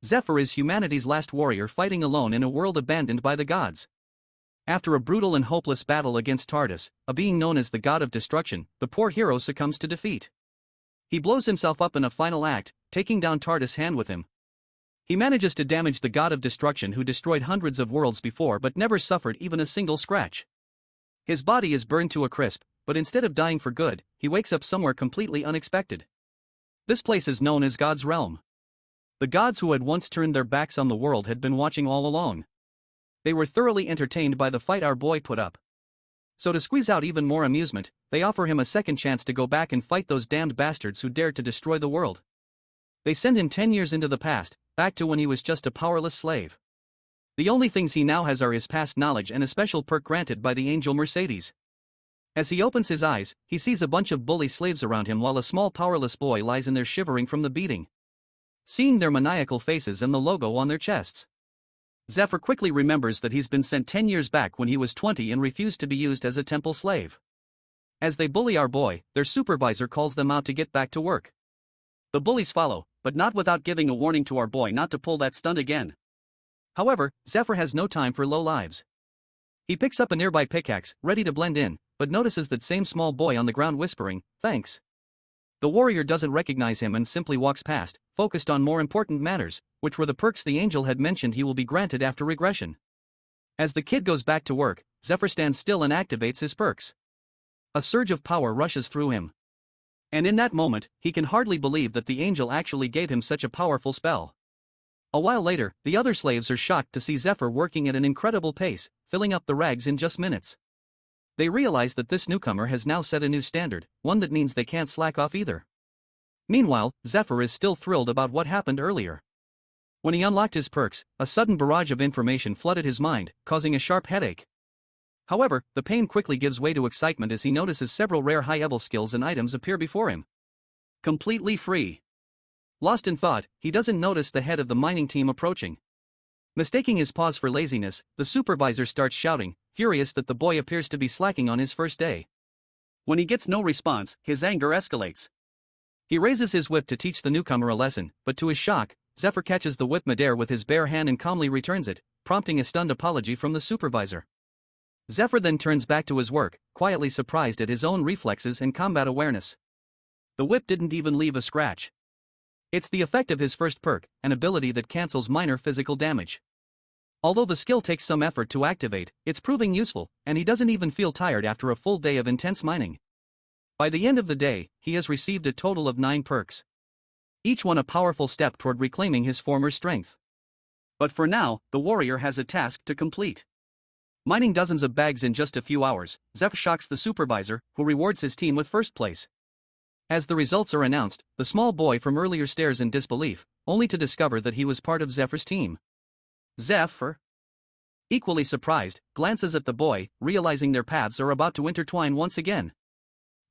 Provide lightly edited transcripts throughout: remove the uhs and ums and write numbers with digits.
Zephyr is humanity's last warrior fighting alone in a world abandoned by the gods. After a brutal and hopeless battle against Tardis, a being known as the God of Destruction, the poor hero succumbs to defeat. He blows himself up in a final act, taking down Tardis' hand with him. He manages to damage the God of Destruction who destroyed hundreds of worlds before but never suffered even a single scratch. His body is burned to a crisp, but instead of dying for good, he wakes up somewhere completely unexpected. This place is known as God's Realm. The gods who had once turned their backs on the world had been watching all along. They were thoroughly entertained by the fight our boy put up. So to squeeze out even more amusement, they offer him a second chance to go back and fight those damned bastards who dared to destroy the world. They send him 10 years into the past, back to when he was just a powerless slave. The only things he now has are his past knowledge and a special perk granted by the angel Mercedes. As he opens his eyes, he sees a bunch of bully slaves around him while a small powerless boy lies in there shivering from the beating. Seeing their maniacal faces and the logo on their chests, Zephyr quickly remembers that he's been sent 10 years back when he was 20 and refused to be used as a temple slave. As they bully our boy, their supervisor calls them out to get back to work. The bullies follow, but not without giving a warning to our boy not to pull that stunt again. However, Zephyr has no time for low lives. He picks up a nearby pickaxe, ready to blend in, but notices that same small boy on the ground whispering, "Thanks." The warrior doesn't recognize him and simply walks past, focused on more important matters, which were the perks the angel had mentioned he will be granted after regression. As the kid goes back to work, Zephyr stands still and activates his perks. A surge of power rushes through him. And in that moment, he can hardly believe that the angel actually gave him such a powerful spell. A while later, the other slaves are shocked to see Zephyr working at an incredible pace, filling up the rags in just minutes. They realize that this newcomer has now set a new standard, one that means they can't slack off either. Meanwhile, Zephyr is still thrilled about what happened earlier. When he unlocked his perks, a sudden barrage of information flooded his mind, causing a sharp headache. However, the pain quickly gives way to excitement as he notices several rare high-level skills and items appear before him. Completely free. Lost in thought, he doesn't notice the head of the mining team approaching. Mistaking his pause for laziness, the supervisor starts shouting, furious that the boy appears to be slacking on his first day. When he gets no response, his anger escalates. He raises his whip to teach the newcomer a lesson, but to his shock, Zephyr catches the whip midair with his bare hand and calmly returns it, prompting a stunned apology from the supervisor. Zephyr then turns back to his work, quietly surprised at his own reflexes and combat awareness. The whip didn't even leave a scratch. It's the effect of his first perk, an ability that cancels minor physical damage. Although the skill takes some effort to activate, it's proving useful, and he doesn't even feel tired after a full day of intense mining. By the end of the day, he has received a total of 9 perks. Each one a powerful step toward reclaiming his former strength. But for now, the warrior has a task to complete. Mining dozens of bags in just a few hours, Zephyr shocks the supervisor, who rewards his team with first place. As the results are announced, the small boy from earlier stares in disbelief, only to discover that he was part of Zephyr's team. Zephyr, equally surprised, glances at the boy, realizing their paths are about to intertwine once again.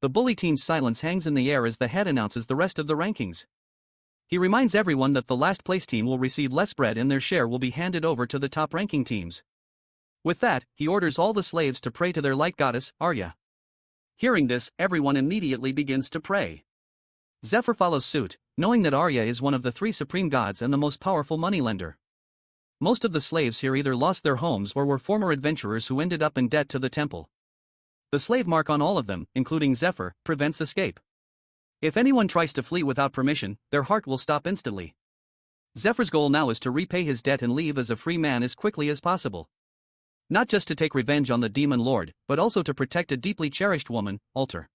The bully team's silence hangs in the air as the head announces the rest of the rankings. He reminds everyone that the last place team will receive less bread and their share will be handed over to the top ranking teams. With that, he orders all the slaves to pray to their light goddess, Arya. Hearing this, everyone immediately begins to pray. Zephyr follows suit, knowing that Arya is one of the 3 supreme gods and the most powerful moneylender. Most of the slaves here either lost their homes or were former adventurers who ended up in debt to the temple. The slave mark on all of them, including Zephyr, prevents escape. If anyone tries to flee without permission, their heart will stop instantly. Zephyr's goal now is to repay his debt and leave as a free man as quickly as possible. Not just to take revenge on the demon lord, but also to protect a deeply cherished woman, Alter.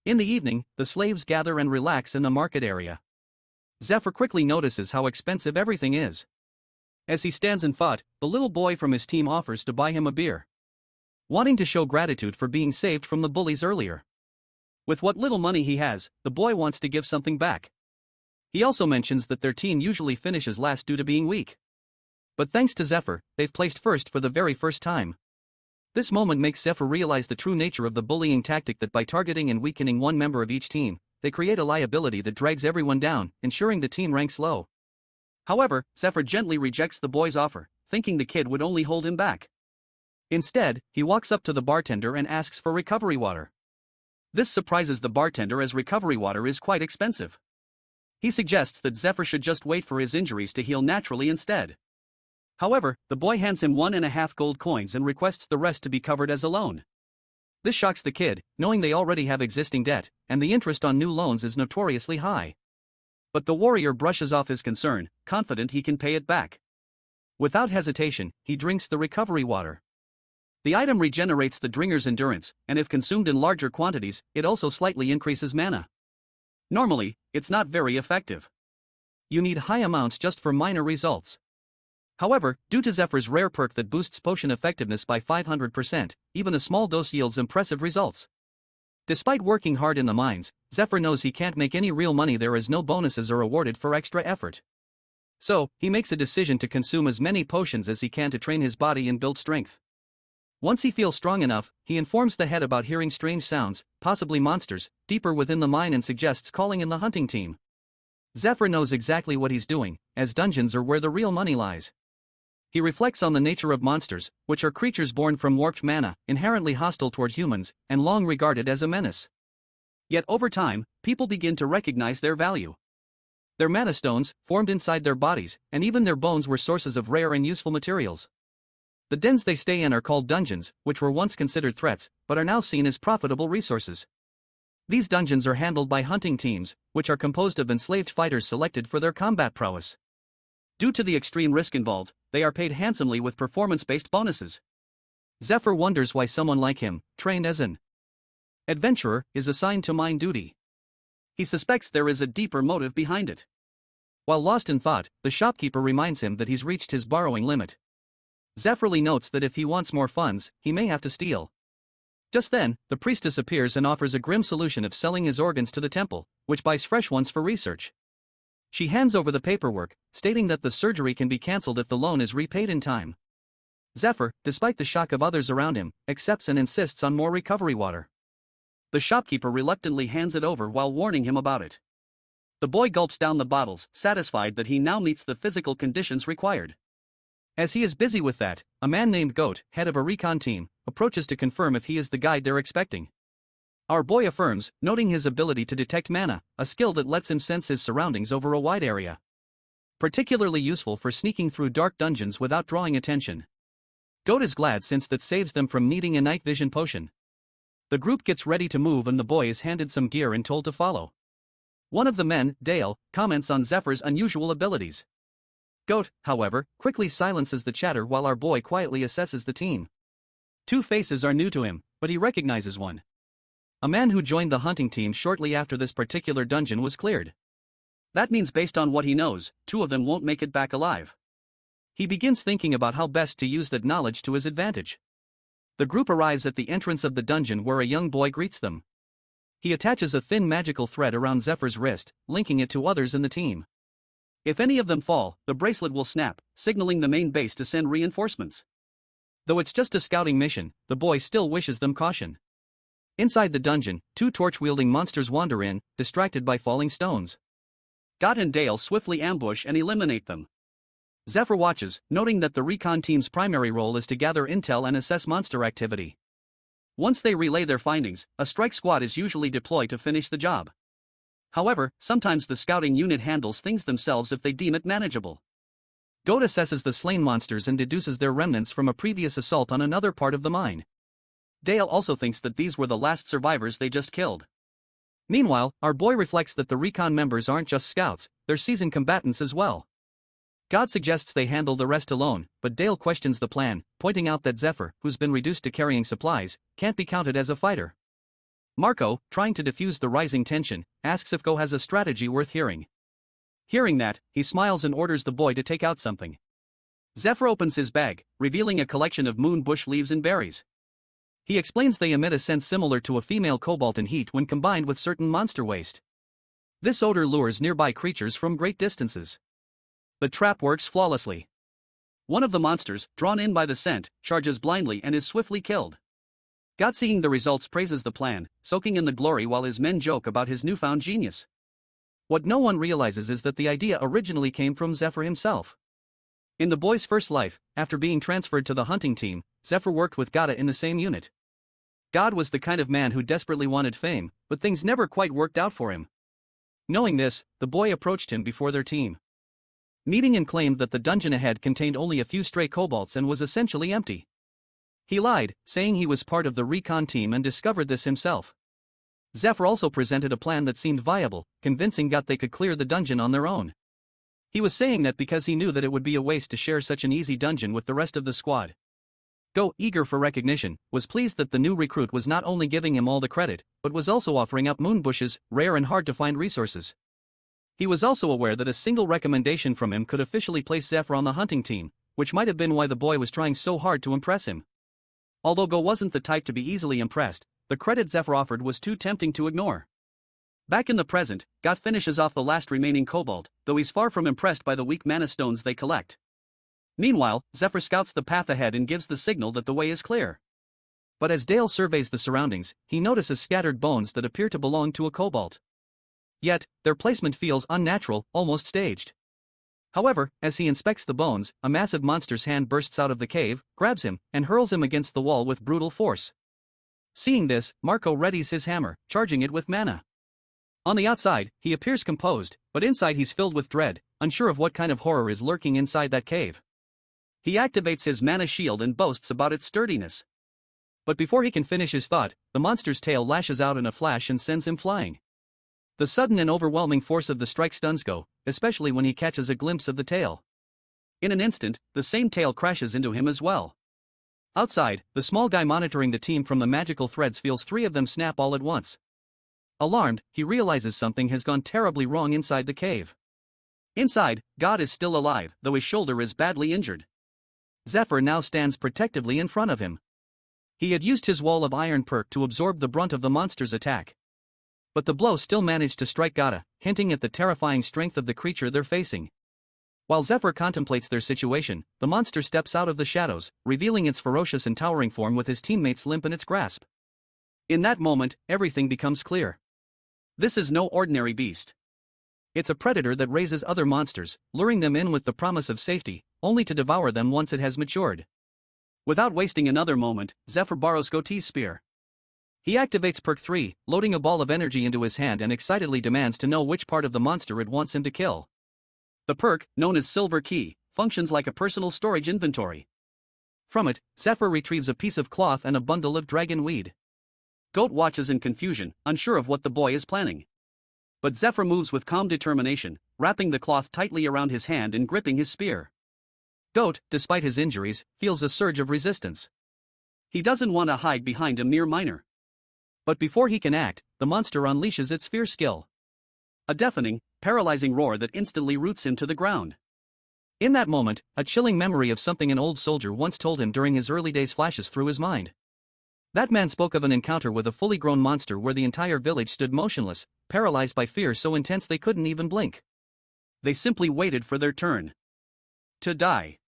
In the evening, the slaves gather and relax in the market area. Zephyr quickly notices how expensive everything is. As he stands in thought, the little boy from his team offers to buy him a beer. Wanting to show gratitude for being saved from the bullies earlier. With what little money he has, the boy wants to give something back. He also mentions that their team usually finishes last due to being weak. But thanks to Zephyr, they've placed first for the very first time. This moment makes Zephyr realize the true nature of the bullying tactic that by targeting and weakening one member of each team, they create a liability that drags everyone down, ensuring the team ranks low. However, Zephyr gently rejects the boy's offer, thinking the kid would only hold him back. Instead, he walks up to the bartender and asks for recovery water. This surprises the bartender as recovery water is quite expensive. He suggests that Zephyr should just wait for his injuries to heal naturally instead. However, the boy hands him 1.5 gold coins and requests the rest to be covered as a loan. This shocks the kid, knowing they already have existing debt, and the interest on new loans is notoriously high. But the warrior brushes off his concern, confident he can pay it back. Without hesitation, he drinks the recovery water. The item regenerates the drinker's endurance, and if consumed in larger quantities, it also slightly increases mana. Normally, it's not very effective. You need high amounts just for minor results. However, due to Zephyr's rare perk that boosts potion effectiveness by 500%, even a small dose yields impressive results. Despite working hard in the mines, Zephyr knows he can't make any real money there as no bonuses are awarded for extra effort. So, he makes a decision to consume as many potions as he can to train his body and build strength. Once he feels strong enough, he informs the head about hearing strange sounds, possibly monsters, deeper within the mine and suggests calling in the hunting team. Zephyr knows exactly what he's doing, as dungeons are where the real money lies. He reflects on the nature of monsters, which are creatures born from warped mana, inherently hostile toward humans, and long regarded as a menace. Yet over time, people begin to recognize their value. Their mana stones, formed inside their bodies, and even their bones were sources of rare and useful materials. The dens they stay in are called dungeons, which were once considered threats, but are now seen as profitable resources. These dungeons are handled by hunting teams, which are composed of enslaved fighters selected for their combat prowess. Due to the extreme risk involved, they are paid handsomely with performance-based bonuses. Zephyr wonders why someone like him, trained as an adventurer, is assigned to mine duty. He suspects there is a deeper motive behind it. While lost in thought, the shopkeeper reminds him that he's reached his borrowing limit. Zephyr notes that if he wants more funds, he may have to steal. Just then, the priestess appears and offers a grim solution of selling his organs to the temple, which buys fresh ones for research. She hands over the paperwork, stating that the surgery can be cancelled if the loan is repaid in time. Zephyr, despite the shock of others around him, accepts and insists on more recovery water. The shopkeeper reluctantly hands it over while warning him about it. The boy gulps down the bottles, satisfied that he now meets the physical conditions required. As he is busy with that, a man named Goat, head of a recon team, approaches to confirm if he is the guide they're expecting. Our boy affirms, noting his ability to detect mana, a skill that lets him sense his surroundings over a wide area. Particularly useful for sneaking through dark dungeons without drawing attention. Goat is glad since that saves them from needing a night vision potion. The group gets ready to move and the boy is handed some gear and told to follow. One of the men, Dale, comments on Zephyr's unusual abilities. Goat, however, quickly silences the chatter while our boy quietly assesses the team. Two faces are new to him, but he recognizes one. A man who joined the hunting team shortly after this particular dungeon was cleared. That means based on what he knows, two of them won't make it back alive. He begins thinking about how best to use that knowledge to his advantage. The group arrives at the entrance of the dungeon where a young boy greets them. He attaches a thin magical thread around Zephyr's wrist, linking it to others in the team. If any of them fall, the bracelet will snap, signaling the main base to send reinforcements. Though it's just a scouting mission, the boy still wishes them caution. Inside the dungeon, two torch-wielding monsters wander in, distracted by falling stones. Dot and Dale swiftly ambush and eliminate them. Zephyr watches, noting that the recon team's primary role is to gather intel and assess monster activity. Once they relay their findings, a strike squad is usually deployed to finish the job. However, sometimes the scouting unit handles things themselves if they deem it manageable. Goat assesses the slain monsters and deduces their remnants from a previous assault on another part of the mine. Dale also thinks that these were the last survivors they just killed. Meanwhile, our boy reflects that the recon members aren't just scouts, they're seasoned combatants as well. God suggests they handle the rest alone, but Dale questions the plan, pointing out that Zephyr, who's been reduced to carrying supplies, can't be counted as a fighter. Marco, trying to diffuse the rising tension, asks if Go has a strategy worth hearing. Hearing that, he smiles and orders the boy to take out something. Zephyr opens his bag, revealing a collection of moon bush leaves and berries. He explains they emit a scent similar to a female cobalt in heat when combined with certain monster waste. This odor lures nearby creatures from great distances. The trap works flawlessly. One of the monsters, drawn in by the scent, charges blindly and is swiftly killed. God, seeing the results, praises the plan, soaking in the glory while his men joke about his newfound genius. What no one realizes is that the idea originally came from Zephyr himself. In the boy's first life, after being transferred to the hunting team, Zephyr worked with God in the same unit. God was the kind of man who desperately wanted fame, but things never quite worked out for him. Knowing this, the boy approached him before their team meeting and claimed that the dungeon ahead contained only a few stray kobolds and was essentially empty. He lied, saying he was part of the recon team and discovered this himself. Zephyr also presented a plan that seemed viable, convincing God they could clear the dungeon on their own. He was saying that because he knew that it would be a waste to share such an easy dungeon with the rest of the squad. Go, eager for recognition, was pleased that the new recruit was not only giving him all the credit, but was also offering up moon bushes, rare and hard-to-find resources. He was also aware that a single recommendation from him could officially place Zephyr on the hunting team, which might have been why the boy was trying so hard to impress him. Although Go wasn't the type to be easily impressed, the credit Zephyr offered was too tempting to ignore. Back in the present, God finishes off the last remaining kobold, though he's far from impressed by the weak mana stones they collect. Meanwhile, Zephyr scouts the path ahead and gives the signal that the way is clear. But as Dale surveys the surroundings, he notices scattered bones that appear to belong to a kobold. Yet, their placement feels unnatural, almost staged. However, as he inspects the bones, a massive monster's hand bursts out of the cave, grabs him, and hurls him against the wall with brutal force. Seeing this, Marco readies his hammer, charging it with mana. On the outside, he appears composed, but inside he's filled with dread, unsure of what kind of horror is lurking inside that cave. He activates his mana shield and boasts about its sturdiness. But before he can finish his thought, the monster's tail lashes out in a flash and sends him flying. The sudden and overwhelming force of the strike stuns Go, especially when he catches a glimpse of the tail. In an instant, the same tail crashes into him as well. Outside, the small guy monitoring the team from the magical threads feels three of them snap all at once. Alarmed, he realizes something has gone terribly wrong inside the cave. Inside, God is still alive, though his shoulder is badly injured. Zephyr now stands protectively in front of him. He had used his wall of iron perk to absorb the brunt of the monster's attack. But the blow still managed to strike Gata, hinting at the terrifying strength of the creature they're facing. While Zephyr contemplates their situation, the monster steps out of the shadows, revealing its ferocious and towering form with his teammates limp in its grasp. In that moment, everything becomes clear. This is no ordinary beast. It's a predator that raises other monsters, luring them in with the promise of safety, only to devour them once it has matured. Without wasting another moment, Zephyr borrows Goatee's spear. He activates perk 3, loading a ball of energy into his hand and excitedly demands to know which part of the monster it wants him to kill. The perk, known as Silver Key, functions like a personal storage inventory. From it, Zephyr retrieves a piece of cloth and a bundle of dragon weed. Goat watches in confusion, unsure of what the boy is planning. But Zephyr moves with calm determination, wrapping the cloth tightly around his hand and gripping his spear. Goat, despite his injuries, feels a surge of resistance. He doesn't want to hide behind a mere miner. But before he can act, the monster unleashes its fierce skill. A deafening, paralyzing roar that instantly roots him to the ground. In that moment, a chilling memory of something an old soldier once told him during his early days flashes through his mind. That man spoke of an encounter with a fully grown monster where the entire village stood motionless, paralyzed by fear so intense they couldn't even blink. They simply waited for their turn to die.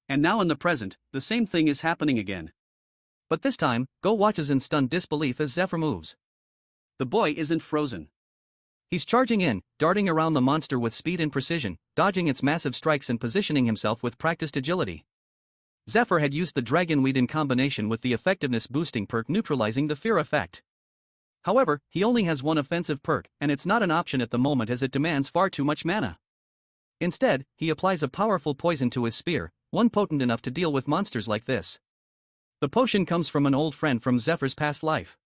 And now in the present, the same thing is happening again. But this time, Go watches in stunned disbelief as Zephyr moves. The boy isn't frozen. He's charging in, darting around the monster with speed and precision, dodging its massive strikes and positioning himself with practiced agility. Zephyr had used the dragon weed in combination with the effectiveness boosting perk neutralizing the fear effect. However, he only has one offensive perk, and it's not an option at the moment as it demands far too much mana. Instead, he applies a powerful poison to his spear, one potent enough to deal with monsters like this. The potion comes from an old friend from Zephyr's past life.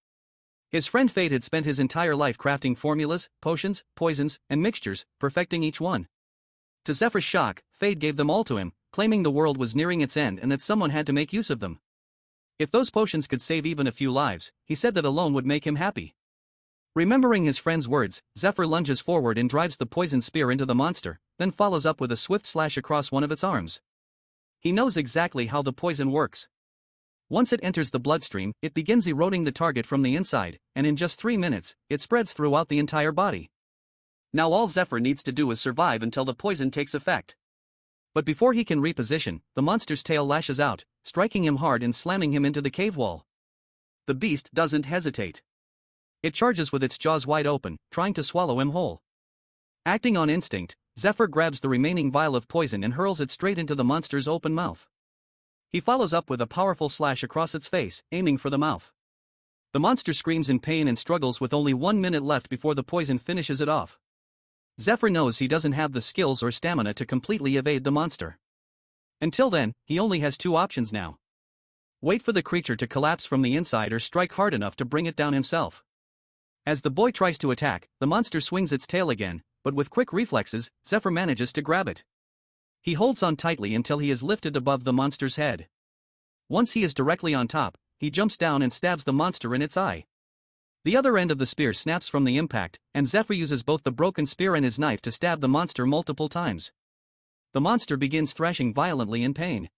His friend Fate had spent his entire life crafting formulas, potions, poisons, and mixtures, perfecting each one. To Zephyr's shock, Fate gave them all to him, claiming the world was nearing its end and that someone had to make use of them. If those potions could save even a few lives, he said that alone would make him happy. Remembering his friend's words, Zephyr lunges forward and drives the poisoned spear into the monster, then follows up with a swift slash across one of its arms. He knows exactly how the poison works. Once it enters the bloodstream, it begins eroding the target from the inside, and in just 3 minutes, it spreads throughout the entire body. Now all Zephyr needs to do is survive until the poison takes effect. But before he can reposition, the monster's tail lashes out, striking him hard and slamming him into the cave wall. The beast doesn't hesitate. It charges with its jaws wide open, trying to swallow him whole. Acting on instinct, Zephyr grabs the remaining vial of poison and hurls it straight into the monster's open mouth. He follows up with a powerful slash across its face, aiming for the mouth. The monster screams in pain and struggles with only 1 minute left before the poison finishes it off. Zephyr knows he doesn't have the skills or stamina to completely evade the monster. Until then, he only has two options now. Wait for the creature to collapse from the inside or strike hard enough to bring it down himself. As the boy tries to attack, the monster swings its tail again, but with quick reflexes, Zephyr manages to grab it. He holds on tightly until he is lifted above the monster's head. Once he is directly on top, he jumps down and stabs the monster in its eye. The other end of the spear snaps from the impact, and Zephyr uses both the broken spear and his knife to stab the monster multiple times. The monster begins thrashing violently in pain.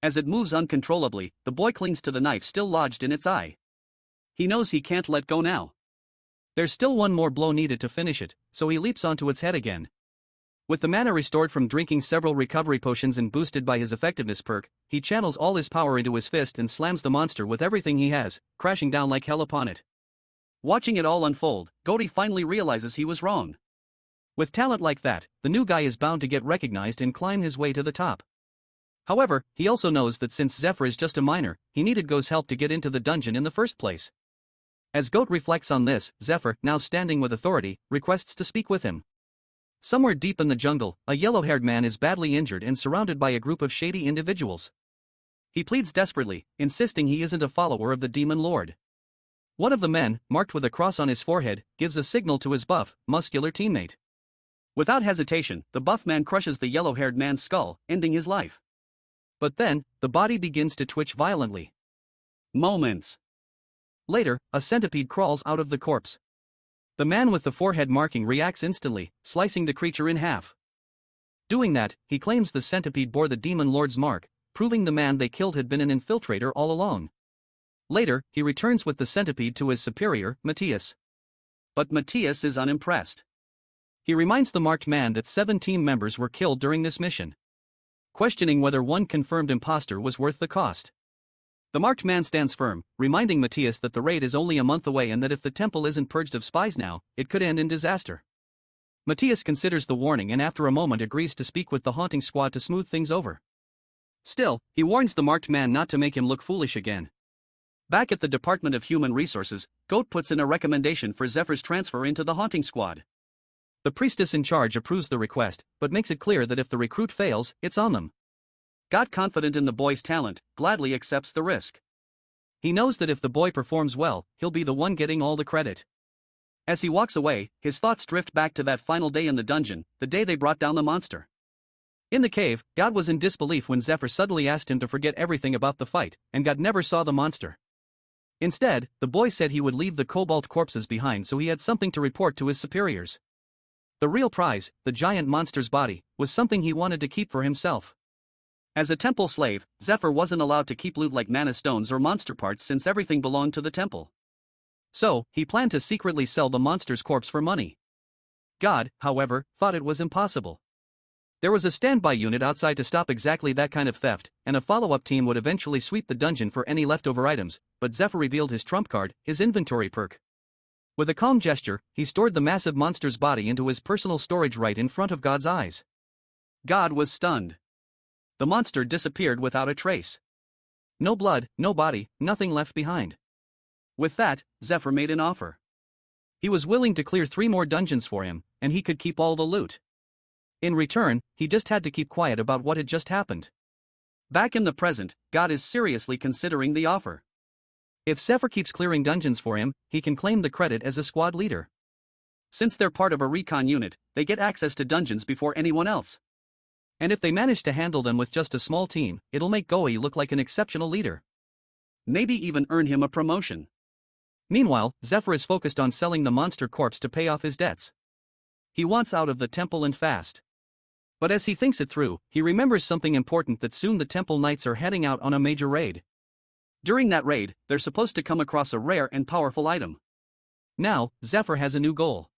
As it moves uncontrollably, the boy clings to the knife still lodged in its eye. He knows he can't let go now. There's still one more blow needed to finish it, so he leaps onto its head again. With the mana restored from drinking several recovery potions and boosted by his effectiveness perk, he channels all his power into his fist and slams the monster with everything he has, crashing down like hell upon it. Watching it all unfold, Goaty finally realizes he was wrong. With talent like that, the new guy is bound to get recognized and climb his way to the top. However, he also knows that since Zephyr is just a minor, he needed Go's help to get into the dungeon in the first place. As Goat reflects on this, Zephyr, now standing with authority, requests to speak with him. Somewhere deep in the jungle, a yellow-haired man is badly injured and surrounded by a group of shady individuals. He pleads desperately, insisting he isn't a follower of the Demon Lord. One of the men, marked with a cross on his forehead, gives a signal to his buff, muscular teammate. Without hesitation, the buff man crushes the yellow-haired man's skull, ending his life. But then, the body begins to twitch violently. Moments later, a centipede crawls out of the corpse. The man with the forehead marking reacts instantly, slicing the creature in half. Doing that, he claims the centipede bore the Demon Lord's mark, proving the man they killed had been an infiltrator all along. Later, he returns with the centipede to his superior, Matthias. But Matthias is unimpressed. He reminds the marked man that 7 team members were killed during this mission, questioning whether one confirmed imposter was worth the cost. The marked man stands firm, reminding Matthias that the raid is only a month away and that if the temple isn't purged of spies now, it could end in disaster. Matthias considers the warning and after a moment agrees to speak with the haunting squad to smooth things over. Still, he warns the marked man not to make him look foolish again. Back at the Department of Human Resources, Goat puts in a recommendation for Zephyr's transfer into the haunting squad. The priestess in charge approves the request, but makes it clear that if the recruit fails, it's on them. God, confident in the boy's talent, gladly accepts the risk. He knows that if the boy performs well, he'll be the one getting all the credit. As he walks away, his thoughts drift back to that final day in the dungeon, the day they brought down the monster. In the cave, God was in disbelief when Zephyr suddenly asked him to forget everything about the fight, and God never saw the monster. Instead, the boy said he would leave the cobalt corpses behind so he had something to report to his superiors. The real prize, the giant monster's body, was something he wanted to keep for himself. As a temple slave, Zephyr wasn't allowed to keep loot like mana stones or monster parts since everything belonged to the temple. So, he planned to secretly sell the monster's corpse for money. God, however, thought it was impossible. There was a standby unit outside to stop exactly that kind of theft, and a follow-up team would eventually sweep the dungeon for any leftover items, but Zephyr revealed his trump card, his inventory perk. With a calm gesture, he stored the massive monster's body into his personal storage right in front of God's eyes. God was stunned. The monster disappeared without a trace. No blood, no body, nothing left behind. With that, Zephyr made an offer. He was willing to clear 3 more dungeons for him, and he could keep all the loot. In return, he just had to keep quiet about what had just happened. Back in the present, God is seriously considering the offer. If Zephyr keeps clearing dungeons for him, he can claim the credit as a squad leader. Since they're part of a recon unit, they get access to dungeons before anyone else. And if they manage to handle them with just a small team, it'll make Goei look like an exceptional leader. Maybe even earn him a promotion. Meanwhile, Zephyr is focused on selling the monster corpse to pay off his debts. He wants out of the temple and fast. But as he thinks it through, he remembers something important, that soon the temple knights are heading out on a major raid. During that raid, they're supposed to come across a rare and powerful item. Now, Zephyr has a new goal.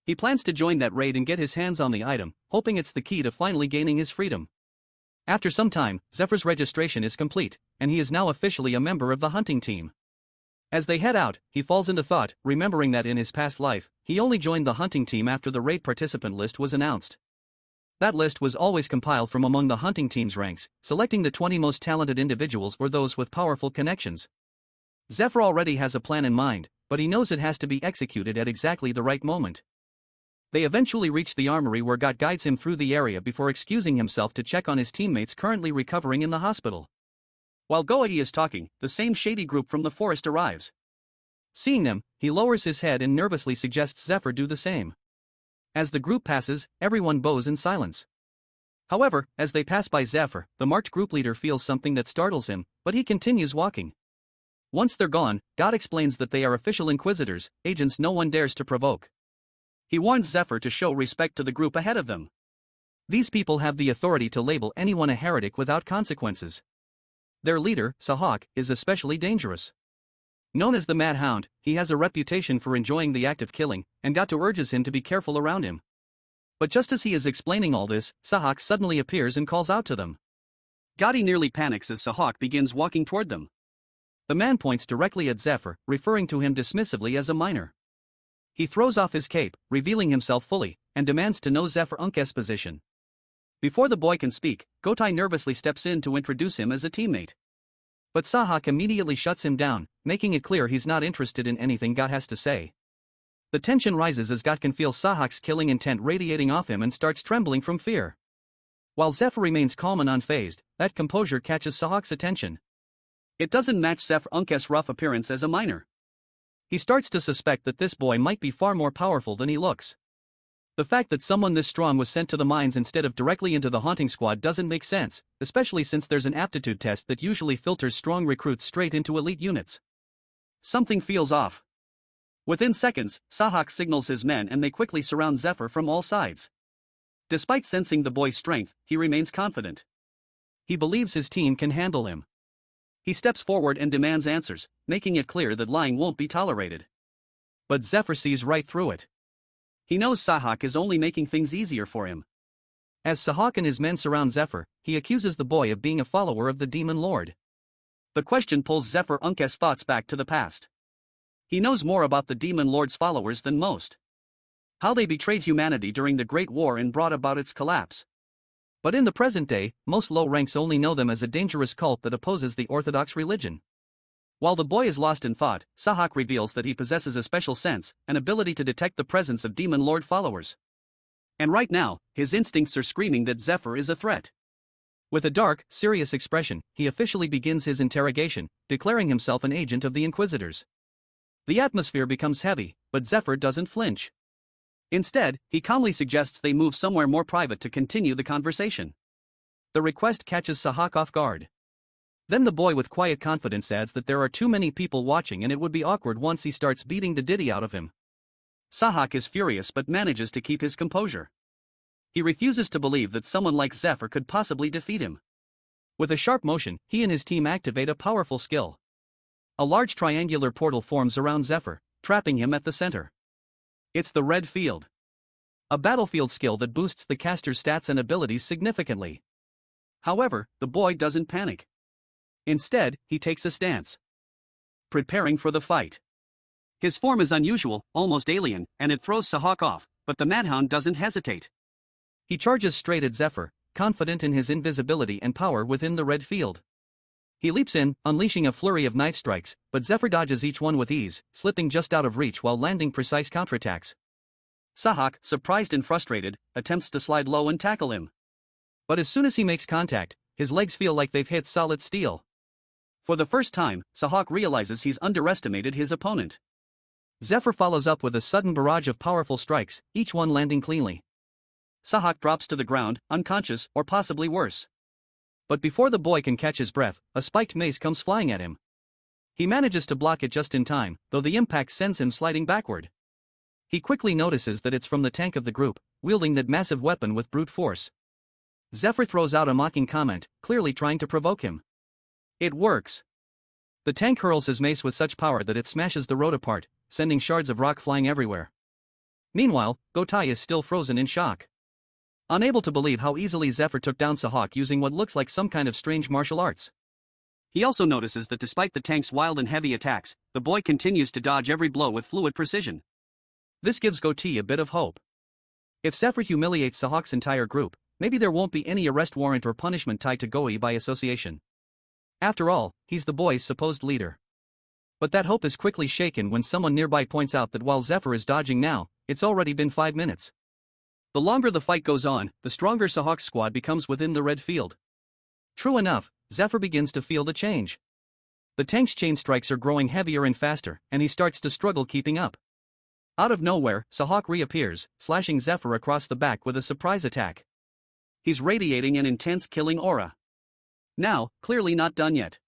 He plans to join that raid and get his hands on the item, hoping it's the key to finally gaining his freedom. After some time, Zephyr's registration is complete, and he is now officially a member of the hunting team. As they head out, he falls into thought, remembering that in his past life, he only joined the hunting team after the raid participant list was announced. That list was always compiled from among the hunting team's ranks, selecting the 20 most talented individuals or those with powerful connections. Zephyr already has a plan in mind, but he knows it has to be executed at exactly the right moment. They eventually reach the armory where God guides him through the area before excusing himself to check on his teammates currently recovering in the hospital. While Goei is talking, the same shady group from the forest arrives. Seeing them, he lowers his head and nervously suggests Zephyr do the same. As the group passes, everyone bows in silence. However, as they pass by Zephyr, the marked group leader feels something that startles him, but he continues walking. Once they're gone, God explains that they are official inquisitors, agents no one dares to provoke. He warns Zephyr to show respect to the group ahead of them. These people have the authority to label anyone a heretic without consequences. Their leader, Sahak, is especially dangerous. Known as the Mad Hound, he has a reputation for enjoying the act of killing, and God urges him to be careful around him. But just as he is explaining all this, Sahak suddenly appears and calls out to them. Gotti nearly panics as Sahak begins walking toward them. The man points directly at Zephyr, referring to him dismissively as a minor. He throws off his cape, revealing himself fully, and demands to know Zephyr Unk's position. Before the boy can speak, Gotai nervously steps in to introduce him as a teammate. But Sahak immediately shuts him down, making it clear he's not interested in anything God has to say. The tension rises as God can feel Sahak's killing intent radiating off him and starts trembling from fear. While Zephyr remains calm and unfazed, that composure catches Sahak's attention. It doesn't match Zephyr Unk's rough appearance as a minor. He starts to suspect that this boy might be far more powerful than he looks. The fact that someone this strong was sent to the mines instead of directly into the haunting squad doesn't make sense, especially since there's an aptitude test that usually filters strong recruits straight into elite units. Something feels off. Within seconds, Sahak signals his men and they quickly surround Zephyr from all sides. Despite sensing the boy's strength, he remains confident. He believes his team can handle him. He steps forward and demands answers, making it clear that lying won't be tolerated. But Zephyr sees right through it. He knows Sahak is only making things easier for him. As Sahak and his men surround Zephyr, he accuses the boy of being a follower of the Demon Lord. The question pulls Zephyr Unk's thoughts back to the past. He knows more about the Demon Lord's followers than most. How they betrayed humanity during the Great War and brought about its collapse. But in the present day, most low ranks only know them as a dangerous cult that opposes the Orthodox religion. While the boy is lost in thought, Sahak reveals that he possesses a special sense, an ability to detect the presence of Demon Lord followers. And right now, his instincts are screaming that Zephyr is a threat. With a dark, serious expression, he officially begins his interrogation, declaring himself an agent of the Inquisitors. The atmosphere becomes heavy, but Zephyr doesn't flinch. Instead, he calmly suggests they move somewhere more private to continue the conversation. The request catches Sahak off guard. Then the boy with quiet confidence adds that there are too many people watching and it would be awkward once he starts beating the ditty out of him. Sahak is furious but manages to keep his composure. He refuses to believe that someone like Zephyr could possibly defeat him. With a sharp motion, he and his team activate a powerful skill. A large triangular portal forms around Zephyr, trapping him at the center. It's the Red Field. A battlefield skill that boosts the caster's stats and abilities significantly. However, the boy doesn't panic. Instead, he takes a stance, preparing for the fight. His form is unusual, almost alien, and it throws Sahak off, but the Madhound doesn't hesitate. He charges straight at Zephyr, confident in his invisibility and power within the red field. He leaps in, unleashing a flurry of knife strikes, but Zephyr dodges each one with ease, slipping just out of reach while landing precise counterattacks. Sahak, surprised and frustrated, attempts to slide low and tackle him. But as soon as he makes contact, his legs feel like they've hit solid steel. For the first time, Sahak realizes he's underestimated his opponent. Zephyr follows up with a sudden barrage of powerful strikes, each one landing cleanly. Sahak drops to the ground, unconscious or possibly worse. But before the boy can catch his breath, a spiked mace comes flying at him. He manages to block it just in time, though the impact sends him sliding backward. He quickly notices that it's from the tank of the group, wielding that massive weapon with brute force. Zephyr throws out a mocking comment, clearly trying to provoke him. It works. The tank hurls his mace with such power that it smashes the road apart, sending shards of rock flying everywhere. Meanwhile, Gotai is still frozen in shock. Unable to believe how easily Zephyr took down Sahak using what looks like some kind of strange martial arts. He also notices that despite the tank's wild and heavy attacks, the boy continues to dodge every blow with fluid precision. This gives Gotai a bit of hope. If Zephyr humiliates Sahak's entire group, maybe there won't be any arrest warrant or punishment tied to Goei by association. After all, he's the boy's supposed leader. But that hope is quickly shaken when someone nearby points out that while Zephyr is dodging now, it's already been 5 minutes. The longer the fight goes on, the stronger Sahawk's squad becomes within the red field. True enough, Zephyr begins to feel the change. The tank's chain strikes are growing heavier and faster, and he starts to struggle keeping up. Out of nowhere, Sahawk reappears, slashing Zephyr across the back with a surprise attack. He's radiating an intense killing aura. Now, clearly not done yet.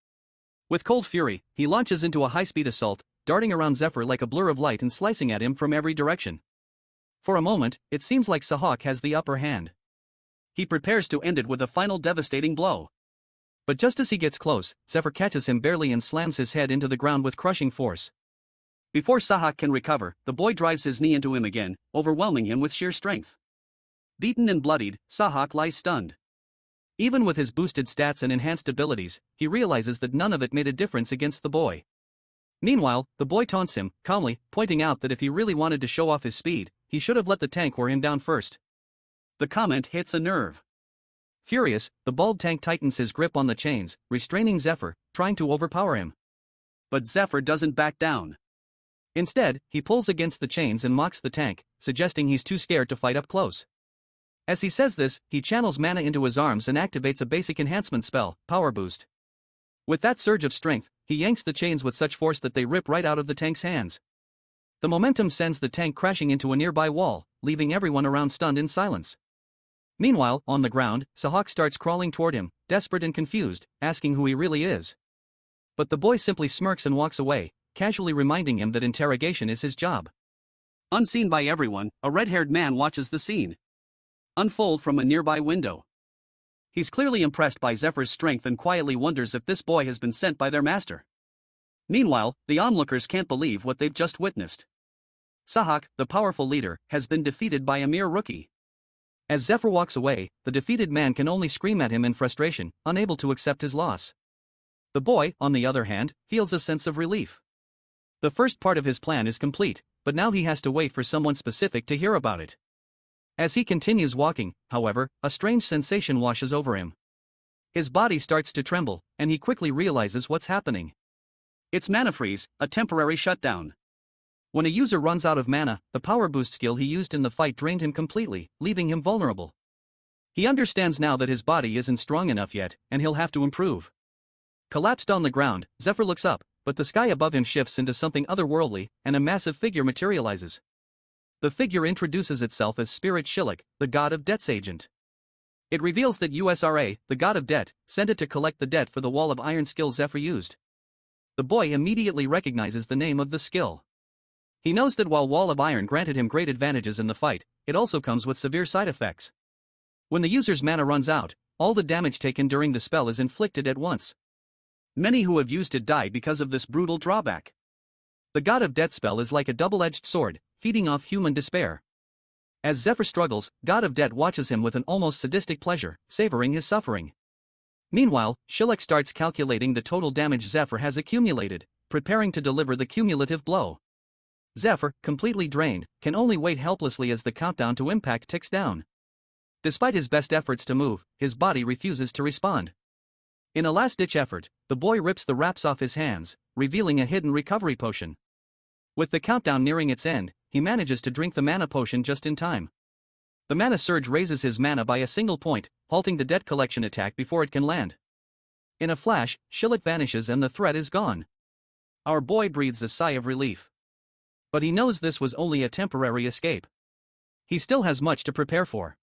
With cold fury, he launches into a high-speed assault, darting around Zephyr like a blur of light and slicing at him from every direction. For a moment, it seems like Sahawk has the upper hand. He prepares to end it with a final devastating blow. But just as he gets close, Zephyr catches him barely and slams his head into the ground with crushing force. Before Sahawk can recover, the boy drives his knee into him again, overwhelming him with sheer strength. Beaten and bloodied, Sahawk lies stunned. Even with his boosted stats and enhanced abilities, he realizes that none of it made a difference against the boy. Meanwhile, the boy taunts him, calmly, pointing out that if he really wanted to show off his speed, he should have let the tank wear him down first. The comment hits a nerve. Furious, the bald tank tightens his grip on the chains, restraining Zephyr, trying to overpower him. But Zephyr doesn't back down. Instead, he pulls against the chains and mocks the tank, suggesting he's too scared to fight up close. As he says this, he channels mana into his arms and activates a basic enhancement spell, Power Boost. With that surge of strength, he yanks the chains with such force that they rip right out of the tank's hands. The momentum sends the tank crashing into a nearby wall, leaving everyone around stunned in silence. Meanwhile, on the ground, Sahawk starts crawling toward him, desperate and confused, asking who he really is. But the boy simply smirks and walks away, casually reminding him that interrogation is his job. Unseen by everyone, a red-haired man watches the scene unfold from a nearby window. He's clearly impressed by Zephyr's strength and quietly wonders if this boy has been sent by their master. Meanwhile, the onlookers can't believe what they've just witnessed. Sahawk, the powerful leader, has been defeated by a mere rookie. As Zephyr walks away, the defeated man can only scream at him in frustration, unable to accept his loss. The boy, on the other hand, feels a sense of relief. The first part of his plan is complete, but now he has to wait for someone specific to hear about it. As he continues walking, however, a strange sensation washes over him. His body starts to tremble, and he quickly realizes what's happening. It's mana freeze, a temporary shutdown. When a user runs out of mana, the power boost skill he used in the fight drained him completely, leaving him vulnerable. He understands now that his body isn't strong enough yet, and he'll have to improve. Collapsed on the ground, Zephyr looks up, but the sky above him shifts into something otherworldly, and a massive figure materializes. The figure introduces itself as Spirit Shillik, the god of debt's agent. It reveals that USRA, the god of debt, sent it to collect the debt for the wall of iron skill Zephyr used. The boy immediately recognizes the name of the skill. He knows that while Wall of Iron granted him great advantages in the fight, it also comes with severe side effects. When the user's mana runs out, all the damage taken during the spell is inflicted at once. Many who have used it die because of this brutal drawback. The God of Death spell is like a double-edged sword, feeding off human despair. As Zephyr struggles, God of Death watches him with an almost sadistic pleasure, savoring his suffering. Meanwhile, Shillik starts calculating the total damage Zephyr has accumulated, preparing to deliver the cumulative blow. Zephyr, completely drained, can only wait helplessly as the countdown to impact ticks down. Despite his best efforts to move, his body refuses to respond. In a last-ditch effort, the boy rips the wraps off his hands, revealing a hidden recovery potion. With the countdown nearing its end, he manages to drink the mana potion just in time. The mana surge raises his mana by a single point, halting the debt collection attack before it can land. In a flash, Shillik vanishes and the threat is gone. Our boy breathes a sigh of relief. But he knows this was only a temporary escape. He still has much to prepare for.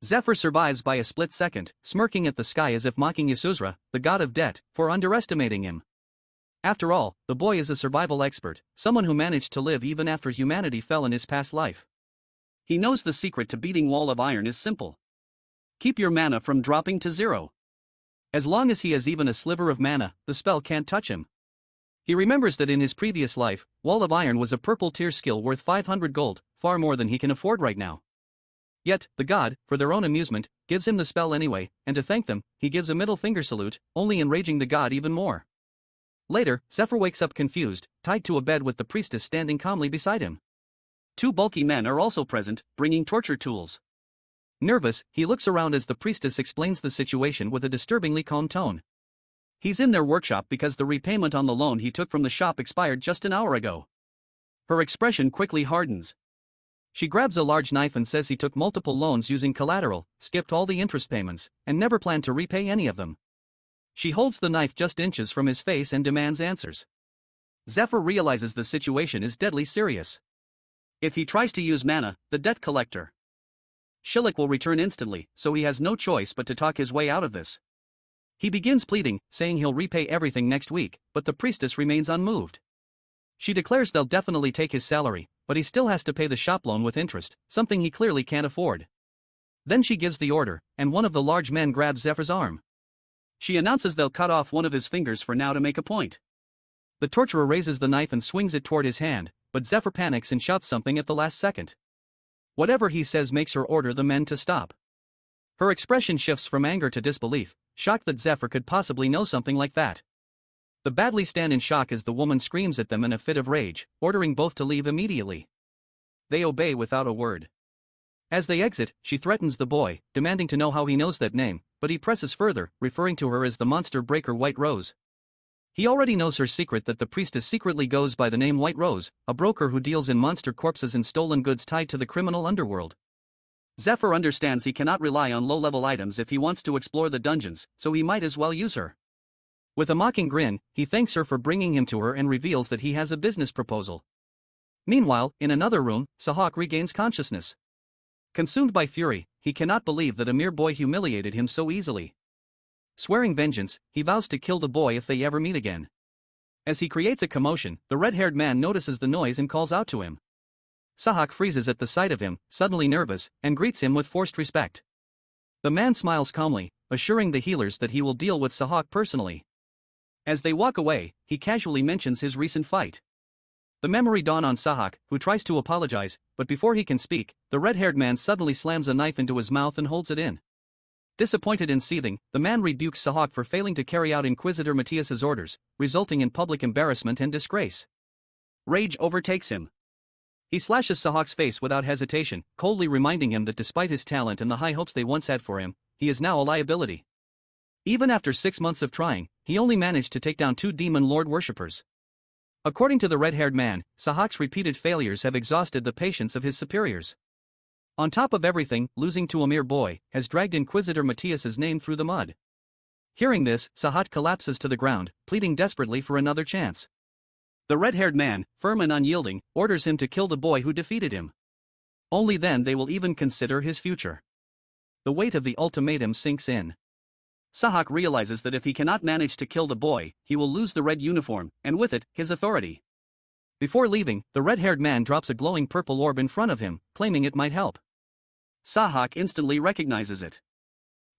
Zephyr survives by a split second, smirking at the sky as if mocking Yusuzra, the god of debt, for underestimating him. After all, the boy is a survival expert, someone who managed to live even after humanity fell in his past life. He knows the secret to beating Wall of Iron is simple. Keep your mana from dropping to 0. As long as he has even a sliver of mana, the spell can't touch him. He remembers that in his previous life, Wall of Iron was a purple tier skill worth 500 gold, far more than he can afford right now. Yet, the god, for their own amusement, gives him the spell anyway, and to thank them, he gives a middle finger salute, only enraging the god even more. Later, Zephyr wakes up confused, tied to a bed with the priestess standing calmly beside him. Two bulky men are also present, bringing torture tools. Nervous, he looks around as the priestess explains the situation with a disturbingly calm tone. He's in their workshop because the repayment on the loan he took from the shop expired just an hour ago. Her expression quickly hardens. She grabs a large knife and says he took multiple loans using collateral, skipped all the interest payments, and never planned to repay any of them. She holds the knife just inches from his face and demands answers. Zephyr realizes the situation is deadly serious. If he tries to use Mana, the debt collector, Shillik will return instantly, so he has no choice but to talk his way out of this. He begins pleading, saying he'll repay everything next week, but the priestess remains unmoved. She declares they'll definitely take his salary, but he still has to pay the shop loan with interest, something he clearly can't afford. Then she gives the order, and one of the large men grabs Zephyr's arm. She announces they'll cut off one of his fingers for now to make a point. The torturer raises the knife and swings it toward his hand, but Zephyr panics and shouts something at the last second. Whatever he says makes her order the men to stop. Her expression shifts from anger to disbelief, shocked that Zephyr could possibly know something like that. The badly stand in shock as the woman screams at them in a fit of rage, ordering both to leave immediately. They obey without a word. As they exit, she threatens the boy, demanding to know how he knows that name, but he presses further, referring to her as the monster breaker White Rose. He already knows her secret that the priestess secretly goes by the name White Rose, a broker who deals in monster corpses and stolen goods tied to the criminal underworld. Zephyr understands he cannot rely on low-level items if he wants to explore the dungeons, so he might as well use her. With a mocking grin, he thanks her for bringing him to her and reveals that he has a business proposal. Meanwhile, in another room, Sahak regains consciousness. Consumed by fury, he cannot believe that a mere boy humiliated him so easily. Swearing vengeance, he vows to kill the boy if they ever meet again. As he creates a commotion, the red-haired man notices the noise and calls out to him. Sahak freezes at the sight of him, suddenly nervous, and greets him with forced respect. The man smiles calmly, assuring the healers that he will deal with Sahak personally. As they walk away, he casually mentions his recent fight. The memory dawns on Sahak, who tries to apologize, but before he can speak, the red-haired man suddenly slams a knife into his mouth and holds it in. Disappointed and seething, the man rebukes Sahak for failing to carry out Inquisitor Matthias's orders, resulting in public embarrassment and disgrace. Rage overtakes him. He slashes Sahak's face without hesitation, coldly reminding him that despite his talent and the high hopes they once had for him, he is now a liability. Even after 6 months of trying, he only managed to take down 2 demon lord worshippers. According to the red-haired man, Sahak's repeated failures have exhausted the patience of his superiors. On top of everything, losing to a mere boy has dragged Inquisitor Matthias's name through the mud. Hearing this, Sahak collapses to the ground, pleading desperately for another chance. The red-haired man, firm and unyielding, orders him to kill the boy who defeated him. Only then they will even consider his future. The weight of the ultimatum sinks in. Sahak realizes that if he cannot manage to kill the boy, he will lose the red uniform, and with it, his authority. Before leaving, the red-haired man drops a glowing purple orb in front of him, claiming it might help. Sahak instantly recognizes it.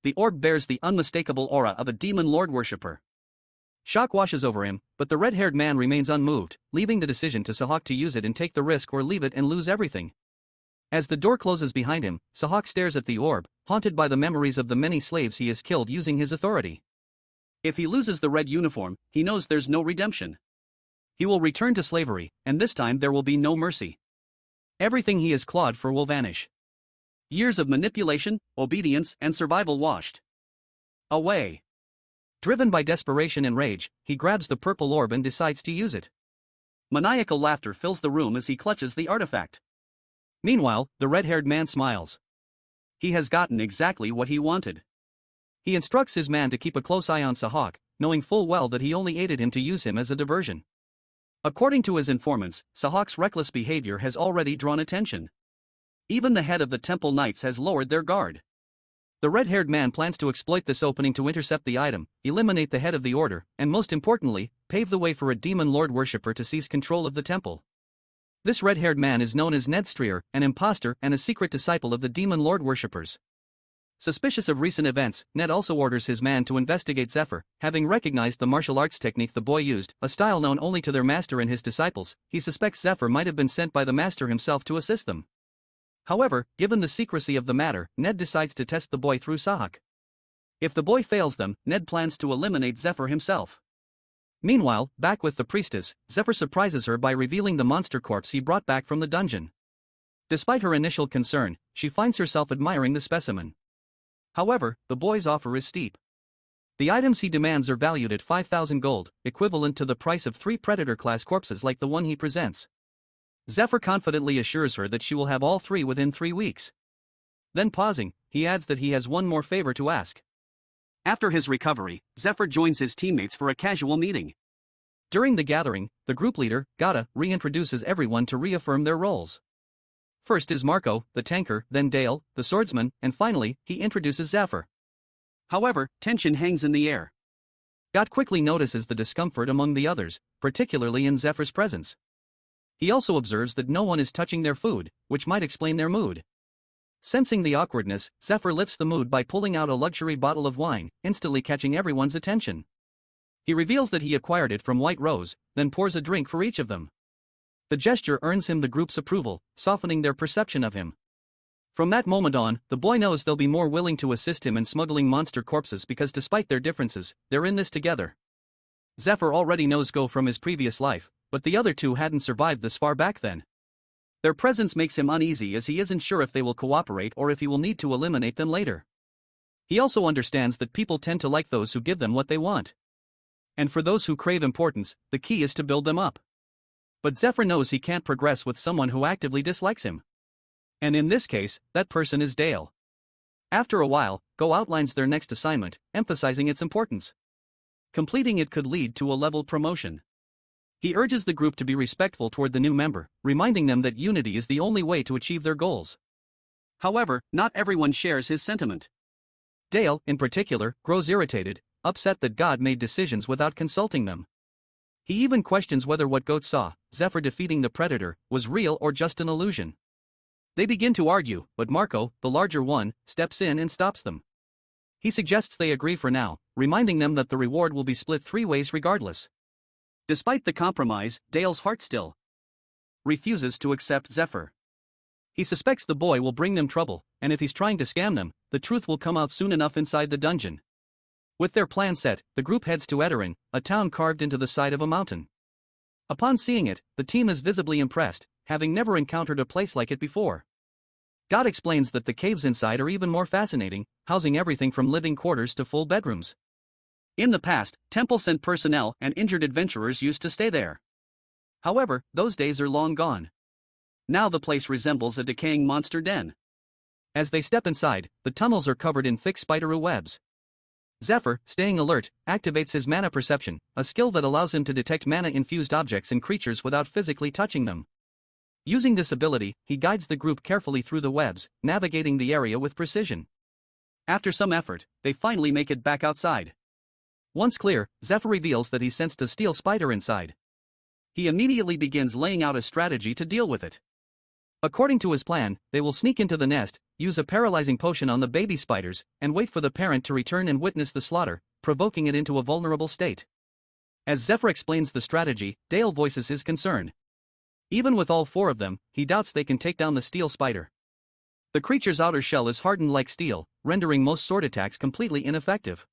The orb bears the unmistakable aura of a demon lord worshipper. Shock washes over him, but the red-haired man remains unmoved, leaving the decision to Sahak to use it and take the risk or leave it and lose everything. As the door closes behind him, Sahak stares at the orb, haunted by the memories of the many slaves he has killed using his authority. If he loses the red uniform, he knows there's no redemption. He will return to slavery, and this time there will be no mercy. Everything he has clawed for will vanish. Years of manipulation, obedience, and survival washed away. Driven by desperation and rage, he grabs the purple orb and decides to use it. Maniacal laughter fills the room as he clutches the artifact. Meanwhile, the red-haired man smiles. He has gotten exactly what he wanted. He instructs his man to keep a close eye on Sahak, knowing full well that he only aided him to use him as a diversion. According to his informants, Sahak's reckless behavior has already drawn attention. Even the head of the Temple Knights has lowered their guard. The red-haired man plans to exploit this opening to intercept the item, eliminate the head of the order, and most importantly, pave the way for a demon lord worshipper to seize control of the temple. This red-haired man is known as Ned Strier, an imposter and a secret disciple of the demon lord worshippers. Suspicious of recent events, Ned also orders his man to investigate Zephyr, having recognized the martial arts technique the boy used, a style known only to their master and his disciples. He suspects Zephyr might have been sent by the master himself to assist them. However, given the secrecy of the matter, Ned decides to test the boy through Sahak. If the boy fails them, Ned plans to eliminate Zephyr himself. Meanwhile, back with the priestess, Zephyr surprises her by revealing the monster corpse he brought back from the dungeon. Despite her initial concern, she finds herself admiring the specimen. However, the boy's offer is steep. The items he demands are valued at 5,000 gold, equivalent to the price of 3 predator-class corpses like the one he presents. Zephyr confidently assures her that she will have all three within 3 weeks. Then pausing, he adds that he has one more favor to ask. After his recovery, Zephyr joins his teammates for a casual meeting. During the gathering, the group leader, Gata, reintroduces everyone to reaffirm their roles. First is Marco, the tanker, then Dale, the swordsman, and finally, he introduces Zephyr. However, tension hangs in the air. God quickly notices the discomfort among the others, particularly in Zephyr's presence. He also observes that no one is touching their food, which might explain their mood. Sensing the awkwardness, Zephyr lifts the mood by pulling out a luxury bottle of wine, instantly catching everyone's attention. He reveals that he acquired it from White Rose, then pours a drink for each of them. The gesture earns him the group's approval, softening their perception of him. From that moment on, the boy knows they'll be more willing to assist him in smuggling monster corpses because despite their differences, they're in this together. Zephyr already knows Go from his previous life, but the other two hadn't survived this far back then. Their presence makes him uneasy as he isn't sure if they will cooperate or if he will need to eliminate them later. He also understands that people tend to like those who give them what they want. And for those who crave importance, the key is to build them up. But Zephyr knows he can't progress with someone who actively dislikes him. And in this case, that person is Dale. After a while, Go outlines their next assignment, emphasizing its importance. Completing it could lead to a level promotion. He urges the group to be respectful toward the new member, reminding them that unity is the only way to achieve their goals. However, not everyone shares his sentiment. Dale, in particular, grows irritated, upset that God made decisions without consulting them. He even questions whether what Goat saw, Zephyr defeating the predator, was real or just an illusion. They begin to argue, but Marco, the larger one, steps in and stops them. He suggests they agree for now, reminding them that the reward will be split 3 ways regardless. Despite the compromise, Dale's heart still refuses to accept Zephyr. He suspects the boy will bring them trouble, and if he's trying to scam them, the truth will come out soon enough inside the dungeon. With their plan set, the group heads to Eterin, a town carved into the side of a mountain. Upon seeing it, the team is visibly impressed, having never encountered a place like it before. God explains that the caves inside are even more fascinating, housing everything from living quarters to full bedrooms. In the past, temple sent personnel and injured adventurers used to stay there. However, those days are long gone. Now the place resembles a decaying monster den. As they step inside, the tunnels are covered in thick spidery webs. Zephyr, staying alert, activates his mana perception, a skill that allows him to detect mana-infused objects and creatures without physically touching them. Using this ability, he guides the group carefully through the webs, navigating the area with precision. After some effort, they finally make it back outside. Once clear, Zephyr reveals that he sensed a steel spider inside. He immediately begins laying out a strategy to deal with it. According to his plan, they will sneak into the nest, use a paralyzing potion on the baby spiders, and wait for the parent to return and witness the slaughter, provoking it into a vulnerable state. As Zephyr explains the strategy, Dale voices his concern. Even with all 4 of them, he doubts they can take down the steel spider. The creature's outer shell is hardened like steel, rendering most sword attacks completely ineffective.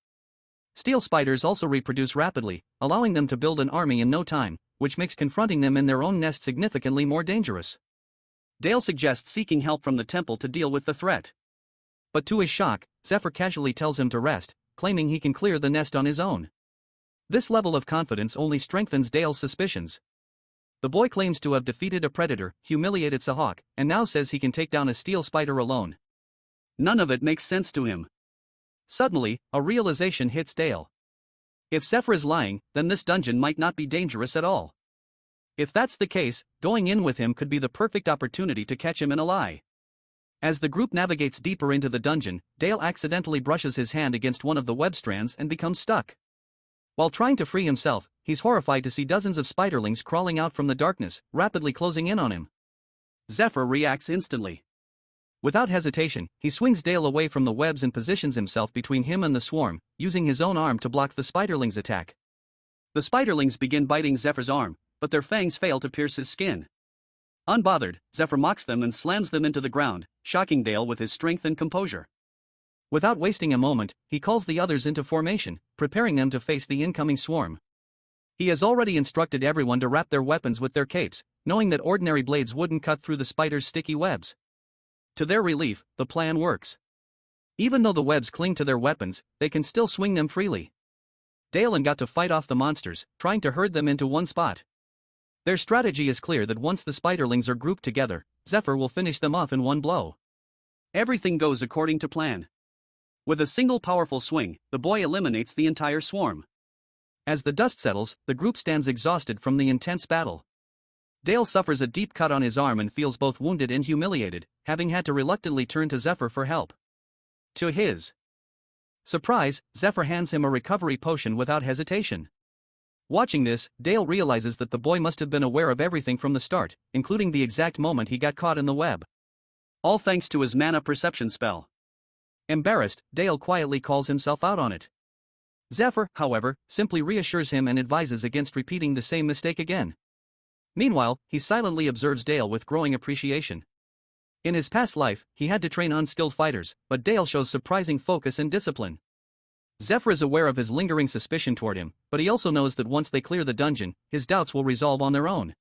Steel spiders also reproduce rapidly, allowing them to build an army in no time, which makes confronting them in their own nest significantly more dangerous. Dale suggests seeking help from the temple to deal with the threat. But to his shock, Zephyr casually tells him to rest, claiming he can clear the nest on his own. This level of confidence only strengthens Dale's suspicions. The boy claims to have defeated a predator, humiliated Sahawk, and now says he can take down a steel spider alone. None of it makes sense to him. Suddenly, a realization hits Dale. If Zephyr is lying, then this dungeon might not be dangerous at all. If that's the case, going in with him could be the perfect opportunity to catch him in a lie. As the group navigates deeper into the dungeon, Dale accidentally brushes his hand against one of the web strands and becomes stuck. While trying to free himself, he's horrified to see dozens of spiderlings crawling out from the darkness, rapidly closing in on him. Zephyr reacts instantly. Without hesitation, he swings Dale away from the webs and positions himself between him and the swarm, using his own arm to block the spiderlings' attack. The spiderlings begin biting Zephyr's arm, but their fangs fail to pierce his skin. Unbothered, Zephyr mocks them and slams them into the ground, shocking Dale with his strength and composure. Without wasting a moment, he calls the others into formation, preparing them to face the incoming swarm. He has already instructed everyone to wrap their weapons with their capes, knowing that ordinary blades wouldn't cut through the spider's sticky webs. To their relief, the plan works. Even though the webs cling to their weapons, they can still swing them freely. Dale got to fight off the monsters, trying to herd them into one spot. Their strategy is clear that once the spiderlings are grouped together, Zephyr will finish them off in one blow. Everything goes according to plan. With a single powerful swing, the boy eliminates the entire swarm. As the dust settles, the group stands exhausted from the intense battle. Dale suffers a deep cut on his arm and feels both wounded and humiliated, having had to reluctantly turn to Zephyr for help. To his surprise, Zephyr hands him a recovery potion without hesitation. Watching this, Dale realizes that the boy must have been aware of everything from the start, including the exact moment he got caught in the web. All thanks to his mana perception spell. Embarrassed, Dale quietly calls himself out on it. Zephyr, however, simply reassures him and advises against repeating the same mistake again. Meanwhile, he silently observes Dale with growing appreciation. In his past life, he had to train unskilled fighters, but Dale shows surprising focus and discipline. Zephyr is aware of his lingering suspicion toward him, but he also knows that once they clear the dungeon, his doubts will resolve on their own.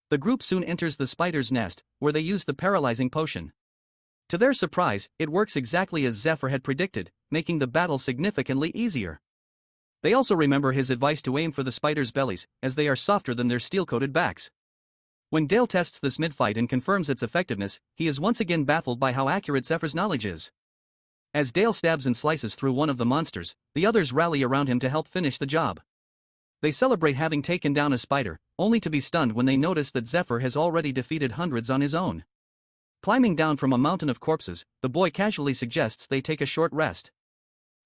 The group soon enters the spider's nest, where they use the paralyzing potion. To their surprise, it works exactly as Zephyr had predicted, making the battle significantly easier. They also remember his advice to aim for the spiders' bellies, as they are softer than their steel-coated backs. When Dale tests this mid-fight and confirms its effectiveness, he is once again baffled by how accurate Zephyr's knowledge is. As Dale stabs and slices through one of the monsters, the others rally around him to help finish the job. They celebrate having taken down a spider, only to be stunned when they notice that Zephyr has already defeated hundreds on his own. Climbing down from a mountain of corpses, the boy casually suggests they take a short rest.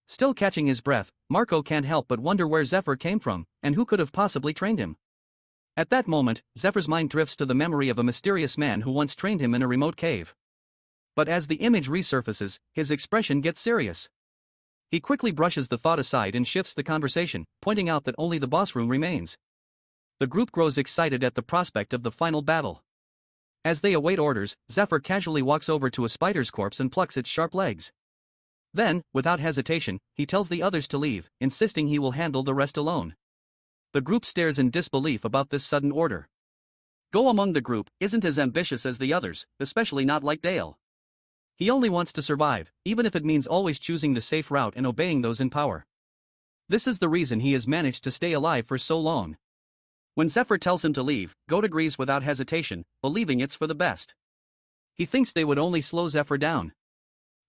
Still catching his breath, Marco can't help but wonder where Zephyr came from, and who could have possibly trained him. At that moment, Zephyr's mind drifts to the memory of a mysterious man who once trained him in a remote cave. But as the image resurfaces, his expression gets serious. He quickly brushes the thought aside and shifts the conversation, pointing out that only the boss room remains. The group grows excited at the prospect of the final battle. As they await orders, Zephyr casually walks over to a spider's corpse and plucks its sharp legs. Then, without hesitation, he tells the others to leave, insisting he will handle the rest alone. The group stares in disbelief about this sudden order. Go among the group isn't as ambitious as the others, especially not like Dale. He only wants to survive, even if it means always choosing the safe route and obeying those in power. This is the reason he has managed to stay alive for so long. When Zephyr tells him to leave, God agrees without hesitation, believing it's for the best. He thinks they would only slow Zephyr down.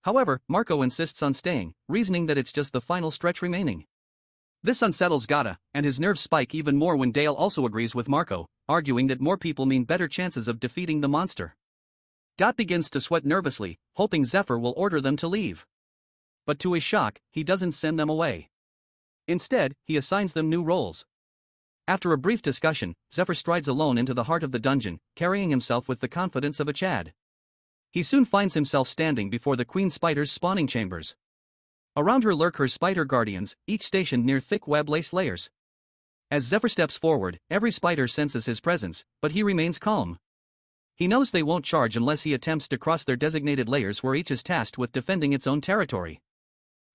However, Marco insists on staying, reasoning that it's just the final stretch remaining. This unsettles Gata, and his nerves spike even more when Dale also agrees with Marco, arguing that more people mean better chances of defeating the monster. Gat begins to sweat nervously, hoping Zephyr will order them to leave. But to his shock, he doesn't send them away. Instead, he assigns them new roles. After a brief discussion, Zephyr strides alone into the heart of the dungeon, carrying himself with the confidence of a Chad. He soon finds himself standing before the queen spider's spawning chambers. Around her lurk her spider guardians, each stationed near thick web-laced layers. As Zephyr steps forward, every spider senses his presence, but he remains calm. He knows they won't charge unless he attempts to cross their designated layers where each is tasked with defending its own territory.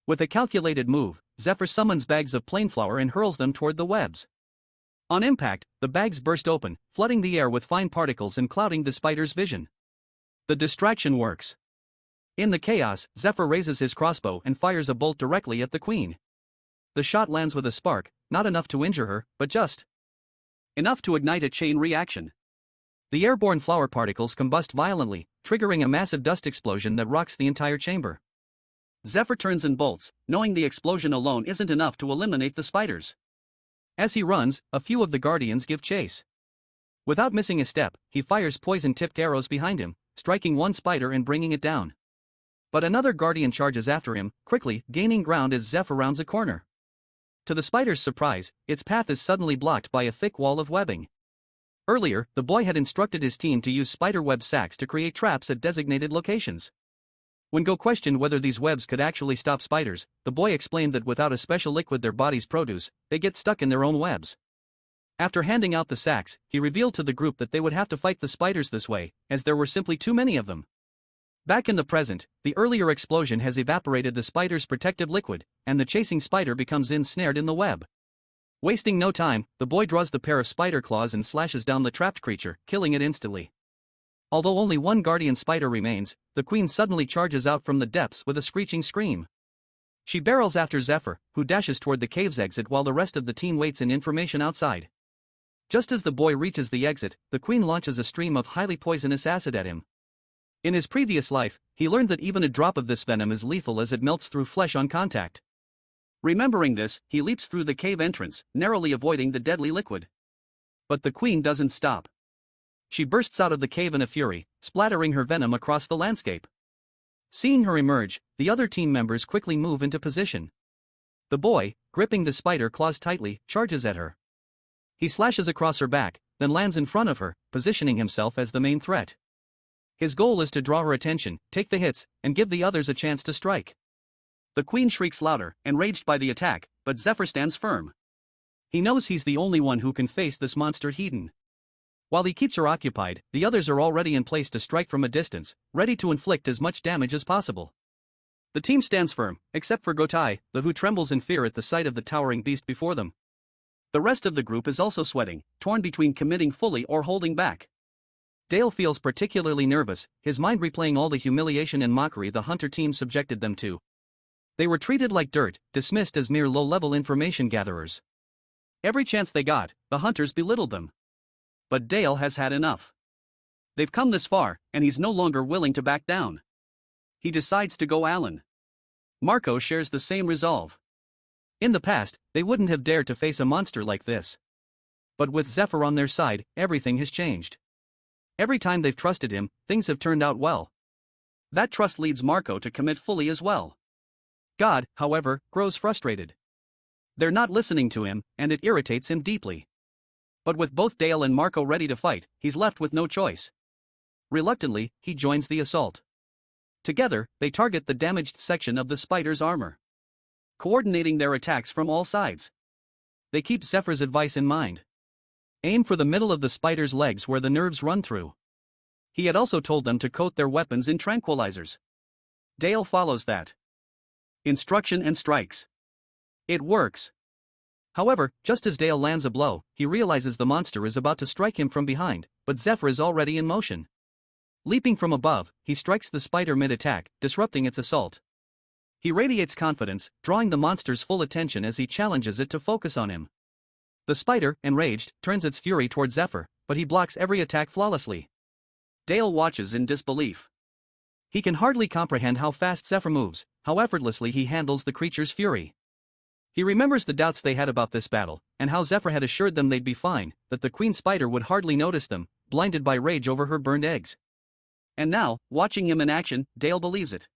With a calculated move, Zephyr summons bags of plain flour and hurls them toward the webs. On impact, the bags burst open, flooding the air with fine particles and clouding the spider's vision. The distraction works. In the chaos, Zephyr raises his crossbow and fires a bolt directly at the queen. The shot lands with a spark, not enough to injure her, but just enough to ignite a chain reaction. The airborne flour particles combust violently, triggering a massive dust explosion that rocks the entire chamber. Zephyr turns and bolts, knowing the explosion alone isn't enough to eliminate the spiders. As he runs, a few of the guardians give chase. Without missing a step, he fires poison-tipped arrows behind him, striking one spider and bringing it down. But another guardian charges after him, quickly gaining ground as Zephyr rounds a corner. To the spider's surprise, its path is suddenly blocked by a thick wall of webbing. Earlier, the boy had instructed his team to use spiderweb sacks to create traps at designated locations. When Go questioned whether these webs could actually stop spiders, the boy explained that without a special liquid their bodies produce, they get stuck in their own webs. After handing out the sacks, he revealed to the group that they would have to fight the spiders this way, as there were simply too many of them. Back in the present, the earlier explosion has evaporated the spider's protective liquid, and the chasing spider becomes ensnared in the web. Wasting no time, the boy draws the pair of spider claws and slashes down the trapped creature, killing it instantly. Although only one guardian spider remains, the queen suddenly charges out from the depths with a screeching scream. She barrels after Zephyr, who dashes toward the cave's exit while the rest of the team waits in information outside. Just as the boy reaches the exit, the queen launches a stream of highly poisonous acid at him. In his previous life, he learned that even a drop of this venom is lethal as it melts through flesh on contact. Remembering this, he leaps through the cave entrance, narrowly avoiding the deadly liquid. But the queen doesn't stop. She bursts out of the cave in a fury, splattering her venom across the landscape. Seeing her emerge, the other team members quickly move into position. The boy, gripping the spider claws tightly, charges at her. He slashes across her back, then lands in front of her, positioning himself as the main threat. His goal is to draw her attention, take the hits, and give the others a chance to strike. The queen shrieks louder, enraged by the attack, but Zephyr stands firm. He knows he's the only one who can face this monster heathen. While he keeps her occupied, the others are already in place to strike from a distance, ready to inflict as much damage as possible. The team stands firm, except for Gotai, who trembles in fear at the sight of the towering beast before them. The rest of the group is also sweating, torn between committing fully or holding back. Dale feels particularly nervous, his mind replaying all the humiliation and mockery the hunter team subjected them to. They were treated like dirt, dismissed as mere low-level information gatherers. Every chance they got, the hunters belittled them. But Dale has had enough. They've come this far, and he's no longer willing to back down. He decides to go Alan. Marco shares the same resolve. In the past, they wouldn't have dared to face a monster like this. But with Zephyr on their side, everything has changed. Every time they've trusted him, things have turned out well. That trust leads Marco to commit fully as well. God, however, grows frustrated. They're not listening to him, and it irritates him deeply. But with both Dale and Marco ready to fight, he's left with no choice. Reluctantly, he joins the assault. Together, they target the damaged section of the spider's armor, coordinating their attacks from all sides. They keep Zephyr's advice in mind. Aim for the middle of the spider's legs where the nerves run through. He had also told them to coat their weapons in tranquilizers. Dale follows that instruction and strikes. It works. However, just as Dale lands a blow, he realizes the monster is about to strike him from behind, but Zephyr is already in motion. Leaping from above, he strikes the spider mid-attack, disrupting its assault. He radiates confidence, drawing the monster's full attention as he challenges it to focus on him. The spider, enraged, turns its fury toward Zephyr, but he blocks every attack flawlessly. Dale watches in disbelief. He can hardly comprehend how fast Zephyr moves, how effortlessly he handles the creature's fury. He remembers the doubts they had about this battle, and how Zephyr had assured them they'd be fine, that the queen spider would hardly notice them, blinded by rage over her burned eggs. And now, watching him in action, Dale believes it.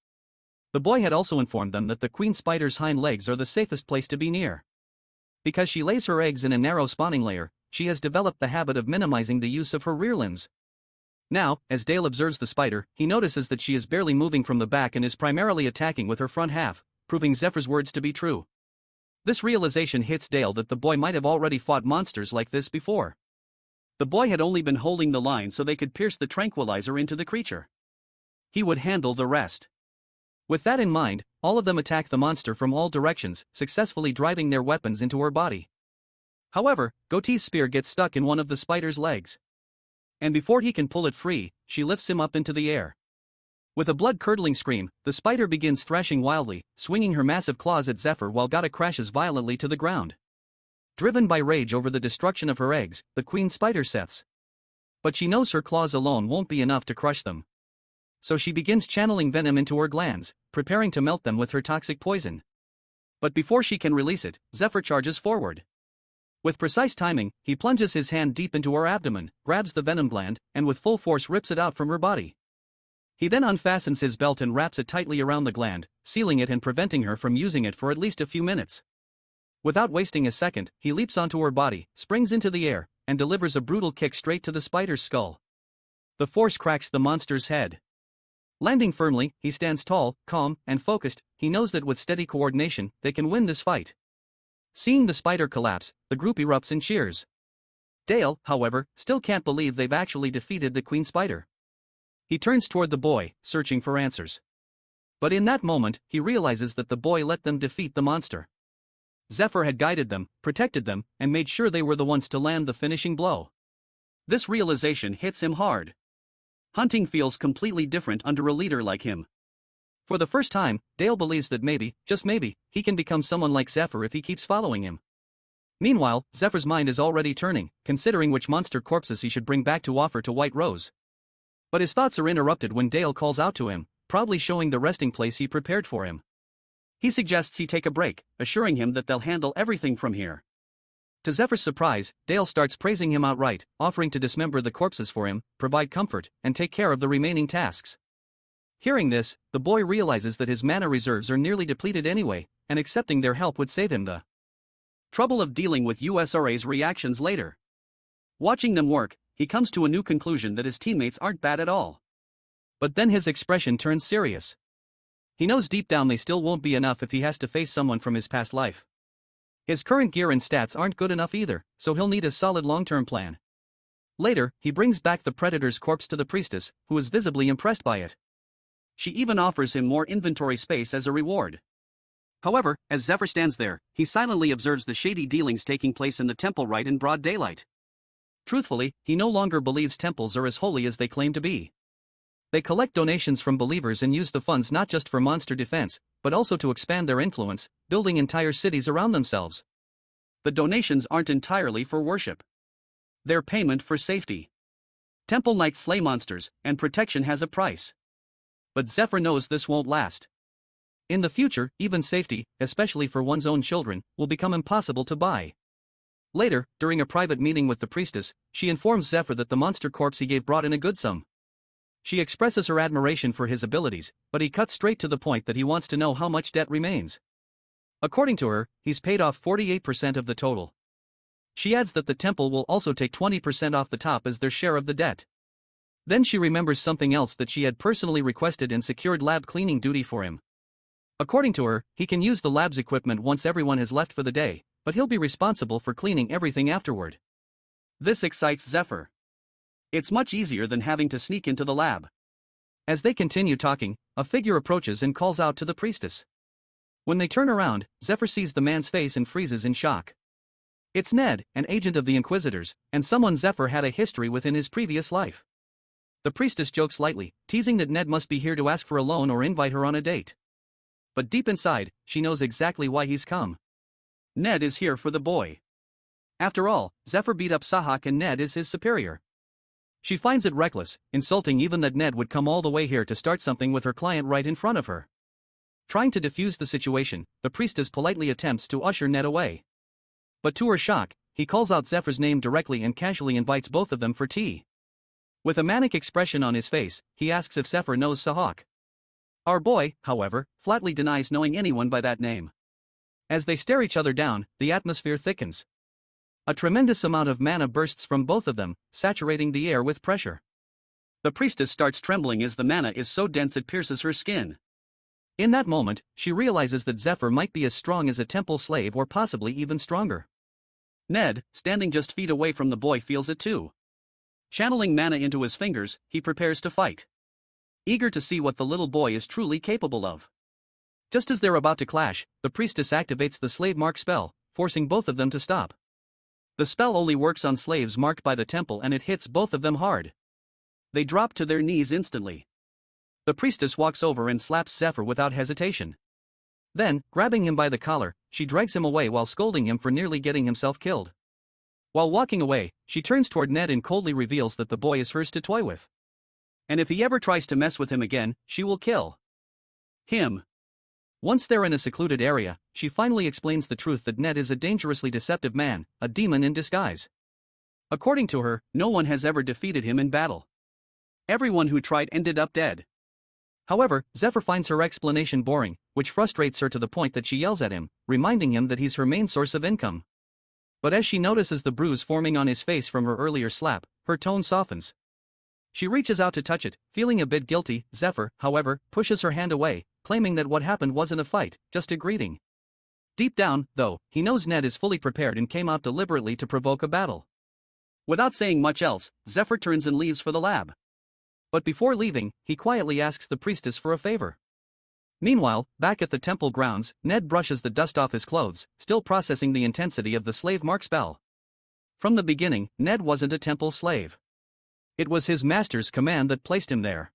The boy had also informed them that the queen spider's hind legs are the safest place to be near. Because she lays her eggs in a narrow spawning layer, she has developed the habit of minimizing the use of her rear limbs. Now, as Dale observes the spider, he notices that she is barely moving from the back and is primarily attacking with her front half, proving Zephyr's words to be true. This realization hits Dale that the boy might have already fought monsters like this before. The boy had only been holding the line so they could pierce the tranquilizer into the creature. He would handle the rest. With that in mind, all of them attack the monster from all directions, successfully driving their weapons into her body. However, Goatee's spear gets stuck in one of the spider's legs. And before he can pull it free, she lifts him up into the air. With a blood-curdling scream, the spider begins thrashing wildly, swinging her massive claws at Zephyr while Gotta crashes violently to the ground. Driven by rage over the destruction of her eggs, the queen spider seeths. But she knows her claws alone won't be enough to crush them. So she begins channeling venom into her glands, preparing to melt them with her toxic poison. But before she can release it, Zephyr charges forward. With precise timing, he plunges his hand deep into her abdomen, grabs the venom gland, and with full force rips it out from her body. He then unfastens his belt and wraps it tightly around the gland, sealing it and preventing her from using it for at least a few minutes. Without wasting a second, he leaps onto her body, springs into the air, and delivers a brutal kick straight to the spider's skull. The force cracks the monster's head. Landing firmly, he stands tall, calm, and focused. He knows that with steady coordination, they can win this fight. Seeing the spider collapse, the group erupts in cheers. Dale, however, still can't believe they've actually defeated the queen spider. He turns toward the boy, searching for answers. But in that moment, he realizes that the boy let them defeat the monster. Zephyr had guided them, protected them, and made sure they were the ones to land the finishing blow. This realization hits him hard. Hunting feels completely different under a leader like him. For the first time, Dale believes that maybe, just maybe, he can become someone like Zephyr if he keeps following him. Meanwhile, Zephyr's mind is already turning, considering which monster corpses he should bring back to offer to White Rose. But his thoughts are interrupted when Dale calls out to him, proudly showing the resting place he prepared for him. He suggests he take a break, assuring him that they'll handle everything from here. To Zephyr's surprise, Dale starts praising him outright, offering to dismember the corpses for him, provide comfort, and take care of the remaining tasks. Hearing this, the boy realizes that his mana reserves are nearly depleted anyway, and accepting their help would save him the trouble of dealing with USRA's reactions later. Watching them work, he comes to a new conclusion that his teammates aren't bad at all. But then his expression turns serious. He knows deep down they still won't be enough if he has to face someone from his past life. His current gear and stats aren't good enough either, so he'll need a solid long-term plan. Later, he brings back the Predator's corpse to the priestess, who is visibly impressed by it. She even offers him more inventory space as a reward. However, as Zephyr stands there, he silently observes the shady dealings taking place in the temple right in broad daylight. Truthfully, he no longer believes temples are as holy as they claim to be. They collect donations from believers and use the funds not just for monster defense, but also to expand their influence, building entire cities around themselves. The donations aren't entirely for worship. They're payment for safety. Temple knights slay monsters, and protection has a price. But Zephyr knows this won't last. In the future, even safety, especially for one's own children, will become impossible to buy. Later, during a private meeting with the priestess, she informs Zephyr that the monster corpse he gave brought in a good sum. She expresses her admiration for his abilities, but he cuts straight to the point that he wants to know how much debt remains. According to her, he's paid off 48% of the total. She adds that the temple will also take 20% off the top as their share of the debt. Then she remembers something else that she had personally requested and secured lab cleaning duty for him. According to her, he can use the lab's equipment once everyone has left for the day, but he'll be responsible for cleaning everything afterward. This excites Zephyr. It's much easier than having to sneak into the lab. As they continue talking, a figure approaches and calls out to the priestess. When they turn around, Zephyr sees the man's face and freezes in shock. It's Ned, an agent of the Inquisitors, and someone Zephyr had a history with in his previous life. The priestess jokes lightly, teasing that Ned must be here to ask for a loan or invite her on a date. But deep inside, she knows exactly why he's come. Ned is here for the boy. After all, Zephyr beat up Sahak and Ned is his superior. She finds it reckless, insulting even that Ned would come all the way here to start something with her client right in front of her. Trying to defuse the situation, the priestess politely attempts to usher Ned away. But to her shock, he calls out Zephyr's name directly and casually invites both of them for tea. With a manic expression on his face, he asks if Zephyr knows Sahak. Our boy, however, flatly denies knowing anyone by that name. As they stare each other down, the atmosphere thickens. A tremendous amount of mana bursts from both of them, saturating the air with pressure. The priestess starts trembling as the mana is so dense it pierces her skin. In that moment, she realizes that Zephyr might be as strong as a temple slave or possibly even stronger. Ned, standing just feet away from the boy, feels it too. Channeling mana into his fingers, he prepares to fight. Eager to see what the little boy is truly capable of. Just as they're about to clash, the priestess activates the slave mark spell, forcing both of them to stop. The spell only works on slaves marked by the temple and it hits both of them hard. They drop to their knees instantly. The priestess walks over and slaps Zephyr without hesitation. Then, grabbing him by the collar, she drags him away while scolding him for nearly getting himself killed. While walking away, she turns toward Ned and coldly reveals that the boy is hers to toy with. And if he ever tries to mess with him again, she will kill him. Once they're in a secluded area, she finally explains the truth that Ned is a dangerously deceptive man, a demon in disguise. According to her, no one has ever defeated him in battle. Everyone who tried ended up dead. However, Zephyr finds her explanation boring, which frustrates her to the point that she yells at him, reminding him that he's her main source of income. But as she notices the bruise forming on his face from her earlier slap, her tone softens. She reaches out to touch it, feeling a bit guilty. Zephyr, however, pushes her hand away, claiming that what happened wasn't a fight, just a greeting. Deep down, though, he knows Ned is fully prepared and came out deliberately to provoke a battle. Without saying much else, Zephyr turns and leaves for the lab. But before leaving, he quietly asks the priestess for a favor. Meanwhile, back at the temple grounds, Ned brushes the dust off his clothes, still processing the intensity of the slave mark spell. From the beginning, Ned wasn't a temple slave. It was his master's command that placed him there.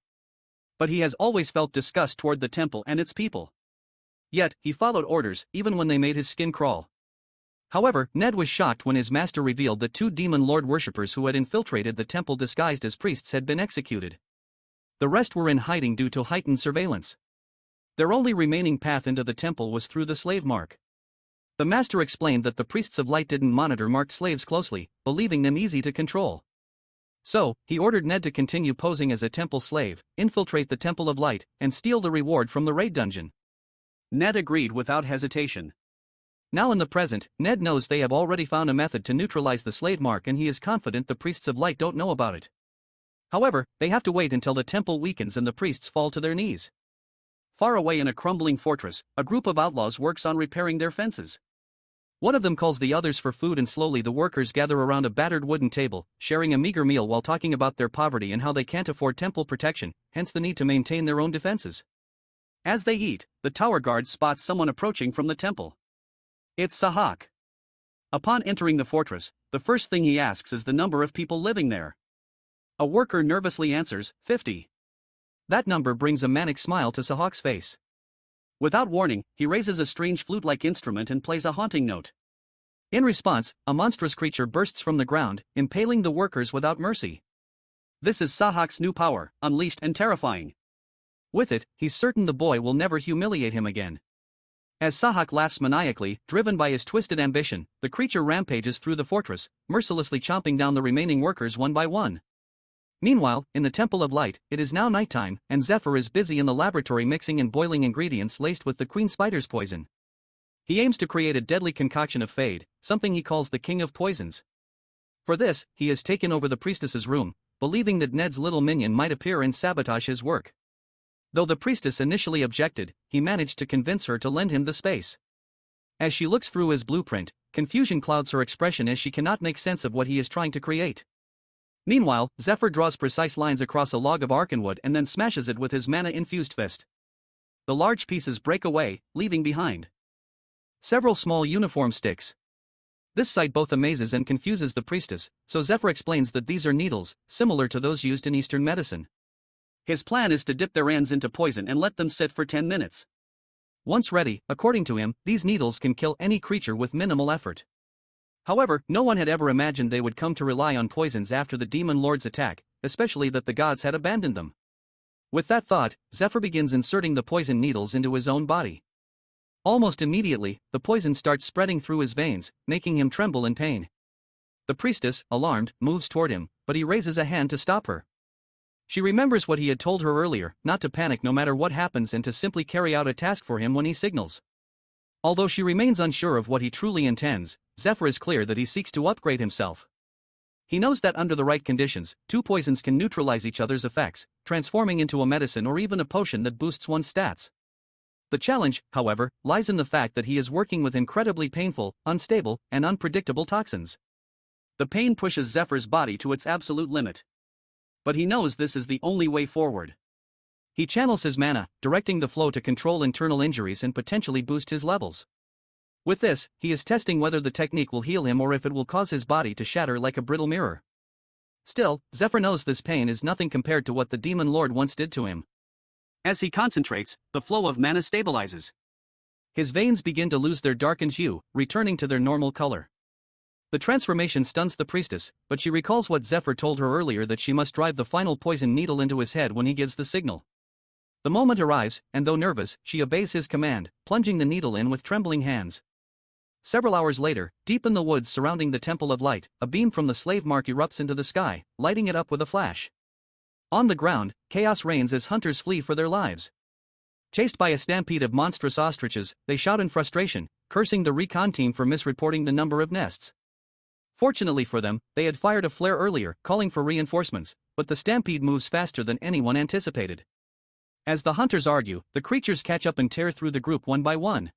But he has always felt disgust toward the temple and its people. Yet, he followed orders, even when they made his skin crawl. However, Ned was shocked when his master revealed that 2 demon lord worshippers who had infiltrated the temple disguised as priests had been executed. The rest were in hiding due to heightened surveillance. Their only remaining path into the temple was through the slave mark. The master explained that the priests of light didn't monitor marked slaves closely, believing them easy to control. So, he ordered Ned to continue posing as a temple slave, infiltrate the Temple of Light, and steal the reward from the raid dungeon. Ned agreed without hesitation. Now in the present, Ned knows they have already found a method to neutralize the slave mark, and he is confident the priests of light don't know about it. However, they have to wait until the temple weakens and the priests fall to their knees. Far away in a crumbling fortress, a group of outlaws works on repairing their fences. One of them calls the others for food, and slowly the workers gather around a battered wooden table, sharing a meager meal while talking about their poverty and how they can't afford temple protection, hence the need to maintain their own defenses. As they eat, the tower guard spots someone approaching from the temple. It's Sahak. Upon entering the fortress, the first thing he asks is the number of people living there. A worker nervously answers, 50. That number brings a manic smile to Sahak's face. Without warning, he raises a strange flute-like instrument and plays a haunting note. In response, a monstrous creature bursts from the ground, impaling the workers without mercy. This is Sahak's new power, unleashed and terrifying. With it, he's certain the boy will never humiliate him again. As Sahak laughs maniacally, driven by his twisted ambition, the creature rampages through the fortress, mercilessly chomping down the remaining workers one by one. Meanwhile, in the Temple of Light, it is now nighttime, and Zephyr is busy in the laboratory mixing and boiling ingredients laced with the Queen Spider's poison. He aims to create a deadly concoction of Fade, something he calls the King of Poisons. For this, he has taken over the priestess's room, believing that Ned's little minion might appear and sabotage his work. Though the priestess initially objected, he managed to convince her to lend him the space. As she looks through his blueprint, confusion clouds her expression as she cannot make sense of what he is trying to create. Meanwhile, Zephyr draws precise lines across a log of arcanwood and then smashes it with his mana-infused fist. The large pieces break away, leaving behind several small uniform sticks. This sight both amazes and confuses the priestess, so Zephyr explains that these are needles, similar to those used in Eastern medicine. His plan is to dip their ends into poison and let them sit for 10 minutes. Once ready, according to him, these needles can kill any creature with minimal effort. However, no one had ever imagined they would come to rely on poisons after the Demon Lord's attack, especially that the gods had abandoned them. With that thought, Zephyr begins inserting the poison needles into his own body. Almost immediately, the poison starts spreading through his veins, making him tremble in pain. The priestess, alarmed, moves toward him, but he raises a hand to stop her. She remembers what he had told her earlier, not to panic no matter what happens and to simply carry out a task for him when he signals. Although she remains unsure of what he truly intends, Zephyr is clear that he seeks to upgrade himself. He knows that under the right conditions, 2 poisons can neutralize each other's effects, transforming into a medicine or even a potion that boosts one's stats. The challenge, however, lies in the fact that he is working with incredibly painful, unstable, and unpredictable toxins. The pain pushes Zephyr's body to its absolute limit. But he knows this is the only way forward. He channels his mana, directing the flow to control internal injuries and potentially boost his levels. With this, he is testing whether the technique will heal him or if it will cause his body to shatter like a brittle mirror. Still, Zephyr knows this pain is nothing compared to what the Demon Lord once did to him. As he concentrates, the flow of mana stabilizes. His veins begin to lose their darkened hue, returning to their normal color. The transformation stuns the priestess, but she recalls what Zephyr told her earlier, that she must drive the final poison needle into his head when he gives the signal. The moment arrives, and though nervous, she obeys his command, plunging the needle in with trembling hands. Several hours later, deep in the woods surrounding the Temple of Light, a beam from the slave mark erupts into the sky, lighting it up with a flash. On the ground, chaos reigns as hunters flee for their lives. Chased by a stampede of monstrous ostriches, they shout in frustration, cursing the recon team for misreporting the number of nests. Fortunately for them, they had fired a flare earlier, calling for reinforcements, but the stampede moves faster than anyone anticipated. As the hunters argue, the creatures catch up and tear through the group one by one.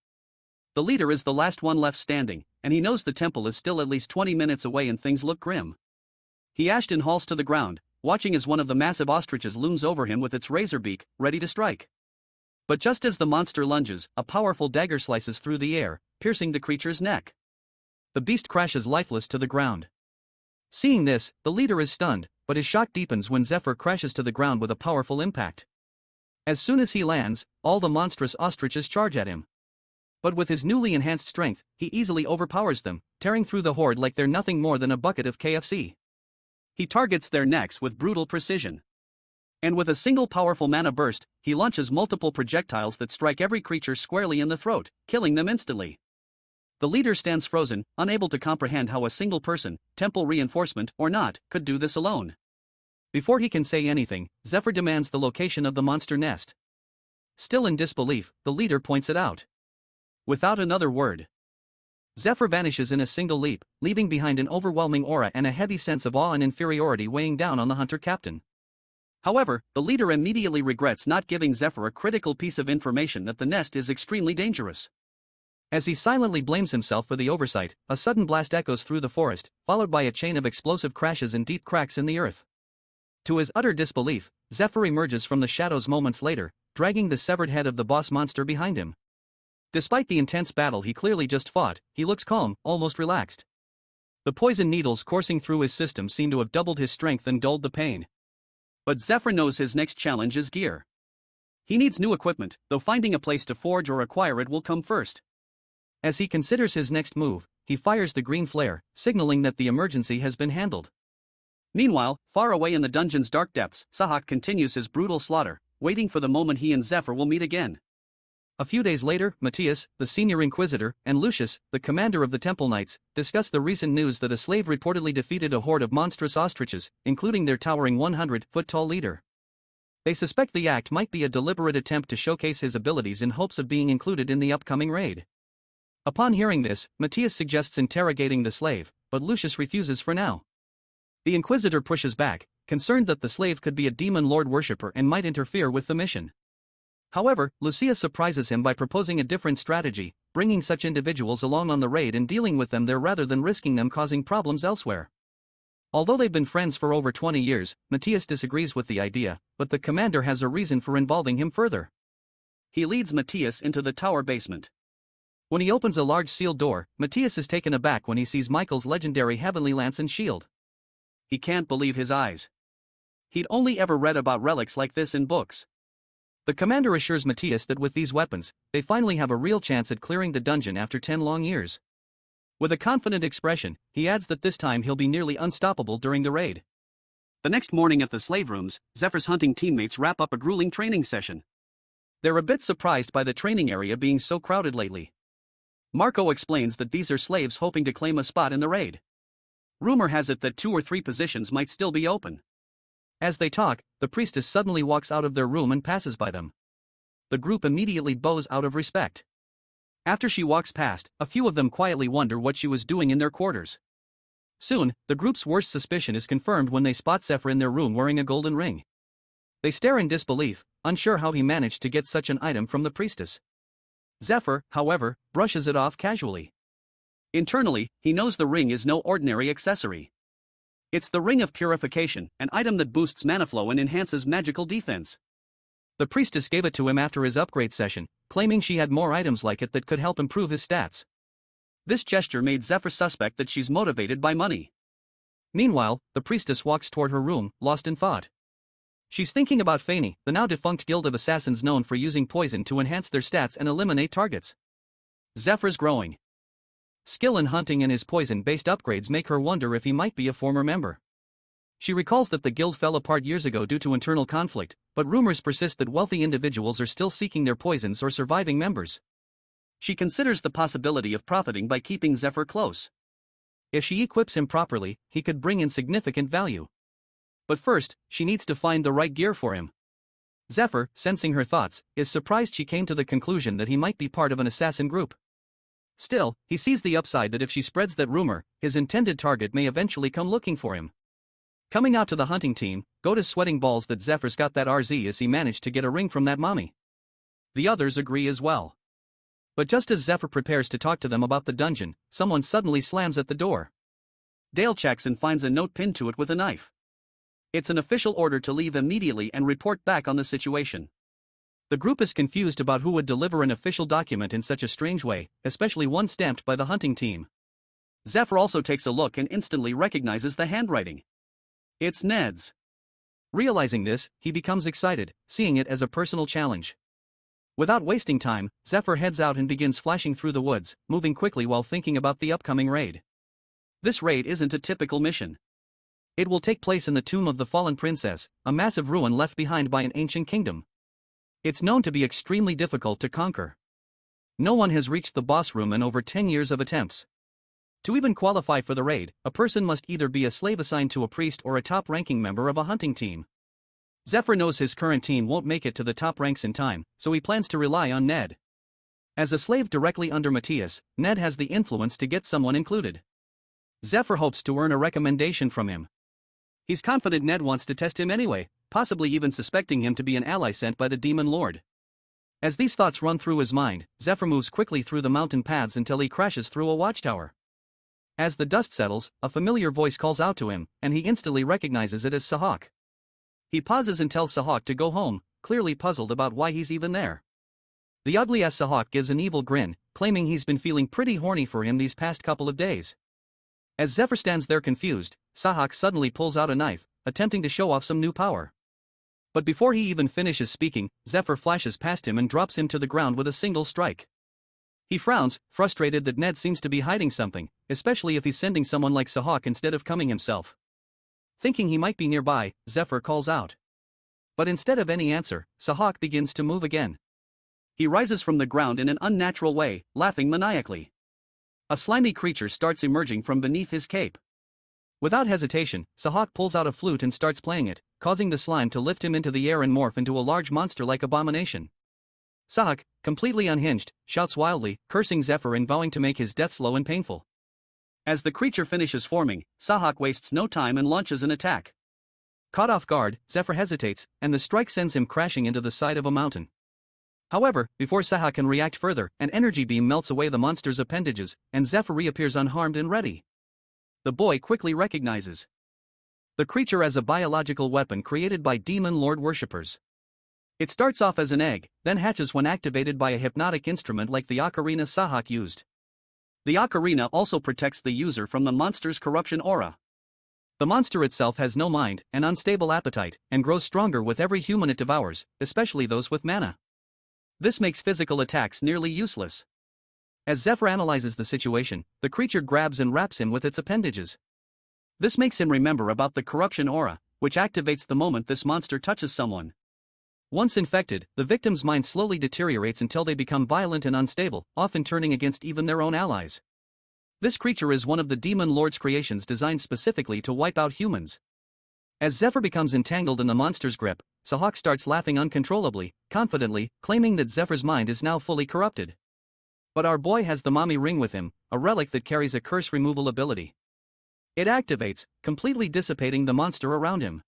The leader is the last one left standing, and he knows the temple is still at least 20 minutes away and things look grim. He Ashton hauls to the ground, watching as one of the massive ostriches looms over him with its razor beak, ready to strike. But just as the monster lunges, a powerful dagger slices through the air, piercing the creature's neck. The beast crashes lifeless to the ground. Seeing this, the leader is stunned, but his shock deepens when Zephyr crashes to the ground with a powerful impact. As soon as he lands, all the monstrous ostriches charge at him. But with his newly enhanced strength, he easily overpowers them, tearing through the horde like they're nothing more than a bucket of KFC. He targets their necks with brutal precision. And with a single powerful mana burst, he launches multiple projectiles that strike every creature squarely in the throat, killing them instantly. The leader stands frozen, unable to comprehend how a single person, temple reinforcement or not, could do this alone. Before he can say anything, Zephyr demands the location of the monster nest. Still in disbelief, the leader points it out. Without another word, Zephyr vanishes in a single leap, leaving behind an overwhelming aura and a heavy sense of awe and inferiority weighing down on the hunter captain. However, the leader immediately regrets not giving Zephyr a critical piece of information that the nest is extremely dangerous. As he silently blames himself for the oversight, a sudden blast echoes through the forest, followed by a chain of explosive crashes and deep cracks in the earth. To his utter disbelief, Zephyr emerges from the shadows moments later, dragging the severed head of the boss monster behind him. Despite the intense battle he clearly just fought, he looks calm, almost relaxed. The poison needles coursing through his system seem to have doubled his strength and dulled the pain. But Zephyr knows his next challenge is gear. He needs new equipment, though finding a place to forge or acquire it will come first. As he considers his next move, he fires the green flare, signaling that the emergency has been handled. Meanwhile, far away in the dungeon's dark depths, Sahak continues his brutal slaughter, waiting for the moment he and Zephyr will meet again. A few days later, Matthias, the senior inquisitor, and Lucius, the commander of the Temple Knights, discuss the recent news that a slave reportedly defeated a horde of monstrous ostriches, including their towering 100-foot-tall leader. They suspect the act might be a deliberate attempt to showcase his abilities in hopes of being included in the upcoming raid. Upon hearing this, Matthias suggests interrogating the slave, but Lucius refuses for now. The inquisitor pushes back, concerned that the slave could be a demon lord worshipper and might interfere with the mission. However, Lucia surprises him by proposing a different strategy, bringing such individuals along on the raid and dealing with them there rather than risking them causing problems elsewhere. Although they've been friends for over 20 years, Matthias disagrees with the idea, but the commander has a reason for involving him further. He leads Matthias into the tower basement. When he opens a large sealed door, Matthias is taken aback when he sees Michael's legendary heavenly lance and shield. He can't believe his eyes. He'd only ever read about relics like this in books. The commander assures Matthias that with these weapons, they finally have a real chance at clearing the dungeon after 10 long years. With a confident expression, he adds that this time he'll be nearly unstoppable during the raid. The next morning at the slave rooms, Zephyr's hunting teammates wrap up a grueling training session. They're a bit surprised by the training area being so crowded lately. Marco explains that these are slaves hoping to claim a spot in the raid. Rumor has it that 2 or 3 positions might still be open. As they talk, the priestess suddenly walks out of their room and passes by them. The group immediately bows out of respect. After she walks past, a few of them quietly wonder what she was doing in their quarters. Soon, the group's worst suspicion is confirmed when they spot Zephyr in their room wearing a golden ring. They stare in disbelief, unsure how he managed to get such an item from the priestess. Zephyr, however, brushes it off casually. Internally, he knows the ring is no ordinary accessory. It's the Ring of Purification, an item that boosts mana flow and enhances magical defense. The priestess gave it to him after his upgrade session, claiming she had more items like it that could help improve his stats. This gesture made Zephyr suspect that she's motivated by money. Meanwhile, the priestess walks toward her room, lost in thought. She's thinking about Faney, the now-defunct guild of assassins known for using poison to enhance their stats and eliminate targets. Zephyr's growing skill in hunting and his poison-based upgrades make her wonder if he might be a former member. She recalls that the guild fell apart years ago due to internal conflict, but rumors persist that wealthy individuals are still seeking their poisons or surviving members. She considers the possibility of profiting by keeping Zephyr close. If she equips him properly, he could bring in significant value. But first, she needs to find the right gear for him. Zephyr, sensing her thoughts, is surprised she came to the conclusion that he might be part of an assassin group. Still, he sees the upside that if she spreads that rumor, his intended target may eventually come looking for him. Coming out to the hunting team, Gota's sweating balls that Zephyr's got that RZ as he managed to get a ring from that mommy. The others agree as well. But just as Zephyr prepares to talk to them about the dungeon, someone suddenly slams at the door. Dale checks and finds a note pinned to it with a knife. It's an official order to leave immediately and report back on the situation. The group is confused about who would deliver an official document in such a strange way, especially one stamped by the hunting team. Zephyr also takes a look and instantly recognizes the handwriting. It's Ned's. Realizing this, he becomes excited, seeing it as a personal challenge. Without wasting time, Zephyr heads out and begins flashing through the woods, moving quickly while thinking about the upcoming raid. This raid isn't a typical mission. It will take place in the Tomb of the Fallen Princess, a massive ruin left behind by an ancient kingdom. It's known to be extremely difficult to conquer. No one has reached the boss room in over 10 years of attempts. To even qualify for the raid, a person must either be a slave assigned to a priest or a top-ranking member of a hunting team. Zephyr knows his current team won't make it to the top ranks in time, so he plans to rely on Ned. As a slave directly under Matthias, Ned has the influence to get someone included. Zephyr hopes to earn a recommendation from him. He's confident Ned wants to test him anyway, possibly even suspecting him to be an ally sent by the Demon Lord. As these thoughts run through his mind, Zephyr moves quickly through the mountain paths until he crashes through a watchtower. As the dust settles, a familiar voice calls out to him, and he instantly recognizes it as Sahak. He pauses and tells Sahak to go home, clearly puzzled about why he's even there. The ugly-ass Sahak gives an evil grin, claiming he's been feeling pretty horny for him these past couple of days. As Zephyr stands there confused, Sahak suddenly pulls out a knife, attempting to show off some new power. But before he even finishes speaking, Zephyr flashes past him and drops him to the ground with a single strike. He frowns, frustrated that Ned seems to be hiding something, especially if he's sending someone like Sahak instead of coming himself. Thinking he might be nearby, Zephyr calls out. But instead of any answer, Sahak begins to move again. He rises from the ground in an unnatural way, laughing maniacally. A slimy creature starts emerging from beneath his cape. Without hesitation, Sahak pulls out a flute and starts playing it, causing the slime to lift him into the air and morph into a large monster-like abomination. Sahak, completely unhinged, shouts wildly, cursing Zephyr and vowing to make his death slow and painful. As the creature finishes forming, Sahak wastes no time and launches an attack. Caught off guard, Zephyr hesitates, and the strike sends him crashing into the side of a mountain. However, before Sahak can react further, an energy beam melts away the monster's appendages, and Zephyr reappears unharmed and ready. The boy quickly recognizes the creature as a biological weapon created by Demon Lord worshippers. It starts off as an egg, then hatches when activated by a hypnotic instrument like the ocarina Sahak used. The ocarina also protects the user from the monster's corruption aura. The monster itself has no mind, an unstable appetite, and grows stronger with every human it devours, especially those with mana. This makes physical attacks nearly useless. As Zephyr analyzes the situation, the creature grabs and wraps him with its appendages. This makes him remember about the corruption aura, which activates the moment this monster touches someone. Once infected, the victim's mind slowly deteriorates until they become violent and unstable, often turning against even their own allies. This creature is one of the Demon Lord's creations designed specifically to wipe out humans. As Zephyr becomes entangled in the monster's grip, Sahak starts laughing uncontrollably, confidently, claiming that Zephyr's mind is now fully corrupted. But our boy has the Mami ring with him, a relic that carries a curse removal ability. It activates, completely dissipating the monster around him.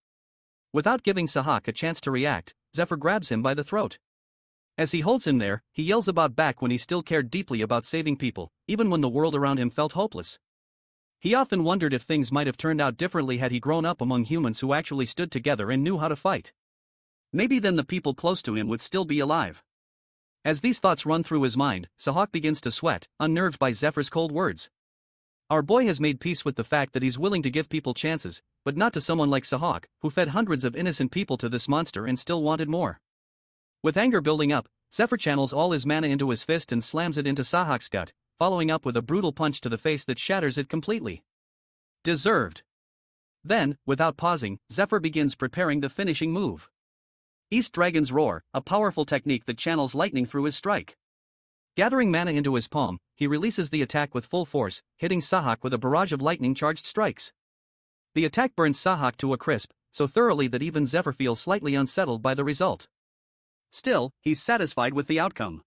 Without giving Sahak a chance to react, Zephyr grabs him by the throat. As he holds him there, he yells about back when he still cared deeply about saving people, even when the world around him felt hopeless. He often wondered if things might have turned out differently had he grown up among humans who actually stood together and knew how to fight. Maybe then the people close to him would still be alive. As these thoughts run through his mind, Sahak begins to sweat, unnerved by Zephyr's cold words. Our boy has made peace with the fact that he's willing to give people chances, but not to someone like Sahak, who fed hundreds of innocent people to this monster and still wanted more. With anger building up, Zephyr channels all his mana into his fist and slams it into Sahak's gut, following up with a brutal punch to the face that shatters it completely. Deserved. Then, without pausing, Zephyr begins preparing the finishing move. East Dragon's Roar, a powerful technique that channels lightning through his strike. Gathering mana into his palm, he releases the attack with full force, hitting Sahak with a barrage of lightning-charged strikes. The attack burns Sahak to a crisp, so thoroughly that even Zephyr feels slightly unsettled by the result. Still, he's satisfied with the outcome.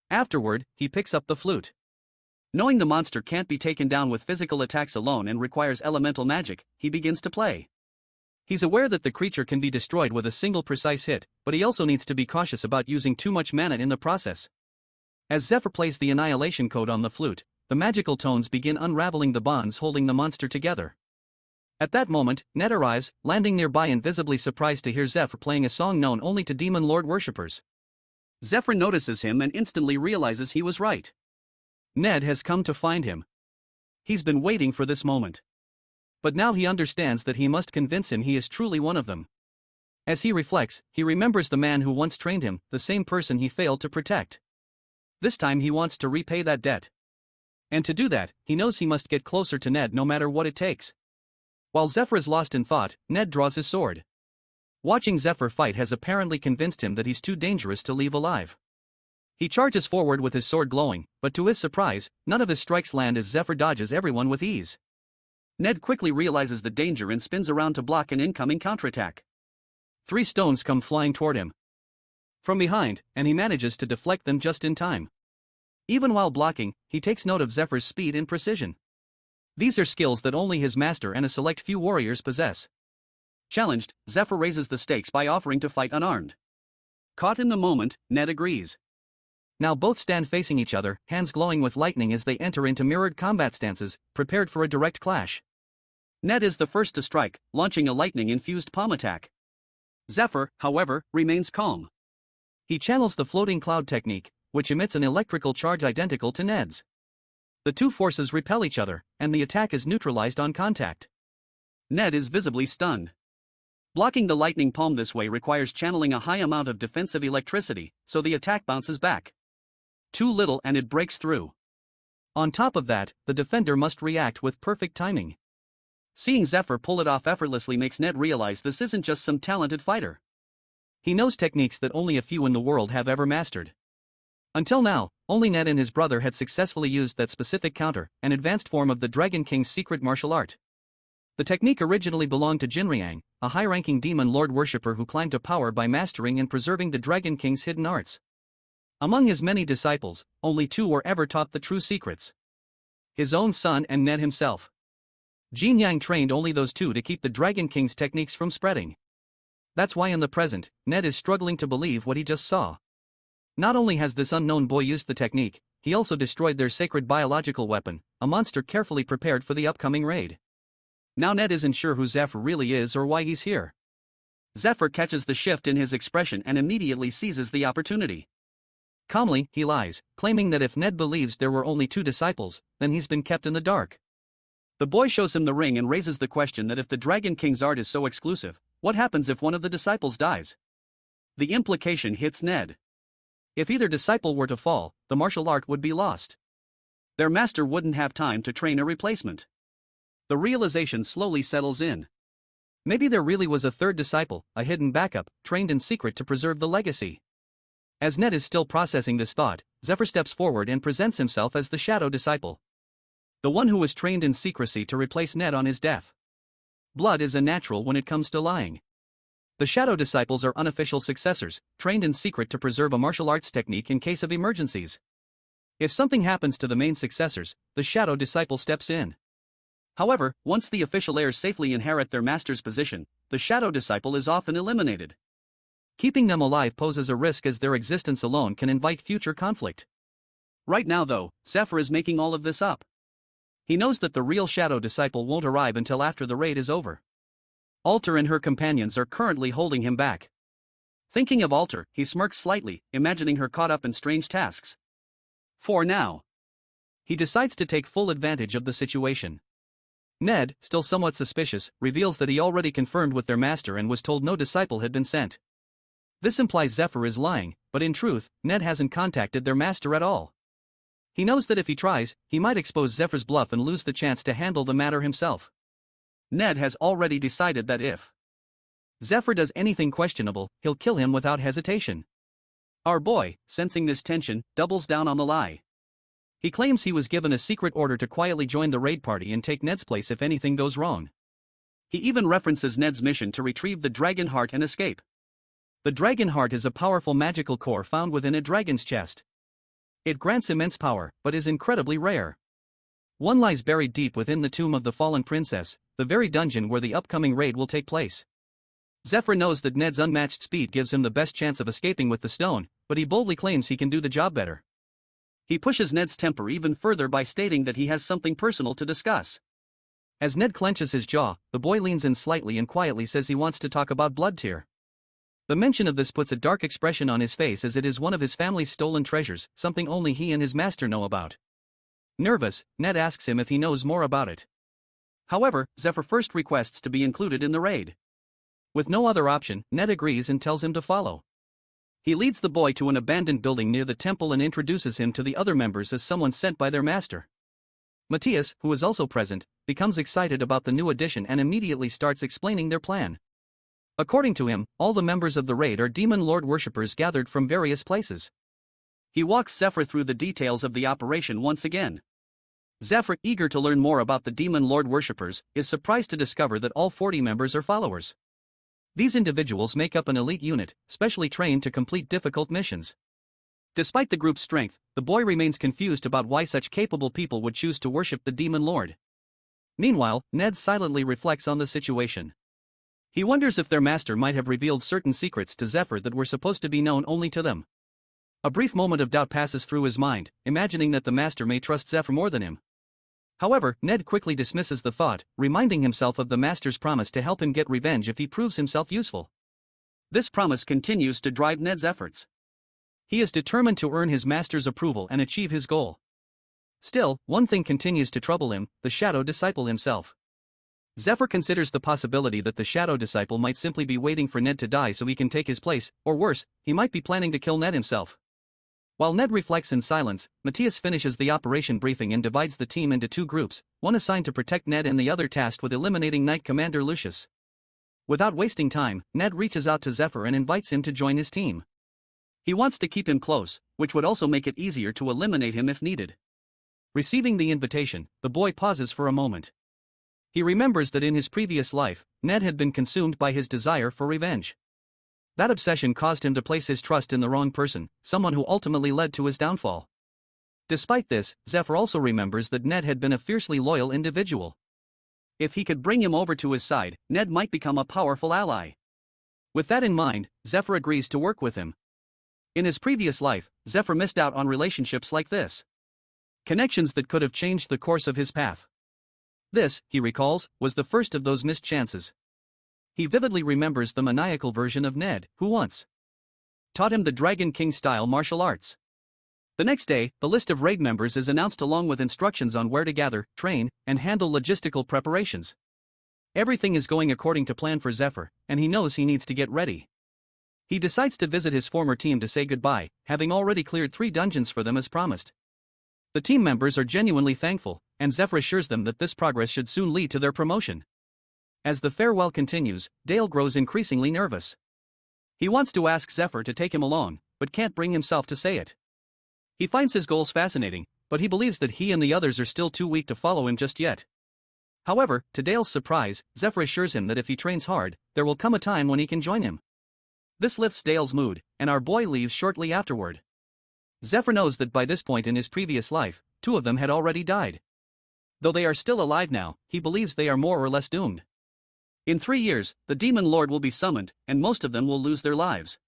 Afterward, he picks up the flute. Knowing the monster can't be taken down with physical attacks alone and requires elemental magic, he begins to play. He's aware that the creature can be destroyed with a single precise hit, but he also needs to be cautious about using too much mana in the process. As Zephyr plays the annihilation code on the flute, the magical tones begin unraveling the bonds holding the monster together. At that moment, Ned arrives, landing nearby and visibly surprised to hear Zephyr playing a song known only to Demon Lord worshippers. Zephyr notices him and instantly realizes he was right. Ned has come to find him. He's been waiting for this moment. But now he understands that he must convince him he is truly one of them. As he reflects, he remembers the man who once trained him, the same person he failed to protect. This time he wants to repay that debt. And to do that, he knows he must get closer to Ned no matter what it takes. While Zephyr is lost in thought, Ned draws his sword. Watching Zephyr fight has apparently convinced him that he's too dangerous to leave alive. He charges forward with his sword glowing, but to his surprise, none of his strikes land as Zephyr dodges everyone with ease. Ned quickly realizes the danger and spins around to block an incoming counterattack. 3 stones come flying toward him from behind, and he manages to deflect them just in time. Even while blocking, he takes note of Zephyr's speed and precision. These are skills that only his master and a select few warriors possess. Challenged, Zephyr raises the stakes by offering to fight unarmed. Caught in the moment, Ned agrees. Now both stand facing each other, hands glowing with lightning as they enter into mirrored combat stances, prepared for a direct clash. Ned is the first to strike, launching a lightning-infused palm attack. Zephyr, however, remains calm. He channels the floating cloud technique, which emits an electrical charge identical to Ned's. The two forces repel each other, and the attack is neutralized on contact. Ned is visibly stunned. Blocking the lightning palm this way requires channeling a high amount of defensive electricity, so the attack bounces back. Too little and it breaks through. On top of that, the defender must react with perfect timing. Seeing Zephyr pull it off effortlessly makes Ned realize this isn't just some talented fighter. He knows techniques that only a few in the world have ever mastered. Until now, only Ned and his brother had successfully used that specific counter, an advanced form of the Dragon King's secret martial art. The technique originally belonged to Jinriang, a high-ranking demon lord worshipper who climbed to power by mastering and preserving the Dragon King's hidden arts. Among his many disciples, only 2 were ever taught the true secrets: his own son and Ned himself. Jin Yang trained only those 2 to keep the Dragon King's techniques from spreading. That's why in the present, Ned is struggling to believe what he just saw. Not only has this unknown boy used the technique, he also destroyed their sacred biological weapon, a monster carefully prepared for the upcoming raid. Now Ned isn't sure who Zephyr really is or why he's here. Zephyr catches the shift in his expression and immediately seizes the opportunity. Calmly, he lies, claiming that if Ned believes there were only 2 disciples, then he's been kept in the dark. The boy shows him the ring and raises the question that if the Dragon King's art is so exclusive, what happens if one of the disciples dies? The implication hits Ned. If either disciple were to fall, the martial art would be lost. Their master wouldn't have time to train a replacement. The realization slowly settles in. Maybe there really was a 3rd disciple, a hidden backup, trained in secret to preserve the legacy. As Ned is still processing this thought, Zephyr steps forward and presents himself as the shadow disciple. The one who was trained in secrecy to replace Ned on his death. Blood is a natural when it comes to lying. The shadow disciples are unofficial successors, trained in secret to preserve a martial arts technique in case of emergencies. If something happens to the main successors, the shadow disciple steps in. However, once the official heirs safely inherit their master's position, the shadow disciple is often eliminated. Keeping them alive poses a risk as their existence alone can invite future conflict. Right now though, Zephyr is making all of this up. He knows that the real shadow disciple won't arrive until after the raid is over. Alter and her companions are currently holding him back. Thinking of Alter, he smirks slightly, imagining her caught up in strange tasks. For now, he decides to take full advantage of the situation. Ned, still somewhat suspicious, reveals that he already confirmed with their master and was told no disciple had been sent. This implies Zephyr is lying, but in truth, Ned hasn't contacted their master at all. He knows that if he tries, he might expose Zephyr's bluff and lose the chance to handle the matter himself. Ned has already decided that if Zephyr does anything questionable, he'll kill him without hesitation. Our boy, sensing this tension, doubles down on the lie. He claims he was given a secret order to quietly join the raid party and take Ned's place if anything goes wrong. He even references Ned's mission to retrieve the dragon heart and escape. The dragon heart is a powerful magical core found within a dragon's chest. It grants immense power, but is incredibly rare. One lies buried deep within the tomb of the fallen princess, the very dungeon where the upcoming raid will take place. Zephyr knows that Ned's unmatched speed gives him the best chance of escaping with the stone, but he boldly claims he can do the job better. He pushes Ned's temper even further by stating that he has something personal to discuss. As Ned clenches his jaw, the boy leans in slightly and quietly says he wants to talk about blood tier. The mention of this puts a dark expression on his face as it is one of his family's stolen treasures, something only he and his master know about. Nervous, Ned asks him if he knows more about it. However, Zephyr first requests to be included in the raid. With no other option, Ned agrees and tells him to follow. He leads the boy to an abandoned building near the temple and introduces him to the other members as someone sent by their master. Matthias, who is also present, becomes excited about the new addition and immediately starts explaining their plan. According to him, all the members of the raid are demon lord worshippers gathered from various places. He walks Zephyr through the details of the operation once again. Zephyr, eager to learn more about the demon lord worshippers, is surprised to discover that all 40 members are followers. These individuals make up an elite unit, specially trained to complete difficult missions. Despite the group's strength, the boy remains confused about why such capable people would choose to worship the demon lord. Meanwhile, Ned silently reflects on the situation. He wonders if their master might have revealed certain secrets to Zephyr that were supposed to be known only to them. A brief moment of doubt passes through his mind, imagining that the master may trust Zephyr more than him. However, Ned quickly dismisses the thought, reminding himself of the master's promise to help him get revenge if he proves himself useful. This promise continues to drive Ned's efforts. He is determined to earn his master's approval and achieve his goal. Still, one thing continues to trouble him: the Shadow Disciple himself. Zephyr considers the possibility that the Shadow Disciple might simply be waiting for Ned to die so he can take his place, or worse, he might be planning to kill Ned himself. While Ned reflects in silence, Matthias finishes the operation briefing and divides the team into two groups, one assigned to protect Ned and the other tasked with eliminating Knight Commander Lucius. Without wasting time, Ned reaches out to Zephyr and invites him to join his team. He wants to keep him close, which would also make it easier to eliminate him if needed. Receiving the invitation, the boy pauses for a moment. He remembers that in his previous life, Ned had been consumed by his desire for revenge. That obsession caused him to place his trust in the wrong person, someone who ultimately led to his downfall. Despite this, Zephyr also remembers that Ned had been a fiercely loyal individual. If he could bring him over to his side, Ned might become a powerful ally. With that in mind, Zephyr agrees to work with him. In his previous life, Zephyr missed out on relationships like this. Connections that could have changed the course of his path. This, he recalls, was the first of those missed chances. He vividly remembers the maniacal version of Ned, who once taught him the Dragon King-style martial arts. The next day, the list of raid members is announced along with instructions on where to gather, train, and handle logistical preparations. Everything is going according to plan for Zephyr, and he knows he needs to get ready. He decides to visit his former team to say goodbye, having already cleared 3 dungeons for them as promised. The team members are genuinely thankful, and Zephyr assures them that this progress should soon lead to their promotion. As the farewell continues, Dale grows increasingly nervous. He wants to ask Zephyr to take him along, but can't bring himself to say it. He finds his goals fascinating, but he believes that he and the others are still too weak to follow him just yet. However, to Dale's surprise, Zephyr assures him that if he trains hard, there will come a time when he can join him. This lifts Dale's mood, and our boy leaves shortly afterward. Zephyr knows that by this point in his previous life, 2 of them had already died. Though they are still alive now, he believes they are more or less doomed. In 3 years, the Demon Lord will be summoned, and most of them will lose their lives.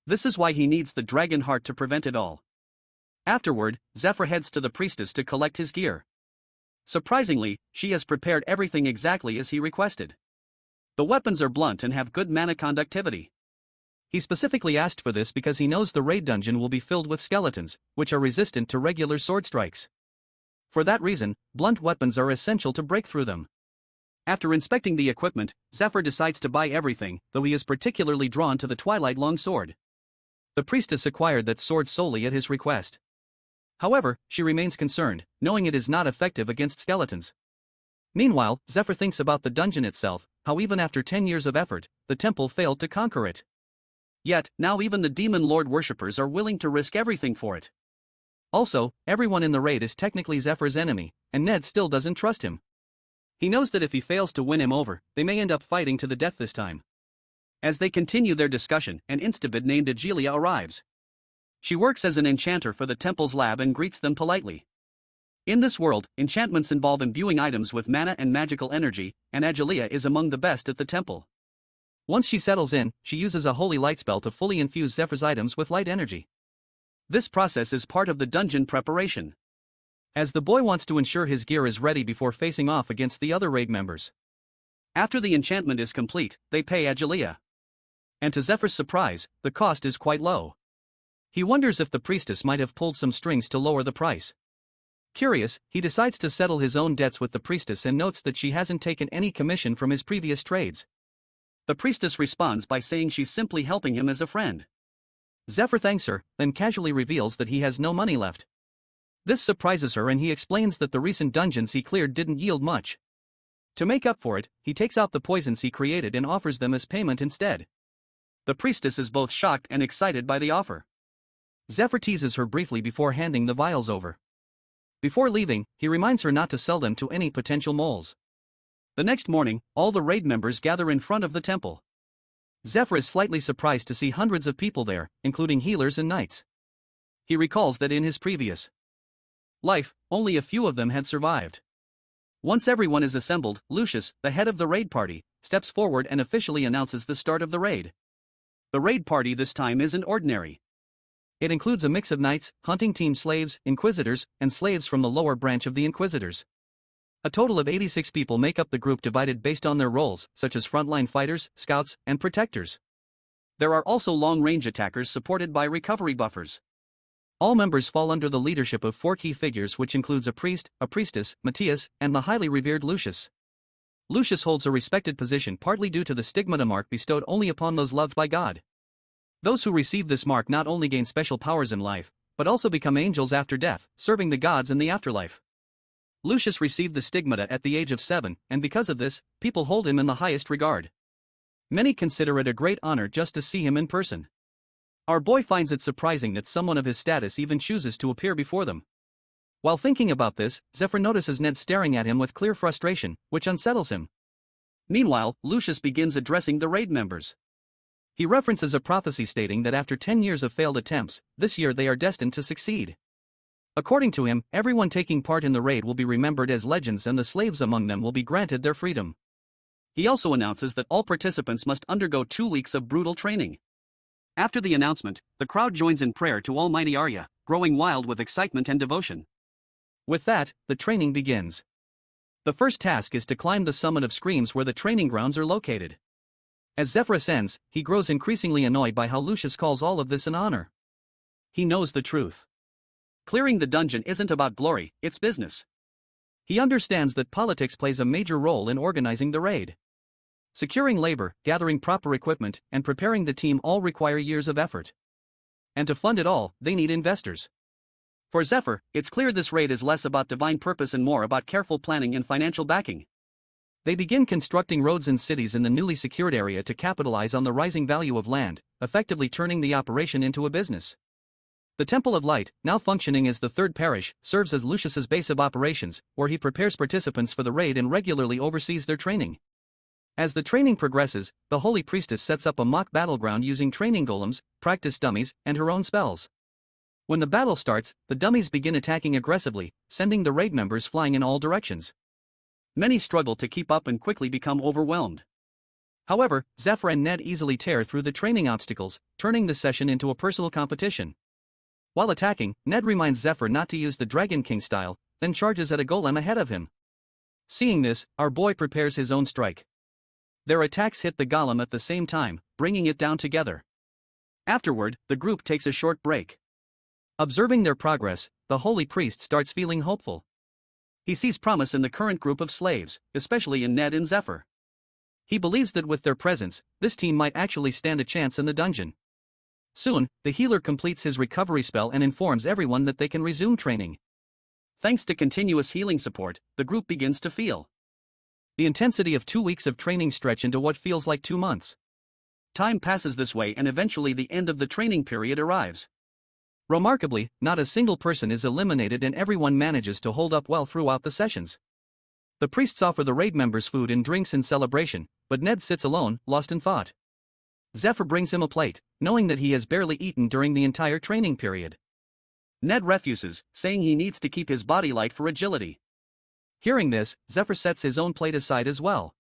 This is why he needs the dragon heart to prevent it all. Afterward, Zephyr heads to the priestess to collect his gear. Surprisingly, she has prepared everything exactly as he requested. The weapons are blunt and have good mana conductivity. He specifically asked for this because he knows the raid dungeon will be filled with skeletons, which are resistant to regular sword strikes. For that reason, blunt weapons are essential to break through them. After inspecting the equipment, Zephyr decides to buy everything, though he is particularly drawn to the Twilight Longsword. The priestess acquired that sword solely at his request. However, she remains concerned, knowing it is not effective against skeletons. Meanwhile, Zephyr thinks about the dungeon itself, how even after 10 years of effort, the temple failed to conquer it. Yet, now even the Demon Lord worshippers are willing to risk everything for it. Also, everyone in the raid is technically Zephyr's enemy, and Ned still doesn't trust him. He knows that if he fails to win him over, they may end up fighting to the death this time. As they continue their discussion, an instabid named Agelia arrives. She works as an enchanter for the temple's lab and greets them politely. In this world, enchantments involve imbuing items with mana and magical energy, and Agelia is among the best at the temple. Once she settles in, she uses a holy light spell to fully infuse Zephyr's items with light energy. This process is part of the dungeon preparation, as the boy wants to ensure his gear is ready before facing off against the other raid members. After the enchantment is complete, they pay Agelia. And to Zephyr's surprise, the cost is quite low. He wonders if the priestess might have pulled some strings to lower the price. Curious, he decides to settle his own debts with the priestess and notes that she hasn't taken any commission from his previous trades. The priestess responds by saying she's simply helping him as a friend. Zephyr thanks her, then casually reveals that he has no money left. This surprises her and he explains that the recent dungeons he cleared didn't yield much. To make up for it, he takes out the poisons he created and offers them as payment instead. The priestess is both shocked and excited by the offer. Zephyr teases her briefly before handing the vials over. Before leaving, he reminds her not to sell them to any potential moles. The next morning, all the raid members gather in front of the temple. Zephyr is slightly surprised to see hundreds of people there, including healers and knights. He recalls that in his previous life, only a few of them had survived. Once everyone is assembled, Lucius, the head of the raid party, steps forward and officially announces the start of the raid. The raid party this time isn't ordinary. It includes a mix of knights, hunting team slaves, inquisitors, and slaves from the lower branch of the inquisitors. A total of 86 people make up the group divided based on their roles, such as frontline fighters, scouts, and protectors. There are also long-range attackers supported by recovery buffers. All members fall under the leadership of 4 key figures, which includes a priest, a priestess, Matthias, and the highly revered Lucius. Lucius holds a respected position partly due to the stigmata mark bestowed only upon those loved by God. Those who receive this mark not only gain special powers in life, but also become angels after death, serving the gods in the afterlife. Lucius received the stigmata at the age of 7, and because of this, people hold him in the highest regard. Many consider it a great honor just to see him in person. Our boy finds it surprising that someone of his status even chooses to appear before them. While thinking about this, Zephyr notices Ned staring at him with clear frustration, which unsettles him. Meanwhile, Lucius begins addressing the raid members. He references a prophecy stating that after 10 years of failed attempts, this year they are destined to succeed. According to him, everyone taking part in the raid will be remembered as legends and the slaves among them will be granted their freedom. He also announces that all participants must undergo 2 weeks of brutal training. After the announcement, the crowd joins in prayer to Almighty Arya, growing wild with excitement and devotion. With that, the training begins. The first task is to climb the summit of Screams where the training grounds are located. As Zephyr ascends, he grows increasingly annoyed by how Lucius calls all of this an honor. He knows the truth. Clearing the dungeon isn't about glory, it's business. He understands that politics plays a major role in organizing the raid. Securing labor, gathering proper equipment, and preparing the team all require years of effort. And to fund it all, they need investors. For Zephyr, it's clear this raid is less about divine purpose and more about careful planning and financial backing. They begin constructing roads and cities in the newly secured area to capitalize on the rising value of land, effectively turning the operation into a business. The Temple of Light, now functioning as the third parish, serves as Lucius's base of operations, where he prepares participants for the raid and regularly oversees their training. As the training progresses, the Holy Priestess sets up a mock battleground using training golems, practice dummies, and her own spells. When the battle starts, the dummies begin attacking aggressively, sending the raid members flying in all directions. Many struggle to keep up and quickly become overwhelmed. However, Zephyr and Ned easily tear through the training obstacles, turning the session into a personal competition. While attacking, Ned reminds Zephyr not to use the Dragon King style, then charges at a golem ahead of him. Seeing this, our boy prepares his own strike. Their attacks hit the golem at the same time, bringing it down together. Afterward, the group takes a short break. Observing their progress, the holy priest starts feeling hopeful. He sees promise in the current group of slaves, especially in Ned and Zephyr. He believes that with their presence, this team might actually stand a chance in the dungeon. Soon, the healer completes his recovery spell and informs everyone that they can resume training. Thanks to continuous healing support, the group begins to feel. The intensity of 2 weeks of training stretch into what feels like 2 months. Time passes this way and eventually the end of the training period arrives. Remarkably, not a single person is eliminated and everyone manages to hold up well throughout the sessions. The priests offer the raid members food and drinks in celebration, but Ned sits alone, lost in thought. Zephyr brings him a plate, knowing that he has barely eaten during the entire training period. Ned refuses, saying he needs to keep his body light for agility. Hearing this, Zephyr sets his own plate aside as well.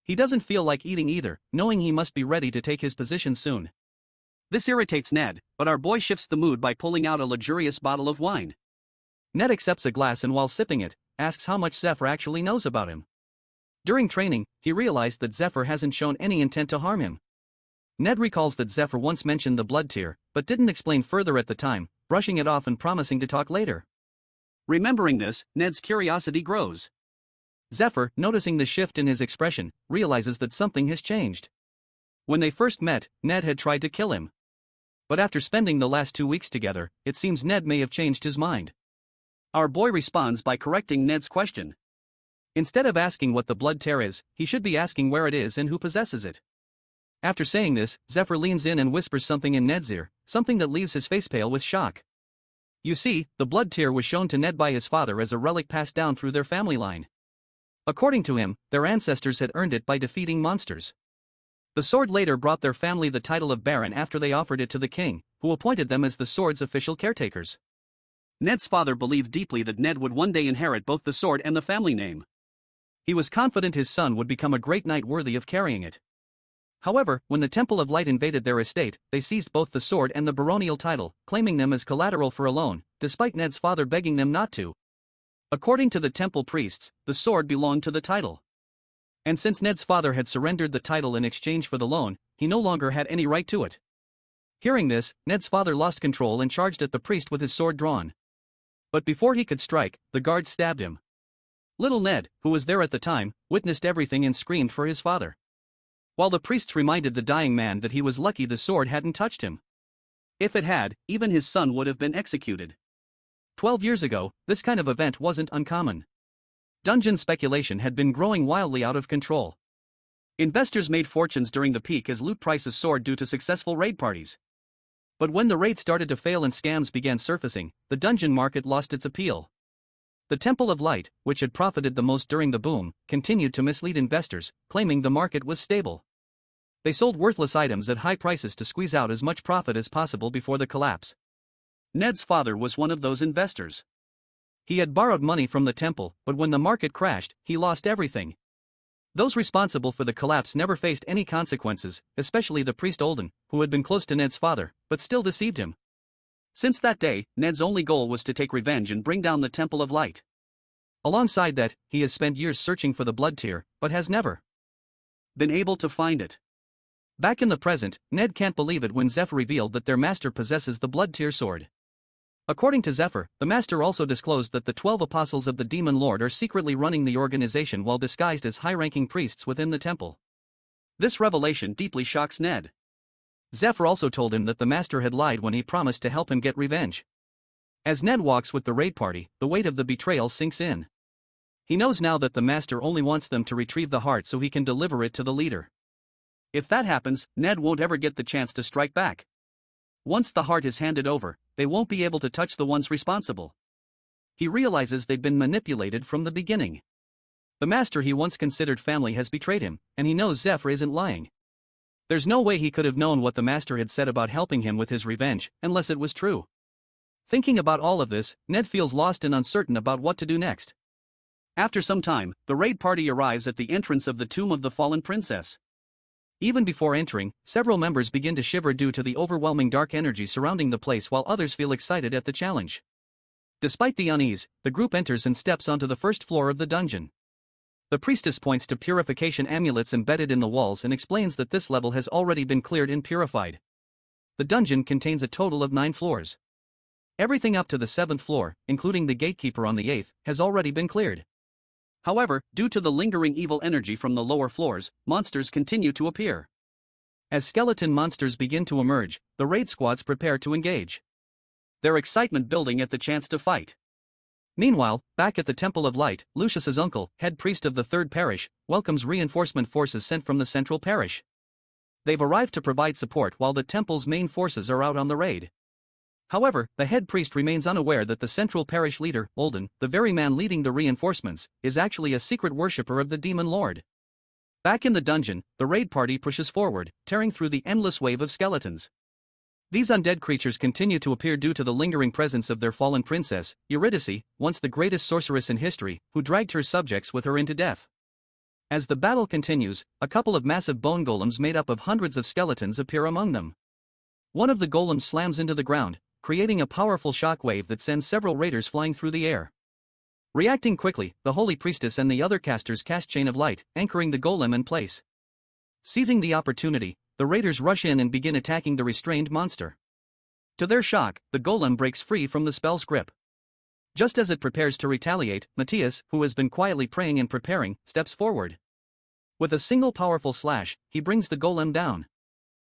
He doesn't feel like eating either, knowing he must be ready to take his position soon. This irritates Ned, but our boy shifts the mood by pulling out a luxurious bottle of wine. Ned accepts a glass and while sipping it, asks how much Zephyr actually knows about him. During training, he realized that Zephyr hasn't shown any intent to harm him. Ned recalls that Zephyr once mentioned the blood tier, but didn't explain further at the time, brushing it off and promising to talk later. Remembering this, Ned's curiosity grows. Zephyr, noticing the shift in his expression, realizes that something has changed. When they first met, Ned had tried to kill him. But after spending the last 2 weeks together, it seems Ned may have changed his mind. Our boy responds by correcting Ned's question. Instead of asking what the blood tear is, he should be asking where it is and who possesses it. After saying this, Zephyr leans in and whispers something in Ned's ear, something that leaves his face pale with shock. You see, the blood tear was shown to Ned by his father as a relic passed down through their family line. According to him, their ancestors had earned it by defeating monsters. The sword later brought their family the title of Baron after they offered it to the king, who appointed them as the sword's official caretakers. Ned's father believed deeply that Ned would one day inherit both the sword and the family name. He was confident his son would become a great knight worthy of carrying it. However, when the Temple of Light invaded their estate, they seized both the sword and the baronial title, claiming them as collateral for a loan, despite Ned's father begging them not to. According to the temple priests, the sword belonged to the title. And since Ned's father had surrendered the title in exchange for the loan, he no longer had any right to it. Hearing this, Ned's father lost control and charged at the priest with his sword drawn. But before he could strike, the guards stabbed him. Little Ned, who was there at the time, witnessed everything and screamed for his father. While the priests reminded the dying man that he was lucky the sword hadn't touched him. If it had, even his son would have been executed. 12 years ago, this kind of event wasn't uncommon. Dungeon speculation had been growing wildly out of control. Investors made fortunes during the peak as loot prices soared due to successful raid parties. But when the raids started to fail and scams began surfacing, the dungeon market lost its appeal. The Temple of Light, which had profited the most during the boom, continued to mislead investors, claiming the market was stable. They sold worthless items at high prices to squeeze out as much profit as possible before the collapse. Ned's father was one of those investors. He had borrowed money from the temple, but when the market crashed, he lost everything. Those responsible for the collapse never faced any consequences, especially the priest Olden, who had been close to Ned's father, but still deceived him. Since that day, Ned's only goal was to take revenge and bring down the Temple of Light. Alongside that, he has spent years searching for the blood tear, but has never been able to find it. Back in the present, Ned can't believe it when Zephyr revealed that their master possesses the blood tear sword. According to Zephyr, the master also disclosed that the 12 apostles of the Demon Lord are secretly running the organization while disguised as high-ranking priests within the temple. This revelation deeply shocks Ned. Zephyr also told him that the master had lied when he promised to help him get revenge. As Ned walks with the raid party, the weight of the betrayal sinks in. He knows now that the master only wants them to retrieve the heart so he can deliver it to the leader. If that happens, Ned won't ever get the chance to strike back. Once the heart is handed over, they won't be able to touch the ones responsible. He realizes they've been manipulated from the beginning. The master he once considered family has betrayed him, and he knows Zephyr isn't lying. There's no way he could have known what the master had said about helping him with his revenge, unless it was true. Thinking about all of this, Ned feels lost and uncertain about what to do next. After some time, the raid party arrives at the entrance of the tomb of the fallen princess. Even before entering, several members begin to shiver due to the overwhelming dark energy surrounding the place while others feel excited at the challenge. Despite the unease, the group enters and steps onto the first floor of the dungeon. The priestess points to purification amulets embedded in the walls and explains that this level has already been cleared and purified. The dungeon contains a total of 9 floors. Everything up to the 7th floor, including the gatekeeper on the 8th, has already been cleared. However, due to the lingering evil energy from the lower floors, monsters continue to appear. As skeleton monsters begin to emerge, the raid squads prepare to engage. Their excitement building at the chance to fight. Meanwhile, back at the Temple of Light, Lucius's uncle, head priest of the 3rd parish, welcomes reinforcement forces sent from the central parish. They've arrived to provide support while the temple's main forces are out on the raid. However, the head priest remains unaware that the central parish leader, Olden, the very man leading the reinforcements, is actually a secret worshipper of the Demon Lord. Back in the dungeon, the raid party pushes forward, tearing through the endless wave of skeletons. These undead creatures continue to appear due to the lingering presence of their fallen princess, Eurydice, once the greatest sorceress in history, who dragged her subjects with her into death. As the battle continues, a couple of massive bone golems made up of hundreds of skeletons appear among them. One of the golems slams into the ground, creating a powerful shockwave that sends several raiders flying through the air. Reacting quickly, the holy priestess and the other casters cast Chain of Light, anchoring the golem in place. Seizing the opportunity, the raiders rush in and begin attacking the restrained monster. To their shock, the golem breaks free from the spell's grip. Just as it prepares to retaliate, Matthias, who has been quietly praying and preparing, steps forward. With a single powerful slash, he brings the golem down.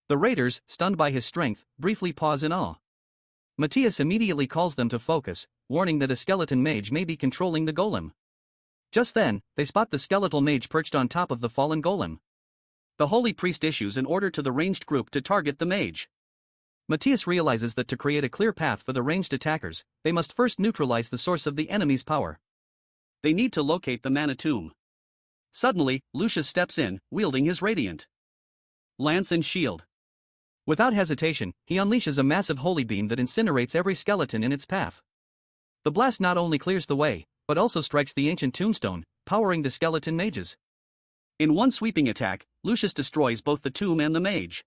The raiders, stunned by his strength, briefly pause in awe. Matthias immediately calls them to focus, warning that a skeleton mage may be controlling the golem. Just then, they spot the skeletal mage perched on top of the fallen golem. The holy priest issues an order to the ranged group to target the mage. Matthias realizes that to create a clear path for the ranged attackers, they must first neutralize the source of the enemy's power. They need to locate the mana tomb. Suddenly, Lucius steps in, wielding his radiant lance and shield. Without hesitation, he unleashes a massive holy beam that incinerates every skeleton in its path. The blast not only clears the way, but also strikes the ancient tombstone, powering the skeleton mages. In one sweeping attack, Lucius destroys both the tomb and the mage.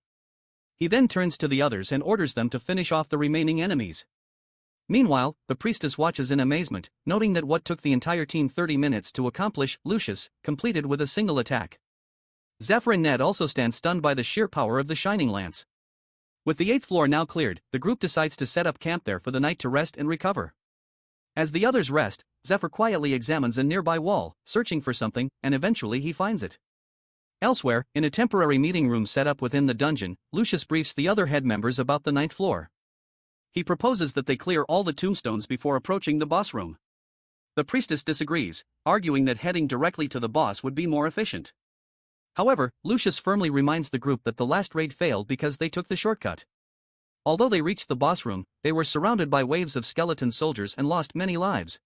He then turns to the others and orders them to finish off the remaining enemies. Meanwhile, the priestess watches in amazement, noting that what took the entire team 30 minutes to accomplish, Lucius completed with a single attack. Zephyr and Ned also stand stunned by the sheer power of the shining lance. With the 8th floor now cleared, the group decides to set up camp there for the night to rest and recover. As the others rest, Zephyr quietly examines a nearby wall, searching for something, and eventually he finds it. Elsewhere, in a temporary meeting room set up within the dungeon, Lucius briefs the other head members about the 9th floor. He proposes that they clear all the tombstones before approaching the boss room. The priestess disagrees, arguing that heading directly to the boss would be more efficient. However, Lucius firmly reminds the group that the last raid failed because they took the shortcut. Although they reached the boss room, they were surrounded by waves of skeleton soldiers and lost many lives.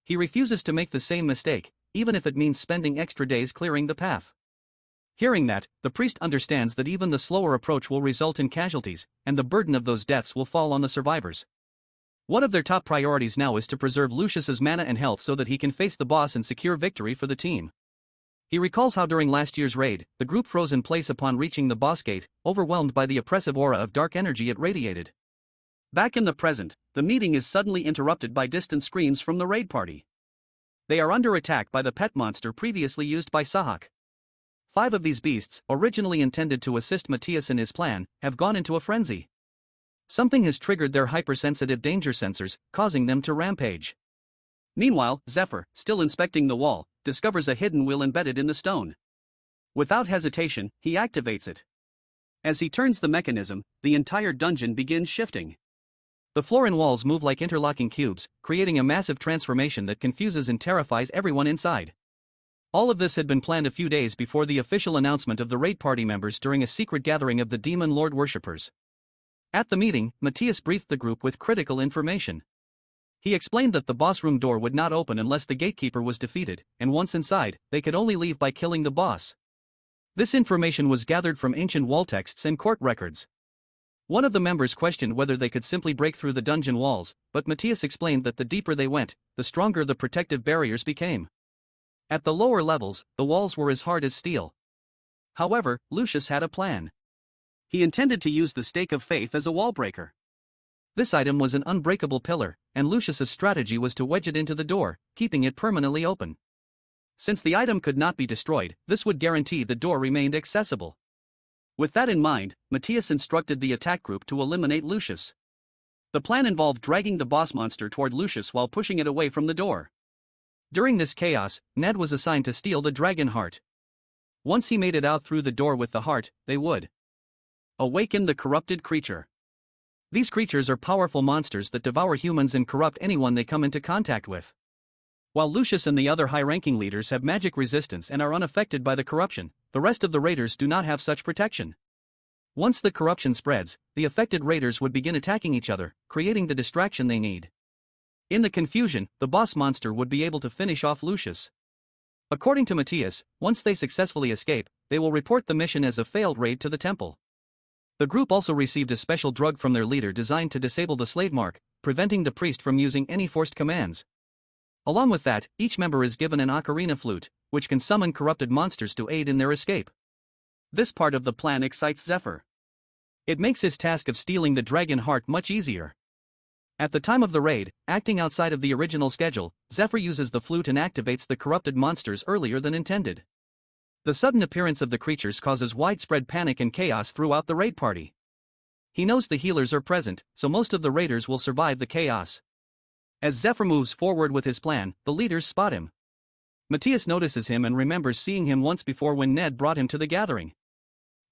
He refuses to make the same mistake, even if it means spending extra days clearing the path. Hearing that, the priest understands that even the slower approach will result in casualties, and the burden of those deaths will fall on the survivors. One of their top priorities now is to preserve Lucius's mana and health so that he can face the boss and secure victory for the team. He recalls how during last year's raid, the group froze in place upon reaching the boss gate, overwhelmed by the oppressive aura of dark energy it radiated. Back in the present, the meeting is suddenly interrupted by distant screams from the raid party. They are under attack by the pet monster previously used by Sahak. 5 of these beasts, originally intended to assist Matthias in his plan, have gone into a frenzy. Something has triggered their hypersensitive danger sensors, causing them to rampage. Meanwhile, Zephyr, still inspecting the wall, discovers a hidden wheel embedded in the stone. Without hesitation, he activates it. As he turns the mechanism, the entire dungeon begins shifting. The floor and walls move like interlocking cubes, creating a massive transformation that confuses and terrifies everyone inside. All of this had been planned a few days before the official announcement of the raid party members during a secret gathering of the Demon Lord worshippers. At the meeting, Matthias briefed the group with critical information. He explained that the boss room door would not open unless the gatekeeper was defeated, and once inside, they could only leave by killing the boss. This information was gathered from ancient wall texts and court records. One of the members questioned whether they could simply break through the dungeon walls, but Matthias explained that the deeper they went, the stronger the protective barriers became. At the lower levels, the walls were as hard as steel. However, Lucius had a plan. He intended to use the stake of faith as a wall breaker. This item was an unbreakable pillar, and Lucius's strategy was to wedge it into the door, keeping it permanently open. Since the item could not be destroyed, this would guarantee the door remained accessible. With that in mind, Matthias instructed the attack group to eliminate Lucius. The plan involved dragging the boss monster toward Lucius while pushing it away from the door. During this chaos, Ned was assigned to steal the dragon heart. Once he made it out through the door with the heart, they would awaken the corrupted creature. These creatures are powerful monsters that devour humans and corrupt anyone they come into contact with. While Lucius and the other high-ranking leaders have magic resistance and are unaffected by the corruption, the rest of the raiders do not have such protection. Once the corruption spreads, the affected raiders would begin attacking each other, creating the distraction they need. In the confusion, the boss monster would be able to finish off Lucius. According to Matthias, once they successfully escape, they will report the mission as a failed raid to the temple. The group also received a special drug from their leader designed to disable the slave mark, preventing the priest from using any forced commands. Along with that, each member is given an ocarina flute, which can summon corrupted monsters to aid in their escape. This part of the plan excites Zephyr. It makes his task of stealing the dragon heart much easier. At the time of the raid, acting outside of the original schedule, Zephyr uses the flute and activates the corrupted monsters earlier than intended. The sudden appearance of the creatures causes widespread panic and chaos throughout the raid party. He knows the healers are present, so most of the raiders will survive the chaos. As Zephyr moves forward with his plan, the leaders spot him. Matthias notices him and remembers seeing him once before when Ned brought him to the gathering.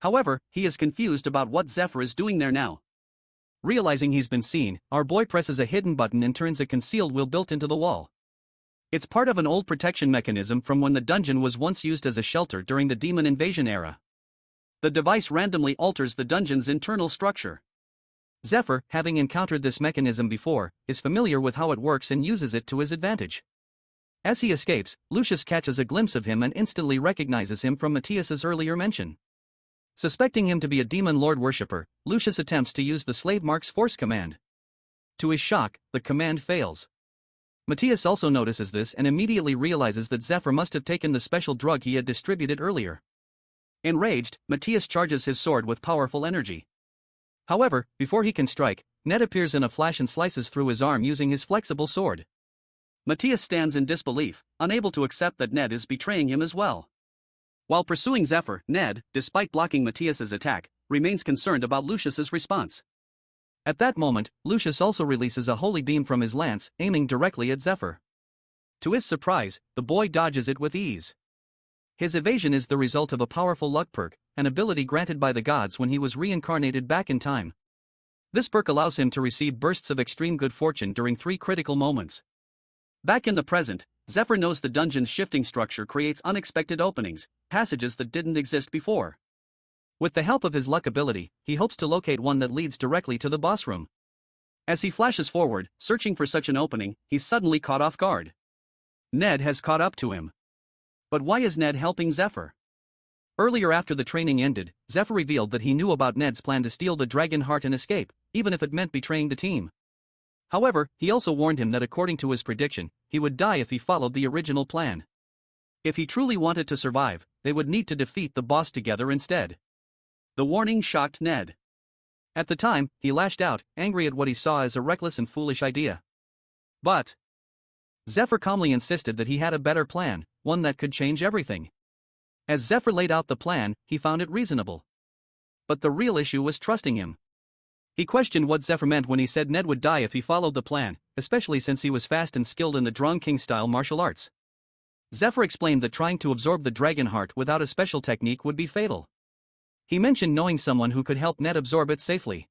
However, he is confused about what Zephyr is doing there now. Realizing he's been seen, our boy presses a hidden button and turns a concealed wheel built into the wall. It's part of an old protection mechanism from when the dungeon was once used as a shelter during the demon invasion era. The device randomly alters the dungeon's internal structure. Zephyr, having encountered this mechanism before, is familiar with how it works and uses it to his advantage. As he escapes, Lucius catches a glimpse of him and instantly recognizes him from Matthias's earlier mention. Suspecting him to be a demon lord worshipper, Lucius attempts to use the slave mark's force command. To his shock, the command fails. Matthias also notices this and immediately realizes that Zephyr must have taken the special drug he had distributed earlier. Enraged, Matthias charges his sword with powerful energy. However, before he can strike, Ned appears in a flash and slices through his arm using his flexible sword. Matthias stands in disbelief, unable to accept that Ned is betraying him as well. While pursuing Zephyr, Ned, despite blocking Matthias's attack, remains concerned about Lucius's response. At that moment, Lucius also releases a holy beam from his lance, aiming directly at Zephyr. To his surprise, the boy dodges it with ease. His evasion is the result of a powerful luck perk, an ability granted by the gods when he was reincarnated back in time. This perk allows him to receive bursts of extreme good fortune during 3 critical moments. Back in the present, Zephyr knows the dungeon's shifting structure creates unexpected openings, passages that didn't exist before. With the help of his luck ability, he hopes to locate one that leads directly to the boss room. As he flashes forward, searching for such an opening, he's suddenly caught off guard. Ned has caught up to him. But why is Ned helping Zephyr? Earlier after the training ended, Zephyr revealed that he knew about Ned's plan to steal the dragon heart and escape, even if it meant betraying the team. However, he also warned him that according to his prediction, he would die if he followed the original plan. If he truly wanted to survive, they would need to defeat the boss together instead. The warning shocked Ned. At the time, he lashed out, angry at what he saw as a reckless and foolish idea. But Zephyr calmly insisted that he had a better plan, one that could change everything. As Zephyr laid out the plan, he found it reasonable. But the real issue was trusting him. He questioned what Zephyr meant when he said Ned would die if he followed the plan, especially since he was fast and skilled in the Drong King-style martial arts. Zephyr explained that trying to absorb the dragon heart without a special technique would be fatal. He mentioned knowing someone who could help Ned absorb it safely.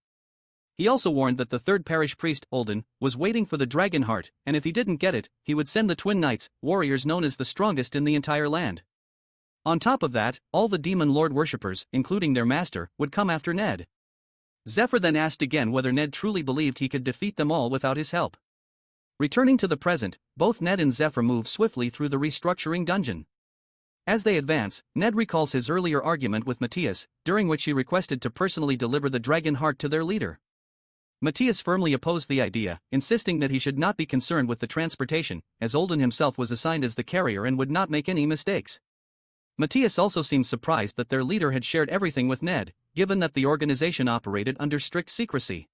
He also warned that the third parish priest, Olden, was waiting for the dragon heart, and if he didn't get it, he would send the twin knights, warriors known as the strongest in the entire land. On top of that, all the demon lord worshippers, including their master, would come after Ned. Zephyr then asked again whether Ned truly believed he could defeat them all without his help. Returning to the present, both Ned and Zephyr move swiftly through the restructuring dungeon. As they advance, Ned recalls his earlier argument with Matthias, during which he requested to personally deliver the dragon heart to their leader. Matthias firmly opposed the idea, insisting that he should not be concerned with the transportation, as Olden himself was assigned as the carrier and would not make any mistakes. Matthias also seemed surprised that their leader had shared everything with Ned, given that the organization operated under strict secrecy.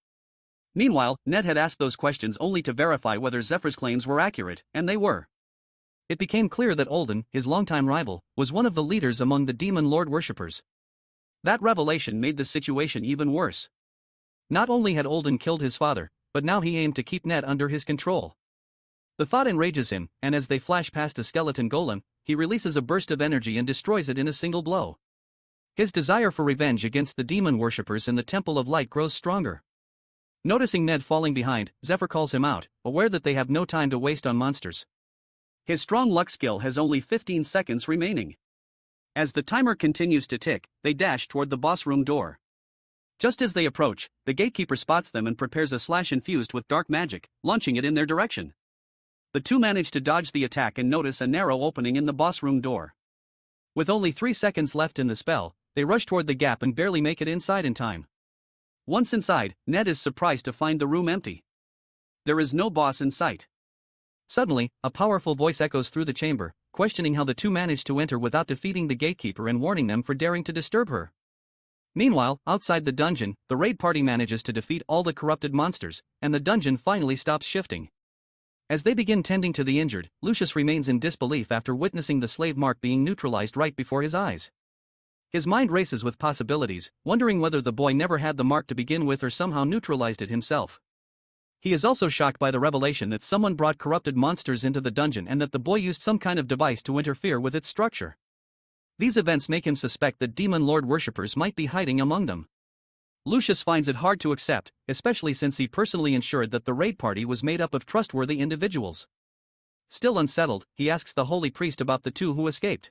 Meanwhile, Ned had asked those questions only to verify whether Zephyr's claims were accurate, and they were. It became clear that Olden, his longtime rival, was one of the leaders among the demon lord worshippers. That revelation made the situation even worse. Not only had Olden killed his father, but now he aimed to keep Ned under his control. The thought enrages him, and as they flash past a skeleton golem, he releases a burst of energy and destroys it in a single blow. His desire for revenge against the demon worshippers in the Temple of Light grows stronger. Noticing Ned falling behind, Zephyr calls him out, aware that they have no time to waste on monsters. His strong luck skill has only 15 seconds remaining. As the timer continues to tick, they dash toward the boss room door. Just as they approach, the gatekeeper spots them and prepares a slash infused with dark magic, launching it in their direction. The two manage to dodge the attack and notice a narrow opening in the boss room door. With only 3 seconds left in the spell, they rush toward the gap and barely make it inside in time. Once inside, Ned is surprised to find the room empty. There is no boss in sight. Suddenly, a powerful voice echoes through the chamber, questioning how the two managed to enter without defeating the gatekeeper and warning them for daring to disturb her. Meanwhile, outside the dungeon, the raid party manages to defeat all the corrupted monsters, and the dungeon finally stops shifting. As they begin tending to the injured, Lucius remains in disbelief after witnessing the slave mark being neutralized right before his eyes. His mind races with possibilities, wondering whether the boy never had the mark to begin with or somehow neutralized it himself. He is also shocked by the revelation that someone brought corrupted monsters into the dungeon and that the boy used some kind of device to interfere with its structure. These events make him suspect that Demon Lord worshippers might be hiding among them. Lucius finds it hard to accept, especially since he personally ensured that the raid party was made up of trustworthy individuals. Still unsettled, he asks the holy priest about the two who escaped.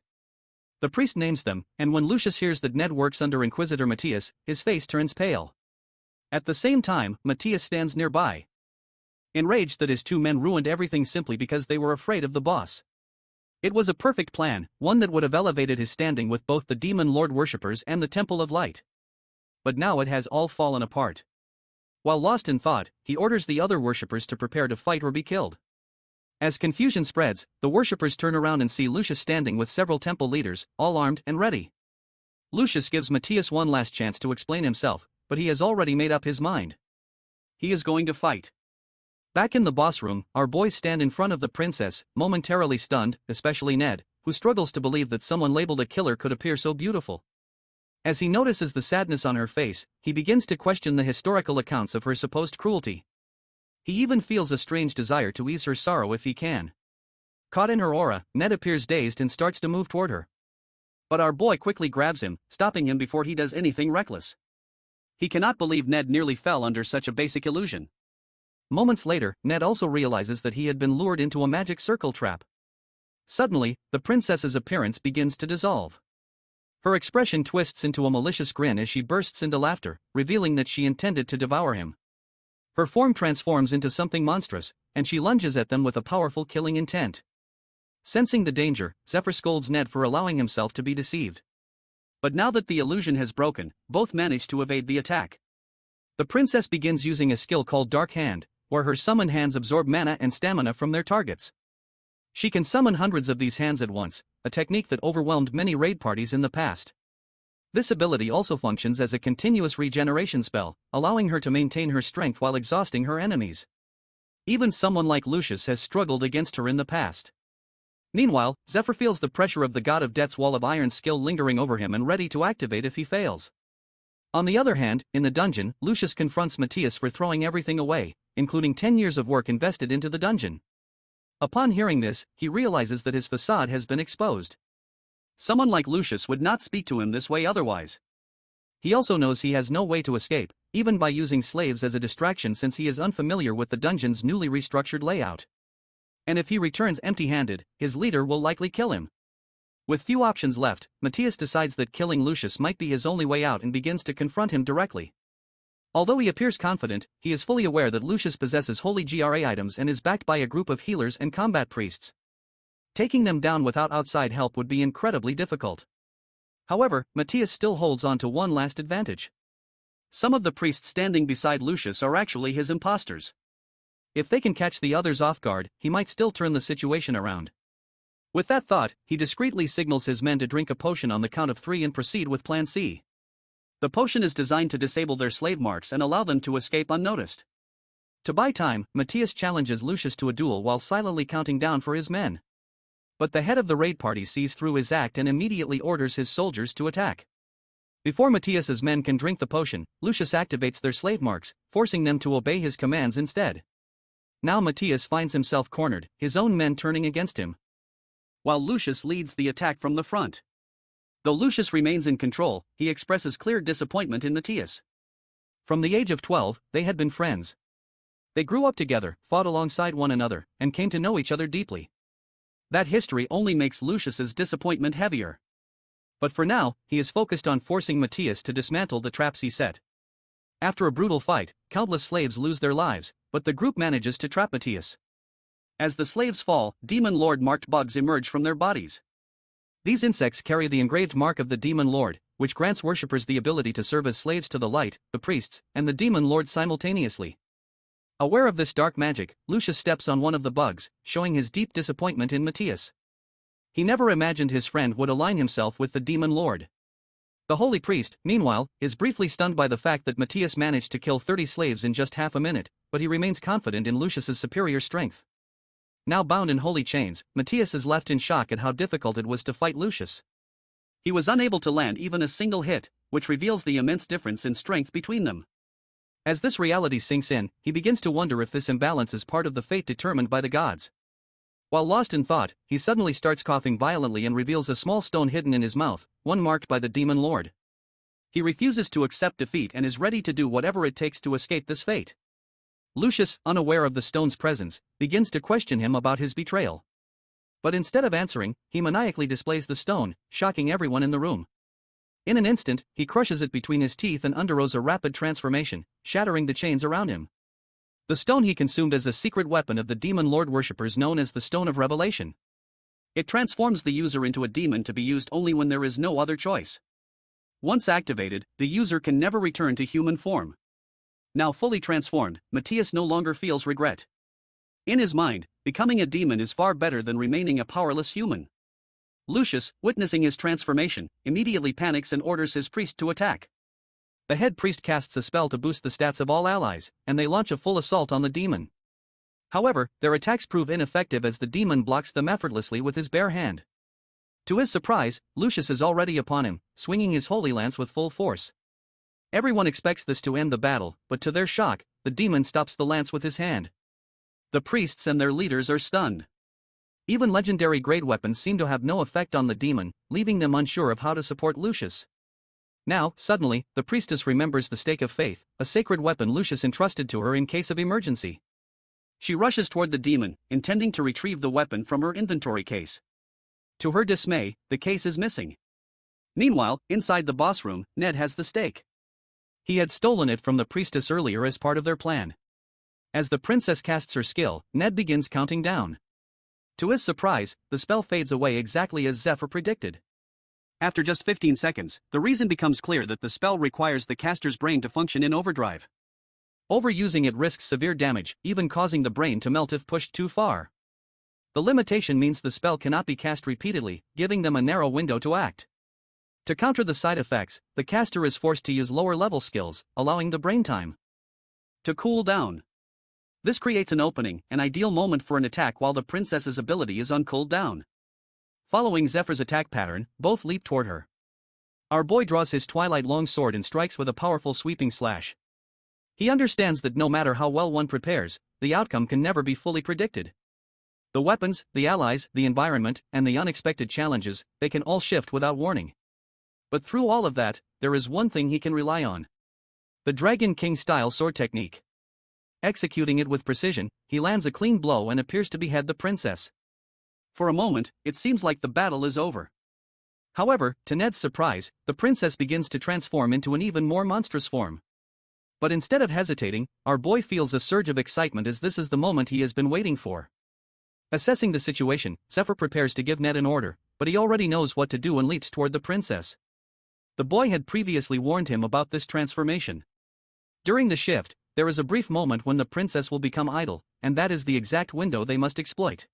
The priest names them, and when Lucius hears that Ned works under Inquisitor Matthias, his face turns pale. At the same time, Matthias stands nearby, enraged that his two men ruined everything simply because they were afraid of the boss. It was a perfect plan, one that would have elevated his standing with both the Demon Lord worshippers and the Temple of Light. But now it has all fallen apart. While lost in thought, he orders the other worshippers to prepare to fight or be killed. As confusion spreads, the worshippers turn around and see Lucius standing with several temple leaders, all armed and ready. Lucius gives Matthias one last chance to explain himself, but he has already made up his mind. He is going to fight. Back in the boss room, our boys stand in front of the princess, momentarily stunned, especially Ned, who struggles to believe that someone labeled a killer could appear so beautiful. As he notices the sadness on her face, he begins to question the historical accounts of her supposed cruelty. He even feels a strange desire to ease her sorrow if he can. Caught in her aura, Ned appears dazed and starts to move toward her. But our boy quickly grabs him, stopping him before he does anything reckless. He cannot believe Ned nearly fell under such a basic illusion. Moments later, Ned also realizes that he had been lured into a magic circle trap. Suddenly, the princess's appearance begins to dissolve. Her expression twists into a malicious grin as she bursts into laughter, revealing that she intended to devour him. Her form transforms into something monstrous, and she lunges at them with a powerful killing intent. Sensing the danger, Zephyr scolds Ned for allowing himself to be deceived. But now that the illusion has broken, both manage to evade the attack. The princess begins using a skill called Dark Hand, where her summoned hands absorb mana and stamina from their targets. She can summon hundreds of these hands at once, a technique that overwhelmed many raid parties in the past. This ability also functions as a continuous regeneration spell, allowing her to maintain her strength while exhausting her enemies. Even someone like Lucius has struggled against her in the past. Meanwhile, Zephyr feels the pressure of the God of Death's Wall of Iron skill lingering over him and ready to activate if he fails. On the other hand, in the dungeon, Lucius confronts Matthias for throwing everything away, including 10 years of work invested into the dungeon. Upon hearing this, he realizes that his facade has been exposed. Someone like Lucius would not speak to him this way otherwise. He also knows he has no way to escape, even by using slaves as a distraction since he is unfamiliar with the dungeon's newly restructured layout. And if he returns empty-handed, his leader will likely kill him. With few options left, Matthias decides that killing Lucius might be his only way out and begins to confront him directly. Although he appears confident, he is fully aware that Lucius possesses holy GRA items and is backed by a group of healers and combat priests. Taking them down without outside help would be incredibly difficult. However, Matthias still holds on to one last advantage. Some of the priests standing beside Lucius are actually his imposters. If they can catch the others off guard, he might still turn the situation around. With that thought, he discreetly signals his men to drink a potion on the count of 3 and proceed with Plan C. The potion is designed to disable their slave marks and allow them to escape unnoticed. To buy time, Matthias challenges Lucius to a duel while silently counting down for his men. But the head of the raid party sees through his act and immediately orders his soldiers to attack. Before Matthias's men can drink the potion, Lucius activates their slave marks, forcing them to obey his commands instead. Now Matthias finds himself cornered, his own men turning against him, while Lucius leads the attack from the front. Though Lucius remains in control, he expresses clear disappointment in Matthias. From the age of 12, they had been friends. They grew up together, fought alongside one another, and came to know each other deeply. That history only makes Lucius's disappointment heavier. But for now, he is focused on forcing Matthias to dismantle the traps he set. After a brutal fight, countless slaves lose their lives, but the group manages to trap Matthias. As the slaves fall, Demon Lord marked bugs emerge from their bodies. These insects carry the engraved mark of the Demon Lord, which grants worshippers the ability to serve as slaves to the light, the priests, and the Demon Lord simultaneously. Aware of this dark magic, Lucius steps on one of the bugs, showing his deep disappointment in Matthias. He never imagined his friend would align himself with the Demon Lord. The holy priest, meanwhile, is briefly stunned by the fact that Matthias managed to kill 30 slaves in just half a minute, but he remains confident in Lucius's superior strength. Now bound in holy chains, Matthias is left in shock at how difficult it was to fight Lucius. He was unable to land even a single hit, which reveals the immense difference in strength between them. As this reality sinks in, he begins to wonder if this imbalance is part of the fate determined by the gods. While lost in thought, he suddenly starts coughing violently and reveals a small stone hidden in his mouth, one marked by the demon lord. He refuses to accept defeat and is ready to do whatever it takes to escape this fate. Lucius, unaware of the stone's presence, begins to question him about his betrayal. But instead of answering, he maniacally displays the stone, shocking everyone in the room. In an instant, he crushes it between his teeth and undergoes a rapid transformation, shattering the chains around him. The stone he consumed as a secret weapon of the demon lord worshippers known as the Stone of Revelation. It transforms the user into a demon to be used only when there is no other choice. Once activated, the user can never return to human form. Now fully transformed, Matthias no longer feels regret. In his mind, becoming a demon is far better than remaining a powerless human. Lucius, witnessing his transformation, immediately panics and orders his priest to attack. The head priest casts a spell to boost the stats of all allies, and they launch a full assault on the demon. However, their attacks prove ineffective as the demon blocks them effortlessly with his bare hand. To his surprise, Lucius is already upon him, swinging his holy lance with full force. Everyone expects this to end the battle, but to their shock, the demon stops the lance with his hand. The priests and their leaders are stunned. Even legendary great weapons seem to have no effect on the demon, leaving them unsure of how to support Lucius. Now, suddenly, the priestess remembers the stake of faith, a sacred weapon Lucius entrusted to her in case of emergency. She rushes toward the demon, intending to retrieve the weapon from her inventory case. To her dismay, the case is missing. Meanwhile, inside the boss room, Ned has the stake. He had stolen it from the priestess earlier as part of their plan. As the princess casts her skill, Ned begins counting down. To his surprise, the spell fades away exactly as Zephyr predicted. After just 15 seconds, the reason becomes clear that the spell requires the caster's brain to function in overdrive. Overusing it risks severe damage, even causing the brain to melt if pushed too far. The limitation means the spell cannot be cast repeatedly, giving them a narrow window to act. To counter the side effects, the caster is forced to use lower-level skills, allowing the brain time to cool down. This creates an opening, an ideal moment for an attack while the princess's ability is uncooled down. Following Zephyr's attack pattern, both leap toward her. Our boy draws his twilight long sword and strikes with a powerful sweeping slash. He understands that no matter how well one prepares, the outcome can never be fully predicted. The weapons, the allies, the environment, and the unexpected challenges, they can all shift without warning. But through all of that, there is one thing he can rely on. The Dragon King-style sword technique. Executing it with precision, he lands a clean blow and appears to behead the princess. For a moment, it seems like the battle is over. However, to Ned's surprise, the princess begins to transform into an even more monstrous form. But instead of hesitating, our boy feels a surge of excitement as this is the moment he has been waiting for. Assessing the situation, Zephyr prepares to give Ned an order, but he already knows what to do and leaps toward the princess. The boy had previously warned him about this transformation. During the shift, there is a brief moment when the princess will become idle, and that is the exact window they must exploit.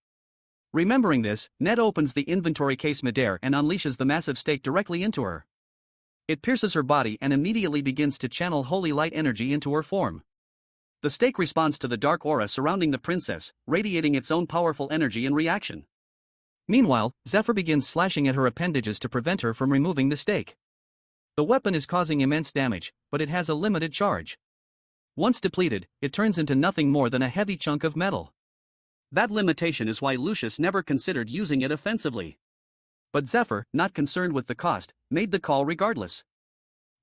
Remembering this, Ned opens the inventory case midair and unleashes the massive stake directly into her. It pierces her body and immediately begins to channel holy light energy into her form. The stake responds to the dark aura surrounding the princess, radiating its own powerful energy in reaction. Meanwhile, Zephyr begins slashing at her appendages to prevent her from removing the stake. The weapon is causing immense damage, but it has a limited charge. Once depleted, it turns into nothing more than a heavy chunk of metal. That limitation is why Lucius never considered using it offensively. But Zephyr, not concerned with the cost, made the call regardless.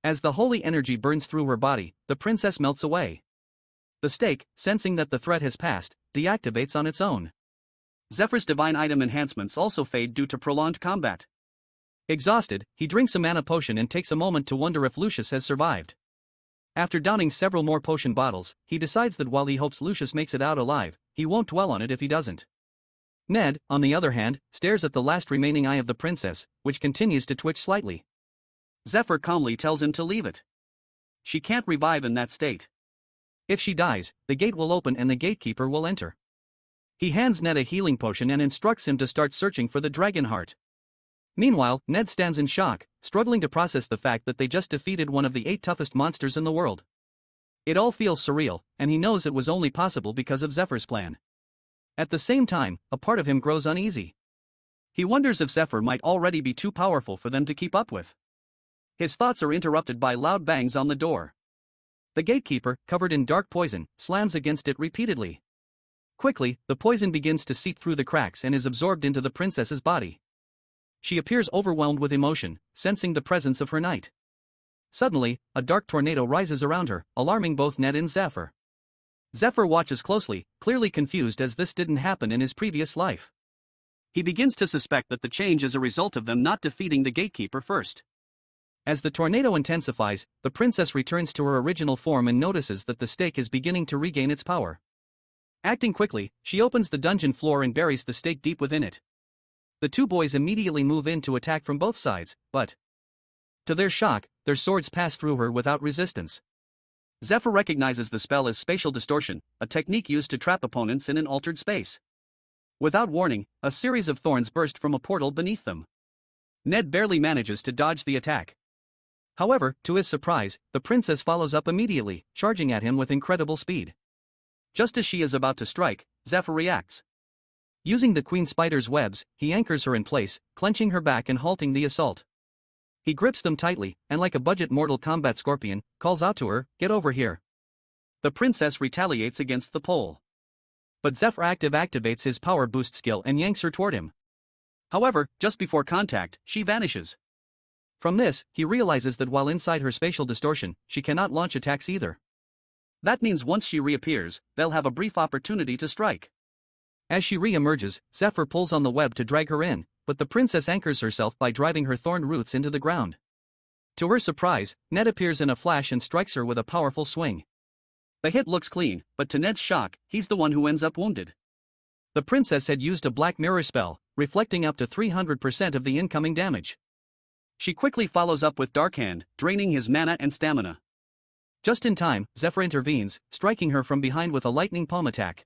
As the holy energy burns through her body, the princess melts away. The stake, sensing that the threat has passed, deactivates on its own. Zephyr's divine item enhancements also fade due to prolonged combat. Exhausted, he drinks a mana potion and takes a moment to wonder if Lucius has survived. After downing several more potion bottles, he decides that while he hopes Lucius makes it out alive, he won't dwell on it if he doesn't. Ned, on the other hand, stares at the last remaining eye of the princess, which continues to twitch slightly. Zephyr calmly tells him to leave it. She can't revive in that state. If she dies, the gate will open and the gatekeeper will enter. He hands Ned a healing potion and instructs him to start searching for the dragon heart. Meanwhile, Ned stands in shock, struggling to process the fact that they just defeated one of the 8 toughest monsters in the world. It all feels surreal, and he knows it was only possible because of Zephyr's plan. At the same time, a part of him grows uneasy. He wonders if Zephyr might already be too powerful for them to keep up with. His thoughts are interrupted by loud bangs on the door. The gatekeeper, covered in dark poison, slams against it repeatedly. Quickly, the poison begins to seep through the cracks and is absorbed into the princess's body. She appears overwhelmed with emotion, sensing the presence of her knight. Suddenly, a dark tornado rises around her, alarming both Ned and Zephyr. Zephyr watches closely, clearly confused as this didn't happen in his previous life. He begins to suspect that the change is a result of them not defeating the gatekeeper first. As the tornado intensifies, the princess returns to her original form and notices that the stake is beginning to regain its power. Acting quickly, she opens the dungeon floor and buries the stake deep within it. The two boys immediately move in to attack from both sides, but to their shock, their swords pass through her without resistance. Zephyr recognizes the spell as spatial distortion, a technique used to trap opponents in an altered space. Without warning, a series of thorns burst from a portal beneath them. Ned barely manages to dodge the attack. However, to his surprise, the princess follows up immediately, charging at him with incredible speed. Just as she is about to strike, Zephyr reacts. Using the queen spider's webs, he anchors her in place, clenching her back and halting the assault. He grips them tightly, and like a budget Mortal Kombat scorpion, calls out to her, "Get over here." The princess retaliates against the pole. But Zephyr activates his power boost skill and yanks her toward him. However, just before contact, she vanishes. From this, he realizes that while inside her spatial distortion, she cannot launch attacks either. That means once she reappears, they'll have a brief opportunity to strike. As she re-emerges, Zephyr pulls on the web to drag her in, but the princess anchors herself by driving her thorn roots into the ground. To her surprise, Ned appears in a flash and strikes her with a powerful swing. The hit looks clean, but to Ned's shock, he's the one who ends up wounded. The princess had used a black mirror spell, reflecting up to 300% of the incoming damage. She quickly follows up with Dark Hand, draining his mana and stamina. Just in time, Zephyr intervenes, striking her from behind with a lightning palm attack.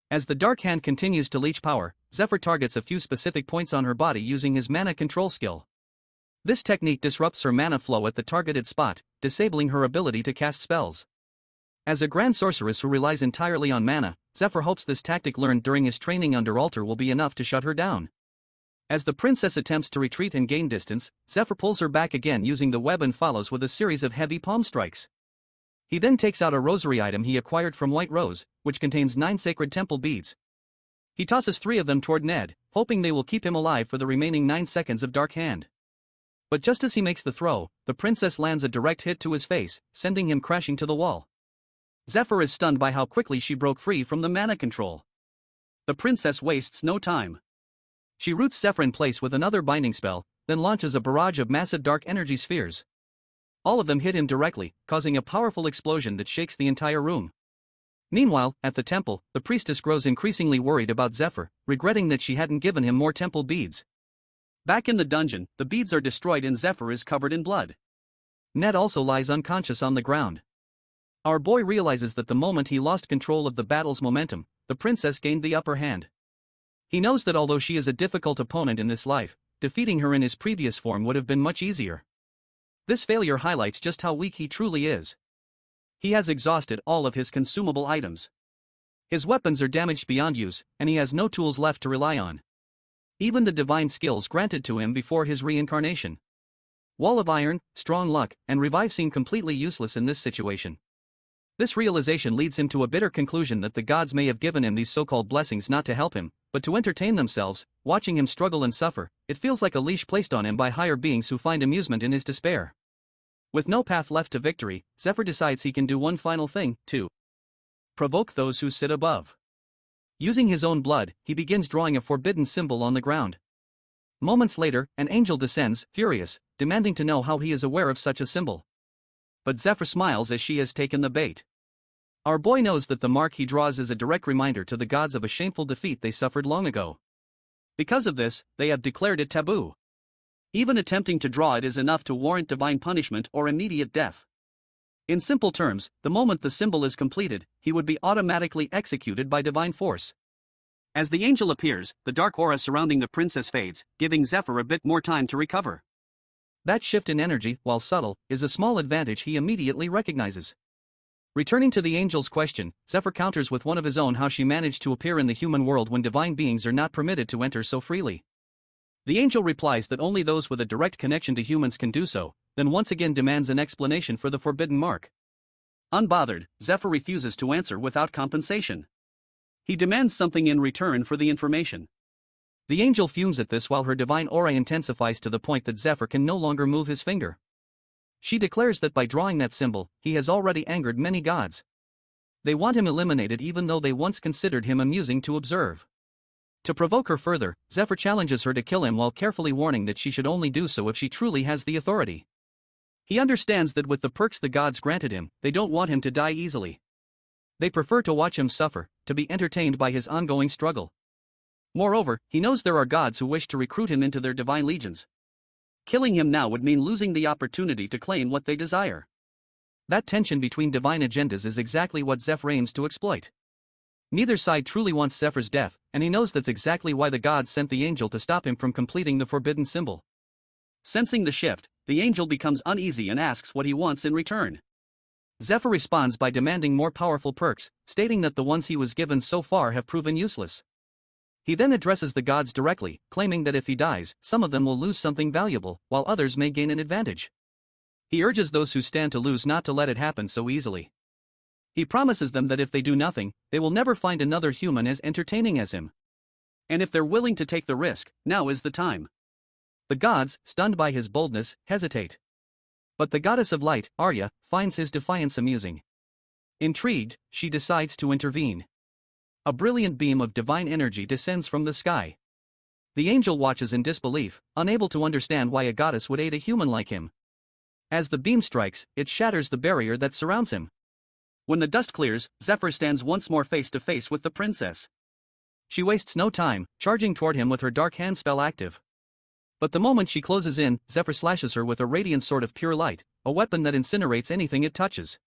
As the Dark Hand continues to leech power, Zephyr targets a few specific points on her body using his mana control skill. This technique disrupts her mana flow at the targeted spot, disabling her ability to cast spells. As a grand sorceress who relies entirely on mana, Zephyr hopes this tactic learned during his training under Altar will be enough to shut her down. As the princess attempts to retreat and gain distance, Zephyr pulls her back again using the web and follows with a series of heavy palm strikes. He then takes out a rosary item he acquired from White Rose, which contains 9 sacred temple beads. He tosses 3 of them toward Ned, hoping they will keep him alive for the remaining 9 seconds of Dark Hand. But just as he makes the throw, the princess lands a direct hit to his face, sending him crashing to the wall. Zephyr is stunned by how quickly she broke free from the mana control. The princess wastes no time. She roots Zephyr in place with another binding spell, then launches a barrage of massive dark energy spheres. All of them hit him directly, causing a powerful explosion that shakes the entire room. Meanwhile, at the temple, the priestess grows increasingly worried about Zephyr, regretting that she hadn't given him more temple beads. Back in the dungeon, the beads are destroyed and Zephyr is covered in blood. Ned also lies unconscious on the ground. Our boy realizes that the moment he lost control of the battle's momentum, the princess gained the upper hand. He knows that although she is a difficult opponent in this life, defeating her in his previous form would have been much easier. This failure highlights just how weak he truly is. He has exhausted all of his consumable items. His weapons are damaged beyond use, and he has no tools left to rely on. Even the divine skills granted to him before his reincarnation. Wall of Iron, Strong Luck, and Revive seem completely useless in this situation. This realization leads him to a bitter conclusion that the gods may have given him these so-called blessings not to help him, but to entertain themselves. Watching him struggle and suffer, it feels like a leash placed on him by higher beings who find amusement in his despair. With no path left to victory, Zephyr decides he can do one final thing: to provoke those who sit above. Using his own blood, he begins drawing a forbidden symbol on the ground. Moments later, an angel descends, furious, demanding to know how he is aware of such a symbol. But Zephyr smiles as she has taken the bait. Our boy knows that the mark he draws is a direct reminder to the gods of a shameful defeat they suffered long ago. Because of this, they have declared it taboo. Even attempting to draw it is enough to warrant divine punishment or immediate death. In simple terms, the moment the symbol is completed, he would be automatically executed by divine force. As the angel appears, the dark aura surrounding the princess fades, giving Zephyr a bit more time to recover. That shift in energy, while subtle, is a small advantage he immediately recognizes. Returning to the angel's question, Zephyr counters with one of his own: how she managed to appear in the human world when divine beings are not permitted to enter so freely. The angel replies that only those with a direct connection to humans can do so, then once again demands an explanation for the forbidden mark. Unbothered, Zephyr refuses to answer without compensation. He demands something in return for the information. The angel fumes at this while her divine aura intensifies to the point that Zephyr can no longer move his finger. She declares that by drawing that symbol, he has already angered many gods. They want him eliminated even though they once considered him amusing to observe. To provoke her further, Zephyr challenges her to kill him while carefully warning that she should only do so if she truly has the authority. He understands that with the perks the gods granted him, they don't want him to die easily. They prefer to watch him suffer, to be entertained by his ongoing struggle. Moreover, he knows there are gods who wish to recruit him into their divine legions. Killing him now would mean losing the opportunity to claim what they desire. That tension between divine agendas is exactly what Zephyr aims to exploit. Neither side truly wants Zephyr's death, and he knows that's exactly why the gods sent the angel to stop him from completing the forbidden symbol. Sensing the shift, the angel becomes uneasy and asks what he wants in return. Zephyr responds by demanding more powerful perks, stating that the ones he was given so far have proven useless. He then addresses the gods directly, claiming that if he dies, some of them will lose something valuable, while others may gain an advantage. He urges those who stand to lose not to let it happen so easily. He promises them that if they do nothing, they will never find another human as entertaining as him. And if they're willing to take the risk, now is the time. The gods, stunned by his boldness, hesitate. But the goddess of light, Arya, finds his defiance amusing. Intrigued, she decides to intervene. A brilliant beam of divine energy descends from the sky. The angel watches in disbelief, unable to understand why a goddess would aid a human like him. As the beam strikes, it shatters the barrier that surrounds him. When the dust clears, Zephyr stands once more face to face with the princess. She wastes no time, charging toward him with her dark hand spell active. But the moment she closes in, Zephyr slashes her with a radiant sword of pure light, a weapon that incinerates anything it touches.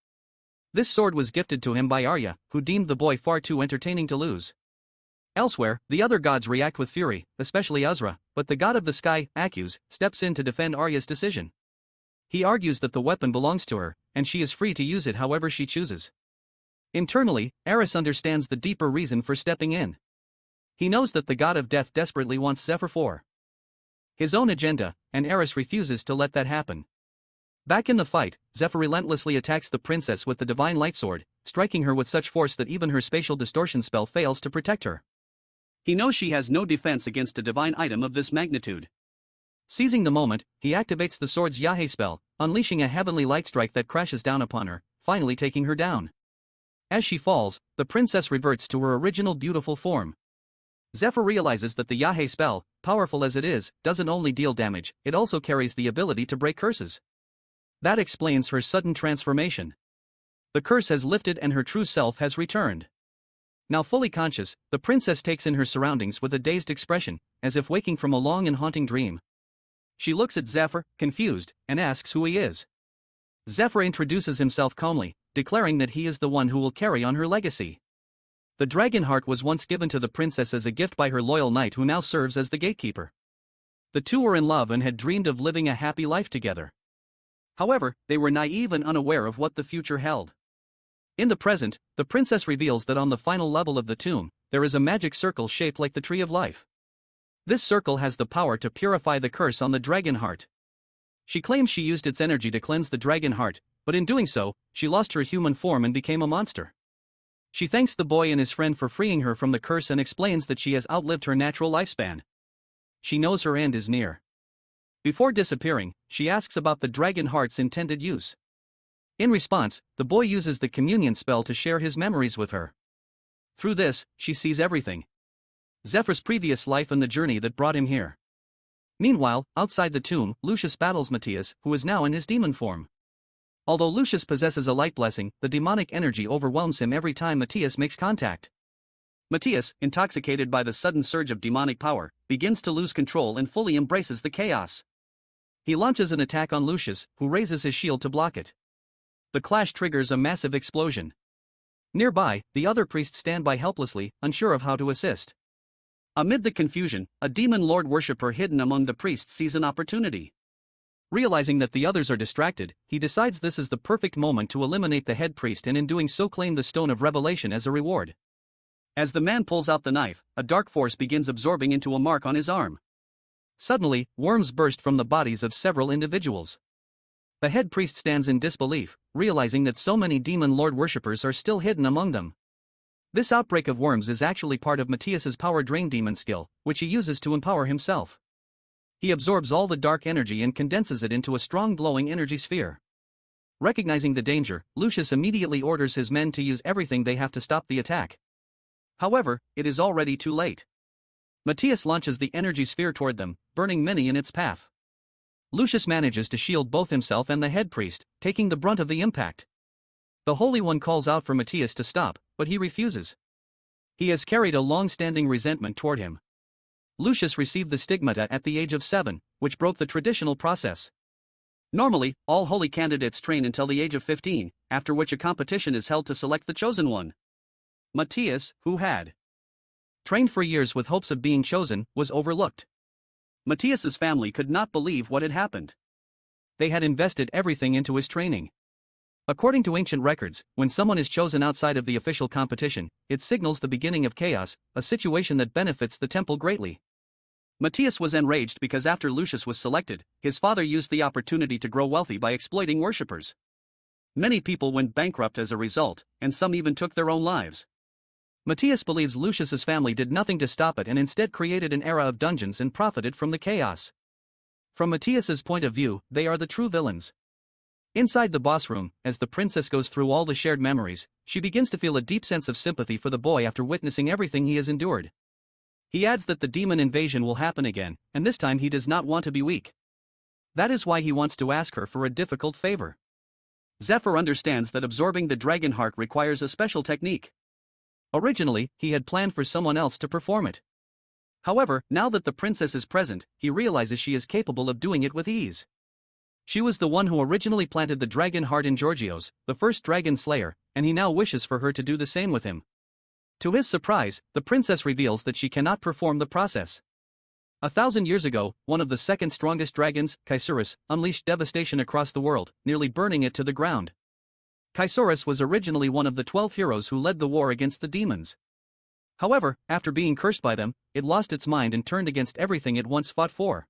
This sword was gifted to him by Arya, who deemed the boy far too entertaining to lose. Elsewhere, the other gods react with fury, especially Azra, but the god of the sky, Akuz, steps in to defend Arya's decision. He argues that the weapon belongs to her, and she is free to use it however she chooses. Internally, Eris understands the deeper reason for stepping in. He knows that the god of death desperately wants Zephyr for his own agenda, and Eris refuses to let that happen. Back in the fight, Zephyr relentlessly attacks the princess with the divine light sword, striking her with such force that even her spatial distortion spell fails to protect her. He knows she has no defense against a divine item of this magnitude. Seizing the moment, he activates the sword's Yahe spell, unleashing a heavenly light strike that crashes down upon her, finally taking her down. As she falls, the princess reverts to her original beautiful form. Zephyr realizes that the Yahe spell, powerful as it is, doesn't only deal damage, it also carries the ability to break curses. That explains her sudden transformation. The curse has lifted and her true self has returned. Now fully conscious, the princess takes in her surroundings with a dazed expression, as if waking from a long and haunting dream. She looks at Zephyr, confused, and asks who he is. Zephyr introduces himself calmly, declaring that he is the one who will carry on her legacy. The dragon heart was once given to the princess as a gift by her loyal knight who now serves as the gatekeeper. The two were in love and had dreamed of living a happy life together. However, they were naive and unaware of what the future held. In the present, the princess reveals that on the final level of the tomb, there is a magic circle shaped like the tree of life. This circle has the power to purify the curse on the dragon heart. She claims she used its energy to cleanse the dragon heart, but in doing so, she lost her human form and became a monster. She thanks the boy and his friend for freeing her from the curse and explains that she has outlived her natural lifespan. She knows her end is near. Before disappearing, she asks about the dragon heart's intended use. In response, the boy uses the communion spell to share his memories with her. Through this, she sees everything. Zephyr's previous life and the journey that brought him here. Meanwhile, outside the tomb, Lucius battles Matthias, who is now in his demon form. Although Lucius possesses a light blessing, the demonic energy overwhelms him every time Matthias makes contact. Matthias, intoxicated by the sudden surge of demonic power, begins to lose control and fully embraces the chaos. He launches an attack on Lucius, who raises his shield to block it. The clash triggers a massive explosion. Nearby, the other priests stand by helplessly, unsure of how to assist. Amid the confusion, a demon lord worshipper hidden among the priests sees an opportunity. Realizing that the others are distracted, he decides this is the perfect moment to eliminate the head priest and in doing so claim the Stone of Revelation as a reward. As the man pulls out the knife, a dark force begins absorbing into a mark on his arm. Suddenly, worms burst from the bodies of several individuals. The head priest stands in disbelief, realizing that so many demon lord worshippers are still hidden among them. This outbreak of worms is actually part of Matthias's power drain demon skill, which he uses to empower himself. He absorbs all the dark energy and condenses it into a strong glowing energy sphere. Recognizing the danger, Lucius immediately orders his men to use everything they have to stop the attack. However, it is already too late. Matthias launches the energy sphere toward them, burning many in its path. Lucius manages to shield both himself and the head priest, taking the brunt of the impact. The Holy One calls out for Matthias to stop, but he refuses. He has carried a long-standing resentment toward him. Lucius received the stigmata at the age of 7, which broke the traditional process. Normally, all holy candidates train until the age of 15, after which a competition is held to select the chosen one. Matthias, who had trained for years with hopes of being chosen, was overlooked. Matthias's family could not believe what had happened. They had invested everything into his training. According to ancient records, when someone is chosen outside of the official competition, it signals the beginning of chaos, a situation that benefits the temple greatly. Matthias was enraged because after Lucius was selected, his father used the opportunity to grow wealthy by exploiting worshippers. Many people went bankrupt as a result, and some even took their own lives. Matthias believes Lucius's family did nothing to stop it and instead created an era of dungeons and profited from the chaos. From Matthias's point of view, they are the true villains. Inside the boss room, as the princess goes through all the shared memories, she begins to feel a deep sense of sympathy for the boy after witnessing everything he has endured. He adds that the demon invasion will happen again, and this time he does not want to be weak. That is why he wants to ask her for a difficult favor. Zephyr understands that absorbing the dragon heart requires a special technique. Originally, he had planned for someone else to perform it. However, now that the princess is present, he realizes she is capable of doing it with ease. She was the one who originally planted the dragon heart in Georgios, the first dragon slayer, and he now wishes for her to do the same with him. To his surprise, the princess reveals that she cannot perform the process. 1,000 years ago, one of the second strongest dragons, Chrysaorus, unleashed devastation across the world, nearly burning it to the ground. Chrysaorus was originally one of the 12 heroes who led the war against the demons. However, after being cursed by them, it lost its mind and turned against everything it once fought for.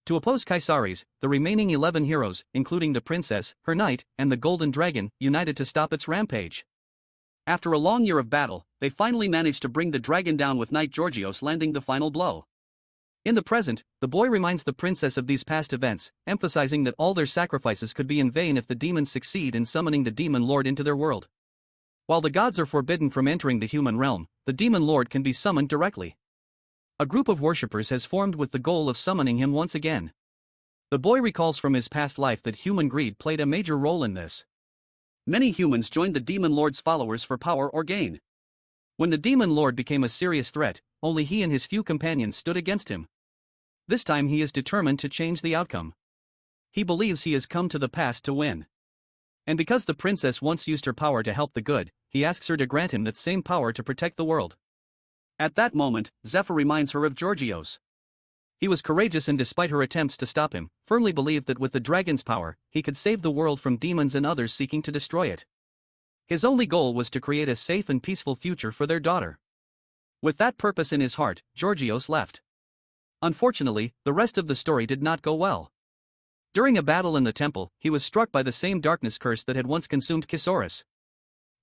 To oppose Chrysaorus, the remaining 11 heroes, including the princess, her knight, and the golden dragon, united to stop its rampage. After a long year of battle, they finally managed to bring the dragon down with Knight Georgios landing the final blow. In the present, the boy reminds the princess of these past events, emphasizing that all their sacrifices could be in vain if the demons succeed in summoning the demon lord into their world. While the gods are forbidden from entering the human realm, the demon lord can be summoned directly. A group of worshippers has formed with the goal of summoning him once again. The boy recalls from his past life that human greed played a major role in this. Many humans joined the demon lord's followers for power or gain. When the demon lord became a serious threat, only he and his few companions stood against him. This time he is determined to change the outcome. He believes he has come to the past to win. And because the princess once used her power to help the good, he asks her to grant him that same power to protect the world. At that moment, Zephyr reminds her of Georgios. He was courageous and despite her attempts to stop him, firmly believed that with the dragon's power, he could save the world from demons and others seeking to destroy it. His only goal was to create a safe and peaceful future for their daughter. With that purpose in his heart, Georgios left. Unfortunately, the rest of the story did not go well. During a battle in the temple, he was struck by the same darkness curse that had once consumed Chrysaorus.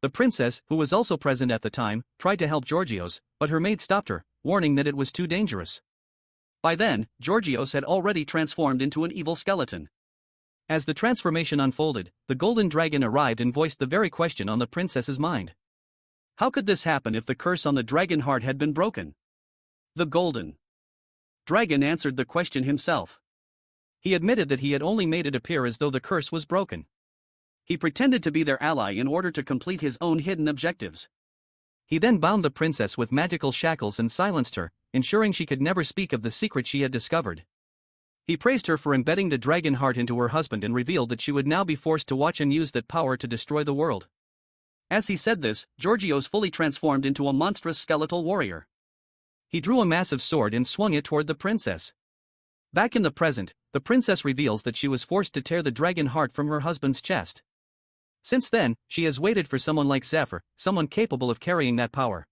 The princess, who was also present at the time, tried to help Georgios, but her maid stopped her, warning that it was too dangerous. By then, Georgios had already transformed into an evil skeleton. As the transformation unfolded, the golden dragon arrived and voiced the very question on the princess's mind. How could this happen if the curse on the dragon heart had been broken? The golden dragon answered the question himself. He admitted that he had only made it appear as though the curse was broken. He pretended to be their ally in order to complete his own hidden objectives. He then bound the princess with magical shackles and silenced her, ensuring she could never speak of the secret she had discovered. He praised her for embedding the dragon heart into her husband and revealed that she would now be forced to watch and use that power to destroy the world. As he said this, Georgios fully transformed into a monstrous skeletal warrior. He drew a massive sword and swung it toward the princess. Back in the present, the princess reveals that she was forced to tear the dragon heart from her husband's chest. Since then, she has waited for someone like Zephyr, someone capable of carrying that power.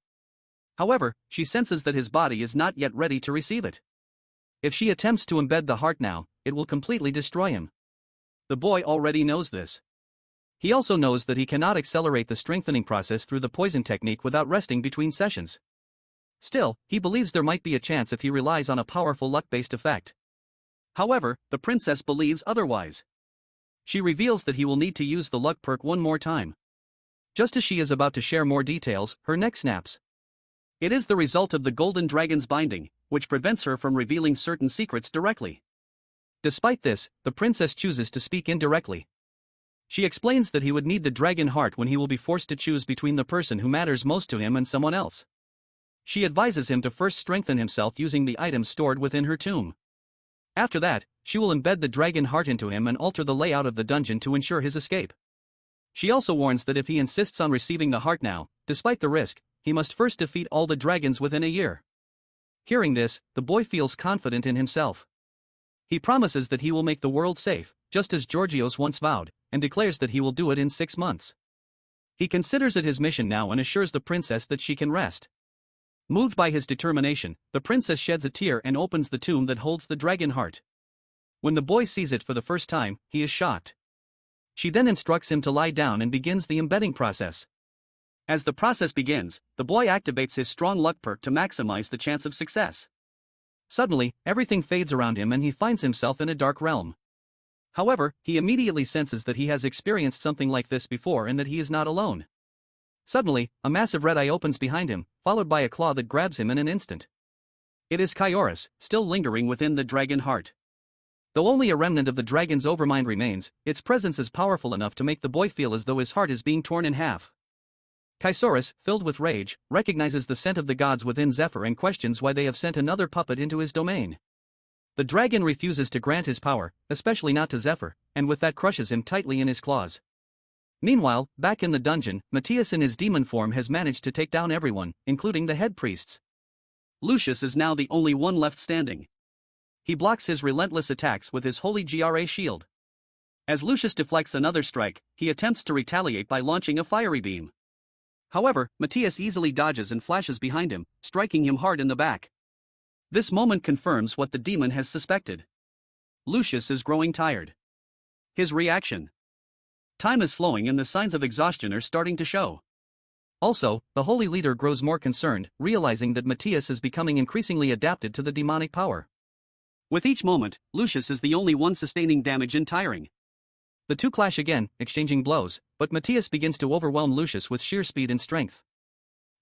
However, she senses that his body is not yet ready to receive it. If she attempts to embed the heart now, it will completely destroy him. The boy already knows this. He also knows that he cannot accelerate the strengthening process through the poison technique without resting between sessions. Still, he believes there might be a chance if he relies on a powerful luck-based effect. However, the princess believes otherwise. She reveals that he will need to use the luck perk one more time. Just as she is about to share more details, her neck snaps. It is the result of the golden dragon's binding, which prevents her from revealing certain secrets directly. Despite this, the princess chooses to speak indirectly. She explains that he would need the dragon heart when he will be forced to choose between the person who matters most to him and someone else. She advises him to first strengthen himself using the items stored within her tomb. After that, she will embed the dragon heart into him and alter the layout of the dungeon to ensure his escape. She also warns that if he insists on receiving the heart now, despite the risk, he must first defeat all the dragons within a year. Hearing this, the boy feels confident in himself. He promises that he will make the world safe, just as Georgios once vowed, and declares that he will do it in 6 months. He considers it his mission now and assures the princess that she can rest. Moved by his determination, the princess sheds a tear and opens the tomb that holds the dragon heart. When the boy sees it for the first time, he is shocked. She then instructs him to lie down and begins the embedding process. As the process begins, the boy activates his strong luck perk to maximize the chance of success. Suddenly, everything fades around him and he finds himself in a dark realm. However, he immediately senses that he has experienced something like this before and that he is not alone. Suddenly, a massive red eye opens behind him, followed by a claw that grabs him in an instant. It is Kaiorus, still lingering within the dragon heart. Though only a remnant of the dragon's overmind remains, its presence is powerful enough to make the boy feel as though his heart is being torn in half. Kaiorus, filled with rage, recognizes the scent of the gods within Zephyr and questions why they have sent another puppet into his domain. The dragon refuses to grant his power, especially not to Zephyr, and with that crushes him tightly in his claws. Meanwhile, back in the dungeon, Matthias in his demon form has managed to take down everyone, including the head priests. Lucius is now the only one left standing. He blocks his relentless attacks with his holy GRA shield. As Lucius deflects another strike, he attempts to retaliate by launching a fiery beam. However, Matthias easily dodges and flashes behind him, striking him hard in the back. This moment confirms what the demon has suspected. Lucius is growing tired. His reaction. Time is slowing and the signs of exhaustion are starting to show. Also, the holy leader grows more concerned, realizing that Matthias is becoming increasingly adapted to the demonic power. With each moment, Lucius is the only one sustaining damage and tiring. The two clash again, exchanging blows, but Matthias begins to overwhelm Lucius with sheer speed and strength.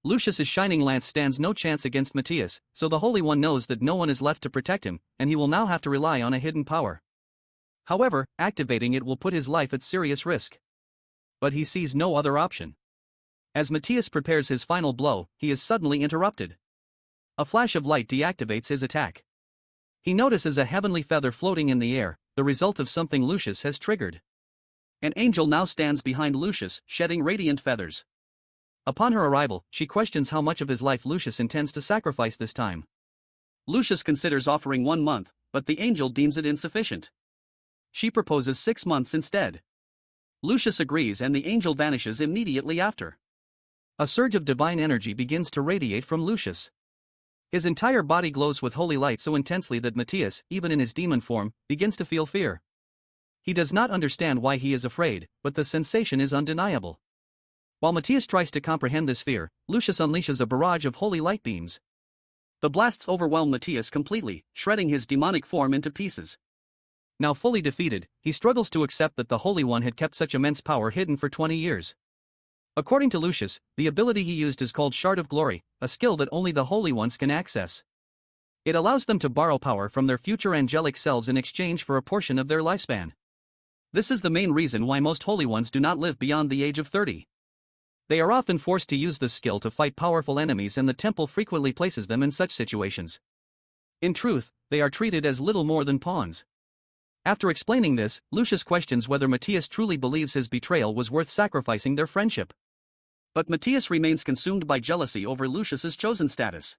Lucius's shining lance stands no chance against Matthias, so the Holy One knows that no one is left to protect him, and he will now have to rely on a hidden power. However, activating it will put his life at serious risk. But he sees no other option. As Matthias prepares his final blow, he is suddenly interrupted. A flash of light deactivates his attack. He notices a heavenly feather floating in the air, the result of something Lucius has triggered. An angel now stands behind Lucius, shedding radiant feathers. Upon her arrival, she questions how much of his life Lucius intends to sacrifice this time. Lucius considers offering 1 month, but the angel deems it insufficient. She proposes 6 months instead. Lucius agrees and the angel vanishes immediately after. A surge of divine energy begins to radiate from Lucius. His entire body glows with holy light so intensely that Matthias, even in his demon form, begins to feel fear. He does not understand why he is afraid, but the sensation is undeniable. While Matthias tries to comprehend this fear, Lucius unleashes a barrage of holy light beams. The blasts overwhelm Matthias completely, shredding his demonic form into pieces. Now fully defeated, he struggles to accept that the Holy One had kept such immense power hidden for 20 years. According to Lucius, the ability he used is called Shard of Glory, a skill that only the Holy Ones can access. It allows them to borrow power from their future angelic selves in exchange for a portion of their lifespan. This is the main reason why most Holy Ones do not live beyond the age of 30. They are often forced to use this skill to fight powerful enemies, and the temple frequently places them in such situations. In truth, they are treated as little more than pawns. After explaining this, Lucius questions whether Matthias truly believes his betrayal was worth sacrificing their friendship. But Matthias remains consumed by jealousy over Lucius's chosen status.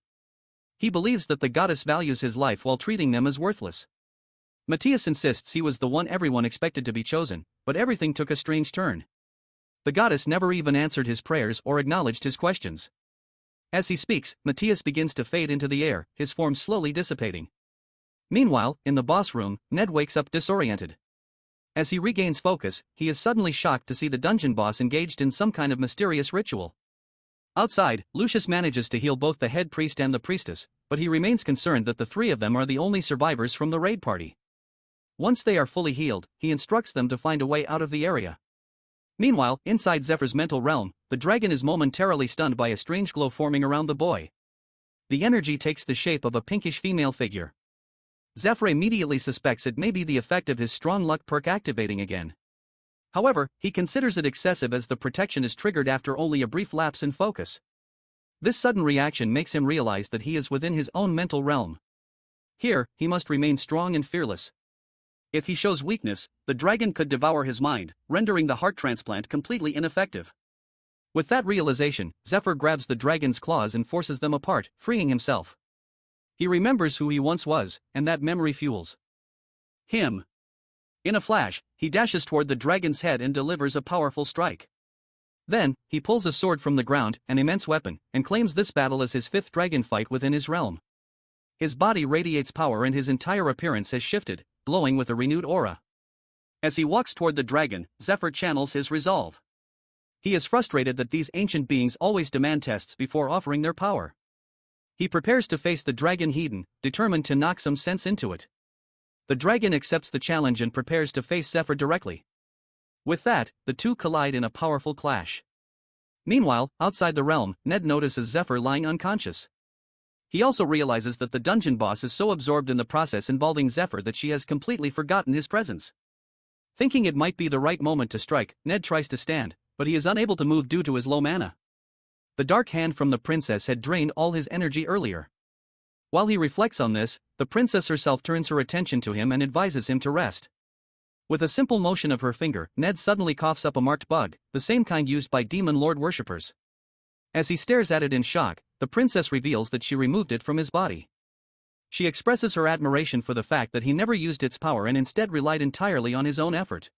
He believes that the goddess values his life while treating them as worthless. Matthias insists he was the one everyone expected to be chosen, but everything took a strange turn. The goddess never even answered his prayers or acknowledged his questions. As he speaks, Matthias begins to fade into the air, his form slowly dissipating. Meanwhile, in the boss room, Ned wakes up disoriented. As he regains focus, he is suddenly shocked to see the dungeon boss engaged in some kind of mysterious ritual. Outside, Lucius manages to heal both the head priest and the priestess, but he remains concerned that the three of them are the only survivors from the raid party. Once they are fully healed, he instructs them to find a way out of the area. Meanwhile, inside Zephyr's mental realm, the dragon is momentarily stunned by a strange glow forming around the boy. The energy takes the shape of a pinkish female figure. Zephyr immediately suspects it may be the effect of his strong luck perk activating again. However, he considers it excessive as the protection is triggered after only a brief lapse in focus. This sudden reaction makes him realize that he is within his own mental realm. Here, he must remain strong and fearless. If he shows weakness, the dragon could devour his mind, rendering the heart transplant completely ineffective. With that realization, Zephyr grabs the dragon's claws and forces them apart, freeing himself. He remembers who he once was, and that memory fuels him. In a flash, he dashes toward the dragon's head and delivers a powerful strike. Then, he pulls a sword from the ground, an immense weapon, and claims this battle as his fifth dragon fight within his realm. His body radiates power and his entire appearance has shifted, glowing with a renewed aura. As he walks toward the dragon, Zephyr channels his resolve. He is frustrated that these ancient beings always demand tests before offering their power. He prepares to face the dragon Hedon, determined to knock some sense into it. The dragon accepts the challenge and prepares to face Zephyr directly. With that, the two collide in a powerful clash. Meanwhile, outside the realm, Ned notices Zephyr lying unconscious. He also realizes that the dungeon boss is so absorbed in the process involving Zephyr that she has completely forgotten his presence. Thinking it might be the right moment to strike, Ned tries to stand, but he is unable to move due to his low mana. The dark hand from the princess had drained all his energy earlier. While he reflects on this, the princess herself turns her attention to him and advises him to rest. With a simple motion of her finger, Ned suddenly coughs up a marked bug, the same kind used by demon lord worshippers. As he stares at it in shock, the princess reveals that she removed it from his body. She expresses her admiration for the fact that he never used its power and instead relied entirely on his own effort.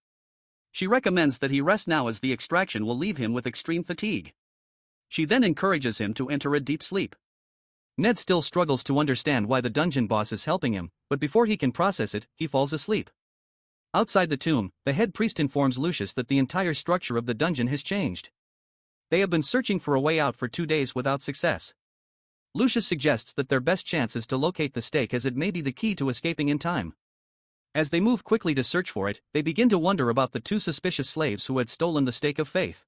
She recommends that he rest now as the extraction will leave him with extreme fatigue. She then encourages him to enter a deep sleep. Ned still struggles to understand why the dungeon boss is helping him, but before he can process it, he falls asleep. Outside the tomb, the head priest informs Lucius that the entire structure of the dungeon has changed. They have been searching for a way out for 2 days without success. Lucius suggests that their best chance is to locate the stake as it may be the key to escaping in time. As they move quickly to search for it, they begin to wonder about the two suspicious slaves who had stolen the stake of faith.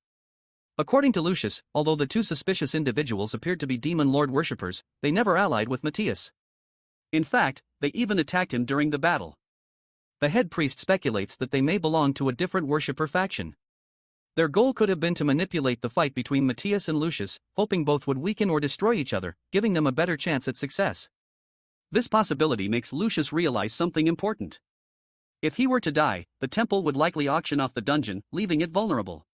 According to Lucius, although the two suspicious individuals appeared to be demon lord worshippers, they never allied with Matthias. In fact, they even attacked him during the battle. The head priest speculates that they may belong to a different worshipper faction. Their goal could have been to manipulate the fight between Matthias and Lucius, hoping both would weaken or destroy each other, giving them a better chance at success. This possibility makes Lucius realize something important. If he were to die, the temple would likely auction off the dungeon, leaving it vulnerable.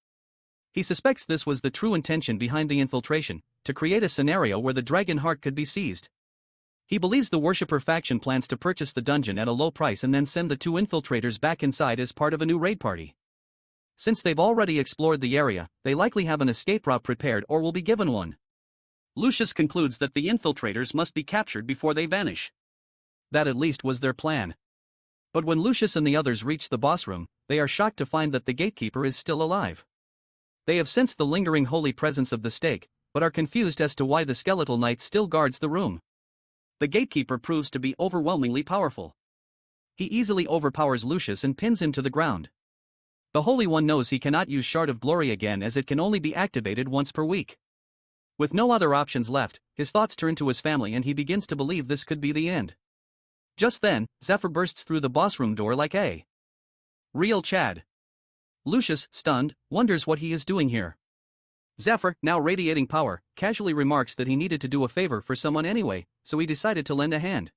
He suspects this was the true intention behind the infiltration, to create a scenario where the dragon heart could be seized. He believes the worshipper faction plans to purchase the dungeon at a low price and then send the two infiltrators back inside as part of a new raid party. Since they've already explored the area, they likely have an escape route prepared or will be given one. Lucius concludes that the infiltrators must be captured before they vanish. That at least was their plan. But when Lucius and the others reach the boss room, they are shocked to find that the gatekeeper is still alive. They have sensed the lingering holy presence of the stake, but are confused as to why the skeletal knight still guards the room. The gatekeeper proves to be overwhelmingly powerful. He easily overpowers Lucius and pins him to the ground. The Holy One knows he cannot use Shard of Glory again as it can only be activated once per week. With no other options left, his thoughts turn to his family and he begins to believe this could be the end. Just then, Zephyr bursts through the boss room door like a real Chad. Lucius, stunned, wonders what he is doing here. Zephyr, now radiating power, casually remarks that he needed to do a favor for someone anyway, so he decided to lend a hand.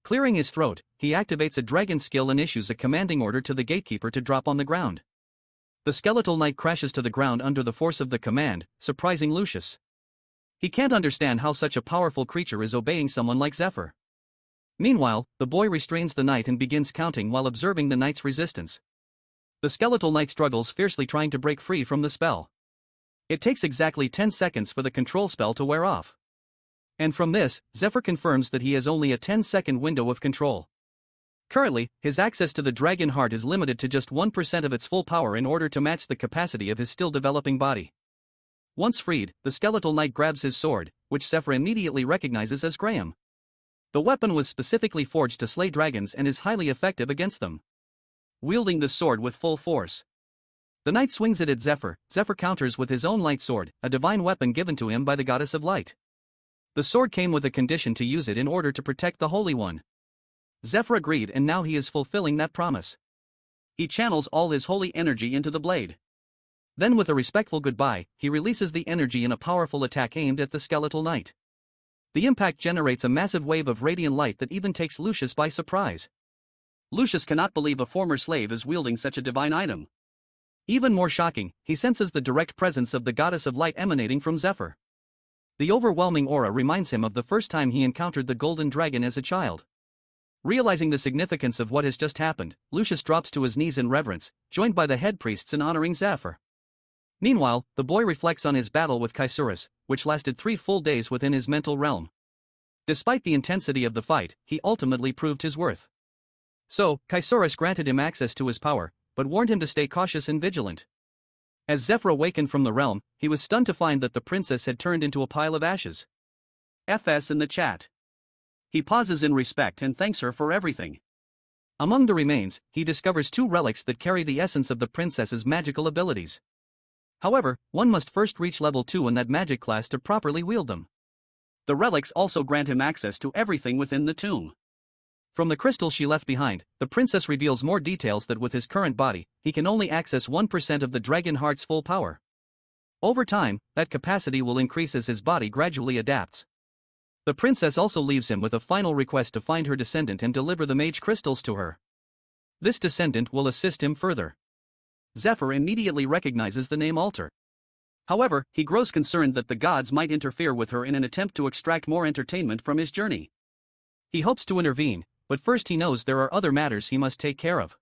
Clearing his throat, he activates a dragon skill and issues a commanding order to the gatekeeper to drop on the ground. The skeletal knight crashes to the ground under the force of the command, surprising Lucius. He can't understand how such a powerful creature is obeying someone like Zephyr. Meanwhile, the boy restrains the knight and begins counting while observing the knight's resistance. The skeletal knight struggles fiercely trying to break free from the spell. It takes exactly 10 seconds for the control spell to wear off. And from this, Zephyr confirms that he has only a 10-second window of control. Currently, his access to the dragon heart is limited to just 1% of its full power in order to match the capacity of his still developing body. Once freed, the skeletal knight grabs his sword, which Zephyr immediately recognizes as Graham. The weapon was specifically forged to slay dragons and is highly effective against them. Wielding the sword with full force, the knight swings it at Zephyr. Zephyr counters with his own light sword, a divine weapon given to him by the goddess of light. The sword came with a condition to use it in order to protect the Holy One. Zephyr agreed, and now he is fulfilling that promise. He channels all his holy energy into the blade. Then, with a respectful goodbye, he releases the energy in a powerful attack aimed at the skeletal knight. The impact generates a massive wave of radiant light that even takes Lucius by surprise. Lucius cannot believe a former slave is wielding such a divine item. Even more shocking, he senses the direct presence of the goddess of light emanating from Zephyr. The overwhelming aura reminds him of the first time he encountered the golden dragon as a child. Realizing the significance of what has just happened, Lucius drops to his knees in reverence, joined by the head priests in honoring Zephyr. Meanwhile, the boy reflects on his battle with Kaisuras, which lasted 3 full days within his mental realm. Despite the intensity of the fight, he ultimately proved his worth. So, Kaisuras granted him access to his power, but warned him to stay cautious and vigilant. As Zephyr awakened from the realm, he was stunned to find that the princess had turned into a pile of ashes. FS in the chat. He pauses in respect and thanks her for everything. Among the remains, he discovers 2 relics that carry the essence of the princess's magical abilities. However, one must first reach level 2 in that magic class to properly wield them. The relics also grant him access to everything within the tomb. From the crystal she left behind, the princess reveals more details that with his current body, he can only access 1% of the dragon heart's full power. Over time, that capacity will increase as his body gradually adapts. The princess also leaves him with a final request to find her descendant and deliver the mage crystals to her. This descendant will assist him further. Zephyr immediately recognizes the name Alter. However, he grows concerned that the gods might interfere with her in an attempt to extract more entertainment from his journey. He hopes to intervene, but first he knows there are other matters he must take care of.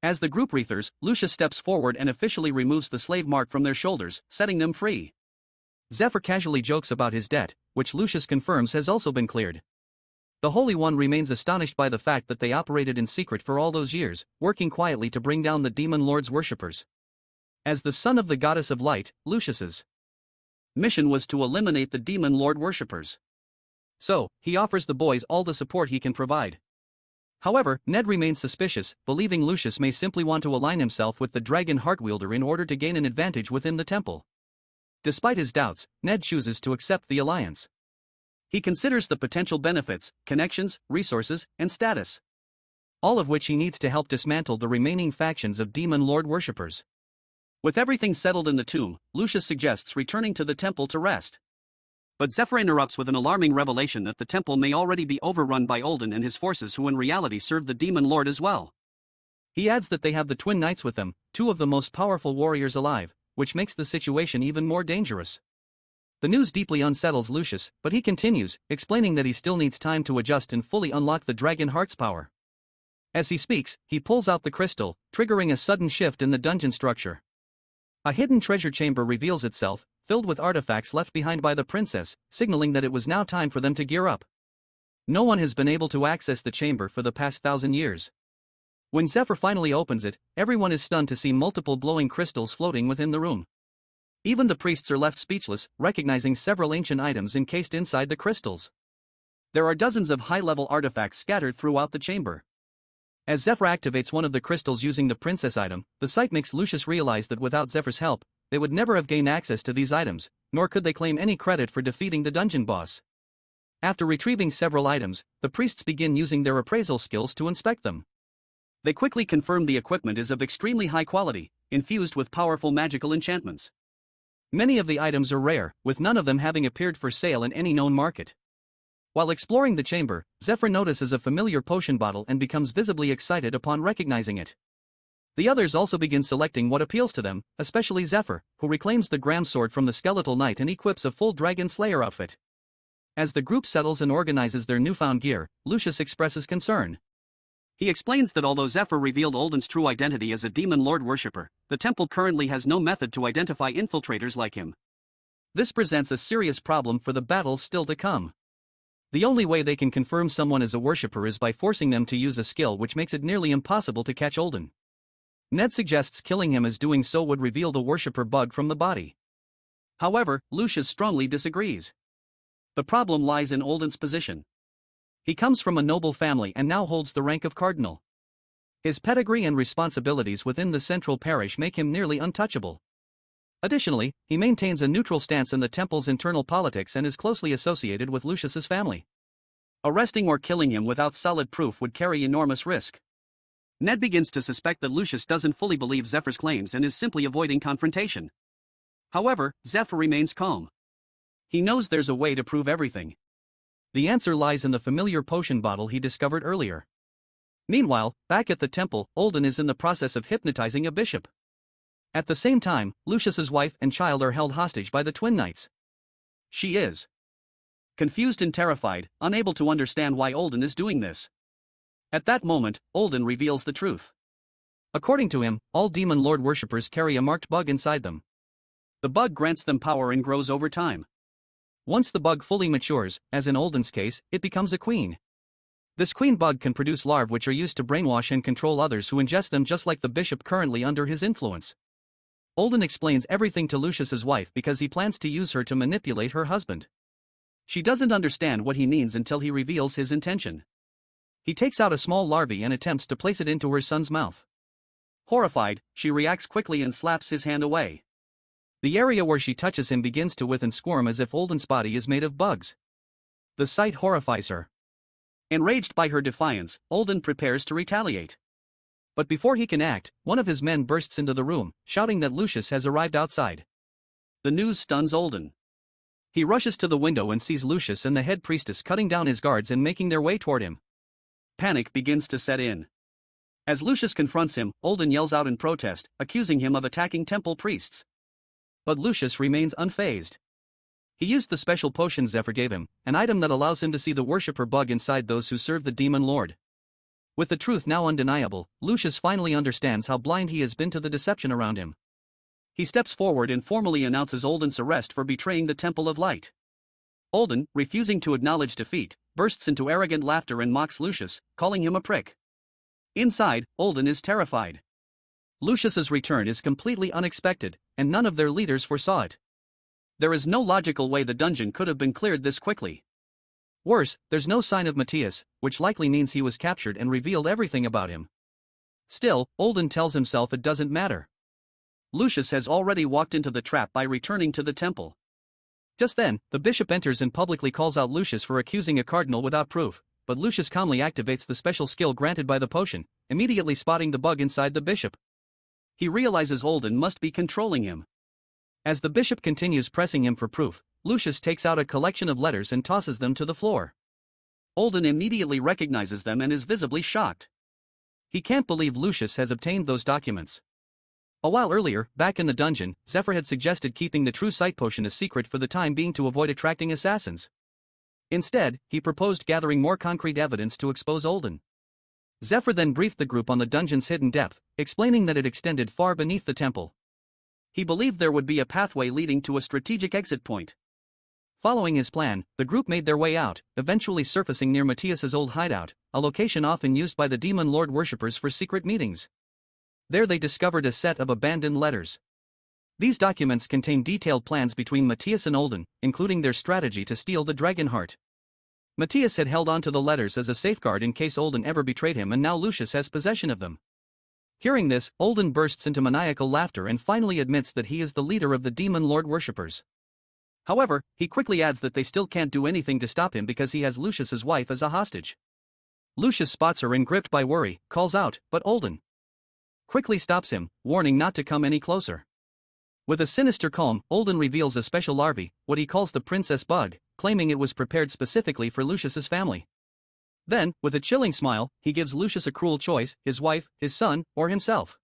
As the group reathers, Lucius steps forward and officially removes the slave mark from their shoulders, setting them free. Zephyr casually jokes about his debt, which Lucius confirms has also been cleared. The Holy One remains astonished by the fact that they operated in secret for all those years, working quietly to bring down the Demon Lord's worshippers. As the son of the goddess of light, Lucius's mission was to eliminate the Demon Lord worshippers. So, he offers the boys all the support he can provide. However, Ned remains suspicious, believing Lucius may simply want to align himself with the dragon heart wielder in order to gain an advantage within the temple. Despite his doubts, Ned chooses to accept the alliance. He considers the potential benefits, connections, resources, and status, all of which he needs to help dismantle the remaining factions of Demon Lord worshippers. With everything settled in the tomb, Lucius suggests returning to the temple to rest. But Zephyr interrupts with an alarming revelation that the temple may already be overrun by Olden and his forces, who in reality serve the Demon Lord as well. He adds that they have the twin knights with them, 2 of the most powerful warriors alive, which makes the situation even more dangerous. The news deeply unsettles Lucius, but he continues, explaining that he still needs time to adjust and fully unlock the dragon heart's power. As he speaks, he pulls out the crystal, triggering a sudden shift in the dungeon structure. A hidden treasure chamber reveals itself, filled with artifacts left behind by the princess, signaling that it was now time for them to gear up. No one has been able to access the chamber for the past 1,000 years. When Zephyr finally opens it, everyone is stunned to see multiple glowing crystals floating within the room. Even the priests are left speechless, recognizing several ancient items encased inside the crystals. There are dozens of high-level artifacts scattered throughout the chamber. As Zephyr activates one of the crystals using the princess item, the sight makes Lucius realize that without Zephyr's help, they would never have gained access to these items, nor could they claim any credit for defeating the dungeon boss. After retrieving several items, the priests begin using their appraisal skills to inspect them. They quickly confirm the equipment is of extremely high quality, infused with powerful magical enchantments. Many of the items are rare, with none of them having appeared for sale in any known market. While exploring the chamber, Zephyr notices a familiar potion bottle and becomes visibly excited upon recognizing it. The others also begin selecting what appeals to them, especially Zephyr, who reclaims the Gram sword from the skeletal knight and equips a full Dragon Slayer outfit. As the group settles and organizes their newfound gear, Lucius expresses concern. He explains that although Zephyr revealed Olden's true identity as a Demon Lord worshipper, the temple currently has no method to identify infiltrators like him. This presents a serious problem for the battles still to come. The only way they can confirm someone is a worshipper is by forcing them to use a skill which makes it nearly impossible to catch Olden. Ned suggests killing him, as doing so would reveal the worshipper bug from the body. However, Lucius strongly disagrees. The problem lies in Olden's position. He comes from a noble family and now holds the rank of cardinal. His pedigree and responsibilities within the central parish make him nearly untouchable. Additionally, he maintains a neutral stance in the temple's internal politics and is closely associated with Lucius's family. Arresting or killing him without solid proof would carry enormous risk. Ned begins to suspect that Lucius doesn't fully believe Zephyr's claims and is simply avoiding confrontation. However, Zephyr remains calm. He knows there's a way to prove everything. The answer lies in the familiar potion bottle he discovered earlier. Meanwhile, back at the temple, Olden is in the process of hypnotizing a bishop. At the same time, Lucius's wife and child are held hostage by the twin knights. She is confused and terrified, unable to understand why Olden is doing this. At that moment, Olden reveals the truth. According to him, all demon lord worshippers carry a marked bug inside them. The bug grants them power and grows over time. Once the bug fully matures, as in Olden's case, it becomes a queen. This queen bug can produce larvae which are used to brainwash and control others who ingest them, just like the bishop currently under his influence. Olden explains everything to Lucius's wife because he plans to use her to manipulate her husband. She doesn't understand what he means until he reveals his intention. He takes out a small larvae and attempts to place it into her son's mouth. Horrified, she reacts quickly and slaps his hand away. The area where she touches him begins to writhe and squirm as if Olden's body is made of bugs. The sight horrifies her. Enraged by her defiance, Olden prepares to retaliate. But before he can act, one of his men bursts into the room, shouting that Lucius has arrived outside. The news stuns Olden. He rushes to the window and sees Lucius and the head priestess cutting down his guards and making their way toward him. Panic begins to set in. As Lucius confronts him, Olden yells out in protest, accusing him of attacking temple priests. But Lucius remains unfazed. He used the special potion Zephyr gave him, an item that allows him to see the worshipper bug inside those who serve the demon lord. With the truth now undeniable, Lucius finally understands how blind he has been to the deception around him. He steps forward and formally announces Olden's arrest for betraying the Temple of Light. Olden, refusing to acknowledge defeat, bursts into arrogant laughter and mocks Lucius, calling him a prick. Inside, Olden is terrified. Lucius's return is completely unexpected, and none of their leaders foresaw it. There is no logical way the dungeon could have been cleared this quickly. Worse, there's no sign of Matthias, which likely means he was captured and revealed everything about him. Still, Olden tells himself it doesn't matter. Lucius has already walked into the trap by returning to the temple. Just then, the bishop enters and publicly calls out Lucius for accusing a cardinal without proof, but Lucius calmly activates the special skill granted by the potion, immediately spotting the bug inside the bishop. He realizes Olden must be controlling him. As the bishop continues pressing him for proof, Lucius takes out a collection of letters and tosses them to the floor. Olden immediately recognizes them and is visibly shocked. He can't believe Lucius has obtained those documents. A while earlier, back in the dungeon, Zephyr had suggested keeping the true sight potion a secret for the time being to avoid attracting assassins. Instead, he proposed gathering more concrete evidence to expose Olden. Zephyr then briefed the group on the dungeon's hidden depth, explaining that it extended far beneath the temple. He believed there would be a pathway leading to a strategic exit point. Following his plan, the group made their way out, eventually surfacing near Matthias's old hideout, a location often used by the demon lord worshippers for secret meetings. There they discovered a set of abandoned letters. These documents contain detailed plans between Matthias and Olden, including their strategy to steal the dragon heart. Matthias had held on to the letters as a safeguard in case Olden ever betrayed him, and now Lucius has possession of them. Hearing this, Olden bursts into maniacal laughter and finally admits that he is the leader of the demon lord worshippers. However, he quickly adds that they still can't do anything to stop him because he has Lucius's wife as a hostage. Lucius spots her and, gripped by worry, calls out, but Olden quickly stops him, warning not to come any closer. With a sinister calm, Olden reveals a special larvae, what he calls the princess bug, claiming it was prepared specifically for Lucius's family. Then, with a chilling smile, he gives Lucius a cruel choice: his wife, his son, or himself.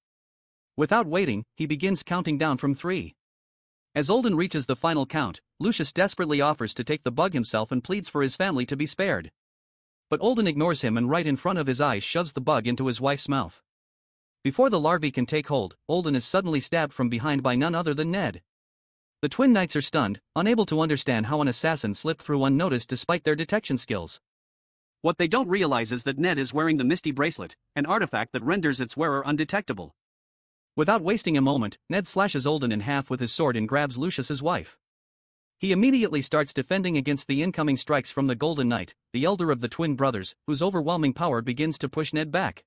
Without waiting, he begins counting down from 3. As Olden reaches the final count, Lucius desperately offers to take the bug himself and pleads for his family to be spared. But Olden ignores him and right in front of his eyes shoves the bug into his wife's mouth. Before the larvae can take hold, Olden is suddenly stabbed from behind by none other than Ned. The twin knights are stunned, unable to understand how an assassin slipped through unnoticed despite their detection skills. What they don't realize is that Ned is wearing the Misty Bracelet, an artifact that renders its wearer undetectable. Without wasting a moment, Ned slashes Olden in half with his sword and grabs Lucius's wife. He immediately starts defending against the incoming strikes from the Golden Knight, the elder of the twin brothers, whose overwhelming power begins to push Ned back.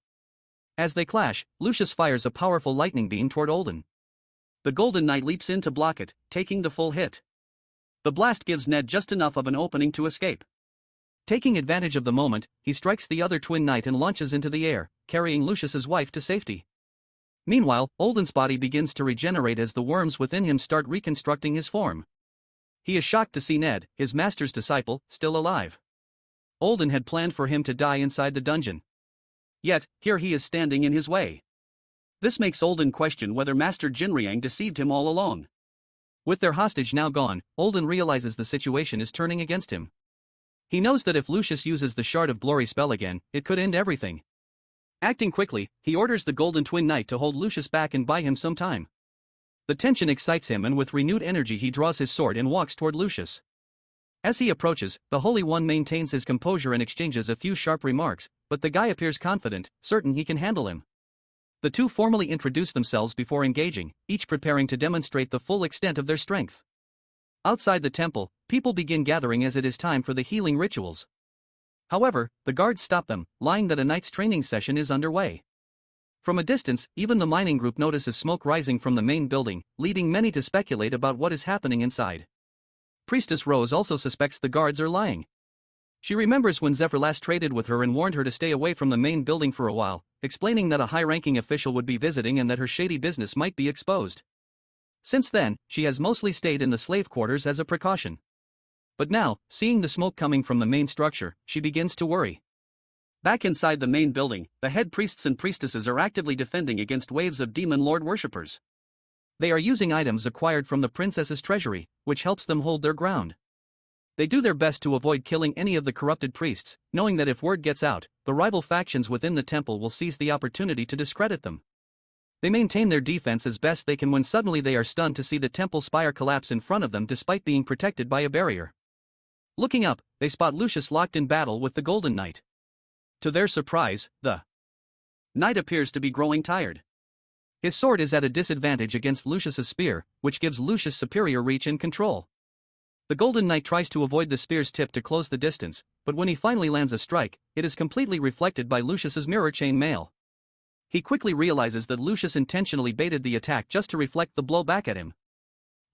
As they clash, Lucius fires a powerful lightning beam toward Olden. The Golden Knight leaps in to block it, taking the full hit. The blast gives Ned just enough of an opening to escape. Taking advantage of the moment, he strikes the other twin knight and launches into the air, carrying Lucius's wife to safety. Meanwhile, Olden's body begins to regenerate as the worms within him start reconstructing his form. He is shocked to see Ned, his master's disciple, still alive. Olden had planned for him to die inside the dungeon. Yet, here he is standing in his way. This makes Olden question whether Master Jinriang deceived him all along. With their hostage now gone, Olden realizes the situation is turning against him. He knows that if Lucius uses the Shard of Glory spell again, it could end everything. Acting quickly, he orders the Golden Twin Knight to hold Lucius back and buy him some time. The tension excites him, and with renewed energy he draws his sword and walks toward Lucius. As he approaches, the Holy One maintains his composure and exchanges a few sharp remarks, but the guy appears confident, certain he can handle him. The two formally introduce themselves before engaging, each preparing to demonstrate the full extent of their strength. Outside the temple, people begin gathering as it is time for the healing rituals. However, the guards stop them, lying that a knight's training session is underway. From a distance, even the mining group notices smoke rising from the main building, leading many to speculate about what is happening inside. Priestess Rose also suspects the guards are lying. She remembers when Zephyr last traded with her and warned her to stay away from the main building for a while, explaining that a high-ranking official would be visiting and that her shady business might be exposed. Since then, she has mostly stayed in the slave quarters as a precaution. But now, seeing the smoke coming from the main structure, she begins to worry. Back inside the main building, the head priests and priestesses are actively defending against waves of demon lord worshippers. They are using items acquired from the princess's treasury, which helps them hold their ground. They do their best to avoid killing any of the corrupted priests, knowing that if word gets out, the rival factions within the temple will seize the opportunity to discredit them. They maintain their defense as best they can when suddenly they are stunned to see the temple spire collapse in front of them despite being protected by a barrier. Looking up, they spot Lucius locked in battle with the Golden Knight. To their surprise, the knight appears to be growing tired. His sword is at a disadvantage against Lucius's spear, which gives Lucius superior reach and control. The Golden Knight tries to avoid the spear's tip to close the distance, but when he finally lands a strike, it is completely reflected by Lucius's mirror chain mail. He quickly realizes that Lucius intentionally baited the attack just to reflect the blow back at him.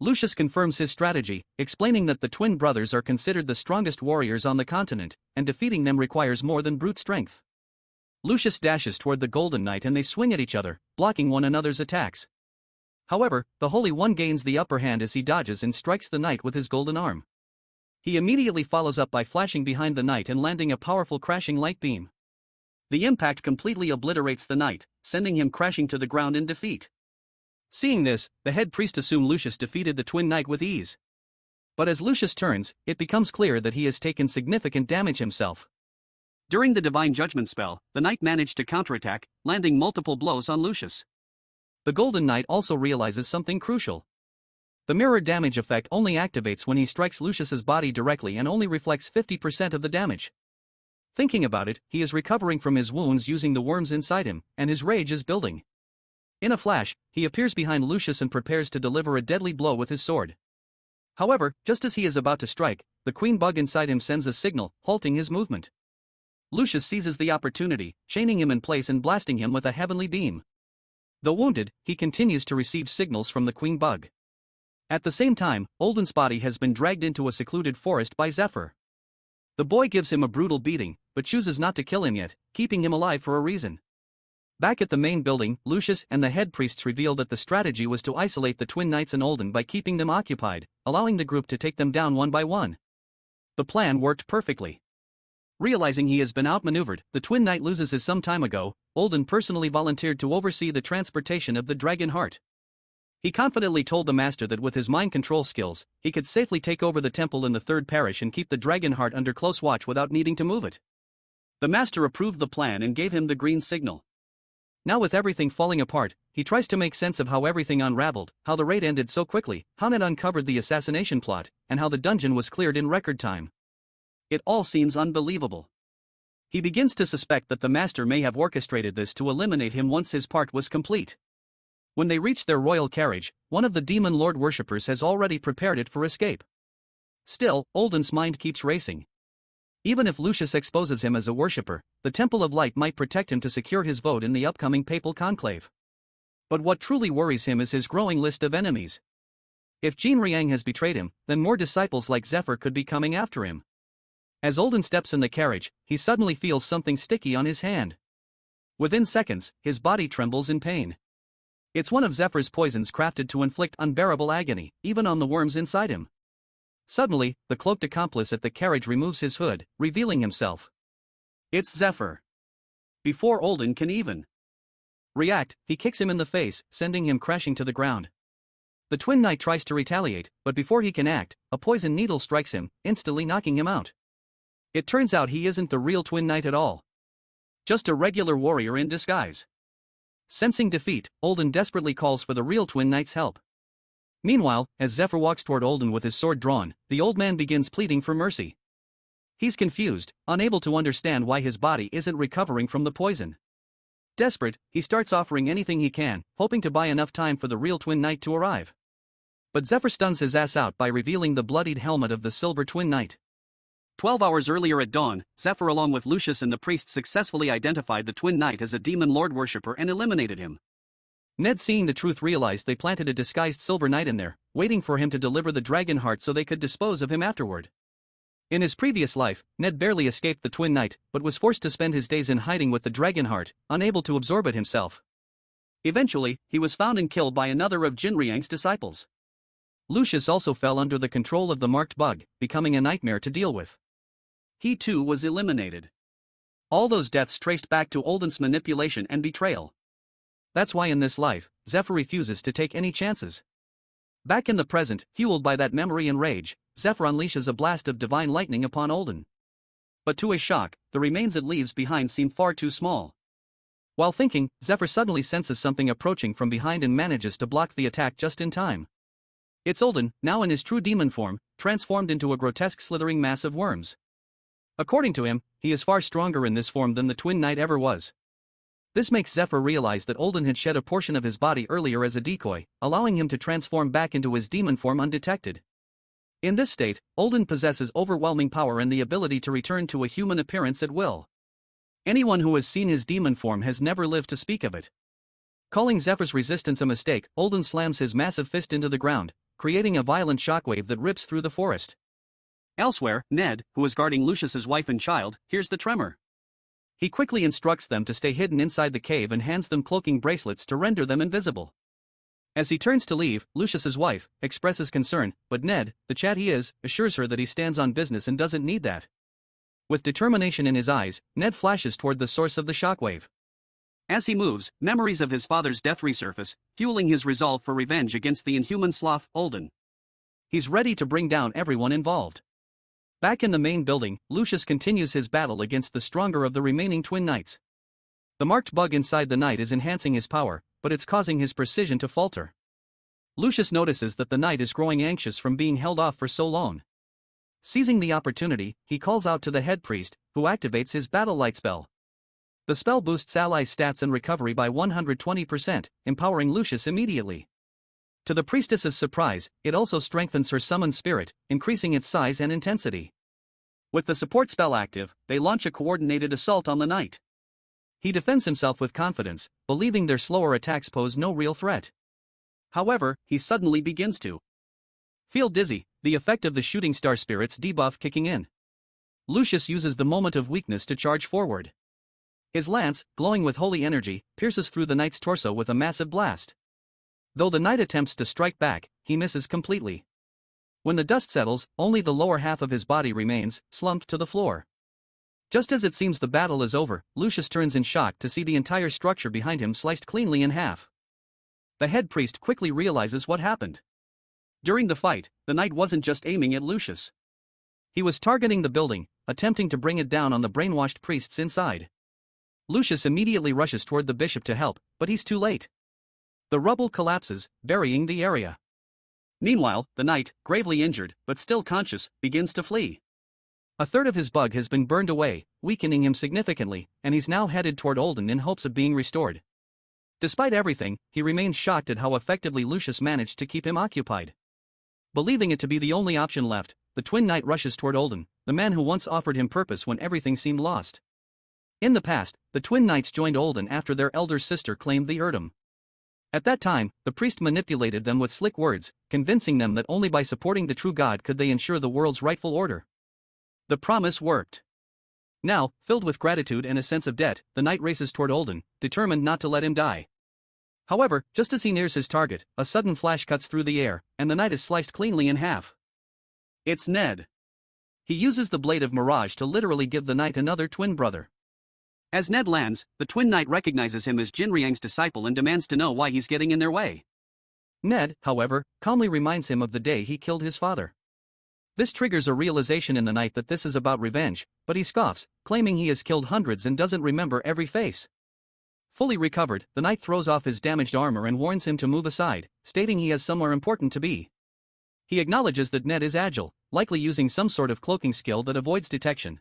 Lucius confirms his strategy, explaining that the twin brothers are considered the strongest warriors on the continent, and defeating them requires more than brute strength. Lucius dashes toward the Golden Knight and they swing at each other, blocking one another's attacks. However, the Holy One gains the upper hand as he dodges and strikes the knight with his golden arm. He immediately follows up by flashing behind the knight and landing a powerful crashing light beam. The impact completely obliterates the knight, sending him crashing to the ground in defeat. Seeing this, the head priest assumed Lucius defeated the twin knight with ease. But as Lucius turns, it becomes clear that he has taken significant damage himself. During the Divine Judgment spell, the knight managed to counterattack, landing multiple blows on Lucius. The Golden Knight also realizes something crucial. The mirror damage effect only activates when he strikes Lucius's body directly and only reflects 50% of the damage. Thinking about it, he is recovering from his wounds using the worms inside him, and his rage is building. In a flash, he appears behind Lucius and prepares to deliver a deadly blow with his sword. However, just as he is about to strike, the queen bug inside him sends a signal, halting his movement. Lucius seizes the opportunity, chaining him in place and blasting him with a heavenly beam. Though wounded, he continues to receive signals from the queen bug. At the same time, Olden's body has been dragged into a secluded forest by Zephyr. The boy gives him a brutal beating, but chooses not to kill him yet, keeping him alive for a reason. Back at the main building, Lucius and the head priests reveal that the strategy was to isolate the twin knights and Olden by keeping them occupied, allowing the group to take them down one by one. The plan worked perfectly. Realizing he has been outmaneuvered, the twin knight loses his some time ago. Olden personally volunteered to oversee the transportation of the dragon heart. He confidently told the master that with his mind control skills, he could safely take over the temple in the third parish and keep the dragon heart under close watch without needing to move it. The master approved the plan and gave him the green signal. Now with everything falling apart, he tries to make sense of how everything unraveled, how the raid ended so quickly, how Ned uncovered the assassination plot, and how the dungeon was cleared in record time. It all seems unbelievable. He begins to suspect that the master may have orchestrated this to eliminate him once his part was complete. When they reach their royal carriage, one of the demon lord worshippers has already prepared it for escape. Still, Olden's mind keeps racing. Even if Lucius exposes him as a worshipper, the Temple of Light might protect him to secure his vote in the upcoming papal conclave. But what truly worries him is his growing list of enemies. If Jean Riang has betrayed him, then more disciples like Zephyr could be coming after him. As Olden steps in the carriage, he suddenly feels something sticky on his hand. Within seconds, his body trembles in pain. It's one of Zephyr's poisons crafted to inflict unbearable agony, even on the worms inside him. Suddenly, the cloaked accomplice at the carriage removes his hood, revealing himself. It's Zephyr. Before Olden can even react, he kicks him in the face, sending him crashing to the ground. The Twin Knight tries to retaliate, but before he can act, a poison needle strikes him, instantly knocking him out. It turns out he isn't the real Twin Knight at all. Just a regular warrior in disguise. Sensing defeat, Olden desperately calls for the real Twin Knight's help. Meanwhile, as Zephyr walks toward Olden with his sword drawn, the old man begins pleading for mercy. He's confused, unable to understand why his body isn't recovering from the poison. Desperate, he starts offering anything he can, hoping to buy enough time for the real Twin Knight to arrive. But Zephyr stuns his ass out by revealing the bloodied helmet of the Silver Twin Knight. 12 hours earlier at dawn, Zephyr along with Lucius and the priest successfully identified the Twin Knight as a demon lord worshipper and eliminated him. Ned, seeing the truth, realized they planted a disguised Silver Knight in there, waiting for him to deliver the dragon heart so they could dispose of him afterward. In his previous life, Ned barely escaped the Twin Knight, but was forced to spend his days in hiding with the dragon heart, unable to absorb it himself. Eventually, he was found and killed by another of Jinriang's disciples. Lucius also fell under the control of the marked bug, becoming a nightmare to deal with. He too was eliminated. All those deaths traced back to Olden's manipulation and betrayal. That's why in this life, Zephyr refuses to take any chances. Back in the present, fueled by that memory and rage, Zephyr unleashes a blast of divine lightning upon Olden. But to his shock, the remains it leaves behind seem far too small. While thinking, Zephyr suddenly senses something approaching from behind and manages to block the attack just in time. It's Olden, now in his true demon form, transformed into a grotesque slithering mass of worms. According to him, he is far stronger in this form than the Twin Knight ever was. This makes Zephyr realize that Olden had shed a portion of his body earlier as a decoy, allowing him to transform back into his demon form undetected. In this state, Olden possesses overwhelming power and the ability to return to a human appearance at will. Anyone who has seen his demon form has never lived to speak of it. Calling Zephyr's resistance a mistake, Olden slams his massive fist into the ground, creating a violent shockwave that rips through the forest. Elsewhere, Ned, who is guarding Lucius's wife and child, hears the tremor. He quickly instructs them to stay hidden inside the cave and hands them cloaking bracelets to render them invisible. As he turns to leave, Lucius's wife expresses concern, but Ned, the chat he is, assures her that he stands on business and doesn't need that. With determination in his eyes, Ned flashes toward the source of the shockwave. As he moves, memories of his father's death resurface, fueling his resolve for revenge against the inhuman sloth, Olden. He's ready to bring down everyone involved. Back in the main building, Lucius continues his battle against the stronger of the remaining Twin Knights. The marked bug inside the knight is enhancing his power, but it's causing his precision to falter. Lucius notices that the knight is growing anxious from being held off for so long. Seizing the opportunity, he calls out to the head priest, who activates his battle light spell. The spell boosts allies' stats and recovery by 120%, empowering Lucius immediately. To the priestess's surprise, it also strengthens her summon spirit, increasing its size and intensity. With the support spell active, they launch a coordinated assault on the knight. He defends himself with confidence, believing their slower attacks pose no real threat. However, he suddenly begins to feel dizzy, the effect of the shooting star spirit's debuff kicking in. Lucius uses the moment of weakness to charge forward. His lance, glowing with holy energy, pierces through the knight's torso with a massive blast. Though the knight attempts to strike back, he misses completely. When the dust settles, only the lower half of his body remains, slumped to the floor. Just as it seems the battle is over, Lucius turns in shock to see the entire structure behind him sliced cleanly in half. The head priest quickly realizes what happened. During the fight, the knight wasn't just aiming at Lucius. He was targeting the building, attempting to bring it down on the brainwashed priests inside. Lucius immediately rushes toward the bishop to help, but he's too late. The rubble collapses, burying the area. Meanwhile, the knight, gravely injured, but still conscious, begins to flee. A third of his bug has been burned away, weakening him significantly, and he's now headed toward Olden in hopes of being restored. Despite everything, he remains shocked at how effectively Lucius managed to keep him occupied. Believing it to be the only option left, the twin knight rushes toward Olden, the man who once offered him purpose when everything seemed lost. In the past, the twin knights joined Olden after their elder sister claimed the earldom. At that time, the priest manipulated them with slick words, convincing them that only by supporting the true god could they ensure the world's rightful order. The promise worked. Now, filled with gratitude and a sense of debt, the knight races toward Olden, determined not to let him die. However, just as he nears his target, a sudden flash cuts through the air, and the knight is sliced cleanly in half. It's Ned. He uses the blade of Mirage to literally give the knight another twin brother. As Ned lands, the twin knight recognizes him as Jinriang's disciple and demands to know why he's getting in their way. Ned, however, calmly reminds him of the day he killed his father. This triggers a realization in the knight that this is about revenge, but he scoffs, claiming he has killed hundreds and doesn't remember every face. Fully recovered, the knight throws off his damaged armor and warns him to move aside, stating he has somewhere important to be. He acknowledges that Ned is agile, likely using some sort of cloaking skill that avoids detection.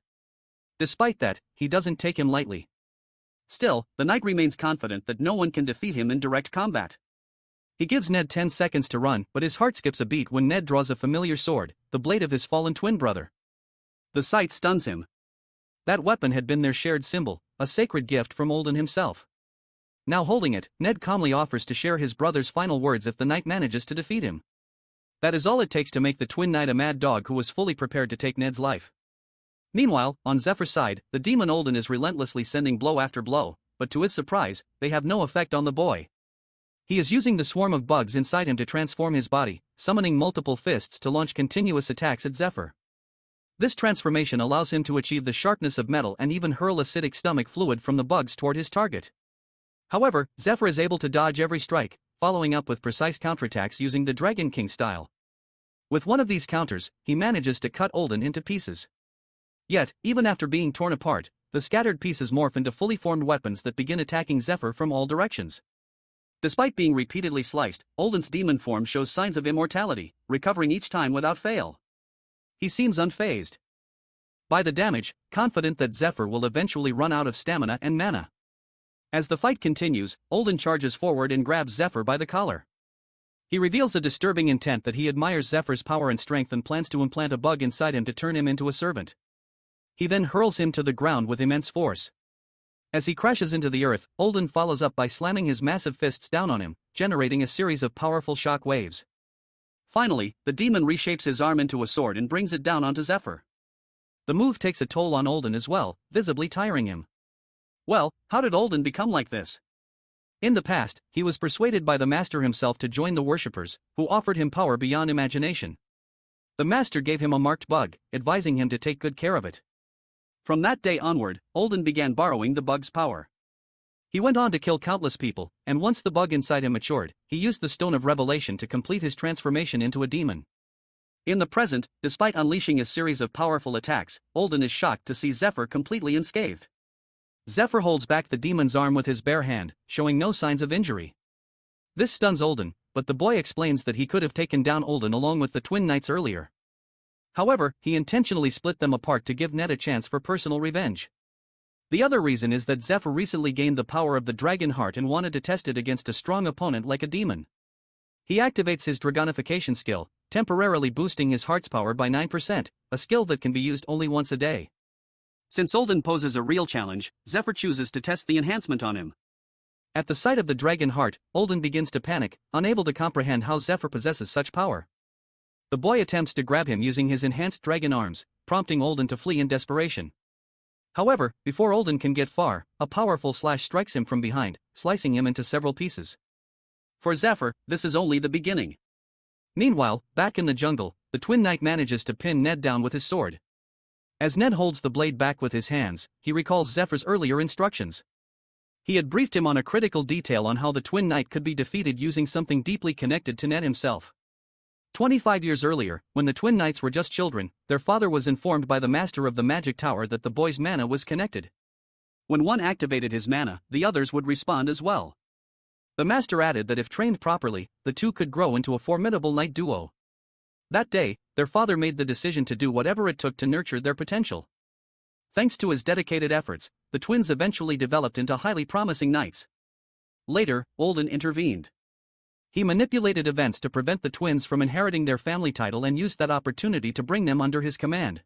Despite that, he doesn't take him lightly. Still, the knight remains confident that no one can defeat him in direct combat. He gives Ned 10 seconds to run, but his heart skips a beat when Ned draws a familiar sword, the blade of his fallen twin brother. The sight stuns him. That weapon had been their shared symbol, a sacred gift from Olden himself. Now holding it, Ned calmly offers to share his brother's final words if the knight manages to defeat him. That is all it takes to make the twin knight a mad dog who was fully prepared to take Ned's life. Meanwhile, on Zephyr's side, the demon Olden is relentlessly sending blow after blow, but to his surprise, they have no effect on the boy. He is using the swarm of bugs inside him to transform his body, summoning multiple fists to launch continuous attacks at Zephyr. This transformation allows him to achieve the sharpness of metal and even hurl acidic stomach fluid from the bugs toward his target. However, Zephyr is able to dodge every strike, following up with precise counterattacks using the Dragon King style. With one of these counters, he manages to cut Olden into pieces. Yet, even after being torn apart, the scattered pieces morph into fully formed weapons that begin attacking Zephyr from all directions. Despite being repeatedly sliced, Olden's demon form shows signs of immortality, recovering each time without fail. He seems unfazed by the damage, confident that Zephyr will eventually run out of stamina and mana. As the fight continues, Olden charges forward and grabs Zephyr by the collar. He reveals a disturbing intent that he admires Zephyr's power and strength and plans to implant a bug inside him to turn him into a servant. He then hurls him to the ground with immense force. As he crashes into the earth, Olden follows up by slamming his massive fists down on him, generating a series of powerful shock waves. Finally, the demon reshapes his arm into a sword and brings it down onto Zephyr. The move takes a toll on Olden as well, visibly tiring him. Well, how did Olden become like this? In the past, he was persuaded by the master himself to join the worshippers, who offered him power beyond imagination. The master gave him a marked bug, advising him to take good care of it. From that day onward, Olden began borrowing the bug's power. He went on to kill countless people, and once the bug inside him matured, he used the Stone of Revelation to complete his transformation into a demon. In the present, despite unleashing a series of powerful attacks, Olden is shocked to see Zephyr completely unscathed. Zephyr holds back the demon's arm with his bare hand, showing no signs of injury. This stuns Olden, but the boy explains that he could have taken down Olden along with the twin knights earlier. However, he intentionally split them apart to give Ned a chance for personal revenge. The other reason is that Zephyr recently gained the power of the Dragon Heart and wanted to test it against a strong opponent like a demon. He activates his Dragonification skill, temporarily boosting his heart's power by 9%, a skill that can be used only once a day. Since Olden poses a real challenge, Zephyr chooses to test the enhancement on him. At the sight of the Dragon Heart, Olden begins to panic, unable to comprehend how Zephyr possesses such power. The boy attempts to grab him using his enhanced dragon arms, prompting Olden to flee in desperation. However, before Olden can get far, a powerful slash strikes him from behind, slicing him into several pieces. For Zephyr, this is only the beginning. Meanwhile, back in the jungle, the twin knight manages to pin Ned down with his sword. As Ned holds the blade back with his hands, he recalls Zephyr's earlier instructions. He had briefed him on a critical detail on how the twin knight could be defeated using something deeply connected to Ned himself. 25 years earlier, when the twin knights were just children, their father was informed by the master of the magic tower that the boy's mana was connected. When one activated his mana, the others would respond as well. The master added that if trained properly, the two could grow into a formidable knight duo. That day, their father made the decision to do whatever it took to nurture their potential. Thanks to his dedicated efforts, the twins eventually developed into highly promising knights. Later, Olden intervened. He manipulated events to prevent the twins from inheriting their family title and used that opportunity to bring them under his command.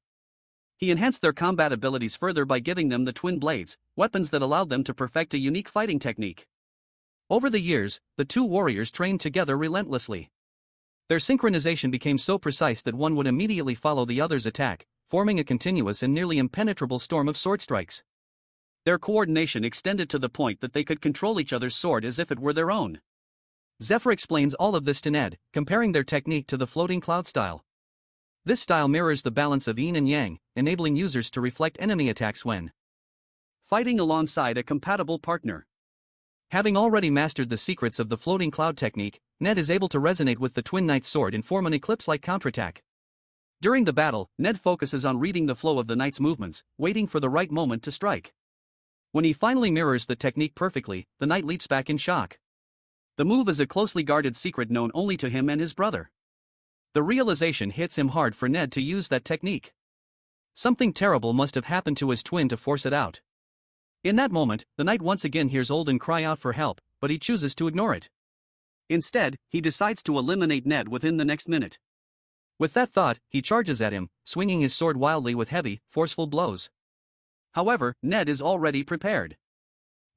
He enhanced their combat abilities further by giving them the twin blades, weapons that allowed them to perfect a unique fighting technique. Over the years, the two warriors trained together relentlessly. Their synchronization became so precise that one would immediately follow the other's attack, forming a continuous and nearly impenetrable storm of sword strikes. Their coordination extended to the point that they could control each other's sword as if it were their own. Zephyr explains all of this to Ned, comparing their technique to the floating cloud style. This style mirrors the balance of yin and yang, enabling users to reflect enemy attacks when fighting alongside a compatible partner. Having already mastered the secrets of the floating cloud technique, Ned is able to resonate with the Twin Knight's sword and form an eclipse-like counterattack. During the battle, Ned focuses on reading the flow of the knight's movements, waiting for the right moment to strike. When he finally mirrors the technique perfectly, the knight leaps back in shock. The move is a closely guarded secret known only to him and his brother. The realization hits him hard for Ned to use that technique. Something terrible must have happened to his twin to force it out. In that moment, the knight once again hears Olden cry out for help, but he chooses to ignore it. Instead, he decides to eliminate Ned within the next minute. With that thought, he charges at him, swinging his sword wildly with heavy, forceful blows. However, Ned is already prepared.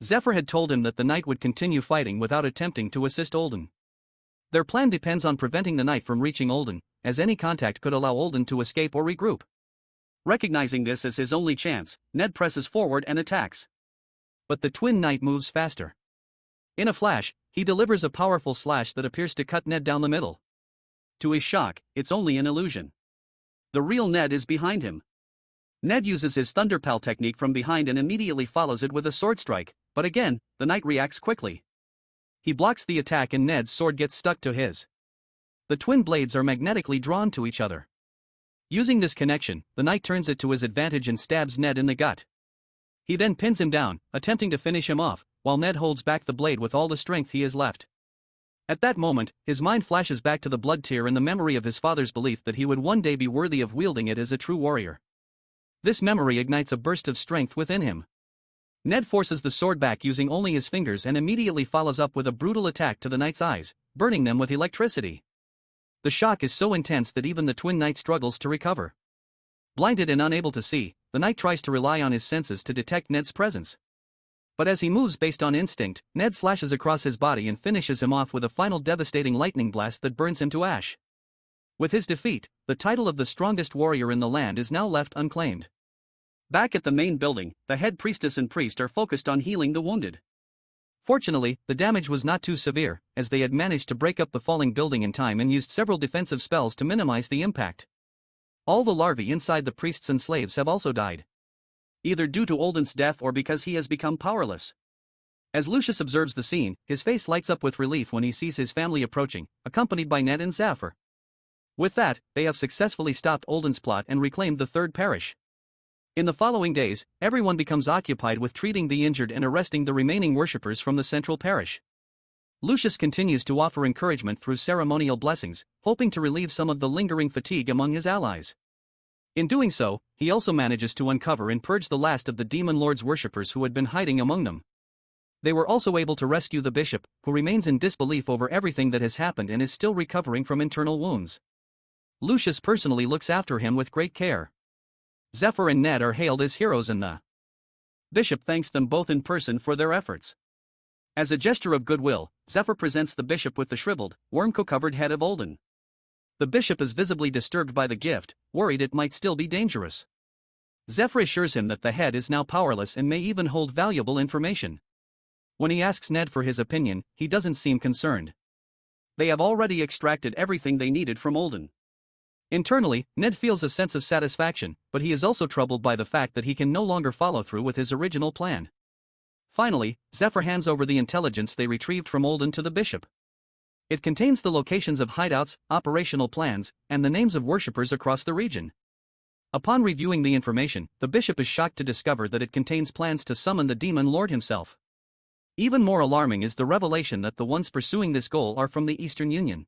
Zephyr had told him that the knight would continue fighting without attempting to assist Olden. Their plan depends on preventing the knight from reaching Olden, as any contact could allow Olden to escape or regroup. Recognizing this as his only chance, Ned presses forward and attacks. But the twin knight moves faster. In a flash, he delivers a powerful slash that appears to cut Ned down the middle. To his shock, it's only an illusion. The real Ned is behind him. Ned uses his Thunderpal technique from behind and immediately follows it with a sword strike, but again, the knight reacts quickly. He blocks the attack and Ned's sword gets stuck to his. The twin blades are magnetically drawn to each other. Using this connection, the knight turns it to his advantage and stabs Ned in the gut. He then pins him down, attempting to finish him off, while Ned holds back the blade with all the strength he has left. At that moment, his mind flashes back to the blood tear and the memory of his father's belief that he would one day be worthy of wielding it as a true warrior. This memory ignites a burst of strength within him. Ned forces the sword back using only his fingers and immediately follows up with a brutal attack to the knight's eyes, burning them with electricity. The shock is so intense that even the twin knight struggles to recover. Blinded and unable to see, the knight tries to rely on his senses to detect Ned's presence. But as he moves based on instinct, Ned slashes across his body and finishes him off with a final devastating lightning blast that burns him to ash. With his defeat, the title of the strongest warrior in the land is now left unclaimed. Back at the main building, the head priestess and priest are focused on healing the wounded. Fortunately, the damage was not too severe, as they had managed to break up the falling building in time and used several defensive spells to minimize the impact. All the larvae inside the priests and slaves have also died. Either due to Olden's death or because he has become powerless. As Lucius observes the scene, his face lights up with relief when he sees his family approaching, accompanied by Ned and Zephyr. With that, they have successfully stopped Olden's plot and reclaimed the third parish. In the following days, everyone becomes occupied with treating the injured and arresting the remaining worshippers from the central parish. Lucius continues to offer encouragement through ceremonial blessings, hoping to relieve some of the lingering fatigue among his allies. In doing so, he also manages to uncover and purge the last of the Demon Lord's worshippers who had been hiding among them. They were also able to rescue the bishop, who remains in disbelief over everything that has happened and is still recovering from internal wounds. Lucius personally looks after him with great care. Zephyr and Ned are hailed as heroes and the bishop thanks them both in person for their efforts. As a gesture of goodwill, Zephyr presents the bishop with the shriveled, worm-covered head of Olden. The bishop is visibly disturbed by the gift, worried it might still be dangerous. Zephyr assures him that the head is now powerless and may even hold valuable information. When he asks Ned for his opinion, he doesn't seem concerned. They have already extracted everything they needed from Olden. Internally, Ned feels a sense of satisfaction, but he is also troubled by the fact that he can no longer follow through with his original plan. Finally, Zephyr hands over the intelligence they retrieved from Olden to the bishop. It contains the locations of hideouts, operational plans, and the names of worshippers across the region. Upon reviewing the information, the bishop is shocked to discover that it contains plans to summon the demon lord himself. Even more alarming is the revelation that the ones pursuing this goal are from the Eastern Union.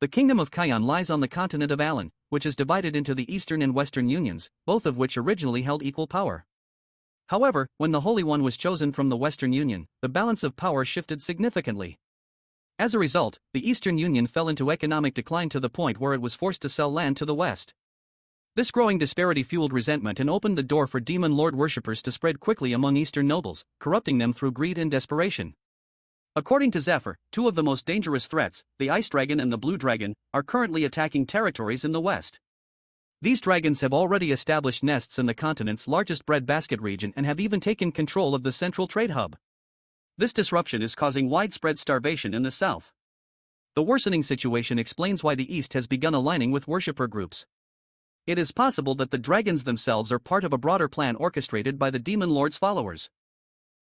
The kingdom of Kion lies on the continent of Alan, which is divided into the Eastern and Western Unions, both of which originally held equal power. However, when the Holy One was chosen from the Western Union, the balance of power shifted significantly. As a result, the Eastern Union fell into economic decline to the point where it was forced to sell land to the West. This growing disparity fueled resentment and opened the door for demon lord worshippers to spread quickly among Eastern nobles, corrupting them through greed and desperation. According to Zephyr, two of the most dangerous threats, the Ice Dragon and the Blue Dragon, are currently attacking territories in the West. These dragons have already established nests in the continent's largest breadbasket region and have even taken control of the central trade hub. This disruption is causing widespread starvation in the south. The worsening situation explains why the East has begun aligning with worshipper groups. It is possible that the dragons themselves are part of a broader plan orchestrated by the demon lord's followers.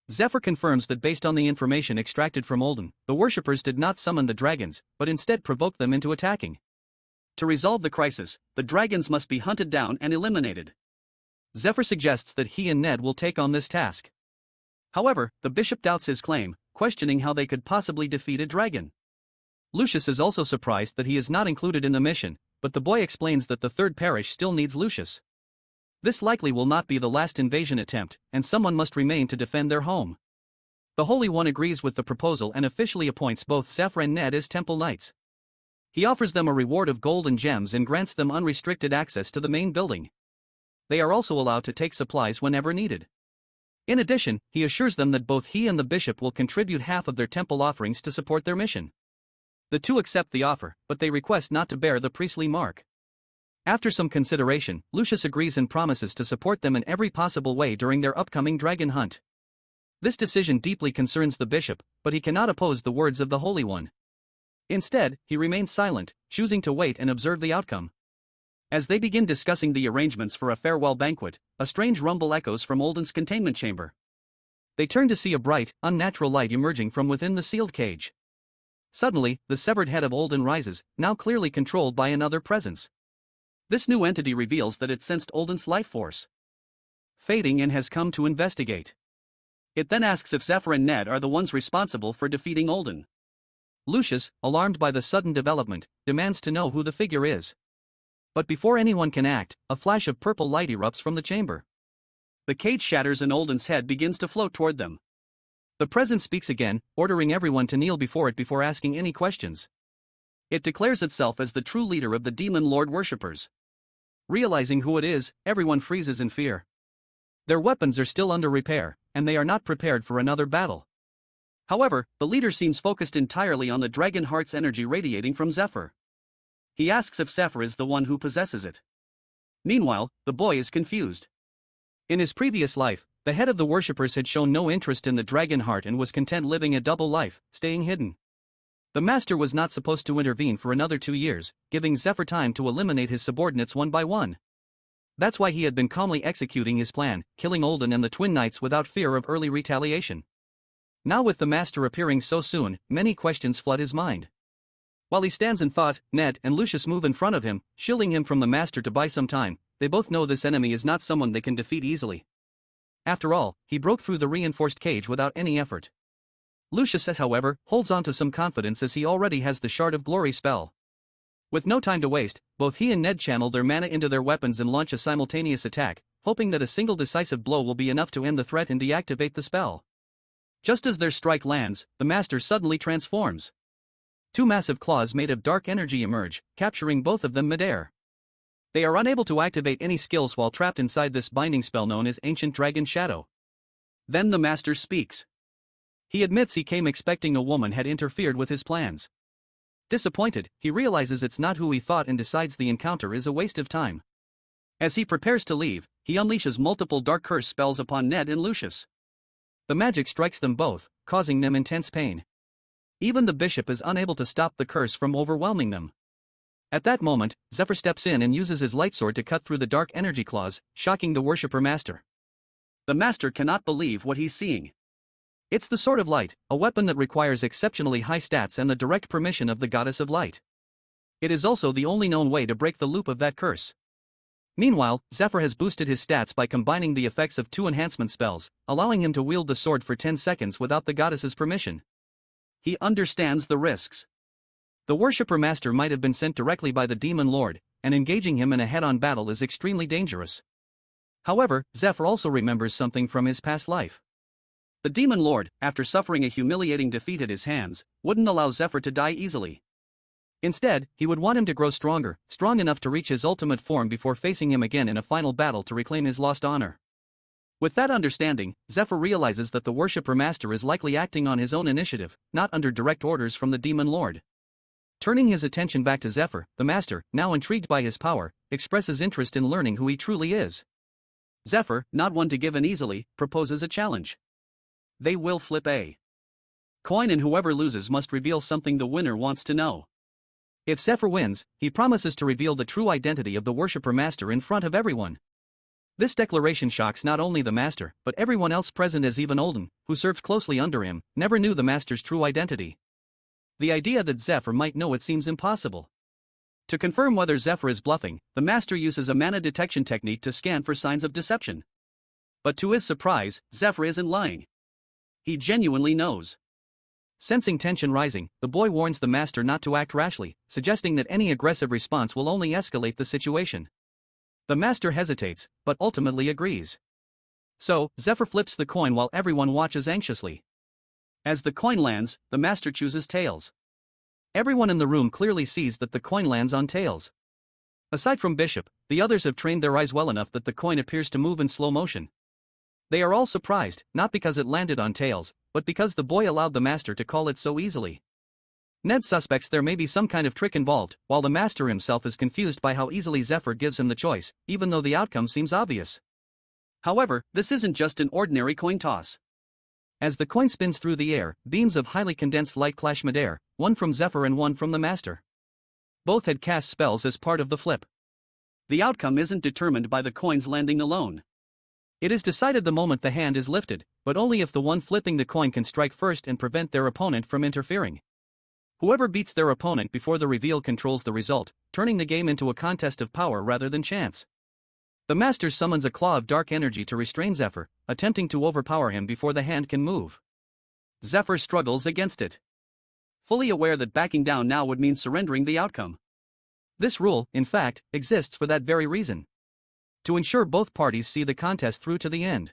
Zephyr confirms that based on the information extracted from Olden, the worshippers did not summon the dragons, but instead provoked them into attacking. To resolve the crisis, the dragons must be hunted down and eliminated. Zephyr suggests that he and Ned will take on this task. However, the bishop doubts his claim, questioning how they could possibly defeat a dragon. Lucius is also surprised that he is not included in the mission, but the boy explains that the third parish still needs Lucius. This likely will not be the last invasion attempt, and someone must remain to defend their home. The Holy One agrees with the proposal and officially appoints both Zephyr and Ned as temple knights. He offers them a reward of gold and gems and grants them unrestricted access to the main building. They are also allowed to take supplies whenever needed. In addition, he assures them that both he and the bishop will contribute half of their temple offerings to support their mission. The two accept the offer, but they request not to bear the priestly mark. After some consideration, Lucius agrees and promises to support them in every possible way during their upcoming dragon hunt. This decision deeply concerns the bishop, but he cannot oppose the words of the Holy One. Instead, he remains silent, choosing to wait and observe the outcome. As they begin discussing the arrangements for a farewell banquet, a strange rumble echoes from Olden's containment chamber. They turn to see a bright, unnatural light emerging from within the sealed cage. Suddenly, the severed head of Olden rises, now clearly controlled by another presence. This new entity reveals that it sensed Olden's life force fading and has come to investigate. It then asks if Zephyr and Ned are the ones responsible for defeating Olden. Lucius, alarmed by the sudden development, demands to know who the figure is. But before anyone can act, a flash of purple light erupts from the chamber. The cage shatters and Olden's head begins to float toward them. The presence speaks again, ordering everyone to kneel before it before asking any questions. It declares itself as the true leader of the demon lord worshippers. Realizing who it is, everyone freezes in fear. Their weapons are still under repair, and they are not prepared for another battle. However, the leader seems focused entirely on the dragon heart's energy radiating from Zephyr. He asks if Zephyr is the one who possesses it. Meanwhile, the boy is confused. In his previous life, the head of the worshippers had shown no interest in the dragon heart and was content living a double life, staying hidden. The master was not supposed to intervene for another 2 years, giving Zephyr time to eliminate his subordinates one by one. That's why he had been calmly executing his plan, killing Olden and the twin knights without fear of early retaliation. Now with the master appearing so soon, many questions flood his mind. While he stands in thought, Ned and Lucius move in front of him, shielding him from the master to buy some time. They both know this enemy is not someone they can defeat easily. After all, he broke through the reinforced cage without any effort. Lucius, however, holds on to some confidence as he already has the Shard of Glory spell. With no time to waste, both he and Ned channel their mana into their weapons and launch a simultaneous attack, hoping that a single decisive blow will be enough to end the threat and deactivate the spell. Just as their strike lands, the master suddenly transforms. Two massive claws made of dark energy emerge, capturing both of them midair. They are unable to activate any skills while trapped inside this binding spell known as Ancient Dragon Shadow. Then the master speaks. He admits he came expecting a woman had interfered with his plans. Disappointed, he realizes it's not who he thought and decides the encounter is a waste of time. As he prepares to leave, he unleashes multiple dark curse spells upon Ned and Lucius. The magic strikes them both, causing them intense pain. Even the bishop is unable to stop the curse from overwhelming them. At that moment, Zephyr steps in and uses his light sword to cut through the dark energy claws, shocking the worshipper master. The master cannot believe what he's seeing. It's the Sword of Light, a weapon that requires exceptionally high stats and the direct permission of the Goddess of Light. It is also the only known way to break the loop of that curse. Meanwhile, Zephyr has boosted his stats by combining the effects of 2 enhancement spells, allowing him to wield the sword for 10 seconds without the goddess's permission. He understands the risks. The worshipper master might have been sent directly by the demon lord, and engaging him in a head-on battle is extremely dangerous. However, Zephyr also remembers something from his past life. The demon lord, after suffering a humiliating defeat at his hands, wouldn't allow Zephyr to die easily. Instead, he would want him to grow stronger, strong enough to reach his ultimate form before facing him again in a final battle to reclaim his lost honor. With that understanding, Zephyr realizes that the worshipper master is likely acting on his own initiative, not under direct orders from the demon lord. Turning his attention back to Zephyr, the master, now intrigued by his power, expresses interest in learning who he truly is. Zephyr, not one to give in easily, proposes a challenge. They will flip a coin and whoever loses must reveal something the winner wants to know. If Zephyr wins, he promises to reveal the true identity of the worshipper master in front of everyone. This declaration shocks not only the master, but everyone else present, as even Olden, who served closely under him, never knew the master's true identity. The idea that Zephyr might know it seems impossible. To confirm whether Zephyr is bluffing, the master uses a mana detection technique to scan for signs of deception. But to his surprise, Zephyr isn't lying. He genuinely knows. Sensing tension rising, the boy warns the master not to act rashly, suggesting that any aggressive response will only escalate the situation. The master hesitates, but ultimately agrees. So, Zephyr flips the coin while everyone watches anxiously. As the coin lands, the master chooses tails. Everyone in the room clearly sees that the coin lands on tails. Aside from Bishop, the others have trained their eyes well enough that the coin appears to move in slow motion. They are all surprised, not because it landed on tails, but because the boy allowed the master to call it so easily. Ned suspects there may be some kind of trick involved, while the master himself is confused by how easily Zephyr gives him the choice, even though the outcome seems obvious. However, this isn't just an ordinary coin toss. As the coin spins through the air, beams of highly condensed light clash midair, one from Zephyr and one from the master. Both had cast spells as part of the flip. The outcome isn't determined by the coin's landing alone. It is decided the moment the hand is lifted, but only if the one flipping the coin can strike first and prevent their opponent from interfering. Whoever beats their opponent before the reveal controls the result, turning the game into a contest of power rather than chance. The master summons a claw of dark energy to restrain Zephyr, attempting to overpower him before the hand can move. Zephyr struggles against it, fully aware that backing down now would mean surrendering the outcome. This rule, in fact, exists for that very reason. To ensure both parties see the contest through to the end.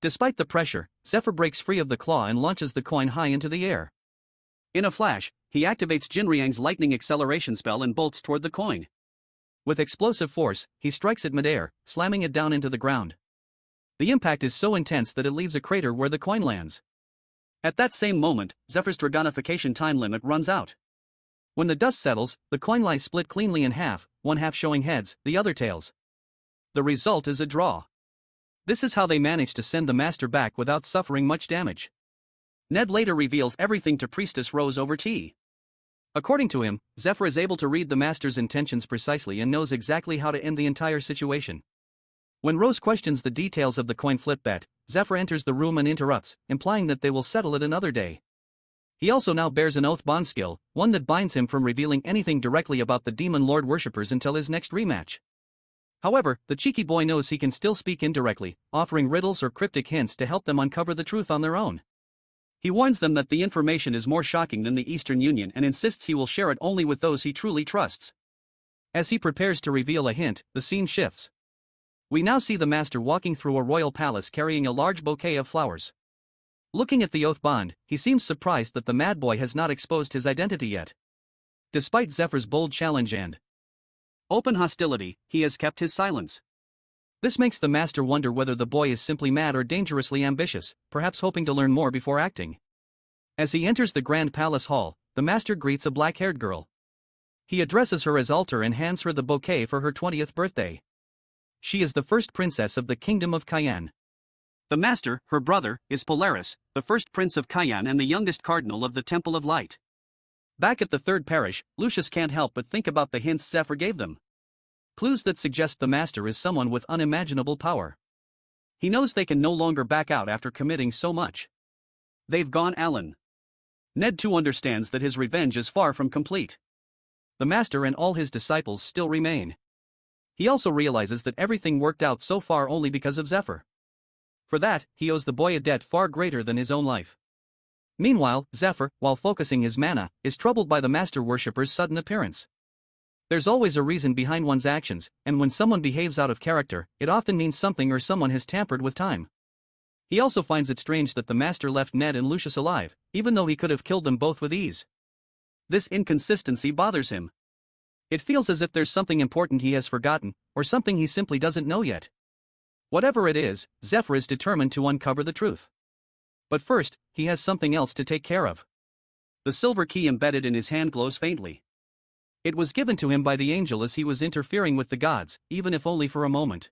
Despite the pressure, Zephyr breaks free of the claw and launches the coin high into the air. In a flash, he activates Jinriang's lightning acceleration spell and bolts toward the coin. With explosive force, he strikes it midair, slamming it down into the ground. The impact is so intense that it leaves a crater where the coin lands. At that same moment, Zephyr's dragonification time limit runs out. When the dust settles, the coin lies split cleanly in half, one half showing heads, the other tails. The result is a draw. This is how they managed to send the master back without suffering much damage. Ned later reveals everything to Priestess Rose over tea. According to him, Zephyr is able to read the master's intentions precisely and knows exactly how to end the entire situation. When Rose questions the details of the coin flip bet, Zephyr enters the room and interrupts, implying that they will settle it another day. He also now bears an oath bond skill, one that binds him from revealing anything directly about the demon lord worshippers until his next rematch. However, the cheeky boy knows he can still speak indirectly, offering riddles or cryptic hints to help them uncover the truth on their own. He warns them that the information is more shocking than the Eastern Union and insists he will share it only with those he truly trusts. As he prepares to reveal a hint, the scene shifts. We now see the master walking through a royal palace carrying a large bouquet of flowers. Looking at the oath bond, he seems surprised that the mad boy has not exposed his identity yet. Despite Zephyr's bold challenge and open hostility, he has kept his silence. This makes the master wonder whether the boy is simply mad or dangerously ambitious, perhaps hoping to learn more before acting. As he enters the grand palace hall, the master greets a black-haired girl. He addresses her as Alter and hands her the bouquet for her 20th birthday. She is the first princess of the Kingdom of Cayenne. The master, her brother, is Polaris, the first prince of Cayenne and the youngest cardinal of the Temple of Light. Back at the third parish, Lucius can't help but think about the hints Zephyr gave them. Clues that suggest the master is someone with unimaginable power. He knows they can no longer back out after committing so much. They've gone Allen. Ned too understands that his revenge is far from complete. The master and all his disciples still remain. He also realizes that everything worked out so far only because of Zephyr. For that, he owes the boy a debt far greater than his own life. Meanwhile, Zephyr, while focusing his mana, is troubled by the master worshipper's sudden appearance. There's always a reason behind one's actions, and when someone behaves out of character, it often means something or someone has tampered with time. He also finds it strange that the master left Ned and Lucius alive, even though he could have killed them both with ease. This inconsistency bothers him. It feels as if there's something important he has forgotten, or something he simply doesn't know yet. Whatever it is, Zephyr is determined to uncover the truth. But first, he has something else to take care of. The silver key embedded in his hand glows faintly. It was given to him by the angel as he was interfering with the gods, even if only for a moment.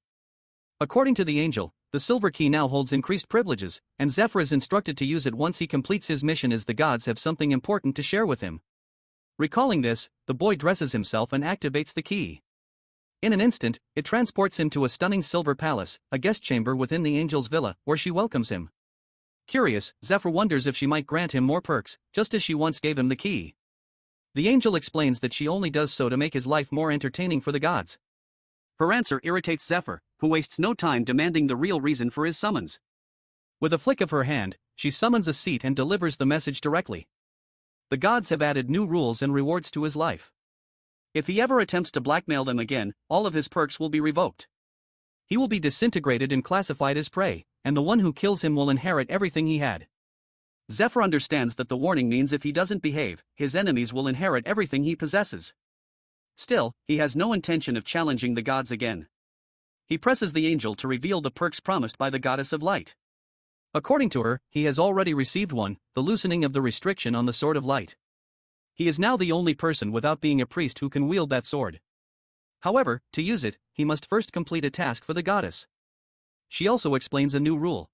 According to the angel, the silver key now holds increased privileges, and Zephyr is instructed to use it once he completes his mission, as the gods have something important to share with him. Recalling this, the boy dresses himself and activates the key. In an instant, it transports him to a stunning silver palace, a guest chamber within the angel's villa, where she welcomes him. Curious, Zephyr wonders if she might grant him more perks, just as she once gave him the key. The angel explains that she only does so to make his life more entertaining for the gods. Her answer irritates Zephyr, who wastes no time demanding the real reason for his summons. With a flick of her hand, she summons a seat and delivers the message directly. The gods have added new rules and rewards to his life. If he ever attempts to blackmail them again, all of his perks will be revoked. He will be disintegrated and classified as prey, and the one who kills him will inherit everything he had. Zephyr understands that the warning means if he doesn't behave, his enemies will inherit everything he possesses. Still, he has no intention of challenging the gods again. He presses the angel to reveal the perks promised by the goddess of light. According to her, he has already received one, the loosening of the restriction on the sword of light. He is now the only person without being a priest who can wield that sword. However, to use it, he must first complete a task for the goddess. She also explains a new rule.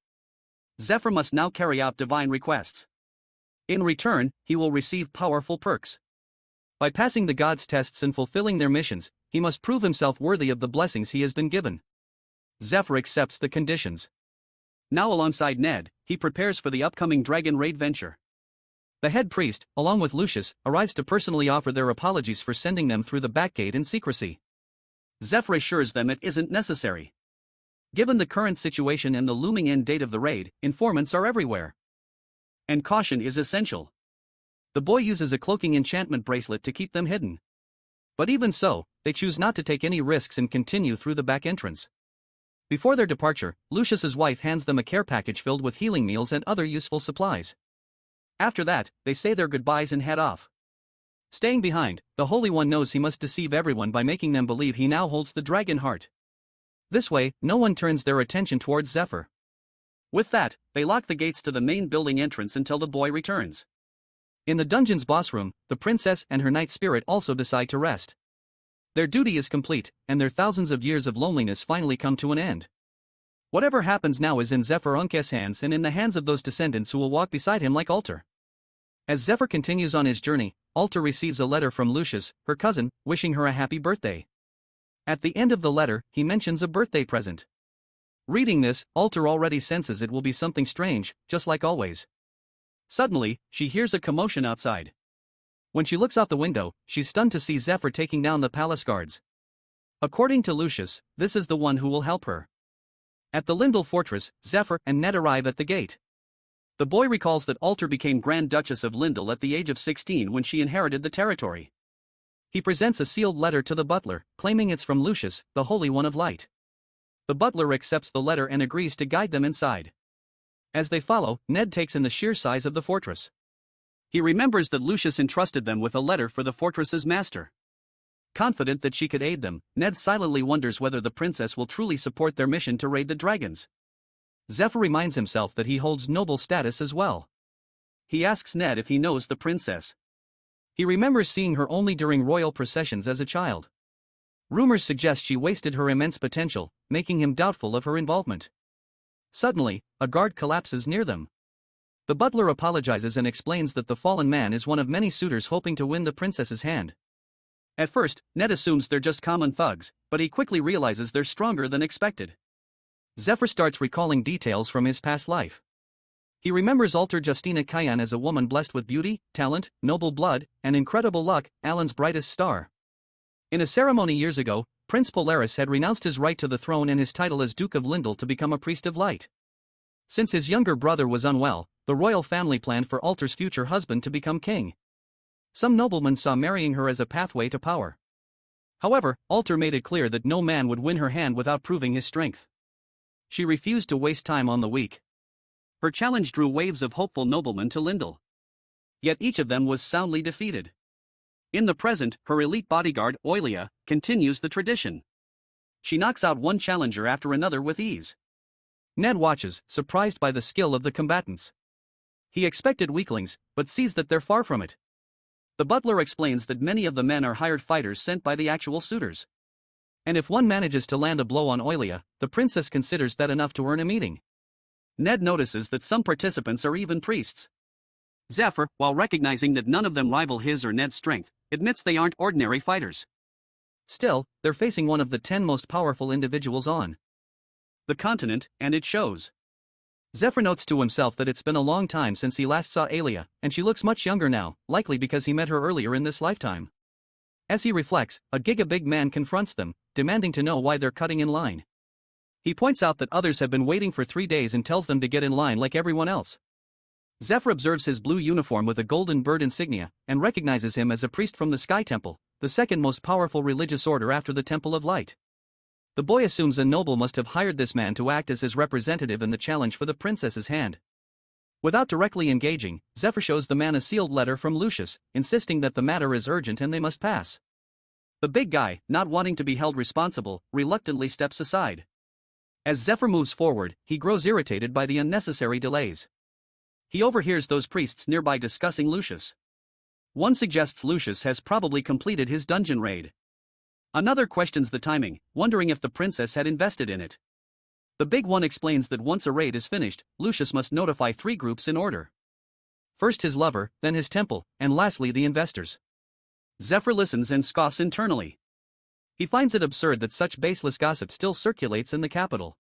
Zephyr must now carry out divine requests. In return, he will receive powerful perks. By passing the gods' tests and fulfilling their missions, he must prove himself worthy of the blessings he has been given. Zephyr accepts the conditions. Now alongside Ned, he prepares for the upcoming dragon raid venture. The head priest, along with Lucius, arrives to personally offer their apologies for sending them through the back gate in secrecy. Zephyr assures them it isn't necessary. Given the current situation and the looming end date of the raid, informants are everywhere. And caution is essential. The boy uses a cloaking enchantment bracelet to keep them hidden. But even so, they choose not to take any risks and continue through the back entrance. Before their departure, Lucius's wife hands them a care package filled with healing meals and other useful supplies. After that, they say their goodbyes and head off. Staying behind, the Holy One knows he must deceive everyone by making them believe he now holds the dragon heart. This way, no one turns their attention towards Zephyr. With that, they lock the gates to the main building entrance until the boy returns. In the dungeon's boss room, the princess and her night spirit also decide to rest. Their duty is complete, and their thousands of years of loneliness finally come to an end. Whatever happens now is in Zephyr Unkes's hands and in the hands of those descendants who will walk beside him like Alter. As Zephyr continues on his journey, Alter receives a letter from Lucius, her cousin, wishing her a happy birthday. At the end of the letter, he mentions a birthday present. Reading this, Alter already senses it will be something strange, just like always. Suddenly, she hears a commotion outside. When she looks out the window, she's stunned to see Zephyr taking down the palace guards. According to Lucius, this is the one who will help her. At the Lindell fortress, Zephyr and Ned arrive at the gate. The boy recalls that Alter became Grand Duchess of Lindell at the age of 16 when she inherited the territory. He presents a sealed letter to the butler, claiming it's from Lucius, the Holy One of Light. The butler accepts the letter and agrees to guide them inside. As they follow, Ned takes in the sheer size of the fortress. He remembers that Lucius entrusted them with a letter for the fortress's master. Confident that she could aid them, Ned silently wonders whether the princess will truly support their mission to raid the dragons. Zephyr reminds himself that he holds noble status as well. He asks Ned if he knows the princess. He remembers seeing her only during royal processions as a child. Rumors suggest she wasted her immense potential, making him doubtful of her involvement. Suddenly, a guard collapses near them. The butler apologizes and explains that the fallen man is one of many suitors hoping to win the princess's hand. At first, Ned assumes they're just common thugs, but he quickly realizes they're stronger than expected. Zephyr starts recalling details from his past life. He remembers Alter Justina Kyan as a woman blessed with beauty, talent, noble blood, and incredible luck, Alan's brightest star. In a ceremony years ago, Prince Polaris had renounced his right to the throne and his title as Duke of Lindel to become a priest of light. Since his younger brother was unwell, the royal family planned for Alter's future husband to become king. Some noblemen saw marrying her as a pathway to power. However, Alter made it clear that no man would win her hand without proving his strength. She refused to waste time on the weak. Her challenge drew waves of hopeful noblemen to Lindel. Yet each of them was soundly defeated. In the present, her elite bodyguard, Oilia, continues the tradition. She knocks out one challenger after another with ease. Ned watches, surprised by the skill of the combatants. He expected weaklings, but sees that they're far from it. The butler explains that many of the men are hired fighters sent by the actual suitors. And if one manages to land a blow on Oilia, the princess considers that enough to earn a meeting. Ned notices that some participants are even priests. Zephyr, while recognizing that none of them rival his or Ned's strength, admits they aren't ordinary fighters. Still, they're facing one of the 10 most powerful individuals on the continent, and it shows. Zephyr notes to himself that it's been a long time since he last saw Aelia, and she looks much younger now, likely because he met her earlier in this lifetime. As he reflects, a giga-big man confronts them, demanding to know why they're cutting in line. He points out that others have been waiting for 3 days and tells them to get in line like everyone else. Zephyr observes his blue uniform with a golden bird insignia, and recognizes him as a priest from the Sky Temple, the second most powerful religious order after the Temple of Light. The boy assumes a noble must have hired this man to act as his representative in the challenge for the princess's hand. Without directly engaging, Zephyr shows the man a sealed letter from Lucius, insisting that the matter is urgent and they must pass. The big guy, not wanting to be held responsible, reluctantly steps aside. As Zephyr moves forward, he grows irritated by the unnecessary delays. He overhears those priests nearby discussing Lucius. One suggests Lucius has probably completed his dungeon raid. Another questions the timing, wondering if the princess had invested in it. The big one explains that once a raid is finished, Lucius must notify 3 groups in order. First his lover, then his temple, and lastly the investors. Zephyr listens and scoffs internally. He finds it absurd that such baseless gossip still circulates in the capital.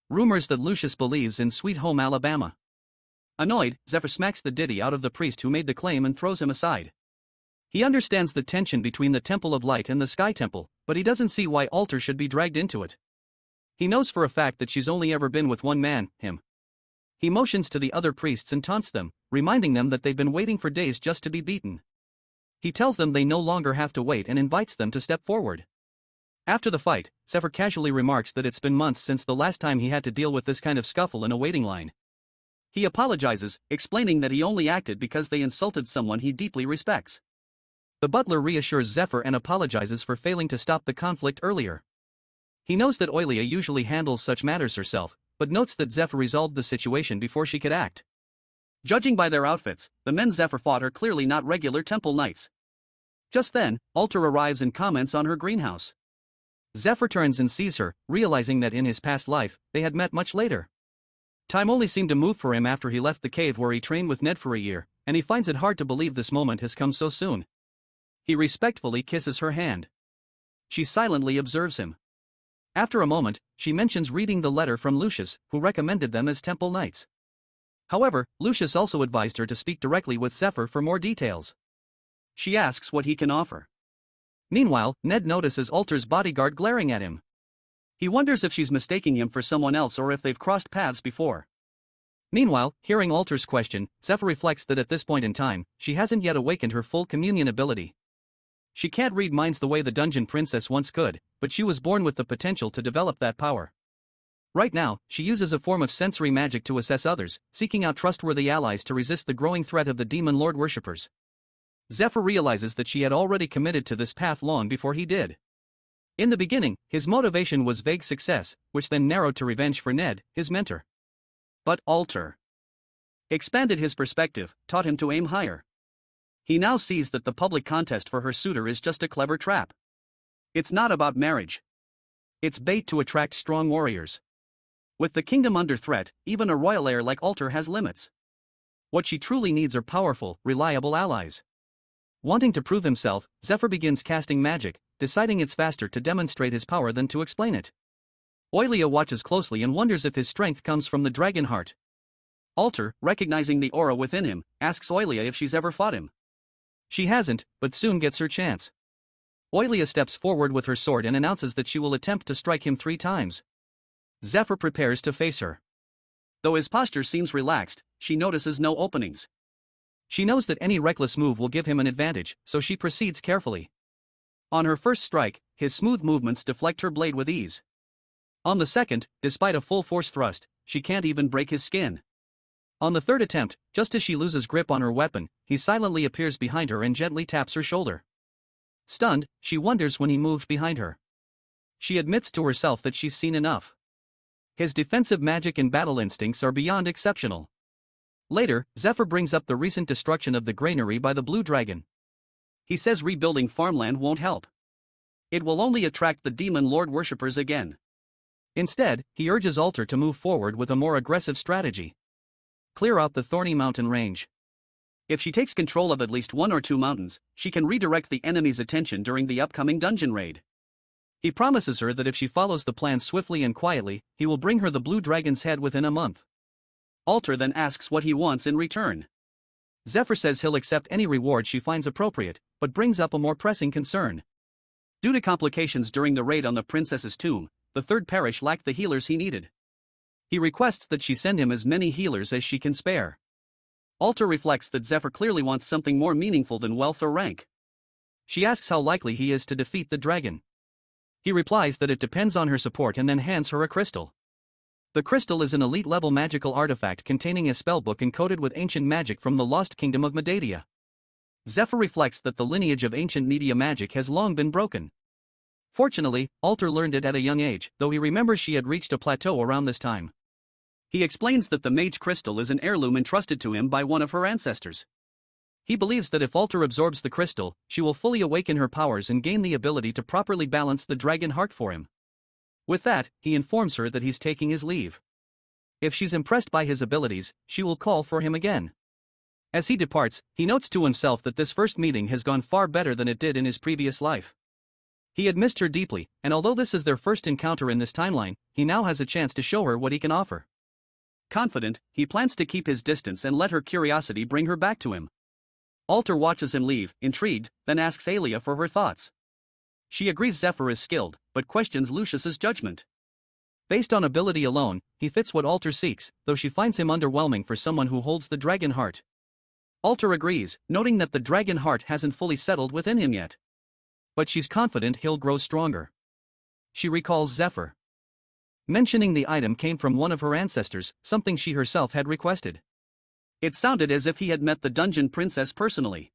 Rumors that Lucius believes in Sweet Home Alabama. Annoyed, Zephyr smacks the ditty out of the priest who made the claim and throws him aside. He understands the tension between the Temple of Light and the Sky Temple, but he doesn't see why Alter should be dragged into it. He knows for a fact that she's only ever been with one man, him. He motions to the other priests and taunts them, reminding them that they've been waiting for days just to be beaten. He tells them they no longer have to wait and invites them to step forward. After the fight, Zephyr casually remarks that it's been months since the last time he had to deal with this kind of scuffle in a waiting line. He apologizes, explaining that he only acted because they insulted someone he deeply respects. The butler reassures Zephyr and apologizes for failing to stop the conflict earlier. He knows that Oilia usually handles such matters herself, but notes that Zephyr resolved the situation before she could act. Judging by their outfits, the men Zephyr fought are clearly not regular temple knights. Just then, Alter arrives and comments on her greenhouse. Zephyr turns and sees her, realizing that in his past life, they had met much later. Time only seemed to move for him after he left the cave where he trained with Ned for a year, and he finds it hard to believe this moment has come so soon. He respectfully kisses her hand. She silently observes him. After a moment, she mentions reading the letter from Lucius, who recommended them as temple knights. However, Lucius also advised her to speak directly with Zephyr for more details. She asks what he can offer. Meanwhile, Ned notices Alter's bodyguard glaring at him. He wonders if she's mistaking him for someone else or if they've crossed paths before. Meanwhile, hearing Alter's question, Zephyr reflects that at this point in time, she hasn't yet awakened her full communion ability. She can't read minds the way the dungeon princess once could, but she was born with the potential to develop that power. Right now, she uses a form of sensory magic to assess others, seeking out trustworthy allies to resist the growing threat of the demon lord worshippers. Zephyr realizes that she had already committed to this path long before he did. In the beginning, his motivation was vague success, which then narrowed to revenge for Ned, his mentor. But Alter expanded his perspective, taught him to aim higher. He now sees that the public contest for her suitor is just a clever trap. It's not about marriage. It's bait to attract strong warriors. With the kingdom under threat, even a royal heir like Alter has limits. What she truly needs are powerful, reliable allies. Wanting to prove himself, Zephyr begins casting magic, deciding it's faster to demonstrate his power than to explain it. Oilia watches closely and wonders if his strength comes from the dragon heart. Alter, recognizing the aura within him, asks Oilia if she's ever fought him. She hasn't, but soon gets her chance. Oilia steps forward with her sword and announces that she will attempt to strike him 3 times. Zephyr prepares to face her. Though his posture seems relaxed, she notices no openings. She knows that any reckless move will give him an advantage, so she proceeds carefully. On her first strike, his smooth movements deflect her blade with ease. On the second, despite a full force thrust, she can't even break his skin. On the third attempt, just as she loses grip on her weapon, he silently appears behind her and gently taps her shoulder. Stunned, she wonders when he moved behind her. She admits to herself that she's seen enough. His defensive magic and battle instincts are beyond exceptional. Later, Zephyr brings up the recent destruction of the granary by the blue dragon. He says rebuilding farmland won't help. It will only attract the demon lord worshippers again. Instead, he urges Alter to move forward with a more aggressive strategy. Clear out the thorny mountain range. If she takes control of at least 1 or 2 mountains, she can redirect the enemy's attention during the upcoming dungeon raid. He promises her that if she follows the plan swiftly and quietly, he will bring her the blue dragon's head within a month. Alter then asks what he wants in return. Zephyr says he'll accept any reward she finds appropriate, but brings up a more pressing concern. Due to complications during the raid on the princess's tomb, the third parish lacked the healers he needed. He requests that she send him as many healers as she can spare. Alter reflects that Zephyr clearly wants something more meaningful than wealth or rank. She asks how likely he is to defeat the dragon. He replies that it depends on her support and then hands her a crystal. The crystal is an elite-level magical artifact containing a spellbook encoded with ancient magic from the lost kingdom of Medadia. Zephyr reflects that the lineage of ancient media magic has long been broken. Fortunately, Alter learned it at a young age, though he remembers she had reached a plateau around this time. He explains that the mage crystal is an heirloom entrusted to him by one of her ancestors. He believes that if Alter absorbs the crystal, she will fully awaken her powers and gain the ability to properly balance the dragon heart for him. With that, he informs her that he's taking his leave. If she's impressed by his abilities, she will call for him again. As he departs, he notes to himself that this first meeting has gone far better than it did in his previous life. He had missed her deeply, and although this is their first encounter in this timeline, he now has a chance to show her what he can offer. Confident, he plans to keep his distance and let her curiosity bring her back to him. Alter watches him leave, intrigued, then asks Aelia for her thoughts. She agrees Zephyr is skilled, but questions Lucius's judgment. Based on ability alone, he fits what Alter seeks, though she finds him underwhelming for someone who holds the dragon heart. Alter agrees, noting that the dragon heart hasn't fully settled within him yet. But she's confident he'll grow stronger. She recalls Zephyr. Mentioning the item came from one of her ancestors, something she herself had requested. It sounded as if he had met the dungeon princess personally.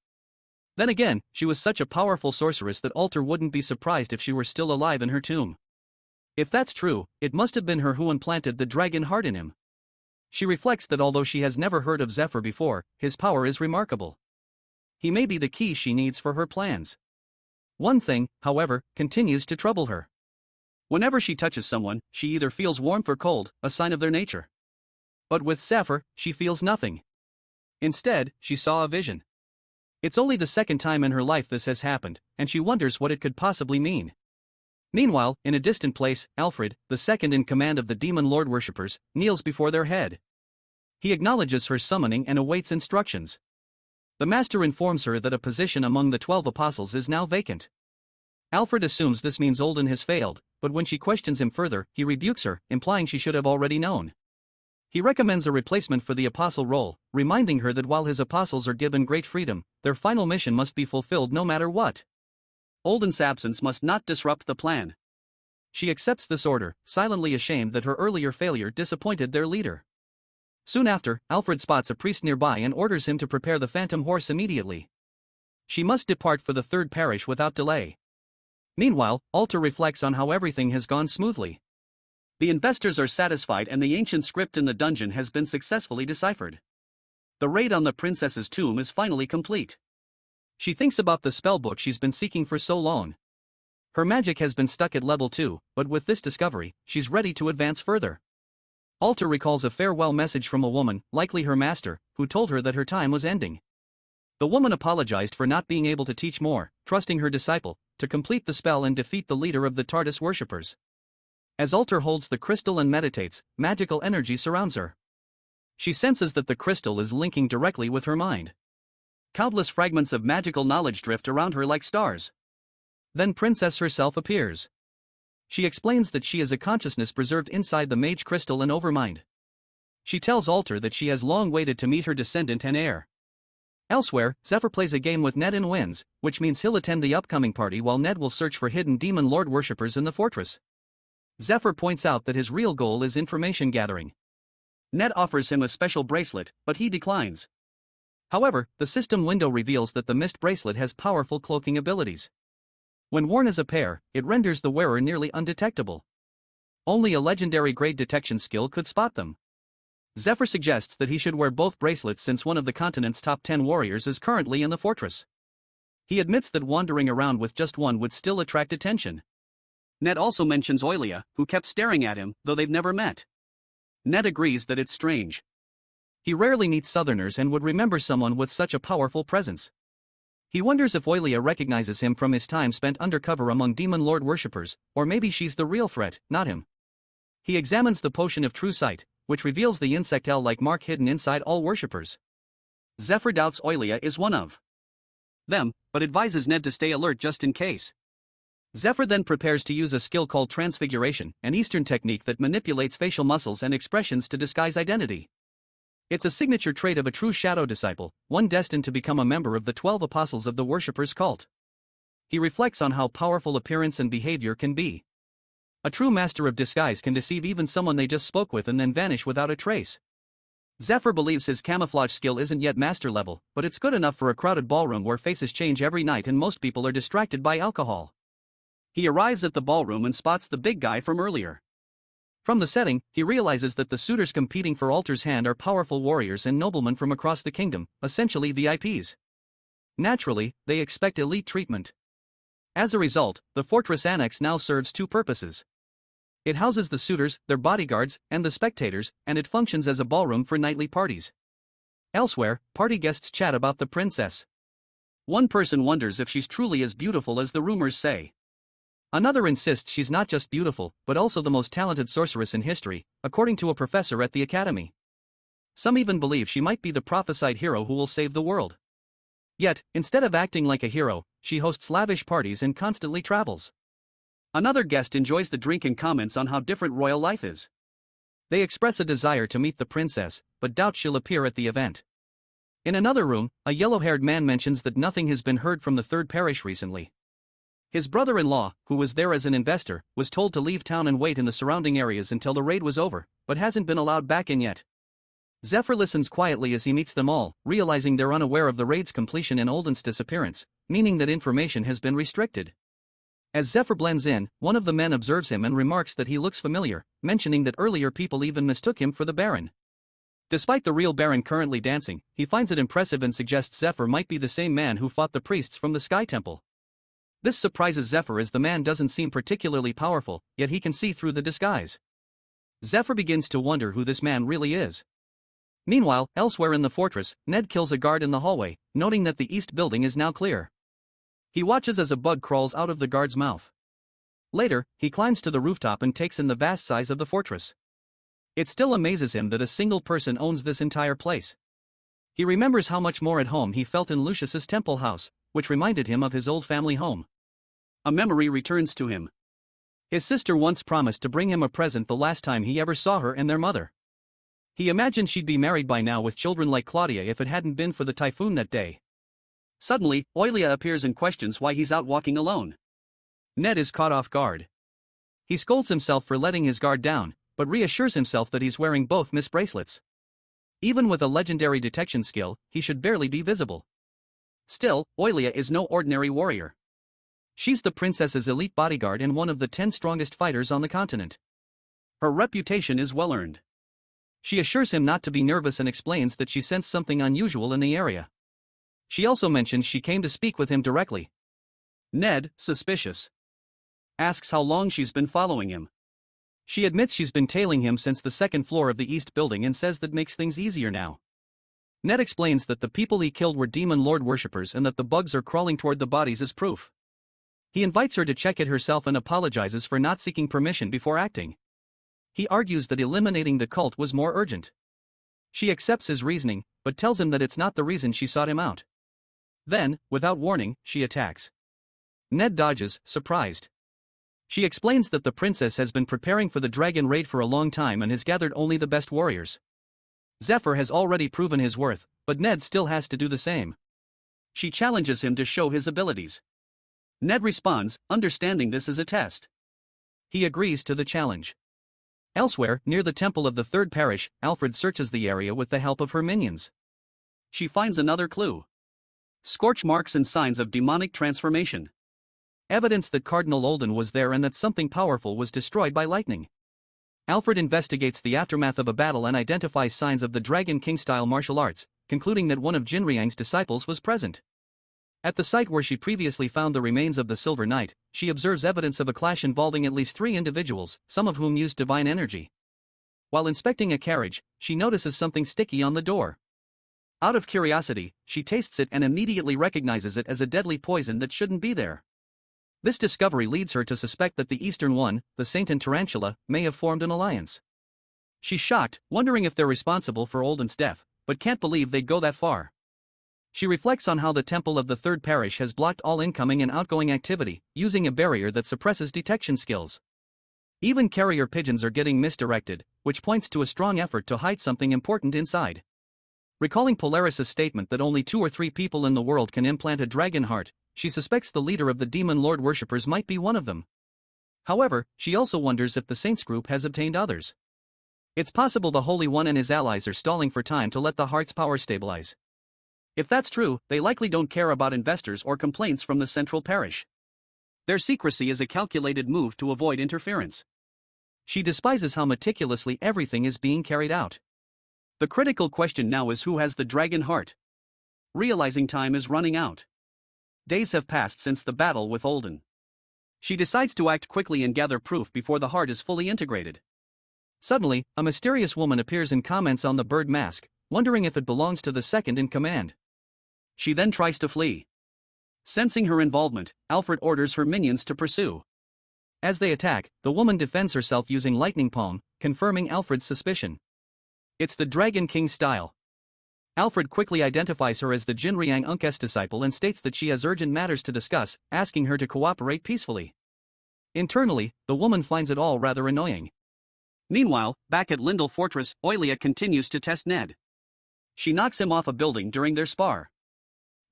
Then again, she was such a powerful sorceress that Alter wouldn't be surprised if she were still alive in her tomb. If that's true, it must have been her who implanted the dragon heart in him. She reflects that although she has never heard of Zephyr before, his power is remarkable. He may be the key she needs for her plans. One thing, however, continues to trouble her. Whenever she touches someone, she either feels warmth or cold, a sign of their nature. But with Zephyr, she feels nothing. Instead, she saw a vision. It's only the second time in her life this has happened, and she wonders what it could possibly mean. Meanwhile, in a distant place, Alfred, the second in command of the demon lord worshippers, kneels before their head. He acknowledges her summoning and awaits instructions. The master informs her that a position among the 12 apostles is now vacant. Alfred assumes this means Olden has failed, but when she questions him further, he rebukes her, implying she should have already known. He recommends a replacement for the apostle role, reminding her that while his apostles are given great freedom, their final mission must be fulfilled no matter what. Olden's absence must not disrupt the plan. She accepts this order, silently ashamed that her earlier failure disappointed their leader. Soon after, Alfred spots a priest nearby and orders him to prepare the phantom horse immediately. She must depart for the third parish without delay. Meanwhile, Alter reflects on how everything has gone smoothly. The investors are satisfied and the ancient script in the dungeon has been successfully deciphered. The raid on the princess's tomb is finally complete. She thinks about the spellbook she's been seeking for so long. Her magic has been stuck at level 2, but with this discovery, she's ready to advance further. Alter recalls a farewell message from a woman, likely her master, who told her that her time was ending. The woman apologized for not being able to teach more, trusting her disciple to complete the spell and defeat the leader of the TARDIS worshippers. As Alter holds the crystal and meditates, magical energy surrounds her. She senses that the crystal is linking directly with her mind. Countless fragments of magical knowledge drift around her like stars. Then Princess herself appears. She explains that she is a consciousness preserved inside the mage crystal and overmind. She tells Alter that she has long waited to meet her descendant and heir. Elsewhere, Zephyr plays a game with Ned and wins, which means he'll attend the upcoming party while Ned will search for hidden demon lord worshippers in the fortress. Zephyr points out that his real goal is information gathering. Ned offers him a special bracelet, but he declines. However, the system window reveals that the mist bracelet has powerful cloaking abilities. When worn as a pair, it renders the wearer nearly undetectable. Only a legendary grade detection skill could spot them. Zephyr suggests that he should wear both bracelets since one of the continent's top 10 warriors is currently in the fortress. He admits that wandering around with just one would still attract attention. Ned also mentions Oilia, who kept staring at him, though they've never met. Ned agrees that it's strange. He rarely meets Southerners and would remember someone with such a powerful presence. He wonders if Oilia recognizes him from his time spent undercover among demon lord worshippers, or maybe she's the real threat, not him. He examines the potion of true sight, which reveals the insect L-like mark hidden inside all worshippers. Zephyr doubts Oilia is one of them, but advises Ned to stay alert just in case. Zephyr then prepares to use a skill called transfiguration, an Eastern technique that manipulates facial muscles and expressions to disguise identity. It's a signature trait of a true shadow disciple, one destined to become a member of the 12 apostles of the worshipper's cult. He reflects on how powerful appearance and behavior can be. A true master of disguise can deceive even someone they just spoke with and then vanish without a trace. Zephyr believes his camouflage skill isn't yet master level, but it's good enough for a crowded ballroom where faces change every night and most people are distracted by alcohol. He arrives at the ballroom and spots the big guy from earlier. From the setting, he realizes that the suitors competing for Alter's hand are powerful warriors and noblemen from across the kingdom, essentially VIPs. Naturally, they expect elite treatment. As a result, the fortress annex now serves two purposes. It houses the suitors, their bodyguards, and the spectators, and it functions as a ballroom for nightly parties. Elsewhere, party guests chat about the princess. One person wonders if she's truly as beautiful as the rumors say. Another insists she's not just beautiful, but also the most talented sorceress in history, according to a professor at the academy. Some even believe she might be the prophesied hero who will save the world. Yet, instead of acting like a hero, she hosts lavish parties and constantly travels. Another guest enjoys the drink and comments on how different royal life is. They express a desire to meet the princess, but doubt she'll appear at the event. In another room, a yellow-haired man mentions that nothing has been heard from the third parish recently. His brother-in-law, who was there as an investor, was told to leave town and wait in the surrounding areas until the raid was over, but hasn't been allowed back in yet. Zephyr listens quietly as he meets them all, realizing they're unaware of the raid's completion and Olden's disappearance, meaning that information has been restricted. As Zephyr blends in, one of the men observes him and remarks that he looks familiar, mentioning that earlier people even mistook him for the Baron. Despite the real Baron currently dancing, he finds it impressive and suggests Zephyr might be the same man who fought the priests from the Sky Temple. This surprises Zephyr as the man doesn't seem particularly powerful, yet he can see through the disguise. Zephyr begins to wonder who this man really is. Meanwhile, elsewhere in the fortress, Ned kills a guard in the hallway, noting that the east building is now clear. He watches as a bug crawls out of the guard's mouth. Later, he climbs to the rooftop and takes in the vast size of the fortress. It still amazes him that a single person owns this entire place. He remembers how much more at home he felt in Lucius's temple house, which reminded him of his old family home. A memory returns to him. His sister once promised to bring him a present the last time he ever saw her and their mother. He imagined she'd be married by now with children like Claudia if it hadn't been for the typhoon that day. Suddenly, Oilia appears and questions why he's out walking alone. Ned is caught off guard. He scolds himself for letting his guard down, but reassures himself that he's wearing both Miss bracelets. Even with a legendary detection skill, he should barely be visible. Still, Oilia is no ordinary warrior. She's the princess's elite bodyguard and one of the 10 strongest fighters on the continent. Her reputation is well earned. She assures him not to be nervous and explains that she sensed something unusual in the area. She also mentions she came to speak with him directly. Ned, suspicious, asks how long she's been following him. She admits she's been tailing him since the second floor of the east building and says that makes things easier now. Ned explains that the people he killed were demon lord worshippers and that the bugs are crawling toward the bodies as proof. He invites her to check it herself and apologizes for not seeking permission before acting. He argues that eliminating the cult was more urgent. She accepts his reasoning, but tells him that it's not the reason she sought him out. Then, without warning, she attacks. Ned dodges, surprised. She explains that the princess has been preparing for the dragon raid for a long time and has gathered only the best warriors. Zephyr has already proven his worth, but Ned still has to do the same. She challenges him to show his abilities. Ned responds, understanding this is a test. He agrees to the challenge. Elsewhere, near the temple of the third parish, Alfred searches the area with the help of her minions. She finds another clue. Scorch marks and signs of demonic transformation. Evidence that Cardinal Olden was there and that something powerful was destroyed by lightning. Alfred investigates the aftermath of a battle and identifies signs of the Dragon King-style martial arts, concluding that one of Jinriang's disciples was present. At the site where she previously found the remains of the Silver Knight, she observes evidence of a clash involving at least 3 individuals, some of whom used divine energy. While inspecting a carriage, she notices something sticky on the door. Out of curiosity, she tastes it and immediately recognizes it as a deadly poison that shouldn't be there. This discovery leads her to suspect that the Eastern One, the Saint and Tarantula, may have formed an alliance. She's shocked, wondering if they're responsible for Olden's death, but can't believe they'd go that far. She reflects on how the temple of the third parish has blocked all incoming and outgoing activity, using a barrier that suppresses detection skills. Even carrier pigeons are getting misdirected, which points to a strong effort to hide something important inside. Recalling Polaris' statement that only 2 or 3 people in the world can implant a dragon heart, she suspects the leader of the demon lord worshippers might be one of them. However, she also wonders if the Saints group has obtained others. It's possible the Holy One and his allies are stalling for time to let the heart's power stabilize. If that's true, they likely don't care about investors or complaints from the central parish. Their secrecy is a calculated move to avoid interference. She despises how meticulously everything is being carried out. The critical question now is who has the dragon heart. Realizing time is running out. Days have passed since the battle with Olden. She decides to act quickly and gather proof before the heart is fully integrated. Suddenly, a mysterious woman appears and comments on the bird mask, wondering if it belongs to the second in command. She then tries to flee. Sensing her involvement, Alfred orders her minions to pursue. As they attack, the woman defends herself using lightning palm, confirming Alfred's suspicion. It's the Dragon King style. Alfred quickly identifies her as the Jinriang Unk's disciple and states that she has urgent matters to discuss, asking her to cooperate peacefully. Internally, the woman finds it all rather annoying. Meanwhile, back at Lindell Fortress, Oilia continues to test Ned. She knocks him off a building during their spar.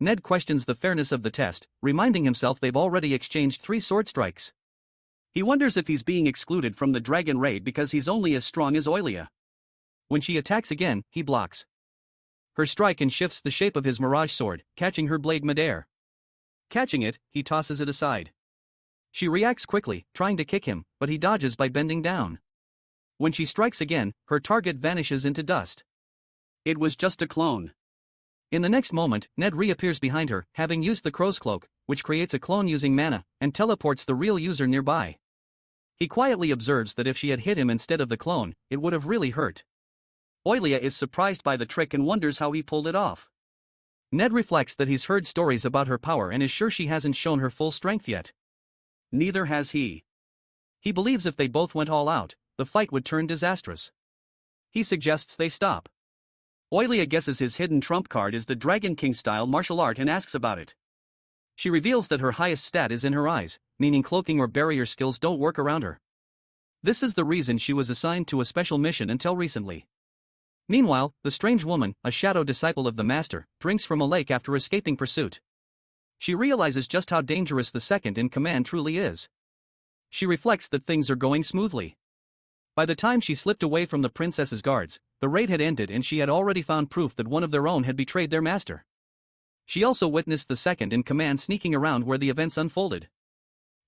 Ned questions the fairness of the test, reminding himself they've already exchanged 3 sword strikes. He wonders if he's being excluded from the dragon raid because he's only as strong as Oilia. When she attacks again, he blocks her strike and shifts the shape of his mirage sword, catching her blade midair. Catching it, he tosses it aside. She reacts quickly, trying to kick him, but he dodges by bending down. When she strikes again, her target vanishes into dust. It was just a clone. In the next moment, Ned reappears behind her, having used the crow's cloak, which creates a clone using mana, and teleports the real user nearby. He quietly observes that if she had hit him instead of the clone, it would have really hurt. Oilia is surprised by the trick and wonders how he pulled it off. Ned reflects that he's heard stories about her power and is sure she hasn't shown her full strength yet. Neither has he. He believes if they both went all out, the fight would turn disastrous. He suggests they stop. Oilia guesses his hidden trump card is the Dragon King-style martial art and asks about it. She reveals that her highest stat is in her eyes, meaning cloaking or barrier skills don't work around her. This is the reason she was assigned to a special mission until recently. Meanwhile, the strange woman, a shadow disciple of the master, drinks from a lake after escaping pursuit. She realizes just how dangerous the second in command truly is. She reflects that things are going smoothly. By the time she slipped away from the princess's guards, the raid had ended and she had already found proof that one of their own had betrayed their master. She also witnessed the second in command sneaking around where the events unfolded.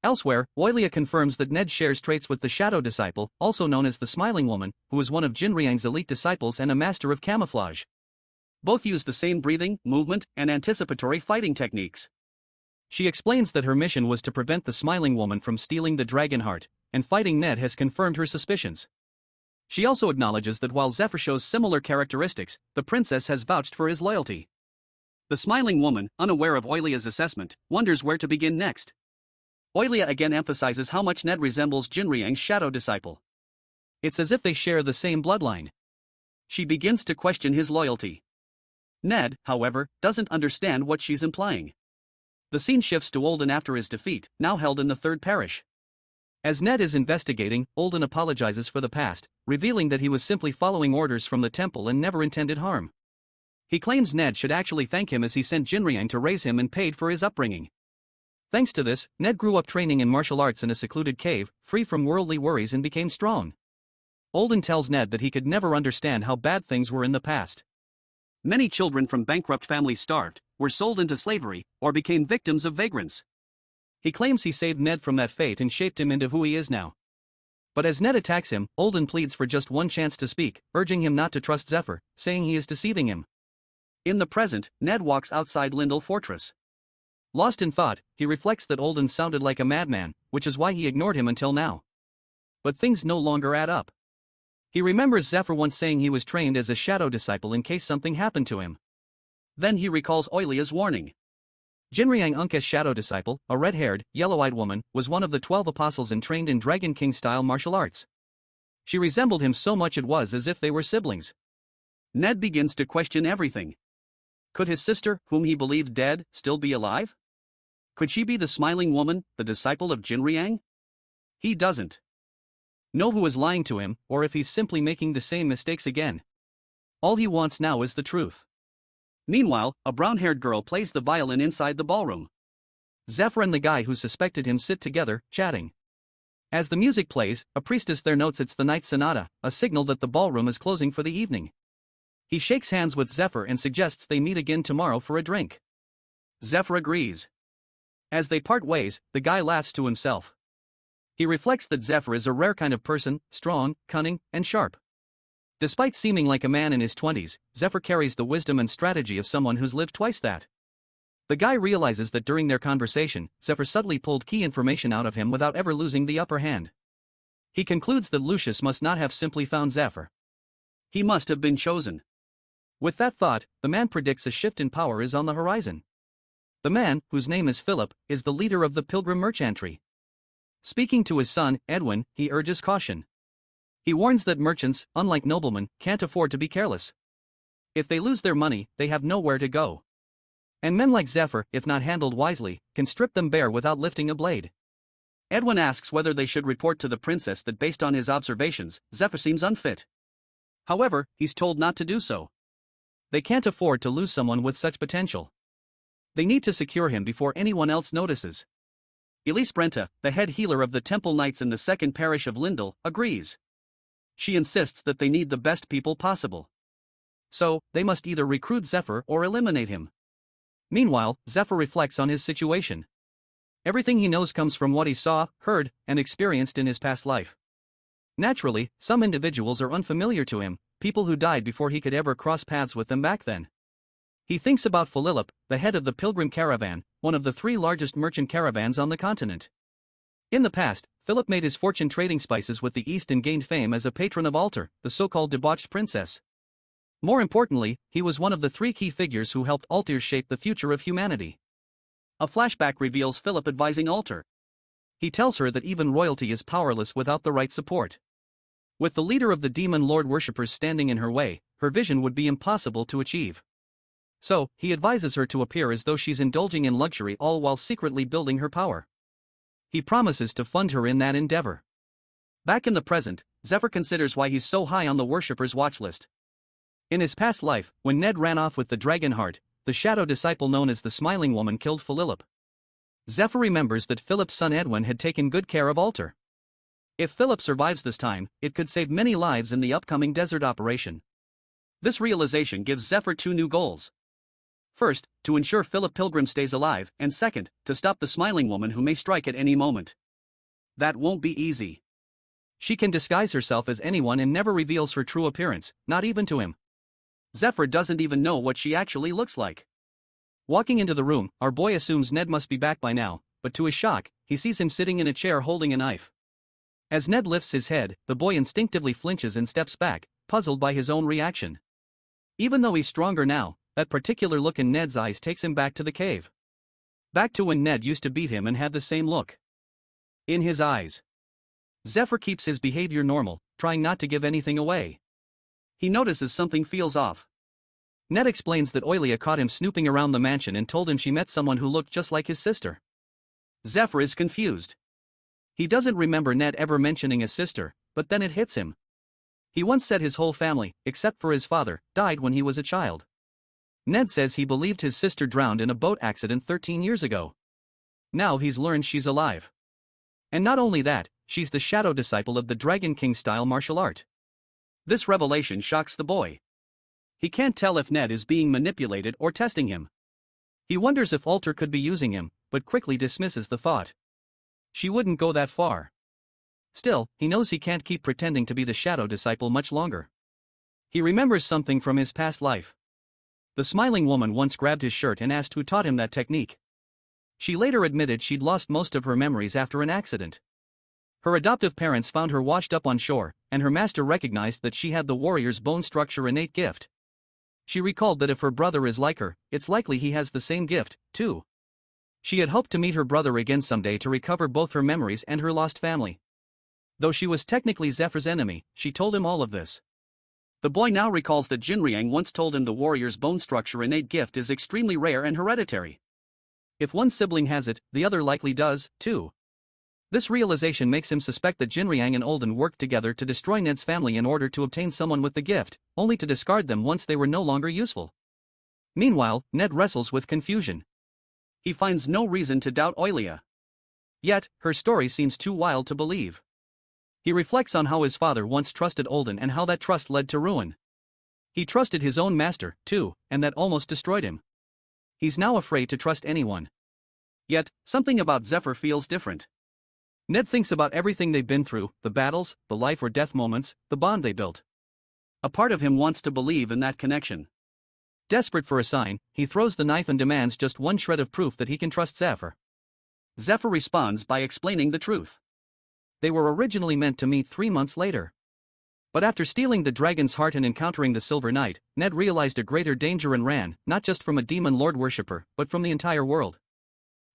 Elsewhere, Oilia confirms that Ned shares traits with the shadow disciple, also known as the Smiling Woman, who is one of Jinriang's elite disciples and a master of camouflage. Both use the same breathing, movement, and anticipatory fighting techniques. She explains that her mission was to prevent the Smiling Woman from stealing the dragon heart, and fighting Ned has confirmed her suspicions. She also acknowledges that while Zephyr shows similar characteristics, the princess has vouched for his loyalty. The Smiling Woman, unaware of Oilia's assessment, wonders where to begin next. Oilia again emphasizes how much Ned resembles Jinriang's shadow disciple. It's as if they share the same bloodline. She begins to question his loyalty. Ned, however, doesn't understand what she's implying. The scene shifts to Olden after his defeat, now held in the third parish. As Ned is investigating, Olden apologizes for the past, revealing that he was simply following orders from the temple and never intended harm. He claims Ned should actually thank him as he sent Jinriang to raise him and paid for his upbringing. Thanks to this, Ned grew up training in martial arts in a secluded cave, free from worldly worries, and became strong. Olden tells Ned that he could never understand how bad things were in the past. Many children from bankrupt families starved, were sold into slavery, or became victims of vagrants. He claims he saved Ned from that fate and shaped him into who he is now. But as Ned attacks him, Olden pleads for just one chance to speak, urging him not to trust Zephyr, saying he is deceiving him. In the present, Ned walks outside Lindell Fortress. Lost in thought, he reflects that Olden sounded like a madman, which is why he ignored him until now. But things no longer add up. He remembers Zephyr once saying he was trained as a shadow disciple in case something happened to him. Then he recalls Oilia's warning. Jinriang Unke's shadow disciple, a red-haired, yellow-eyed woman, was one of the 12 apostles and trained in Dragon King-style martial arts. She resembled him so much it was as if they were siblings. Ned begins to question everything. Could his sister, whom he believed dead, still be alive? Could she be the smiling woman, the disciple of Jinriang? He doesn't know who is lying to him, or if he's simply making the same mistakes again. All he wants now is the truth. Meanwhile, a brown-haired girl plays the violin inside the ballroom. Zephyr and the guy who suspected him sit together, chatting. As the music plays, a priestess there notes it's the night sonata, a signal that the ballroom is closing for the evening. He shakes hands with Zephyr and suggests they meet again tomorrow for a drink. Zephyr agrees. As they part ways, the guy laughs to himself. He reflects that Zephyr is a rare kind of person, strong, cunning, and sharp. Despite seeming like a man in his 20s, Zephyr carries the wisdom and strategy of someone who's lived twice that. The guy realizes that during their conversation, Zephyr subtly pulled key information out of him without ever losing the upper hand. He concludes that Lucius must not have simply found Zephyr. He must have been chosen. With that thought, the man predicts a shift in power is on the horizon. The man, whose name is Philip, is the leader of the Pilgrim Merchantry. Speaking to his son, Edwin, he urges caution. He warns that merchants, unlike noblemen, can't afford to be careless. If they lose their money, they have nowhere to go. And men like Zephyr, if not handled wisely, can strip them bare without lifting a blade. Edwin asks whether they should report to the princess that based on his observations, Zephyr seems unfit. However, he's told not to do so. They can't afford to lose someone with such potential. They need to secure him before anyone else notices. Elise Brenta, the head healer of the Temple Knights in the second parish of Lindell, agrees. She insists that they need the best people possible. So, they must either recruit Zephyr or eliminate him. Meanwhile, Zephyr reflects on his situation. Everything he knows comes from what he saw, heard, and experienced in his past life. Naturally, some individuals are unfamiliar to him, people who died before he could ever cross paths with them back then. He thinks about Philip, the head of the Pilgrim Caravan, one of the 3 largest merchant caravans on the continent. In the past, Philip made his fortune trading spices with the East and gained fame as a patron of Altar, the so-called debauched princess. More importantly, he was one of the 3 key figures who helped Altar shape the future of humanity. A flashback reveals Philip advising Altar. He tells her that even royalty is powerless without the right support. With the leader of the demon lord worshippers standing in her way, her vision would be impossible to achieve. So, he advises her to appear as though she's indulging in luxury all while secretly building her power. He promises to fund her in that endeavor. Back in the present, Zephyr considers why he's so high on the worshippers' watch list. In his past life, when Ned ran off with the dragon heart, the shadow disciple known as the Smiling Woman killed Philip. Zephyr remembers that Philip's son Edwin had taken good care of Altar. If Philip survives this time, it could save many lives in the upcoming desert operation. This realization gives Zephyr 2 new goals. First, to ensure Philip Pilgrim stays alive, and second, to stop the Smiling Woman who may strike at any moment. That won't be easy. She can disguise herself as anyone and never reveals her true appearance, not even to him. Zephyr doesn't even know what she actually looks like. Walking into the room, our boy assumes Ned must be back by now, but to his shock, he sees him sitting in a chair holding a knife. As Ned lifts his head, the boy instinctively flinches and steps back, puzzled by his own reaction. Even though he's stronger now, that particular look in Ned's eyes takes him back to the cave. Back to when Ned used to beat him and had the same look in his eyes. Zephyr keeps his behavior normal, trying not to give anything away. He notices something feels off. Ned explains that Oilia caught him snooping around the mansion and told him she met someone who looked just like his sister. Zephyr is confused. He doesn't remember Ned ever mentioning a sister, but then it hits him. He once said his whole family, except for his father, died when he was a child. Ned says he believed his sister drowned in a boat accident 13 years ago. Now he's learned she's alive. And not only that, she's the shadow disciple of the Dragon King style martial art. This revelation shocks the boy. He can't tell if Ned is being manipulated or testing him. He wonders if Alter could be using him, but quickly dismisses the thought. She wouldn't go that far. Still, he knows he can't keep pretending to be the shadow disciple much longer. He remembers something from his past life. The smiling woman once grabbed his shirt and asked who taught him that technique. She later admitted she'd lost most of her memories after an accident. Her adoptive parents found her washed up on shore, and her master recognized that she had the warrior's bone structure innate gift. She recalled that if her brother is like her, it's likely he has the same gift, too. She had hoped to meet her brother again someday to recover both her memories and her lost family. Though she was technically Zephyr's enemy, she told him all of this. The boy now recalls that Jinriang once told him the warrior's bone structure innate gift is extremely rare and hereditary. If one sibling has it, the other likely does, too. This realization makes him suspect that Jinriang and Olden worked together to destroy Ned's family in order to obtain someone with the gift, only to discard them once they were no longer useful. Meanwhile, Ned wrestles with confusion. He finds no reason to doubt Oilia. Yet, her story seems too wild to believe. He reflects on how his father once trusted Olden and how that trust led to ruin. He trusted his own master, too, and that almost destroyed him. He's now afraid to trust anyone. Yet, something about Zephyr feels different. Ned thinks about everything they've been through, the battles, the life or death moments, the bond they built. A part of him wants to believe in that connection. Desperate for a sign, he throws the knife and demands just one shred of proof that he can trust Zephyr. Zephyr responds by explaining the truth. They were originally meant to meet 3 months later. But after stealing the dragon's heart and encountering the Silver Knight, Ned realized a greater danger and ran, not just from a demon lord worshipper, but from the entire world.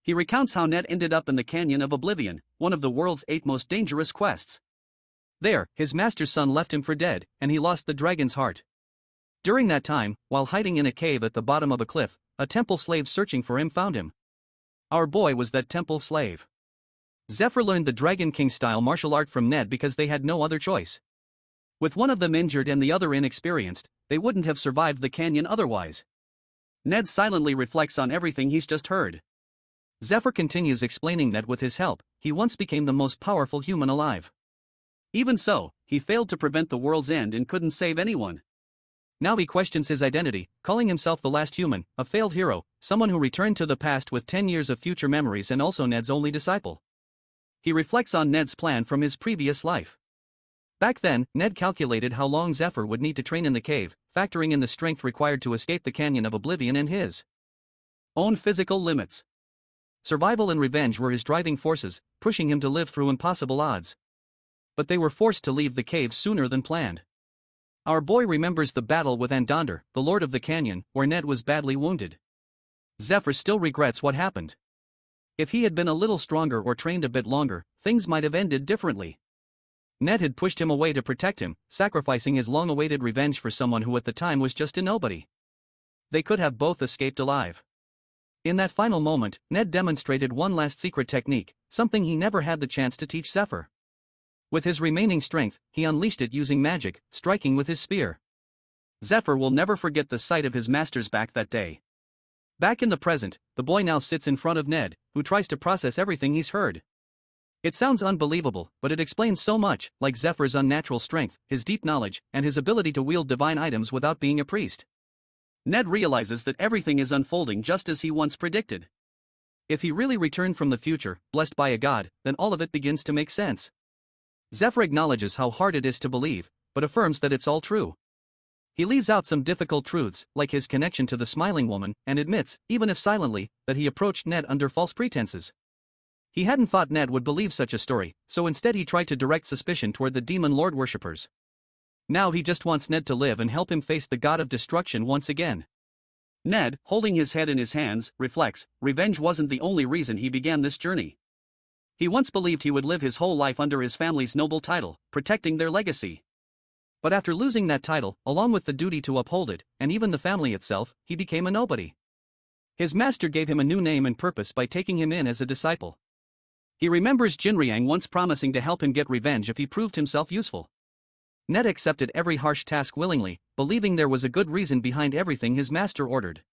He recounts how Ned ended up in the Canyon of Oblivion, one of the world's 8 most dangerous quests. There, his master's son left him for dead, and he lost the dragon's heart. During that time, while hiding in a cave at the bottom of a cliff, a temple slave searching for him found him. Our boy was that temple slave. Zephyr learned the Dragon King style martial art from Ned because they had no other choice. With one of them injured and the other inexperienced, they wouldn't have survived the canyon otherwise. Ned silently reflects on everything he's just heard. Zephyr continues explaining that with his help, he once became the most powerful human alive. Even so, he failed to prevent the world's end and couldn't save anyone. Now he questions his identity, calling himself the last human, a failed hero, someone who returned to the past with 10 years of future memories and also Ned's only disciple. He reflects on Ned's plan from his previous life. Back then, Ned calculated how long Zephyr would need to train in the cave, factoring in the strength required to escape the Canyon of Oblivion and his own physical limits. Survival and revenge were his driving forces, pushing him to live through impossible odds. But they were forced to leave the cave sooner than planned. Our boy remembers the battle with Andonder, the Lord of the Canyon, where Ned was badly wounded. Zephyr still regrets what happened. If he had been a little stronger or trained a bit longer, things might have ended differently. Ned had pushed him away to protect him, sacrificing his long-awaited revenge for someone who at the time was just a nobody. They could have both escaped alive. In that final moment, Ned demonstrated one last secret technique, something he never had the chance to teach Zephyr. With his remaining strength, he unleashed it using magic, striking with his spear. Zephyr will never forget the sight of his master's back that day. Back in the present, the boy now sits in front of Ned, who tries to process everything he's heard. It sounds unbelievable, but it explains so much, like Zephyr's unnatural strength, his deep knowledge, and his ability to wield divine items without being a priest. Ned realizes that everything is unfolding just as he once predicted. If he really returned from the future, blessed by a god, then all of it begins to make sense. Zephyr acknowledges how hard it is to believe, but affirms that it's all true. He leaves out some difficult truths, like his connection to the smiling woman, and admits, even if silently, that he approached Ned under false pretenses. He hadn't thought Ned would believe such a story, so instead he tried to direct suspicion toward the demon lord worshippers. Now he just wants Ned to live and help him face the god of destruction once again. Ned, holding his head in his hands, reflects, revenge wasn't the only reason he began this journey. He once believed he would live his whole life under his family's noble title, protecting their legacy. But after losing that title, along with the duty to uphold it, and even the family itself, he became a nobody. His master gave him a new name and purpose by taking him in as a disciple. He remembers Jinriang once promising to help him get revenge if he proved himself useful. Ned accepted every harsh task willingly, believing there was a good reason behind everything his master ordered.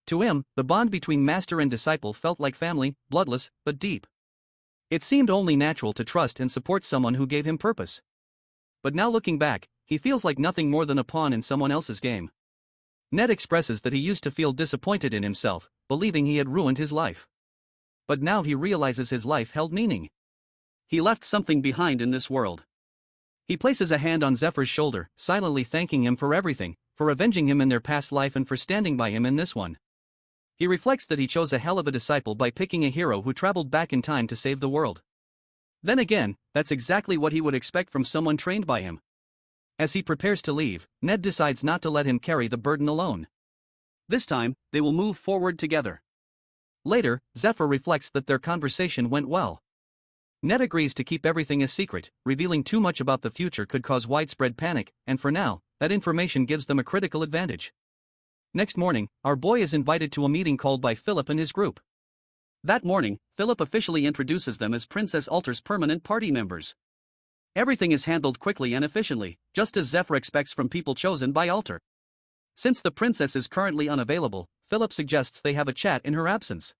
To him, the bond between master and disciple felt like family, bloodless, but deep. It seemed only natural to trust and support someone who gave him purpose. But now looking back, he feels like nothing more than a pawn in someone else's game. Ned expresses that he used to feel disappointed in himself, believing he had ruined his life. But now he realizes his life held meaning. He left something behind in this world. He places a hand on Zephyr's shoulder, silently thanking him for everything, for avenging him in their past life and for standing by him in this one. He reflects that he chose a hell of a disciple by picking a hero who traveled back in time to save the world. Then again, that's exactly what he would expect from someone trained by him. As he prepares to leave, Ned decides not to let him carry the burden alone. This time, they will move forward together. Later, Zephyr reflects that their conversation went well. Ned agrees to keep everything a secret, revealing too much about the future could cause widespread panic, and for now, that information gives them a critical advantage. Next morning, our boy is invited to a meeting called by Philip and his group. That morning, Philip officially introduces them as Princess Alter's permanent party members. Everything is handled quickly and efficiently, just as Zephyr expects from people chosen by Alter. Since the princess is currently unavailable, Philip suggests they have a chat in her absence.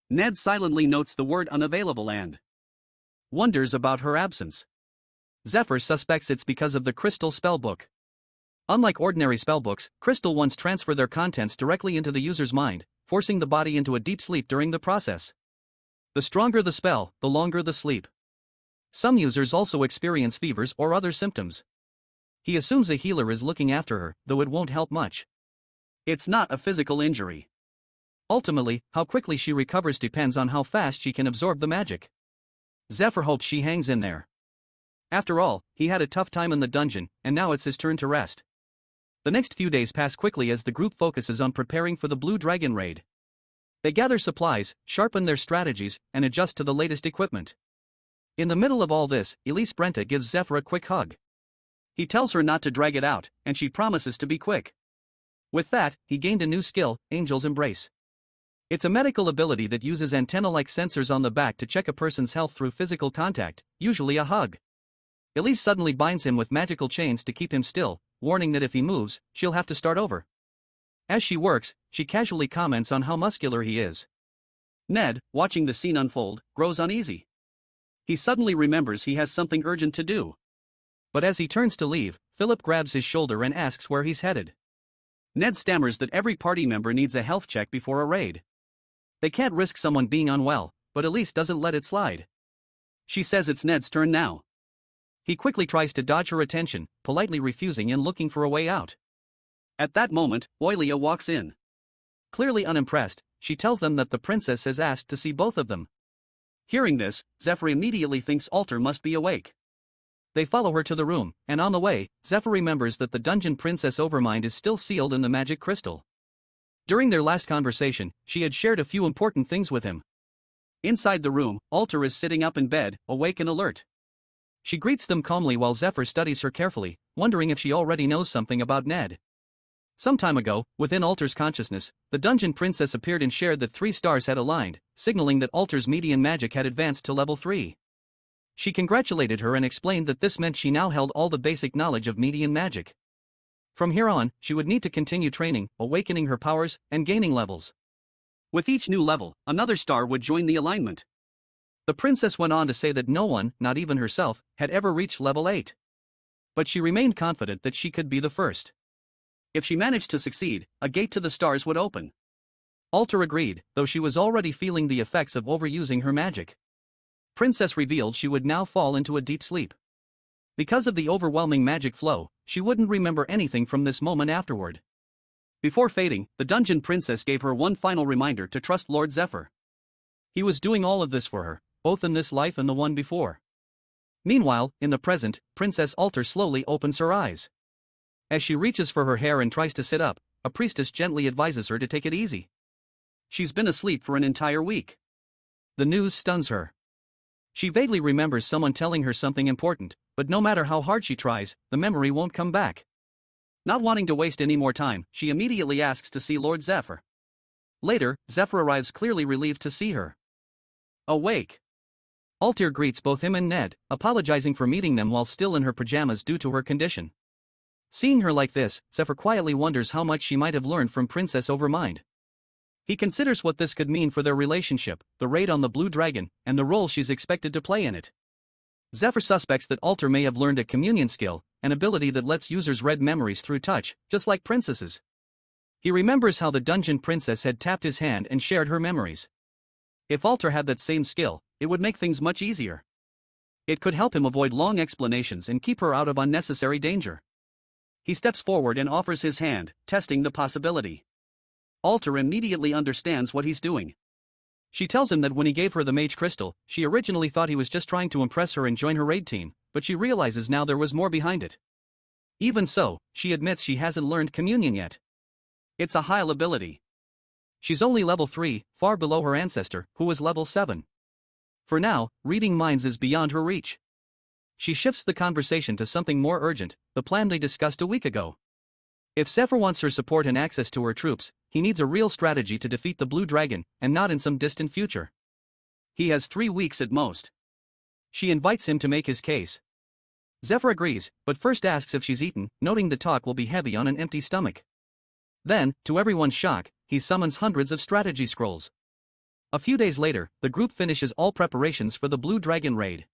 Ned silently notes the word unavailable and wonders about her absence. Zephyr suspects it's because of the Crystal spellbook. Unlike ordinary spellbooks, Crystal ones transfer their contents directly into the user's mind, forcing the body into a deep sleep during the process. The stronger the spell, the longer the sleep. Some users also experience fevers or other symptoms. He assumes a healer is looking after her, though it won't help much. It's not a physical injury. Ultimately, how quickly she recovers depends on how fast she can absorb the magic. Zephyr hopes she hangs in there. After all, he had a tough time in the dungeon, and now it's his turn to rest. The next few days pass quickly as the group focuses on preparing for the Blue Dragon raid. They gather supplies, sharpen their strategies, and adjust to the latest equipment. In the middle of all this, Elise Brenta gives Zephyr a quick hug. He tells her not to drag it out, and she promises to be quick. With that, he gained a new skill, Angel's Embrace. It's a medical ability that uses antenna-like sensors on the back to check a person's health through physical contact, usually a hug. Elise suddenly binds him with magical chains to keep him still, warning that if he moves, she'll have to start over. As she works, she casually comments on how muscular he is. Ned, watching the scene unfold, grows uneasy. He suddenly remembers he has something urgent to do. But as he turns to leave, Philip grabs his shoulder and asks where he's headed. Ned stammers that every party member needs a health check before a raid. They can't risk someone being unwell, but Elise doesn't let it slide. She says it's Ned's turn now. He quickly tries to dodge her attention, politely refusing and looking for a way out. At that moment, Oilia walks in. Clearly unimpressed, she tells them that the princess has asked to see both of them. Hearing this, Zephyr immediately thinks Alter must be awake. They follow her to the room, and on the way, Zephyr remembers that the dungeon princess Overmind is still sealed in the magic crystal. During their last conversation, she had shared a few important things with him. Inside the room, Alter is sitting up in bed, awake and alert. She greets them calmly while Zephyr studies her carefully, wondering if she already knows something about Ned. Some time ago, within Alter's consciousness, the dungeon princess appeared and shared that 3 stars had aligned, signaling that Alter's median magic had advanced to level 3. She congratulated her and explained that this meant she now held all the basic knowledge of median magic. From here on, she would need to continue training, awakening her powers, and gaining levels. With each new level, another star would join the alignment. The princess went on to say that no one, not even herself, had ever reached level 8. But she remained confident that she could be the first. If she managed to succeed, a gate to the stars would open. Alter agreed, though she was already feeling the effects of overusing her magic. Princess revealed she would now fall into a deep sleep. Because of the overwhelming magic flow, she wouldn't remember anything from this moment afterward. Before fading, the dungeon princess gave her one final reminder to trust Lord Zephyr. He was doing all of this for her, both in this life and the one before. Meanwhile, in the present, Princess Alter slowly opens her eyes. As she reaches for her hair and tries to sit up, a priestess gently advises her to take it easy. She's been asleep for an entire week. The news stuns her. She vaguely remembers someone telling her something important, but no matter how hard she tries, the memory won't come back. Not wanting to waste any more time, she immediately asks to see Lord Zephyr. Later, Zephyr arrives clearly relieved to see her. Awake. Altair greets both him and Ned, apologizing for meeting them while still in her pajamas due to her condition. Seeing her like this, Zephyr quietly wonders how much she might have learned from Princess Overmind. He considers what this could mean for their relationship, the raid on the Blue Dragon, and the role she's expected to play in it. Zephyr suspects that Altair may have learned a communion skill, an ability that lets users read memories through touch, just like princesses. He remembers how the dungeon princess had tapped his hand and shared her memories. If Altair had that same skill, it would make things much easier. It could help him avoid long explanations and keep her out of unnecessary danger. He steps forward and offers his hand, testing the possibility. Altair immediately understands what he's doing. She tells him that when he gave her the mage crystal, she originally thought he was just trying to impress her and join her raid team, but she realizes now there was more behind it. Even so, she admits she hasn't learned communion yet. It's a high ability. She's only level 3, far below her ancestor, who was level 7. For now, reading minds is beyond her reach. She shifts the conversation to something more urgent, the plan they discussed a week ago. If Zephyr wants her support and access to her troops, he needs a real strategy to defeat the Blue Dragon, and not in some distant future. He has 3 weeks at most. She invites him to make his case. Zephyr agrees, but first asks if she's eaten, noting the talk will be heavy on an empty stomach. Then, to everyone's shock, he summons hundreds of strategy scrolls. A few days later, the group finishes all preparations for the Blue Dragon raid.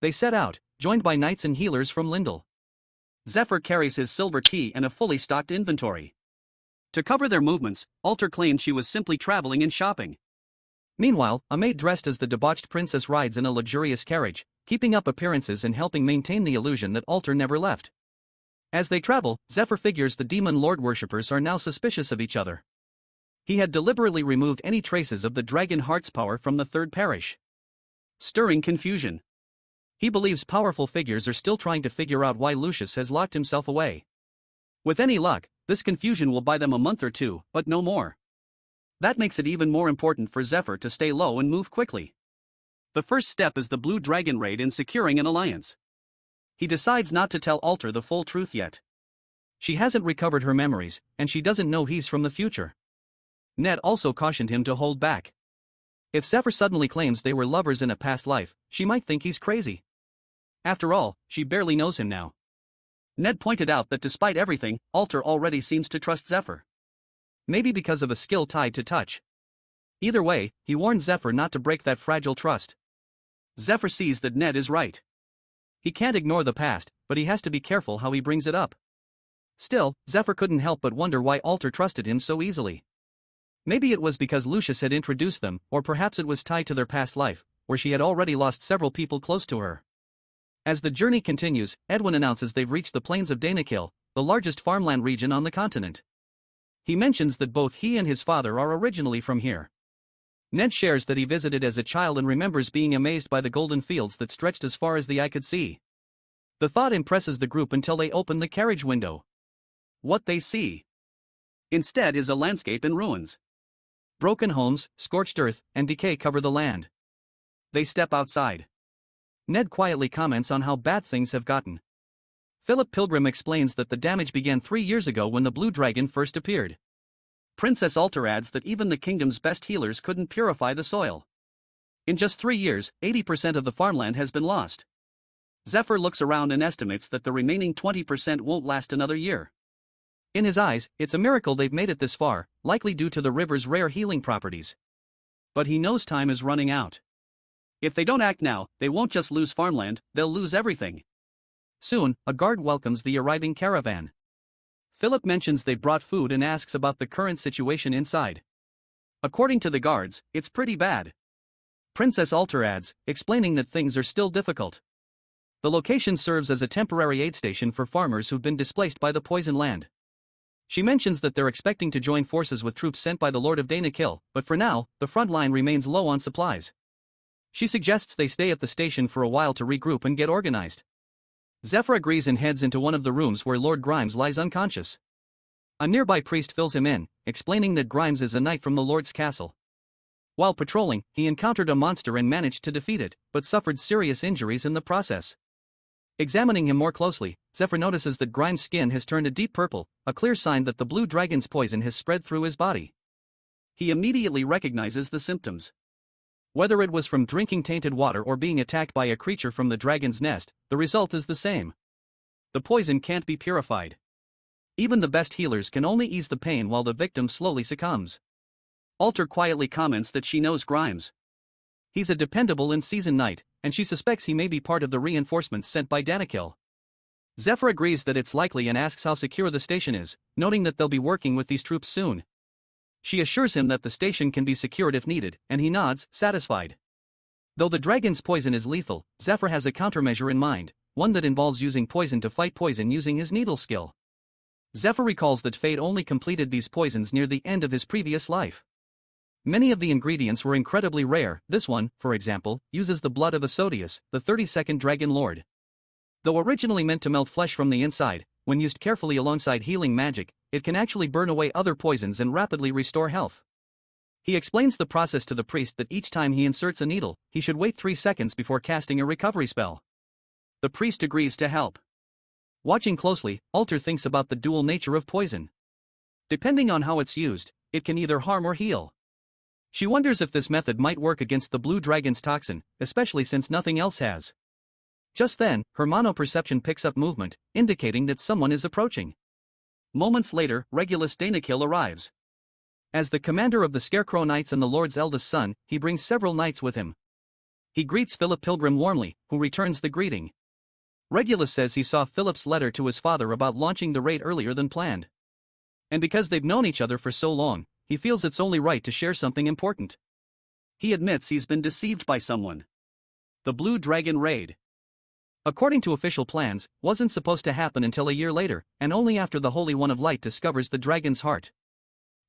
They set out, joined by knights and healers from Lindell. Zephyr carries his silver key and a fully stocked inventory. To cover their movements, Altair claimed she was simply traveling and shopping. Meanwhile, a maid dressed as the debauched princess rides in a luxurious carriage, keeping up appearances and helping maintain the illusion that Altair never left. As they travel, Zephyr figures the demon lord worshippers are now suspicious of each other. He had deliberately removed any traces of the dragon heart's power from the third parish, stirring confusion. He believes powerful figures are still trying to figure out why Lucius has locked himself away. With any luck, this confusion will buy them a month or two, but no more. That makes it even more important for Zephyr to stay low and move quickly. The first step is the Blue Dragon raid in securing an alliance. He decides not to tell Altair the full truth yet. She hasn't recovered her memories, and she doesn't know he's from the future. Ned also cautioned him to hold back. If Zephyr suddenly claims they were lovers in a past life, she might think he's crazy. After all, she barely knows him now. Ned pointed out that despite everything, Altair already seems to trust Zephyr. Maybe because of a skill tied to touch. Either way, he warned Zephyr not to break that fragile trust. Zephyr sees that Ned is right. He can't ignore the past, but he has to be careful how he brings it up. Still, Zephyr couldn't help but wonder why Altair trusted him so easily. Maybe it was because Lucius had introduced them, or perhaps it was tied to their past life, where she had already lost several people close to her. As the journey continues, Edwin announces they've reached the plains of Danakil, the largest farmland region on the continent. He mentions that both he and his father are originally from here. Ned shares that he visited as a child and remembers being amazed by the golden fields that stretched as far as the eye could see. The thought impresses the group until they open the carriage window. What they see instead is a landscape in ruins. Broken homes, scorched earth, and decay cover the land. They step outside. Ned quietly comments on how bad things have gotten. Philip Pilgrim explains that the damage began 3 years ago when the Blue Dragon first appeared. Princess Altair adds that even the kingdom's best healers couldn't purify the soil. In just 3 years, 80% of the farmland has been lost. Zephyr looks around and estimates that the remaining 20% won't last another year. In his eyes, it's a miracle they've made it this far, likely due to the river's rare healing properties. But he knows time is running out. If they don't act now, they won't just lose farmland, they'll lose everything. Soon, a guard welcomes the arriving caravan. Philip mentions they brought food and asks about the current situation inside. According to the guards, it's pretty bad. Princess Altair adds, explaining that things are still difficult. The location serves as a temporary aid station for farmers who've been displaced by the poison land. She mentions that they're expecting to join forces with troops sent by the Lord of Danakil, but for now, the front line remains low on supplies. She suggests they stay at the station for a while to regroup and get organized. Zephyr agrees and heads into one of the rooms where Lord Grimes lies unconscious. A nearby priest fills him in, explaining that Grimes is a knight from the Lord's castle. While patrolling, he encountered a monster and managed to defeat it, but suffered serious injuries in the process. Examining him more closely, Zephyr notices that Grimes' skin has turned a deep purple, a clear sign that the blue dragon's poison has spread through his body. He immediately recognizes the symptoms. Whether it was from drinking tainted water or being attacked by a creature from the dragon's nest, the result is the same. The poison can't be purified. Even the best healers can only ease the pain while the victim slowly succumbs. Alter quietly comments that she knows Grimes. He's a dependable in-season knight, and she suspects he may be part of the reinforcements sent by Danikil. Zephyr agrees that it's likely and asks how secure the station is, noting that they'll be working with these troops soon. She assures him that the station can be secured if needed, and he nods, satisfied. Though the dragon's poison is lethal, Zephyr has a countermeasure in mind, one that involves using poison to fight poison using his needle skill. Zephyr recalls that Fate only completed these poisons near the end of his previous life. Many of the ingredients were incredibly rare. This one, for example, uses the blood of Asodius, the 32nd Dragon Lord. Though originally meant to melt flesh from the inside, when used carefully alongside healing magic, it can actually burn away other poisons and rapidly restore health. He explains the process to the priest that each time he inserts a needle, he should wait 3 seconds before casting a recovery spell. The priest agrees to help. Watching closely, Alter thinks about the dual nature of poison. Depending on how it's used, it can either harm or heal. She wonders if this method might work against the blue dragon's toxin, especially since nothing else has. Just then, her mono-perception picks up movement, indicating that someone is approaching. Moments later, Regulus Danikil arrives. As the commander of the Scarecrow Knights and the Lord's eldest son, he brings several knights with him. He greets Philip Pilgrim warmly, who returns the greeting. Regulus says he saw Philip's letter to his father about launching the raid earlier than planned. And because they've known each other for so long, he feels it's only right to share something important. He admits he's been deceived by someone. The Blue Dragon Raid, according to official plans, wasn't supposed to happen until a year later, and only after the Holy One of Light discovers the dragon's heart.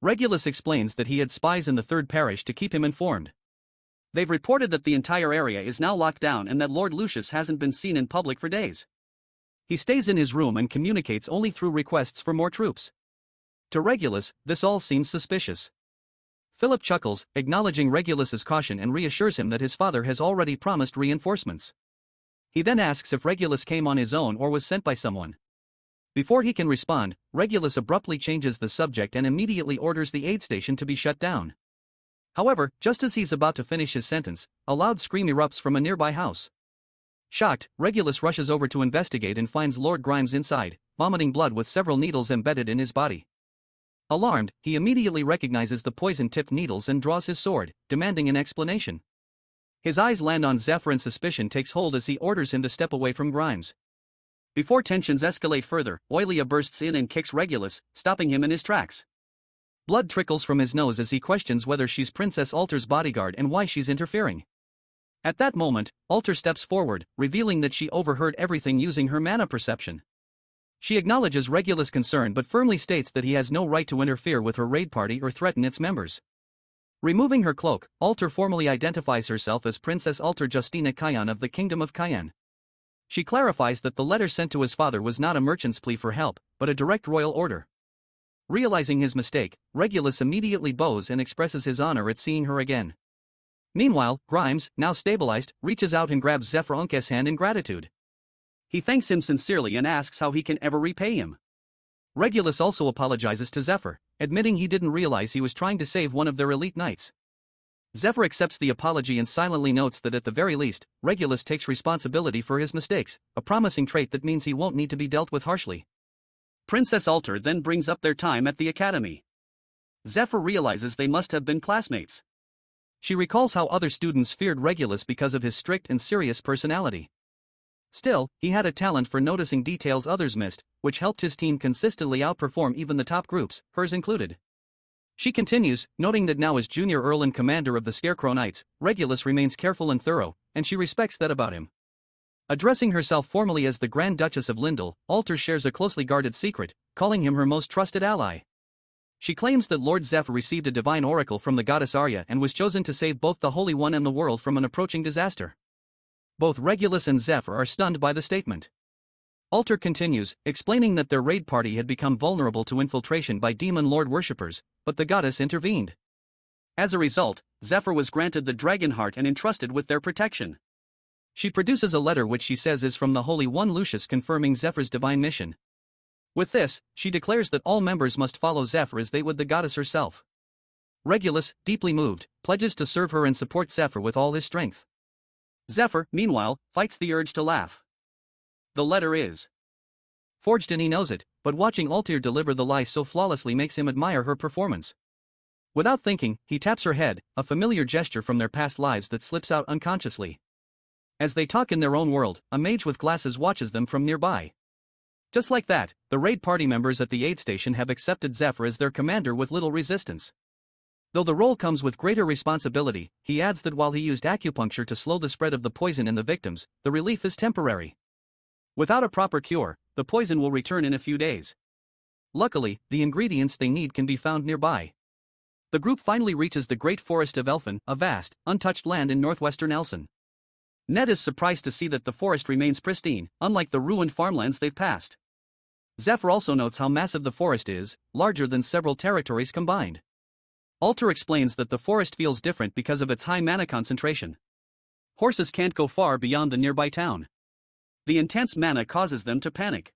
Regulus explains that he had spies in the Third Parish to keep him informed. They've reported that the entire area is now locked down and that Lord Lucius hasn't been seen in public for days. He stays in his room and communicates only through requests for more troops. To Regulus, this all seems suspicious. Philip chuckles, acknowledging Regulus's caution and reassures him that his father has already promised reinforcements. He then asks if Regulus came on his own or was sent by someone. Before he can respond, Regulus abruptly changes the subject and immediately orders the aid station to be shut down. However, just as he's about to finish his sentence, a loud scream erupts from a nearby house. Shocked, Regulus rushes over to investigate and finds Lord Grimes inside, vomiting blood with several needles embedded in his body. Alarmed, he immediately recognizes the poison-tipped needles and draws his sword, demanding an explanation. His eyes land on Zephyr and suspicion takes hold as he orders him to step away from Grimes. Before tensions escalate further, Oilia bursts in and kicks Regulus, stopping him in his tracks. Blood trickles from his nose as he questions whether she's Princess Alter's bodyguard and why she's interfering. At that moment, Alter steps forward, revealing that she overheard everything using her mana perception. She acknowledges Regulus' concern but firmly states that he has no right to interfere with her raid party or threaten its members. Removing her cloak, Alter formally identifies herself as Princess Alter Justina Kayan of the Kingdom of Kayan. She clarifies that the letter sent to his father was not a merchant's plea for help, but a direct royal order. Realizing his mistake, Regulus immediately bows and expresses his honor at seeing her again. Meanwhile, Grimes, now stabilized, reaches out and grabs Zephyr Unk's hand in gratitude. He thanks him sincerely and asks how he can ever repay him. Regulus also apologizes to Zephyr, admitting he didn't realize he was trying to save one of their elite knights. Zephyr accepts the apology and silently notes that at the very least, Regulus takes responsibility for his mistakes, a promising trait that means he won't need to be dealt with harshly. Princess Alter then brings up their time at the academy. Zephyr realizes they must have been classmates. She recalls how other students feared Regulus because of his strict and serious personality. Still, he had a talent for noticing details others missed, which helped his team consistently outperform even the top groups, hers included. She continues, noting that now as Junior Earl and commander of the Scarecrow Knights, Regulus remains careful and thorough, and she respects that about him. Addressing herself formally as the Grand Duchess of Lindell, Alter shares a closely guarded secret, calling him her most trusted ally. She claims that Lord Zephyr received a divine oracle from the goddess Arya and was chosen to save both the Holy One and the world from an approaching disaster. Both Regulus and Zephyr are stunned by the statement. Alter continues, explaining that their raid party had become vulnerable to infiltration by demon lord worshippers, but the goddess intervened. As a result, Zephyr was granted the dragon heart and entrusted with their protection. She produces a letter which she says is from the Holy One Lucius confirming Zephyr's divine mission. With this, she declares that all members must follow Zephyr as they would the goddess herself. Regulus, deeply moved, pledges to serve her and support Zephyr with all his strength. Zephyr, meanwhile, fights the urge to laugh. The letter is forged and he knows it, but watching Altair deliver the lie so flawlessly makes him admire her performance. Without thinking, he taps her head, a familiar gesture from their past lives that slips out unconsciously. As they talk in their own world, a mage with glasses watches them from nearby. Just like that, the raid party members at the aid station have accepted Zephyr as their commander with little resistance. Though the role comes with greater responsibility, he adds that while he used acupuncture to slow the spread of the poison in the victims, the relief is temporary. Without a proper cure, the poison will return in a few days. Luckily, the ingredients they need can be found nearby. The group finally reaches the Great Forest of Elfin, a vast, untouched land in northwestern Elson. Ned is surprised to see that the forest remains pristine, unlike the ruined farmlands they've passed. Zephyr also notes how massive the forest is, larger than several territories combined. Altair explains that the forest feels different because of its high mana concentration. Horses can't go far beyond the nearby town. The intense mana causes them to panic.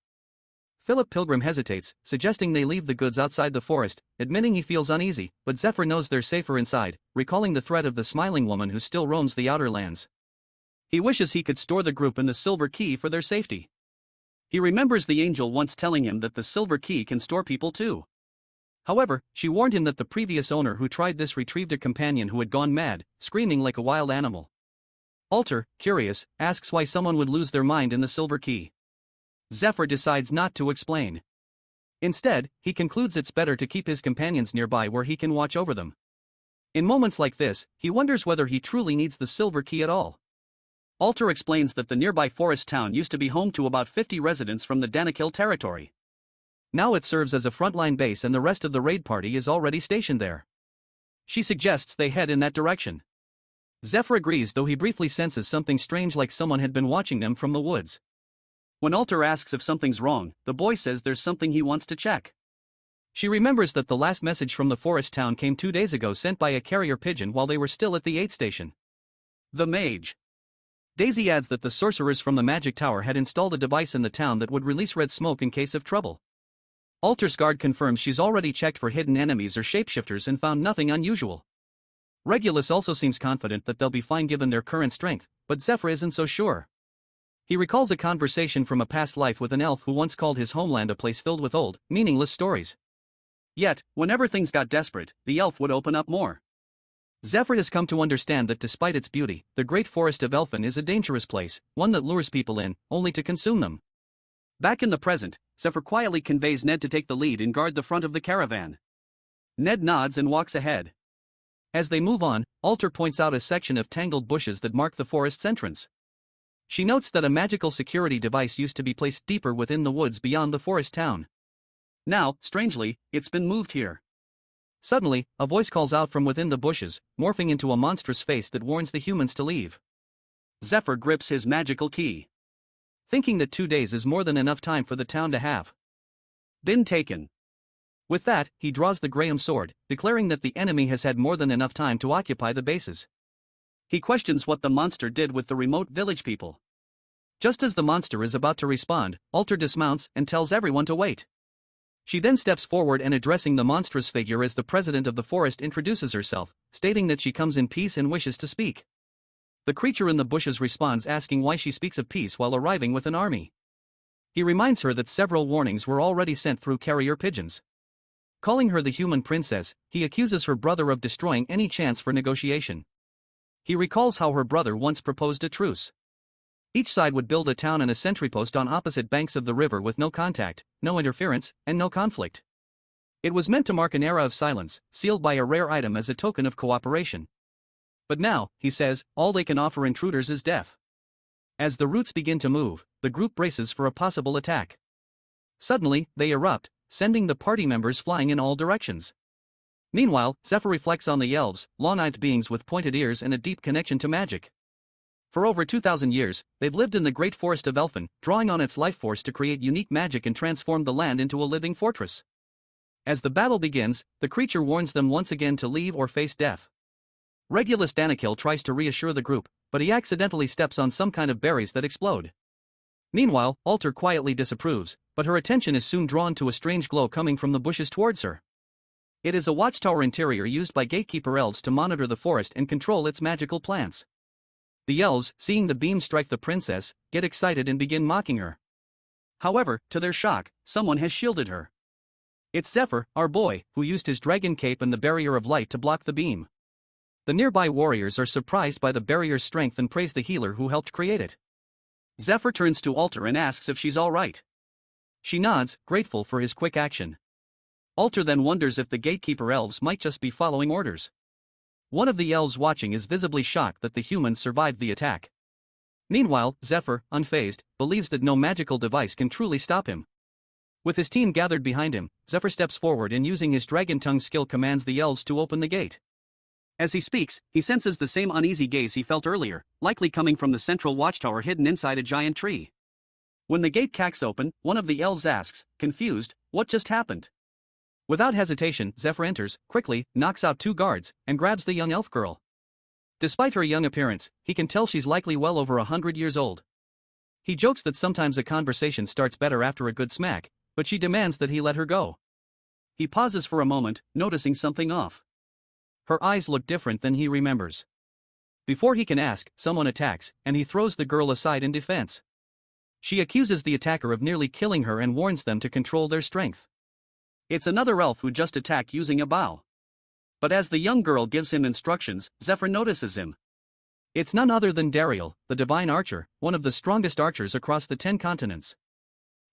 Philip Pilgrim hesitates, suggesting they leave the goods outside the forest, admitting he feels uneasy, but Zephyr knows they're safer inside, recalling the threat of the smiling woman who still roams the outer lands. He wishes he could store the group in the Silver Key for their safety. He remembers the angel once telling him that the Silver Key can store people too. However, she warned him that the previous owner who tried this retrieved a companion who had gone mad, screaming like a wild animal. Altair, curious, asks why someone would lose their mind in the Silver Key. Zephyr decides not to explain. Instead, he concludes it's better to keep his companions nearby where he can watch over them. In moments like this, he wonders whether he truly needs the Silver Key at all. Altair explains that the nearby forest town used to be home to about 50 residents from the Danakil territory. Now it serves as a frontline base and the rest of the raid party is already stationed there. She suggests they head in that direction. Zephyr agrees, though he briefly senses something strange, like someone had been watching them from the woods. When Altair asks if something's wrong, the boy says there's something he wants to check. She remembers that the last message from the forest town came 2 days ago, sent by a carrier pigeon while they were still at the aid station. The mage. Daisy adds that the sorcerers from the magic tower had installed a device in the town that would release red smoke in case of trouble. Altair's guard confirms she's already checked for hidden enemies or shapeshifters and found nothing unusual. Regulus also seems confident that they'll be fine given their current strength, but Zephyr isn't so sure. He recalls a conversation from a past life with an elf who once called his homeland a place filled with old, meaningless stories. Yet, whenever things got desperate, the elf would open up more. Zephyr has come to understand that despite its beauty, the Great Forest of Elfin is a dangerous place, one that lures people in, only to consume them. Back in the present, Zephyr quietly conveys Ned to take the lead and guard the front of the caravan. Ned nods and walks ahead. As they move on, Altair points out a section of tangled bushes that mark the forest's entrance. She notes that a magical security device used to be placed deeper within the woods beyond the forest town. Now, strangely, it's been moved here. Suddenly, a voice calls out from within the bushes, morphing into a monstrous face that warns the humans to leave. Zephyr grips his magical key, thinking that 2 days is more than enough time for the town to have been taken. With that, he draws the Graham sword, declaring that the enemy has had more than enough time to occupy the bases. He questions what the monster did with the remote village people. Just as the monster is about to respond, Altair dismounts and tells everyone to wait. She then steps forward and, addressing the monstrous figure as the president of the forest, introduces herself, stating that she comes in peace and wishes to speak. The creature in the bushes responds, asking why she speaks of peace while arriving with an army. He reminds her that several warnings were already sent through carrier pigeons. Calling her the human princess, he accuses her brother of destroying any chance for negotiation. He recalls how her brother once proposed a truce. Each side would build a town and a sentry post on opposite banks of the river with no contact, no interference, and no conflict. It was meant to mark an era of silence, sealed by a rare item as a token of cooperation. But now, he says, all they can offer intruders is death. As the roots begin to move, the group braces for a possible attack. Suddenly, they erupt, sending the party members flying in all directions. Meanwhile, Zephyr reflects on the elves, long-eyed beings with pointed ears and a deep connection to magic. For over 2,000 years, they've lived in the Great Forest of Elfin, drawing on its life force to create unique magic and transform the land into a living fortress. As the battle begins, the creature warns them once again to leave or face death. Regulus Danakil tries to reassure the group, but he accidentally steps on some kind of berries that explode. Meanwhile, Alter quietly disapproves, but her attention is soon drawn to a strange glow coming from the bushes towards her. It is a watchtower interior used by gatekeeper elves to monitor the forest and control its magical plants. The elves, seeing the beam strike the princess, get excited and begin mocking her. However, to their shock, someone has shielded her. It's Zephyr, our boy, who used his dragon cape and the barrier of light to block the beam. The nearby warriors are surprised by the barrier's strength and praise the healer who helped create it. Zephyr turns to Alter and asks if she's alright. She nods, grateful for his quick action. Alter then wonders if the gatekeeper elves might just be following orders. One of the elves watching is visibly shocked that the humans survived the attack. Meanwhile, Zephyr, unfazed, believes that no magical device can truly stop him. With his team gathered behind him, Zephyr steps forward and using his dragon tongue skill commands the elves to open the gate. As he speaks, he senses the same uneasy gaze he felt earlier, likely coming from the central watchtower hidden inside a giant tree. When the gate cracks open, one of the elves asks, confused, what just happened? Without hesitation, Zephyr enters, quickly, knocks out 2 guards, and grabs the young elf girl. Despite her young appearance, he can tell she's likely well over 100 years old. He jokes that sometimes a conversation starts better after a good smack, but she demands that he let her go. He pauses for a moment, noticing something off. Her eyes look different than he remembers. Before he can ask, someone attacks, and he throws the girl aside in defense. She accuses the attacker of nearly killing her and warns them to control their strength. It's another elf who just attacked using a bow. But as the young girl gives him instructions, Zephyr notices him. It's none other than Dariel, the divine archer, one of the strongest archers across the 10 continents.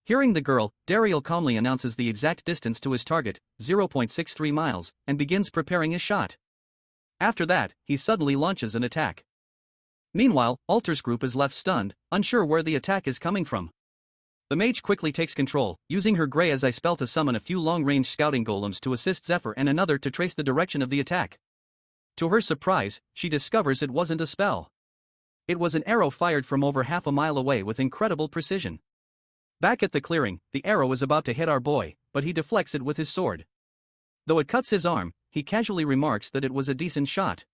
Hearing the girl, Dariel calmly announces the exact distance to his target, 0.63 miles, and begins preparing his shot. After that, he suddenly launches an attack. Meanwhile, Alter's group is left stunned, unsure where the attack is coming from. The mage quickly takes control, using her Grey as I spell to summon a few long-range scouting golems to assist Zephyr and another to trace the direction of the attack. To her surprise, she discovers it wasn't a spell. It was an arrow fired from over half a mile away with incredible precision. Back at the clearing, the arrow is about to hit our boy, but he deflects it with his sword. Though it cuts his arm, he casually remarks that it was a decent shot.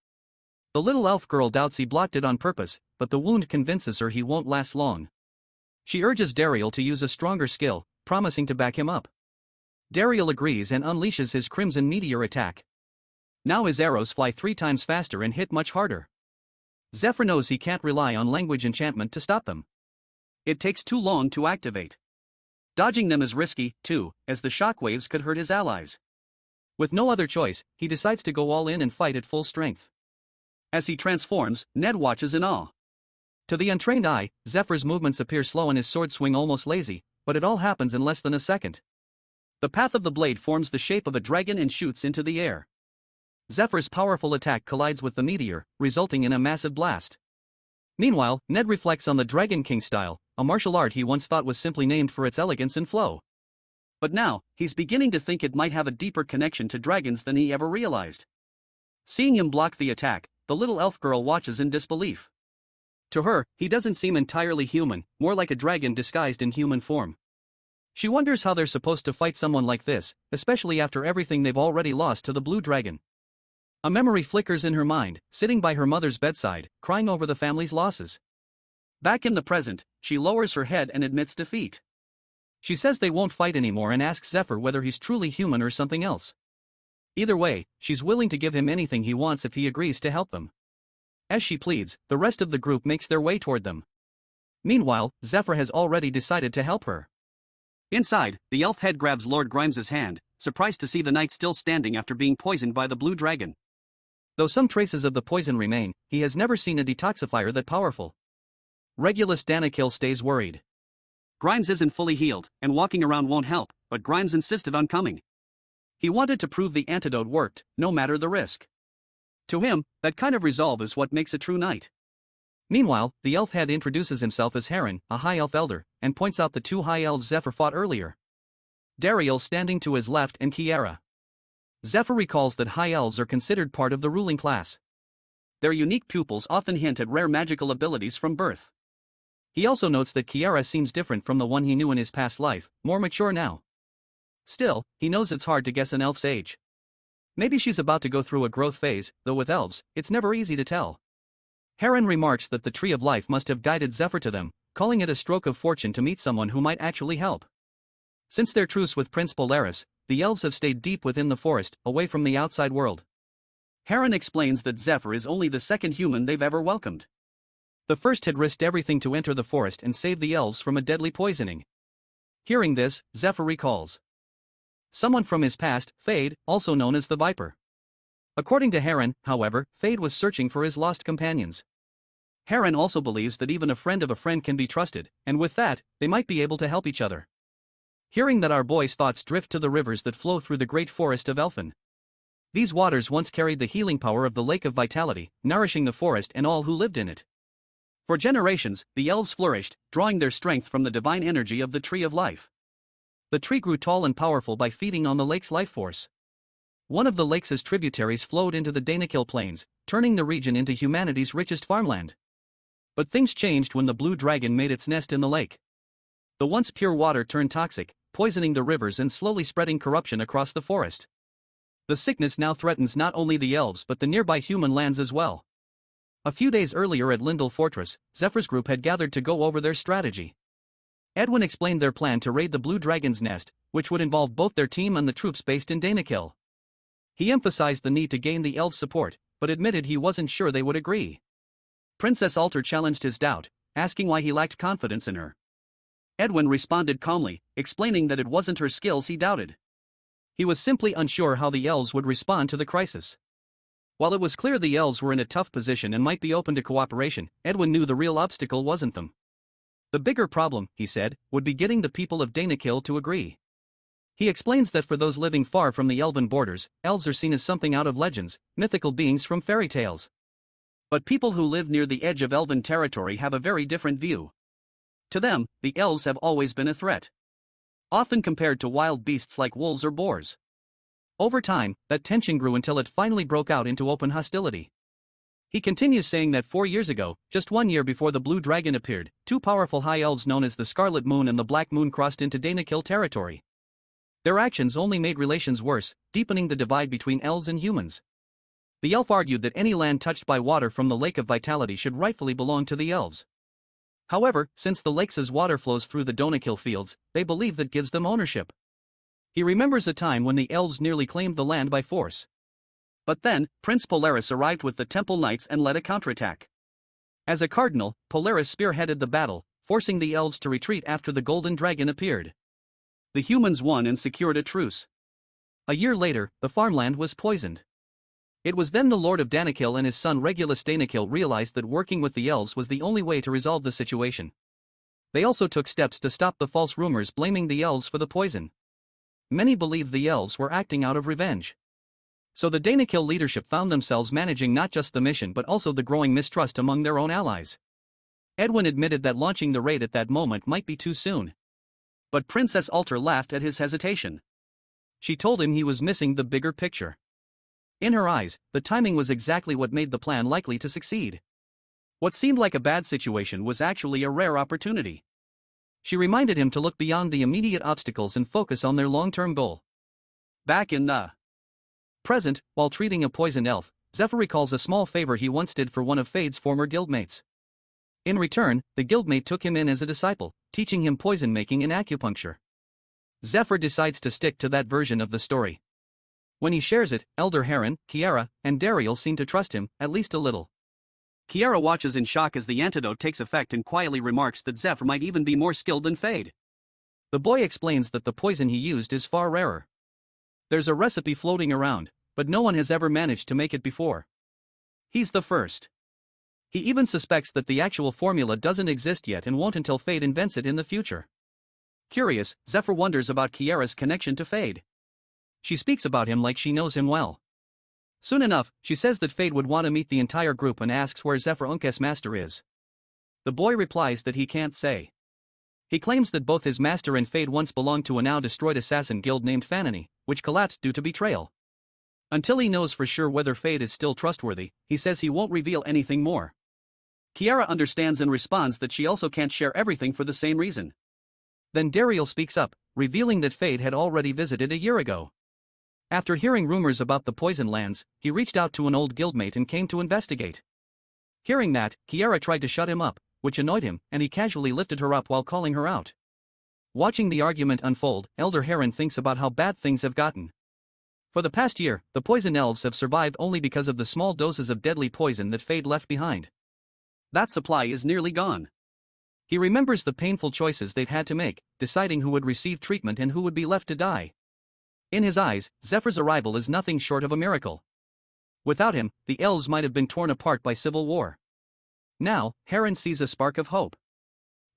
The little elf girl doubts he blocked it on purpose, but the wound convinces her he won't last long. She urges Dariel to use a stronger skill, promising to back him up. Dariel agrees and unleashes his Crimson Meteor attack. Now his arrows fly 3 times faster and hit much harder. Zephyr knows he can't rely on language enchantment to stop them. It takes too long to activate. Dodging them is risky, too, as the shockwaves could hurt his allies. With no other choice, he decides to go all in and fight at full strength. As he transforms, Ned watches in awe. To the untrained eye, Zephyr's movements appear slow and his sword swing almost lazy, but it all happens in less than a second. The path of the blade forms the shape of a dragon and shoots into the air. Zephyr's powerful attack collides with the meteor, resulting in a massive blast. Meanwhile, Ned reflects on the Dragon King style, a martial art he once thought was simply named for its elegance and flow. But now, he's beginning to think it might have a deeper connection to dragons than he ever realized. Seeing him block the attack, the little elf girl watches in disbelief. To her, he doesn't seem entirely human, more like a dragon disguised in human form. She wonders how they're supposed to fight someone like this, especially after everything they've already lost to the blue dragon. A memory flickers in her mind, sitting by her mother's bedside, crying over the family's losses. Back in the present, she lowers her head and admits defeat. She says they won't fight anymore and asks Zephyr whether he's truly human or something else. Either way, she's willing to give him anything he wants if he agrees to help them. As she pleads, the rest of the group makes their way toward them. Meanwhile, Zephyr has already decided to help her. Inside, the elf head grabs Lord Grimes's hand, surprised to see the knight still standing after being poisoned by the blue dragon. Though some traces of the poison remain, he has never seen a detoxifier that powerful. Regulus Danakil stays worried. Grimes isn't fully healed, and walking around won't help, but Grimes insisted on coming. He wanted to prove the antidote worked, no matter the risk. To him, that kind of resolve is what makes a true knight. Meanwhile, the elf head introduces himself as Heron, a high elf elder, and points out the 2 high elves Zephyr fought earlier. Dariel standing to his left and Kiara. Zephyr recalls that high elves are considered part of the ruling class. Their unique pupils often hint at rare magical abilities from birth. He also notes that Kiara seems different from the one he knew in his past life, more mature now. Still, he knows it's hard to guess an elf's age. Maybe she's about to go through a growth phase, though with elves, it's never easy to tell. Heron remarks that the Tree of Life must have guided Zephyr to them, calling it a stroke of fortune to meet someone who might actually help. Since their truce with Prince Polaris, the elves have stayed deep within the forest, away from the outside world. Heron explains that Zephyr is only the second human they've ever welcomed. The first had risked everything to enter the forest and save the elves from a deadly poisoning. Hearing this, Zephyr recalls someone from his past, Fade, also known as the Viper. According to Heron, however, Fade was searching for his lost companions. Heron also believes that even a friend of a friend can be trusted, and with that, they might be able to help each other. Hearing that, our boy's thoughts drift to the rivers that flow through the great forest of Elfin. These waters once carried the healing power of the Lake of Vitality, nourishing the forest and all who lived in it. For generations, the elves flourished, drawing their strength from the divine energy of the Tree of Life. The tree grew tall and powerful by feeding on the lake's life force. One of the lake's tributaries flowed into the Danakil Plains, turning the region into humanity's richest farmland. But things changed when the blue dragon made its nest in the lake. The once pure water turned toxic, poisoning the rivers and slowly spreading corruption across the forest. The sickness now threatens not only the elves but the nearby human lands as well. A few days earlier at Lindell Fortress, Zephyr's group had gathered to go over their strategy. Edwin explained their plan to raid the Blue Dragon's nest, which would involve both their team and the troops based in Danakil. He emphasized the need to gain the elves' support, but admitted he wasn't sure they would agree. Princess Alter challenged his doubt, asking why he lacked confidence in her. Edwin responded calmly, explaining that it wasn't her skills he doubted. He was simply unsure how the elves would respond to the crisis. While it was clear the elves were in a tough position and might be open to cooperation, Edwin knew the real obstacle wasn't them. The bigger problem, he said, would be getting the people of Danakil to agree. He explains that for those living far from the elven borders, elves are seen as something out of legends, mythical beings from fairy tales. But people who live near the edge of elven territory have a very different view. To them, the elves have always been a threat, often compared to wild beasts like wolves or boars. Over time, that tension grew until it finally broke out into open hostility. He continues saying that 4 years ago, just 1 year before the Blue Dragon appeared, two powerful high elves known as the Scarlet Moon and the Black Moon crossed into Danakil territory. Their actions only made relations worse, deepening the divide between elves and humans. The elf argued that any land touched by water from the Lake of Vitality should rightfully belong to the elves. However, since the lake's water flows through the Danakil fields, they believe that gives them ownership. He remembers a time when the elves nearly claimed the land by force. But then, Prince Polaris arrived with the Temple Knights and led a counterattack. As a cardinal, Polaris spearheaded the battle, forcing the elves to retreat after the Golden Dragon appeared. The humans won and secured a truce. A year later, the farmland was poisoned. It was then the Lord of Danakil and his son Regulus Danakil realized that working with the elves was the only way to resolve the situation. They also took steps to stop the false rumors blaming the elves for the poison. Many believed the elves were acting out of revenge. So the Danakil leadership found themselves managing not just the mission but also the growing mistrust among their own allies. Edwin admitted that launching the raid at that moment might be too soon. But Princess Alter laughed at his hesitation. She told him he was missing the bigger picture. In her eyes, the timing was exactly what made the plan likely to succeed. What seemed like a bad situation was actually a rare opportunity. She reminded him to look beyond the immediate obstacles and focus on their long-term goal. Back in the present, while treating a poisoned elf, Zephyr recalls a small favor he once did for one of Fade's former guildmates. In return, the guildmate took him in as a disciple, teaching him poison making and acupuncture. Zephyr decides to stick to that version of the story. When he shares it, Elder Heron, Kiara, and Dariel seem to trust him, at least a little. Kiara watches in shock as the antidote takes effect and quietly remarks that Zephyr might even be more skilled than Fade. The boy explains that the poison he used is far rarer. There's a recipe floating around, but no one has ever managed to make it before. He's the first. He even suspects that the actual formula doesn't exist yet and won't until Fade invents it in the future. Curious, Zephyr wonders about Kiara's connection to Fade. She speaks about him like she knows him well. Soon enough, she says that Fade would want to meet the entire group and asks where Zephyr Unkes' master is. The boy replies that he can't say. He claims that both his master and Fade once belonged to a now-destroyed assassin guild named Fanony, which collapsed due to betrayal. Until he knows for sure whether Fade is still trustworthy, he says he won't reveal anything more. Kiara understands and responds that she also can't share everything for the same reason. Then Dariel speaks up, revealing that fate had already visited a year ago. After hearing rumors about the poison lands, he reached out to an old guildmate and came to investigate. Hearing that, Kiara tried to shut him up, which annoyed him, and he casually lifted her up while calling her out. Watching the argument unfold, Elder Heron thinks about how bad things have gotten. For the past year, the poison elves have survived only because of the small doses of deadly poison that Fade left behind. That supply is nearly gone. He remembers the painful choices they've had to make, deciding who would receive treatment and who would be left to die. In his eyes, Zephyr's arrival is nothing short of a miracle. Without him, the elves might have been torn apart by civil war. Now, Heron sees a spark of hope.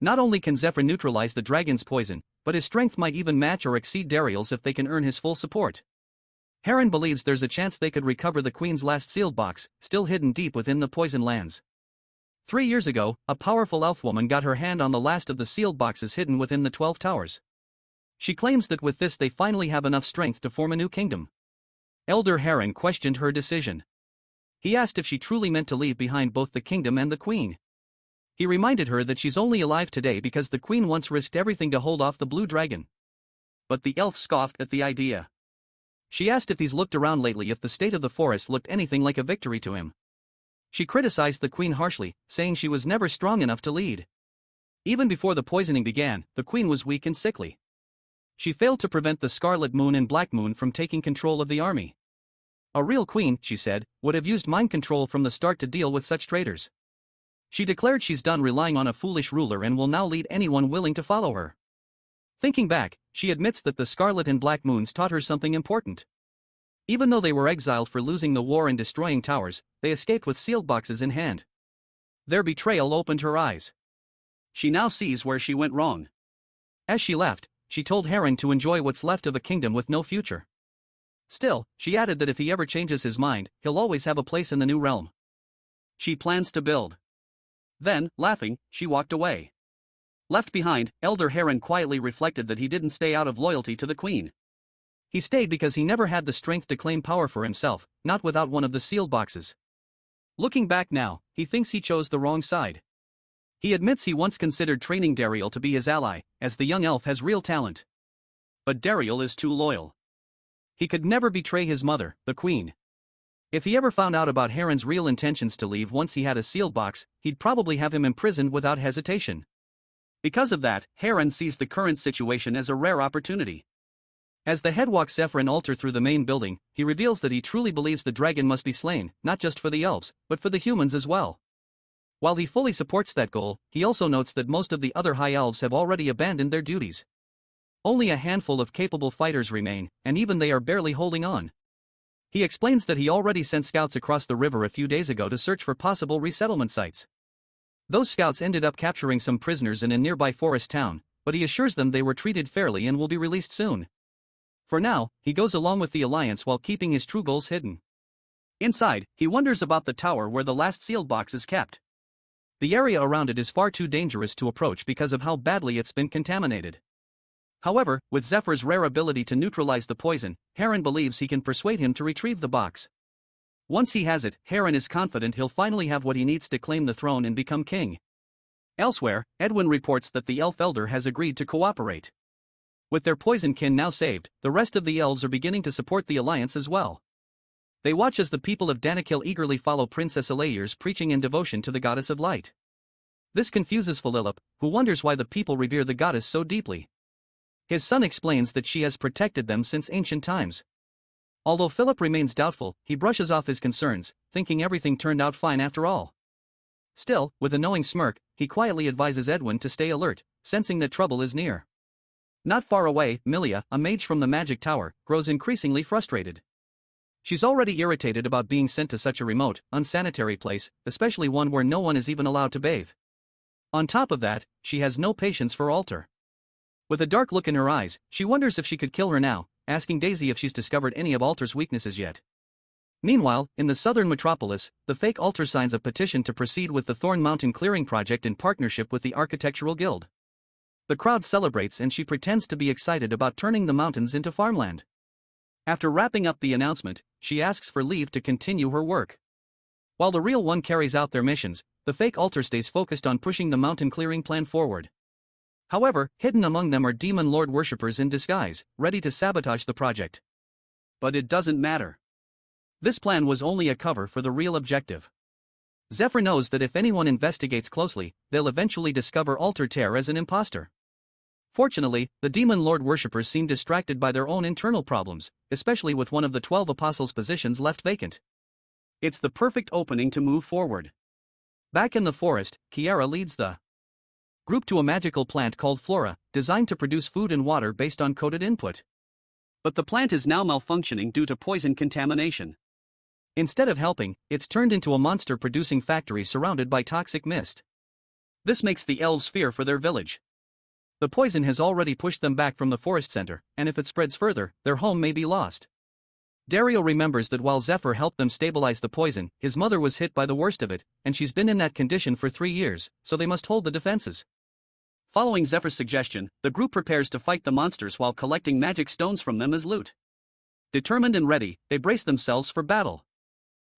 Not only can Zephyr neutralize the dragon's poison, but his strength might even match or exceed Dariel's if they can earn his full support. Heron believes there's a chance they could recover the Queen's last sealed box, still hidden deep within the poison lands. 3 years ago, a powerful elf woman got her hand on the last of the sealed boxes hidden within the 12 towers. She claims that with this they finally have enough strength to form a new kingdom. Elder Heron questioned her decision. He asked if she truly meant to leave behind both the kingdom and the Queen. He reminded her that she's only alive today because the Queen once risked everything to hold off the blue dragon. But the elf scoffed at the idea. She asked if he's looked around lately if the state of the forest looked anything like a victory to him. She criticized the Queen harshly, saying she was never strong enough to lead. Even before the poisoning began, the Queen was weak and sickly. She failed to prevent the Scarlet Moon and Black Moon from taking control of the army. A real queen, she said, would have used mind control from the start to deal with such traitors. She declared she's done relying on a foolish ruler and will now lead anyone willing to follow her. Thinking back, she admits that the Scarlet and Black Moons taught her something important. Even though they were exiled for losing the war and destroying towers, they escaped with sealed boxes in hand. Their betrayal opened her eyes. She now sees where she went wrong. As she left, she told Heron to enjoy what's left of a kingdom with no future. Still, she added that if he ever changes his mind, he'll always have a place in the new realm. She plans to build. Then, laughing, she walked away. Left behind, Elder Heron quietly reflected that he didn't stay out of loyalty to the Queen. He stayed because he never had the strength to claim power for himself, not without one of the sealed boxes. Looking back now, he thinks he chose the wrong side. He admits he once considered training Dariel to be his ally, as the young elf has real talent. But Dariel is too loyal. He could never betray his mother, the Queen. If he ever found out about Heron's real intentions to leave once he had a sealed box, he'd probably have him imprisoned without hesitation. Because of that, Heron sees the current situation as a rare opportunity. As the head walks Zephyr and Alter through the main building, he reveals that he truly believes the dragon must be slain, not just for the elves, but for the humans as well. While he fully supports that goal, he also notes that most of the other high elves have already abandoned their duties. Only a handful of capable fighters remain, and even they are barely holding on. He explains that he already sent scouts across the river a few days ago to search for possible resettlement sites. Those scouts ended up capturing some prisoners in a nearby forest town, but he assures them they were treated fairly and will be released soon. For now, he goes along with the alliance while keeping his true goals hidden. Inside, he wonders about the tower where the last sealed box is kept. The area around it is far too dangerous to approach because of how badly it's been contaminated. However, with Zephyr's rare ability to neutralize the poison, Heron believes he can persuade him to retrieve the box. Once he has it, Heron is confident he'll finally have what he needs to claim the throne and become king. Elsewhere, Edwin reports that the elf elder has agreed to cooperate. With their poison kin now saved, the rest of the elves are beginning to support the alliance as well. They watch as the people of Danakil eagerly follow Princess Alayir's preaching and devotion to the goddess of light. This confuses Philip, who wonders why the people revere the goddess so deeply. His son explains that she has protected them since ancient times. Although Philip remains doubtful, he brushes off his concerns, thinking everything turned out fine after all. Still, with a knowing smirk, he quietly advises Edwin to stay alert, sensing that trouble is near. Not far away, Milia, a mage from the magic tower, grows increasingly frustrated. She's already irritated about being sent to such a remote, unsanitary place, especially one where no one is even allowed to bathe. On top of that, she has no patience for Alter. With a dark look in her eyes, she wonders if she could kill her now, asking Daisy if she's discovered any of Alter's weaknesses yet. Meanwhile, in the southern metropolis, the fake Alter signs a petition to proceed with the Thorn Mountain clearing project in partnership with the Architectural Guild. The crowd celebrates and she pretends to be excited about turning the mountains into farmland. After wrapping up the announcement, she asks for leave to continue her work. While the real one carries out their missions, the fake Alter stays focused on pushing the mountain clearing plan forward. However, hidden among them are demon lord worshippers in disguise, ready to sabotage the project. But it doesn't matter. This plan was only a cover for the real objective. Zephyr knows that if anyone investigates closely, they'll eventually discover Alter Terre as an imposter. Fortunately, the demon lord worshippers seem distracted by their own internal problems, especially with one of the 12 apostles' positions left vacant. It's the perfect opening to move forward. Back in the forest, Kiara leads the group to a magical plant called Flora, designed to produce food and water based on coded input. But the plant is now malfunctioning due to poison contamination. Instead of helping, it's turned into a monster-producing factory surrounded by toxic mist. This makes the elves fear for their village. The poison has already pushed them back from the forest center, and if it spreads further, their home may be lost. Dario remembers that while Zephyr helped them stabilize the poison, his mother was hit by the worst of it, and she's been in that condition for 3 years, so they must hold the defenses. Following Zephyr's suggestion, the group prepares to fight the monsters while collecting magic stones from them as loot. Determined and ready, they brace themselves for battle.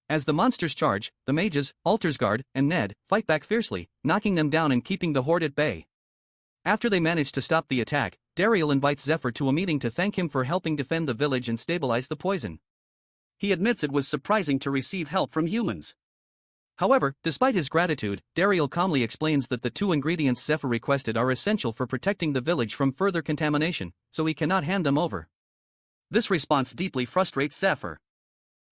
As the monsters charge, the mages, Altersguard, and Ned fight back fiercely, knocking them down and keeping the horde at bay. After they manage to stop the attack, Daryl invites Zephyr to a meeting to thank him for helping defend the village and stabilize the poison. He admits it was surprising to receive help from humans. However, despite his gratitude, Daryl calmly explains that the 2 ingredients Zephyr requested are essential for protecting the village from further contamination, so he cannot hand them over. This response deeply frustrates Zephyr.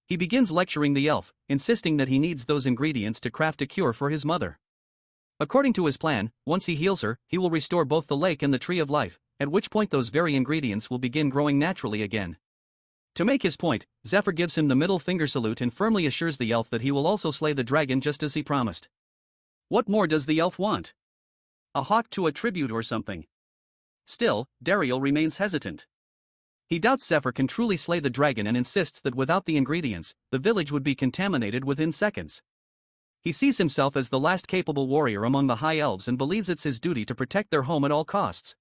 He begins lecturing the elf, insisting that he needs those ingredients to craft a cure for his mother. According to his plan, once he heals her, he will restore both the lake and the tree of life, at which point those very ingredients will begin growing naturally again. To make his point, Zephyr gives him the middle finger salute and firmly assures the elf that he will also slay the dragon just as he promised. What more does the elf want? A hawk to a tribute or something? Still, Daryl remains hesitant. He doubts Zephyr can truly slay the dragon and insists that without the ingredients, the village would be contaminated within seconds. He sees himself as the last capable warrior among the high elves and believes it's his duty to protect their home at all costs.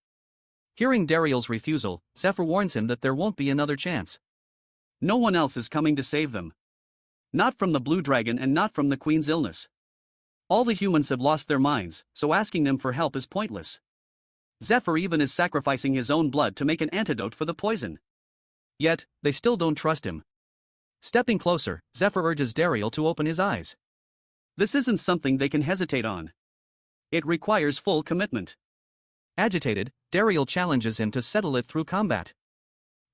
Hearing Daryl's refusal, Zephyr warns him that there won't be another chance. No one else is coming to save them. Not from the blue dragon and not from the queen's illness. All the humans have lost their minds, so asking them for help is pointless. Zephyr even is sacrificing his own blood to make an antidote for the poison. Yet, they still don't trust him. Stepping closer, Zephyr urges Daryl to open his eyes. This isn't something they can hesitate on. It requires full commitment. Agitated, Daryl challenges him to settle it through combat.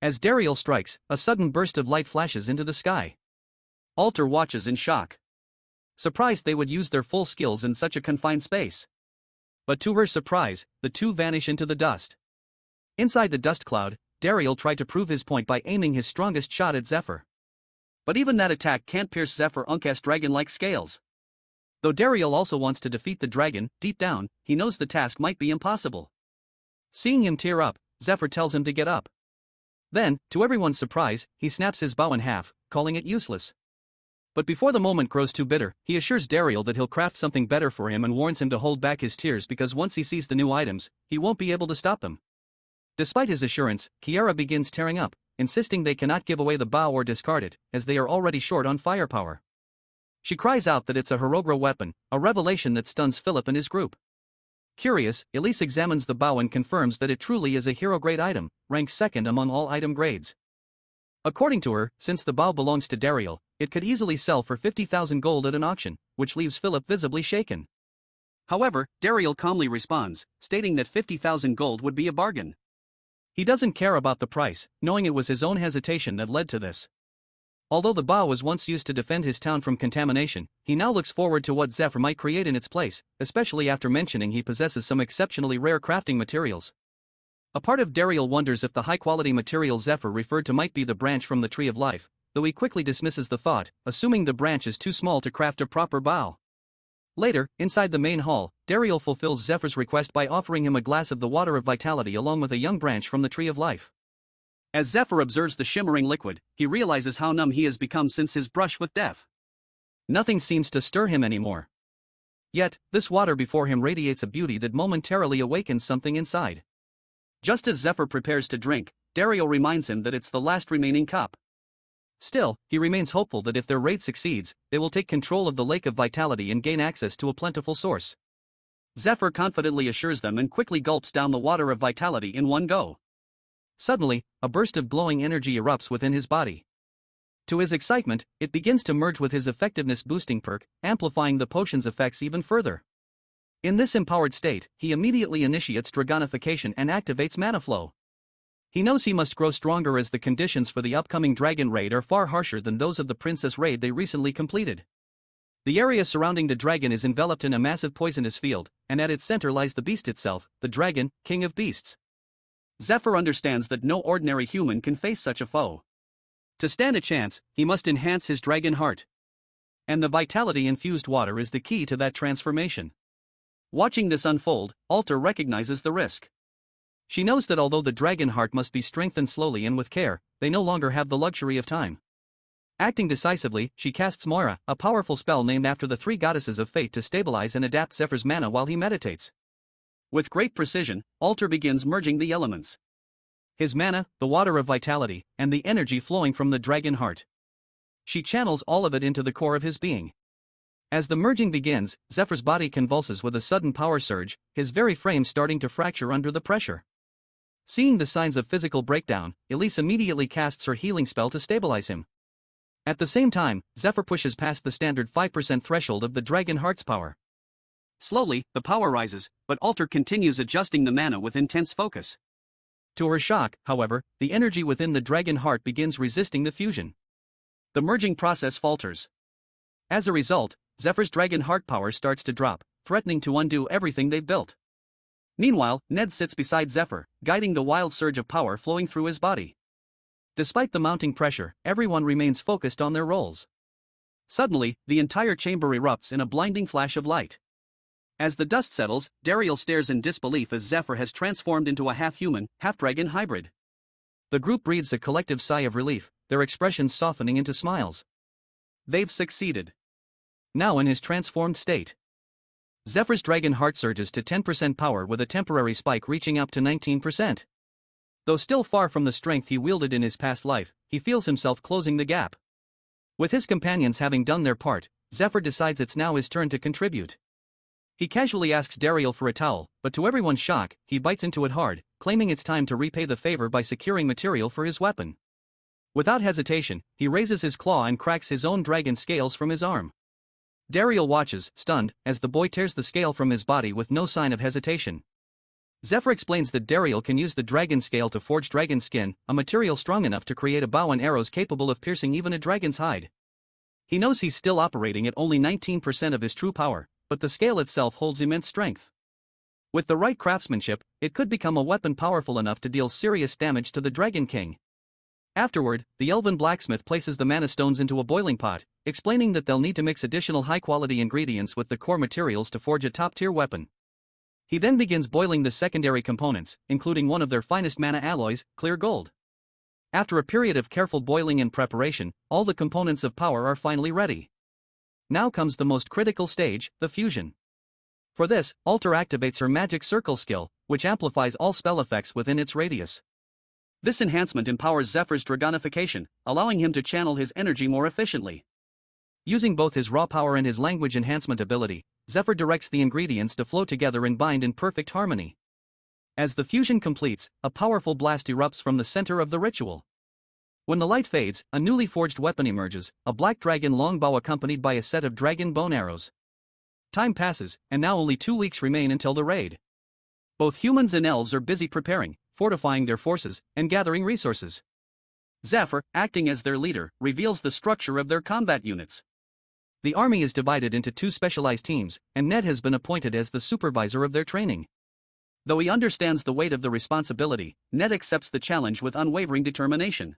As Daryl strikes, a sudden burst of light flashes into the sky. Alter watches in shock. Surprised they would use their full skills in such a confined space. But to her surprise, the two vanish into the dust. Inside the dust cloud, Daryl tried to prove his point by aiming his strongest shot at Zephyr. But even that attack can't pierce Zephyr-Unk's dragon-like scales. Though Daryl also wants to defeat the dragon, deep down, he knows the task might be impossible. Seeing him tear up, Zephyr tells him to get up. Then, to everyone's surprise, he snaps his bow in half, calling it useless. But before the moment grows too bitter, he assures Daryl that he'll craft something better for him and warns him to hold back his tears because once he sees the new items, he won't be able to stop them. Despite his assurance, Kiara begins tearing up, insisting they cannot give away the bow or discard it, as they are already short on firepower. She cries out that it's a Hirogra weapon, a revelation that stuns Philip and his group. Curious, Elise examines the bow and confirms that it truly is a hero-grade item, ranked second among all item grades. According to her, since the bow belongs to Daryl, it could easily sell for 50,000 gold at an auction, which leaves Philip visibly shaken. However, Daryl calmly responds, stating that 50,000 gold would be a bargain. He doesn't care about the price, knowing it was his own hesitation that led to this. Although the bow was once used to defend his town from contamination, he now looks forward to what Zephyr might create in its place, especially after mentioning he possesses some exceptionally rare crafting materials. A part of Daryl wonders if the high-quality material Zephyr referred to might be the branch from the Tree of Life, though he quickly dismisses the thought, assuming the branch is too small to craft a proper bow. Later, inside the main hall, Daryl fulfills Zephyr's request by offering him a glass of the Water of Vitality along with a young branch from the Tree of Life. As Zephyr observes the shimmering liquid, he realizes how numb he has become since his brush with death. Nothing seems to stir him anymore. Yet, this water before him radiates a beauty that momentarily awakens something inside. Just as Zephyr prepares to drink, Daryl reminds him that it's the last remaining cup. Still, he remains hopeful that if their raid succeeds, they will take control of the Lake of Vitality and gain access to a plentiful source. Zephyr confidently assures them and quickly gulps down the water of vitality in one go. Suddenly, a burst of glowing energy erupts within his body. To his excitement, it begins to merge with his effectiveness boosting perk, amplifying the potion's effects even further. In this empowered state, he immediately initiates dragonification and activates mana flow. He knows he must grow stronger as the conditions for the upcoming dragon raid are far harsher than those of the princess raid they recently completed. The area surrounding the dragon is enveloped in a massive poisonous field, and at its center lies the beast itself, the dragon, king of beasts. Zephyr understands that no ordinary human can face such a foe. To stand a chance, he must enhance his dragon heart. And the vitality-infused water is the key to that transformation. Watching this unfold, Alter recognizes the risk. She knows that although the dragon heart must be strengthened slowly and with care, they no longer have the luxury of time. Acting decisively, she casts Moira, a powerful spell named after the three goddesses of fate, to stabilize and adapt Zephyr's mana while he meditates. With great precision, Alter begins merging the elements. His mana, the water of vitality, and the energy flowing from the dragon heart. She channels all of it into the core of his being. As the merging begins, Zephyr's body convulses with a sudden power surge, his very frame starting to fracture under the pressure. Seeing the signs of physical breakdown, Elise immediately casts her healing spell to stabilize him. At the same time, Zephyr pushes past the standard 5% threshold of the dragon heart's power. Slowly, the power rises, but Alter continues adjusting the mana with intense focus. To her shock, however, the energy within the dragon heart begins resisting the fusion. The merging process falters. As a result, Zephyr's dragon heart power starts to drop, threatening to undo everything they've built. Meanwhile, Ned sits beside Zephyr, guiding the wild surge of power flowing through his body. Despite the mounting pressure, everyone remains focused on their roles. Suddenly, the entire chamber erupts in a blinding flash of light. As the dust settles, Dariel stares in disbelief as Zephyr has transformed into a half-human, half-dragon hybrid. The group breathes a collective sigh of relief, their expressions softening into smiles. They've succeeded. Now in his transformed state, Zephyr's dragon heart surges to 10% power with a temporary spike reaching up to 19%. Though still far from the strength he wielded in his past life, he feels himself closing the gap. With his companions having done their part, Zephyr decides it's now his turn to contribute. He casually asks Dariel for a towel, but to everyone's shock, he bites into it hard, claiming it's time to repay the favor by securing material for his weapon. Without hesitation, he raises his claw and cracks his own dragon scales from his arm. Dariel watches, stunned, as the boy tears the scale from his body with no sign of hesitation. Zephyr explains that Dariel can use the dragon scale to forge dragon skin, a material strong enough to create a bow and arrows capable of piercing even a dragon's hide. He knows he's still operating at only 19% of his true power, but the scale itself holds immense strength. With the right craftsmanship, it could become a weapon powerful enough to deal serious damage to the Dragon King. Afterward, the elven blacksmith places the mana stones into a boiling pot, explaining that they'll need to mix additional high-quality ingredients with the core materials to forge a top-tier weapon. He then begins boiling the secondary components, including one of their finest mana alloys, clear gold. After a period of careful boiling and preparation, all the components of power are finally ready. Now comes the most critical stage, the fusion. For this, Alter activates her magic circle skill, which amplifies all spell effects within its radius. This enhancement empowers Zephyr's dragonification, allowing him to channel his energy more efficiently. Using both his raw power and his language enhancement ability, Zephyr directs the ingredients to flow together and bind in perfect harmony. As the fusion completes, a powerful blast erupts from the center of the ritual. When the light fades, a newly forged weapon emerges, a black dragon longbow accompanied by a set of dragon bone arrows. Time passes, and now only 2 weeks remain until the raid. Both humans and elves are busy preparing, fortifying their forces, and gathering resources. Zephyr, acting as their leader, reveals the structure of their combat units. The army is divided into 2 specialized teams, and Ned has been appointed as the supervisor of their training. Though he understands the weight of the responsibility, Ned accepts the challenge with unwavering determination.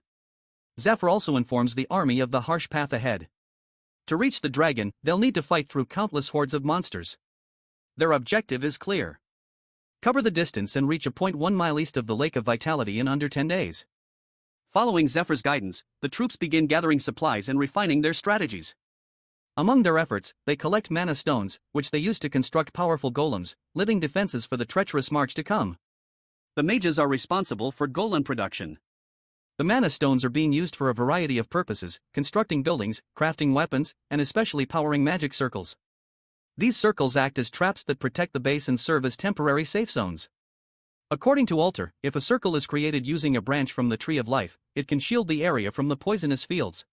Zephyr also informs the army of the harsh path ahead. To reach the dragon, they'll need to fight through countless hordes of monsters. Their objective is clear. Cover the distance and reach a point 1 mile east of the Lake of Vitality in under 10 days. Following Zephyr's guidance, the troops begin gathering supplies and refining their strategies. Among their efforts, they collect mana stones, which they use to construct powerful golems, living defenses for the treacherous march to come. The mages are responsible for golem production. The mana stones are being used for a variety of purposes, constructing buildings, crafting weapons, and especially powering magic circles. These circles act as traps that protect the base and serve as temporary safe zones. According to Alter, if a circle is created using a branch from the Tree of Life, it can shield the area from the poisonous fields.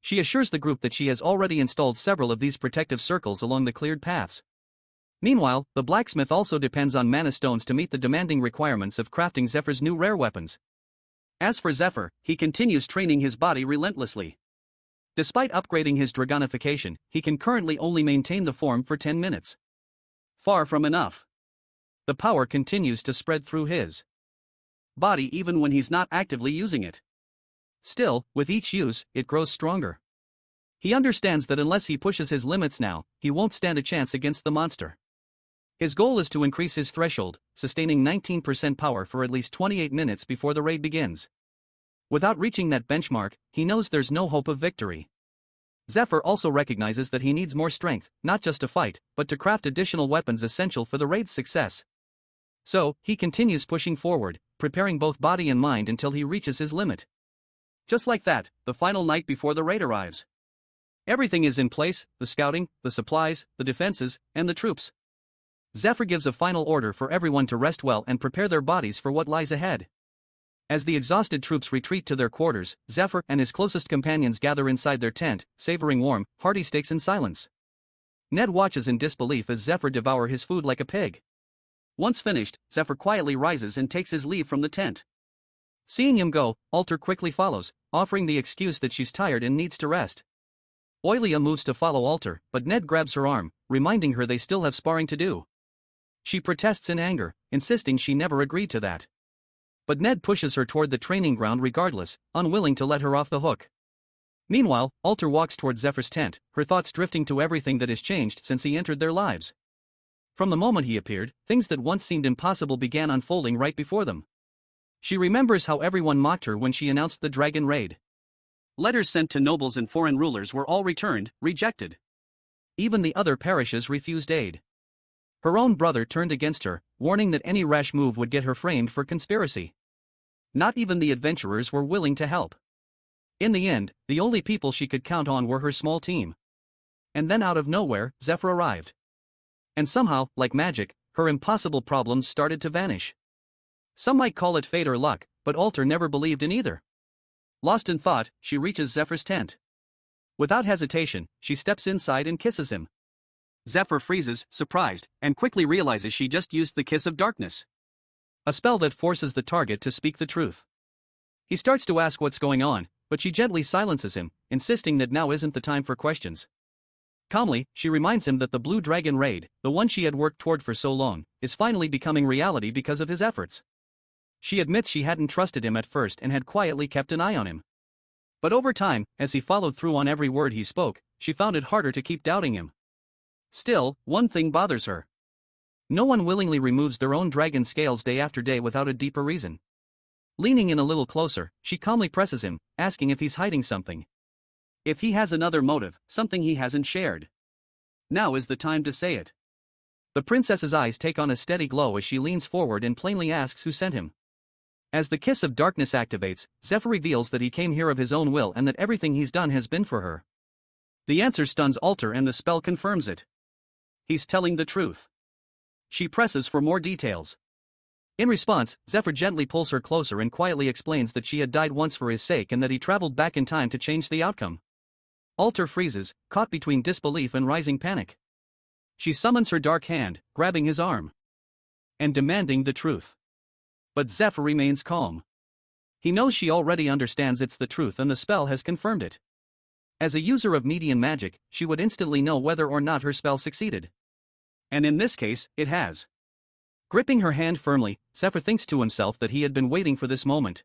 She assures the group that she has already installed several of these protective circles along the cleared paths. Meanwhile, the blacksmith also depends on mana stones to meet the demanding requirements of crafting Zephyr's new rare weapons. As for Zephyr, he continues training his body relentlessly. Despite upgrading his dragonification, he can currently only maintain the form for 10 minutes. Far from enough. The power continues to spread through his body even when he's not actively using it. Still, with each use, it grows stronger. He understands that unless he pushes his limits now, he won't stand a chance against the monster. His goal is to increase his threshold, sustaining 19% power for at least 28 minutes before the raid begins. Without reaching that benchmark, he knows there's no hope of victory. Zephyr also recognizes that he needs more strength, not just to fight, but to craft additional weapons essential for the raid's success. So, he continues pushing forward, preparing both body and mind until he reaches his limit. Just like that, the final night before the raid arrives. Everything is in place: the scouting, the supplies, the defenses, and the troops. Zephyr gives a final order for everyone to rest well and prepare their bodies for what lies ahead. As the exhausted troops retreat to their quarters, Zephyr and his closest companions gather inside their tent, savoring warm, hearty steaks in silence. Ned watches in disbelief as Zephyr devour his food like a pig. Once finished, Zephyr quietly rises and takes his leave from the tent. Seeing him go, Alter quickly follows, offering the excuse that she's tired and needs to rest. Oilia moves to follow Alter, but Ned grabs her arm, reminding her they still have sparring to do. She protests in anger, insisting she never agreed to that. But Ned pushes her toward the training ground regardless, unwilling to let her off the hook. Meanwhile, Alter walks toward Zephyr's tent, her thoughts drifting to everything that has changed since he entered their lives. From the moment he appeared, things that once seemed impossible began unfolding right before them. She remembers how everyone mocked her when she announced the dragon raid. Letters sent to nobles and foreign rulers were all returned, rejected. Even the other parishes refused aid. Her own brother turned against her, warning that any rash move would get her framed for conspiracy. Not even the adventurers were willing to help. In the end, the only people she could count on were her small team. And then out of nowhere, Zephyr arrived. And somehow, like magic, her impossible problems started to vanish. Some might call it fate or luck, but Alter never believed in either. Lost in thought, she reaches Zephyr's tent. Without hesitation, she steps inside and kisses him. Zephyr freezes, surprised, and quickly realizes she just used the Kiss of Darkness. A spell that forces the target to speak the truth. He starts to ask what's going on, but she gently silences him, insisting that now isn't the time for questions. Calmly, she reminds him that the Blue Dragon raid, the one she had worked toward for so long, is finally becoming reality because of his efforts. She admits she hadn't trusted him at first and had quietly kept an eye on him. But over time, as he followed through on every word he spoke, she found it harder to keep doubting him. Still, one thing bothers her. No one willingly removes their own dragon scales day after day without a deeper reason. Leaning in a little closer, she calmly presses him, asking if he's hiding something. If he has another motive, something he hasn't shared. Now is the time to say it. The princess's eyes take on a steady glow as she leans forward and plainly asks who sent him. As the Kiss of Darkness activates, Zephyr reveals that he came here of his own will and that everything he's done has been for her. The answer stuns Alter and the spell confirms it. He's telling the truth. She presses for more details. In response, Zephyr gently pulls her closer and quietly explains that she had died once for his sake and that he traveled back in time to change the outcome. Alter freezes, caught between disbelief and rising panic. She summons her dark hand, grabbing his arm and demanding the truth. But Zephyr remains calm. He knows she already understands it's the truth and the spell has confirmed it. As a user of median magic, she would instantly know whether or not her spell succeeded. And in this case, it has. Gripping her hand firmly, Zephyr thinks to himself that he had been waiting for this moment.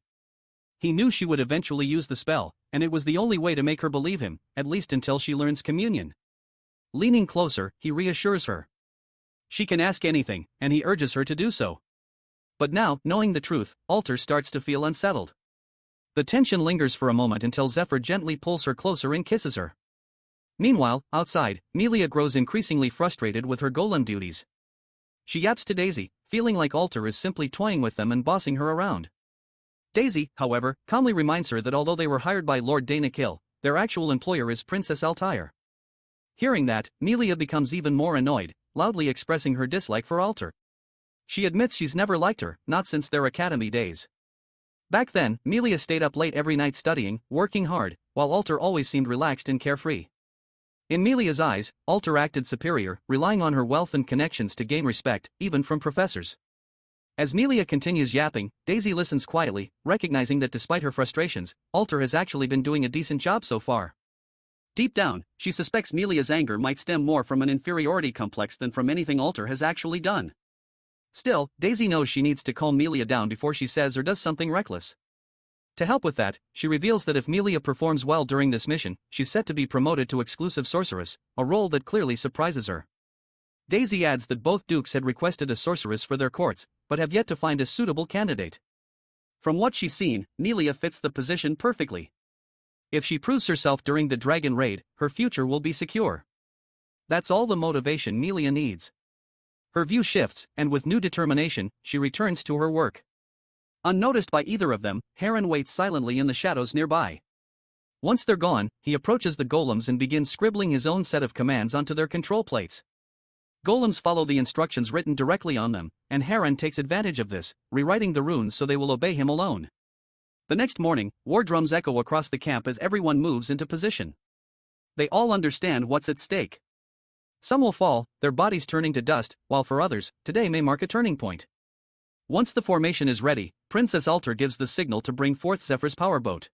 He knew she would eventually use the spell, and it was the only way to make her believe him, at least until she learns communion. Leaning closer, he reassures her. She can ask anything, and he urges her to do so. But now, knowing the truth, Alter starts to feel unsettled. The tension lingers for a moment until Zephyr gently pulls her closer and kisses her. Meanwhile, outside, Melia grows increasingly frustrated with her golem duties. She yaps to Daisy, feeling like Alter is simply toying with them and bossing her around. Daisy, however, calmly reminds her that although they were hired by Lord Danakil, their actual employer is Princess Altair. Hearing that, Melia becomes even more annoyed, loudly expressing her dislike for Alter. She admits she's never liked her, not since their academy days. Back then, Melia stayed up late every night studying, working hard, while Alter always seemed relaxed and carefree. In Melia's eyes, Alter acted superior, relying on her wealth and connections to gain respect, even from professors. As Melia continues yapping, Daisy listens quietly, recognizing that despite her frustrations, Alter has actually been doing a decent job so far. Deep down, she suspects Melia's anger might stem more from an inferiority complex than from anything Alter has actually done. Still, Daisy knows she needs to calm Melia down before she says or does something reckless. To help with that, she reveals that if Melia performs well during this mission, she's set to be promoted to exclusive sorceress, a role that clearly surprises her. Daisy adds that both dukes had requested a sorceress for their courts, but have yet to find a suitable candidate. From what she's seen, Melia fits the position perfectly. If she proves herself during the dragon raid, her future will be secure. That's all the motivation Melia needs. Her view shifts, and with new determination, she returns to her work. Unnoticed by either of them, Heron waits silently in the shadows nearby. Once they're gone, he approaches the golems and begins scribbling his own set of commands onto their control plates. Golems follow the instructions written directly on them, and Heron takes advantage of this, rewriting the runes so they will obey him alone. The next morning, war drums echo across the camp as everyone moves into position. They all understand what's at stake. Some will fall, their bodies turning to dust, while for others, today may mark a turning point. Once the formation is ready, Princess Alter gives the signal to bring forth Zephyr's powerboat.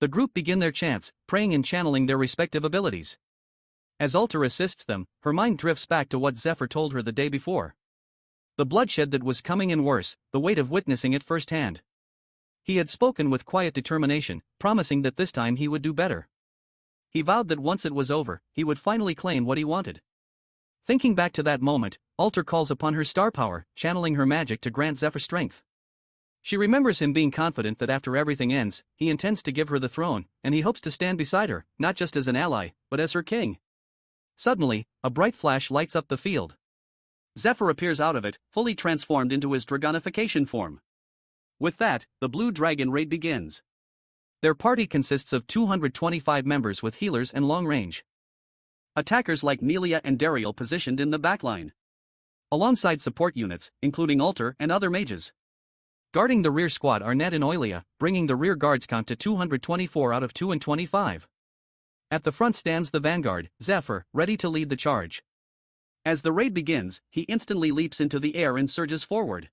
The group begin their chants, praying and channeling their respective abilities. As Alter assists them, her mind drifts back to what Zephyr told her the day before. The bloodshed that was coming and worse, the weight of witnessing it firsthand. He had spoken with quiet determination, promising that this time he would do better. He vowed that once it was over, he would finally claim what he wanted. Thinking back to that moment, Alter calls upon her star power, channeling her magic to grant Zephyr strength. She remembers him being confident that after everything ends, he intends to give her the throne, and he hopes to stand beside her, not just as an ally, but as her king. Suddenly, a bright flash lights up the field. Zephyr appears out of it, fully transformed into his dragonification form. With that, the Blue Dragon raid begins. Their party consists of 225 members with healers and long-range attackers like Melia and Dariel positioned in the backline, alongside support units, including Alter and other mages. Guarding the rear squad are Ned and Oilia, bringing the rear guards count to 224 out of 225. At the front stands the vanguard, Zephyr, ready to lead the charge. As the raid begins, he instantly leaps into the air and surges forward.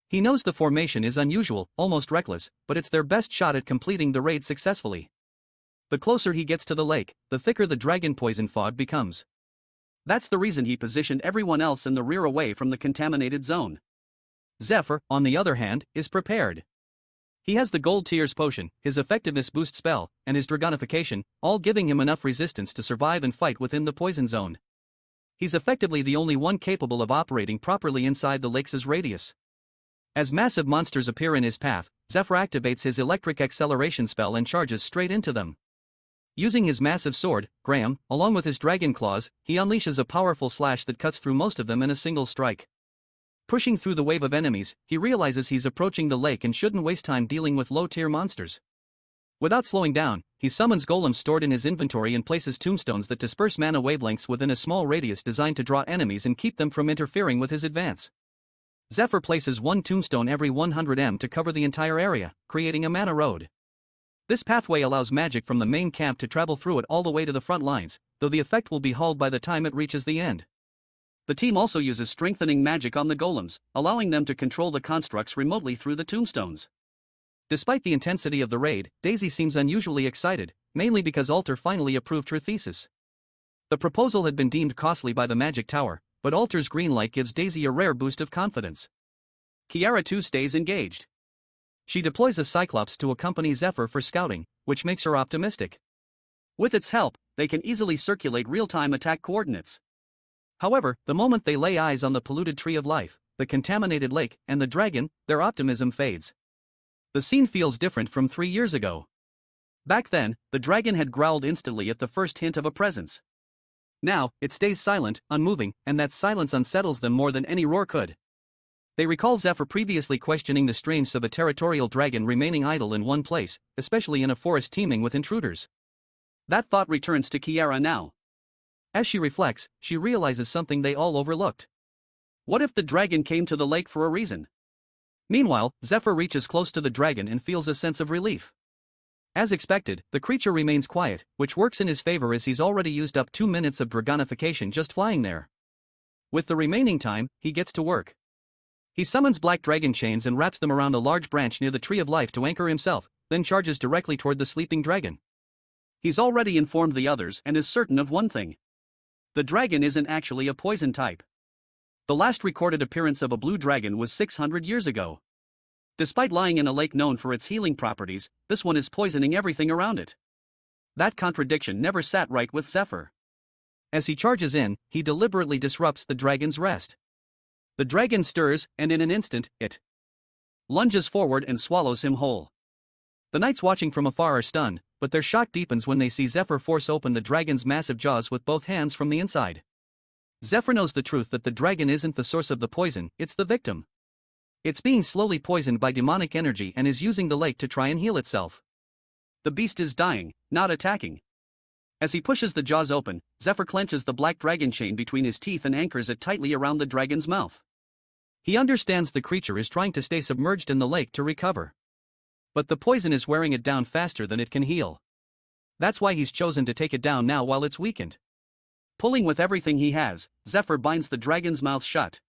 He knows the formation is unusual, almost reckless, but it's their best shot at completing the raid successfully. The closer he gets to the lake, the thicker the dragon poison fog becomes. That's the reason he positioned everyone else in the rear away from the contaminated zone. Zephyr, on the other hand, is prepared. He has the Gold Tears potion, his effectiveness boost spell, and his dragonification, all giving him enough resistance to survive and fight within the poison zone. He's effectively the only one capable of operating properly inside the lake's radius. As massive monsters appear in his path, Zephyr activates his electric acceleration spell and charges straight into them. Using his massive sword, Graham, along with his dragon claws, he unleashes a powerful slash that cuts through most of them in a single strike. Pushing through the wave of enemies, he realizes he's approaching the lake and shouldn't waste time dealing with low-tier monsters. Without slowing down, he summons golems stored in his inventory and places tombstones that disperse mana wavelengths within a small radius designed to draw enemies and keep them from interfering with his advance. Zephyr places one tombstone every 100 m to cover the entire area, creating a mana road. This pathway allows magic from the main camp to travel through it all the way to the front lines, though the effect will be hulled by the time it reaches the end. The team also uses strengthening magic on the golems, allowing them to control the constructs remotely through the tombstones. Despite the intensity of the raid, Daisy seems unusually excited, mainly because Alter finally approved her thesis. The proposal had been deemed costly by the Magic Tower, but Alter's green light gives Daisy a rare boost of confidence. Kiara too stays engaged. She deploys a Cyclops to accompany Zephyr for scouting, which makes her optimistic. With its help, they can easily circulate real-time attack coordinates. However, the moment they lay eyes on the polluted tree of life, the contaminated lake, and the dragon, their optimism fades. The scene feels different from 3 years ago. Back then, the dragon had growled instantly at the first hint of a presence. Now, it stays silent, unmoving, and that silence unsettles them more than any roar could. They recall Zephyr previously questioning the strange of a territorial dragon remaining idle in one place, especially in a forest teeming with intruders. That thought returns to Kiara now. As she reflects, she realizes something they all overlooked. What if the dragon came to the lake for a reason? Meanwhile, Zephyr reaches close to the dragon and feels a sense of relief. As expected, the creature remains quiet, which works in his favor as he's already used up 2 minutes of dragonification just flying there. With the remaining time, he gets to work. He summons black dragon chains and wraps them around a large branch near the Tree of Life to anchor himself, then charges directly toward the sleeping dragon. He's already informed the others and is certain of one thing. The dragon isn't actually a poison type. The last recorded appearance of a blue dragon was 600 years ago. Despite lying in a lake known for its healing properties, this one is poisoning everything around it. That contradiction never sat right with Zephyr. As he charges in, he deliberately disrupts the dragon's rest. The dragon stirs, and in an instant, it lunges forward and swallows him whole. The knights watching from afar are stunned, but their shock deepens when they see Zephyr force open the dragon's massive jaws with both hands from the inside. Zephyr knows the truth that the dragon isn't the source of the poison, it's the victim. It's being slowly poisoned by demonic energy and is using the lake to try and heal itself. The beast is dying, not attacking. As he pushes the jaws open, Zephyr clenches the black dragon chain between his teeth and anchors it tightly around the dragon's mouth. He understands the creature is trying to stay submerged in the lake to recover. But the poison is wearing it down faster than it can heal. That's why he's chosen to take it down now while it's weakened. Pulling with everything he has, Zephyr binds the dragon's mouth shut.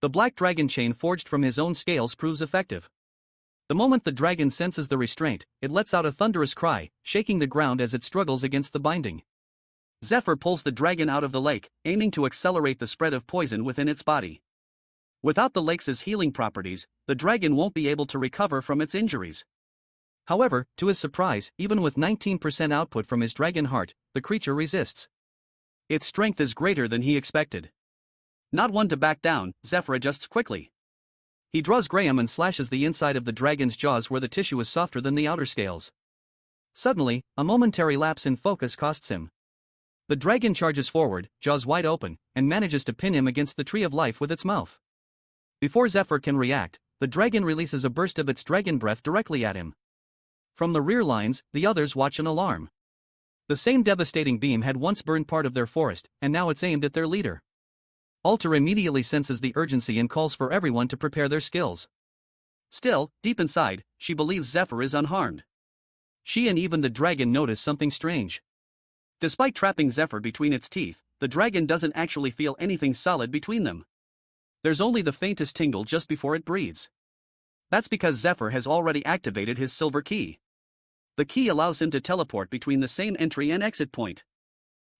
The black dragon chain forged from his own scales proves effective. The moment the dragon senses the restraint, it lets out a thunderous cry, shaking the ground as it struggles against the binding. Zephyr pulls the dragon out of the lake, aiming to accelerate the spread of poison within its body. Without the lake's healing properties, the dragon won't be able to recover from its injuries. However, to his surprise, even with 19% output from his dragon heart, the creature resists. Its strength is greater than he expected. Not one to back down, Zephyr adjusts quickly. He draws Graham and slashes the inside of the dragon's jaws where the tissue is softer than the outer scales. Suddenly, a momentary lapse in focus costs him. The dragon charges forward, jaws wide open, and manages to pin him against the Tree of Life with its mouth. Before Zephyr can react, the dragon releases a burst of its dragon breath directly at him. From the rear lines, the others watch in alarm. The same devastating beam had once burned part of their forest, and now it's aimed at their leader. Alter immediately senses the urgency and calls for everyone to prepare their skills. Still, deep inside, she believes Zephyr is unharmed. She and even the dragon notice something strange. Despite trapping Zephyr between its teeth, the dragon doesn't actually feel anything solid between them. There's only the faintest tingle just before it breathes. That's because Zephyr has already activated his silver key. The key allows him to teleport between the same entry and exit point.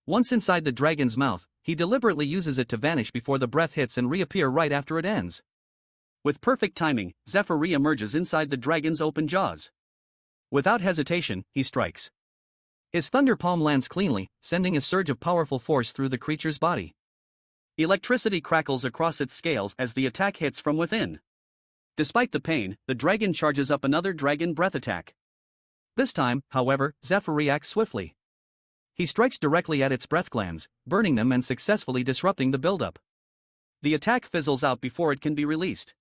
Once inside the dragon's mouth, he deliberately uses it to vanish before the breath hits and reappear right after it ends. With perfect timing, Zephyr re-emerges inside the dragon's open jaws. Without hesitation, he strikes. His thunder palm lands cleanly, sending a surge of powerful force through the creature's body. Electricity crackles across its scales as the attack hits from within. Despite the pain, the dragon charges up another dragon breath attack. This time, however, Zephyr reacts swiftly. He strikes directly at its breath glands, burning them and successfully disrupting the buildup. The attack fizzles out before it can be released.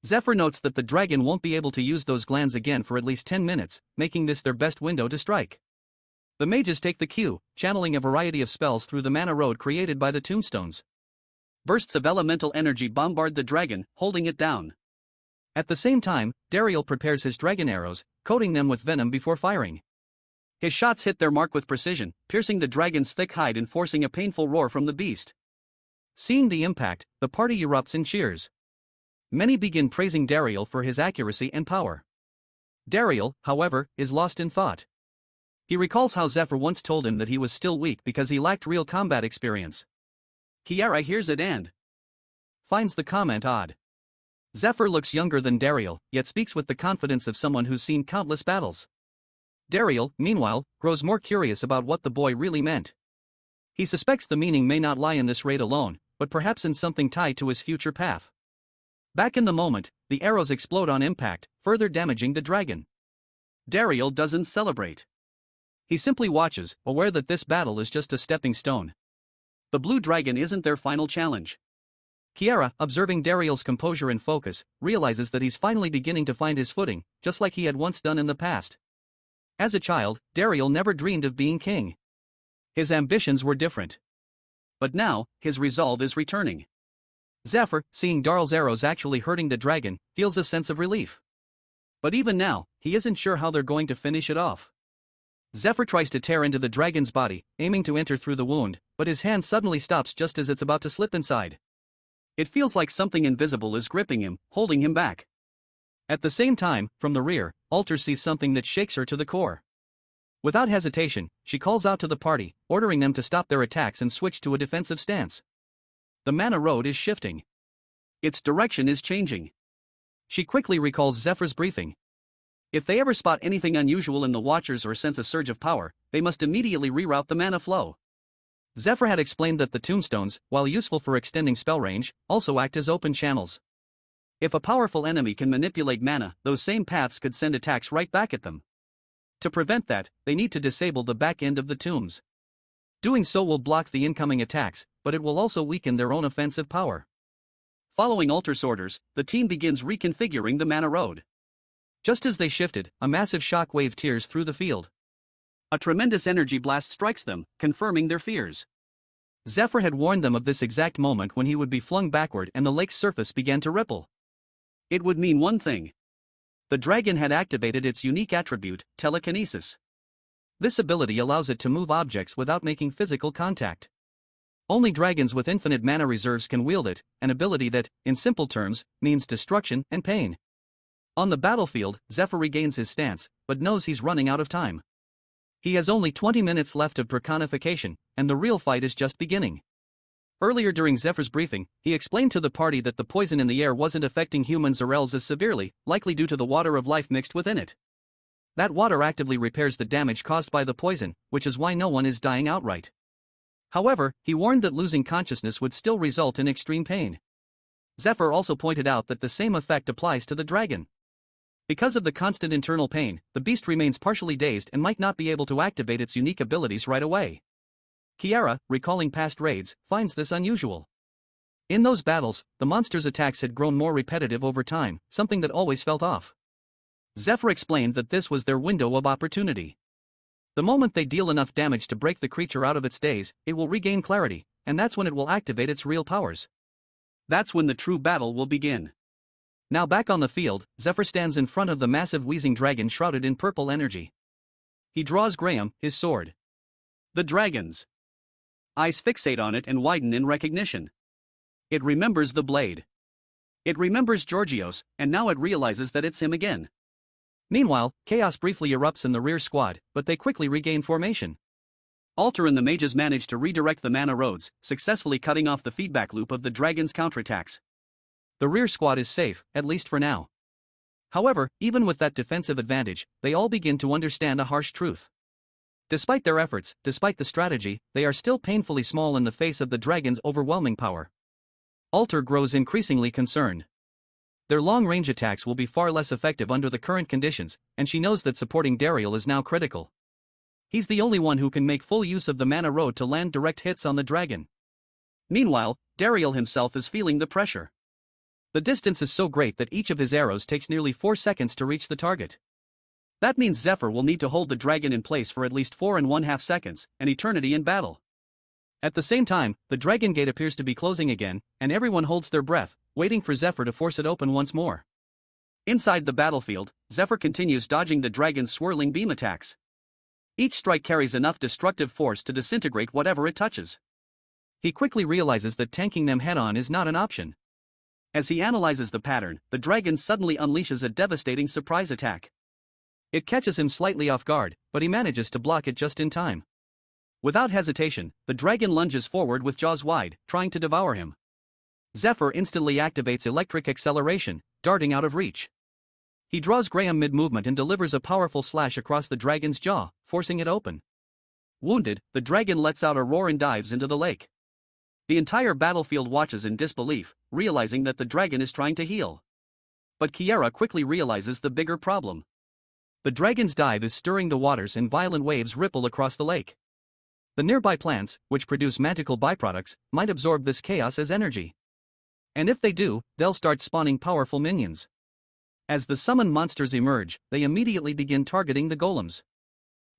Zephyr notes that the dragon won't be able to use those glands again for at least 10 minutes, making this their best window to strike. The mages take the cue, channeling a variety of spells through the mana road created by the tombstones. Bursts of elemental energy bombard the dragon, holding it down. At the same time, Dariel prepares his dragon arrows, coating them with venom before firing. His shots hit their mark with precision, piercing the dragon's thick hide and forcing a painful roar from the beast. Seeing the impact, the party erupts in cheers. Many begin praising Dariel for his accuracy and power. Dariel, however, is lost in thought. He recalls how Zephyr once told him that he was still weak because he lacked real combat experience. Kiara hears it and finds the comment odd. Zephyr looks younger than Dariel, yet speaks with the confidence of someone who's seen countless battles. Dariel, meanwhile, grows more curious about what the boy really meant. He suspects the meaning may not lie in this raid alone, but perhaps in something tied to his future path. Back in the moment, the arrows explode on impact, further damaging the dragon. Dariel doesn't celebrate. He simply watches, aware that this battle is just a stepping stone. The blue dragon isn't their final challenge. Kiara, observing Dariel's composure and focus, realizes that he's finally beginning to find his footing, just like he had once done in the past. As a child, Dariel never dreamed of being king. His ambitions were different. but now, his resolve is returning. Zephyr, seeing Darl's arrows actually hurting the dragon, feels a sense of relief. But even now, he isn't sure how they're going to finish it off. Zephyr tries to tear into the dragon's body, aiming to enter through the wound, but his hand suddenly stops just as it's about to slip inside. It feels like something invisible is gripping him, holding him back. At the same time, from the rear, Alter sees something that shakes her to the core. Without hesitation, she calls out to the party, ordering them to stop their attacks and switch to a defensive stance. The mana road is shifting. Its direction is changing. She quickly recalls Zephyr's briefing. If they ever spot anything unusual in the Watchers or sense a surge of power, they must immediately reroute the mana flow. Zephyr had explained that the tombstones, while useful for extending spell range, also act as open channels. If a powerful enemy can manipulate mana, those same paths could send attacks right back at them. To prevent that, they need to disable the back end of the tombs. Doing so will block the incoming attacks, but it will also weaken their own offensive power. Following Alter's orders, the team begins reconfiguring the mana road. Just as they shifted, a massive shock wave tears through the field. A tremendous energy blast strikes them, confirming their fears. Zephyr had warned them of this exact moment when he would be flung backward and the lake's surface began to ripple. It would mean one thing. The dragon had activated its unique attribute, telekinesis. This ability allows it to move objects without making physical contact. Only dragons with infinite mana reserves can wield it, an ability that, in simple terms, means destruction and pain. On the battlefield, Zephyr regains his stance, but knows he's running out of time. He has only 20 minutes left of draconification, and the real fight is just beginning. Earlier during Zephyr's briefing, he explained to the party that the poison in the air wasn't affecting humans or elves as severely, likely due to the water of life mixed within it. That water actively repairs the damage caused by the poison, which is why no one is dying outright. However, he warned that losing consciousness would still result in extreme pain. Zephyr also pointed out that the same effect applies to the dragon. Because of the constant internal pain, the beast remains partially dazed and might not be able to activate its unique abilities right away. Kiara, recalling past raids, finds this unusual. In those battles, the monster's attacks had grown more repetitive over time, something that always felt off. Zephyr explained that this was their window of opportunity. The moment they deal enough damage to break the creature out of its daze, it will regain clarity, and that's when it will activate its real powers. That's when the true battle will begin. Now back on the field, Zephyr stands in front of the massive wheezing dragon shrouded in purple energy. He draws Graham, his sword. The dragon's eyes fixate on it and widen in recognition. It remembers the blade. It remembers Georgios, and now it realizes that it's him again. Meanwhile, chaos briefly erupts in the rear squad, but they quickly regain formation. Alter and the mages manage to redirect the mana roads, successfully cutting off the feedback loop of the dragon's counterattacks. The rear squad is safe, at least for now. However, even with that defensive advantage, they all begin to understand a harsh truth. Despite their efforts, despite the strategy, they are still painfully small in the face of the dragon's overwhelming power. Alter grows increasingly concerned. Their long-range attacks will be far less effective under the current conditions, and she knows that supporting Dariel is now critical. He's the only one who can make full use of the mana road to land direct hits on the dragon. Meanwhile, Dariel himself is feeling the pressure. The distance is so great that each of his arrows takes nearly 4 seconds to reach the target. That means Zephyr will need to hold the dragon in place for at least 4½ seconds, an eternity in battle. At the same time, the dragon gate appears to be closing again, and everyone holds their breath, waiting for Zephyr to force it open once more. Inside the battlefield, Zephyr continues dodging the dragon's swirling beam attacks. Each strike carries enough destructive force to disintegrate whatever it touches. He quickly realizes that tanking them head-on is not an option. As he analyzes the pattern, the dragon suddenly unleashes a devastating surprise attack. It catches him slightly off guard, but he manages to block it just in time. Without hesitation, the dragon lunges forward with jaws wide, trying to devour him. Zephyr instantly activates electric acceleration, darting out of reach. He draws Graham mid-movement and delivers a powerful slash across the dragon's jaw, forcing it open. Wounded, the dragon lets out a roar and dives into the lake. The entire battlefield watches in disbelief, realizing that the dragon is trying to heal. But Kiara quickly realizes the bigger problem. The dragon's dive is stirring the waters and violent waves ripple across the lake. The nearby plants, which produce magical byproducts, might absorb this chaos as energy. And if they do, they'll start spawning powerful minions. As the summoned monsters emerge, they immediately begin targeting the golems.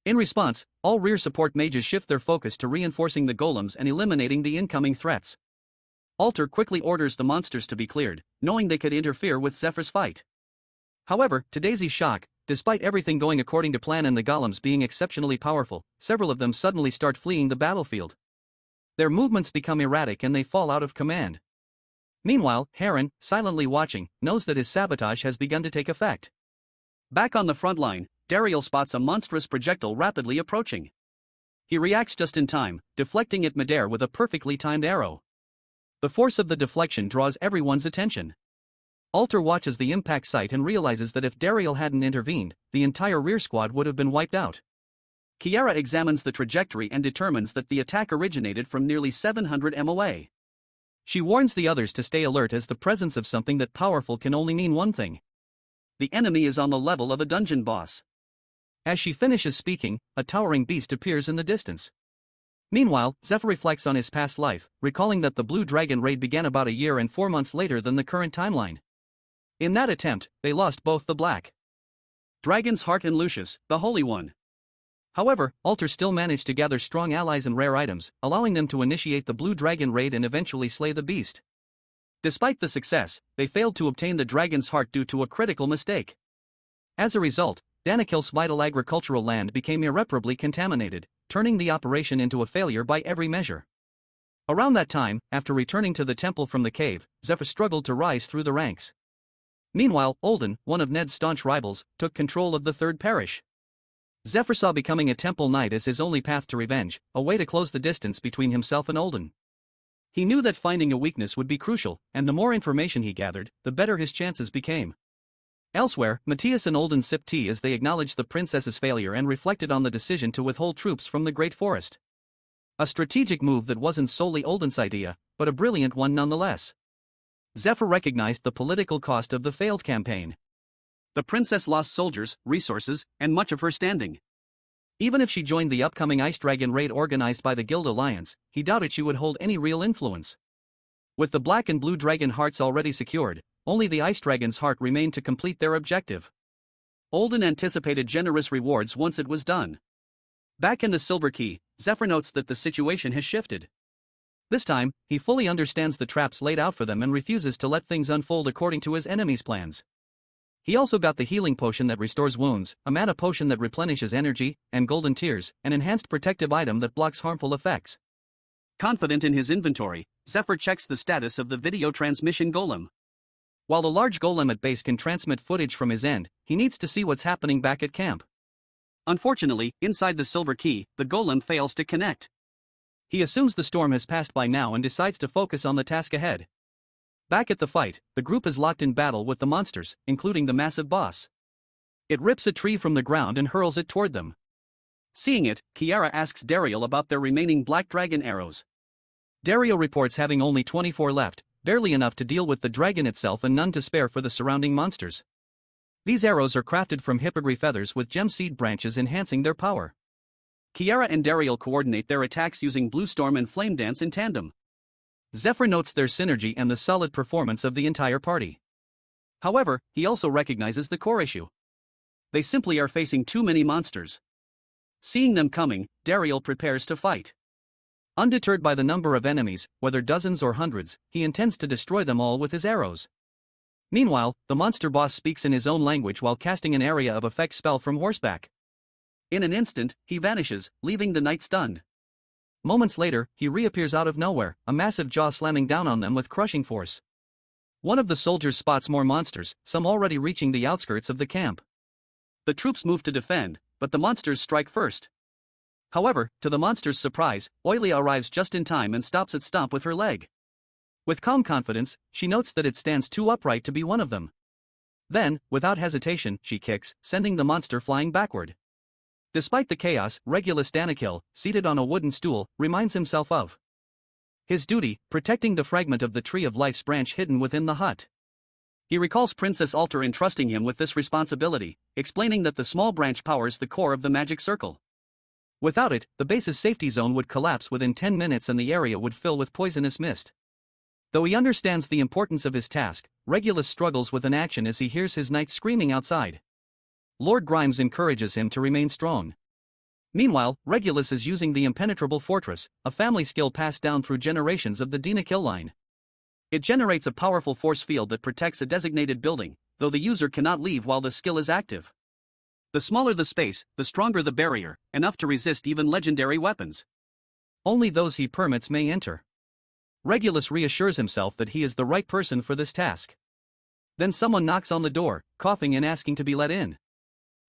In response, all rear support mages shift their focus to reinforcing the golems and eliminating the incoming threats. Alter quickly orders the monsters to be cleared, knowing they could interfere with Zephyr's fight. However, to Daisy's shock, despite everything going according to plan and the golems being exceptionally powerful, several of them suddenly start fleeing the battlefield. Their movements become erratic and they fall out of command. Meanwhile, Heron, silently watching, knows that his sabotage has begun to take effect. Back on the front line, Dariel spots a monstrous projectile rapidly approaching. He reacts just in time, deflecting it midair with a perfectly timed arrow. The force of the deflection draws everyone's attention. Alter watches the impact site and realizes that if Dariel hadn't intervened, the entire rear squad would have been wiped out. Kiara examines the trajectory and determines that the attack originated from nearly 700 MOA. She warns the others to stay alert as the presence of something that powerful can only mean one thing. The enemy is on the level of a dungeon boss. As she finishes speaking, a towering beast appears in the distance. Meanwhile, Zephyr reflects on his past life, recalling that the Blue Dragon raid began about a year and 4 months later than the current timeline. In that attempt, they lost both the Black Dragon's Heart and Lucius, the Holy One. However, Alter still managed to gather strong allies and rare items, allowing them to initiate the Blue Dragon raid and eventually slay the beast. Despite the success, they failed to obtain the Dragon's Heart due to a critical mistake. As a result, Danakil's vital agricultural land became irreparably contaminated, turning the operation into a failure by every measure. Around that time, after returning to the temple from the cave, Zephyr struggled to rise through the ranks. Meanwhile, Olden, one of Ned's staunch rivals, took control of the Third Parish. Zephyr saw becoming a temple knight as his only path to revenge, a way to close the distance between himself and Olden. He knew that finding a weakness would be crucial, and the more information he gathered, the better his chances became. Elsewhere, Matthias and Olden sipped tea as they acknowledged the princess's failure and reflected on the decision to withhold troops from the Great Forest. A strategic move that wasn't solely Olden's idea, but a brilliant one nonetheless. Zephyr recognized the political cost of the failed campaign. The princess lost soldiers, resources, and much of her standing. Even if she joined the upcoming Ice Dragon raid organized by the Guild Alliance, he doubted she would hold any real influence. With the Black and Blue Dragon hearts already secured, only the Ice Dragon's heart remained to complete their objective. Olden anticipated generous rewards once it was done. Back in the Silver Key, Zephyr notes that the situation has shifted. This time, he fully understands the traps laid out for them and refuses to let things unfold according to his enemy's plans. He also got the healing potion that restores wounds, a mana potion that replenishes energy, and golden tears, an enhanced protective item that blocks harmful effects. Confident in his inventory, Zephyr checks the status of the video transmission golem. While the large golem at base can transmit footage from his end, he needs to see what's happening back at camp. Unfortunately, inside the Silver Key, the golem fails to connect. He assumes the storm has passed by now and decides to focus on the task ahead. Back at the fight, the group is locked in battle with the monsters, including the massive boss. It rips a tree from the ground and hurls it toward them. Seeing it, Kiara asks Dariel about their remaining Black Dragon arrows. Dariel reports having only 24 left, barely enough to deal with the dragon itself and none to spare for the surrounding monsters. These arrows are crafted from hippogriff feathers with gem seed branches enhancing their power. Kiara and Dariel coordinate their attacks using Blue Storm and Flame Dance in tandem. Zephyr notes their synergy and the solid performance of the entire party. However, he also recognizes the core issue. They simply are facing too many monsters. Seeing them coming, Dariel prepares to fight. Undeterred by the number of enemies, whether dozens or hundreds, he intends to destroy them all with his arrows. Meanwhile, the monster boss speaks in his own language while casting an area of effect spell from horseback. In an instant, he vanishes, leaving the knight stunned. Moments later, he reappears out of nowhere, a massive jaw slamming down on them with crushing force. One of the soldiers spots more monsters, some already reaching the outskirts of the camp. The troops move to defend, but the monsters strike first. However, to the monster's surprise, Oilia arrives just in time and stops its stomp with her leg. With calm confidence, she notes that it stands too upright to be one of them. Then, without hesitation, she kicks, sending the monster flying backward. Despite the chaos, Regulus Danakil, seated on a wooden stool, reminds himself of his duty, protecting the fragment of the Tree of Life's branch hidden within the hut. He recalls Princess Alter entrusting him with this responsibility, explaining that the small branch powers the core of the magic circle. Without it, the base's safety zone would collapse within 10 minutes and the area would fill with poisonous mist. Though he understands the importance of his task, Regulus struggles with inaction as he hears his knights screaming outside. Lord Grimes encourages him to remain strong. Meanwhile, Regulus is using the impenetrable fortress, a family skill passed down through generations of the Dina kill line. It generates a powerful force field that protects a designated building, though the user cannot leave while the skill is active. The smaller the space, the stronger the barrier, enough to resist even legendary weapons. Only those he permits may enter. Regulus reassures himself that he is the right person for this task. Then someone knocks on the door, coughing and asking to be let in.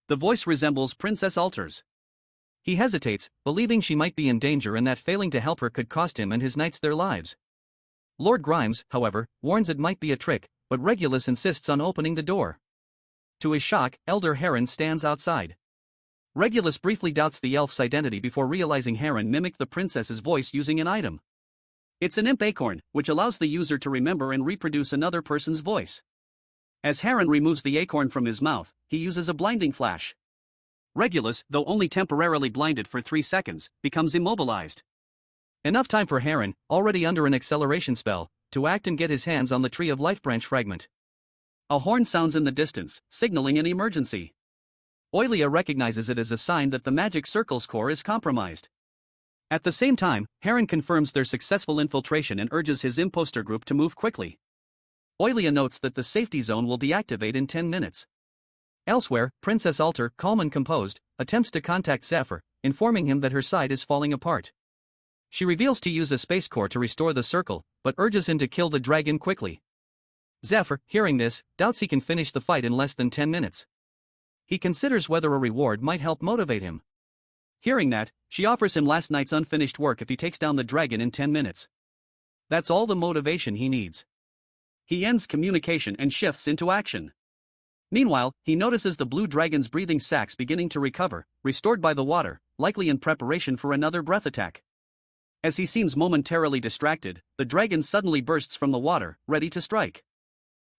The voice resembles Princess Alter's. He hesitates, believing she might be in danger and that failing to help her could cost him and his knights their lives. Lord Grimes, however, warns it might be a trick, but Regulus insists on opening the door. To his shock, Elder Heron stands outside. Regulus briefly doubts the elf's identity before realizing Heron mimicked the princess's voice using an item. It's an imp acorn, which allows the user to remember and reproduce another person's voice. As Heron removes the acorn from his mouth, he uses a blinding flash. Regulus, though only temporarily blinded for 3 seconds, becomes immobilized. Enough time for Heron, already under an acceleration spell, to act and get his hands on the Tree of Life branch fragment. A horn sounds in the distance, signaling an emergency. Oilia recognizes it as a sign that the magic circle's core is compromised. At the same time, Heron confirms their successful infiltration and urges his imposter group to move quickly. Oilia notes that the safety zone will deactivate in 10 minutes. Elsewhere, Princess Alter, calm and composed, attempts to contact Zephyr, informing him that her side is falling apart. She reveals to use a space core to restore the circle, but urges him to kill the dragon quickly. Zephyr, hearing this, doubts he can finish the fight in less than 10 minutes. He considers whether a reward might help motivate him. Hearing that, she offers him last night's unfinished work if he takes down the dragon in 10 minutes. That's all the motivation he needs. He ends communication and shifts into action. Meanwhile, he notices the blue dragon's breathing sacs beginning to recover, restored by the water, likely in preparation for another breath attack. As he seems momentarily distracted, the dragon suddenly bursts from the water, ready to strike.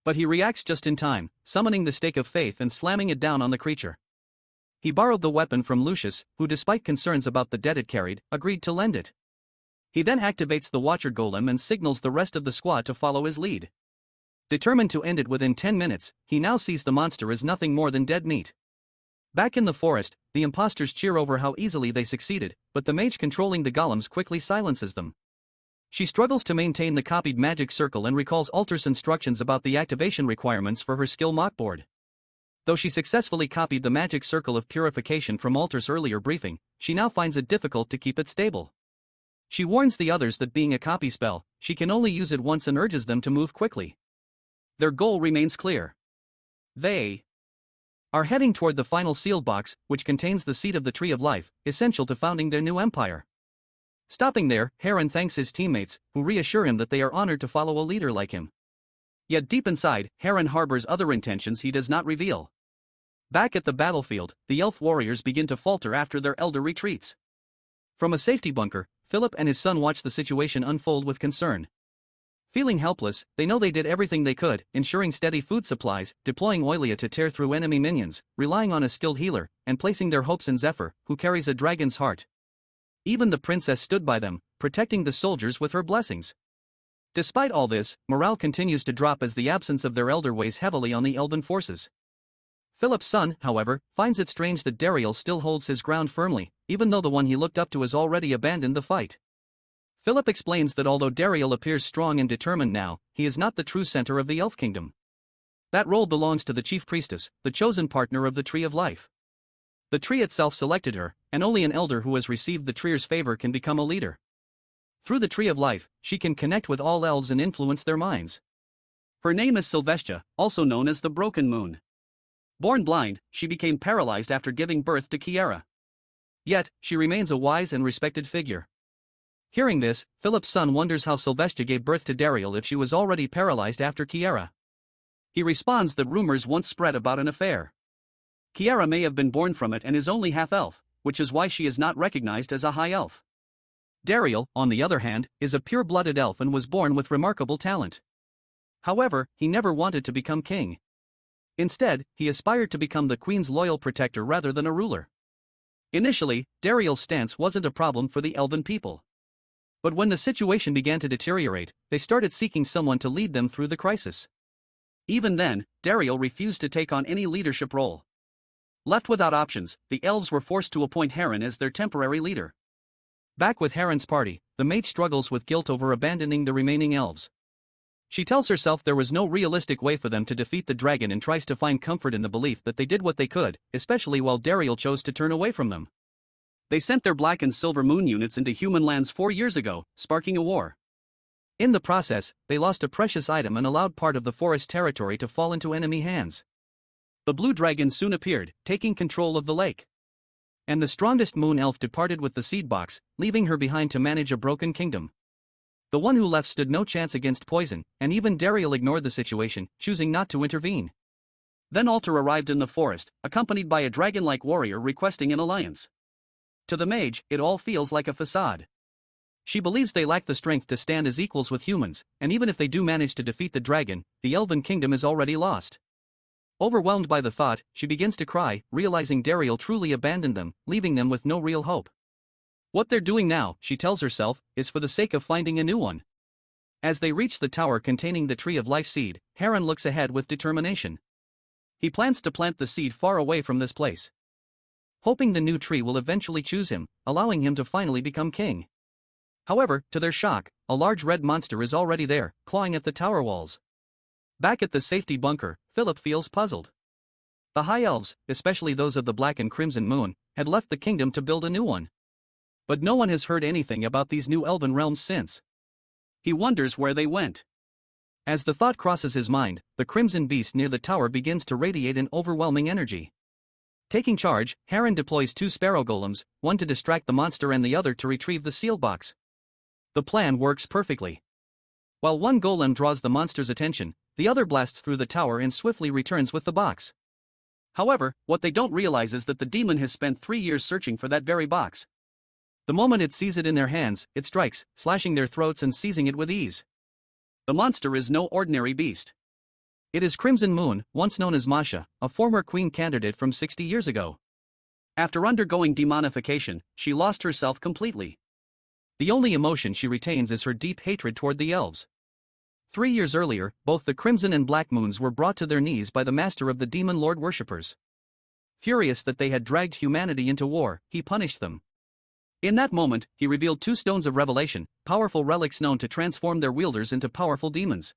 But he reacts just in time, summoning the Stake of Faith and slamming it down on the creature. He borrowed the weapon from Lucius, who despite concerns about the debt it carried, agreed to lend it. He then activates the Watcher Golem and signals the rest of the squad to follow his lead. Determined to end it within 10 minutes, he now sees the monster as nothing more than dead meat. Back in the forest, the imposters cheer over how easily they succeeded, but the mage controlling the golems quickly silences them. She struggles to maintain the copied magic circle and recalls Alter's instructions about the activation requirements for her skill mockboard. Though she successfully copied the magic circle of purification from Alter's earlier briefing, she now finds it difficult to keep it stable. She warns the others that being a copy spell, she can only use it once and urges them to move quickly. Their goal remains clear. They are heading toward the final sealed box, which contains the seed of the Tree of Life, essential to founding their new empire. Stopping there, Heron thanks his teammates, who reassure him that they are honored to follow a leader like him. Yet deep inside, Heron harbors other intentions he does not reveal. Back at the battlefield, the elf warriors begin to falter after their elder retreats. From a safety bunker, Philip and his son watch the situation unfold with concern. Feeling helpless, they know they did everything they could, ensuring steady food supplies, deploying Oilia to tear through enemy minions, relying on a skilled healer, and placing their hopes in Zephyr, who carries a dragon's heart. Even the princess stood by them, protecting the soldiers with her blessings. Despite all this, morale continues to drop as the absence of their elder weighs heavily on the elven forces. Philip's son, however, finds it strange that Dariel still holds his ground firmly, even though the one he looked up to has already abandoned the fight. Philip explains that although Dariel appears strong and determined now, he is not the true center of the Elf Kingdom. That role belongs to the Chief Priestess, the chosen partner of the Tree of Life. The tree itself selected her, and only an elder who has received the tree's favor can become a leader. Through the Tree of Life, she can connect with all elves and influence their minds. Her name is Sylvestia, also known as the Broken Moon. Born blind, she became paralyzed after giving birth to Kiara. Yet, she remains a wise and respected figure. Hearing this, Philip's son wonders how Sylvestia gave birth to Dariel if she was already paralyzed after Kiara. He responds that rumors once spread about an affair. Kiara may have been born from it and is only half-elf, which is why she is not recognized as a high elf. Dariel, on the other hand, is a pure-blooded elf and was born with remarkable talent. However, he never wanted to become king. Instead, he aspired to become the queen's loyal protector rather than a ruler. Initially, Dariel's stance wasn't a problem for the elven people. But when the situation began to deteriorate, they started seeking someone to lead them through the crisis. Even then, Dariel refused to take on any leadership role. Left without options, the elves were forced to appoint Heron as their temporary leader. Back with Heron's party, the mate struggles with guilt over abandoning the remaining elves. She tells herself there was no realistic way for them to defeat the dragon and tries to find comfort in the belief that they did what they could, especially while Dariel chose to turn away from them. They sent their black and silver moon units into human lands 4 years ago, sparking a war. In the process, they lost a precious item and allowed part of the forest territory to fall into enemy hands. The blue dragon soon appeared, taking control of the lake. And the strongest moon elf departed with the seed box, leaving her behind to manage a broken kingdom. The one who left stood no chance against poison, and even Dariel ignored the situation, choosing not to intervene. Then Alter arrived in the forest, accompanied by a dragon-like warrior requesting an alliance. To the mage, it all feels like a facade. She believes they lack the strength to stand as equals with humans, and even if they do manage to defeat the dragon, the elven kingdom is already lost. Overwhelmed by the thought, she begins to cry, realizing Dariel truly abandoned them, leaving them with no real hope. What they're doing now, she tells herself, is for the sake of finding a new one. As they reach the tower containing the Tree of Life seed, Heron looks ahead with determination. He plans to plant the seed far away from this place, hoping the new tree will eventually choose him, allowing him to finally become king. However, to their shock, a large red monster is already there, clawing at the tower walls. Back at the safety bunker, Philip feels puzzled. The High Elves, especially those of the Black and Crimson Moon, had left the kingdom to build a new one. But no one has heard anything about these new elven realms since. He wonders where they went. As the thought crosses his mind, the crimson beast near the tower begins to radiate an overwhelming energy. Taking charge, Heron deploys 2 sparrow golems, one to distract the monster and the other to retrieve the sealed box. The plan works perfectly. While one golem draws the monster's attention, the other blasts through the tower and swiftly returns with the box. However, what they don't realize is that the demon has spent 3 years searching for that very box. The moment it sees it in their hands, it strikes, slashing their throats and seizing it with ease. The monster is no ordinary beast. It is Crimson Moon, once known as Masha, a former queen candidate from 60 years ago. After undergoing demonification, she lost herself completely. The only emotion she retains is her deep hatred toward the elves. 3 years earlier, both the Crimson and Black Moons were brought to their knees by the master of the demon lord worshippers. Furious that they had dragged humanity into war, he punished them. In that moment, he revealed 2 stones of revelation, powerful relics known to transform their wielders into powerful demons.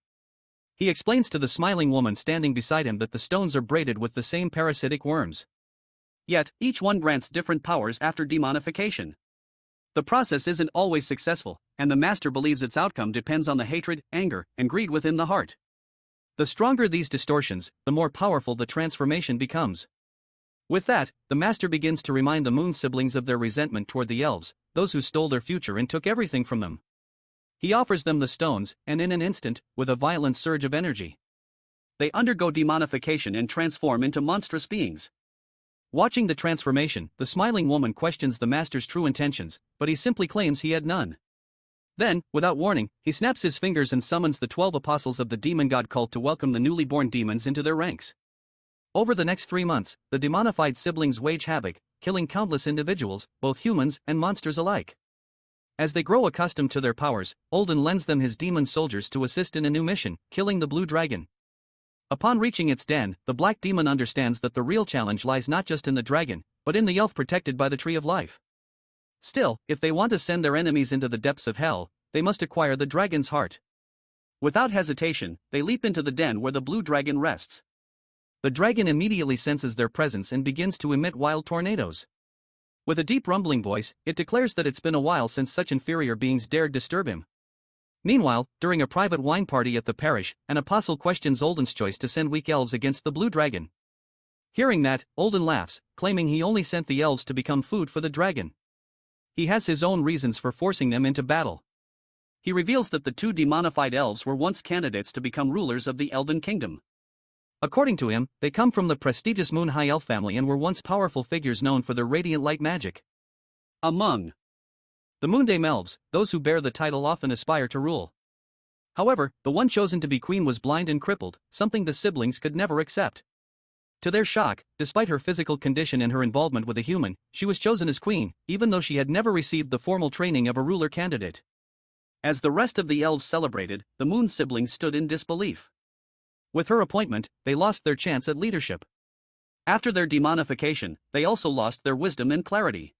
He explains to the smiling woman standing beside him that the stones are braided with the same parasitic worms. Yet, each one grants different powers after demonification. The process isn't always successful, and the master believes its outcome depends on the hatred, anger, and greed within the heart. The stronger these distortions, the more powerful the transformation becomes. With that, the master begins to remind the Moon siblings of their resentment toward the elves, those who stole their future and took everything from them. He offers them the stones, and in an instant, with a violent surge of energy, they undergo demonification and transform into monstrous beings. Watching the transformation, the smiling woman questions the master's true intentions, but he simply claims he had none. Then, without warning, he snaps his fingers and summons the 12 apostles of the demon god cult to welcome the newly born demons into their ranks. Over the next 3 months, the demonified siblings wage havoc, killing countless individuals, both humans and monsters alike. As they grow accustomed to their powers, Olden lends them his demon soldiers to assist in a new mission, killing the blue dragon. Upon reaching its den, the black demon understands that the real challenge lies not just in the dragon, but in the elf protected by the Tree of Life. Still, if they want to send their enemies into the depths of hell, they must acquire the dragon's heart. Without hesitation, they leap into the den where the blue dragon rests. The dragon immediately senses their presence and begins to emit wild tornadoes. With a deep rumbling voice, it declares that it's been a while since such inferior beings dared disturb him. Meanwhile, during a private wine party at the parish, an apostle questions Olden's choice to send weak elves against the blue dragon. Hearing that, Olden laughs, claiming he only sent the elves to become food for the dragon. He has his own reasons for forcing them into battle. He reveals that the 2 demonified elves were once candidates to become rulers of the Elven Kingdom. According to him, they come from the prestigious Moon High Elf family and were once powerful figures known for their radiant light magic. Among the Moondame Elves, those who bear the title often aspire to rule. However, the one chosen to be queen was blind and crippled, something the siblings could never accept. To their shock, despite her physical condition and her involvement with a human, she was chosen as queen, even though she had never received the formal training of a ruler candidate. As the rest of the elves celebrated, the Moon siblings stood in disbelief. With her appointment, they lost their chance at leadership. After their demonification, they also lost their wisdom and clarity.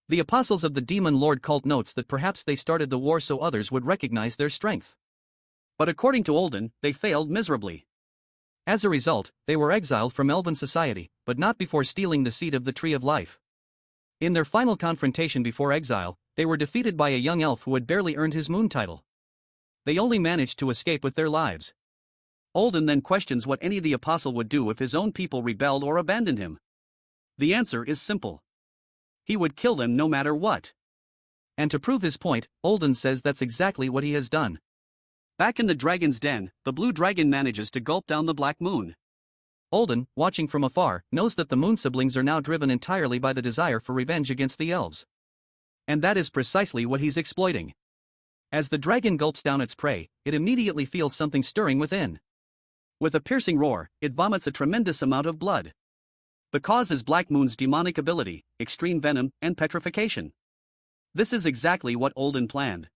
The apostles of the Demon Lord cult notes that perhaps they started the war so others would recognize their strength. But according to Olden, they failed miserably. As a result, they were exiled from Elven society, but not before stealing the seed of the Tree of Life. In their final confrontation before exile, they were defeated by a young elf who had barely earned his moon title. They only managed to escape with their lives. Olden then questions what any the apostle would do if his own people rebelled or abandoned him. The answer is simple. He would kill them no matter what. And to prove his point, Olden says that's exactly what he has done. Back in the dragon's den, the blue dragon manages to gulp down the black moon. Olden, watching from afar, knows that the moon siblings are now driven entirely by the desire for revenge against the elves. And that is precisely what he's exploiting. As the dragon gulps down its prey, it immediately feels something stirring within. With a piercing roar, it vomits a tremendous amount of blood. The cause is Black Moon's demonic ability, extreme venom, and petrification. This is exactly what Olden planned.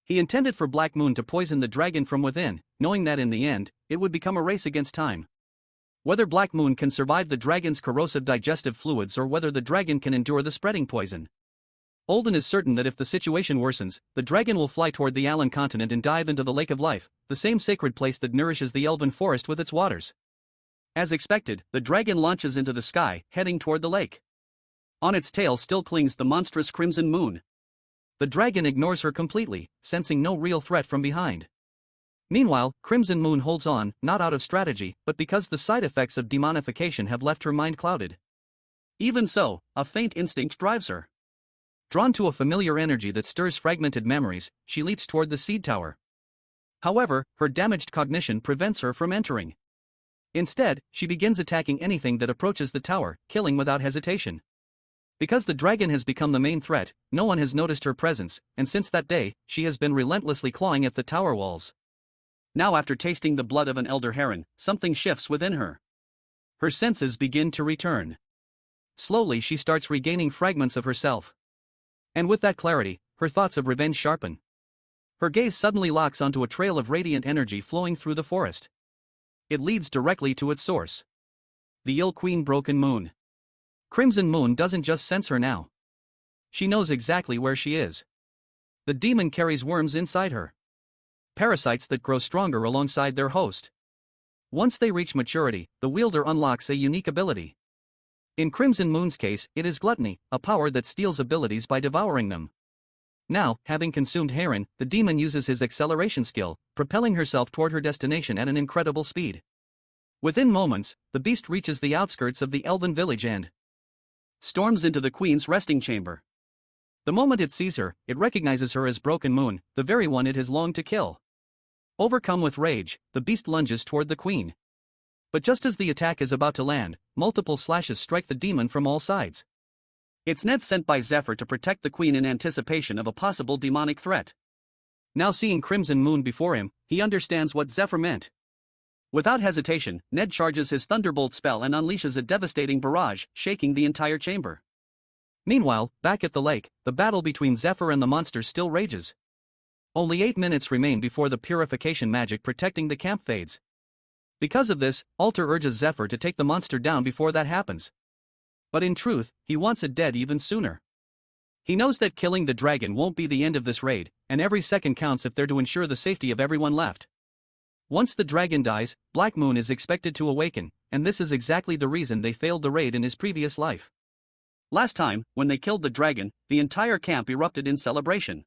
He intended for Black Moon to poison the dragon from within, knowing that in the end, it would become a race against time. Whether Black Moon can survive the dragon's corrosive digestive fluids or whether the dragon can endure the spreading poison. Olden is certain that if the situation worsens, the dragon will fly toward the Allen continent and dive into the Lake of Life, the same sacred place that nourishes the elven forest with its waters. As expected, the dragon launches into the sky, heading toward the lake. On its tail still clings the monstrous crimson moon. The dragon ignores her completely, sensing no real threat from behind. Meanwhile, Crimson Moon holds on, not out of strategy, but because the side effects of demonification have left her mind clouded. Even so, a faint instinct drives her. Drawn to a familiar energy that stirs fragmented memories, she leaps toward the seed tower. However, her damaged cognition prevents her from entering. Instead, she begins attacking anything that approaches the tower, killing without hesitation. Because the dragon has become the main threat, no one has noticed her presence, and since that day, she has been relentlessly clawing at the tower walls. Now, after tasting the blood of an elder heron, something shifts within her. Her senses begin to return. Slowly she starts regaining fragments of herself. And with that clarity, her thoughts of revenge sharpen. Her gaze suddenly locks onto a trail of radiant energy flowing through the forest. It leads directly to its source. The Ill Queen Broken Moon. Crimson Moon doesn't just sense her now. She knows exactly where she is. The demon carries worms inside her. Parasites that grow stronger alongside their host. Once they reach maturity, the wielder unlocks a unique ability. In Crimson Moon's case, it is gluttony, a power that steals abilities by devouring them. Now, having consumed Heron, the demon uses his acceleration skill, propelling herself toward her destination at an incredible speed. Within moments, the beast reaches the outskirts of the elven village and storms into the queen's resting chamber. The moment it sees her, it recognizes her as Broken Moon, the very one it has longed to kill. Overcome with rage, the beast lunges toward the queen. But just as the attack is about to land, multiple slashes strike the demon from all sides. It's Ned sent by Zephyr to protect the queen in anticipation of a possible demonic threat. Now seeing Crimson Moon before him, he understands what Zephyr meant. Without hesitation, Ned charges his Thunderbolt spell and unleashes a devastating barrage, shaking the entire chamber. Meanwhile, back at the lake, the battle between Zephyr and the monster still rages. Only 8 minutes remain before the purification magic protecting the camp fades. Because of this, Alter urges Zephyr to take the monster down before that happens. But in truth, he wants it dead even sooner. He knows that killing the dragon won't be the end of this raid, and every second counts if they're to ensure the safety of everyone left. Once the dragon dies, Black Moon is expected to awaken, and this is exactly the reason they failed the raid in his previous life. Last time, when they killed the dragon, the entire camp erupted in celebration.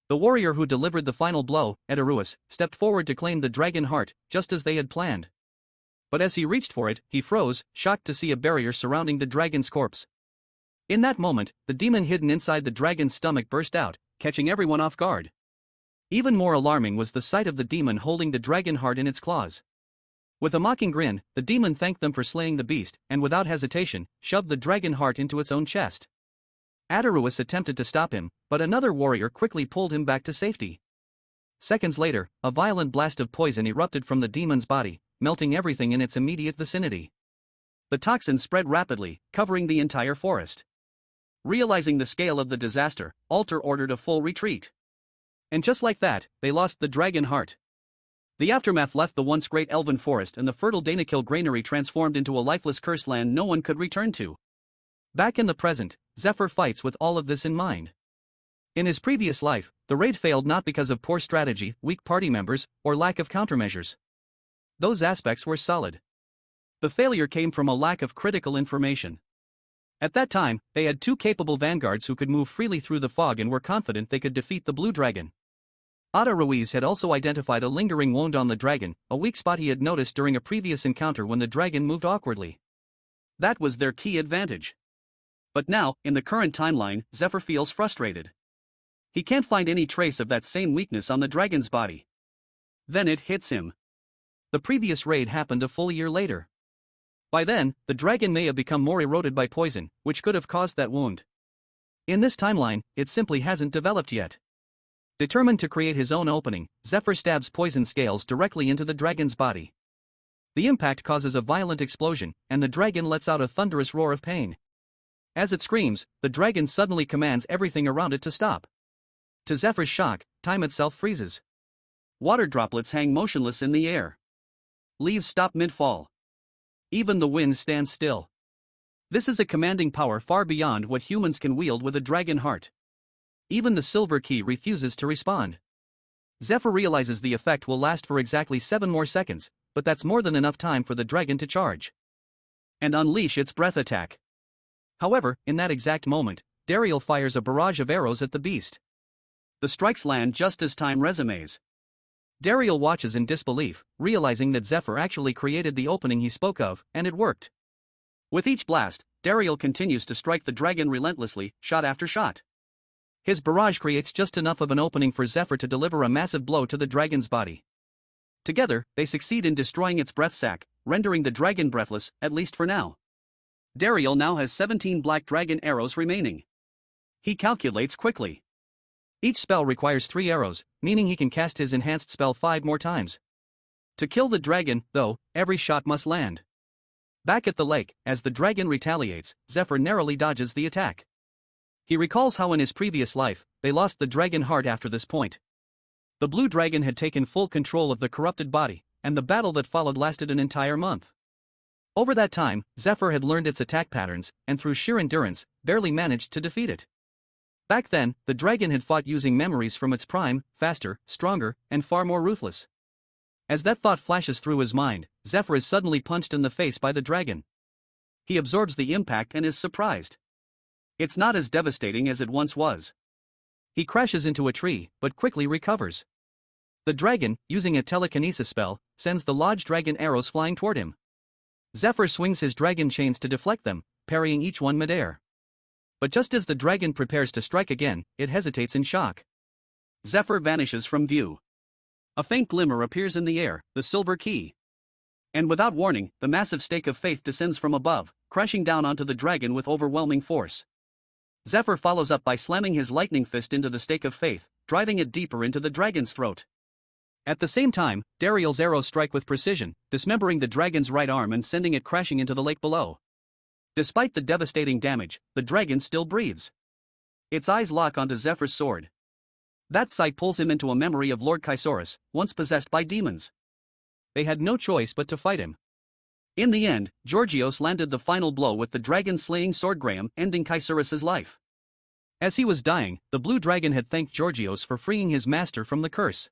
The warrior who delivered the final blow, Edaruus, stepped forward to claim the dragon heart, just as they had planned. But as he reached for it, he froze, shocked to see a barrier surrounding the dragon's corpse. In that moment, the demon hidden inside the dragon's stomach burst out, catching everyone off guard. Even more alarming was the sight of the demon holding the dragon heart in its claws. With a mocking grin, the demon thanked them for slaying the beast, and without hesitation, shoved the dragon heart into its own chest. Adaruus attempted to stop him, but another warrior quickly pulled him back to safety. Seconds later, a violent blast of poison erupted from the demon's body, melting everything in its immediate vicinity. The toxin spread rapidly, covering the entire forest. Realizing the scale of the disaster, Alter ordered a full retreat. And just like that, they lost the dragon heart. The aftermath left the once great elven forest and the fertile Danakil granary transformed into a lifeless cursed land no one could return to. Back in the present, Zephyr fights with all of this in mind. In his previous life, the raid failed not because of poor strategy, weak party members, or lack of countermeasures. Those aspects were solid. The failure came from a lack of critical information. At that time, they had two capable vanguards who could move freely through the fog and were confident they could defeat the Blue Dragon. Ada Ruiz had also identified a lingering wound on the dragon, a weak spot he had noticed during a previous encounter when the dragon moved awkwardly. That was their key advantage. But now, in the current timeline, Zephyr feels frustrated. He can't find any trace of that same weakness on the dragon's body. Then it hits him. The previous raid happened a full year later. By then, the dragon may have become more eroded by poison, which could have caused that wound. In this timeline, it simply hasn't developed yet. Determined to create his own opening, Zephyr stabs poison scales directly into the dragon's body. The impact causes a violent explosion, and the dragon lets out a thunderous roar of pain. As it screams, the dragon suddenly commands everything around it to stop. To Zephyr's shock, time itself freezes. Water droplets hang motionless in the air. Leaves stop mid-fall. Even the wind stands still. This is a commanding power far beyond what humans can wield with a dragon heart. Even the silver key refuses to respond. Zephyr realizes the effect will last for exactly 7 more seconds, but that's more than enough time for the dragon to charge and unleash its breath attack. However, in that exact moment, Dariel fires a barrage of arrows at the beast. The strikes land just as time resumes. Dariel watches in disbelief, realizing that Zephyr actually created the opening he spoke of, and it worked. With each blast, Dariel continues to strike the dragon relentlessly, shot after shot. His barrage creates just enough of an opening for Zephyr to deliver a massive blow to the dragon's body. Together, they succeed in destroying its breath sac, rendering the dragon breathless, at least for now. Dariel now has 17 black dragon arrows remaining. He calculates quickly. Each spell requires 3 arrows, meaning he can cast his enhanced spell 5 more times. To kill the dragon, though, every shot must land. Back at the lake, as the dragon retaliates, Zephyr narrowly dodges the attack. He recalls how in his previous life, they lost the dragon heart after this point. The blue dragon had taken full control of the corrupted body, and the battle that followed lasted an entire month. Over that time, Zephyr had learned its attack patterns, and through sheer endurance, barely managed to defeat it. Back then, the dragon had fought using memories from its prime, faster, stronger, and far more ruthless. As that thought flashes through his mind, Zephyr is suddenly punched in the face by the dragon. He absorbs the impact and is surprised. It's not as devastating as it once was. He crashes into a tree, but quickly recovers. The dragon, using a telekinesis spell, sends the lodged dragon arrows flying toward him. Zephyr swings his dragon chains to deflect them, parrying each one midair. But just as the dragon prepares to strike again, it hesitates in shock. Zephyr vanishes from view. A faint glimmer appears in the air, the silver key. And without warning, the massive stake of faith descends from above, crashing down onto the dragon with overwhelming force. Zephyr follows up by slamming his lightning fist into the stake of faith, driving it deeper into the dragon's throat. At the same time, Dariel's arrows strike with precision, dismembering the dragon's right arm and sending it crashing into the lake below. Despite the devastating damage, the dragon still breathes. Its eyes lock onto Zephyr's sword. That sight pulls him into a memory of Lord Kysaurus, once possessed by demons. They had no choice but to fight him. In the end, Georgios landed the final blow with the dragon-slaying swordgram, ending Kysaurus' life. As he was dying, the blue dragon had thanked Georgios for freeing his master from the curse.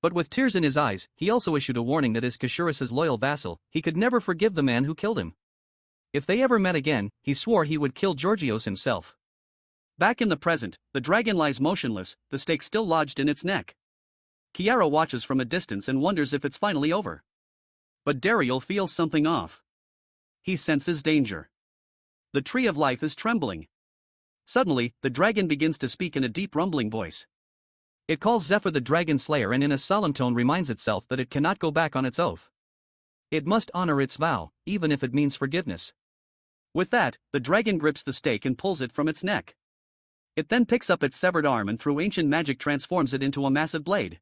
But with tears in his eyes, he also issued a warning that as Kysaurus' loyal vassal, he could never forgive the man who killed him. If they ever met again, he swore he would kill Georgios himself. Back in the present, the dragon lies motionless, the stake still lodged in its neck. Kiara watches from a distance and wonders if it's finally over. But Dariel feels something off. He senses danger. The tree of life is trembling. Suddenly, the dragon begins to speak in a deep rumbling voice. It calls Zephyr the Dragon Slayer and in a solemn tone reminds itself that it cannot go back on its oath. It must honor its vow, even if it means forgiveness. With that, the dragon grips the stake and pulls it from its neck. It then picks up its severed arm and through ancient magic transforms it into a massive blade.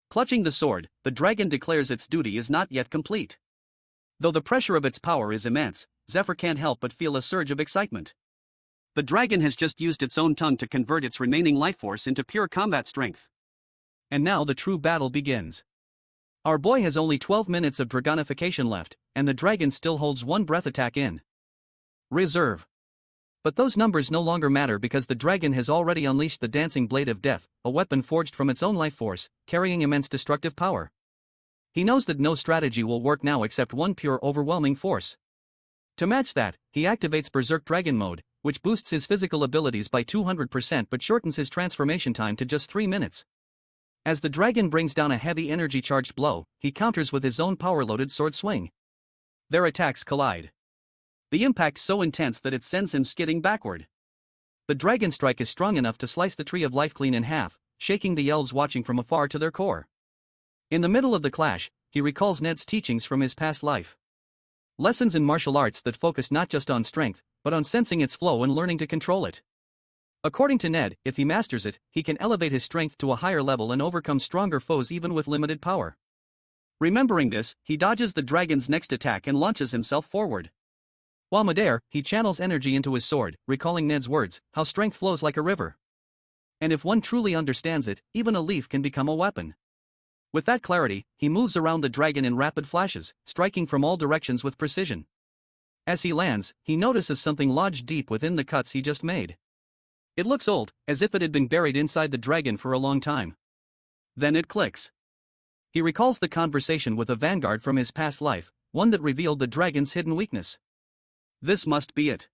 Clutching the sword, the dragon declares its duty is not yet complete. Though the pressure of its power is immense, Zephyr can't help but feel a surge of excitement. The dragon has just used its own tongue to convert its remaining life force into pure combat strength. And now the true battle begins. Our boy has only 12 minutes of dragonification left, and the dragon still holds one breath attack in reserve. But those numbers no longer matter because the dragon has already unleashed the dancing blade of death, a weapon forged from its own life force, carrying immense destructive power. He knows that no strategy will work now except one pure overwhelming force. To match that, he activates Berserk Dragon Mode, which boosts his physical abilities by 200% but shortens his transformation time to just 3 minutes. As the dragon brings down a heavy energy-charged blow, he counters with his own power-loaded sword swing. Their attacks collide. The impact so intense that it sends him skidding backward. The dragon strike is strong enough to slice the tree of life clean in half, shaking the elves watching from afar to their core. In the middle of the clash, he recalls Ned's teachings from his past life. Lessons in martial arts that focus not just on strength, but on sensing its flow and learning to control it. According to Ned, if he masters it, he can elevate his strength to a higher level and overcome stronger foes even with limited power. Remembering this, he dodges the dragon's next attack and launches himself forward. While midair, he channels energy into his sword, recalling Ned's words, how strength flows like a river. And if one truly understands it, even a leaf can become a weapon. With that clarity, he moves around the dragon in rapid flashes, striking from all directions with precision. As he lands, he notices something lodged deep within the cuts he just made. It looks old, as if it had been buried inside the dragon for a long time. Then it clicks. He recalls the conversation with a vanguard from his past life, one that revealed the dragon's hidden weakness. This must be it.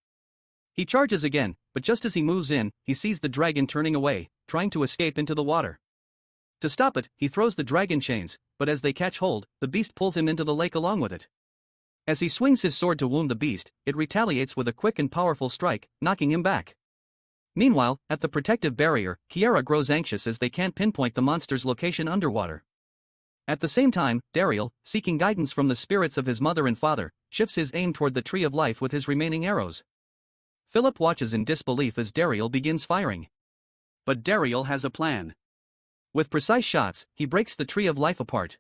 He charges again, but just as he moves in, he sees the dragon turning away, trying to escape into the water. To stop it, he throws the dragon chains, but as they catch hold, the beast pulls him into the lake along with it. As he swings his sword to wound the beast, it retaliates with a quick and powerful strike, knocking him back. Meanwhile, at the protective barrier, Kiara grows anxious as they can't pinpoint the monster's location underwater. At the same time, Dariel, seeking guidance from the spirits of his mother and father, shifts his aim toward the Tree of Life with his remaining arrows. Philip watches in disbelief as Dariel begins firing. But Dariel has a plan. With precise shots, he breaks the Tree of Life apart.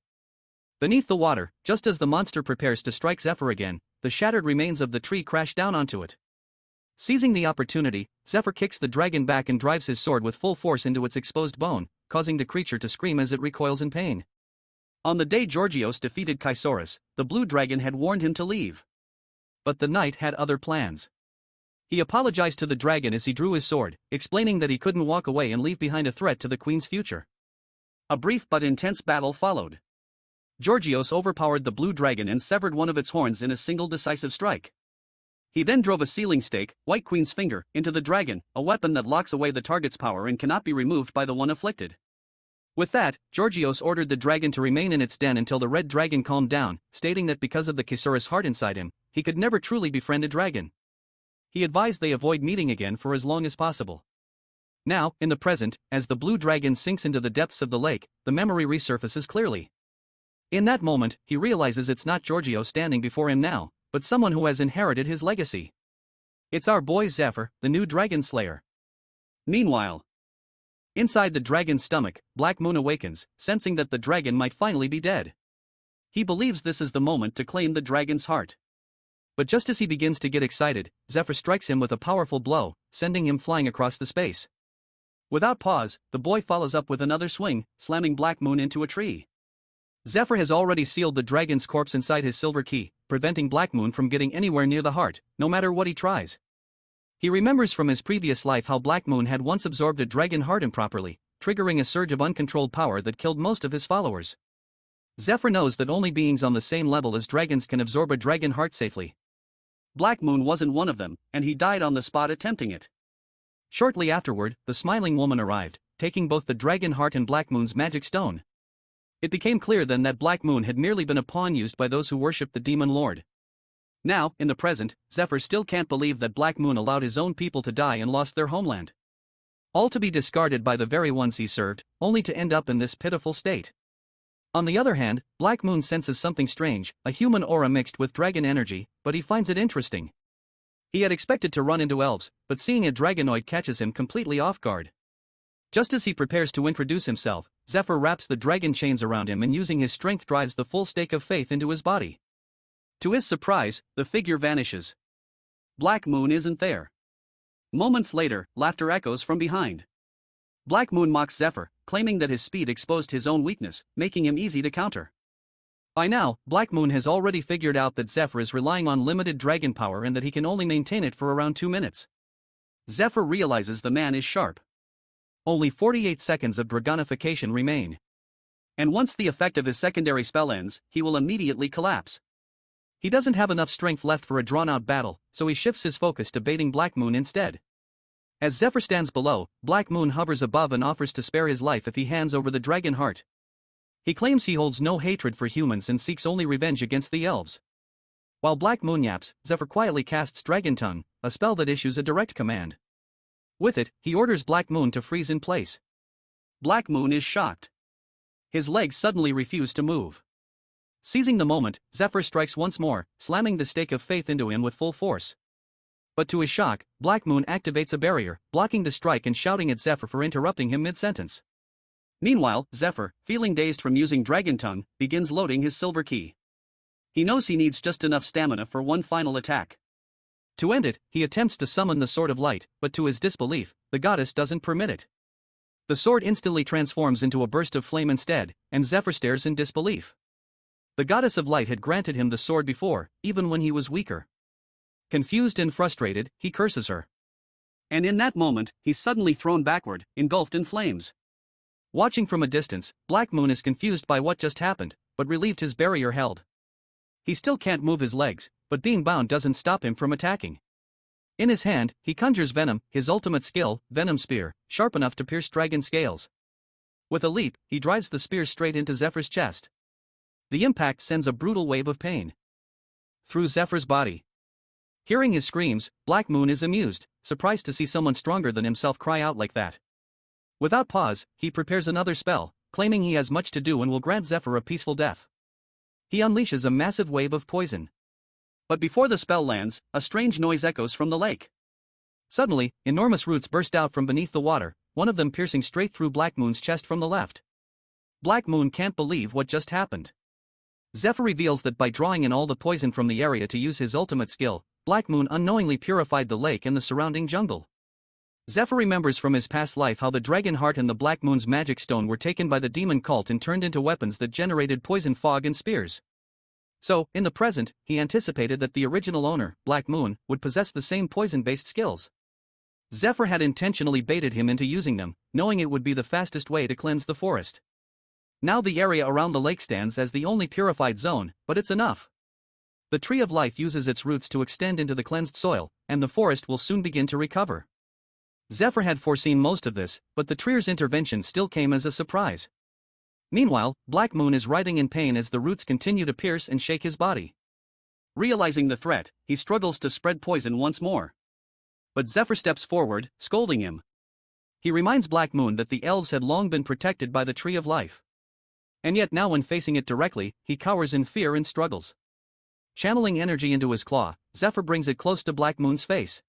Beneath the water, just as the monster prepares to strike Zephyr again, the shattered remains of the tree crash down onto it. Seizing the opportunity, Zephyr kicks the dragon back and drives his sword with full force into its exposed bone, causing the creature to scream as it recoils in pain. On the day Georgios defeated Chrysaorus, the blue dragon had warned him to leave. But the knight had other plans. He apologized to the dragon as he drew his sword, explaining that he couldn't walk away and leave behind a threat to the queen's future. A brief but intense battle followed. Georgios overpowered the blue dragon and severed one of its horns in a single decisive strike. He then drove a sealing stake, White Queen's finger, into the dragon, a weapon that locks away the target's power and cannot be removed by the one afflicted. With that, Georgios ordered the dragon to remain in its den until the red dragon calmed down, stating that because of the Chrysaorus heart inside him, he could never truly befriend a dragon. He advised they avoid meeting again for as long as possible. Now, in the present, as the blue dragon sinks into the depths of the lake, the memory resurfaces clearly. In that moment, he realizes it's not Georgios standing before him now, but someone who has inherited his legacy. It's our boy Zephyr, the new dragon slayer. Meanwhile, inside the dragon's stomach, Black Moon awakens, sensing that the dragon might finally be dead. He believes this is the moment to claim the dragon's heart. But just as he begins to get excited, Zephyr strikes him with a powerful blow, sending him flying across the space. Without pause, the boy follows up with another swing, slamming Black Moon into a tree. Zephyr has already sealed the dragon's corpse inside his silver key, preventing Black Moon from getting anywhere near the heart, no matter what he tries. He remembers from his previous life how Black Moon had once absorbed a dragon heart improperly, triggering a surge of uncontrolled power that killed most of his followers. Zephyr knows that only beings on the same level as dragons can absorb a dragon heart safely. Black Moon wasn't one of them, and he died on the spot attempting it. Shortly afterward, the smiling woman arrived, taking both the dragon heart and Black Moon's magic stone. It became clear then that Black Moon had merely been a pawn used by those who worshipped the demon lord. Now, in the present, Zephyr still can't believe that Black Moon allowed his own people to die and lost their homeland. All to be discarded by the very ones he served, only to end up in this pitiful state. On the other hand, Black Moon senses something strange, a human aura mixed with dragon energy, but he finds it interesting. He had expected to run into elves, but seeing a dragonoid catches him completely off guard. Just as he prepares to introduce himself, Zephyr wraps the dragon chains around him and using his strength drives the full stake of faith into his body. To his surprise, the figure vanishes. Black Moon isn't there. Moments later, laughter echoes from behind. Black Moon mocks Zephyr, claiming that his speed exposed his own weakness, making him easy to counter. By now, Black Moon has already figured out that Zephyr is relying on limited dragon power and that he can only maintain it for around 2 minutes. Zephyr realizes the man is sharp. Only 48 seconds of dragonification remain. And once the effect of his secondary spell ends, he will immediately collapse. He doesn't have enough strength left for a drawn-out battle, so he shifts his focus to baiting Black Moon instead. As Zephyr stands below, Black Moon hovers above and offers to spare his life if he hands over the dragon heart. He claims he holds no hatred for humans and seeks only revenge against the elves. While Black Moon yaps, Zephyr quietly casts Dragon Tongue, a spell that issues a direct command. With it, he orders Black Moon to freeze in place. Black Moon is shocked. His legs suddenly refuse to move. Seizing the moment, Zephyr strikes once more, slamming the stake of faith into him with full force. But to his shock, Black Moon activates a barrier, blocking the strike and shouting at Zephyr for interrupting him mid-sentence. Meanwhile, Zephyr, feeling dazed from using Dragon Tongue, begins loading his silver key. He knows he needs just enough stamina for one final attack. To end it, he attempts to summon the Sword of Light, but to his disbelief, the goddess doesn't permit it. The sword instantly transforms into a burst of flame instead, and Zephyr stares in disbelief. The goddess of light had granted him the sword before, even when he was weaker. Confused and frustrated, he curses her. And in that moment, he's suddenly thrown backward, engulfed in flames. Watching from a distance, Black Moon is confused by what just happened, but relieved his barrier held. He still can't move his legs, but being bound doesn't stop him from attacking. In his hand, he conjures Venom, his ultimate skill, Venom Spear, sharp enough to pierce dragon scales. With a leap, he drives the spear straight into Zephyr's chest. The impact sends a brutal wave of pain through Zephyr's body. Hearing his screams, Black Moon is amused, surprised to see someone stronger than himself cry out like that. Without pause, he prepares another spell, claiming he has much to do and will grant Zephyr a peaceful death. He unleashes a massive wave of poison. But before the spell lands, a strange noise echoes from the lake. Suddenly, enormous roots burst out from beneath the water, one of them piercing straight through Black Moon's chest from the left. Black Moon can't believe what just happened. Zephyr reveals that by drawing in all the poison from the area to use his ultimate skill, Black Moon unknowingly purified the lake and the surrounding jungle. Zephyr remembers from his past life how the Dragon Heart and the Black Moon's magic stone were taken by the demon cult and turned into weapons that generated poison fog and spears. So, in the present, he anticipated that the original owner, Black Moon, would possess the same poison-based skills. Zephyr had intentionally baited him into using them, knowing it would be the fastest way to cleanse the forest. Now the area around the lake stands as the only purified zone, but it's enough. The Tree of Life uses its roots to extend into the cleansed soil, and the forest will soon begin to recover. Zephyr had foreseen most of this, but the tree's intervention still came as a surprise. Meanwhile, Black Moon is writhing in pain as the roots continue to pierce and shake his body. Realizing the threat, he struggles to spread poison once more. But Zephyr steps forward, scolding him. He reminds Black Moon that the elves had long been protected by the Tree of Life. And yet now when facing it directly, he cowers in fear and struggles. Channeling energy into his claw, Zephyr brings it close to Black Moon's face.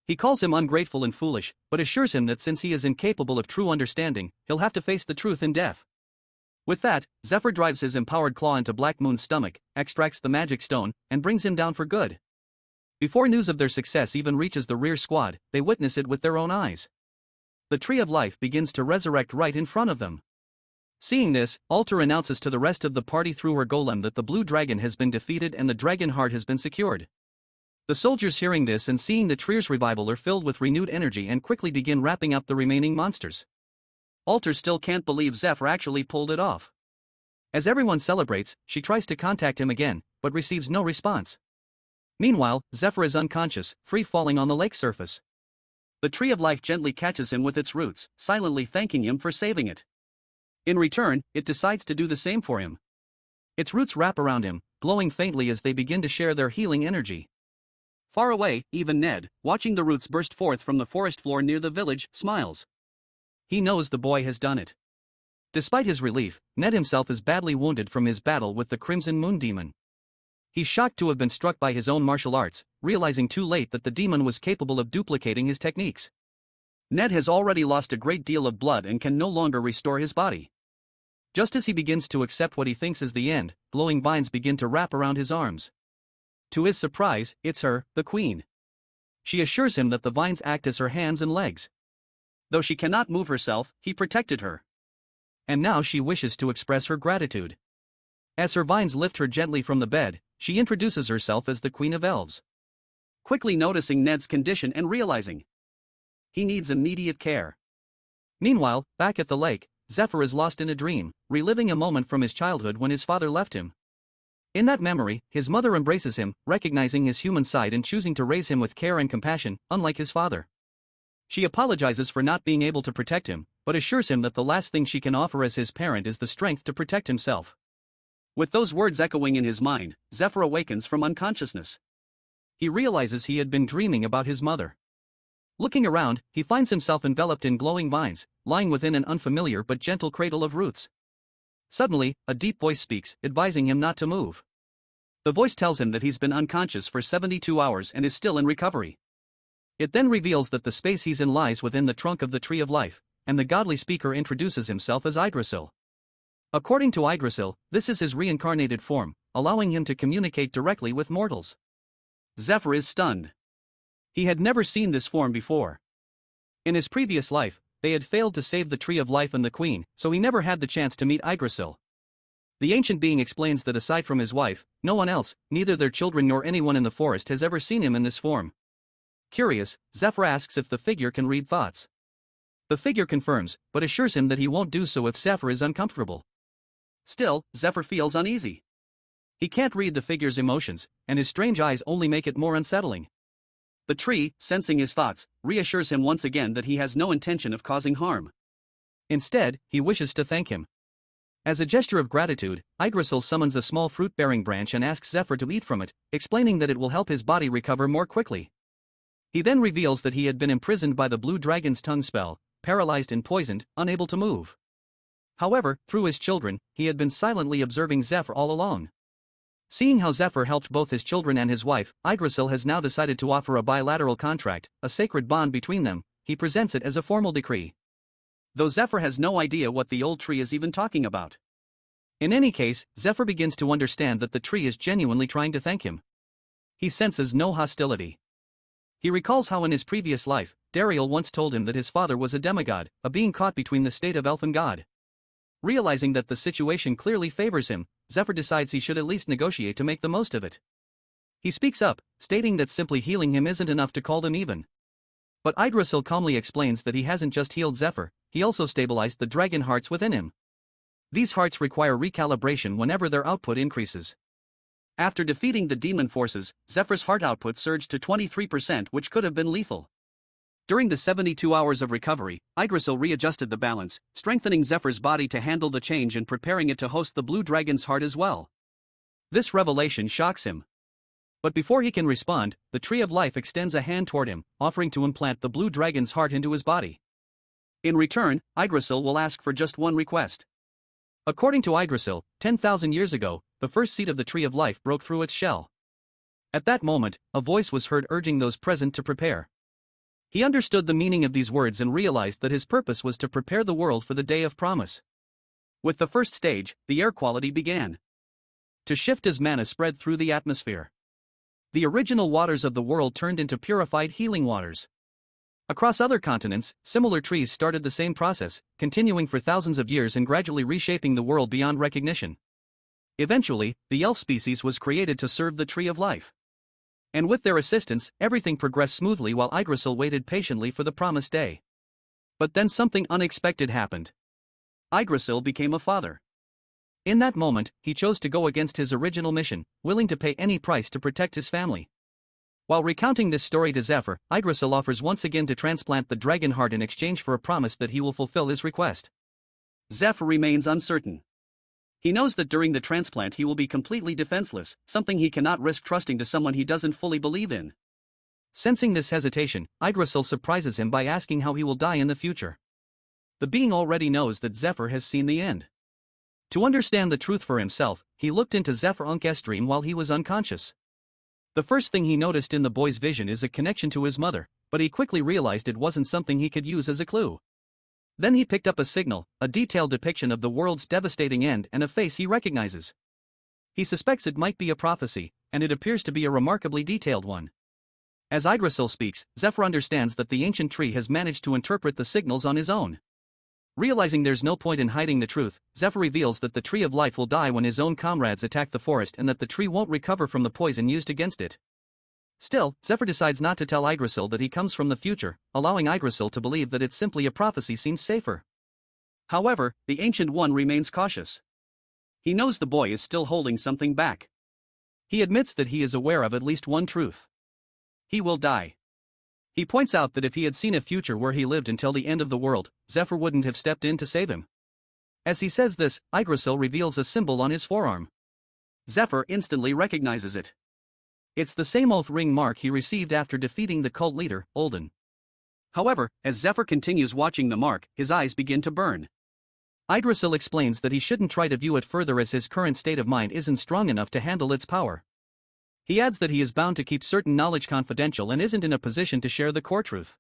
He calls him ungrateful and foolish, but assures him that since he is incapable of true understanding, he'll have to face the truth in death. With that, Zephyr drives his empowered claw into Black Moon's stomach, extracts the magic stone, and brings him down for good. Before news of their success even reaches the rear squad, they witness it with their own eyes. The Tree of Life begins to resurrect right in front of them. Seeing this, Alter announces to the rest of the party through her golem that the blue dragon has been defeated and the dragon heart has been secured. The soldiers hearing this and seeing the tree's revival are filled with renewed energy and quickly begin wrapping up the remaining monsters. Alter still can't believe Zephyr actually pulled it off. As everyone celebrates, she tries to contact him again, but receives no response. Meanwhile, Zephyr is unconscious, free-falling on the lake surface. The Tree of Life gently catches him with its roots, silently thanking him for saving it. In return, it decides to do the same for him. Its roots wrap around him, glowing faintly as they begin to share their healing energy. Far away, even Ned, watching the roots burst forth from the forest floor near the village, smiles. He knows the boy has done it. Despite his relief, Ned himself is badly wounded from his battle with the Crimson Moon Demon. He's shocked to have been struck by his own martial arts, realizing too late that the demon was capable of duplicating his techniques. Ned has already lost a great deal of blood and can no longer restore his body. Just as he begins to accept what he thinks is the end, glowing vines begin to wrap around his arms. To his surprise, it's her, the Queen. She assures him that the vines act as her hands and legs. Though she cannot move herself, he protected her. And now she wishes to express her gratitude. As her vines lift her gently from the bed, she introduces herself as the Queen of Elves. Quickly noticing Ned's condition and realizing he needs immediate care. Meanwhile, back at the lake, Zephyr is lost in a dream, reliving a moment from his childhood when his father left him. In that memory, his mother embraces him, recognizing his human side and choosing to raise him with care and compassion, unlike his father. She apologizes for not being able to protect him, but assures him that the last thing she can offer as his parent is the strength to protect himself. With those words echoing in his mind, Zephyr awakens from unconsciousness. He realizes he had been dreaming about his mother. Looking around, he finds himself enveloped in glowing vines, lying within an unfamiliar but gentle cradle of roots. Suddenly, a deep voice speaks, advising him not to move. The voice tells him that he's been unconscious for 72 hours and is still in recovery. It then reveals that the space he's in lies within the trunk of the Tree of Life, and the godly speaker introduces himself as Yggdrasil. According to Yggdrasil, this is his reincarnated form, allowing him to communicate directly with mortals. Zephyr is stunned. He had never seen this form before. In his previous life, they had failed to save the Tree of Life and the Queen, so he never had the chance to meet Yggdrasil. The ancient being explains that aside from his wife, no one else, neither their children nor anyone in the forest has ever seen him in this form. Curious, Zephyr asks if the figure can read thoughts. The figure confirms, but assures him that he won't do so if Zephyr is uncomfortable. Still, Zephyr feels uneasy. He can't read the figure's emotions, and his strange eyes only make it more unsettling. The tree, sensing his thoughts, reassures him once again that he has no intention of causing harm. Instead, he wishes to thank him. As a gesture of gratitude, Yggdrasil summons a small fruit-bearing branch and asks Zephyr to eat from it, explaining that it will help his body recover more quickly. He then reveals that he had been imprisoned by the blue dragon's tongue spell, paralyzed and poisoned, unable to move. However, through his children, he had been silently observing Zephyr all along. Seeing how Zephyr helped both his children and his wife, Yggdrasil has now decided to offer a bilateral contract, a sacred bond between them. He presents it as a formal decree. Though Zephyr has no idea what the old tree is even talking about. In any case, Zephyr begins to understand that the tree is genuinely trying to thank him. He senses no hostility. He recalls how in his previous life, Dariel once told him that his father was a demigod, a being caught between the state of elf and god. Realizing that the situation clearly favors him, Zephyr decides he should at least negotiate to make the most of it. He speaks up, stating that simply healing him isn't enough to call them even. But Yggdrasil calmly explains that he hasn't just healed Zephyr, he also stabilized the dragon hearts within him. These hearts require recalibration whenever their output increases. After defeating the demon forces, Zephyr's heart output surged to 23%, which could have been lethal. During the 72 hours of recovery, Yggdrasil readjusted the balance, strengthening Zephyr's body to handle the change and preparing it to host the blue dragon's heart as well. This revelation shocks him. But before he can respond, the Tree of Life extends a hand toward him, offering to implant the blue dragon's heart into his body. In return, Yggdrasil will ask for just one request. According to Yggdrasil, 10,000 years ago, the first seed of the Tree of Life broke through its shell. At that moment, a voice was heard urging those present to prepare. He understood the meaning of these words and realized that his purpose was to prepare the world for the day of promise. With the first stage, the air quality began to shift as mana spread through the atmosphere. The original waters of the world turned into purified healing waters. Across other continents, similar trees started the same process, continuing for thousands of years and gradually reshaping the world beyond recognition. Eventually, the elf species was created to serve the Tree of Life. And with their assistance, everything progressed smoothly while Yggdrasil waited patiently for the promised day. But then something unexpected happened. Yggdrasil became a father. In that moment, he chose to go against his original mission, willing to pay any price to protect his family. While recounting this story to Zephyr, Yggdrasil offers once again to transplant the dragon heart in exchange for a promise that he will fulfill his request. Zephyr remains uncertain. He knows that during the transplant he will be completely defenseless, something he cannot risk trusting to someone he doesn't fully believe in. Sensing this hesitation, Yggdrasil surprises him by asking how he will die in the future. The being already knows that Zephyr has seen the end. To understand the truth for himself, he looked into Zephyr Unk's dream while he was unconscious. The first thing he noticed in the boy's vision is a connection to his mother, but he quickly realized it wasn't something he could use as a clue. Then he picked up a signal, a detailed depiction of the world's devastating end and a face he recognizes. He suspects it might be a prophecy, and it appears to be a remarkably detailed one. As Yggdrasil speaks, Zephyr understands that the ancient tree has managed to interpret the signals on his own. Realizing there's no point in hiding the truth, Zephyr reveals that the Tree of Life will die when his own comrades attack the forest and that the tree won't recover from the poison used against it. Still, Zephyr decides not to tell Yggdrasil that he comes from the future, allowing Yggdrasil to believe that it's simply a prophecy seems safer. However, the Ancient One remains cautious. He knows the boy is still holding something back. He admits that he is aware of at least one truth. He will die. He points out that if he had seen a future where he lived until the end of the world, Zephyr wouldn't have stepped in to save him. As he says this, Yggdrasil reveals a symbol on his forearm. Zephyr instantly recognizes it. It's the same oath ring mark he received after defeating the cult leader, Olden. However, as Zephyr continues watching the mark, his eyes begin to burn. Yggdrasil explains that he shouldn't try to view it further as his current state of mind isn't strong enough to handle its power. He adds that he is bound to keep certain knowledge confidential and isn't in a position to share the core truth.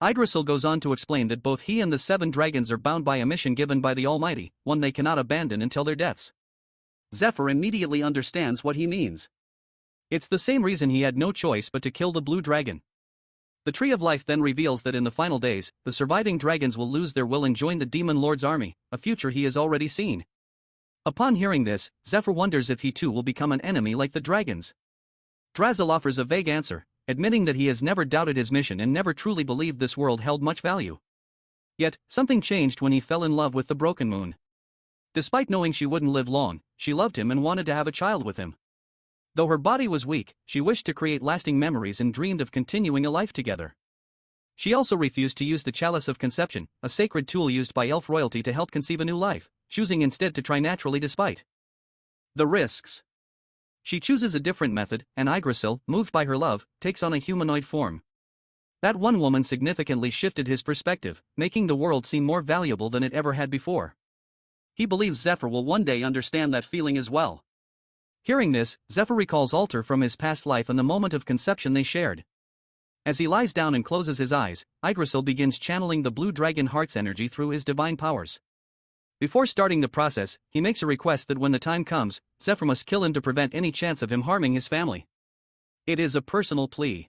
Yggdrasil goes on to explain that both he and the 7 dragons are bound by a mission given by the Almighty, one they cannot abandon until their deaths. Zephyr immediately understands what he means. It's the same reason he had no choice but to kill the blue dragon. The Tree of Life then reveals that in the final days, the surviving dragons will lose their will and join the Demon Lord's army, a future he has already seen. Upon hearing this, Zephyr wonders if he too will become an enemy like the dragons. Drazel offers a vague answer, admitting that he has never doubted his mission and never truly believed this world held much value. Yet, something changed when he fell in love with the Broken Moon. Despite knowing she wouldn't live long, she loved him and wanted to have a child with him. Though her body was weak, she wished to create lasting memories and dreamed of continuing a life together. She also refused to use the Chalice of Conception, a sacred tool used by elf royalty to help conceive a new life, choosing instead to try naturally despite the risks. She chooses a different method, and Yggdrasil, moved by her love, takes on a humanoid form. That one woman significantly shifted his perspective, making the world seem more valuable than it ever had before. He believes Zephyr will one day understand that feeling as well. Hearing this, Zephyr recalls Alter from his past life and the moment of conception they shared. As he lies down and closes his eyes, Yggdrasil begins channeling the blue dragon heart's energy through his divine powers. Before starting the process, he makes a request that when the time comes, Zephyr must kill him to prevent any chance of him harming his family. It is a personal plea.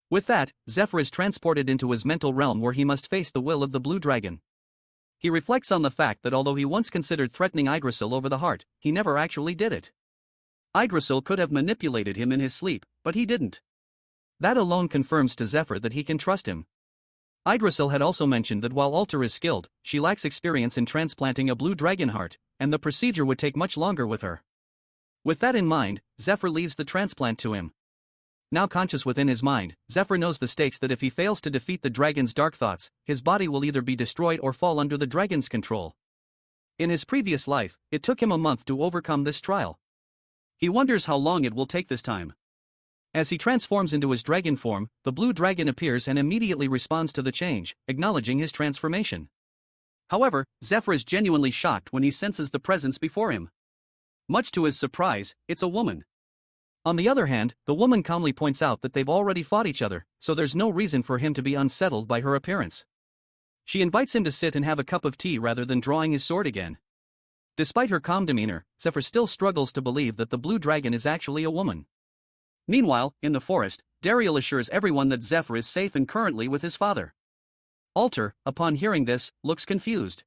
With that, Zephyr is transported into his mental realm where he must face the will of the blue dragon. He reflects on the fact that although he once considered threatening Yggdrasil over the heart, he never actually did it. Yggdrasil could have manipulated him in his sleep, but he didn't. That alone confirms to Zephyr that he can trust him. Yggdrasil had also mentioned that while Alter is skilled, she lacks experience in transplanting a blue dragon heart, and the procedure would take much longer with her. With that in mind, Zephyr leaves the transplant to him. Now conscious within his mind, Zephyr knows the stakes that if he fails to defeat the dragon's dark thoughts, his body will either be destroyed or fall under the dragon's control. In his previous life, it took him a month to overcome this trial. He wonders how long it will take this time. As he transforms into his dragon form, the blue dragon appears and immediately responds to the change, acknowledging his transformation. However, Zephyr is genuinely shocked when he senses the presence before him. Much to his surprise, it's a woman. On the other hand, the woman calmly points out that they've already fought each other, so there's no reason for him to be unsettled by her appearance. She invites him to sit and have a cup of tea rather than drawing his sword again. Despite her calm demeanor, Zephyr still struggles to believe that the blue dragon is actually a woman. Meanwhile, in the forest, Dariel assures everyone that Zephyr is safe and currently with his father. Alter, upon hearing this, looks confused.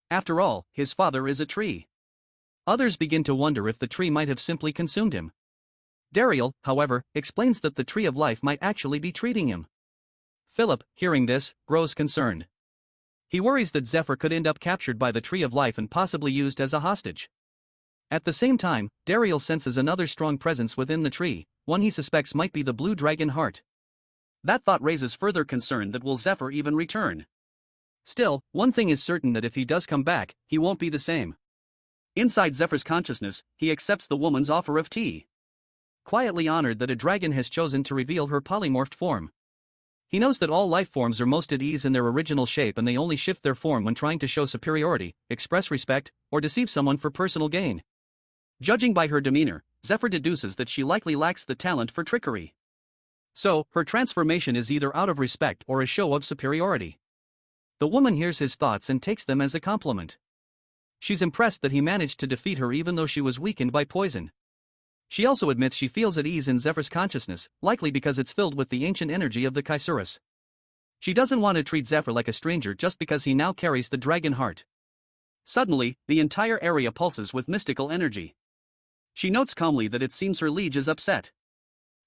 After all, his father is a tree. Others begin to wonder if the tree might have simply consumed him. Dariel, however, explains that the Tree of Life might actually be treating him. Philip, hearing this, grows concerned. He worries that Zephyr could end up captured by the Tree of Life and possibly used as a hostage. At the same time, Dariel senses another strong presence within the tree, one he suspects might be the blue dragon heart. That thought raises further concern that will Zephyr even return. Still, one thing is certain that if he does come back, he won't be the same. Inside Zephyr's consciousness, he accepts the woman's offer of tea. Quietly honored that a dragon has chosen to reveal her polymorphed form. He knows that all life forms are most at ease in their original shape and they only shift their form when trying to show superiority, express respect, or deceive someone for personal gain. Judging by her demeanor, Zephyr deduces that she likely lacks the talent for trickery. So, her transformation is either out of respect or a show of superiority. The woman hears his thoughts and takes them as a compliment. She's impressed that he managed to defeat her even though she was weakened by poison. She also admits she feels at ease in Zephyr's consciousness, likely because it's filled with the ancient energy of the Kaisurus. She doesn't want to treat Zephyr like a stranger just because he now carries the dragon heart. Suddenly, the entire area pulses with mystical energy. She notes calmly that it seems her liege is upset.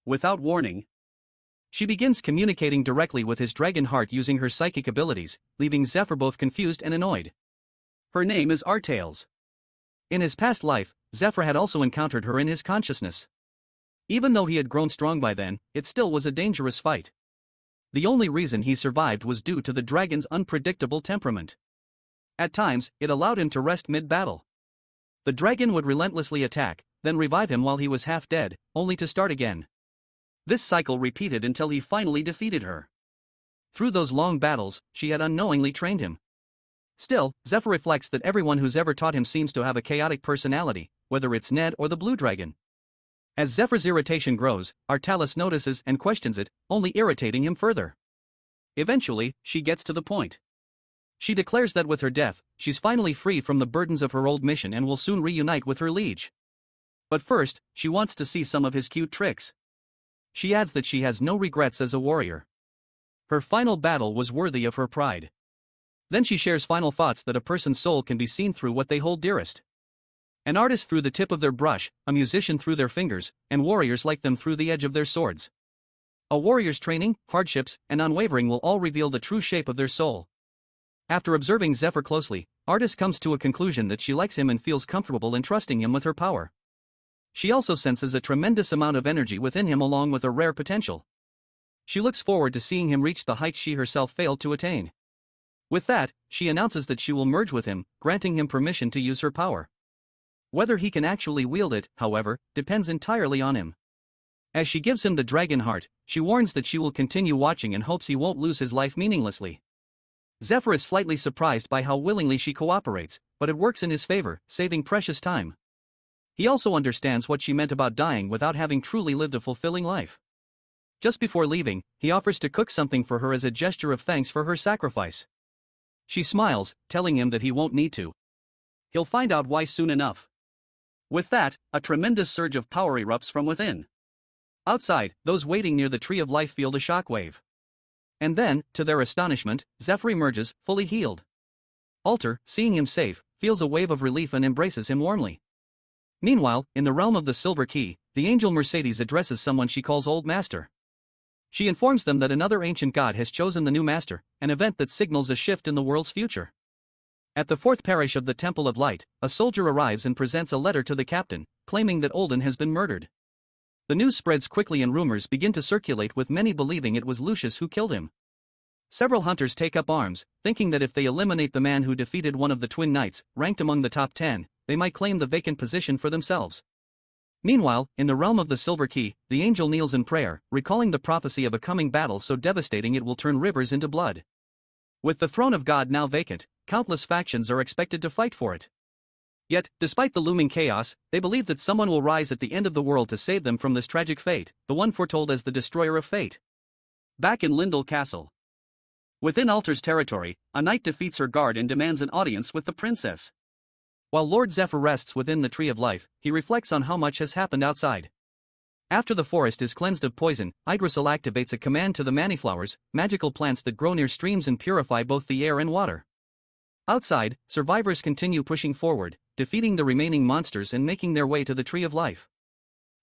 Without warning, she begins communicating directly with his dragon heart using her psychic abilities, leaving Zephyr both confused and annoyed. Her name is Artales. In his past life, Zephyr had also encountered her in his consciousness. Even though he had grown strong by then, it still was a dangerous fight. The only reason he survived was due to the dragon's unpredictable temperament. At times, it allowed him to rest mid-battle. The dragon would relentlessly attack, then revive him while he was half dead, only to start again. This cycle repeated until he finally defeated her. Through those long battles, she had unknowingly trained him. Still, Zephyr reflects that everyone who's ever taught him seems to have a chaotic personality, whether it's Ned or the blue dragon. As Zephyr's irritation grows, Artalis notices and questions it, only irritating him further. Eventually, she gets to the point. She declares that with her death, she's finally free from the burdens of her old mission and will soon reunite with her liege. But first, she wants to see some of his cute tricks. She adds that she has no regrets as a warrior. Her final battle was worthy of her pride. Then she shares final thoughts that a person's soul can be seen through what they hold dearest. An artist through the tip of their brush, a musician through their fingers, and warriors like them through the edge of their swords. A warrior's training, hardships, and unwavering will all reveal the true shape of their soul. After observing Zephyr closely, Artist comes to a conclusion that she likes him and feels comfortable in trusting him with her power. She also senses a tremendous amount of energy within him along with a rare potential. She looks forward to seeing him reach the heights she herself failed to attain. With that, she announces that she will merge with him, granting him permission to use her power. Whether he can actually wield it, however, depends entirely on him. As she gives him the dragon heart, she warns that she will continue watching and hopes he won't lose his life meaninglessly. Zephyr is slightly surprised by how willingly she cooperates, but it works in his favor, saving precious time. He also understands what she meant about dying without having truly lived a fulfilling life. Just before leaving, he offers to cook something for her as a gesture of thanks for her sacrifice. She smiles, telling him that he won't need to. He'll find out why soon enough. With that, a tremendous surge of power erupts from within. Outside, those waiting near the Tree of Life feel the shockwave. And then, to their astonishment, Zephyr emerges, fully healed. Alter, seeing him safe, feels a wave of relief and embraces him warmly. Meanwhile, in the realm of the Silver Key, the angel Mercedes addresses someone she calls Old Master. She informs them that another ancient god has chosen the new master, an event that signals a shift in the world's future. At the fourth parish of the Temple of Light, a soldier arrives and presents a letter to the captain, claiming that Olden has been murdered. The news spreads quickly and rumors begin to circulate with many believing it was Lucius who killed him. Several hunters take up arms, thinking that if they eliminate the man who defeated one of the twin knights, ranked among the top 10, they might claim the vacant position for themselves. Meanwhile, in the realm of the Silver Key, the angel kneels in prayer, recalling the prophecy of a coming battle so devastating it will turn rivers into blood. With the throne of God now vacant, countless factions are expected to fight for it. Yet, despite the looming chaos, they believe that someone will rise at the end of the world to save them from this tragic fate, the one foretold as the Destroyer of Fate. Back in Lindell Castle. Within Alter's territory, a knight defeats her guard and demands an audience with the princess. While Lord Zephyr rests within the Tree of Life, he reflects on how much has happened outside. After the forest is cleansed of poison, Yggdrasil activates a command to the Maniflowers, magical plants that grow near streams and purify both the air and water. Outside, survivors continue pushing forward, defeating the remaining monsters and making their way to the Tree of Life.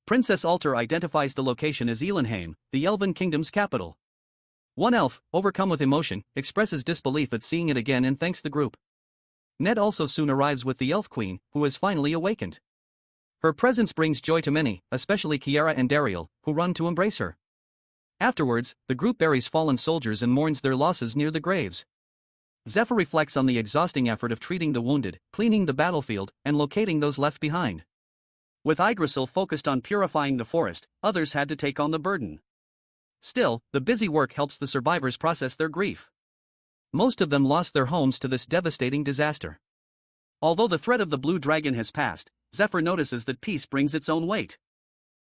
Princess Alter identifies the location as Elenheim, the Elven Kingdom's capital. One elf, overcome with emotion, expresses disbelief at seeing it again and thanks the group. Ned also soon arrives with the Elf Queen, who has finally awakened. Her presence brings joy to many, especially Kiara and Dariel, who run to embrace her. Afterwards, the group buries fallen soldiers and mourns their losses near the graves. Zephyr reflects on the exhausting effort of treating the wounded, cleaning the battlefield, and locating those left behind. With Yggdrasil focused on purifying the forest, others had to take on the burden. Still, the busy work helps the survivors process their grief. Most of them lost their homes to this devastating disaster. Although the threat of the blue dragon has passed, Zephyr notices that peace brings its own weight.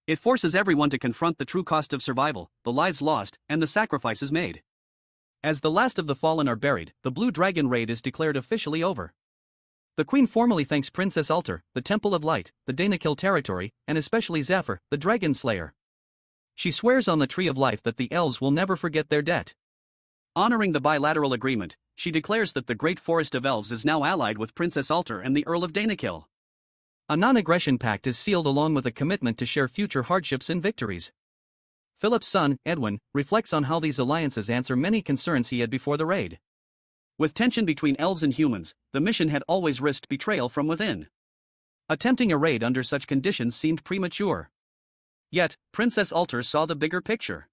It forces everyone to confront the true cost of survival, the lives lost, and the sacrifices made. As the last of the fallen are buried, the blue dragon raid is declared officially over. The queen formally thanks Princess Alter, the Temple of Light, the Danakil territory, and especially Zephyr, the dragon slayer. She swears on the Tree of Life that the elves will never forget their debt. Honoring the bilateral agreement, she declares that the Great Forest of Elves is now allied with Princess Alter and the Earl of Danakill. A non-aggression pact is sealed along with a commitment to share future hardships and victories. Philip's son, Edwin, reflects on how these alliances answer many concerns he had before the raid. With tension between elves and humans, the mission had always risked betrayal from within. Attempting a raid under such conditions seemed premature. Yet, Princess Alter saw the bigger picture.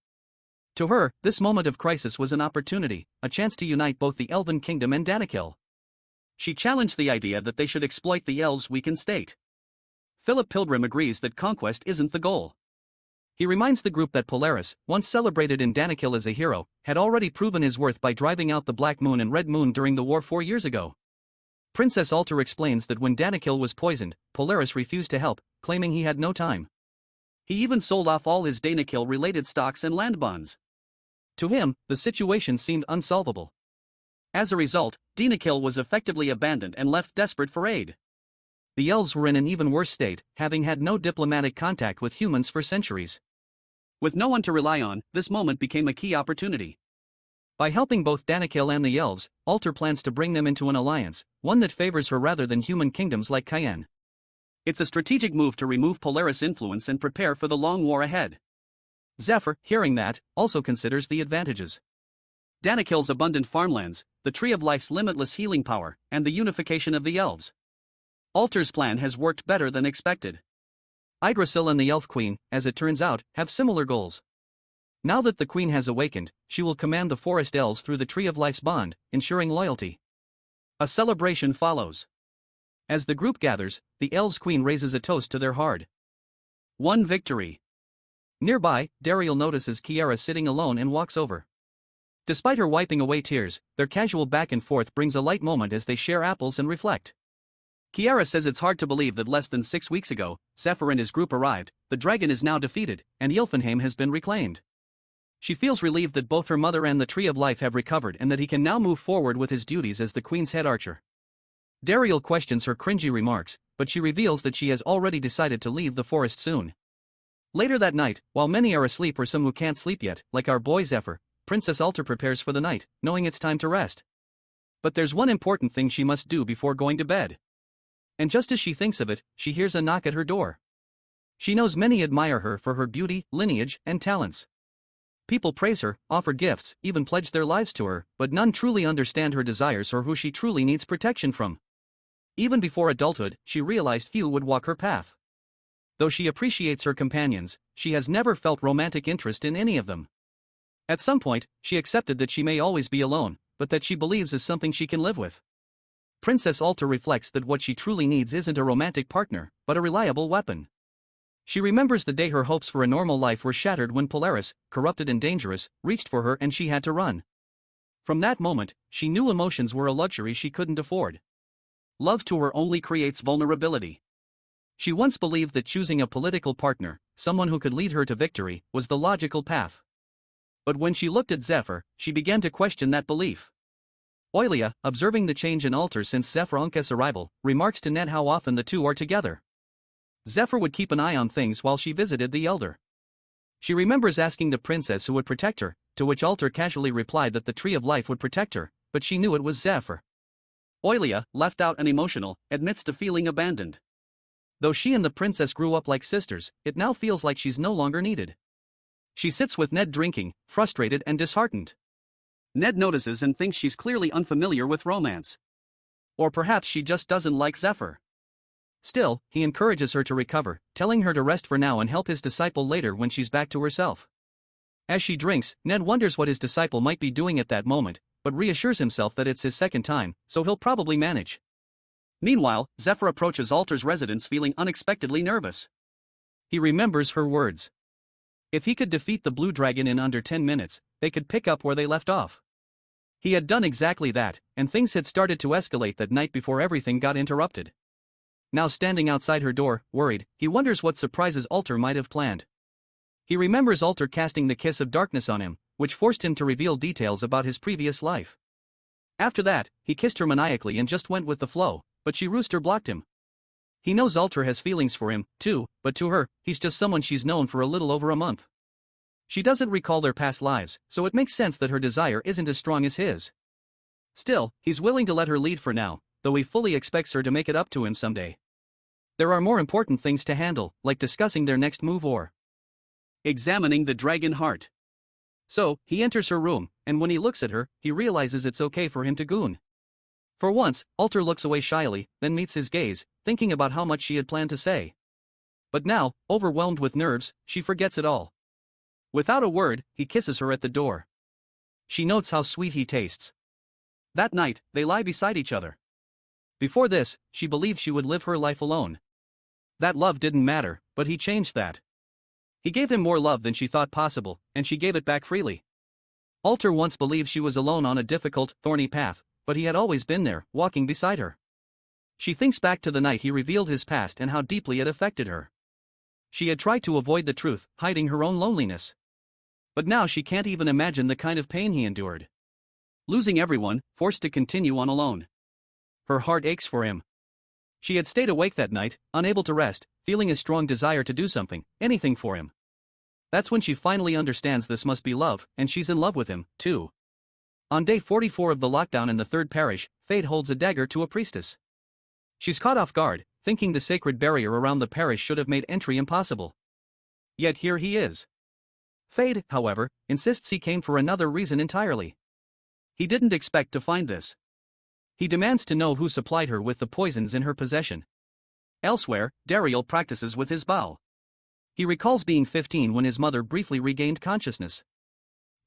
To her, this moment of crisis was an opportunity, a chance to unite both the Elven Kingdom and Danakill. She challenged the idea that they should exploit the elves' weakened state. Philip Pilgrim agrees that conquest isn't the goal. He reminds the group that Polaris, once celebrated in Danakill as a hero, had already proven his worth by driving out the Black Moon and Red Moon during the war 4 years ago. Princess Alter explains that when Danakill was poisoned, Polaris refused to help, claiming he had no time. He even sold off all his Danakill-related stocks and land bonds. To him, the situation seemed unsolvable. As a result, Danakill was effectively abandoned and left desperate for aid. The elves were in an even worse state, having had no diplomatic contact with humans for centuries. With no one to rely on, this moment became a key opportunity. By helping both Danakill and the elves, Alter plans to bring them into an alliance, one that favors her rather than human kingdoms like Cayenne. It's a strategic move to remove Polaris' influence and prepare for the long war ahead. Zephyr, hearing that, also considers the advantages. Danakill's abundant farmlands, the Tree of Life's limitless healing power, and the unification of the elves. Alter's plan has worked better than expected. Yggdrasil and the Elf Queen, as it turns out, have similar goals. Now that the Queen has awakened, she will command the Forest Elves through the Tree of Life's bond, ensuring loyalty. A celebration follows. As the group gathers, the Elves' Queen raises a toast to their hard-won victory. Nearby, Dariel notices Kiara sitting alone and walks over. Despite her wiping away tears, their casual back and forth brings a light moment as they share apples and reflect. Kiara says it's hard to believe that less than 6 weeks ago, Zephyr and his group arrived, the dragon is now defeated, and Ylfenheim has been reclaimed. She feels relieved that both her mother and the Tree of Life have recovered and that he can now move forward with his duties as the Queen's head archer. Dariel questions her cringy remarks, but she reveals that she has already decided to leave the forest soon. Later that night, while many are asleep or some who can't sleep yet, like our boy Zephyr, Princess Alter prepares for the night, knowing it's time to rest. But there's one important thing she must do before going to bed. And just as she thinks of it, she hears a knock at her door. She knows many admire her for her beauty, lineage, and talents. People praise her, offer gifts, even pledge their lives to her, but none truly understand her desires or who she truly needs protection from. Even before adulthood, she realized few would walk her path. Though she appreciates her companions, she has never felt romantic interest in any of them. At some point, she accepted that she may always be alone, but that she believes is something she can live with. Princess Alter reflects that what she truly needs isn't a romantic partner, but a reliable weapon. She remembers the day her hopes for a normal life were shattered when Polaris, corrupted and dangerous, reached for her and she had to run. From that moment, she knew emotions were a luxury she couldn't afford. Love to her only creates vulnerability. She once believed that choosing a political partner, someone who could lead her to victory, was the logical path. But when she looked at Zephyr, she began to question that belief. Oilia, observing the change in Alter since Zephyr Unk's arrival, remarks to Ned how often the two are together. Zephyr would keep an eye on things while she visited the elder. She remembers asking the princess who would protect her, to which Alter casually replied that the Tree of Life would protect her, but she knew it was Zephyr. Oilia, left out and emotional, admits to feeling abandoned. Though she and the princess grew up like sisters, it now feels like she's no longer needed. She sits with Ned drinking, frustrated and disheartened. Ned notices and thinks she's clearly unfamiliar with romance. Or perhaps she just doesn't like Zephyr. Still, he encourages her to recover, telling her to rest for now and help his disciple later when she's back to herself. As she drinks, Ned wonders what his disciple might be doing at that moment, but reassures himself that it's his second time, so he'll probably manage. Meanwhile, Zephyr approaches Alter's residence feeling unexpectedly nervous. He remembers her words. If he could defeat the blue dragon in under 10 minutes, they could pick up where they left off. He had done exactly that, and things had started to escalate that night before everything got interrupted. Now standing outside her door, worried, he wonders what surprises Alter might have planned. He remembers Alter casting the kiss of darkness on him, which forced him to reveal details about his previous life. After that, he kissed her maniacally and just went with the flow, but she rooster blocked him. He knows Alter has feelings for him, too, but to her, he's just someone she's known for a little over a month. She doesn't recall their past lives, so it makes sense that her desire isn't as strong as his. Still, he's willing to let her lead for now, though he fully expects her to make it up to him someday. There are more important things to handle, like discussing their next move or examining the dragon heart. So, he enters her room, and when he looks at her, he realizes it's okay for him to goon. For once, Alter looks away shyly, then meets his gaze, thinking about how much she had planned to say. But now, overwhelmed with nerves, she forgets it all. Without a word, he kisses her at the door. She notes how sweet he tastes. That night, they lie beside each other. Before this, she believed she would live her life alone. That love didn't matter, but he changed that. He gave him more love than she thought possible, and she gave it back freely. Alter once believed she was alone on a difficult, thorny path, but he had always been there, walking beside her. She thinks back to the night he revealed his past and how deeply it affected her. She had tried to avoid the truth, hiding her own loneliness. But now she can't even imagine the kind of pain he endured. Losing everyone, forced to continue on alone. Her heart aches for him. She had stayed awake that night, unable to rest, feeling a strong desire to do something, anything for him. That's when she finally understands this must be love, and she's in love with him, too. On day 44 of the lockdown in the third parish, Fate holds a dagger to a priestess. She's caught off guard, thinking the sacred barrier around the parish should have made entry impossible. Yet here he is. Fate, however, insists he came for another reason entirely. He didn't expect to find this. He demands to know who supplied her with the poisons in her possession. Elsewhere, Daryl practices with his bow. He recalls being 15 when his mother briefly regained consciousness.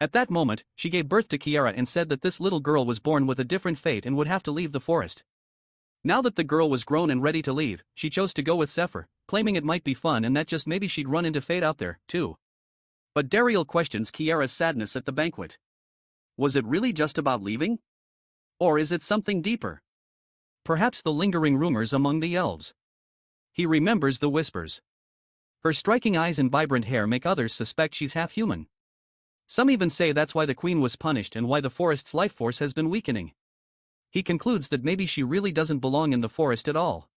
At that moment, she gave birth to Kiara and said that this little girl was born with a different fate and would have to leave the forest. Now that the girl was grown and ready to leave, she chose to go with Zephyr, claiming it might be fun and that just maybe she'd run into Fate out there, too. But Daryl questions Kiara's sadness at the banquet. Was it really just about leaving? Or is it something deeper? Perhaps the lingering rumors among the elves. He remembers the whispers. Her striking eyes and vibrant hair make others suspect she's half human. Some even say that's why the queen was punished and why the forest's life force has been weakening. He concludes that maybe she really doesn't belong in the forest at all.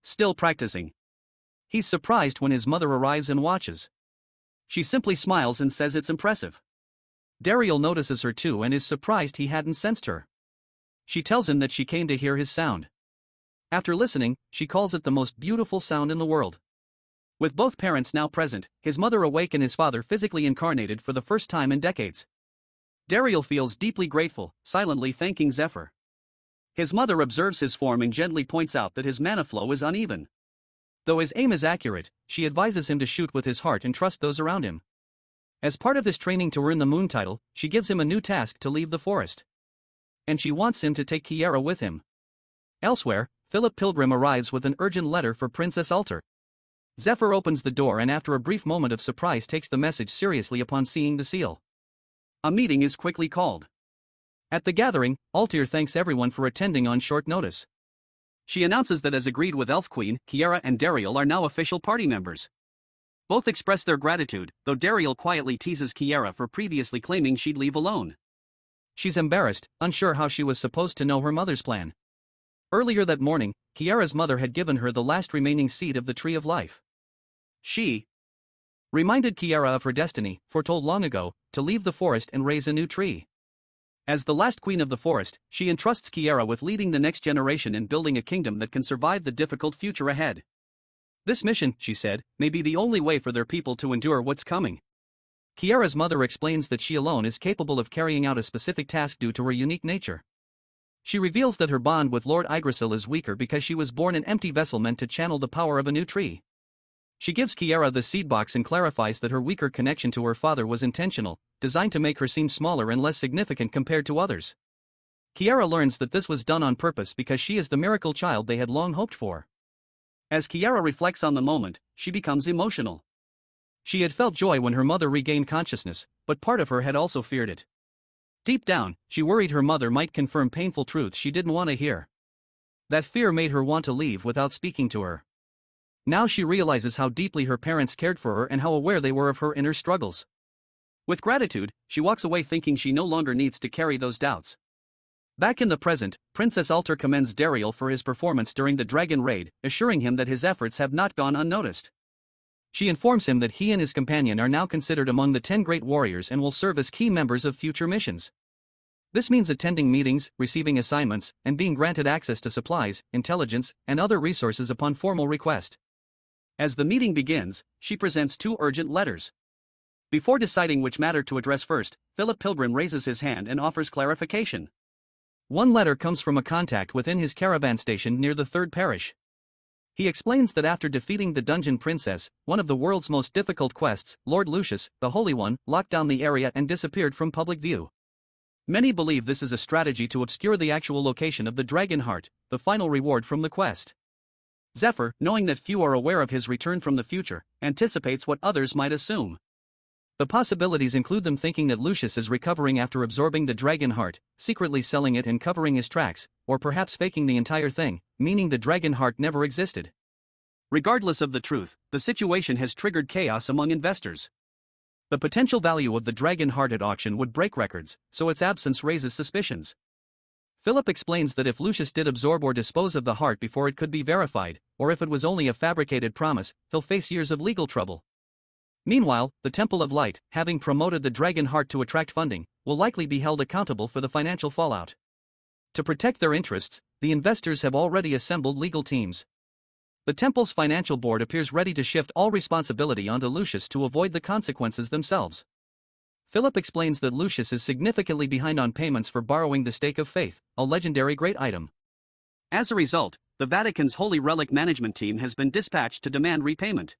Still practicing. He's surprised when his mother arrives and watches. She simply smiles and says it's impressive. Daryl notices her too and is surprised he hadn't sensed her. She tells him that she came to hear his sound. After listening, she calls it the most beautiful sound in the world. With both parents now present, his mother awake and his father physically incarnated for the first time in decades. Daryl feels deeply grateful, silently thanking Zephyr. His mother observes his form and gently points out that his mana flow is uneven. Though his aim is accurate, she advises him to shoot with his heart and trust those around him. As part of his training to earn the moon title, she gives him a new task to leave the forest. And she wants him to take Kiara with him. Elsewhere, Philip Pilgrim arrives with an urgent letter for Princess Alter. Zephyr opens the door and after a brief moment of surprise takes the message seriously upon seeing the seal. A meeting is quickly called. At the gathering, Altair thanks everyone for attending on short notice. She announces that as agreed with Elf Queen, Kiara and Daryl are now official party members. Both express their gratitude, though Daryl quietly teases Kiara for previously claiming she'd leave alone. She's embarrassed, unsure how she was supposed to know her mother's plan. Earlier that morning, Kiara's mother had given her the last remaining seed of the Tree of Life. She reminded Kiara of her destiny, foretold long ago, to leave the forest and raise a new tree. As the last queen of the forest, she entrusts Kiara with leading the next generation in building a kingdom that can survive the difficult future ahead. This mission, she said, may be the only way for their people to endure what's coming. Kiara's mother explains that she alone is capable of carrying out a specific task due to her unique nature. She reveals that her bond with Lord Yggdrasil is weaker because she was born an empty vessel meant to channel the power of a new tree. She gives Kiara the seed box and clarifies that her weaker connection to her father was intentional, designed to make her seem smaller and less significant compared to others. Kiara learns that this was done on purpose because she is the miracle child they had long hoped for. As Kiara reflects on the moment, she becomes emotional. She had felt joy when her mother regained consciousness, but part of her had also feared it. Deep down, she worried her mother might confirm painful truths she didn't want to hear. That fear made her want to leave without speaking to her. Now she realizes how deeply her parents cared for her and how aware they were of her inner struggles. With gratitude, she walks away thinking she no longer needs to carry those doubts. Back in the present, Princess Alter commends Daryl for his performance during the dragon raid, assuring him that his efforts have not gone unnoticed. She informs him that he and his companion are now considered among the 10 great warriors and will serve as key members of future missions. This means attending meetings, receiving assignments, and being granted access to supplies, intelligence, and other resources upon formal request. As the meeting begins, she presents 2 urgent letters. Before deciding which matter to address first, Philip Pilgrim raises his hand and offers clarification. One letter comes from a contact within his caravan station near the Third Parish. He explains that after defeating the Dungeon Princess, one of the world's most difficult quests, Lord Lucius, the Holy One, locked down the area and disappeared from public view. Many believe this is a strategy to obscure the actual location of the Dragon Heart, the final reward from the quest. Zephyr, knowing that few are aware of his return from the future, anticipates what others might assume. The possibilities include them thinking that Lucius is recovering after absorbing the Dragon Heart, secretly selling it and covering his tracks, or perhaps faking the entire thing, meaning the Dragon Heart never existed. Regardless of the truth, the situation has triggered chaos among investors. The potential value of the Dragon Heart at auction would break records, so its absence raises suspicions. Philip explains that if Lucius did absorb or dispose of the heart before it could be verified, or if it was only a fabricated promise, he'll face years of legal trouble. Meanwhile, the Temple of Light, having promoted the Dragon Heart to attract funding, will likely be held accountable for the financial fallout. To protect their interests, the investors have already assembled legal teams. The temple's financial board appears ready to shift all responsibility onto Lucius to avoid the consequences themselves. Philip explains that Lucius is significantly behind on payments for borrowing the Stake of Faith, a legendary great item. As a result, the Vatican's Holy Relic management team has been dispatched to demand repayment.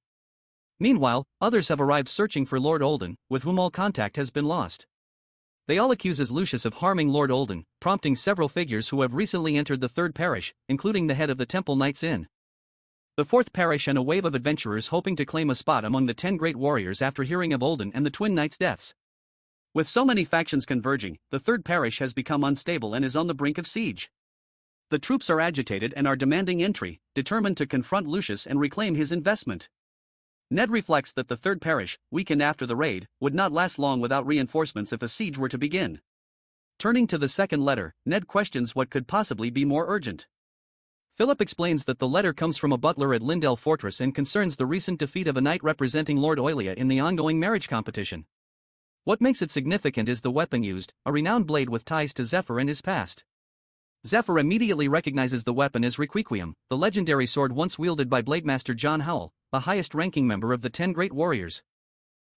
Meanwhile, others have arrived searching for Lord Olden, with whom all contact has been lost. They all accuse Lucius of harming Lord Olden, prompting several figures who have recently entered the Third Parish, including the head of the Temple Knights Inn. The Fourth Parish and a wave of adventurers hoping to claim a spot among the 10 great warriors after hearing of Olden and the Twin Knights' deaths. With so many factions converging, the Third Parish has become unstable and is on the brink of siege. The troops are agitated and are demanding entry, determined to confront Lucius and reclaim his investment. Ned reflects that the Third Parish, weakened after the raid, would not last long without reinforcements if a siege were to begin. Turning to the second letter, Ned questions what could possibly be more urgent. Philip explains that the letter comes from a butler at Lindell Fortress and concerns the recent defeat of a knight representing Lord Oilia in the ongoing marriage competition. What makes it significant is the weapon used, a renowned blade with ties to Zephyr and his past. Zephyr immediately recognizes the weapon as Requiem, the legendary sword once wielded by Blademaster John Howell, the highest-ranking member of the 10 Great Warriors.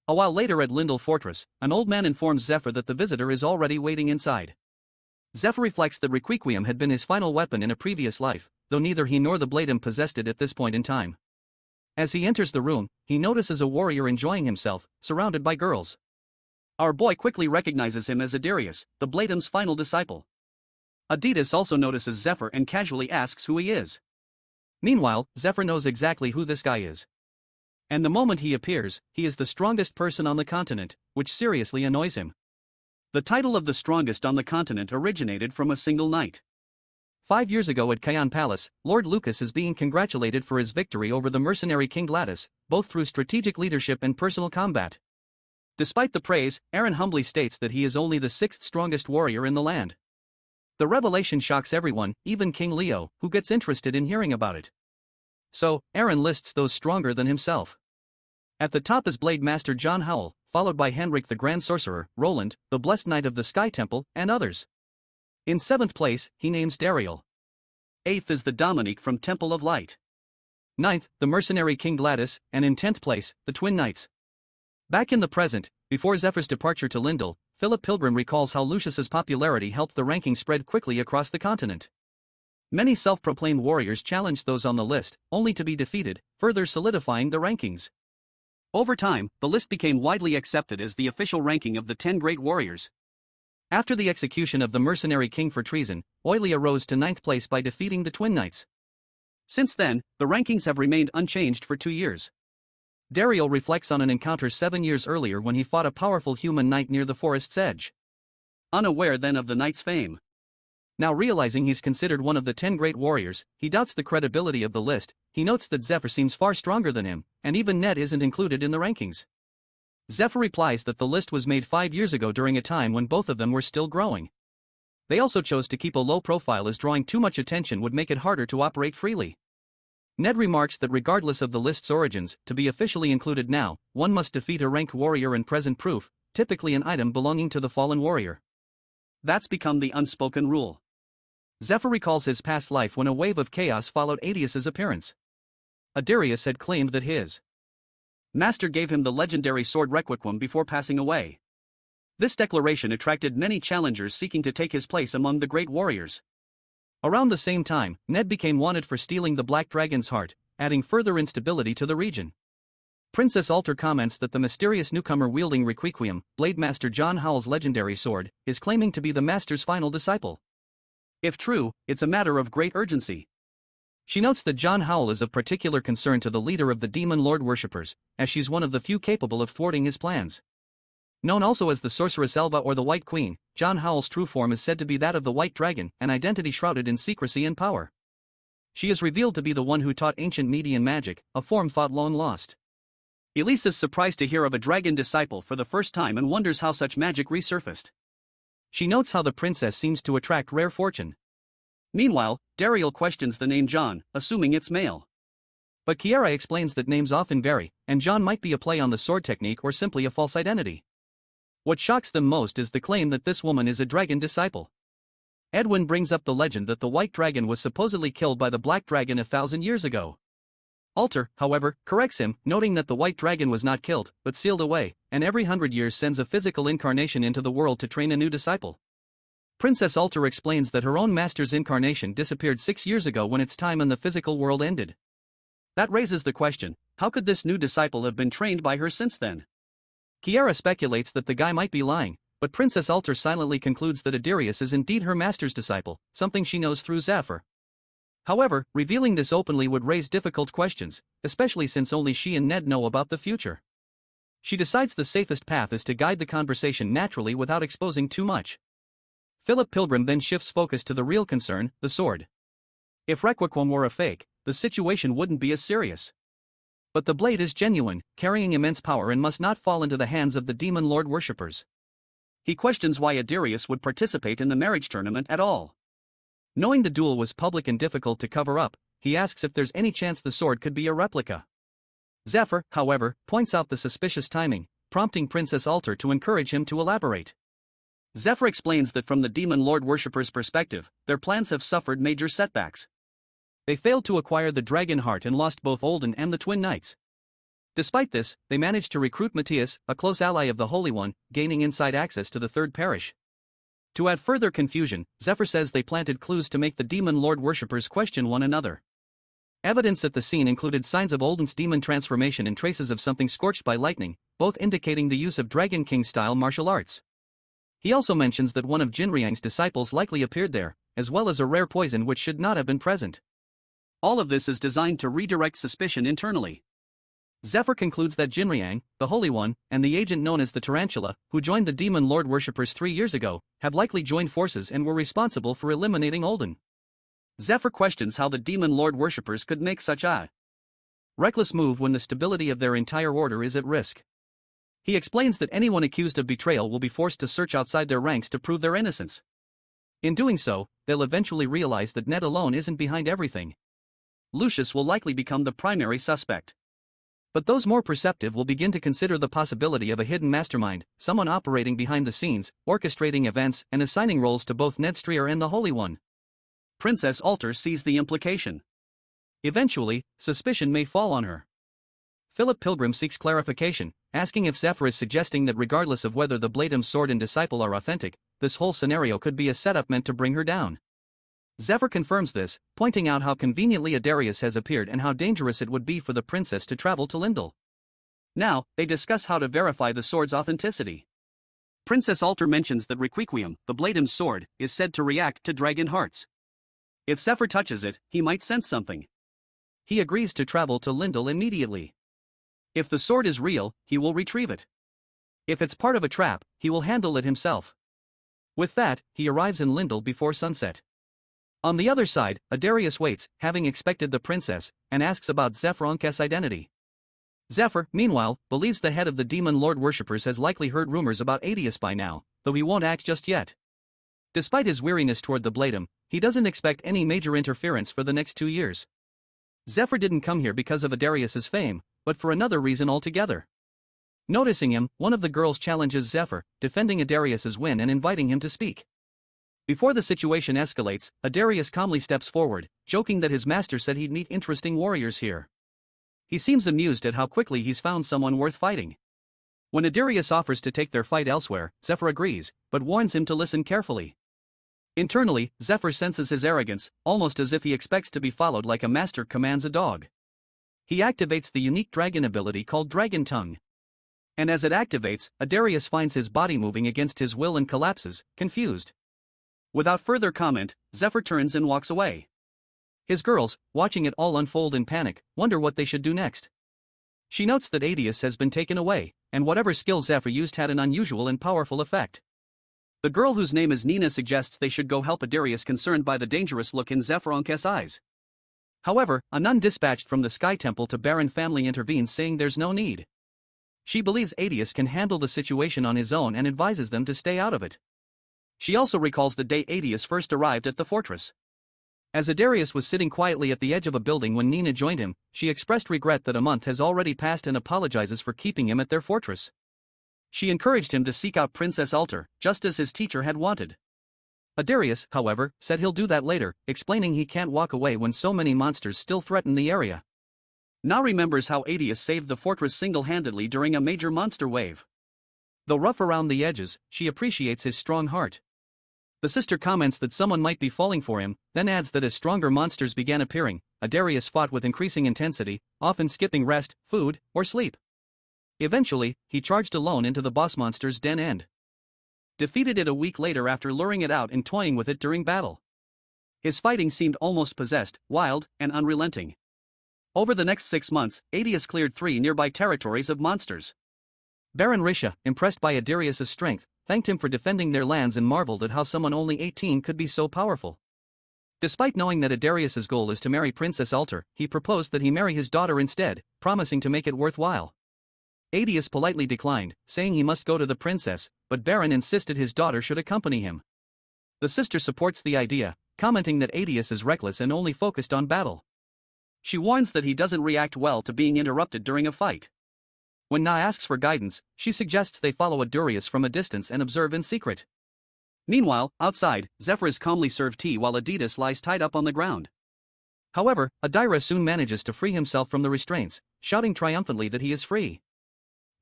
A while later at Lindell Fortress, an old man informs Zephyr that the visitor is already waiting inside. Zephyr reflects that Requiem had been his final weapon in a previous life, though neither he nor the Bladem possessed it at this point in time. As he enters the room, he notices a warrior enjoying himself, surrounded by girls. Our boy quickly recognizes him as Adarius, the Bladem's final disciple. Adidas also notices Zephyr and casually asks who he is. Meanwhile, Zephyr knows exactly who this guy is. And the moment he appears, he is the strongest person on the continent, which seriously annoys him. The title of the strongest on the continent originated from a single night. 5 years ago at Kion Palace, Lord Lucas is being congratulated for his victory over the mercenary King Gladys, both through strategic leadership and personal combat. Despite the praise, Aaron humbly states that he is only the 6th strongest warrior in the land. The revelation shocks everyone, even King Leo, who gets interested in hearing about it. So, Aaron lists those stronger than himself. At the top is Blade Master John Howell, followed by Henrik the Grand Sorcerer, Roland, the Blessed Knight of the Sky Temple, and others. In 7th place, he names Dariel. 8th is the Dominique from Temple of Light. 9th, the mercenary King Gladys, and in 10th place, the Twin Knights. Back in the present, before Zephyr's departure to Lindell, Philip Pilgrim recalls how Lucius's popularity helped the ranking spread quickly across the continent. Many self-proclaimed warriors challenged those on the list, only to be defeated, further solidifying the rankings. Over time, the list became widely accepted as the official ranking of the 10 great warriors. After the execution of the mercenary king for treason, Oilia rose to 9th place by defeating the Twin Knights. Since then, the rankings have remained unchanged for 2 years. Dariel reflects on an encounter 7 years earlier when he fought a powerful human knight near the forest's edge. Unaware then of the knight's fame. Now realizing he's considered one of the 10 great warriors, he doubts the credibility of the list. He notes that Zephyr seems far stronger than him, and even Ned isn't included in the rankings. Zephyr replies that the list was made 5 years ago during a time when both of them were still growing. They also chose to keep a low profile as drawing too much attention would make it harder to operate freely. Ned remarks that regardless of the list's origins, to be officially included now, one must defeat a ranked warrior and present proof, typically an item belonging to the fallen warrior. That's become the unspoken rule. Zephyr recalls his past life when a wave of chaos followed Adius's appearance. Adirius had claimed that his master gave him the legendary sword Requiem before passing away. This declaration attracted many challengers seeking to take his place among the great warriors. Around the same time, Ned became wanted for stealing the Black Dragon's heart, adding further instability to the region. Princess Alter comments that the mysterious newcomer wielding Requiem, Blade Master John Howell's legendary sword, is claiming to be the master's final disciple. If true, it's a matter of great urgency. She notes that John Howell is of particular concern to the leader of the Demon Lord worshippers, as she's one of the few capable of thwarting his plans. Known also as the Sorceress Elva or the White Queen, John Howell's true form is said to be that of the White Dragon, an identity shrouded in secrecy and power. She is revealed to be the one who taught ancient Median magic, a form thought long lost. Elise is surprised to hear of a dragon disciple for the first time and wonders how such magic resurfaced. She notes how the princess seems to attract rare fortune. Meanwhile, Dariel questions the name John, assuming it's male. But Kiara explains that names often vary, and John might be a play on the sword technique or simply a false identity. What shocks them most is the claim that this woman is a dragon disciple. Edwin brings up the legend that the White Dragon was supposedly killed by the Black Dragon 1,000 years ago. Alter, however, corrects him, noting that the White Dragon was not killed, but sealed away, and every 100 years sends a physical incarnation into the world to train a new disciple. Princess Alter explains that her own master's incarnation disappeared 6 years ago when its time in the physical world ended. That raises the question, how could this new disciple have been trained by her since then? Kiara speculates that the guy might be lying, but Princess Alter silently concludes that Adirius is indeed her master's disciple, something she knows through Zephyr. However, revealing this openly would raise difficult questions, especially since only she and Ned know about the future. She decides the safest path is to guide the conversation naturally without exposing too much. Philip Pilgrim then shifts focus to the real concern, the sword. If Requiem were a fake, the situation wouldn't be as serious. But the blade is genuine, carrying immense power and must not fall into the hands of the Demon Lord worshippers. He questions why Adirius would participate in the marriage tournament at all. Knowing the duel was public and difficult to cover up, he asks if there's any chance the sword could be a replica. Zephyr, however, points out the suspicious timing, prompting Princess Alter to encourage him to elaborate. Zephyr explains that from the Demon Lord worshippers' perspective, their plans have suffered major setbacks. They failed to acquire the dragon heart and lost both Olden and the Twin Knights. Despite this, they managed to recruit Matthias, a close ally of the Holy One, gaining inside access to the Third Parish. To add further confusion, Zephyr says they planted clues to make the Demon Lord worshippers question one another. Evidence at the scene included signs of Olden's demon transformation and traces of something scorched by lightning, both indicating the use of Dragon King-style martial arts. He also mentions that one of Jinriang's disciples likely appeared there, as well as a rare poison which should not have been present. All of this is designed to redirect suspicion internally. Zephyr concludes that Jinriang, the Holy One, and the agent known as the Tarantula, who joined the Demon Lord worshippers 3 years ago, have likely joined forces and were responsible for eliminating Olden. Zephyr questions how the Demon Lord worshippers could make such a reckless move when the stability of their entire order is at risk. He explains that anyone accused of betrayal will be forced to search outside their ranks to prove their innocence. In doing so, they'll eventually realize that Ned alone isn't behind everything. Lucius will likely become the primary suspect. But those more perceptive will begin to consider the possibility of a hidden mastermind, someone operating behind the scenes, orchestrating events and assigning roles to both Ned Strier and the Holy One. Princess Alter sees the implication. Eventually, suspicion may fall on her. Philip Pilgrim seeks clarification, asking if Zephyr is suggesting that regardless of whether the Bladem's sword and disciple are authentic, this whole scenario could be a setup meant to bring her down. Zephyr confirms this, pointing out how conveniently Adarius has appeared and how dangerous it would be for the princess to travel to Lindel. Now, they discuss how to verify the sword's authenticity. Princess Alter mentions that Requiem, the Bladem's sword, is said to react to dragon hearts. If Zephyr touches it, he might sense something. He agrees to travel to Lindel immediately. If the sword is real, he will retrieve it. If it's part of a trap, he will handle it himself. With that, he arrives in Lindel before sunset. On the other side, Adarius waits, having expected the princess, and asks about Zephyr's identity. Zephyr, meanwhile, believes the head of the Demon Lord worshippers has likely heard rumors about Adius by now, though he won't act just yet. Despite his weariness toward the Bladem, he doesn't expect any major interference for the next 2 years. Zephyr didn't come here because of Adarius's fame, but for another reason altogether. Noticing him, one of the girls challenges Zephyr, defending Adarius's win and inviting him to speak. Before the situation escalates, Adarius calmly steps forward, joking that his master said he'd meet interesting warriors here. He seems amused at how quickly he's found someone worth fighting. When Adarius offers to take their fight elsewhere, Zephyr agrees, but warns him to listen carefully. Internally, Zephyr senses his arrogance, almost as if he expects to be followed like a master commands a dog. He activates the unique dragon ability called Dragon Tongue. And as it activates, Adarius finds his body moving against his will and collapses, confused. Without further comment, Zephyr turns and walks away. His girls, watching it all unfold in panic, wonder what they should do next. She notes that Adius has been taken away, and whatever skill Zephyr used had an unusual and powerful effect. The girl whose name is Nina suggests they should go help Adarius, concerned by the dangerous look in Zephyr's eyes. However, a nun dispatched from the Sky Temple to Baron family intervenes, saying there's no need. She believes Adius can handle the situation on his own and advises them to stay out of it. She also recalls the day Adius first arrived at the fortress. As Adarius was sitting quietly at the edge of a building when Nina joined him, she expressed regret that a month has already passed and apologizes for keeping him at their fortress. She encouraged him to seek out Princess Alter, just as his teacher had wanted. Adarius, however, said he'll do that later, explaining he can't walk away when so many monsters still threaten the area. Na remembers how Adius saved the fortress single-handedly during a major monster wave. Though rough around the edges, she appreciates his strong heart. The sister comments that someone might be falling for him, then adds that as stronger monsters began appearing, Adarius fought with increasing intensity, often skipping rest, food, or sleep. Eventually, he charged alone into the boss monster's den and defeated it a week later after luring it out and toying with it during battle. His fighting seemed almost possessed, wild, and unrelenting. Over the next 6 months, Adius cleared 3 nearby territories of monsters. Baron Risha, impressed by Adarius' strength, thanked him for defending their lands and marveled at how someone only 18 could be so powerful. Despite knowing that Adarius' goal is to marry Princess Alter, he proposed that he marry his daughter instead, promising to make it worthwhile. Adius politely declined, saying he must go to the princess, but Baron insisted his daughter should accompany him. The sister supports the idea, commenting that Adius is reckless and only focused on battle. She warns that he doesn't react well to being interrupted during a fight. When Na asks for guidance, she suggests they follow Adarius from a distance and observe in secret. Meanwhile, outside, Zephyr is calmly served tea while Adidas lies tied up on the ground. However, Adira soon manages to free himself from the restraints, shouting triumphantly that he is free.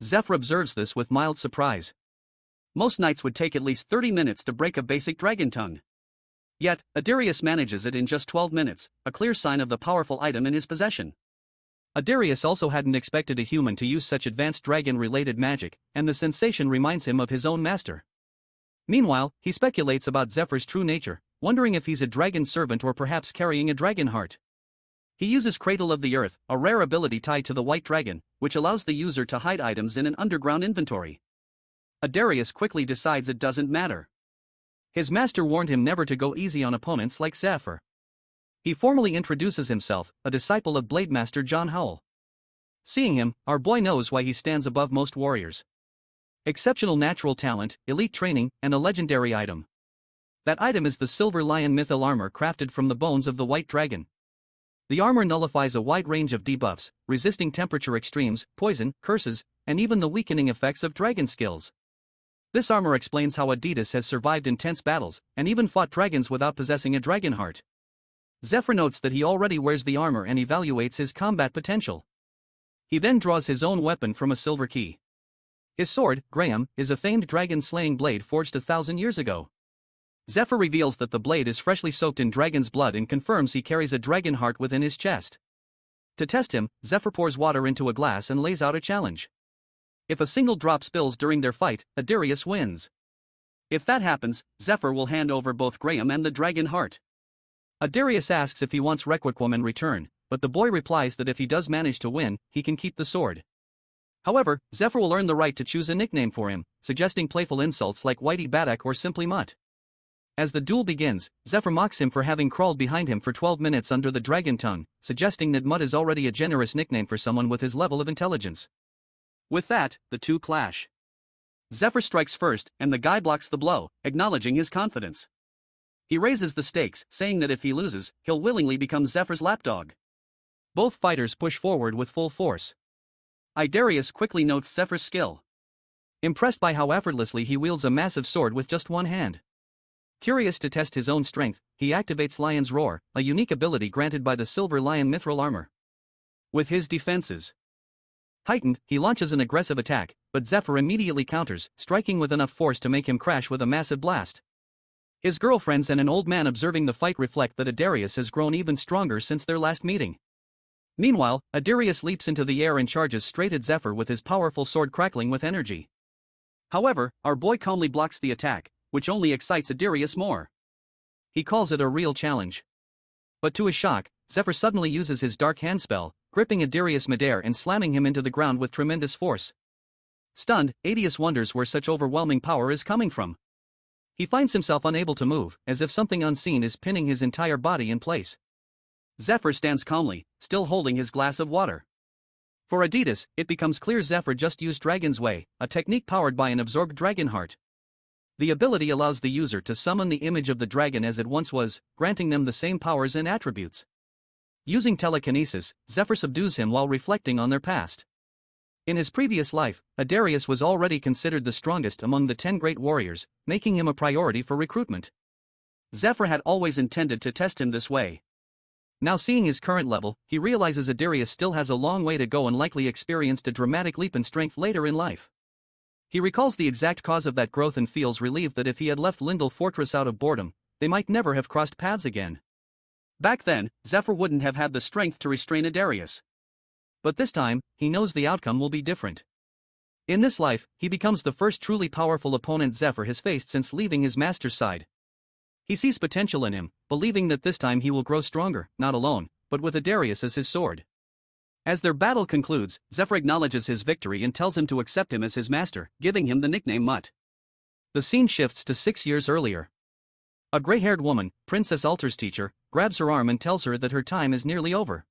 Zephyr observes this with mild surprise. Most knights would take at least 30 minutes to break a basic dragon tongue. Yet, Adarius manages it in just 12 minutes, a clear sign of the powerful item in his possession. Adarius also hadn't expected a human to use such advanced dragon-related magic, and the sensation reminds him of his own master. Meanwhile, he speculates about Zephyr's true nature, wondering if he's a dragon servant or perhaps carrying a dragon heart. He uses Cradle of the Earth, a rare ability tied to the white dragon, which allows the user to hide items in an underground inventory. Adarius quickly decides it doesn't matter. His master warned him never to go easy on opponents like Zephyr. He formally introduces himself, a disciple of Blademaster John Howell. Seeing him, our boy knows why he stands above most warriors. Exceptional natural talent, elite training, and a legendary item. That item is the Silver Lion Mythal armor crafted from the bones of the white dragon. The armor nullifies a wide range of debuffs, resisting temperature extremes, poison, curses, and even the weakening effects of dragon skills. This armor explains how Adidas has survived intense battles, and even fought dragons without possessing a dragon heart. Zephyr notes that he already wears the armor and evaluates his combat potential. He then draws his own weapon from a silver key. His sword, Graham, is a famed dragon-slaying blade forged 1,000 years ago. Zephyr reveals that the blade is freshly soaked in dragon's blood and confirms he carries a dragon heart within his chest. To test him, Zephyr pours water into a glass and lays out a challenge. If a single drop spills during their fight, Adarius wins. If that happens, Zephyr will hand over both Graham and the dragon heart. Adarius asks if he wants Requiem in return, but the boy replies that if he does manage to win, he can keep the sword. However, Zephyr will earn the right to choose a nickname for him, suggesting playful insults like Whitey Baddock or simply Mutt. As the duel begins, Zephyr mocks him for having crawled behind him for 12 minutes under the dragon tongue, suggesting that Mutt is already a generous nickname for someone with his level of intelligence. With that, the two clash. Zephyr strikes first, and the guy blocks the blow, acknowledging his confidence. He raises the stakes, saying that if he loses, he'll willingly become Zephyr's lapdog. Both fighters push forward with full force. Idarius quickly notes Zephyr's skill. Impressed by how effortlessly he wields a massive sword with just one hand. Curious to test his own strength, he activates Lion's Roar, a unique ability granted by the Silver Lion mithril armor. With his defenses heightened, he launches an aggressive attack, but Zephyr immediately counters, striking with enough force to make him crash with a massive blast. His girlfriends and an old man observing the fight reflect that Idarius has grown even stronger since their last meeting. Meanwhile, Idarius leaps into the air and charges straight at Zephyr with his powerful sword crackling with energy. However, our boy calmly blocks the attack, which only excites Idarius more. He calls it a real challenge. But to his shock, Zephyr suddenly uses his Dark Hand spell, gripping Idarius midair and slamming him into the ground with tremendous force. Stunned, Adius wonders where such overwhelming power is coming from. He finds himself unable to move, as if something unseen is pinning his entire body in place. Zephyr stands calmly, still holding his glass of water. For Adidas, it becomes clear Zephyr just used Dragon's Way, a technique powered by an absorbed dragon heart. The ability allows the user to summon the image of the dragon as it once was, granting them the same powers and attributes. Using telekinesis, Zephyr subdues him while reflecting on their past. In his previous life, Idarius was already considered the strongest among the 10 great warriors, making him a priority for recruitment. Zephyr had always intended to test him this way. Now seeing his current level, he realizes Idarius still has a long way to go and likely experienced a dramatic leap in strength later in life. He recalls the exact cause of that growth and feels relieved that if he had left Lindell Fortress out of boredom, they might never have crossed paths again. Back then, Zephyr wouldn't have had the strength to restrain Idarius. But this time, he knows the outcome will be different. In this life, he becomes the first truly powerful opponent Zephyr has faced since leaving his master's side. He sees potential in him, believing that this time he will grow stronger, not alone, but with Idarius as his sword. As their battle concludes, Zephyr acknowledges his victory and tells him to accept him as his master, giving him the nickname Mutt. The scene shifts to 6 years earlier. A gray-haired woman, Princess Alter's teacher, grabs her arm and tells her that her time is nearly over.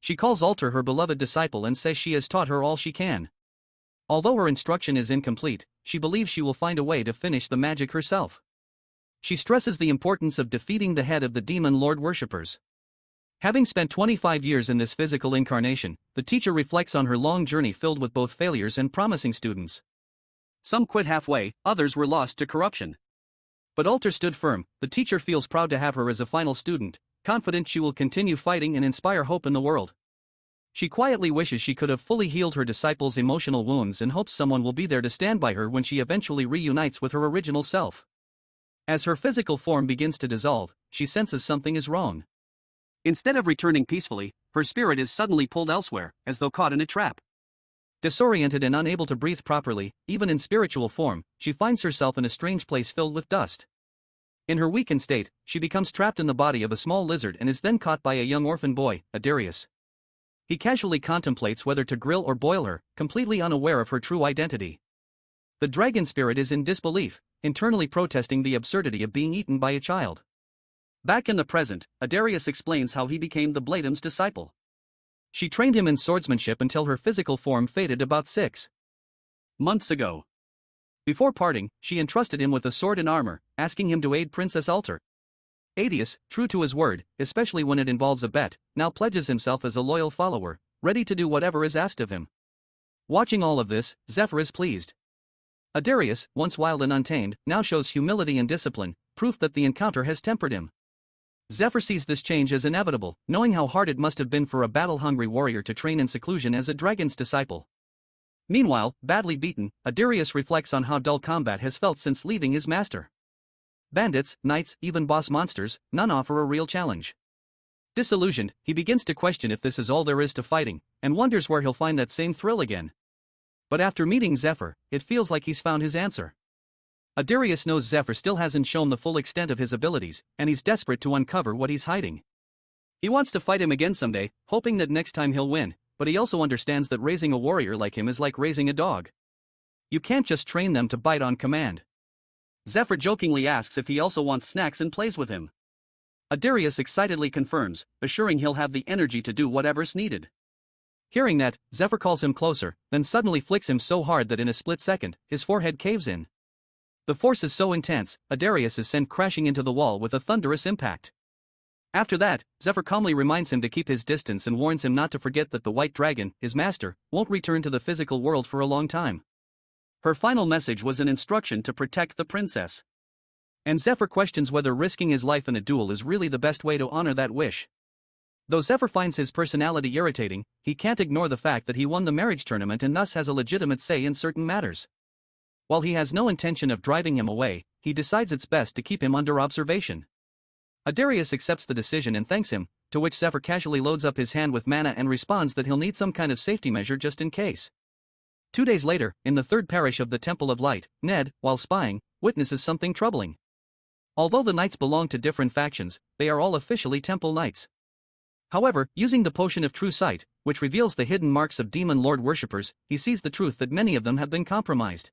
She calls Alter her beloved disciple and says she has taught her all she can. Although her instruction is incomplete, she believes she will find a way to finish the magic herself. She stresses the importance of defeating the head of the demon lord worshippers. Having spent 25 years in this physical incarnation, the teacher reflects on her long journey filled with both failures and promising students. Some quit halfway, others were lost to corruption. But Alter stood firm. The teacher feels proud to have her as a final student, confident she will continue fighting and inspire hope in the world. She quietly wishes she could have fully healed her disciples' emotional wounds and hopes someone will be there to stand by her when she eventually reunites with her original self. As her physical form begins to dissolve, she senses something is wrong. Instead of returning peacefully, her spirit is suddenly pulled elsewhere, as though caught in a trap. Disoriented and unable to breathe properly, even in spiritual form, she finds herself in a strange place filled with dust. In her weakened state, she becomes trapped in the body of a small lizard and is then caught by a young orphan boy, Idarius. He casually contemplates whether to grill or boil her, completely unaware of her true identity. The dragon spirit is in disbelief, internally protesting the absurdity of being eaten by a child. Back in the present, Idarius explains how he became the Bladem's disciple. She trained him in swordsmanship until her physical form faded about 6 months ago. Before parting, she entrusted him with a sword and armor, asking him to aid Princess Alter. Adius, true to his word, especially when it involves a bet, now pledges himself as a loyal follower, ready to do whatever is asked of him. Watching all of this, Zephyr is pleased. Idarius, once wild and untamed, now shows humility and discipline, proof that the encounter has tempered him. Zephyr sees this change as inevitable, knowing how hard it must have been for a battle-hungry warrior to train in seclusion as a dragon's disciple. Meanwhile, badly beaten, Idarius reflects on how dull combat has felt since leaving his master. Bandits, knights, even boss monsters, none offer a real challenge. Disillusioned, he begins to question if this is all there is to fighting, and wonders where he'll find that same thrill again. But after meeting Zephyr, it feels like he's found his answer. Idarius knows Zephyr still hasn't shown the full extent of his abilities, and he's desperate to uncover what he's hiding. He wants to fight him again someday, hoping that next time he'll win, but he also understands that raising a warrior like him is like raising a dog. You can't just train them to bite on command. Zephyr jokingly asks if he also wants snacks and plays with him. Idarius excitedly confirms, assuring he'll have the energy to do whatever's needed. Hearing that, Zephyr calls him closer, then suddenly flicks him so hard that in a split second, his forehead caves in. The force is so intense, Idarius is sent crashing into the wall with a thunderous impact. After that, Zephyr calmly reminds him to keep his distance and warns him not to forget that the white dragon, his master, won't return to the physical world for a long time. Her final message was an instruction to protect the princess. And Zephyr questions whether risking his life in a duel is really the best way to honor that wish. Though Zephyr finds his personality irritating, he can't ignore the fact that he won the marriage tournament and thus has a legitimate say in certain matters. While he has no intention of driving him away, he decides it's best to keep him under observation. Adarius accepts the decision and thanks him, to which Zephyr casually loads up his hand with mana and responds that he'll need some kind of safety measure just in case. 2 days later, in the third parish of the Temple of Light, Ned, while spying, witnesses something troubling. Although the knights belong to different factions, they are all officially temple knights. However, using the potion of true sight, which reveals the hidden marks of demon lord worshippers, he sees the truth that many of them have been compromised.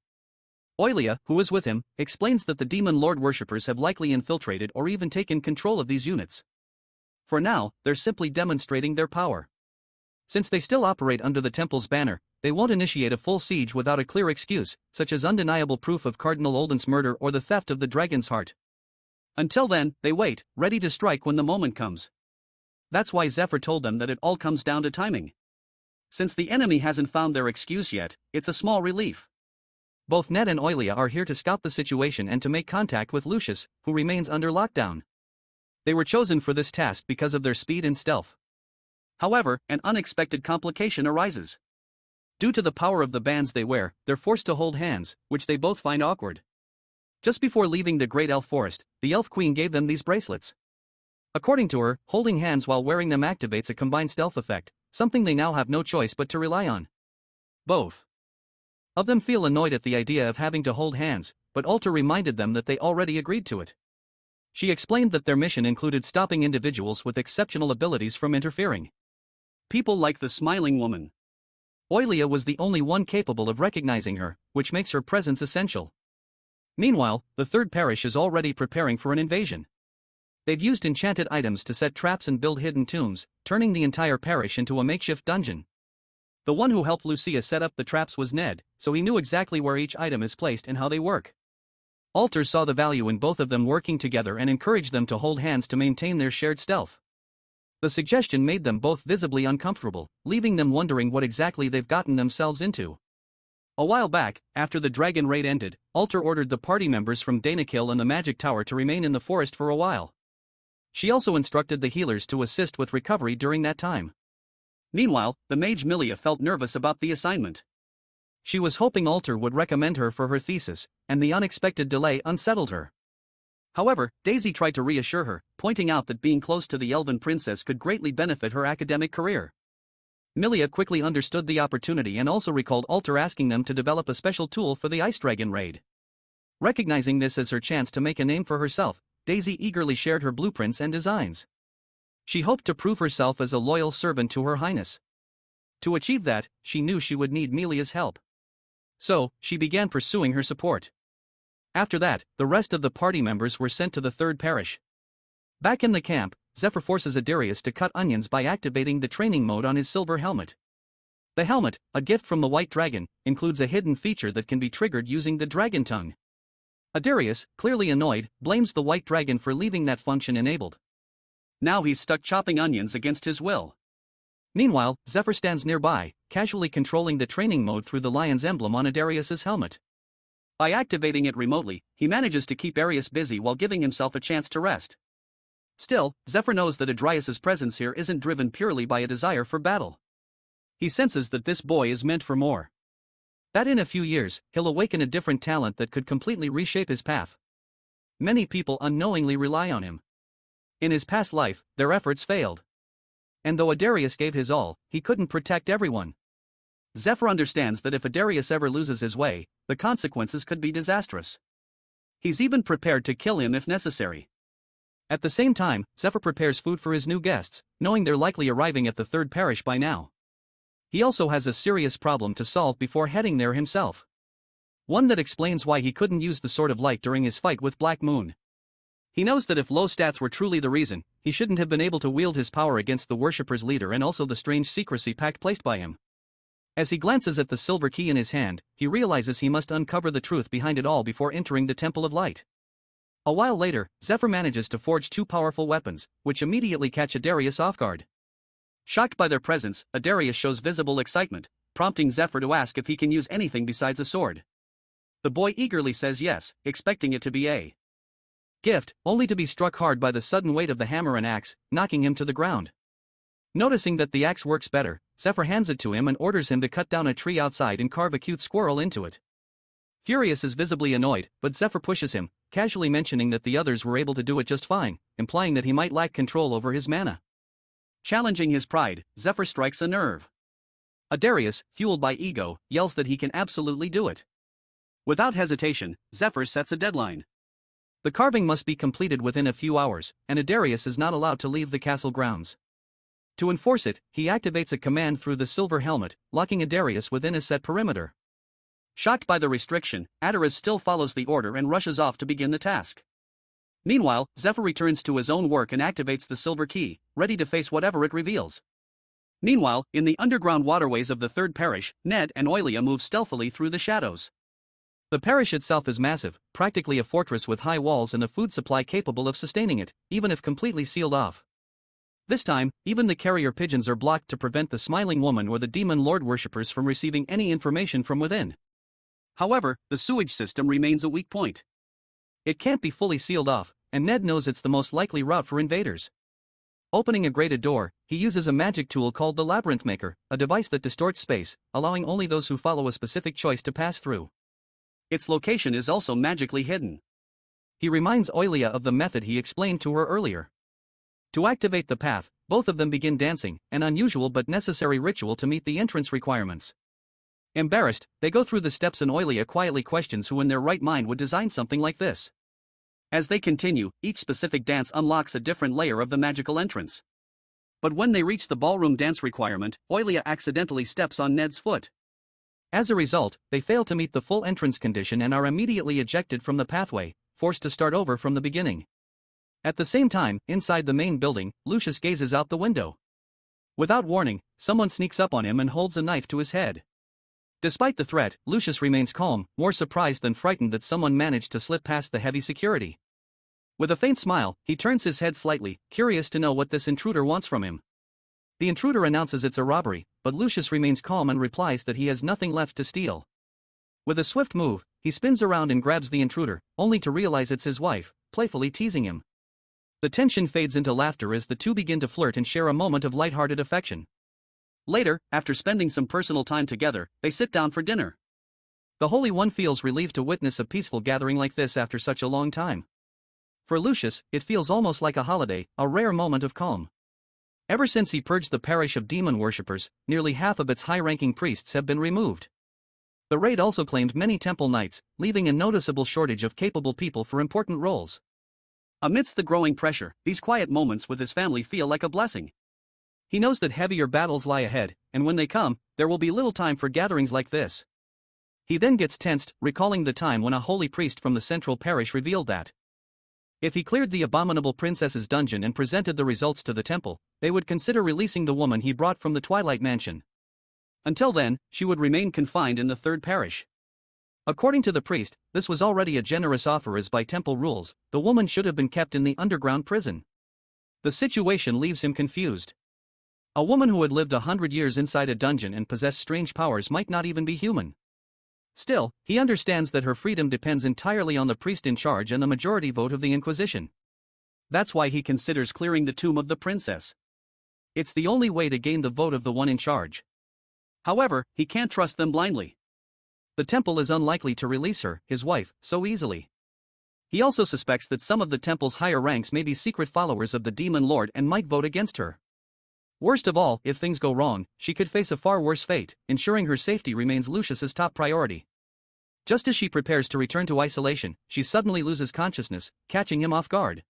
Oilia, who is with him, explains that the demon lord worshippers have likely infiltrated or even taken control of these units. For now, they're simply demonstrating their power. Since they still operate under the temple's banner, they won't initiate a full siege without a clear excuse, such as undeniable proof of Cardinal Olden's murder or the theft of the dragon's heart. Until then, they wait, ready to strike when the moment comes. That's why Zephyr told them that it all comes down to timing. Since the enemy hasn't found their excuse yet, it's a small relief. Both Ned and Oilia are here to scout the situation and to make contact with Lucius, who remains under lockdown. They were chosen for this task because of their speed and stealth. However, an unexpected complication arises. Due to the power of the bands they wear, they're forced to hold hands, which they both find awkward. Just before leaving the Great Elf Forest, the Elf Queen gave them these bracelets. According to her, holding hands while wearing them activates a combined stealth effect, something they now have no choice but to rely on. Both of them feel annoyed at the idea of having to hold hands, but Alter reminded them that they already agreed to it. She explained that their mission included stopping individuals with exceptional abilities from interfering. People like the smiling woman. Oilia was the only one capable of recognizing her, which makes her presence essential. Meanwhile, the third parish is already preparing for an invasion. They've used enchanted items to set traps and build hidden tombs, turning the entire parish into a makeshift dungeon. The one who helped Lucia set up the traps was Ned, so he knew exactly where each item is placed and how they work. Alter saw the value in both of them working together and encouraged them to hold hands to maintain their shared stealth. The suggestion made them both visibly uncomfortable, leaving them wondering what exactly they've gotten themselves into. A while back, after the dragon raid ended, Alter ordered the party members from Danakill and the Magic Tower to remain in the forest for a while. She also instructed the healers to assist with recovery during that time. Meanwhile, the mage Milia felt nervous about the assignment. She was hoping Alter would recommend her for her thesis, and the unexpected delay unsettled her. However, Daisy tried to reassure her, pointing out that being close to the elven princess could greatly benefit her academic career. Milia quickly understood the opportunity and also recalled Alter asking them to develop a special tool for the Ice Dragon raid. Recognizing this as her chance to make a name for herself, Daisy eagerly shared her blueprints and designs. She hoped to prove herself as a loyal servant to Her Highness. To achieve that, she knew she would need Milia's help. So, she began pursuing her support. After that, the rest of the party members were sent to the third parish. Back in the camp, Zephyr forces Adarius to cut onions by activating the training mode on his silver helmet. The helmet, a gift from the White Dragon, includes a hidden feature that can be triggered using the dragon tongue. Adarius, clearly annoyed, blames the White Dragon for leaving that function enabled. Now he's stuck chopping onions against his will. Meanwhile, Zephyr stands nearby, casually controlling the training mode through the lion's emblem on Adarius's helmet. By activating it remotely, he manages to keep Arius busy while giving himself a chance to rest. Still, Zephyr knows that Adarius's presence here isn't driven purely by a desire for battle. He senses that this boy is meant for more. That in a few years, he'll awaken a different talent that could completely reshape his path. Many people unknowingly rely on him. In his past life, their efforts failed. And though Adarius gave his all, he couldn't protect everyone. Zephyr understands that if Adarius ever loses his way, the consequences could be disastrous. He's even prepared to kill him if necessary. At the same time, Zephyr prepares food for his new guests, knowing they're likely arriving at the third parish by now. He also has a serious problem to solve before heading there himself. One that explains why he couldn't use the Sword of Light during his fight with Black Moon. He knows that if low stats were truly the reason, he shouldn't have been able to wield his power against the worshipper's leader and also the strange secrecy pact placed by him. As he glances at the silver key in his hand, he realizes he must uncover the truth behind it all before entering the Temple of Light. A while later, Zephyr manages to forge two powerful weapons, which immediately catch Adarius off guard. Shocked by their presence, Adarius shows visible excitement, prompting Zephyr to ask if he can use anything besides a sword. The boy eagerly says yes, expecting it to be a gift, only to be struck hard by the sudden weight of the hammer and axe, knocking him to the ground. Noticing that the axe works better, Zephyr hands it to him and orders him to cut down a tree outside and carve a cute squirrel into it. Furious is visibly annoyed, but Zephyr pushes him, casually mentioning that the others were able to do it just fine, implying that he might lack control over his mana. Challenging his pride, Zephyr strikes a nerve. Adarius, fueled by ego, yells that he can absolutely do it. Without hesitation, Zephyr sets a deadline. The carving must be completed within a few hours, and Adarius is not allowed to leave the castle grounds. To enforce it, he activates a command through the silver helmet, locking Adarius within a set perimeter. Shocked by the restriction, Adarius still follows the order and rushes off to begin the task. Meanwhile, Zephyr returns to his own work and activates the silver key, ready to face whatever it reveals. Meanwhile, in the underground waterways of the third parish, Ned and Oilia move stealthily through the shadows. The parish itself is massive, practically a fortress with high walls and a food supply capable of sustaining it, even if completely sealed off. This time, even the carrier pigeons are blocked to prevent the smiling woman or the demon lord worshippers from receiving any information from within. However, the sewage system remains a weak point. It can't be fully sealed off, and Ned knows it's the most likely route for invaders. Opening a grated door, he uses a magic tool called the Labyrinth Maker, a device that distorts space, allowing only those who follow a specific choice to pass through. Its location is also magically hidden. He reminds Oilia of the method he explained to her earlier. To activate the path, both of them begin dancing, an unusual but necessary ritual to meet the entrance requirements. Embarrassed, they go through the steps and Oilia quietly questions who in their right mind would design something like this. As they continue, each specific dance unlocks a different layer of the magical entrance. But when they reach the ballroom dance requirement, Oilia accidentally steps on Ned's foot. As a result, they fail to meet the full entrance condition and are immediately ejected from the pathway, forced to start over from the beginning. At the same time, inside the main building, Lucius gazes out the window. Without warning, someone sneaks up on him and holds a knife to his head. Despite the threat, Lucius remains calm, more surprised than frightened that someone managed to slip past the heavy security. With a faint smile, he turns his head slightly, curious to know what this intruder wants from him. The intruder announces it's a robbery, but Lucius remains calm and replies that he has nothing left to steal. With a swift move, he spins around and grabs the intruder, only to realize it's his wife, playfully teasing him. The tension fades into laughter as the two begin to flirt and share a moment of lighthearted affection. Later, after spending some personal time together, they sit down for dinner. The Holy One feels relieved to witness a peaceful gathering like this after such a long time. For Lucius, it feels almost like a holiday, a rare moment of calm. Ever since he purged the parish of demon worshippers, nearly half of its high-ranking priests have been removed. The raid also claimed many temple knights, leaving a noticeable shortage of capable people for important roles. Amidst the growing pressure, these quiet moments with his family feel like a blessing. He knows that heavier battles lie ahead, and when they come, there will be little time for gatherings like this. He then gets tensed, recalling the time when a holy priest from the central parish revealed that if he cleared the abominable princess's dungeon and presented the results to the temple, they would consider releasing the woman he brought from the Twilight Mansion. Until then, she would remain confined in the third parish. According to the priest, this was already a generous offer as by temple rules, the woman should have been kept in the underground prison. The situation leaves him confused. A woman who had lived 100 years inside a dungeon and possessed strange powers might not even be human. Still, he understands that her freedom depends entirely on the priest in charge and the majority vote of the Inquisition. That's why he considers clearing the tomb of the princess. It's the only way to gain the vote of the one in charge. However, he can't trust them blindly. The temple is unlikely to release her, his wife, so easily. He also suspects that some of the temple's higher ranks may be secret followers of the demon lord and might vote against her. Worst of all, if things go wrong, she could face a far worse fate. Ensuring her safety remains Lucius's top priority. Just as she prepares to return to isolation, she suddenly loses consciousness, catching him off guard.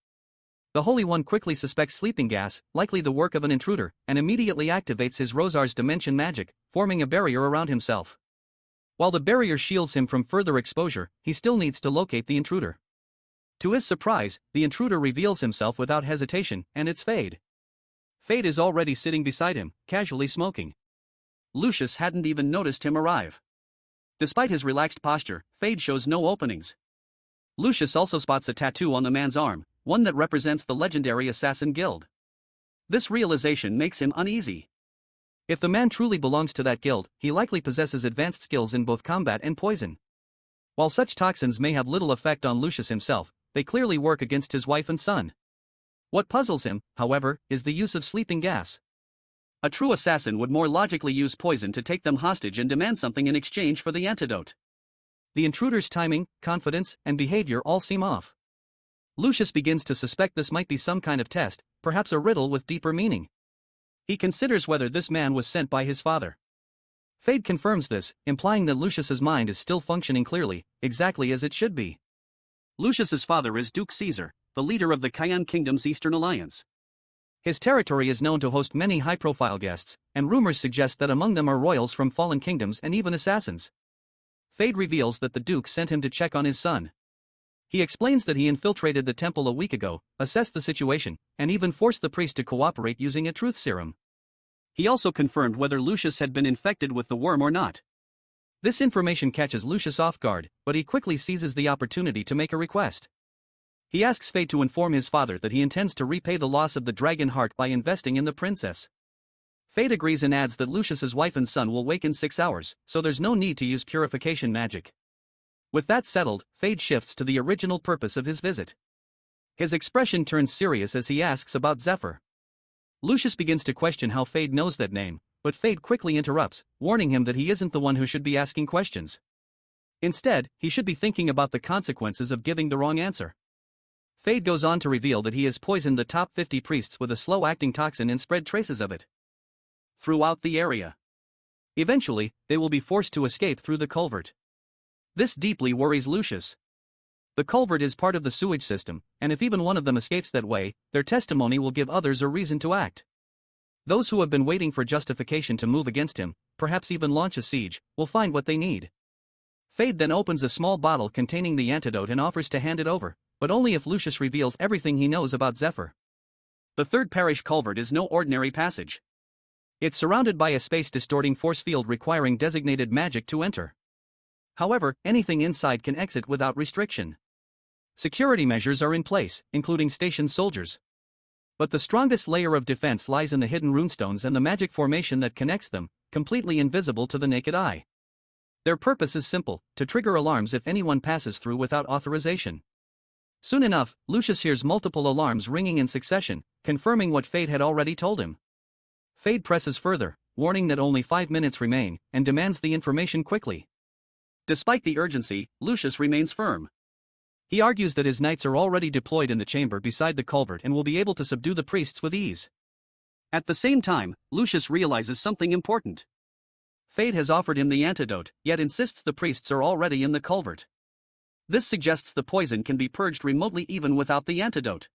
The Holy One quickly suspects sleeping gas, likely the work of an intruder, and immediately activates his Rosar's dimension magic, forming a barrier around himself. While the barrier shields him from further exposure, he still needs to locate the intruder. To his surprise, the intruder reveals himself without hesitation, and it's Fade. Fade is already sitting beside him, casually smoking. Lucius hadn't even noticed him arrive. Despite his relaxed posture, Fade shows no openings. Lucius also spots a tattoo on the man's arm, one that represents the legendary assassin guild. This realization makes him uneasy. If the man truly belongs to that guild, he likely possesses advanced skills in both combat and poison. While such toxins may have little effect on Lucius himself, they clearly work against his wife and son. What puzzles him, however, is the use of sleeping gas. A true assassin would more logically use poison to take them hostage and demand something in exchange for the antidote. The intruder's timing, confidence, and behavior all seem off. Lucius begins to suspect this might be some kind of test, perhaps a riddle with deeper meaning. He considers whether this man was sent by his father. Fade confirms this, implying that Lucius's mind is still functioning clearly, exactly as it should be. Lucius's father is Duke Caesar, the leader of the Cayenne Kingdom's Eastern Alliance. His territory is known to host many high-profile guests, and rumors suggest that among them are royals from fallen kingdoms and even assassins. Fade reveals that the Duke sent him to check on his son. He explains that he infiltrated the temple a week ago, assessed the situation, and even forced the priest to cooperate using a truth serum. He also confirmed whether Lucius had been infected with the worm or not. This information catches Lucius off guard, but he quickly seizes the opportunity to make a request. He asks Fade to inform his father that he intends to repay the loss of the dragon heart by investing in the princess. Fade agrees and adds that Lucius's wife and son will wake in 6 hours, so there's no need to use purification magic. With that settled, Fade shifts to the original purpose of his visit. His expression turns serious as he asks about Zephyr. Lucius begins to question how Fade knows that name, but Fade quickly interrupts, warning him that he isn't the one who should be asking questions. Instead, he should be thinking about the consequences of giving the wrong answer. Fade goes on to reveal that he has poisoned the top 50 priests with a slow-acting toxin and spread traces of it throughout the area. Eventually, they will be forced to escape through the culvert. This deeply worries Lucius. The culvert is part of the sewage system, and if even one of them escapes that way, their testimony will give others a reason to act. Those who have been waiting for justification to move against him, perhaps even launch a siege, will find what they need. Fade then opens a small bottle containing the antidote and offers to hand it over, but only if Lucius reveals everything he knows about Zephyr. The third parish culvert is no ordinary passage. It's surrounded by a space-distorting force field requiring designated magic to enter. However, anything inside can exit without restriction. Security measures are in place, including stationed soldiers. But the strongest layer of defense lies in the hidden runestones and the magic formation that connects them, completely invisible to the naked eye. Their purpose is simple: to trigger alarms if anyone passes through without authorization. Soon enough, Lucius hears multiple alarms ringing in succession, confirming what Fade had already told him. Fade presses further, warning that only 5 minutes remain, and demands the information quickly. Despite the urgency, Lucius remains firm. He argues that his knights are already deployed in the chamber beside the culvert and will be able to subdue the priests with ease. At the same time, Lucius realizes something important. Fade has offered him the antidote, yet insists the priests are already in the culvert. This suggests the poison can be purged remotely even without the antidote.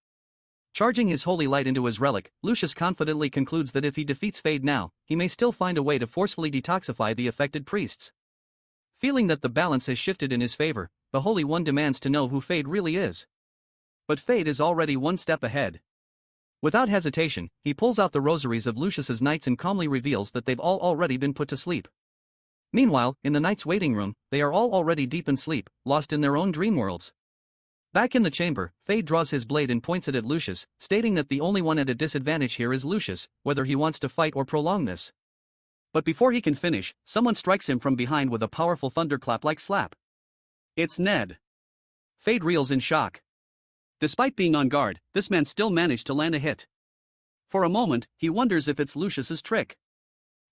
Charging his holy light into his relic, Lucius confidently concludes that if he defeats Fade now, he may still find a way to forcefully detoxify the affected priests. Feeling that the balance has shifted in his favor, the Holy One demands to know who Fade really is. But Fade is already one step ahead. Without hesitation, he pulls out the rosaries of Lucius's knights and calmly reveals that they've all already been put to sleep. Meanwhile, in the knights' waiting room, they are all already deep in sleep, lost in their own dream worlds. Back in the chamber, Fade draws his blade and points it at Lucius, stating that the only one at a disadvantage here is Lucius, whether he wants to fight or prolong this. But before he can finish, someone strikes him from behind with a powerful thunderclap-like slap. It's Ned. Fade reels in shock. Despite being on guard, this man still managed to land a hit. For a moment, he wonders if it's Lucius's trick.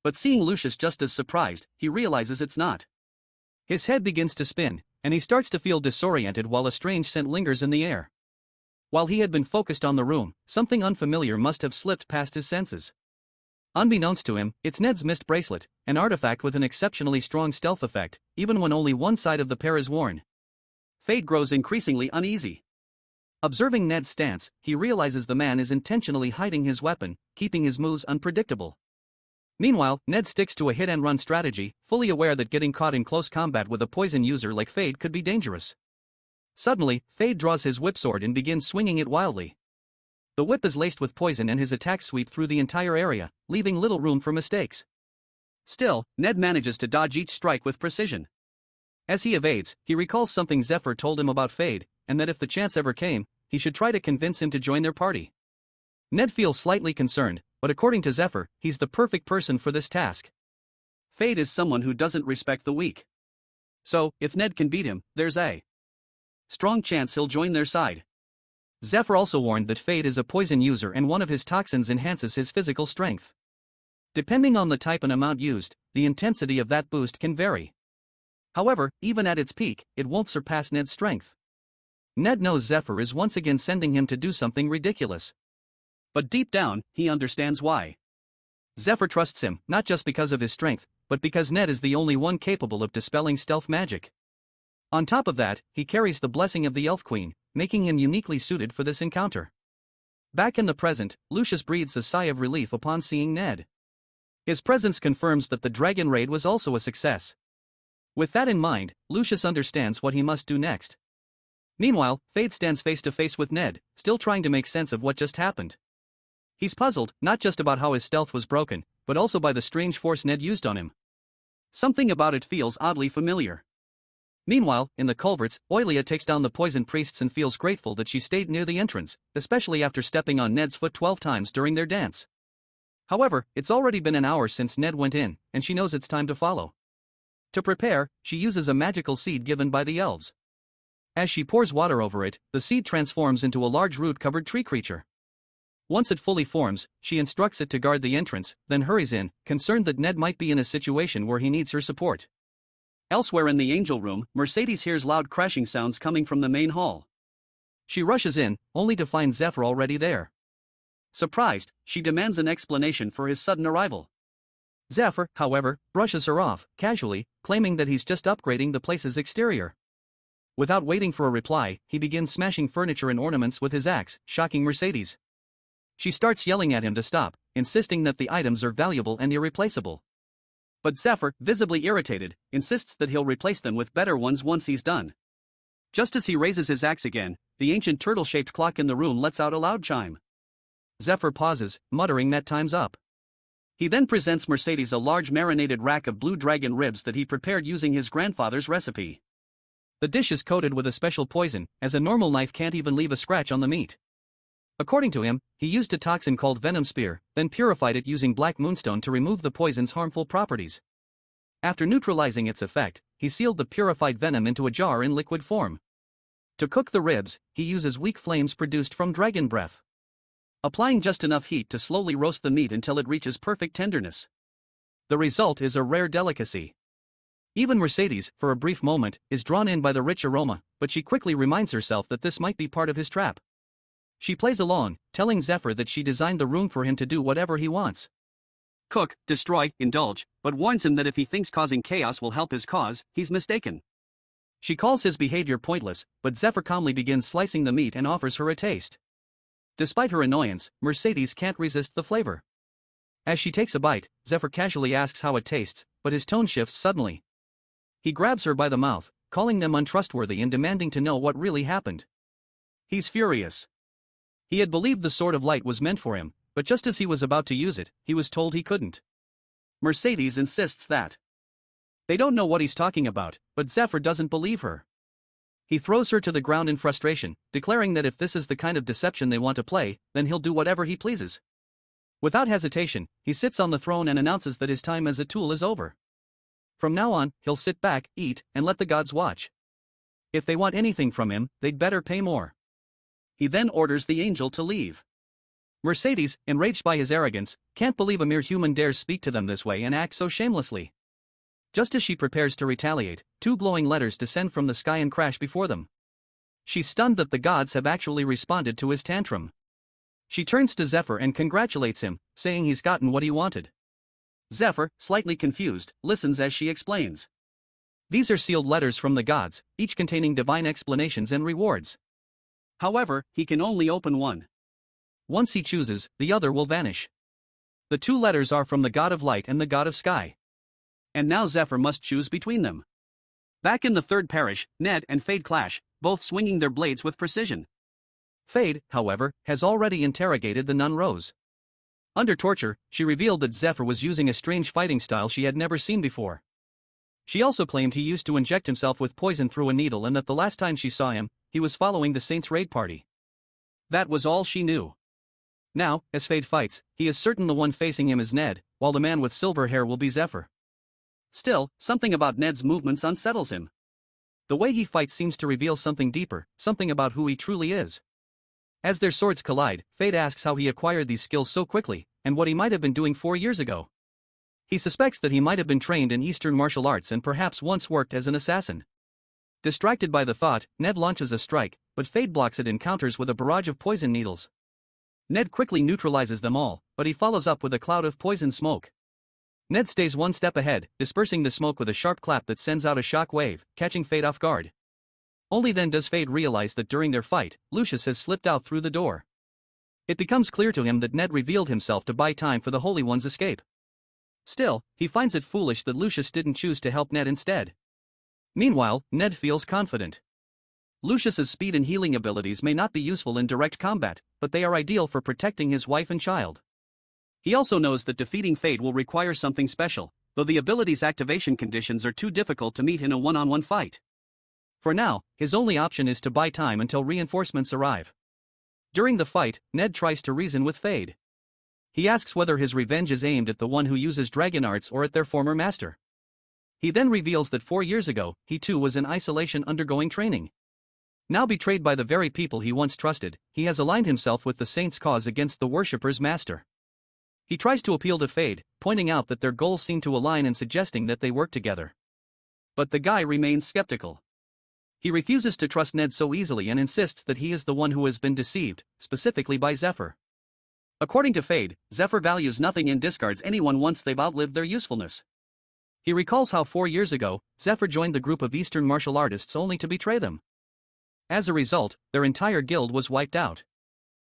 But seeing Lucius just as surprised, he realizes it's not. His head begins to spin, and he starts to feel disoriented while a strange scent lingers in the air. While he had been focused on the room, something unfamiliar must have slipped past his senses. Unbeknownst to him, it's Ned's mist bracelet, an artifact with an exceptionally strong stealth effect, even when only one side of the pair is worn. Fade grows increasingly uneasy. Observing Ned's stance, he realizes the man is intentionally hiding his weapon, keeping his moves unpredictable. Meanwhile, Ned sticks to a hit-and-run strategy, fully aware that getting caught in close combat with a poison user like Fade could be dangerous. Suddenly, Fade draws his whip sword and begins swinging it wildly. The whip is laced with poison and his attacks sweep through the entire area, leaving little room for mistakes. Still, Ned manages to dodge each strike with precision. As he evades, he recalls something Zephyr told him about Fade: and that if the chance ever came, he should try to convince him to join their party. Ned feels slightly concerned, but according to Zephyr, he's the perfect person for this task. Fade is someone who doesn't respect the weak. So, if Ned can beat him, there's a strong chance he'll join their side. Zephyr also warned that Fade is a poison user and one of his toxins enhances his physical strength. Depending on the type and amount used, the intensity of that boost can vary. However, even at its peak, it won't surpass Ned's strength. Ned knows Zephyr is once again sending him to do something ridiculous. But deep down, he understands why. Zephyr trusts him, not just because of his strength, but because Ned is the only one capable of dispelling stealth magic. On top of that, he carries the blessing of the Elf Queen, making him uniquely suited for this encounter. Back in the present, Lucius breathes a sigh of relief upon seeing Ned. His presence confirms that the dragon raid was also a success. With that in mind, Lucius understands what he must do next. Meanwhile, Fade stands face to face with Ned, still trying to make sense of what just happened. He's puzzled, not just about how his stealth was broken, but also by the strange force Ned used on him. Something about it feels oddly familiar. Meanwhile, in the culverts, Oilia takes down the poison priests and feels grateful that she stayed near the entrance, especially after stepping on Ned's foot 12 times during their dance. However, it's already been an hour since Ned went in, and she knows it's time to follow. To prepare, she uses a magical seed given by the elves. As she pours water over it, the seed transforms into a large root-covered tree creature. Once it fully forms, she instructs it to guard the entrance, then hurries in, concerned that Ned might be in a situation where he needs her support. Elsewhere in the angel room, Mercedes hears loud crashing sounds coming from the main hall. She rushes in, only to find Zephyr already there. Surprised, she demands an explanation for his sudden arrival. Zephyr, however, brushes her off, casually, claiming that he's just upgrading the place's exterior. Without waiting for a reply, he begins smashing furniture and ornaments with his axe, shocking Mercedes. She starts yelling at him to stop, insisting that the items are valuable and irreplaceable. But Zephyr, visibly irritated, insists that he'll replace them with better ones once he's done. Just as he raises his axe again, the ancient turtle-shaped clock in the room lets out a loud chime. Zephyr pauses, muttering that time's up. He then presents Mercedes a large marinated rack of blue dragon ribs that he prepared using his grandfather's recipe. The dish is coated with a special poison, as a normal knife can't even leave a scratch on the meat. According to him, he used a toxin called Venom Spear, then purified it using black moonstone to remove the poison's harmful properties. After neutralizing its effect, he sealed the purified venom into a jar in liquid form. To cook the ribs, he uses weak flames produced from dragon breath, applying just enough heat to slowly roast the meat until it reaches perfect tenderness. The result is a rare delicacy. Even Mercedes, for a brief moment, is drawn in by the rich aroma, but she quickly reminds herself that this might be part of his trap. She plays along, telling Zephyr that she designed the room for him to do whatever he wants. Cook, destroy, indulge, but warns him that if he thinks causing chaos will help his cause, he's mistaken. She calls his behavior pointless, but Zephyr calmly begins slicing the meat and offers her a taste. Despite her annoyance, Mercedes can't resist the flavor. As she takes a bite, Zephyr casually asks how it tastes, but his tone shifts suddenly. He grabs her by the mouth, calling them untrustworthy and demanding to know what really happened. He's furious. He had believed the Sword of Light was meant for him, but just as he was about to use it, he was told he couldn't. Mercedes insists that they don't know what he's talking about, but Zephyr doesn't believe her. He throws her to the ground in frustration, declaring that if this is the kind of deception they want to play, then he'll do whatever he pleases. Without hesitation, he sits on the throne and announces that his time as a tool is over. From now on, he'll sit back, eat, and let the gods watch. If they want anything from him, they'd better pay more. He then orders the angel to leave. Mercedes, enraged by his arrogance, can't believe a mere human dares speak to them this way and act so shamelessly. Just as she prepares to retaliate, two glowing letters descend from the sky and crash before them. She's stunned that the gods have actually responded to his tantrum. She turns to Zephyr and congratulates him, saying he's gotten what he wanted. Zephyr, slightly confused, listens as she explains. These are sealed letters from the gods, each containing divine explanations and rewards. However, he can only open one. Once he chooses, the other will vanish. The two letters are from the God of Light and the God of Sky. And now Zephyr must choose between them. Back in the third parish, Ned and Fade clash, both swinging their blades with precision. Fade, however, has already interrogated the nun Rose. Under torture, she revealed that Zephyr was using a strange fighting style she had never seen before. She also claimed he used to inject himself with poison through a needle and that the last time she saw him, he was following the Saints' raid party. That was all she knew. Now, as Fade fights, he is certain the one facing him is Ned, while the man with silver hair will be Zephyr. Still, something about Ned's movements unsettles him. The way he fights seems to reveal something deeper, something about who he truly is. As their swords collide, Fade asks how he acquired these skills so quickly, and what he might have been doing 4 years ago. He suspects that he might have been trained in Eastern martial arts and perhaps once worked as an assassin. Distracted by the thought, Ned launches a strike, but Fade blocks it and counters with a barrage of poison needles. Ned quickly neutralizes them all, but he follows up with a cloud of poison smoke. Ned stays one step ahead, dispersing the smoke with a sharp clap that sends out a shock wave, catching Fade off guard. Only then does Fade realize that during their fight, Lucius has slipped out through the door. It becomes clear to him that Ned revealed himself to buy time for the Holy One's escape. Still, he finds it foolish that Lucius didn't choose to help Ned instead. Meanwhile, Ned feels confident. Lucius's speed and healing abilities may not be useful in direct combat, but they are ideal for protecting his wife and child. He also knows that defeating Fade will require something special, though the ability's activation conditions are too difficult to meet in a one-on-one fight. For now, his only option is to buy time until reinforcements arrive. During the fight, Ned tries to reason with Fade. He asks whether his revenge is aimed at the one who uses dragon arts or at their former master. He then reveals that 4 years ago, he too was in isolation undergoing training. Now betrayed by the very people he once trusted, he has aligned himself with the Saints' cause against the worshipper's master. He tries to appeal to Fade, pointing out that their goals seem to align and suggesting that they work together. But the guy remains skeptical. He refuses to trust Ned so easily and insists that he is the one who has been deceived, specifically by Zephyr. According to Fade, Zephyr values nothing and discards anyone once they've outlived their usefulness. He recalls how 4 years ago, Zephyr joined the group of Eastern martial artists only to betray them. As a result, their entire guild was wiped out.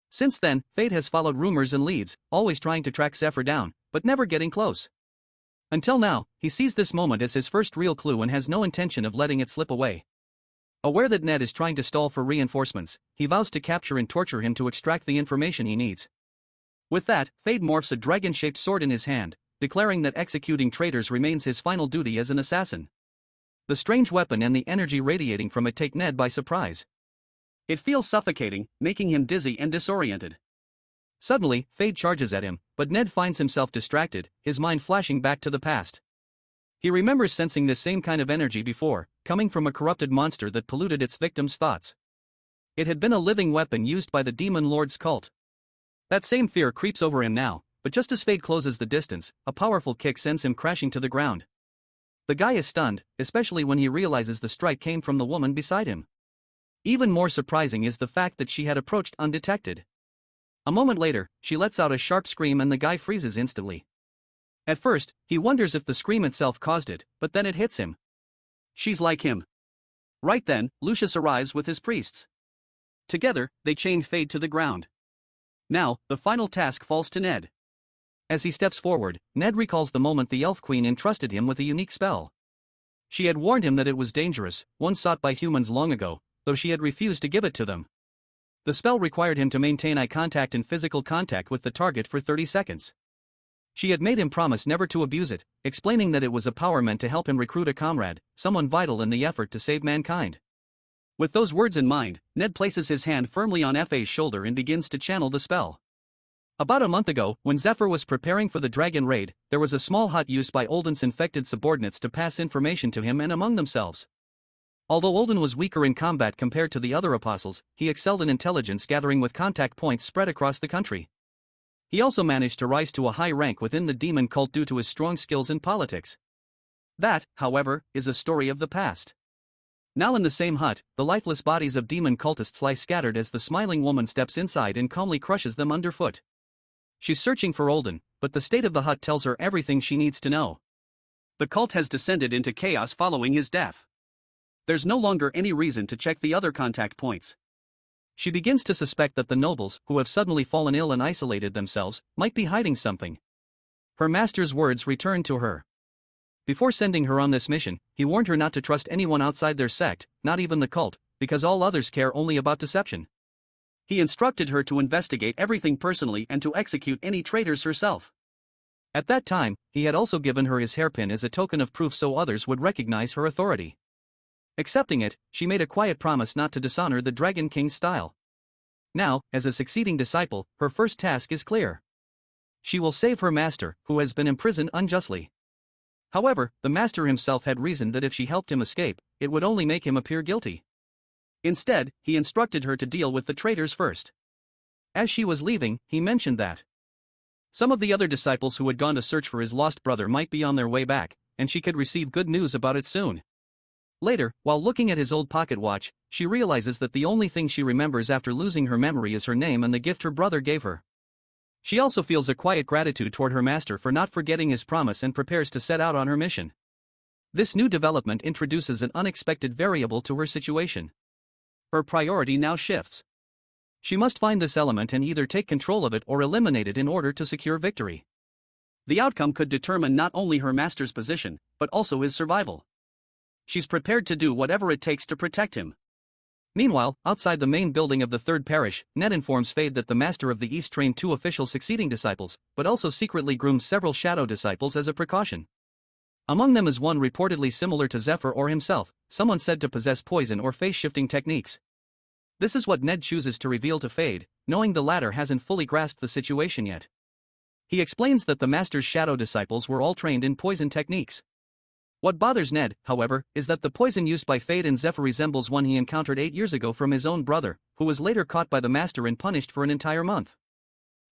Since then, Fade has followed rumors and leads, always trying to track Zephyr down, but never getting close. Until now, he sees this moment as his first real clue and has no intention of letting it slip away. Aware that Ned is trying to stall for reinforcements, he vows to capture and torture him to extract the information he needs. With that, Fade morphs a dragon-shaped sword in his hand, declaring that executing traitors remains his final duty as an assassin. The strange weapon and the energy radiating from it take Ned by surprise. It feels suffocating, making him dizzy and disoriented. Suddenly, Fade charges at him, but Ned finds himself distracted, his mind flashing back to the past. He remembers sensing this same kind of energy before, coming from a corrupted monster that polluted its victim's thoughts. It had been a living weapon used by the Demon Lord's cult. That same fear creeps over him now, but just as Fade closes the distance, a powerful kick sends him crashing to the ground. The guy is stunned, especially when he realizes the strike came from the woman beside him. Even more surprising is the fact that she had approached undetected. A moment later, she lets out a sharp scream and the guy freezes instantly. At first, he wonders if the scream itself caused it, but then it hits him. She's like him. Right then, Lucius arrives with his priests. Together, they chain Fade to the ground. Now, the final task falls to Ned. As he steps forward, Ned recalls the moment the Elf Queen entrusted him with a unique spell. She had warned him that it was dangerous, one sought by humans long ago, though she had refused to give it to them. The spell required him to maintain eye contact and physical contact with the target for 30 seconds. She had made him promise never to abuse it, explaining that it was a power meant to help him recruit a comrade, someone vital in the effort to save mankind. With those words in mind, Ned places his hand firmly on Fa's shoulder and begins to channel the spell. About a month ago, when Zephyr was preparing for the dragon raid, there was a small hut used by Olden's infected subordinates to pass information to him and among themselves. Although Olden was weaker in combat compared to the other apostles, he excelled in intelligence gathering with contact points spread across the country. He also managed to rise to a high rank within the demon cult due to his strong skills in politics. That, however, is a story of the past. Now in the same hut, the lifeless bodies of demon cultists lie scattered as the smiling woman steps inside and calmly crushes them underfoot. She's searching for Olden, but the state of the hut tells her everything she needs to know. The cult has descended into chaos following his death. There's no longer any reason to check the other contact points. She begins to suspect that the nobles, who have suddenly fallen ill and isolated themselves, might be hiding something. Her master's words return to her. Before sending her on this mission, he warned her not to trust anyone outside their sect, not even the cult, because all others care only about deception. He instructed her to investigate everything personally and to execute any traitors herself. At that time, he had also given her his hairpin as a token of proof so others would recognize her authority. Accepting it, she made a quiet promise not to dishonor the Dragon King's style. Now, as a succeeding disciple, her first task is clear. She will save her master, who has been imprisoned unjustly. However, the master himself had reasoned that if she helped him escape, it would only make him appear guilty. Instead, he instructed her to deal with the traitors first. As she was leaving, he mentioned that some of the other disciples who had gone to search for his lost brother might be on their way back, and she could receive good news about it soon. Later, while looking at his old pocket watch, she realizes that the only thing she remembers after losing her memory is her name and the gift her brother gave her. She also feels a quiet gratitude toward her master for not forgetting his promise and prepares to set out on her mission. This new development introduces an unexpected variable to her situation. Her priority now shifts. She must find this element and either take control of it or eliminate it in order to secure victory. The outcome could determine not only her master's position, but also his survival. She's prepared to do whatever it takes to protect him. Meanwhile, outside the main building of the third parish, Ned informs Fade that the Master of the East trained 2 official succeeding disciples, but also secretly groomed several shadow disciples as a precaution. Among them is one reportedly similar to Zephyr or himself, someone said to possess poison or face-shifting techniques. This is what Ned chooses to reveal to Fade, knowing the latter hasn't fully grasped the situation yet. He explains that the Master's shadow disciples were all trained in poison techniques. What bothers Ned, however, is that the poison used by Fade and Zephyr resembles one he encountered 8 years ago from his own brother, who was later caught by the Master and punished for an entire month.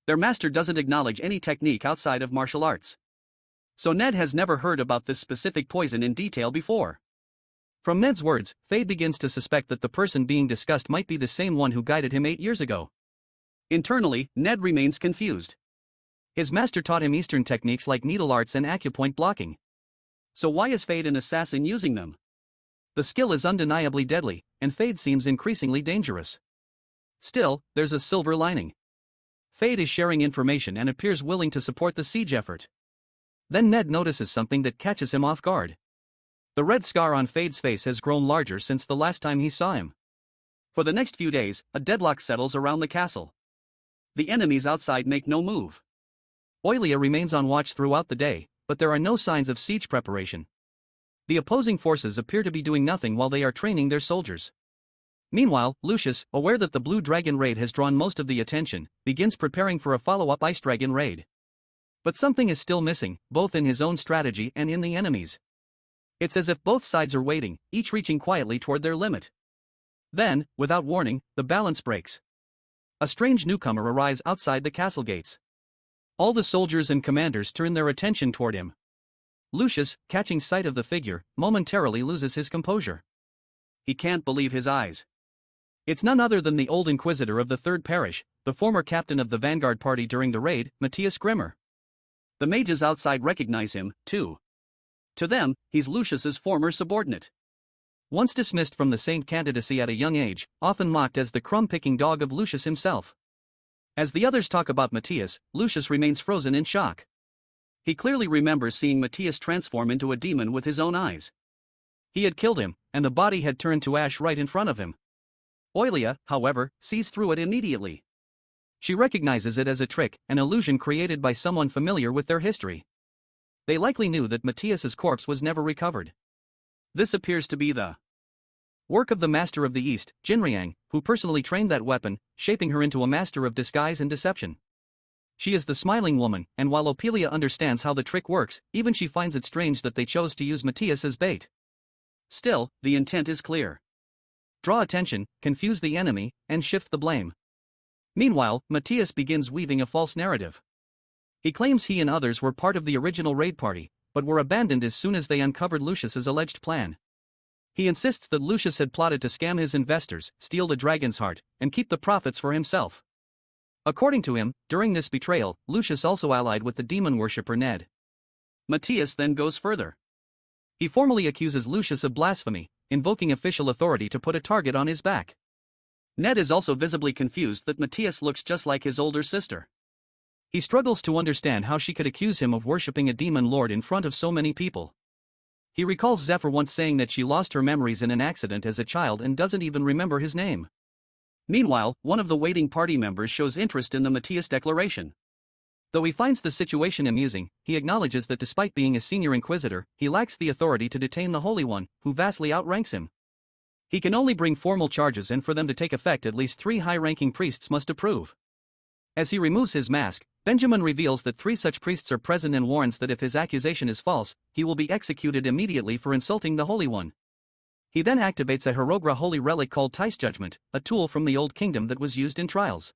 Their master doesn't acknowledge any technique outside of martial arts. So Ned has never heard about this specific poison in detail before. From Ned's words, Fade begins to suspect that the person being discussed might be the same one who guided him 8 years ago. Internally, Ned remains confused. His master taught him Eastern techniques like needle arts and acupoint blocking. So why is Fade an assassin using them? The skill is undeniably deadly, and Fade seems increasingly dangerous. Still, there's a silver lining. Fade is sharing information and appears willing to support the siege effort. Then Ned notices something that catches him off guard. The red scar on Fade's face has grown larger since the last time he saw him. For the next few days, a deadlock settles around the castle. The enemies outside make no move. Oilia remains on watch throughout the day, but there are no signs of siege preparation. The opposing forces appear to be doing nothing while they are training their soldiers. Meanwhile, Lucius, aware that the Blue Dragon raid has drawn most of the attention, begins preparing for a follow-up Ice Dragon raid. But something is still missing, both in his own strategy and in the enemy's. It's as if both sides are waiting, each reaching quietly toward their limit. Then, without warning, the balance breaks. A strange newcomer arrives outside the castle gates. All the soldiers and commanders turn their attention toward him. Lucius, catching sight of the figure, momentarily loses his composure. He can't believe his eyes. It's none other than the old inquisitor of the third parish, the former captain of the vanguard party during the raid, Matthias Grimmer. The mages outside recognize him, too. To them, he's Lucius's former subordinate. Once dismissed from the saint candidacy at a young age, often mocked as the crumb-picking dog of Lucius himself. As the others talk about Matthias, Lucius remains frozen in shock. He clearly remembers seeing Matthias transform into a demon with his own eyes. He had killed him, and the body had turned to ash right in front of him. Oilia, however, sees through it immediately. She recognizes it as a trick, an illusion created by someone familiar with their history. They likely knew that Matthias's corpse was never recovered. This appears to be the work of the Master of the East, Jinriang, who personally trained that weapon, shaping her into a master of disguise and deception. She is the smiling woman, and while Ophelia understands how the trick works, even she finds it strange that they chose to use Matthias as bait. Still, the intent is clear. Draw attention, confuse the enemy, and shift the blame. Meanwhile, Matthias begins weaving a false narrative. He claims he and others were part of the original raid party, but were abandoned as soon as they uncovered Lucius's alleged plan. He insists that Lucius had plotted to scam his investors, steal the dragon's heart, and keep the profits for himself. According to him, during this betrayal, Lucius also allied with the demon worshipper Ned. Matthias then goes further. He formally accuses Lucius of blasphemy, invoking official authority to put a target on his back. Ned is also visibly confused that Matthias looks just like his older sister. He struggles to understand how she could accuse him of worshipping a demon lord in front of so many people. He recalls Zephyr once saying that she lost her memories in an accident as a child and doesn't even remember his name. Meanwhile, one of the waiting party members shows interest in the Matthias declaration. Though he finds the situation amusing, he acknowledges that despite being a senior inquisitor, he lacks the authority to detain the Holy One, who vastly outranks him. He can only bring formal charges, and for them to take effect at least 3 high-ranking priests must approve. As he removes his mask, Benjamin reveals that 3 such priests are present and warns that if his accusation is false, he will be executed immediately for insulting the Holy One. He then activates a Hirogra holy relic called Tice Judgment, a tool from the Old Kingdom that was used in trials.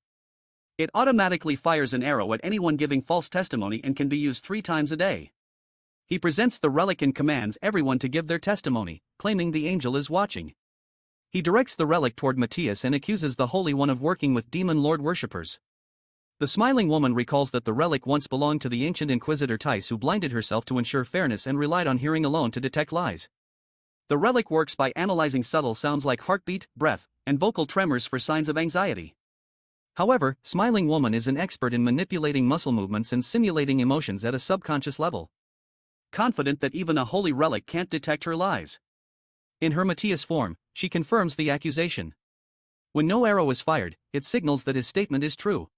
It automatically fires an arrow at anyone giving false testimony and can be used 3 times a day. He presents the relic and commands everyone to give their testimony, claiming the angel is watching. He directs the relic toward Matthias and accuses the Holy One of working with demon lord worshippers. The smiling woman recalls that the relic once belonged to the ancient Inquisitor Tice, who blinded herself to ensure fairness and relied on hearing alone to detect lies. The relic works by analyzing subtle sounds like heartbeat, breath, and vocal tremors for signs of anxiety. However, Smiling Woman is an expert in manipulating muscle movements and simulating emotions at a subconscious level. Confident that even a holy relic can't detect her lies. In her Matthias form, she confirms the accusation. When no arrow is fired, it signals that his statement is true.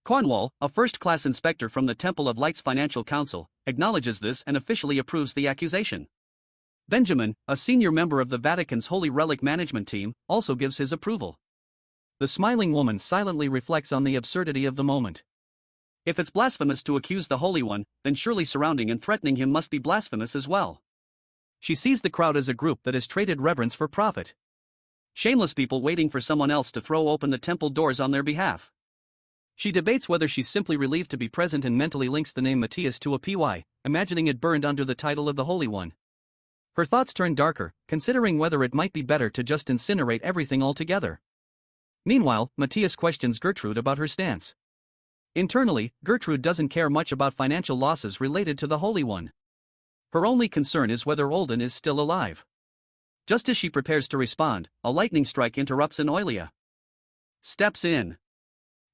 Cornwall, a first-class inspector from the Temple of Light's Financial Council, acknowledges this and officially approves the accusation. Benjamin, a senior member of the Vatican's Holy Relic Management Team, also gives his approval. The Smiling Woman silently reflects on the absurdity of the moment. If it's blasphemous to accuse the Holy One, then surely surrounding and threatening him must be blasphemous as well. She sees the crowd as a group that has traded reverence for profit. Shameless people waiting for someone else to throw open the temple doors on their behalf. She debates whether she's simply relieved to be present and mentally links the name Matthias to a PY, imagining it burned under the title of the Holy One. Her thoughts turn darker, considering whether it might be better to just incinerate everything altogether. Meanwhile, Matthias questions Gertrude about her stance. Internally, Gertrude doesn't care much about financial losses related to the Holy One. Her only concern is whether Olden is still alive. Just as she prepares to respond, a lightning strike interrupts and Oilia steps in.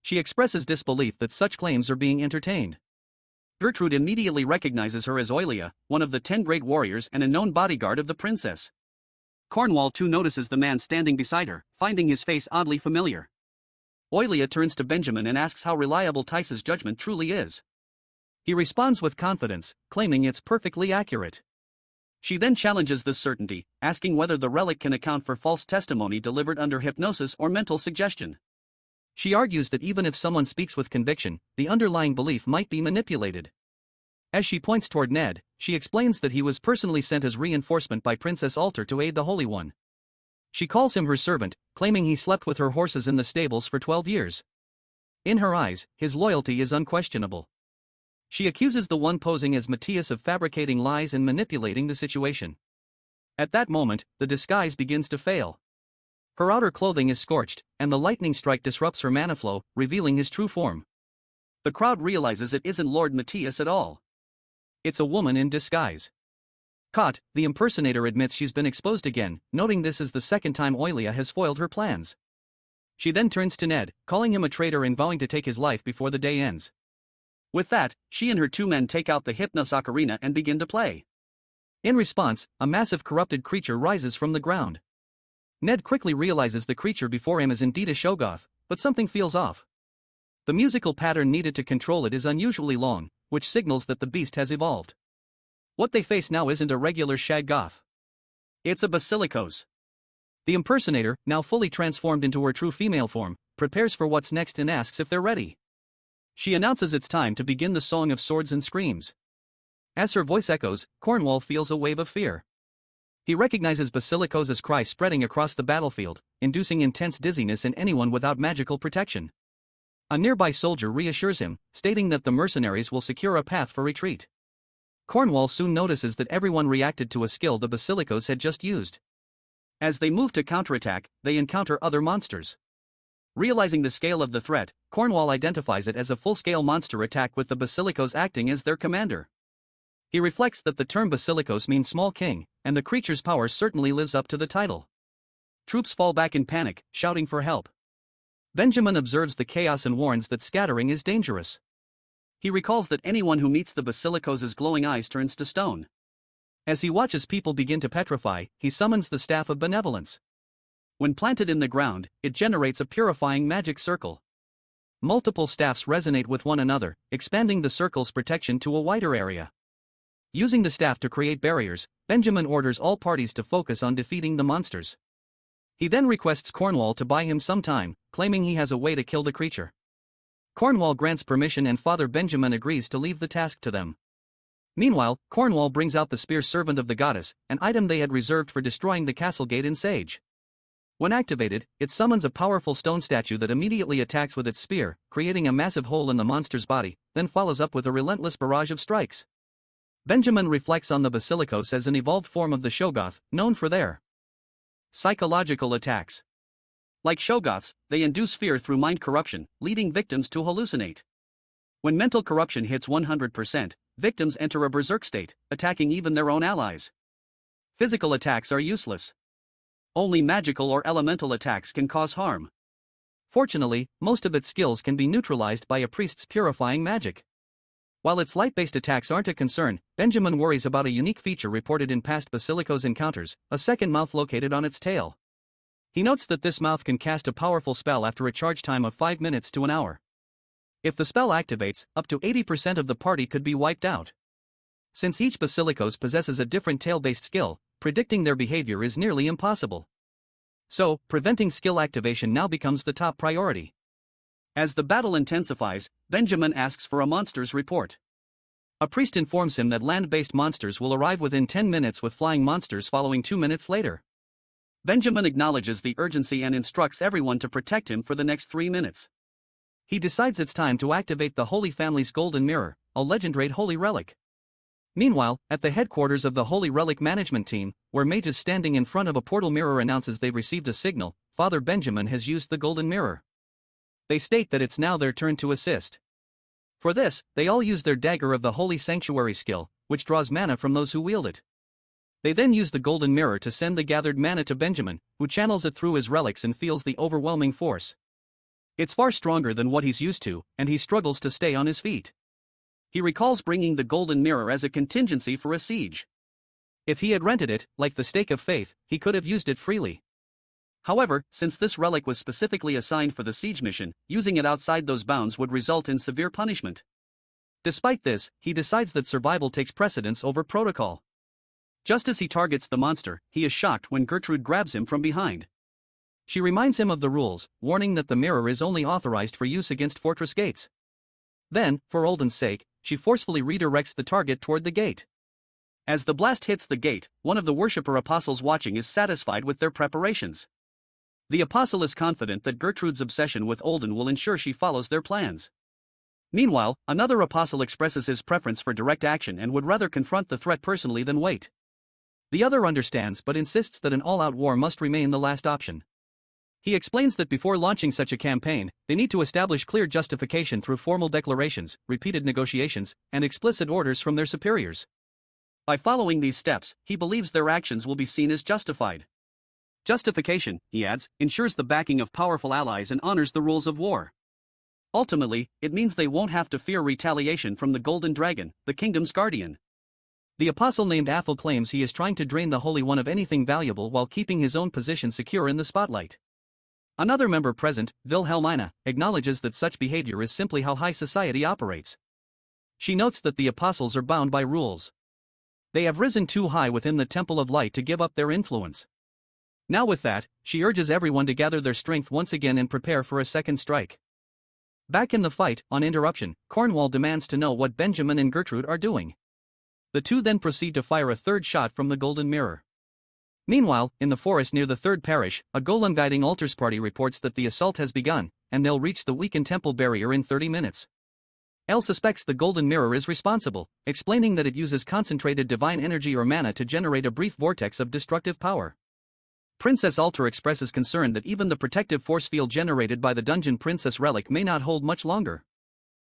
She expresses disbelief that such claims are being entertained. Gertrude immediately recognizes her as Oilia, one of the 10 great warriors and a known bodyguard of the princess. Cornwall too notices the man standing beside her, finding his face oddly familiar. Oilia turns to Benjamin and asks how reliable Tice's judgment truly is. He responds with confidence, claiming it's perfectly accurate. She then challenges this certainty, asking whether the relic can account for false testimony delivered under hypnosis or mental suggestion. She argues that even if someone speaks with conviction, the underlying belief might be manipulated. As she points toward Ned, she explains that he was personally sent as reinforcement by Princess Alter to aid the Holy One. She calls him her servant, claiming he slept with her horses in the stables for 12 years. In her eyes, his loyalty is unquestionable. She accuses the one posing as Matthias of fabricating lies and manipulating the situation. At that moment, the disguise begins to fail. Her outer clothing is scorched, and the lightning strike disrupts her mana flow, revealing his true form. The crowd realizes it isn't Lord Matthias at all. It's a woman in disguise. Caught, the impersonator admits she's been exposed again, noting this is the second time Oilia has foiled her plans. She then turns to Ned, calling him a traitor and vowing to take his life before the day ends. With that, she and her 2 men take out the Hypnos Ocarina and begin to play. In response, a massive corrupted creature rises from the ground. Ned quickly realizes the creature before him is indeed a Shoggoth, but something feels off. The musical pattern needed to control it is unusually long, which signals that the beast has evolved. What they face now isn't a regular Shaggoth. It's a Basilicos. The impersonator, now fully transformed into her true female form, prepares for what's next and asks if they're ready. She announces it's time to begin the Song of Swords and Screams. As her voice echoes, Cornwall feels a wave of fear. He recognizes Basilicos' cry spreading across the battlefield, inducing intense dizziness in anyone without magical protection. A nearby soldier reassures him, stating that the mercenaries will secure a path for retreat. Cornwall soon notices that everyone reacted to a skill the Basilicos had just used. As they move to counterattack, they encounter other monsters. Realizing the scale of the threat, Cornwall identifies it as a full-scale monster attack with the Basilicos acting as their commander. He reflects that the term Basilicos means small king, and the creature's power certainly lives up to the title. Troops fall back in panic, shouting for help. Benjamin observes the chaos and warns that scattering is dangerous. He recalls that anyone who meets the Basilicos' glowing eyes turns to stone. As he watches people begin to petrify, he summons the Staff of Benevolence. When planted in the ground, it generates a purifying magic circle. Multiple staffs resonate with one another, expanding the circle's protection to a wider area. Using the staff to create barriers, Benjamin orders all parties to focus on defeating the monsters. He then requests Cornwall to buy him some time, claiming he has a way to kill the creature. Cornwall grants permission and Father Benjamin agrees to leave the task to them. Meanwhile, Cornwall brings out the spear servant of the goddess, an item they had reserved for destroying the castle gate in Sage. When activated, it summons a powerful stone statue that immediately attacks with its spear, creating a massive hole in the monster's body, then follows up with a relentless barrage of strikes. Benjamin reflects on the basilicos as an evolved form of the Shoggoth, known for their psychological attacks. Like Shoggoths, they induce fear through mind corruption, leading victims to hallucinate. When mental corruption hits 100%, victims enter a berserk state, attacking even their own allies. Physical attacks are useless. Only magical or elemental attacks can cause harm. Fortunately, most of its skills can be neutralized by a priest's purifying magic. While its light-based attacks aren't a concern, Benjamin worries about a unique feature reported in past Basilicos encounters, a second mouth located on its tail. He notes that this mouth can cast a powerful spell after a charge time of 5 minutes to an hour. If the spell activates, up to 80% of the party could be wiped out. Since each Basilicos possesses a different tail-based skill, predicting their behavior is nearly impossible. So, preventing skill activation now becomes the top priority. As the battle intensifies, Benjamin asks for a monster's report. A priest informs him that land-based monsters will arrive within 10 minutes with flying monsters following 2 minutes later. Benjamin acknowledges the urgency and instructs everyone to protect him for the next 3 minutes. He decides it's time to activate the Holy Family's Golden Mirror, a legendary holy relic. Meanwhile, at the headquarters of the Holy Relic Management Team, where mages standing in front of a portal mirror announces they've received a signal, Father Benjamin has used the Golden Mirror. They state that it's now their turn to assist. For this, they all use their Dagger of the Holy Sanctuary skill, which draws mana from those who wield it. They then use the Golden Mirror to send the gathered mana to Benjamin, who channels it through his relics and feels the overwhelming force. It's far stronger than what he's used to, and he struggles to stay on his feet. He recalls bringing the Golden Mirror as a contingency for a siege. If he had rented it, like the Stake of Faith, he could have used it freely. However, since this relic was specifically assigned for the siege mission, using it outside those bounds would result in severe punishment. Despite this, he decides that survival takes precedence over protocol. Just as he targets the monster, he is shocked when Gertrude grabs him from behind. She reminds him of the rules, warning that the mirror is only authorized for use against fortress gates. Then, for Olden's sake, she forcefully redirects the target toward the gate. As the blast hits the gate, one of the worshipper apostles watching is satisfied with their preparations. The apostle is confident that Gertrude's obsession with Olden will ensure she follows their plans. Meanwhile, another apostle expresses his preference for direct action and would rather confront the threat personally than wait. The other understands but insists that an all-out war must remain the last option. He explains that before launching such a campaign, they need to establish clear justification through formal declarations, repeated negotiations, and explicit orders from their superiors. By following these steps, he believes their actions will be seen as justified. Justification, he adds, ensures the backing of powerful allies and honors the rules of war. Ultimately, it means they won't have to fear retaliation from the Golden Dragon, the kingdom's guardian. The apostle named Athel claims he is trying to drain the Holy One of anything valuable while keeping his own position secure in the spotlight. Another member present, Wilhelmina, acknowledges that such behavior is simply how high society operates. She notes that the apostles are bound by rules. They have risen too high within the Temple of Light to give up their influence. Now with that, she urges everyone to gather their strength once again and prepare for a second strike. Back in the fight, on interruption, Cornwall demands to know what Benjamin and Gertrude are doing. The two then proceed to fire a third shot from the Golden Mirror. Meanwhile, in the forest near the third parish, a golem guiding altars party reports that the assault has begun, and they'll reach the weakened temple barrier in 30 minutes. El suspects the Golden Mirror is responsible, explaining that it uses concentrated divine energy or mana to generate a brief vortex of destructive power. Princess Alter expresses concern that even the protective force field generated by the Dungeon Princess relic may not hold much longer.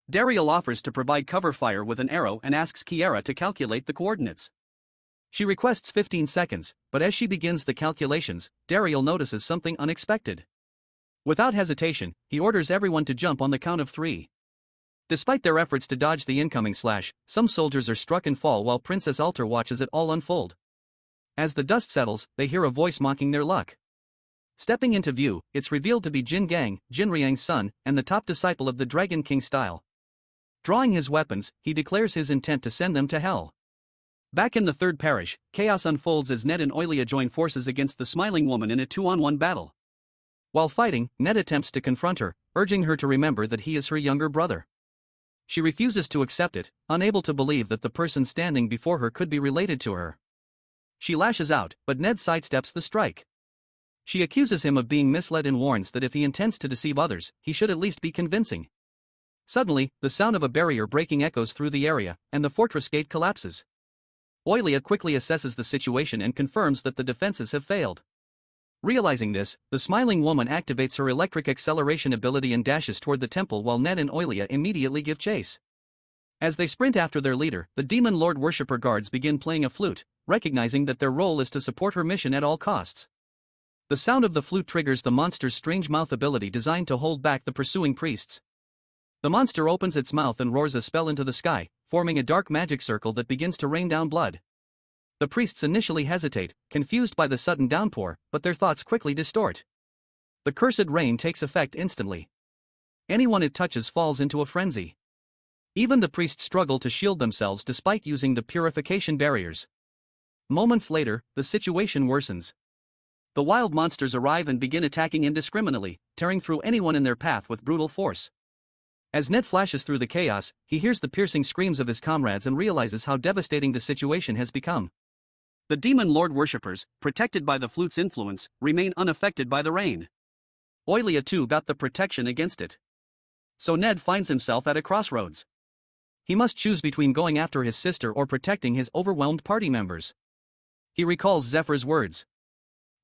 Dariel offers to provide cover fire with an arrow and asks Kiara to calculate the coordinates. She requests 15 seconds, but as she begins the calculations, Dariel notices something unexpected. Without hesitation, he orders everyone to jump on the count of 3. Despite their efforts to dodge the incoming slash, some soldiers are struck and fall while Princess Alter watches it all unfold. As the dust settles, they hear a voice mocking their luck. Stepping into view, it's revealed to be Jin Gang, Jinriang's son, and the top disciple of the Dragon King style. Drawing his weapons, he declares his intent to send them to hell. Back in the third parish, chaos unfolds as Ned and Oilia join forces against the smiling woman in a 2-on-1 battle. While fighting, Ned attempts to confront her, urging her to remember that he is her younger brother. She refuses to accept it, unable to believe that the person standing before her could be related to her. She lashes out, but Ned sidesteps the strike. She accuses him of being misled and warns that if he intends to deceive others, he should at least be convincing. Suddenly, the sound of a barrier breaking echoes through the area, and the fortress gate collapses. Oilia quickly assesses the situation and confirms that the defenses have failed. Realizing this, the smiling woman activates her electric acceleration ability and dashes toward the temple while Ned and Oilia immediately give chase. As they sprint after their leader, the demon lord worshipper guards begin playing a flute, recognizing that their role is to support her mission at all costs. The sound of the flute triggers the monster's strange mouth ability designed to hold back the pursuing priests. The monster opens its mouth and roars a spell into the sky, forming a dark magic circle that begins to rain down blood. The priests initially hesitate, confused by the sudden downpour, but their thoughts quickly distort. The cursed rain takes effect instantly. Anyone it touches falls into a frenzy. Even the priests struggle to shield themselves despite using the purification barriers. Moments later, the situation worsens. The wild monsters arrive and begin attacking indiscriminately, tearing through anyone in their path with brutal force. As Ned flashes through the chaos, he hears the piercing screams of his comrades and realizes how devastating the situation has become. The demon lord worshippers, protected by the flute's influence, remain unaffected by the rain. Oilia too got the protection against it. So Ned finds himself at a crossroads. He must choose between going after his sister or protecting his overwhelmed party members. He recalls Zephyr's words.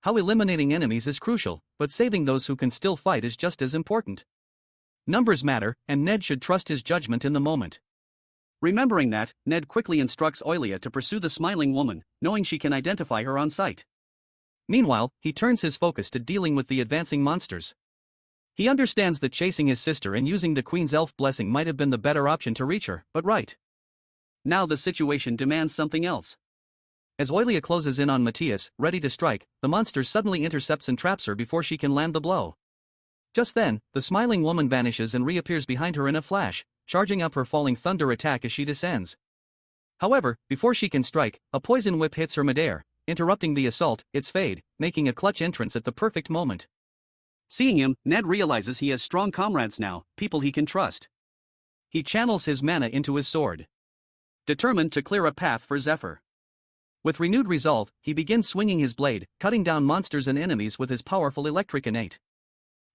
How eliminating enemies is crucial, but saving those who can still fight is just as important. Numbers matter, and Ned should trust his judgment in the moment. Remembering that, Ned quickly instructs Oilia to pursue the smiling woman, knowing she can identify her on sight. Meanwhile, he turns his focus to dealing with the advancing monsters. He understands that chasing his sister and using the Queen's elf blessing might have been the better option to reach her, but right now the situation demands something else. As Oilia closes in on Matthias, ready to strike, the monster suddenly intercepts and traps her before she can land the blow. Just then, the smiling woman vanishes and reappears behind her in a flash, charging up her falling thunder attack as she descends. However, before she can strike, a poison whip hits her midair, interrupting the assault. It's Fade, making a clutch entrance at the perfect moment. Seeing him, Ned realizes he has strong comrades now, people he can trust. He channels his mana into his sword, determined to clear a path for Zephyr. With renewed resolve, he begins swinging his blade, cutting down monsters and enemies with his powerful electric innate.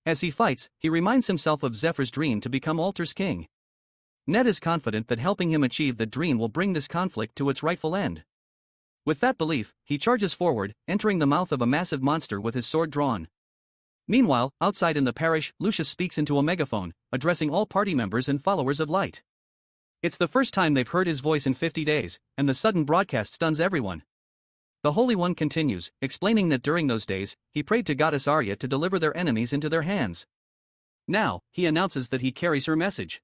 As he fights, he reminds himself of Zephyr's dream to become Alter's king. Ned is confident that helping him achieve the dream will bring this conflict to its rightful end. With that belief, he charges forward, entering the mouth of a massive monster with his sword drawn. Meanwhile, outside in the parish, Lucius speaks into a megaphone, addressing all party members and followers of light. It's the first time they've heard his voice in 50 days, and the sudden broadcast stuns everyone. The Holy One continues, explaining that during those days, he prayed to Goddess Arya to deliver their enemies into their hands. Now, he announces that he carries her message.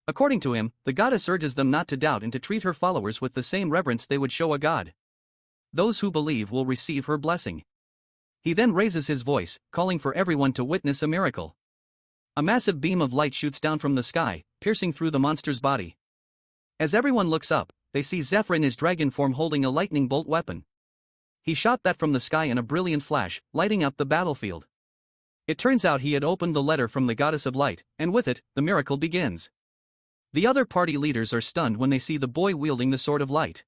According to him, the goddess urges them not to doubt and to treat her followers with the same reverence they would show a god. Those who believe will receive her blessing. He then raises his voice, calling for everyone to witness a miracle. A massive beam of light shoots down from the sky, piercing through the monster's body. As everyone looks up, they see Zephyr in his dragon form holding a lightning bolt weapon. He shot that from the sky in a brilliant flash, lighting up the battlefield. It turns out he had opened the letter from the goddess of light, and with it, the miracle begins. The other party leaders are stunned when they see the boy wielding the sword of light.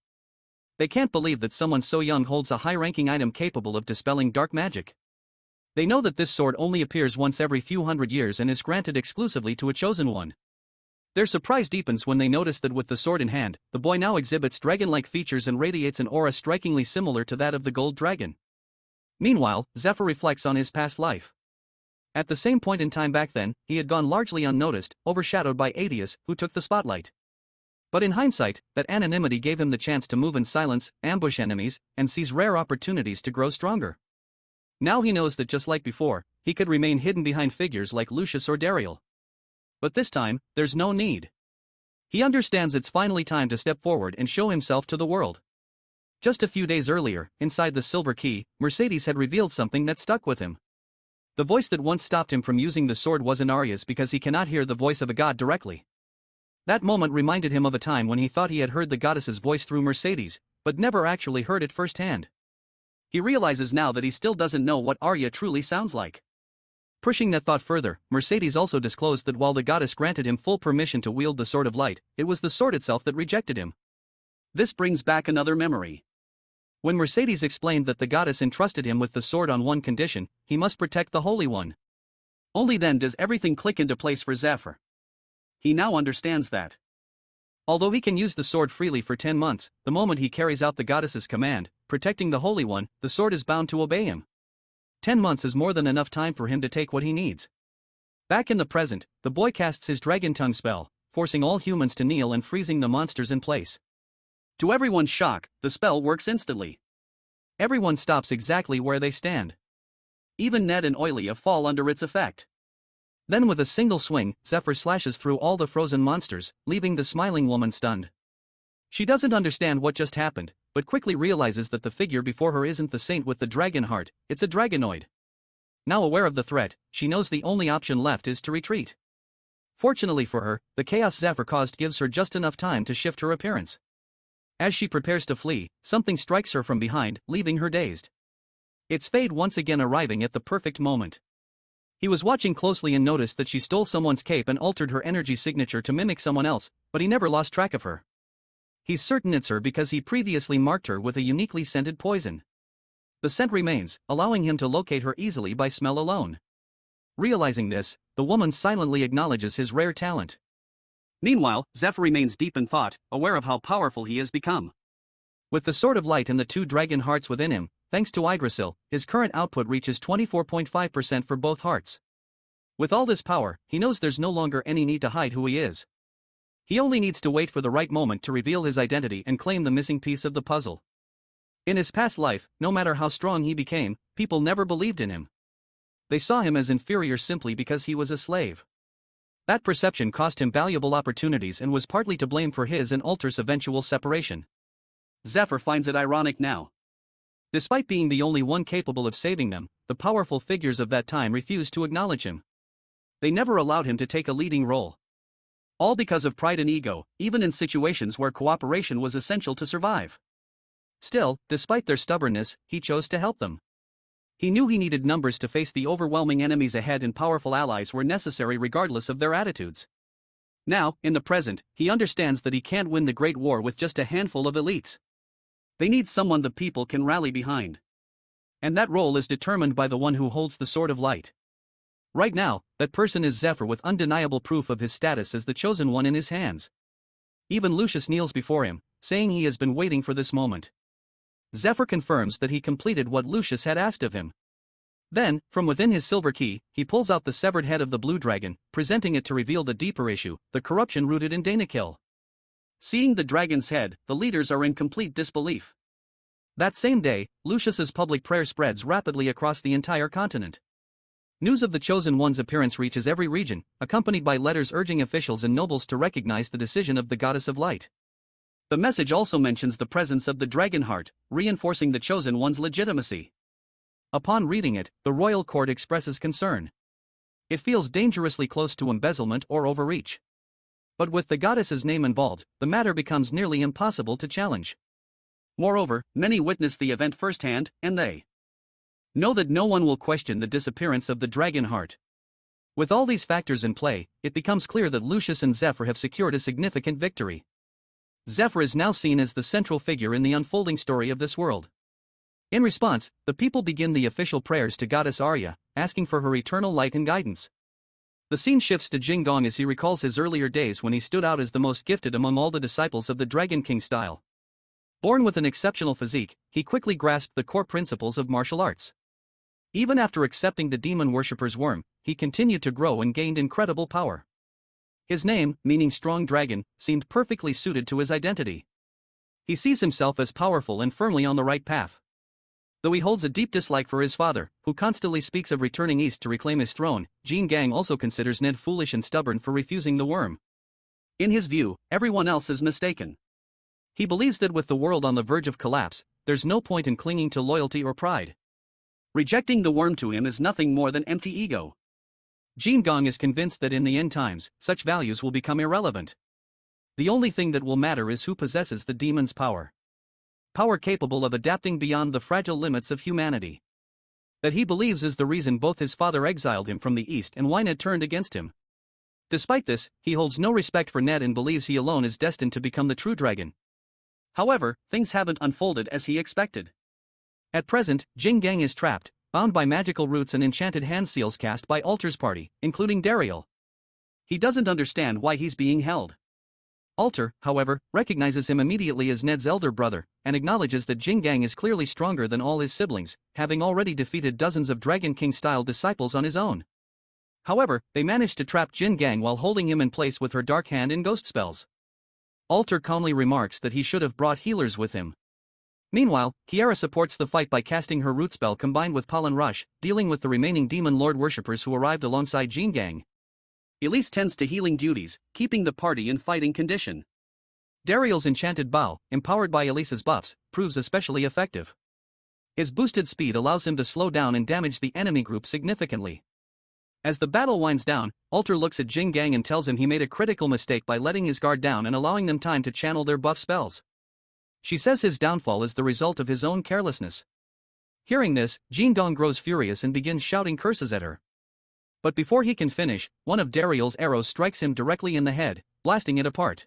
They can't believe that someone so young holds a high-ranking item capable of dispelling dark magic. They know that this sword only appears once every few hundred years and is granted exclusively to a chosen one. Their surprise deepens when they notice that with the sword in hand, the boy now exhibits dragon-like features and radiates an aura strikingly similar to that of the gold dragon. Meanwhile, Zephyr reflects on his past life. At the same point in time back then, he had gone largely unnoticed, overshadowed by Adius, who took the spotlight. But in hindsight, that anonymity gave him the chance to move in silence, ambush enemies, and seize rare opportunities to grow stronger. Now he knows that just like before, he could remain hidden behind figures like Lucius or Dariel. But this time, there's no need. He understands it's finally time to step forward and show himself to the world. Just a few days earlier, inside the Silver Key, Mercedes had revealed something that stuck with him. The voice that once stopped him from using the sword wasn't Arya's because he cannot hear the voice of a god directly. That moment reminded him of a time when he thought he had heard the goddess's voice through Mercedes, but never actually heard it firsthand. He realizes now that he still doesn't know what Arya truly sounds like. Pushing that thought further, Mercedes also disclosed that while the goddess granted him full permission to wield the Sword of Light, it was the sword itself that rejected him. This brings back another memory. When Mercedes explained that the goddess entrusted him with the sword on one condition, he must protect the Holy One. Only then does everything click into place for Zephyr. He now understands that. Although he can use the sword freely for 10 months, the moment he carries out the goddess's command, protecting the Holy One, the sword is bound to obey him. 10 months is more than enough time for him to take what he needs. Back in the present, the boy casts his dragon tongue spell, forcing all humans to kneel and freezing the monsters in place. To everyone's shock, the spell works instantly. Everyone stops exactly where they stand. Even Ned and Oilia fall under its effect. Then with a single swing, Zephyr slashes through all the frozen monsters, leaving the smiling woman stunned. She doesn't understand what just happened, but quickly realizes that the figure before her isn't the saint with the dragon heart, it's a dragonoid. Now aware of the threat, she knows the only option left is to retreat. Fortunately for her, the chaos Zephyr caused gives her just enough time to shift her appearance. As she prepares to flee, something strikes her from behind, leaving her dazed. It's Fade once again arriving at the perfect moment. He was watching closely and noticed that she stole someone's cape and altered her energy signature to mimic someone else, but he never lost track of her. He's certain it's her because he previously marked her with a uniquely scented poison. The scent remains, allowing him to locate her easily by smell alone. Realizing this, the woman silently acknowledges his rare talent. Meanwhile, Zephyr remains deep in thought, aware of how powerful he has become. With the Sword of Light and the 2 dragon hearts within him, thanks to Yggdrasil, his current output reaches 24.5% for both hearts. With all this power, he knows there's no longer any need to hide who he is. He only needs to wait for the right moment to reveal his identity and claim the missing piece of the puzzle. In his past life, no matter how strong he became, people never believed in him. They saw him as inferior simply because he was a slave. That perception cost him valuable opportunities and was partly to blame for his and Alter's eventual separation. Zephyr finds it ironic now. Despite being the only one capable of saving them, the powerful figures of that time refused to acknowledge him. They never allowed him to take a leading role. All because of pride and ego, even in situations where cooperation was essential to survive. Still, despite their stubbornness, he chose to help them. He knew he needed numbers to face the overwhelming enemies ahead, and powerful allies were necessary regardless of their attitudes. Now, in the present, he understands that he can't win the Great War with just a handful of elites. They need someone the people can rally behind. And that role is determined by the one who holds the Sword of Light. Right now, that person is Zephyr, with undeniable proof of his status as the chosen one in his hands. Even Lucius kneels before him, saying he has been waiting for this moment. Zephyr confirms that he completed what Lucius had asked of him. Then, from within his silver key, he pulls out the severed head of the blue dragon, presenting it to reveal the deeper issue, the corruption rooted in Danakill. Seeing the dragon's head, the leaders are in complete disbelief. That same day, Lucius's public prayer spreads rapidly across the entire continent. News of the Chosen One's appearance reaches every region, accompanied by letters urging officials and nobles to recognize the decision of the Goddess of Light. The message also mentions the presence of the Dragon Heart, reinforcing the Chosen One's legitimacy. Upon reading it, the royal court expresses concern. It feels dangerously close to embezzlement or overreach. But with the goddess's name involved, the matter becomes nearly impossible to challenge. Moreover, many witness the event firsthand, and they know that no one will question the disappearance of the Dragon Heart. With all these factors in play, it becomes clear that Lucius and Zephyr have secured a significant victory. Zephyr is now seen as the central figure in the unfolding story of this world. In response, the people begin the official prayers to Goddess Arya, asking for her eternal light and guidance. The scene shifts to Jin Gong as he recalls his earlier days when he stood out as the most gifted among all the disciples of the Dragon King style. Born with an exceptional physique, he quickly grasped the core principles of martial arts. Even after accepting the demon worshipper's worm, he continued to grow and gained incredible power. His name, meaning strong dragon, seemed perfectly suited to his identity. He sees himself as powerful and firmly on the right path. Though he holds a deep dislike for his father, who constantly speaks of returning east to reclaim his throne, Jin Gang also considers Ned foolish and stubborn for refusing the worm. In his view, everyone else is mistaken. He believes that with the world on the verge of collapse, there's no point in clinging to loyalty or pride. Rejecting the worm to him is nothing more than empty ego. Jin Gong is convinced that in the end times, such values will become irrelevant. The only thing that will matter is who possesses the demon's power. power capable of adapting beyond the fragile limits of humanity. That he believes is the reason both his father exiled him from the East and why Ned turned against him. Despite this, he holds no respect for Ned and believes he alone is destined to become the true dragon. However, things haven't unfolded as he expected. At present, Jing Gang is trapped, bound by magical roots and enchanted hand seals cast by Alter's party, including Dariel. He doesn't understand why he's being held. Alter, however, recognizes him immediately as Ned's elder brother, and acknowledges that Jing Gang is clearly stronger than all his siblings, having already defeated dozens of Dragon King-style disciples on his own. However, they manage to trap Jin Gang while holding him in place with her dark hand and ghost spells. Alter calmly remarks that he should have brought healers with him. Meanwhile, Kiara supports the fight by casting her root spell combined with Pollen Rush, dealing with the remaining Demon Lord worshippers who arrived alongside Jin Gang. Elise tends to healing duties, keeping the party in fighting condition. Dariel's enchanted bow, empowered by Elise's buffs, proves especially effective. His boosted speed allows him to slow down and damage the enemy group significantly. As the battle winds down, Alter looks at Jin Gang and tells him he made a critical mistake by letting his guard down and allowing them time to channel their buff spells. She says his downfall is the result of his own carelessness. Hearing this, Jin Gang grows furious and begins shouting curses at her. But before he can finish, one of Dariel's arrows strikes him directly in the head, blasting it apart.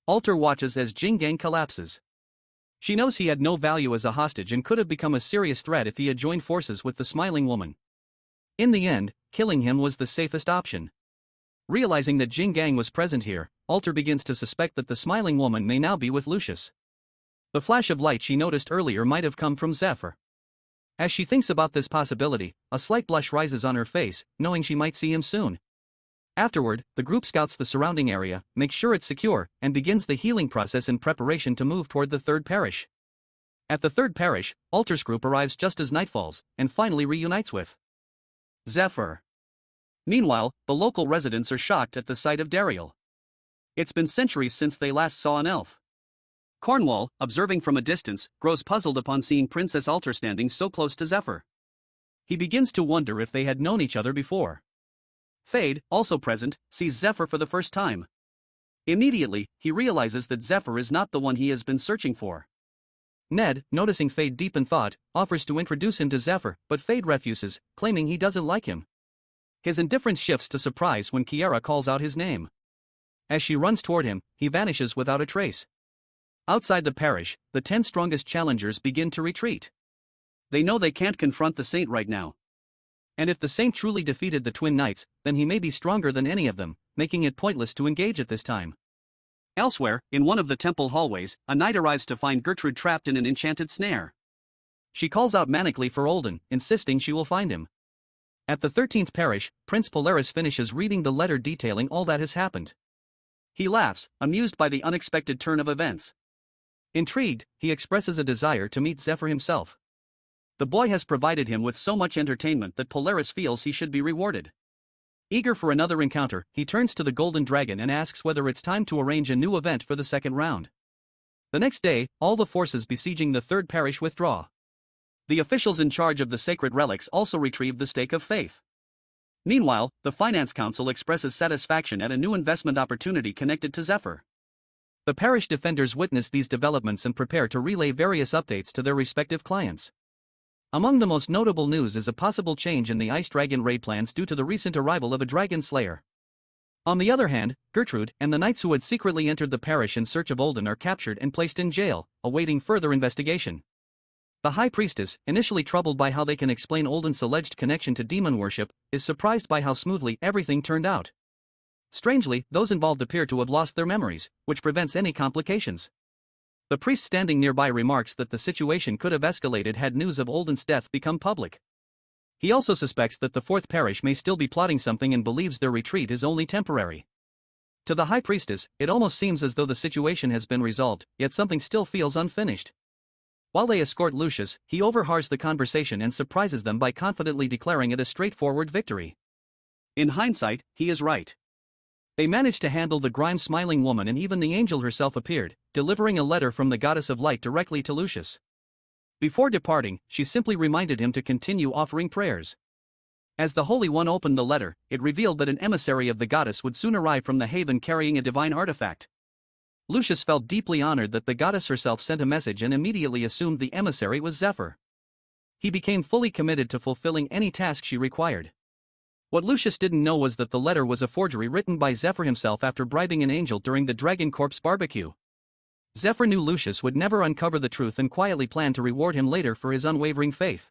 Alter watches as Jin Gang collapses. She knows he had no value as a hostage and could have become a serious threat if he had joined forces with the smiling woman. In the end, killing him was the safest option. Realizing that Jin Gang was present here, Alter begins to suspect that the smiling woman may now be with Lucius. The flash of light she noticed earlier might have come from Zephyr. As she thinks about this possibility, a slight blush rises on her face, knowing she might see him soon. Afterward, the group scouts the surrounding area, makes sure it's secure, and begins the healing process in preparation to move toward the third parish. At the third parish, Alter's group arrives just as night falls, and finally reunites with Zephyr. Meanwhile, the local residents are shocked at the sight of Dariel. It's been centuries since they last saw an elf. Cornwall, observing from a distance, grows puzzled upon seeing Princess Alter standing so close to Zephyr. He begins to wonder if they had known each other before. Fade, also present, sees Zephyr for the first time. Immediately, he realizes that Zephyr is not the one he has been searching for. Ned, noticing Fade deep in thought, offers to introduce him to Zephyr, but Fade refuses, claiming he doesn't like him. His indifference shifts to surprise when Kiara calls out his name. As she runs toward him, he vanishes without a trace. Outside the parish, the 10 strongest challengers begin to retreat. They know they can't confront the saint right now. And if the saint truly defeated the twin knights, then he may be stronger than any of them, making it pointless to engage at this time. Elsewhere, in one of the temple hallways, a knight arrives to find Gertrude trapped in an enchanted snare. She calls out manically for Olden, insisting she will find him. At the 13th parish, Prince Polaris finishes reading the letter detailing all that has happened. He laughs, amused by the unexpected turn of events. Intrigued, he expresses a desire to meet Zephyr himself. The boy has provided him with so much entertainment that Polaris feels he should be rewarded. Eager for another encounter, he turns to the Golden Dragon and asks whether it's time to arrange a new event for the second round. The next day, all the forces besieging the third parish withdraw. The officials in charge of the sacred relics also retrieve the stake of faith. Meanwhile, the Finance Council expresses satisfaction at a new investment opportunity connected to Zephyr. The parish defenders witness these developments and prepare to relay various updates to their respective clients. Among the most notable news is a possible change in the Ice Dragon raid plans due to the recent arrival of a dragon slayer. On the other hand, Gertrude and the knights who had secretly entered the parish in search of Olden are captured and placed in jail, awaiting further investigation. The High Priestess, initially troubled by how they can explain Olden's alleged connection to demon worship, is surprised by how smoothly everything turned out. Strangely, those involved appear to have lost their memories, which prevents any complications. The priest standing nearby remarks that the situation could have escalated had news of Olden's death become public. He also suspects that the fourth parish may still be plotting something and believes their retreat is only temporary. To the High Priestess, it almost seems as though the situation has been resolved, yet something still feels unfinished. While they escort Lucius, he overhears the conversation and surprises them by confidently declaring it a straightforward victory. In hindsight, he is right. They managed to handle the grime-smiling woman, and even the angel herself appeared, delivering a letter from the goddess of light directly to Lucius. Before departing, she simply reminded him to continue offering prayers. As the Holy One opened the letter, it revealed that an emissary of the goddess would soon arrive from the haven carrying a divine artifact. Lucius felt deeply honored that the goddess herself sent a message and immediately assumed the emissary was Zephyr. He became fully committed to fulfilling any task she required. What Lucius didn't know was that the letter was a forgery written by Zephyr himself after bribing an angel during the Dragon Corpse barbecue. Zephyr knew Lucius would never uncover the truth and quietly planned to reward him later for his unwavering faith.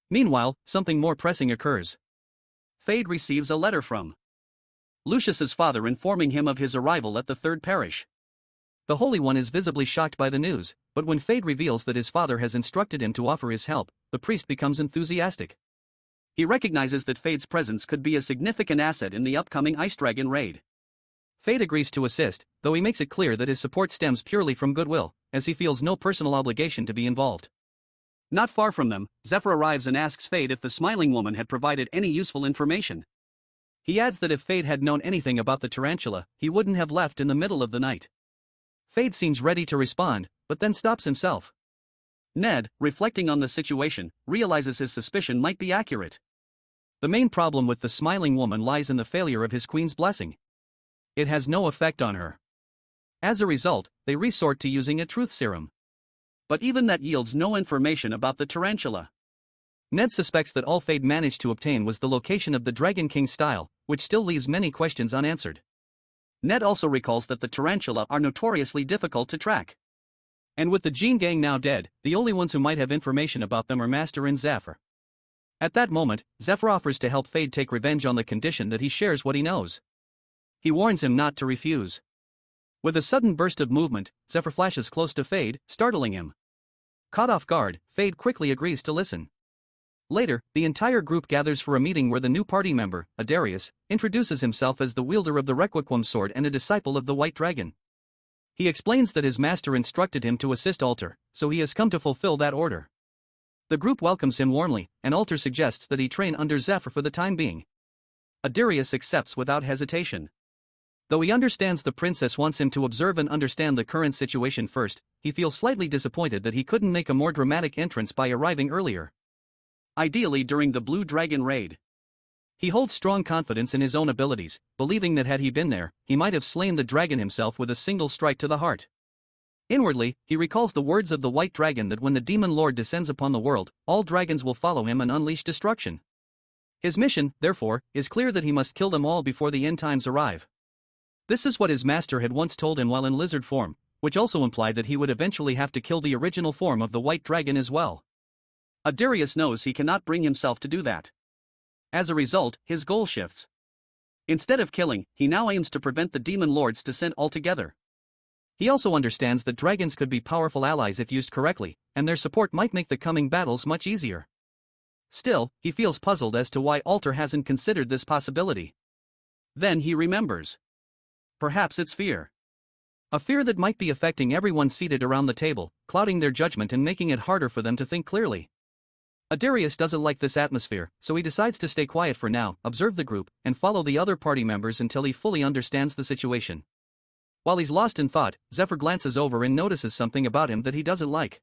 Meanwhile, something more pressing occurs. Fade receives a letter from Lucius's father informing him of his arrival at the third parish. The Holy One is visibly shocked by the news, but when Fade reveals that his father has instructed him to offer his help, the priest becomes enthusiastic. He recognizes that Fade's presence could be a significant asset in the upcoming Ice Dragon raid. Fade agrees to assist, though he makes it clear that his support stems purely from goodwill, as he feels no personal obligation to be involved. Not far from them, Zephyr arrives and asks Fade if the smiling woman had provided any useful information. He adds that if Fade had known anything about the tarantula, he wouldn't have left in the middle of the night. Fade seems ready to respond, but then stops himself. Ned, reflecting on the situation, realizes his suspicion might be accurate. The main problem with the smiling woman lies in the failure of his queen's blessing. It has no effect on her. As a result, they resort to using a truth serum. But even that yields no information about the tarantula. Ned suspects that all Fade managed to obtain was the location of the Dragon King's style, which still leaves many questions unanswered. Ned also recalls that the tarantula are notoriously difficult to track. And with the Jean Gang now dead, the only ones who might have information about them are Master and Zephyr. At that moment, Zephyr offers to help Fade take revenge on the condition that he shares what he knows. He warns him not to refuse. With a sudden burst of movement, Zephyr flashes close to Fade, startling him. Caught off guard, Fade quickly agrees to listen. Later, the entire group gathers for a meeting where the new party member, Adarius, introduces himself as the wielder of the Requiem sword and a disciple of the White Dragon. He explains that his master instructed him to assist Alter, so he has come to fulfill that order. The group welcomes him warmly, and Alter suggests that he train under Zephyr for the time being. Adarius accepts without hesitation. Though he understands the princess wants him to observe and understand the current situation first, he feels slightly disappointed that he couldn't make a more dramatic entrance by arriving earlier. Ideally during the Blue Dragon raid. He holds strong confidence in his own abilities, believing that had he been there, he might have slain the dragon himself with a single strike to the heart. Inwardly, he recalls the words of the White Dragon that when the Demon Lord descends upon the world, all dragons will follow him and unleash destruction. His mission, therefore, is clear that he must kill them all before the end times arrive. This is what his master had once told him while in lizard form, which also implied that he would eventually have to kill the original form of the White Dragon as well. Adarius knows he cannot bring himself to do that. As a result, his goal shifts. Instead of killing, he now aims to prevent the Demon Lord's descent altogether. He also understands that dragons could be powerful allies if used correctly, and their support might make the coming battles much easier. Still, he feels puzzled as to why Alter hasn't considered this possibility. Then he remembers. Perhaps it's fear. A fear that might be affecting everyone seated around the table, clouding their judgment and making it harder for them to think clearly. Adarius doesn't like this atmosphere, so he decides to stay quiet for now, observe the group, and follow the other party members until he fully understands the situation. While he's lost in thought, Zephyr glances over and notices something about him that he doesn't like.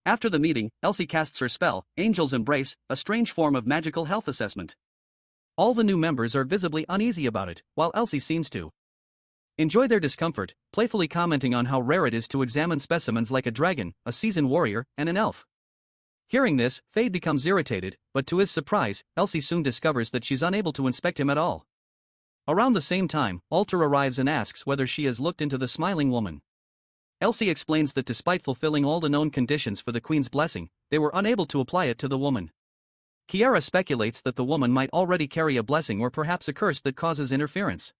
After the meeting, Elsie casts her spell, Angel's Embrace, a strange form of magical health assessment. All the new members are visibly uneasy about it, while Elsie seems to enjoy their discomfort, playfully commenting on how rare it is to examine specimens like a dragon, a seasoned warrior, and an elf. Hearing this, Fade becomes irritated, but to his surprise, Elsie soon discovers that she's unable to inspect him at all. Around the same time, Alter arrives and asks whether she has looked into the smiling woman. Elsie explains that despite fulfilling all the known conditions for the Queen's blessing, they were unable to apply it to the woman. Kiara speculates that the woman might already carry a blessing or perhaps a curse that causes interference.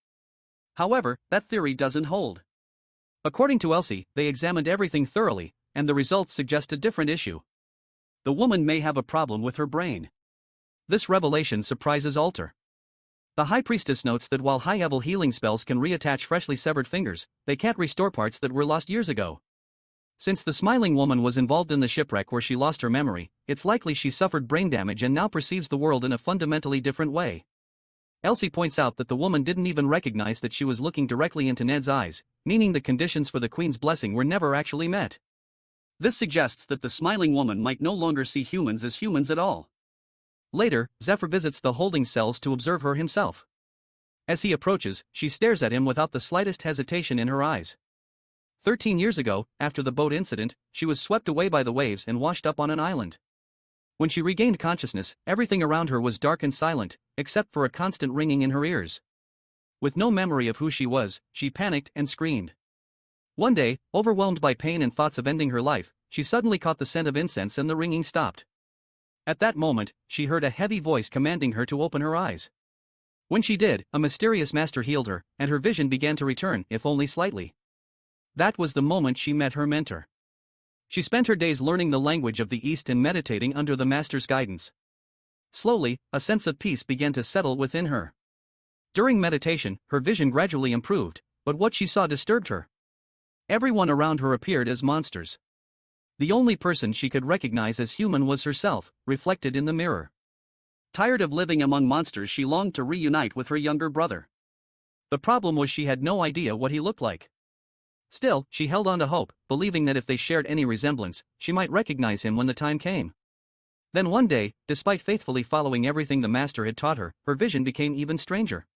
However, that theory doesn't hold. According to Elsie, they examined everything thoroughly, and the results suggest a different issue. The woman may have a problem with her brain. This revelation surprises Alter. The High Priestess notes that while high-level healing spells can reattach freshly severed fingers, they can't restore parts that were lost years ago. Since the smiling woman was involved in the shipwreck where she lost her memory, it's likely she suffered brain damage and now perceives the world in a fundamentally different way. Elsie points out that the woman didn't even recognize that she was looking directly into Ned's eyes, meaning the conditions for the Queen's blessing were never actually met. This suggests that the smiling woman might no longer see humans as humans at all. Later, Zephyr visits the holding cells to observe her himself. As he approaches, she stares at him without the slightest hesitation in her eyes. 13 years ago, after the boat incident, she was swept away by the waves and washed up on an island. When she regained consciousness, everything around her was dark and silent, except for a constant ringing in her ears. With no memory of who she was, she panicked and screamed. One day, overwhelmed by pain and thoughts of ending her life, she suddenly caught the scent of incense and the ringing stopped. At that moment, she heard a heavy voice commanding her to open her eyes. When she did, a mysterious master healed her, and her vision began to return, if only slightly. That was the moment she met her mentor. She spent her days learning the language of the East and meditating under the master's guidance. Slowly, a sense of peace began to settle within her. During meditation, her vision gradually improved, but what she saw disturbed her. Everyone around her appeared as monsters. The only person she could recognize as human was herself, reflected in the mirror. Tired of living among monsters, she longed to reunite with her younger brother. The problem was she had no idea what he looked like. Still, she held on to hope, believing that if they shared any resemblance, she might recognize him when the time came. Then one day, despite faithfully following everything the master had taught her, her vision became even stranger.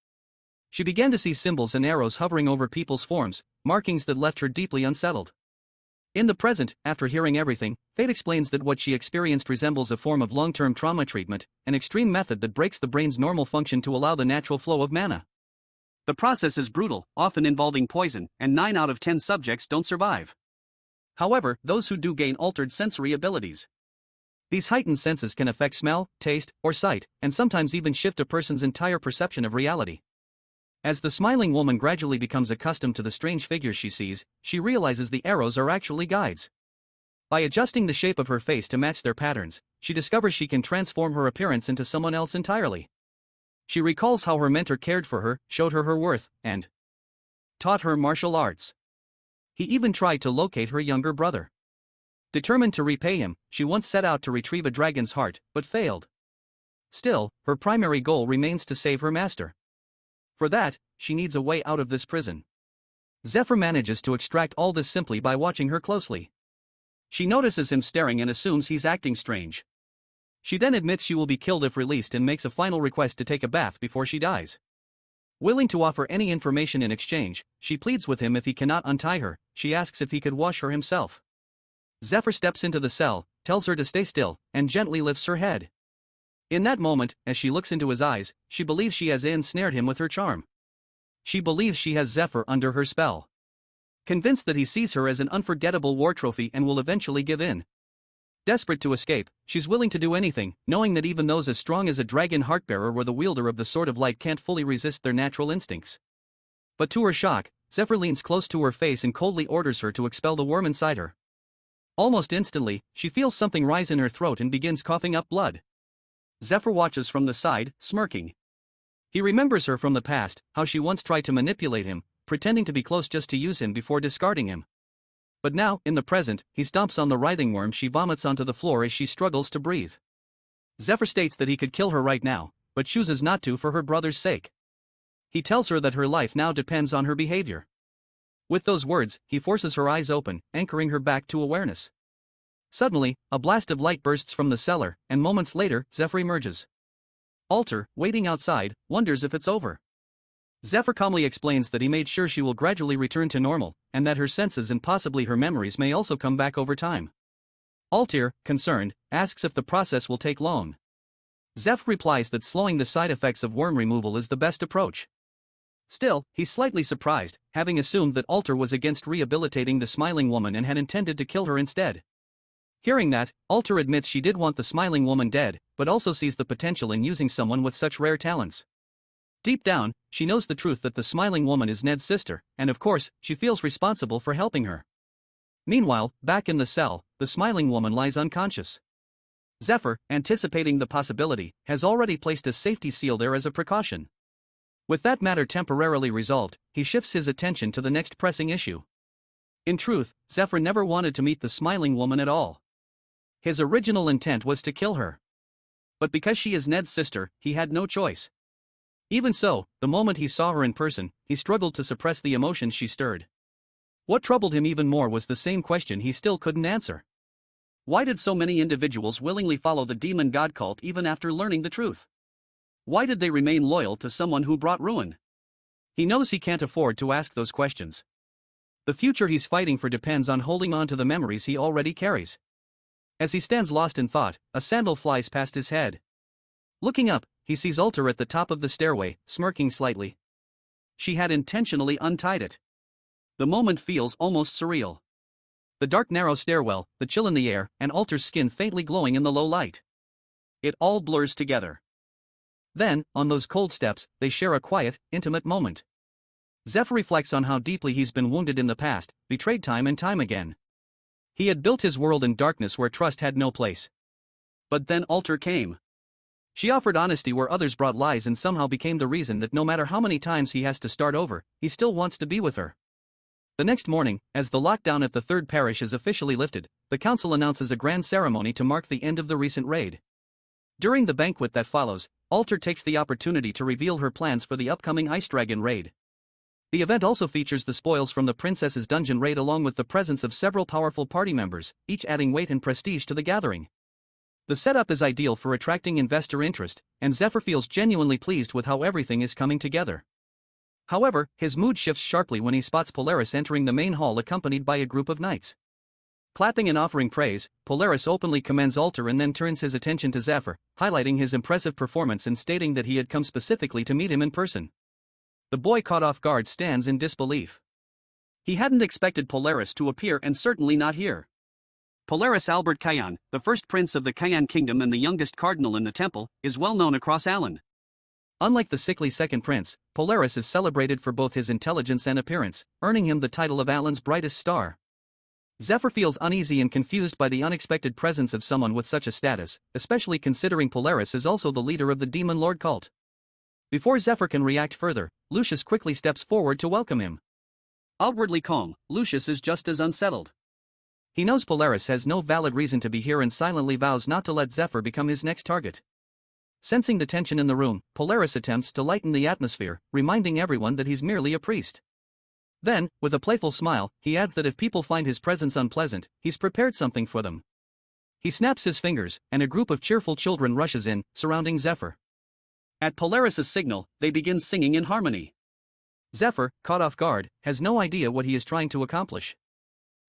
She began to see symbols and arrows hovering over people's forms, markings that left her deeply unsettled. In the present, after hearing everything, Fate explains that what she experienced resembles a form of long-term trauma treatment, an extreme method that breaks the brain's normal function to allow the natural flow of mana. The process is brutal, often involving poison, and 9 out of 10 subjects don't survive. However, those who do gain altered sensory abilities. These heightened senses can affect smell, taste, or sight, and sometimes even shift a person's entire perception of reality. As the smiling woman gradually becomes accustomed to the strange figures she sees, she realizes the arrows are actually guides. By adjusting the shape of her face to match their patterns, she discovers she can transform her appearance into someone else entirely. She recalls how her mentor cared for her, showed her her worth, and taught her martial arts. He even tried to locate her younger brother. Determined to repay him, she once set out to retrieve a dragon's heart, but failed. Still, her primary goal remains to save her master. For that, she needs a way out of this prison. Zephyr manages to extract all this simply by watching her closely. She notices him staring and assumes he's acting strange. She then admits she will be killed if released and makes a final request to take a bath before she dies. Willing to offer any information in exchange, she pleads with him if he cannot untie her. She asks if he could wash her himself. Zephyr steps into the cell, tells her to stay still, and gently lifts her head. In that moment, as she looks into his eyes, she believes she has ensnared him with her charm. She believes she has Zephyr under her spell. Convinced that he sees her as an unforgettable war trophy and will eventually give in. Desperate to escape, she's willing to do anything, knowing that even those as strong as a dragon heartbearer or the wielder of the Sword of Light can't fully resist their natural instincts. But to her shock, Zephyr leans close to her face and coldly orders her to expel the worm inside her. Almost instantly, she feels something rise in her throat and begins coughing up blood. Zephyr watches from the side, smirking. He remembers her from the past, how she once tried to manipulate him, pretending to be close just to use him before discarding him. But now, in the present, he stomps on the writhing worm she vomits onto the floor as she struggles to breathe. Zephyr states that he could kill her right now, but chooses not to for her brother's sake. He tells her that her life now depends on her behavior. With those words, he forces her eyes open, anchoring her back to awareness. Suddenly, a blast of light bursts from the cellar, and moments later, Zephyr emerges. Alter, waiting outside, wonders if it's over. Zephyr calmly explains that he made sure she will gradually return to normal, and that her senses and possibly her memories may also come back over time. Altair, concerned, asks if the process will take long. Zephyr replies that slowing the side effects of worm removal is the best approach. Still, he's slightly surprised, having assumed that Alter was against rehabilitating the smiling woman and had intended to kill her instead. Hearing that, Alter admits she did want the smiling woman dead, but also sees the potential in using someone with such rare talents. Deep down, she knows the truth that the smiling woman is Ned's sister, and of course, she feels responsible for helping her. Meanwhile, back in the cell, the smiling woman lies unconscious. Zephyr, anticipating the possibility, has already placed a safety seal there as a precaution. With that matter temporarily resolved, he shifts his attention to the next pressing issue. In truth, Zephyr never wanted to meet the smiling woman at all. His original intent was to kill her. But because she is Ned's sister, he had no choice. Even so, the moment he saw her in person, he struggled to suppress the emotions she stirred. What troubled him even more was the same question he still couldn't answer. Why did so many individuals willingly follow the demon god cult even after learning the truth? Why did they remain loyal to someone who brought ruin? He knows he can't afford to ask those questions. The future he's fighting for depends on holding on to the memories he already carries. As he stands lost in thought, a sandal flies past his head. Looking up, he sees Alter at the top of the stairway, smirking slightly. She had intentionally untied it. The moment feels almost surreal. The dark narrow stairwell, the chill in the air, and Alter's skin faintly glowing in the low light. It all blurs together. Then, on those cold steps, they share a quiet, intimate moment. Zephyr reflects on how deeply he's been wounded in the past, betrayed time and time again. He had built his world in darkness where trust had no place. But then Alter came. She offered honesty where others brought lies and somehow became the reason that no matter how many times he has to start over, he still wants to be with her. The next morning, as the lockdown at the third parish is officially lifted, the council announces a grand ceremony to mark the end of the recent raid. During the banquet that follows, Alter takes the opportunity to reveal her plans for the upcoming Ice Dragon raid. The event also features the spoils from the princess's dungeon raid along with the presence of several powerful party members, each adding weight and prestige to the gathering. The setup is ideal for attracting investor interest, and Zephyr feels genuinely pleased with how everything is coming together. However, his mood shifts sharply when he spots Polaris entering the main hall accompanied by a group of knights. Clapping and offering praise, Polaris openly commends Alter and then turns his attention to Zephyr, highlighting his impressive performance and stating that he had come specifically to meet him in person. The boy caught off guard stands in disbelief. He hadn't expected Polaris to appear and certainly not here. Polaris Albert Kayan, the first prince of the Kayan kingdom and the youngest cardinal in the temple, is well known across Alan. Unlike the sickly second prince, Polaris is celebrated for both his intelligence and appearance, earning him the title of Alan's brightest star. Zephyr feels uneasy and confused by the unexpected presence of someone with such a status, especially considering Polaris is also the leader of the Demon Lord cult. Before Zephyr can react further, Lucius quickly steps forward to welcome him. Outwardly calm, Lucius is just as unsettled. He knows Polaris has no valid reason to be here and silently vows not to let Zephyr become his next target. Sensing the tension in the room, Polaris attempts to lighten the atmosphere, reminding everyone that he's merely a priest. Then, with a playful smile, he adds that if people find his presence unpleasant, he's prepared something for them. He snaps his fingers, and a group of cheerful children rushes in, surrounding Zephyr. At Polaris's signal, they begin singing in harmony. Zephyr, caught off guard, has no idea what he is trying to accomplish.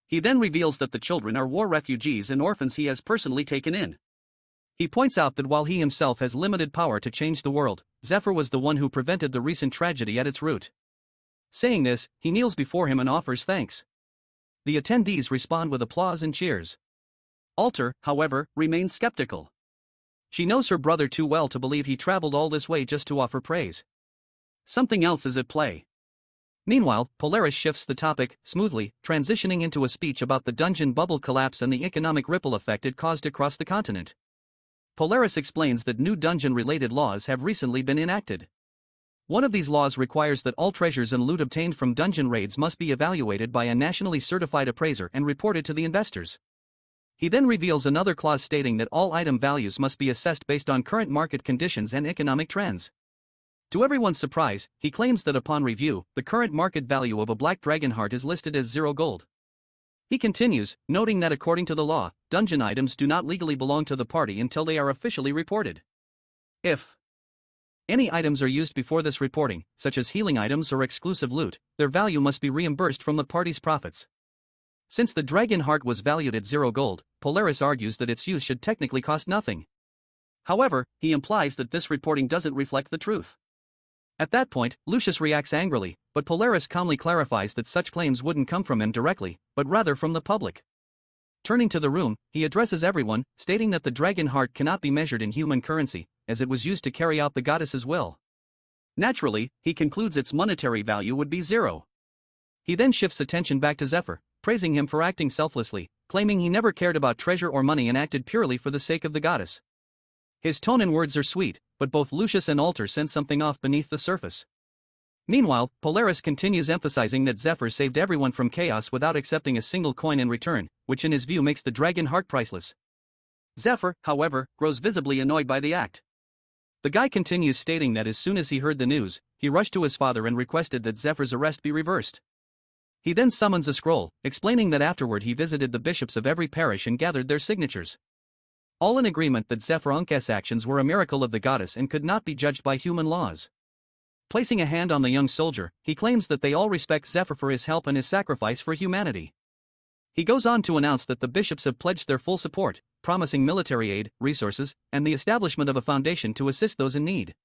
He then reveals that the children are war refugees and orphans he has personally taken in. He points out that while he himself has limited power to change the world, Zephyr was the one who prevented the recent tragedy at its root. Saying this, he kneels before him and offers thanks. The attendees respond with applause and cheers. Alter, however, remains skeptical. She knows her brother too well to believe he traveled all this way just to offer praise. Something else is at play. Meanwhile, Polaris shifts the topic, smoothly, transitioning into a speech about the dungeon bubble collapse and the economic ripple effect it caused across the continent. Polaris explains that new dungeon-related laws have recently been enacted. One of these laws requires that all treasures and loot obtained from dungeon raids must be evaluated by a nationally certified appraiser and reported to the investors. He then reveals another clause stating that all item values must be assessed based on current market conditions and economic trends. To everyone's surprise, he claims that upon review, the current market value of a black dragon heart is listed as 0 gold. He continues, noting that according to the law, dungeon items do not legally belong to the party until they are officially reported. If any items are used before this reporting, such as healing items or exclusive loot, their value must be reimbursed from the party's profits. Since the dragon heart was valued at 0 gold, Polaris argues that its use should technically cost nothing. However, he implies that this reporting doesn't reflect the truth. At that point, Lucius reacts angrily, but Polaris calmly clarifies that such claims wouldn't come from him directly, but rather from the public. Turning to the room, he addresses everyone, stating that the dragon heart cannot be measured in human currency, as it was used to carry out the goddess's will. Naturally, he concludes its monetary value would be 0. He then shifts attention back to Zephyr, praising him for acting selflessly, claiming he never cared about treasure or money and acted purely for the sake of the goddess. His tone and words are sweet, but both Lucius and Alter sense something off beneath the surface. Meanwhile, Polaris continues emphasizing that Zephyr saved everyone from chaos without accepting a single coin in return, which in his view makes the dragon heart priceless. Zephyr, however, grows visibly annoyed by the act. The guy continues stating that as soon as he heard the news, he rushed to his father and requested that Zephyr's arrest be reversed. He then summons a scroll, explaining that afterward he visited the bishops of every parish and gathered their signatures. All in agreement that Zephyr Unk's actions were a miracle of the goddess and could not be judged by human laws. Placing a hand on the young soldier, he claims that they all respect Zephyr for his help and his sacrifice for humanity. He goes on to announce that the bishops have pledged their full support, promising military aid, resources, and the establishment of a foundation to assist those in need.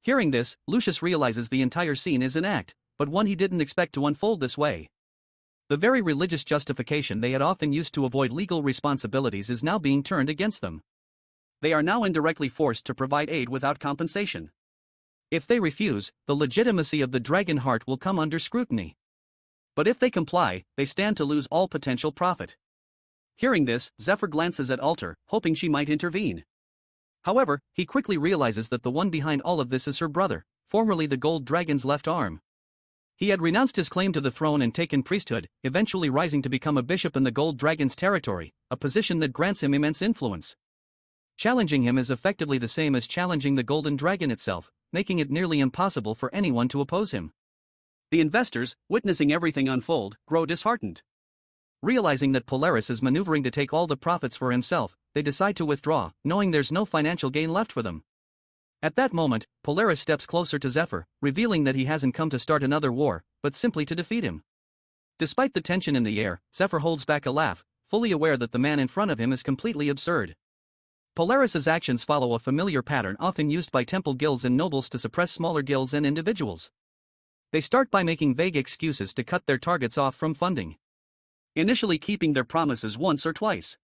Hearing this, Lucius realizes the entire scene is an act, but one he didn't expect to unfold this way. The very religious justification they had often used to avoid legal responsibilities is now being turned against them. They are now indirectly forced to provide aid without compensation. If they refuse, the legitimacy of the dragon heart will come under scrutiny. But if they comply, they stand to lose all potential profit. Hearing this, Zephyr glances at Alter, hoping she might intervene. However, he quickly realizes that the one behind all of this is her brother, formerly the gold dragon's left arm. He had renounced his claim to the throne and taken priesthood, eventually rising to become a bishop in the gold dragon's territory, a position that grants him immense influence. Challenging him is effectively the same as challenging the golden dragon itself, making it nearly impossible for anyone to oppose him. The investors, witnessing everything unfold, grow disheartened. Realizing that Polaris is maneuvering to take all the profits for himself, they decide to withdraw, knowing there's no financial gain left for them. At that moment, Polaris steps closer to Zephyr, revealing that he hasn't come to start another war, but simply to defeat him. Despite the tension in the air, Zephyr holds back a laugh, fully aware that the man in front of him is completely absurd. Polaris's actions follow a familiar pattern often used by temple guilds and nobles to suppress smaller guilds and individuals. They start by making vague excuses to cut their targets off from funding, initially keeping their promises once or twice.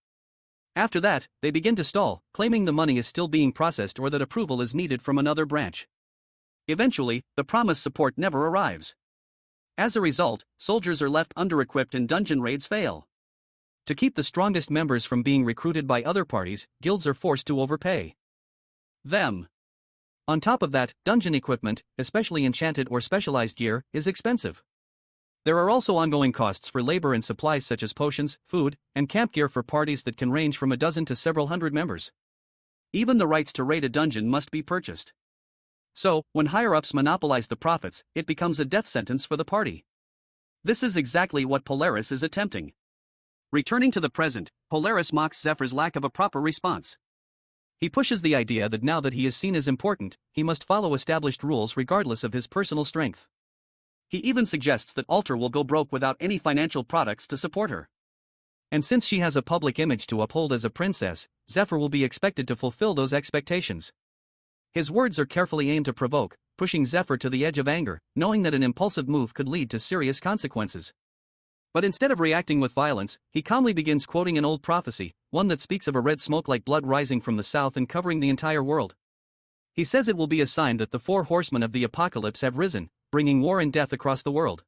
After that, they begin to stall, claiming the money is still being processed or that approval is needed from another branch. Eventually, the promised support never arrives. As a result, soldiers are left under-equipped and dungeon raids fail. To keep the strongest members from being recruited by other parties, guilds are forced to overpay them. On top of that, dungeon equipment, especially enchanted or specialized gear, is expensive. There are also ongoing costs for labor and supplies such as potions, food, and camp gear for parties that can range from a dozen to several hundred members. Even the rights to raid a dungeon must be purchased. So, when higher-ups monopolize the profits, it becomes a death sentence for the party. This is exactly what Polaris is attempting. Returning to the present, Polaris mocks Zephyr's lack of a proper response. He pushes the idea that now that he is seen as important, he must follow established rules regardless of his personal strength. He even suggests that Alter will go broke without any financial products to support her. And since she has a public image to uphold as a princess, Zephyr will be expected to fulfill those expectations. His words are carefully aimed to provoke, pushing Zephyr to the edge of anger, knowing that an impulsive move could lead to serious consequences. But instead of reacting with violence, he calmly begins quoting an old prophecy, one that speaks of a red smoke like blood rising from the south and covering the entire world. He says it will be a sign that the 4 horsemen of the apocalypse have risen, bringing war and death across the world.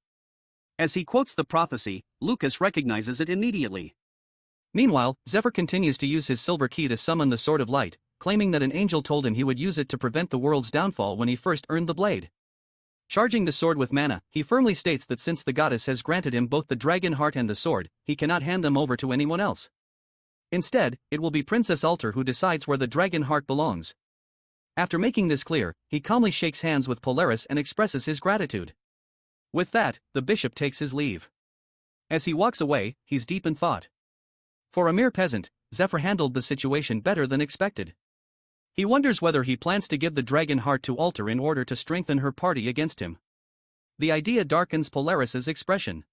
As he quotes the prophecy, Lucas recognizes it immediately. Meanwhile, Zephyr continues to use his silver key to summon the Sword of Light, claiming that an angel told him he would use it to prevent the world's downfall when he first earned the blade. Charging the sword with mana, he firmly states that since the goddess has granted him both the dragon heart and the sword, he cannot hand them over to anyone else. Instead, it will be Princess Alter who decides where the dragon heart belongs. After making this clear, he calmly shakes hands with Polaris and expresses his gratitude. With that, the bishop takes his leave. As he walks away, he's deep in thought. For a mere peasant, Zephyr handled the situation better than expected. He wonders whether he plans to give the dragon heart to Alter in order to strengthen her party against him. The idea darkens Polaris's expression.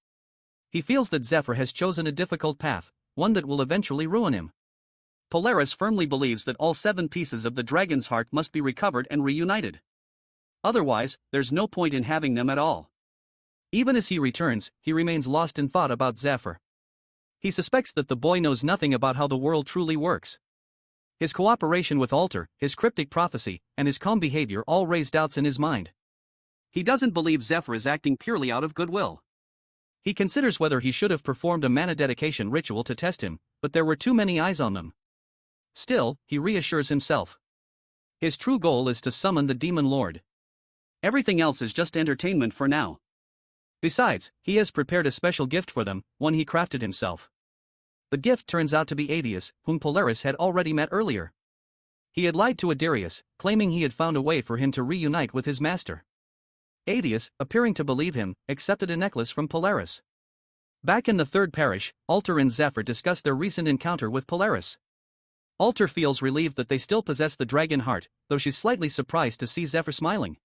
He feels that Zephyr has chosen a difficult path, one that will eventually ruin him. Polaris firmly believes that all 7 pieces of the dragon's heart must be recovered and reunited. Otherwise, there's no point in having them at all. Even as he returns, he remains lost in thought about Zephyr. He suspects that the boy knows nothing about how the world truly works. His cooperation with Alter, his cryptic prophecy, and his calm behavior all raise doubts in his mind. He doesn't believe Zephyr is acting purely out of goodwill. He considers whether he should have performed a mana dedication ritual to test him, but there were too many eyes on them. Still, he reassures himself. His true goal is to summon the Demon Lord. Everything else is just entertainment for now. Besides, he has prepared a special gift for them, one he crafted himself. The gift turns out to be Adius, whom Polaris had already met earlier. He had lied to Adarius, claiming he had found a way for him to reunite with his master. Adius, appearing to believe him, accepted a necklace from Polaris. Back in the 3rd parish, Alter and Zephyr discuss their recent encounter with Polaris. Alter feels relieved that they still possess the dragon heart, though she's slightly surprised to see Zephyr smiling.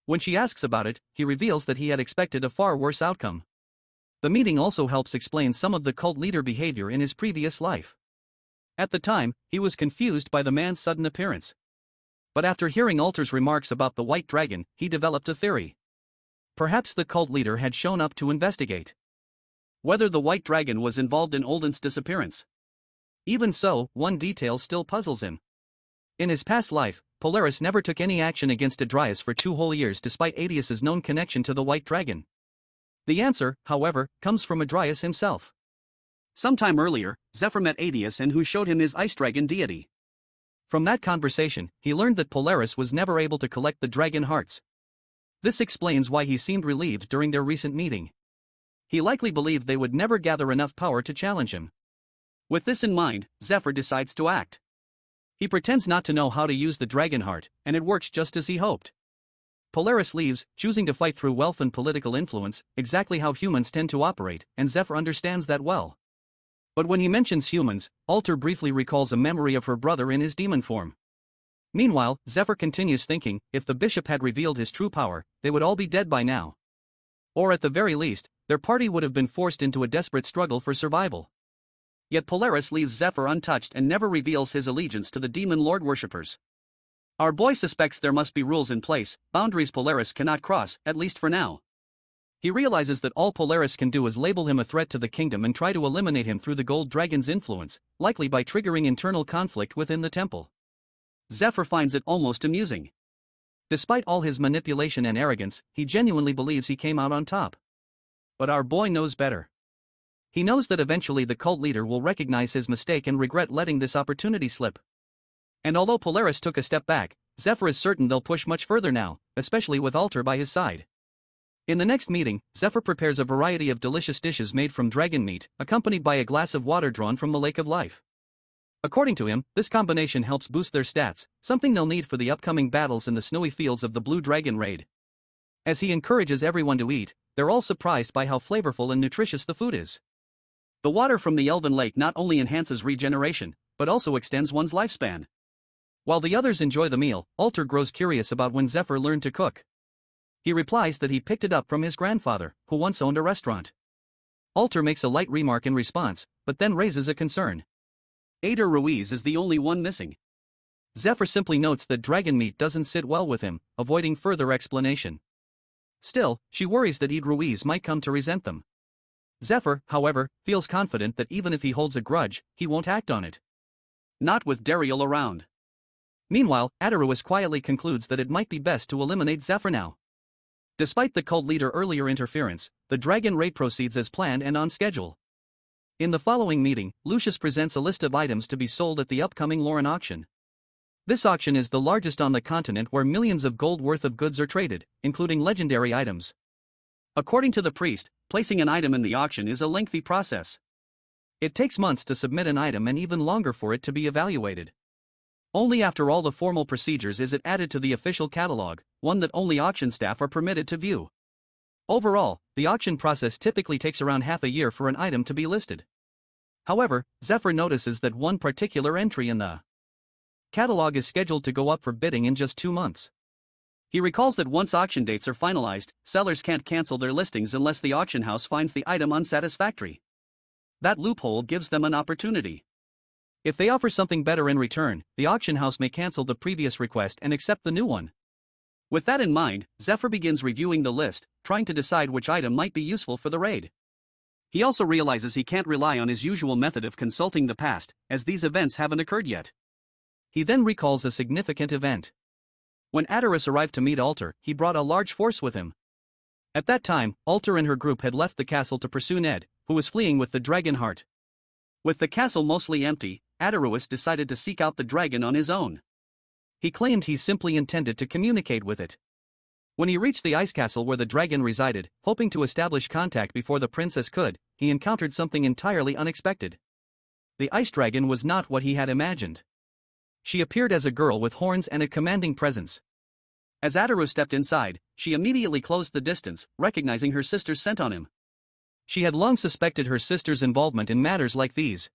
When she asks about it, he reveals that he had expected a far worse outcome. The meeting also helps explain some of the cult leader behavior in his previous life. At the time, he was confused by the man's sudden appearance. But after hearing Alter's remarks about the white dragon, he developed a theory. Perhaps the cult leader had shown up to investigate whether the white dragon was involved in Olden's disappearance. Even so, one detail still puzzles him. In his past life, Polaris never took any action against Adrias for 2 whole years despite Adius's known connection to the white dragon. The answer, however, comes from Adrias himself. Sometime earlier, Zephyr met Adius and who showed him his ice dragon deity. From that conversation, he learned that Polaris was never able to collect the dragon hearts. This explains why he seemed relieved during their recent meeting. He likely believed they would never gather enough power to challenge him. With this in mind, Zephyr decides to act. He pretends not to know how to use the dragon heart, and it works just as he hoped. Polaris leaves, choosing to fight through wealth and political influence, exactly how humans tend to operate, and Zephyr understands that well. But when he mentions humans, Alter briefly recalls a memory of her brother in his demon form. Meanwhile, Zephyr continues thinking, if the bishop had revealed his true power, they would all be dead by now. Or at the very least, their party would have been forced into a desperate struggle for survival. Yet Polaris leaves Zephyr untouched and never reveals his allegiance to the demon lord worshippers. Our boy suspects there must be rules in place, boundaries Polaris cannot cross, at least for now. He realizes that all Polaris can do is label him a threat to the kingdom and try to eliminate him through the gold dragon's influence, likely by triggering internal conflict within the temple. Zephyr finds it almost amusing. Despite all his manipulation and arrogance, he genuinely believes he came out on top. But our boy knows better. He knows that eventually the cult leader will recognize his mistake and regret letting this opportunity slip. And although Polaris took a step back, Zephyr is certain they'll push much further now, especially with Alter by his side. In the next meeting, Zephyr prepares a variety of delicious dishes made from dragon meat, accompanied by a glass of water drawn from the Lake of Life. According to him, this combination helps boost their stats, something they'll need for the upcoming battles in the snowy fields of the Blue Dragon Raid. As he encourages everyone to eat, they're all surprised by how flavorful and nutritious the food is. The water from the Elven Lake not only enhances regeneration, but also extends one's lifespan. While the others enjoy the meal, Alter grows curious about when Zephyr learned to cook. He replies that he picked it up from his grandfather, who once owned a restaurant. Alter makes a light remark in response, but then raises a concern. Ada Ruiz is the only one missing. Zephyr simply notes that dragon meat doesn't sit well with him, avoiding further explanation. Still, she worries that Ada Ruiz might come to resent them. Zephyr, however, feels confident that even if he holds a grudge, he won't act on it. Not with Dariel around. Meanwhile, Adaruis quietly concludes that it might be best to eliminate Zephyr now. Despite the cult leader earlier interference, the dragon raid proceeds as planned and on schedule. In the following meeting, Lucius presents a list of items to be sold at the upcoming Lauren auction. This auction is the largest on the continent where millions of gold worth of goods are traded, including legendary items. According to the priest, placing an item in the auction is a lengthy process. It takes months to submit an item and even longer for it to be evaluated. Only after all the formal procedures is it added to the official catalog, one that only auction staff are permitted to view. Overall, the auction process typically takes around half a year for an item to be listed. However, Zephyr notices that one particular entry in the catalog is scheduled to go up for bidding in just 2 months. He recalls that once auction dates are finalized, sellers can't cancel their listings unless the auction house finds the item unsatisfactory. That loophole gives them an opportunity. If they offer something better in return, the auction house may cancel the previous request and accept the new one. With that in mind, Zephyr begins reviewing the list, trying to decide which item might be useful for the raid. He also realizes he can't rely on his usual method of consulting the past, as these events haven't occurred yet. He then recalls a significant event. When Adaris arrived to meet Alter, he brought a large force with him. At that time, Alter and her group had left the castle to pursue Ned, who was fleeing with the dragon heart. With the castle mostly empty, Adaruis decided to seek out the dragon on his own. He claimed he simply intended to communicate with it. When he reached the ice castle where the dragon resided, hoping to establish contact before the princess could, he encountered something entirely unexpected. The ice dragon was not what he had imagined. She appeared as a girl with horns and a commanding presence. As Adaru stepped inside, she immediately closed the distance, recognizing her sister's scent on him. She had long suspected her sister's involvement in matters like these.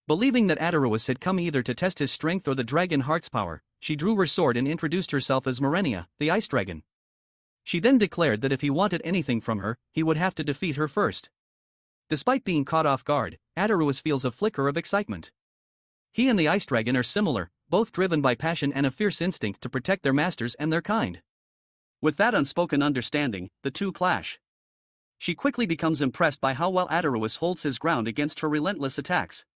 Believing that Adaruis had come either to test his strength or the dragon heart's power, she drew her sword and introduced herself as Marenia, the ice dragon. She then declared that if he wanted anything from her, he would have to defeat her first. Despite being caught off guard, Adaruus feels a flicker of excitement. He and the ice dragon are similar, both driven by passion and a fierce instinct to protect their masters and their kind. With that unspoken understanding, the two clash. She quickly becomes impressed by how well Adaruus holds his ground against her relentless attacks.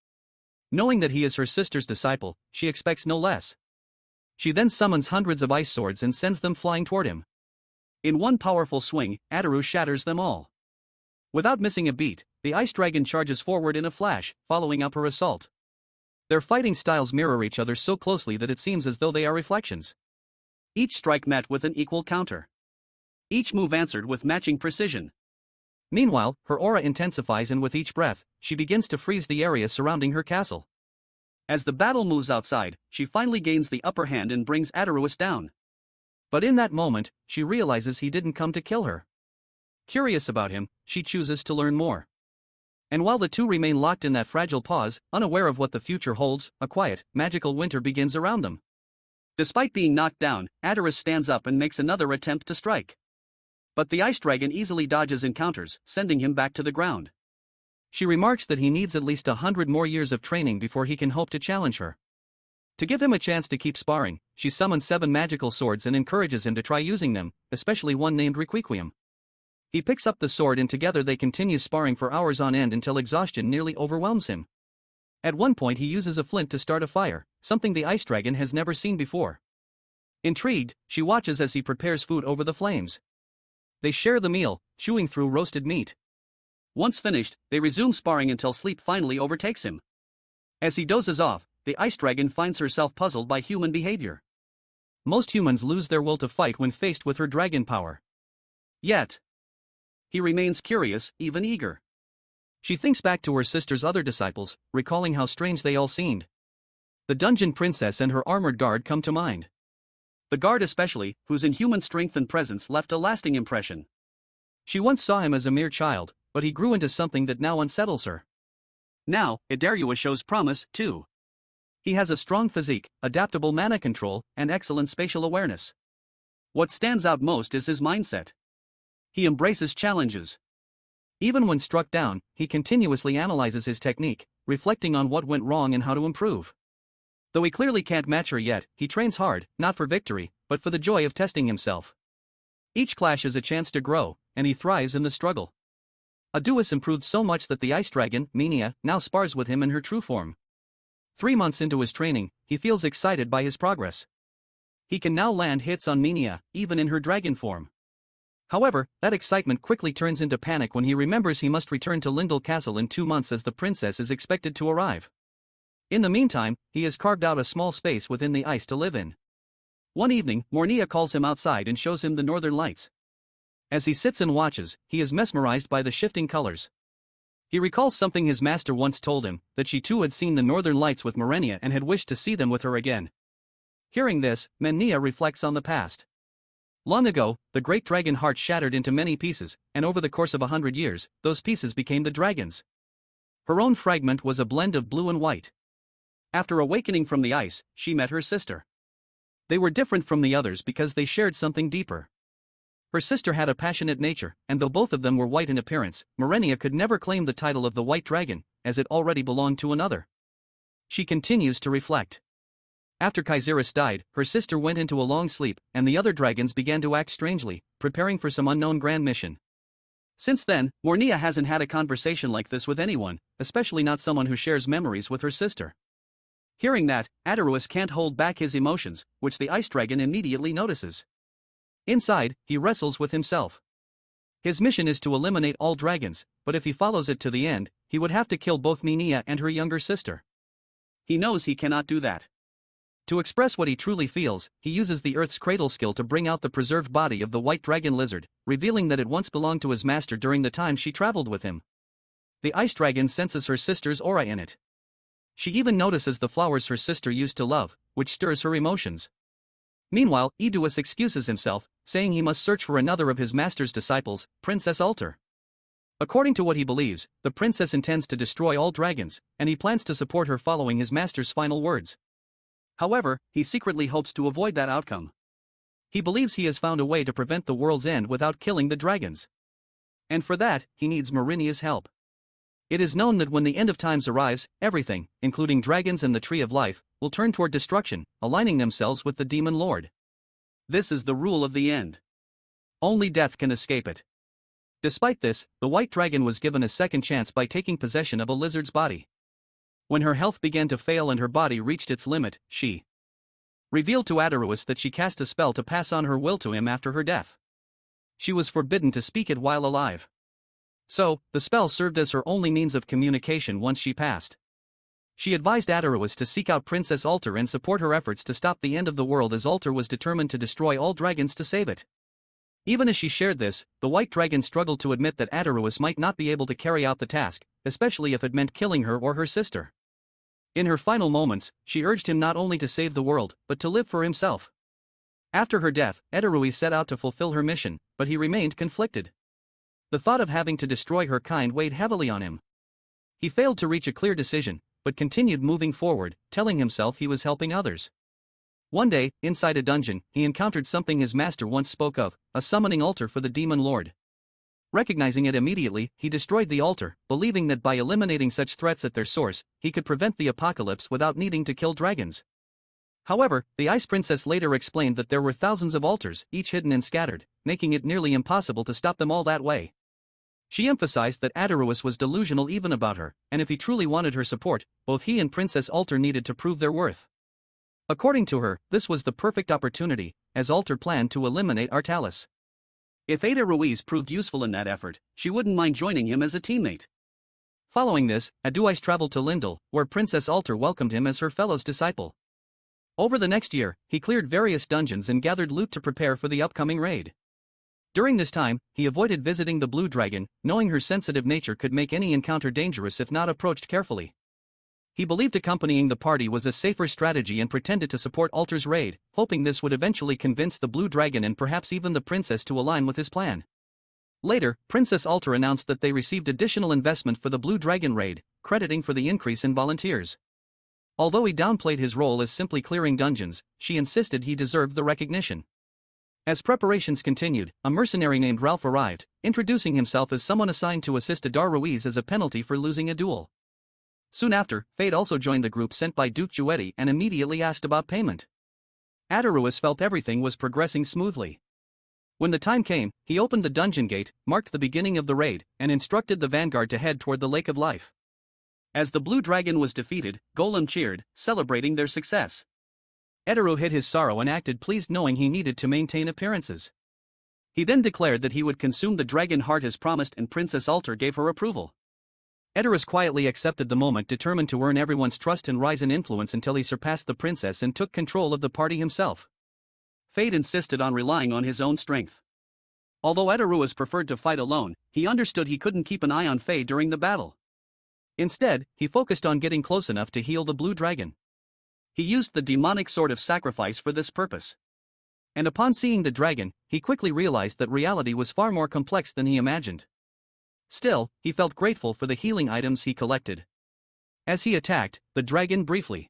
Knowing that he is her sister's disciple, she expects no less. She then summons hundreds of ice swords and sends them flying toward him. In one powerful swing, Adaru shatters them all. Without missing a beat, the ice dragon charges forward in a flash, following up her assault. Their fighting styles mirror each other so closely that it seems as though they are reflections. Each strike met with an equal counter. Each move answered with matching precision. Meanwhile, her aura intensifies, and with each breath, she begins to freeze the area surrounding her castle. As the battle moves outside, she finally gains the upper hand and brings Adaruus down. But in that moment, she realizes he didn't come to kill her. Curious about him, she chooses to learn more. And while the two remain locked in that fragile pause, unaware of what the future holds, a quiet, magical winter begins around them. Despite being knocked down, Adaruus stands up and makes another attempt to strike. But the ice dragon easily dodges encounters, sending him back to the ground. She remarks that he needs at least 100 more years of training before he can hope to challenge her. To give him a chance to keep sparring, she summons 7 magical swords and encourages him to try using them, especially one named Requiem. He picks up the sword and together they continue sparring for hours on end until exhaustion nearly overwhelms him. At one point he uses a flint to start a fire, something the ice dragon has never seen before. Intrigued, she watches as he prepares food over the flames. They share the meal, chewing through roasted meat. Once finished, they resume sparring until sleep finally overtakes him. As he dozes off, the ice dragon finds herself puzzled by human behavior. Most humans lose their will to fight when faced with her dragon power. Yet, he remains curious, even eager. She thinks back to her sister's other disciples, recalling how strange they all seemed. The dungeon princess and her armored guard come to mind. The guard especially, whose inhuman strength and presence left a lasting impression. She once saw him as a mere child, but he grew into something that now unsettles her. Now, Adaruus shows promise, too. He has a strong physique, adaptable mana control, and excellent spatial awareness. What stands out most is his mindset. He embraces challenges. Even when struck down, he continuously analyzes his technique, reflecting on what went wrong and how to improve. Though he clearly can't match her yet, he trains hard, not for victory, but for the joy of testing himself. Each clash is a chance to grow, and he thrives in the struggle. Adaruus improved so much that the ice dragon, Manhwa, now spars with him in her true form. 3 months into his training, he feels excited by his progress. He can now land hits on Manhwa, even in her dragon form. However, that excitement quickly turns into panic when he remembers he must return to Lindel Castle in 2 months as the princess is expected to arrive. In the meantime, he has carved out a small space within the ice to live in. One evening, Manhwa calls him outside and shows him the northern lights. As he sits and watches, he is mesmerized by the shifting colors. He recalls something his master once told him, that she too had seen the northern lights with Manhwa and had wished to see them with her again. Hearing this, Manhwa reflects on the past. Long ago, the great dragon heart shattered into many pieces, and over the course of 100 years, those pieces became the dragons. Her own fragment was a blend of blue and white. After awakening from the ice, she met her sister. They were different from the others because they shared something deeper. Her sister had a passionate nature, and though both of them were white in appearance, Manhwa could never claim the title of the White Dragon, as it already belonged to another. She continues to reflect. After Kaiserus died, her sister went into a long sleep, and the other dragons began to act strangely, preparing for some unknown grand mission. Since then, Manhwa hasn't had a conversation like this with anyone, especially not someone who shares memories with her sister. Hearing that, Adaruus can't hold back his emotions, which the ice dragon immediately notices. Inside, he wrestles with himself. His mission is to eliminate all dragons, but if he follows it to the end, he would have to kill both Manhwa and her younger sister. He knows he cannot do that. To express what he truly feels, he uses the Earth's Cradle skill to bring out the preserved body of the white dragon lizard, revealing that it once belonged to his master during the time she traveled with him. The ice dragon senses her sister's aura in it. She even notices the flowers her sister used to love, which stirs her emotions. Meanwhile, Adaruus excuses himself, saying he must search for another of his master's disciples, Princess Alter. According to what he believes, the princess intends to destroy all dragons, and he plans to support her following his master's final words. However, he secretly hopes to avoid that outcome. He believes he has found a way to prevent the world's end without killing the dragons. And for that, he needs Marinia's help. It is known that when the end of times arrives, everything, including dragons and the Tree of Life, will turn toward destruction, aligning themselves with the Demon Lord. This is the rule of the end. Only death can escape it. Despite this, the White Dragon was given a second chance by taking possession of a lizard's body. When her health began to fail and her body reached its limit, she revealed to Adarus that she cast a spell to pass on her will to him after her death. She was forbidden to speak it while alive. So, the spell served as her only means of communication once she passed. She advised Adarus to seek out Princess Alter and support her efforts to stop the end of the world, as Alter was determined to destroy all dragons to save it. Even as she shared this, the White Dragon struggled to admit that Adarus might not be able to carry out the task, especially if it meant killing her or her sister. In her final moments, she urged him not only to save the world, but to live for himself. After her death, Adarus set out to fulfill her mission, but he remained conflicted. The thought of having to destroy her kind weighed heavily on him. He failed to reach a clear decision, but continued moving forward, telling himself he was helping others. One day, inside a dungeon, he encountered something his master once spoke of, a summoning altar for the Demon Lord. Recognizing it immediately, he destroyed the altar, believing that by eliminating such threats at their source, he could prevent the apocalypse without needing to kill dragons. However, the Ice Princess later explained that there were thousands of altars, each hidden and scattered, making it nearly impossible to stop them all that way. She emphasized that Adarus was delusional even about her, and if he truly wanted her support, both he and Princess Alter needed to prove their worth. According to her, this was the perfect opportunity, as Alter planned to eliminate Artalis. If Ada Ruiz proved useful in that effort, she wouldn't mind joining him as a teammate. Following this, Aduice traveled to Lindel, where Princess Alter welcomed him as her fellow's disciple. Over the next year, he cleared various dungeons and gathered loot to prepare for the upcoming raid. During this time, he avoided visiting the Blue Dragon, knowing her sensitive nature could make any encounter dangerous if not approached carefully. He believed accompanying the party was a safer strategy and pretended to support Alter's raid, hoping this would eventually convince the Blue Dragon and perhaps even the princess to align with his plan. Later, Princess Alter announced that they received additional investment for the Blue Dragon raid, crediting for the increase in volunteers. Although he downplayed his role as simply clearing dungeons, she insisted he deserved the recognition. As preparations continued, a mercenary named Ralph arrived, introducing himself as someone assigned to assist Adar Ruiz as a penalty for losing a duel. Soon after, Fade also joined the group sent by Duke Juetti and immediately asked about payment. Adarus felt everything was progressing smoothly. When the time came, he opened the dungeon gate, marked the beginning of the raid, and instructed the vanguard to head toward the Lake of Life. As the Blue Dragon was defeated, Golem cheered, celebrating their success. Edaru hid his sorrow and acted pleased, knowing he needed to maintain appearances. He then declared that he would consume the dragon heart as promised, and Princess Alter gave her approval. Edarus quietly accepted the moment, determined to earn everyone's trust and rise in influence until he surpassed the princess and took control of the party himself. Fade insisted on relying on his own strength. Although Edarus preferred to fight alone, he understood he couldn't keep an eye on Fade during the battle. Instead, he focused on getting close enough to heal the Blue Dragon. He used the demonic sword of sacrifice for this purpose. And upon seeing the dragon, he quickly realized that reality was far more complex than he imagined. Still, he felt grateful for the healing items he collected. As he attacked, the dragon briefly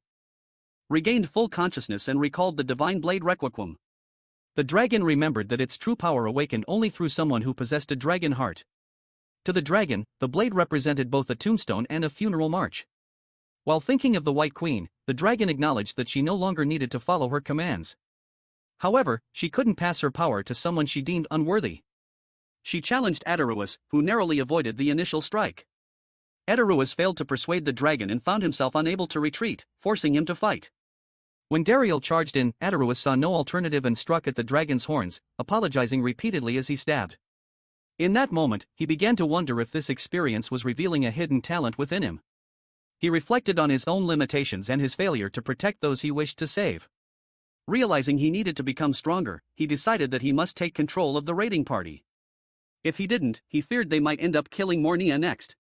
regained full consciousness and recalled the divine blade Requiem. The dragon remembered that its true power awakened only through someone who possessed a dragon heart. To the dragon, the blade represented both a tombstone and a funeral march. While thinking of the White Queen, the dragon acknowledged that she no longer needed to follow her commands. However, she couldn't pass her power to someone she deemed unworthy. She challenged Adarus, who narrowly avoided the initial strike. Adarus failed to persuade the dragon and found himself unable to retreat, forcing him to fight. When Dariel charged in, Adarus saw no alternative and struck at the dragon's horns, apologizing repeatedly as he stabbed. In that moment, he began to wonder if this experience was revealing a hidden talent within him. He reflected on his own limitations and his failure to protect those he wished to save. Realizing he needed to become stronger, he decided that he must take control of the raiding party. If he didn't, he feared they might end up killing Mornia next.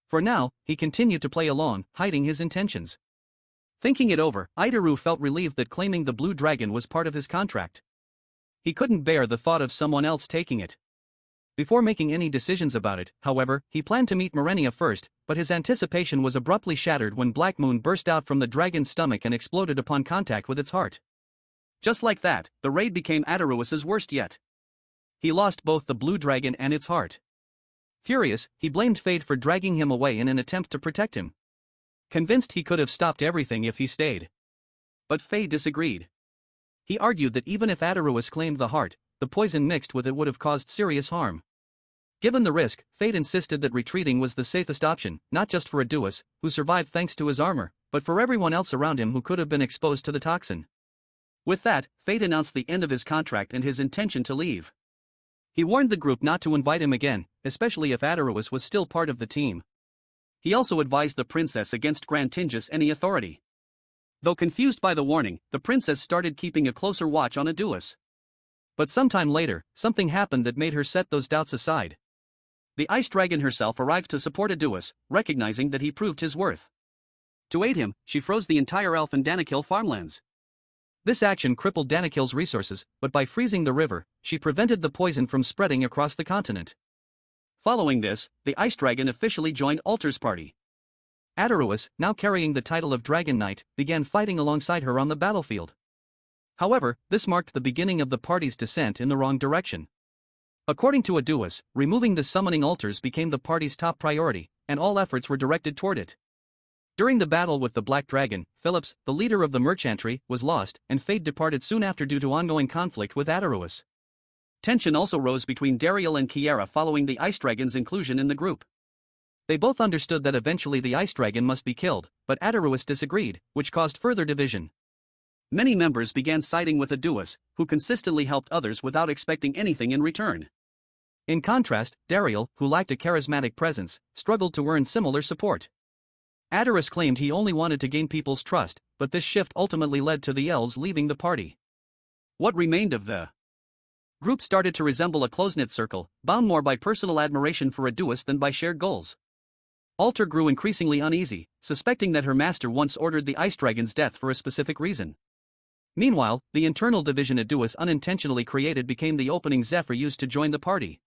For now, he continued to play along, hiding his intentions. Thinking it over, Idaru felt relieved that claiming the Blue Dragon was part of his contract. He couldn't bear the thought of someone else taking it. Before making any decisions about it, however, he planned to meet Morenia first, but his anticipation was abruptly shattered when Black Moon burst out from the dragon's stomach and exploded upon contact with its heart. Just like that, the raid became Adaruis's worst yet. He lost both the blue dragon and its heart. Furious, he blamed fate for dragging him away in an attempt to protect him. Convinced he could have stopped everything if he stayed. But Faye disagreed. He argued that even if Adaruis claimed the heart, the poison mixed with it would have caused serious harm. Given the risk, Fate insisted that retreating was the safest option, not just for Aduis, who survived thanks to his armor, but for everyone else around him who could have been exposed to the toxin. With that, Fate announced the end of his contract and his intention to leave. He warned the group not to invite him again, especially if Adaruis was still part of the team. He also advised the princess against granting any authority. Though confused by the warning, the princess started keeping a closer watch on Aduis. But sometime later, something happened that made her set those doubts aside. The Ice Dragon herself arrived to support Aduis, recognizing that he proved his worth. To aid him, she froze the entire Elf and Danakil farmlands. This action crippled Danakil's resources, but by freezing the river, she prevented the poison from spreading across the continent. Following this, the Ice Dragon officially joined Alter's party. Adaruis, now carrying the title of Dragon Knight, began fighting alongside her on the battlefield. However, this marked the beginning of the party's descent in the wrong direction. According to Aduis, removing the summoning altars became the party's top priority, and all efforts were directed toward it. During the battle with the Black Dragon, Phillips, the leader of the merchantry, was lost, and Fade departed soon after due to ongoing conflict with Adaruis. Tension also rose between Dariel and Kiera following the Ice Dragon's inclusion in the group. They both understood that eventually the Ice Dragon must be killed, but Adaruis disagreed, which caused further division. Many members began siding with Aduis, who consistently helped others without expecting anything in return. In contrast, Dariel, who lacked a charismatic presence, struggled to earn similar support. Adaruis claimed he only wanted to gain people's trust, but this shift ultimately led to the elves leaving the party. What remained of the group started to resemble a close-knit circle, bound more by personal admiration for Aduis than by shared goals. Alter grew increasingly uneasy, suspecting that her master once ordered the Ice Dragon's death for a specific reason. Meanwhile, the internal division Aduis unintentionally created became the opening Zephyr used to join the party.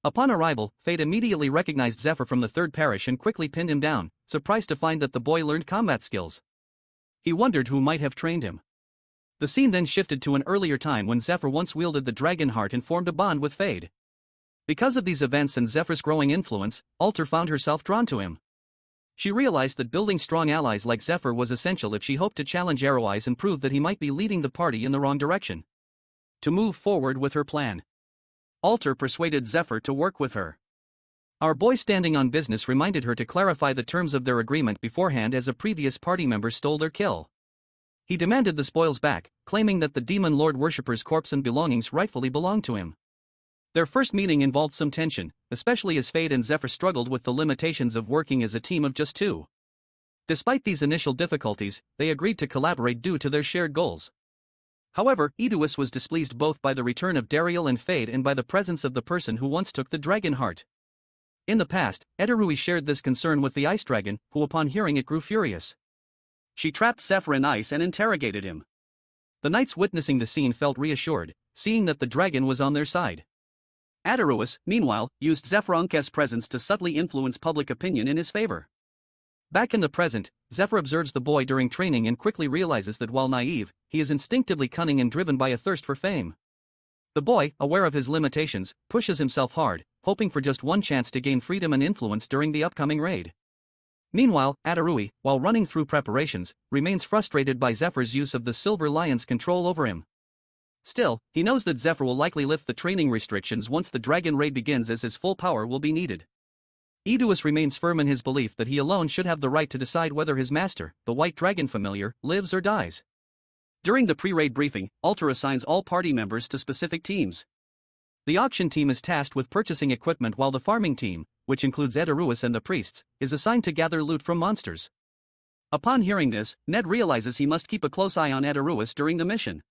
Upon arrival, Fate immediately recognized Zephyr from the third parish and quickly pinned him down, surprised to find that the boy learned combat skills. He wondered who might have trained him. The scene then shifted to an earlier time when Zephyr once wielded the dragon heart and formed a bond with Fade. Because of these events and Zephyr's growing influence, Alter found herself drawn to him. She realized that building strong allies like Zephyr was essential if she hoped to challenge Aroize and prove that he might be leading the party in the wrong direction. To move forward with her plan, Alter persuaded Zephyr to work with her. Our boy standing on business reminded her to clarify the terms of their agreement beforehand as a previous party member stole their kill. He demanded the spoils back, claiming that the demon lord worshipper's corpse and belongings rightfully belonged to him. Their first meeting involved some tension, especially as Fade and Zephyr struggled with the limitations of working as a team of just two. Despite these initial difficulties, they agreed to collaborate due to their shared goals. However, Aduis was displeased both by the return of Dariel and Fade and by the presence of the person who once took the dragon heart. In the past, Edarui shared this concern with the Ice Dragon, who upon hearing it grew furious. She trapped Zephyr in ice and interrogated him. The knights witnessing the scene felt reassured, seeing that the dragon was on their side. Adaruis, meanwhile, used Zephyronke's presence to subtly influence public opinion in his favor. Back in the present, Zephyr observes the boy during training and quickly realizes that while naive, he is instinctively cunning and driven by a thirst for fame. The boy, aware of his limitations, pushes himself hard, hoping for just one chance to gain freedom and influence during the upcoming raid. Meanwhile, Adarui, while running through preparations, remains frustrated by Zephyr's use of the Silver Lion's control over him. Still, he knows that Zephyr will likely lift the training restrictions once the dragon raid begins, as his full power will be needed. Aduis remains firm in his belief that he alone should have the right to decide whether his master, the White Dragon Familiar, lives or dies. During the pre-raid briefing, Alter assigns all party members to specific teams. The auction team is tasked with purchasing equipment while the farming team, which includes Adaruis and the priests, is assigned to gather loot from monsters. Upon hearing this, Ned realizes he must keep a close eye on Adaruis during the mission.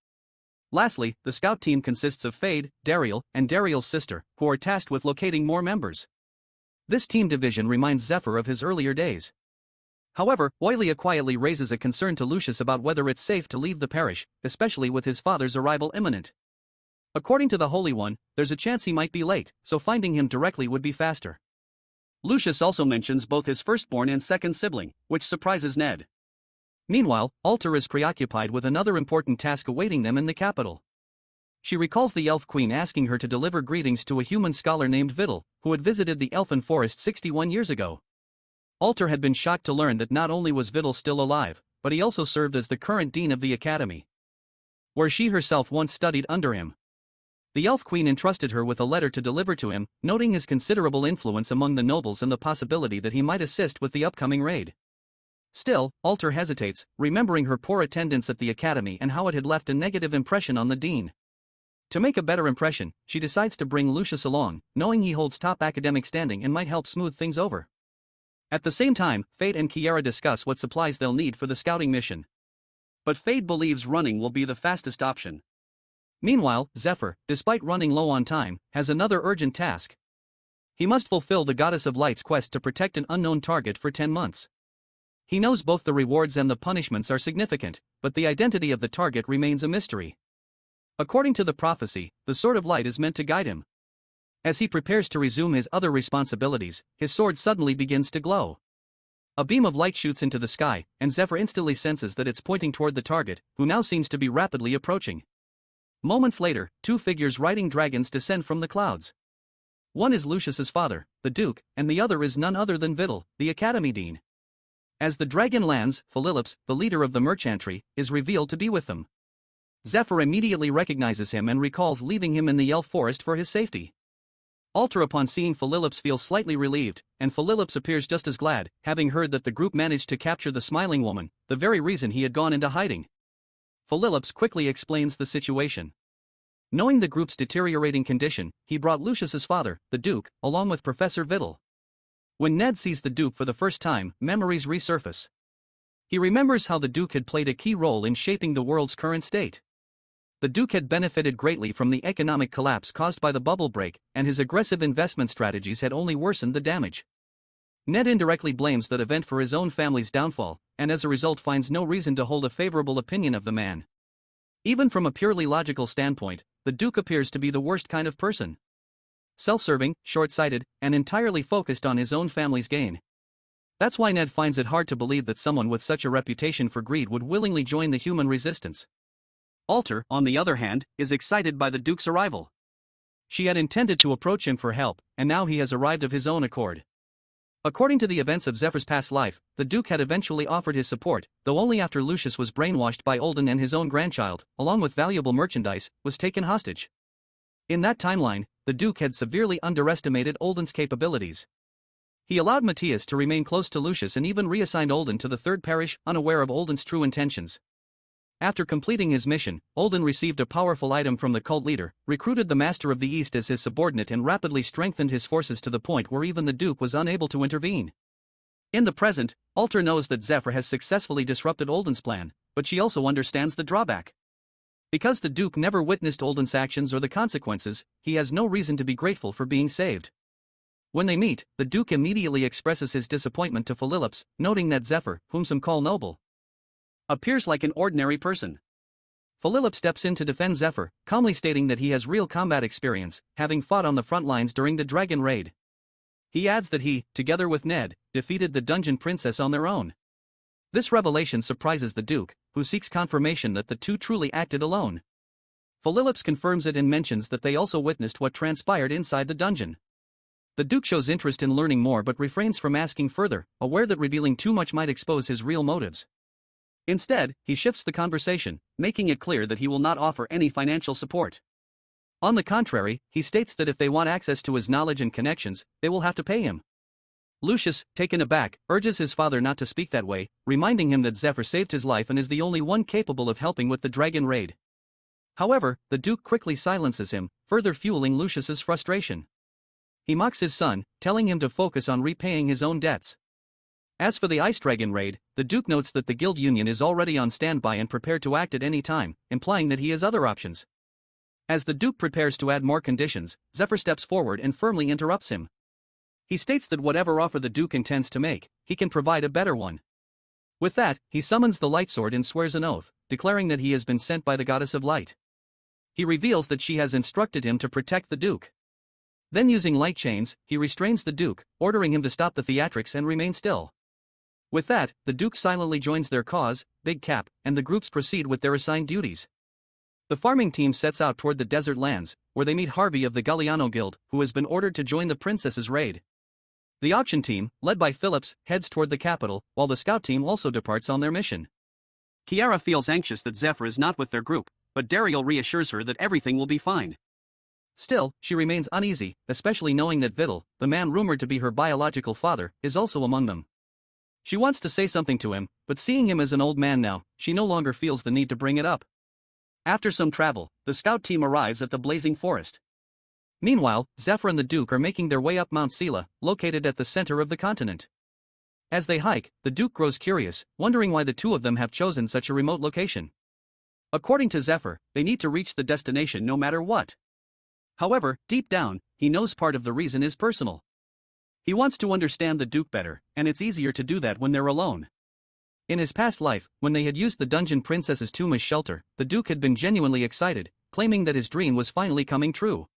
Lastly, the scout team consists of Fade, Dariel, and Dariel's sister, who are tasked with locating more members. This team division reminds Zephyr of his earlier days. However, Oilia quietly raises a concern to Lucius about whether it's safe to leave the parish, especially with his father's arrival imminent. According to the Holy One, there's a chance he might be late, so finding him directly would be faster. Lucius also mentions both his firstborn and second sibling, which surprises Ned. Meanwhile, Alter is preoccupied with another important task awaiting them in the capital. She recalls the Elf Queen asking her to deliver greetings to a human scholar named Vidal, who had visited the Elfin Forest 61 years ago. Alter had been shocked to learn that not only was Vidal still alive, but he also served as the current dean of the academy, where she herself once studied under him. The Elf Queen entrusted her with a letter to deliver to him, noting his considerable influence among the nobles and the possibility that he might assist with the upcoming raid. Still, Alter hesitates, remembering her poor attendance at the academy and how it had left a negative impression on the dean. To make a better impression, she decides to bring Lucius along, knowing he holds top academic standing and might help smooth things over. At the same time, Fade and Kiara discuss what supplies they'll need for the scouting mission. But Fade believes running will be the fastest option. Meanwhile, Zephyr, despite running low on time, has another urgent task. He must fulfill the Goddess of Light's quest to protect an unknown target for 10 months. He knows both the rewards and the punishments are significant, but the identity of the target remains a mystery. According to the prophecy, the Sword of Light is meant to guide him. As he prepares to resume his other responsibilities, his sword suddenly begins to glow. A beam of light shoots into the sky, and Zephyr instantly senses that it's pointing toward the target, who now seems to be rapidly approaching. Moments later, two figures riding dragons descend from the clouds. One is Lucius's father, the Duke, and the other is none other than Vidal, the Academy Dean. As the dragon lands, Philips, the leader of the merchantry, is revealed to be with them. Zephyr immediately recognizes him and recalls leaving him in the elf forest for his safety. Alter upon seeing Philips feels slightly relieved, and Philips appears just as glad, having heard that the group managed to capture the smiling woman, the very reason he had gone into hiding. Philips quickly explains the situation. Knowing the group's deteriorating condition, he brought Lucius's father, the Duke, along with Professor Vidal. When Ned sees the Duke for the first time, memories resurface. He remembers how the Duke had played a key role in shaping the world's current state. The Duke had benefited greatly from the economic collapse caused by the bubble break, and his aggressive investment strategies had only worsened the damage. Ned indirectly blames that event for his own family's downfall, and as a result finds no reason to hold a favorable opinion of the man. Even from a purely logical standpoint, the Duke appears to be the worst kind of person. Self-serving, short-sighted, and entirely focused on his own family's gain. That's why Ned finds it hard to believe that someone with such a reputation for greed would willingly join the human resistance. Alter, on the other hand, is excited by the Duke's arrival. She had intended to approach him for help, and now he has arrived of his own accord. According to the events of Zephyr's past life, the Duke had eventually offered his support, though only after Lucius was brainwashed by Olden and his own grandchild, along with valuable merchandise, was taken hostage. In that timeline, the Duke had severely underestimated Olden's capabilities. He allowed Matthias to remain close to Lucius and even reassigned Olden to the Third Parish, unaware of Olden's true intentions. After completing his mission, Olden received a powerful item from the cult leader, recruited the Master of the East as his subordinate and rapidly strengthened his forces to the point where even the Duke was unable to intervene. In the present, Alter knows that Zephyr has successfully disrupted Olden's plan, but she also understands the drawback. Because the Duke never witnessed Olden's actions or the consequences, he has no reason to be grateful for being saved. When they meet, the Duke immediately expresses his disappointment to Philips, noting that Zephyr, whom some call noble, appears like an ordinary person. Philips steps in to defend Zephyr, calmly stating that he has real combat experience, having fought on the front lines during the Dragon Raid. He adds that he, together with Ned, defeated the Dungeon Princess on their own. This revelation surprises the Duke, who seeks confirmation that the two truly acted alone. Philips confirms it and mentions that they also witnessed what transpired inside the dungeon. The Duke shows interest in learning more but refrains from asking further, aware that revealing too much might expose his real motives. Instead, he shifts the conversation, making it clear that he will not offer any financial support. On the contrary, he states that if they want access to his knowledge and connections, they will have to pay him. Lucius, taken aback, urges his father not to speak that way, reminding him that Zephyr saved his life and is the only one capable of helping with the Dragon Raid. However, the Duke quickly silences him, further fueling Lucius's frustration. He mocks his son, telling him to focus on repaying his own debts. As for the Ice Dragon Raid, the Duke notes that the Guild Union is already on standby and prepared to act at any time, implying that he has other options. As the Duke prepares to add more conditions, Zephyr steps forward and firmly interrupts him. He states that whatever offer the Duke intends to make, he can provide a better one. With that, he summons the Light Sword and swears an oath, declaring that he has been sent by the Goddess of Light. He reveals that she has instructed him to protect the Duke. Then using light chains, he restrains the Duke, ordering him to stop the theatrics and remain still. With that, the Duke silently joins their cause, Big Cap, and the groups proceed with their assigned duties. The farming team sets out toward the desert lands, where they meet Harvey of the Galliano Guild, who has been ordered to join the princess's raid. The auction team, led by Phillips, heads toward the capital, while the scout team also departs on their mission. Kiara feels anxious that Zephyr is not with their group, but Daryl reassures her that everything will be fine. Still, she remains uneasy, especially knowing that Vidal, the man rumored to be her biological father, is also among them. She wants to say something to him, but seeing him as an old man now, she no longer feels the need to bring it up. After some travel, the scout team arrives at the blazing forest. Meanwhile, Zephyr and the Duke are making their way up Mount Sela, located at the center of the continent. As they hike, the Duke grows curious, wondering why the two of them have chosen such a remote location. According to Zephyr, they need to reach the destination no matter what. However, deep down, he knows part of the reason is personal. He wants to understand the Duke better, and it's easier to do that when they're alone. In his past life, when they had used the Dungeon Princess's tomb as shelter, the Duke had been genuinely excited, claiming that his dream was finally coming true.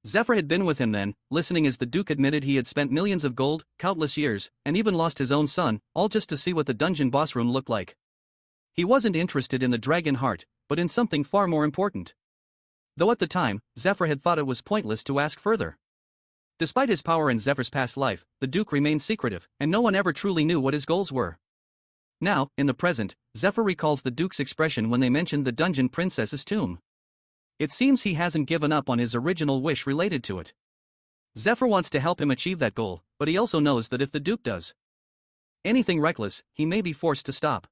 Zephyr had been with him then, listening as the Duke admitted he had spent millions of gold, countless years, and even lost his own son, all just to see what the dungeon boss room looked like. He wasn't interested in the dragon heart, but in something far more important. Though at the time, Zephyr had thought it was pointless to ask further. Despite his power in Zephyr's past life, the Duke remained secretive, and no one ever truly knew what his goals were. Now, in the present, Zephyr recalls the Duke's expression when they mentioned the Dungeon Princess's tomb. It seems he hasn't given up on his original wish related to it. Zephyr wants to help him achieve that goal, but he also knows that if the Duke does anything reckless, he may be forced to stop.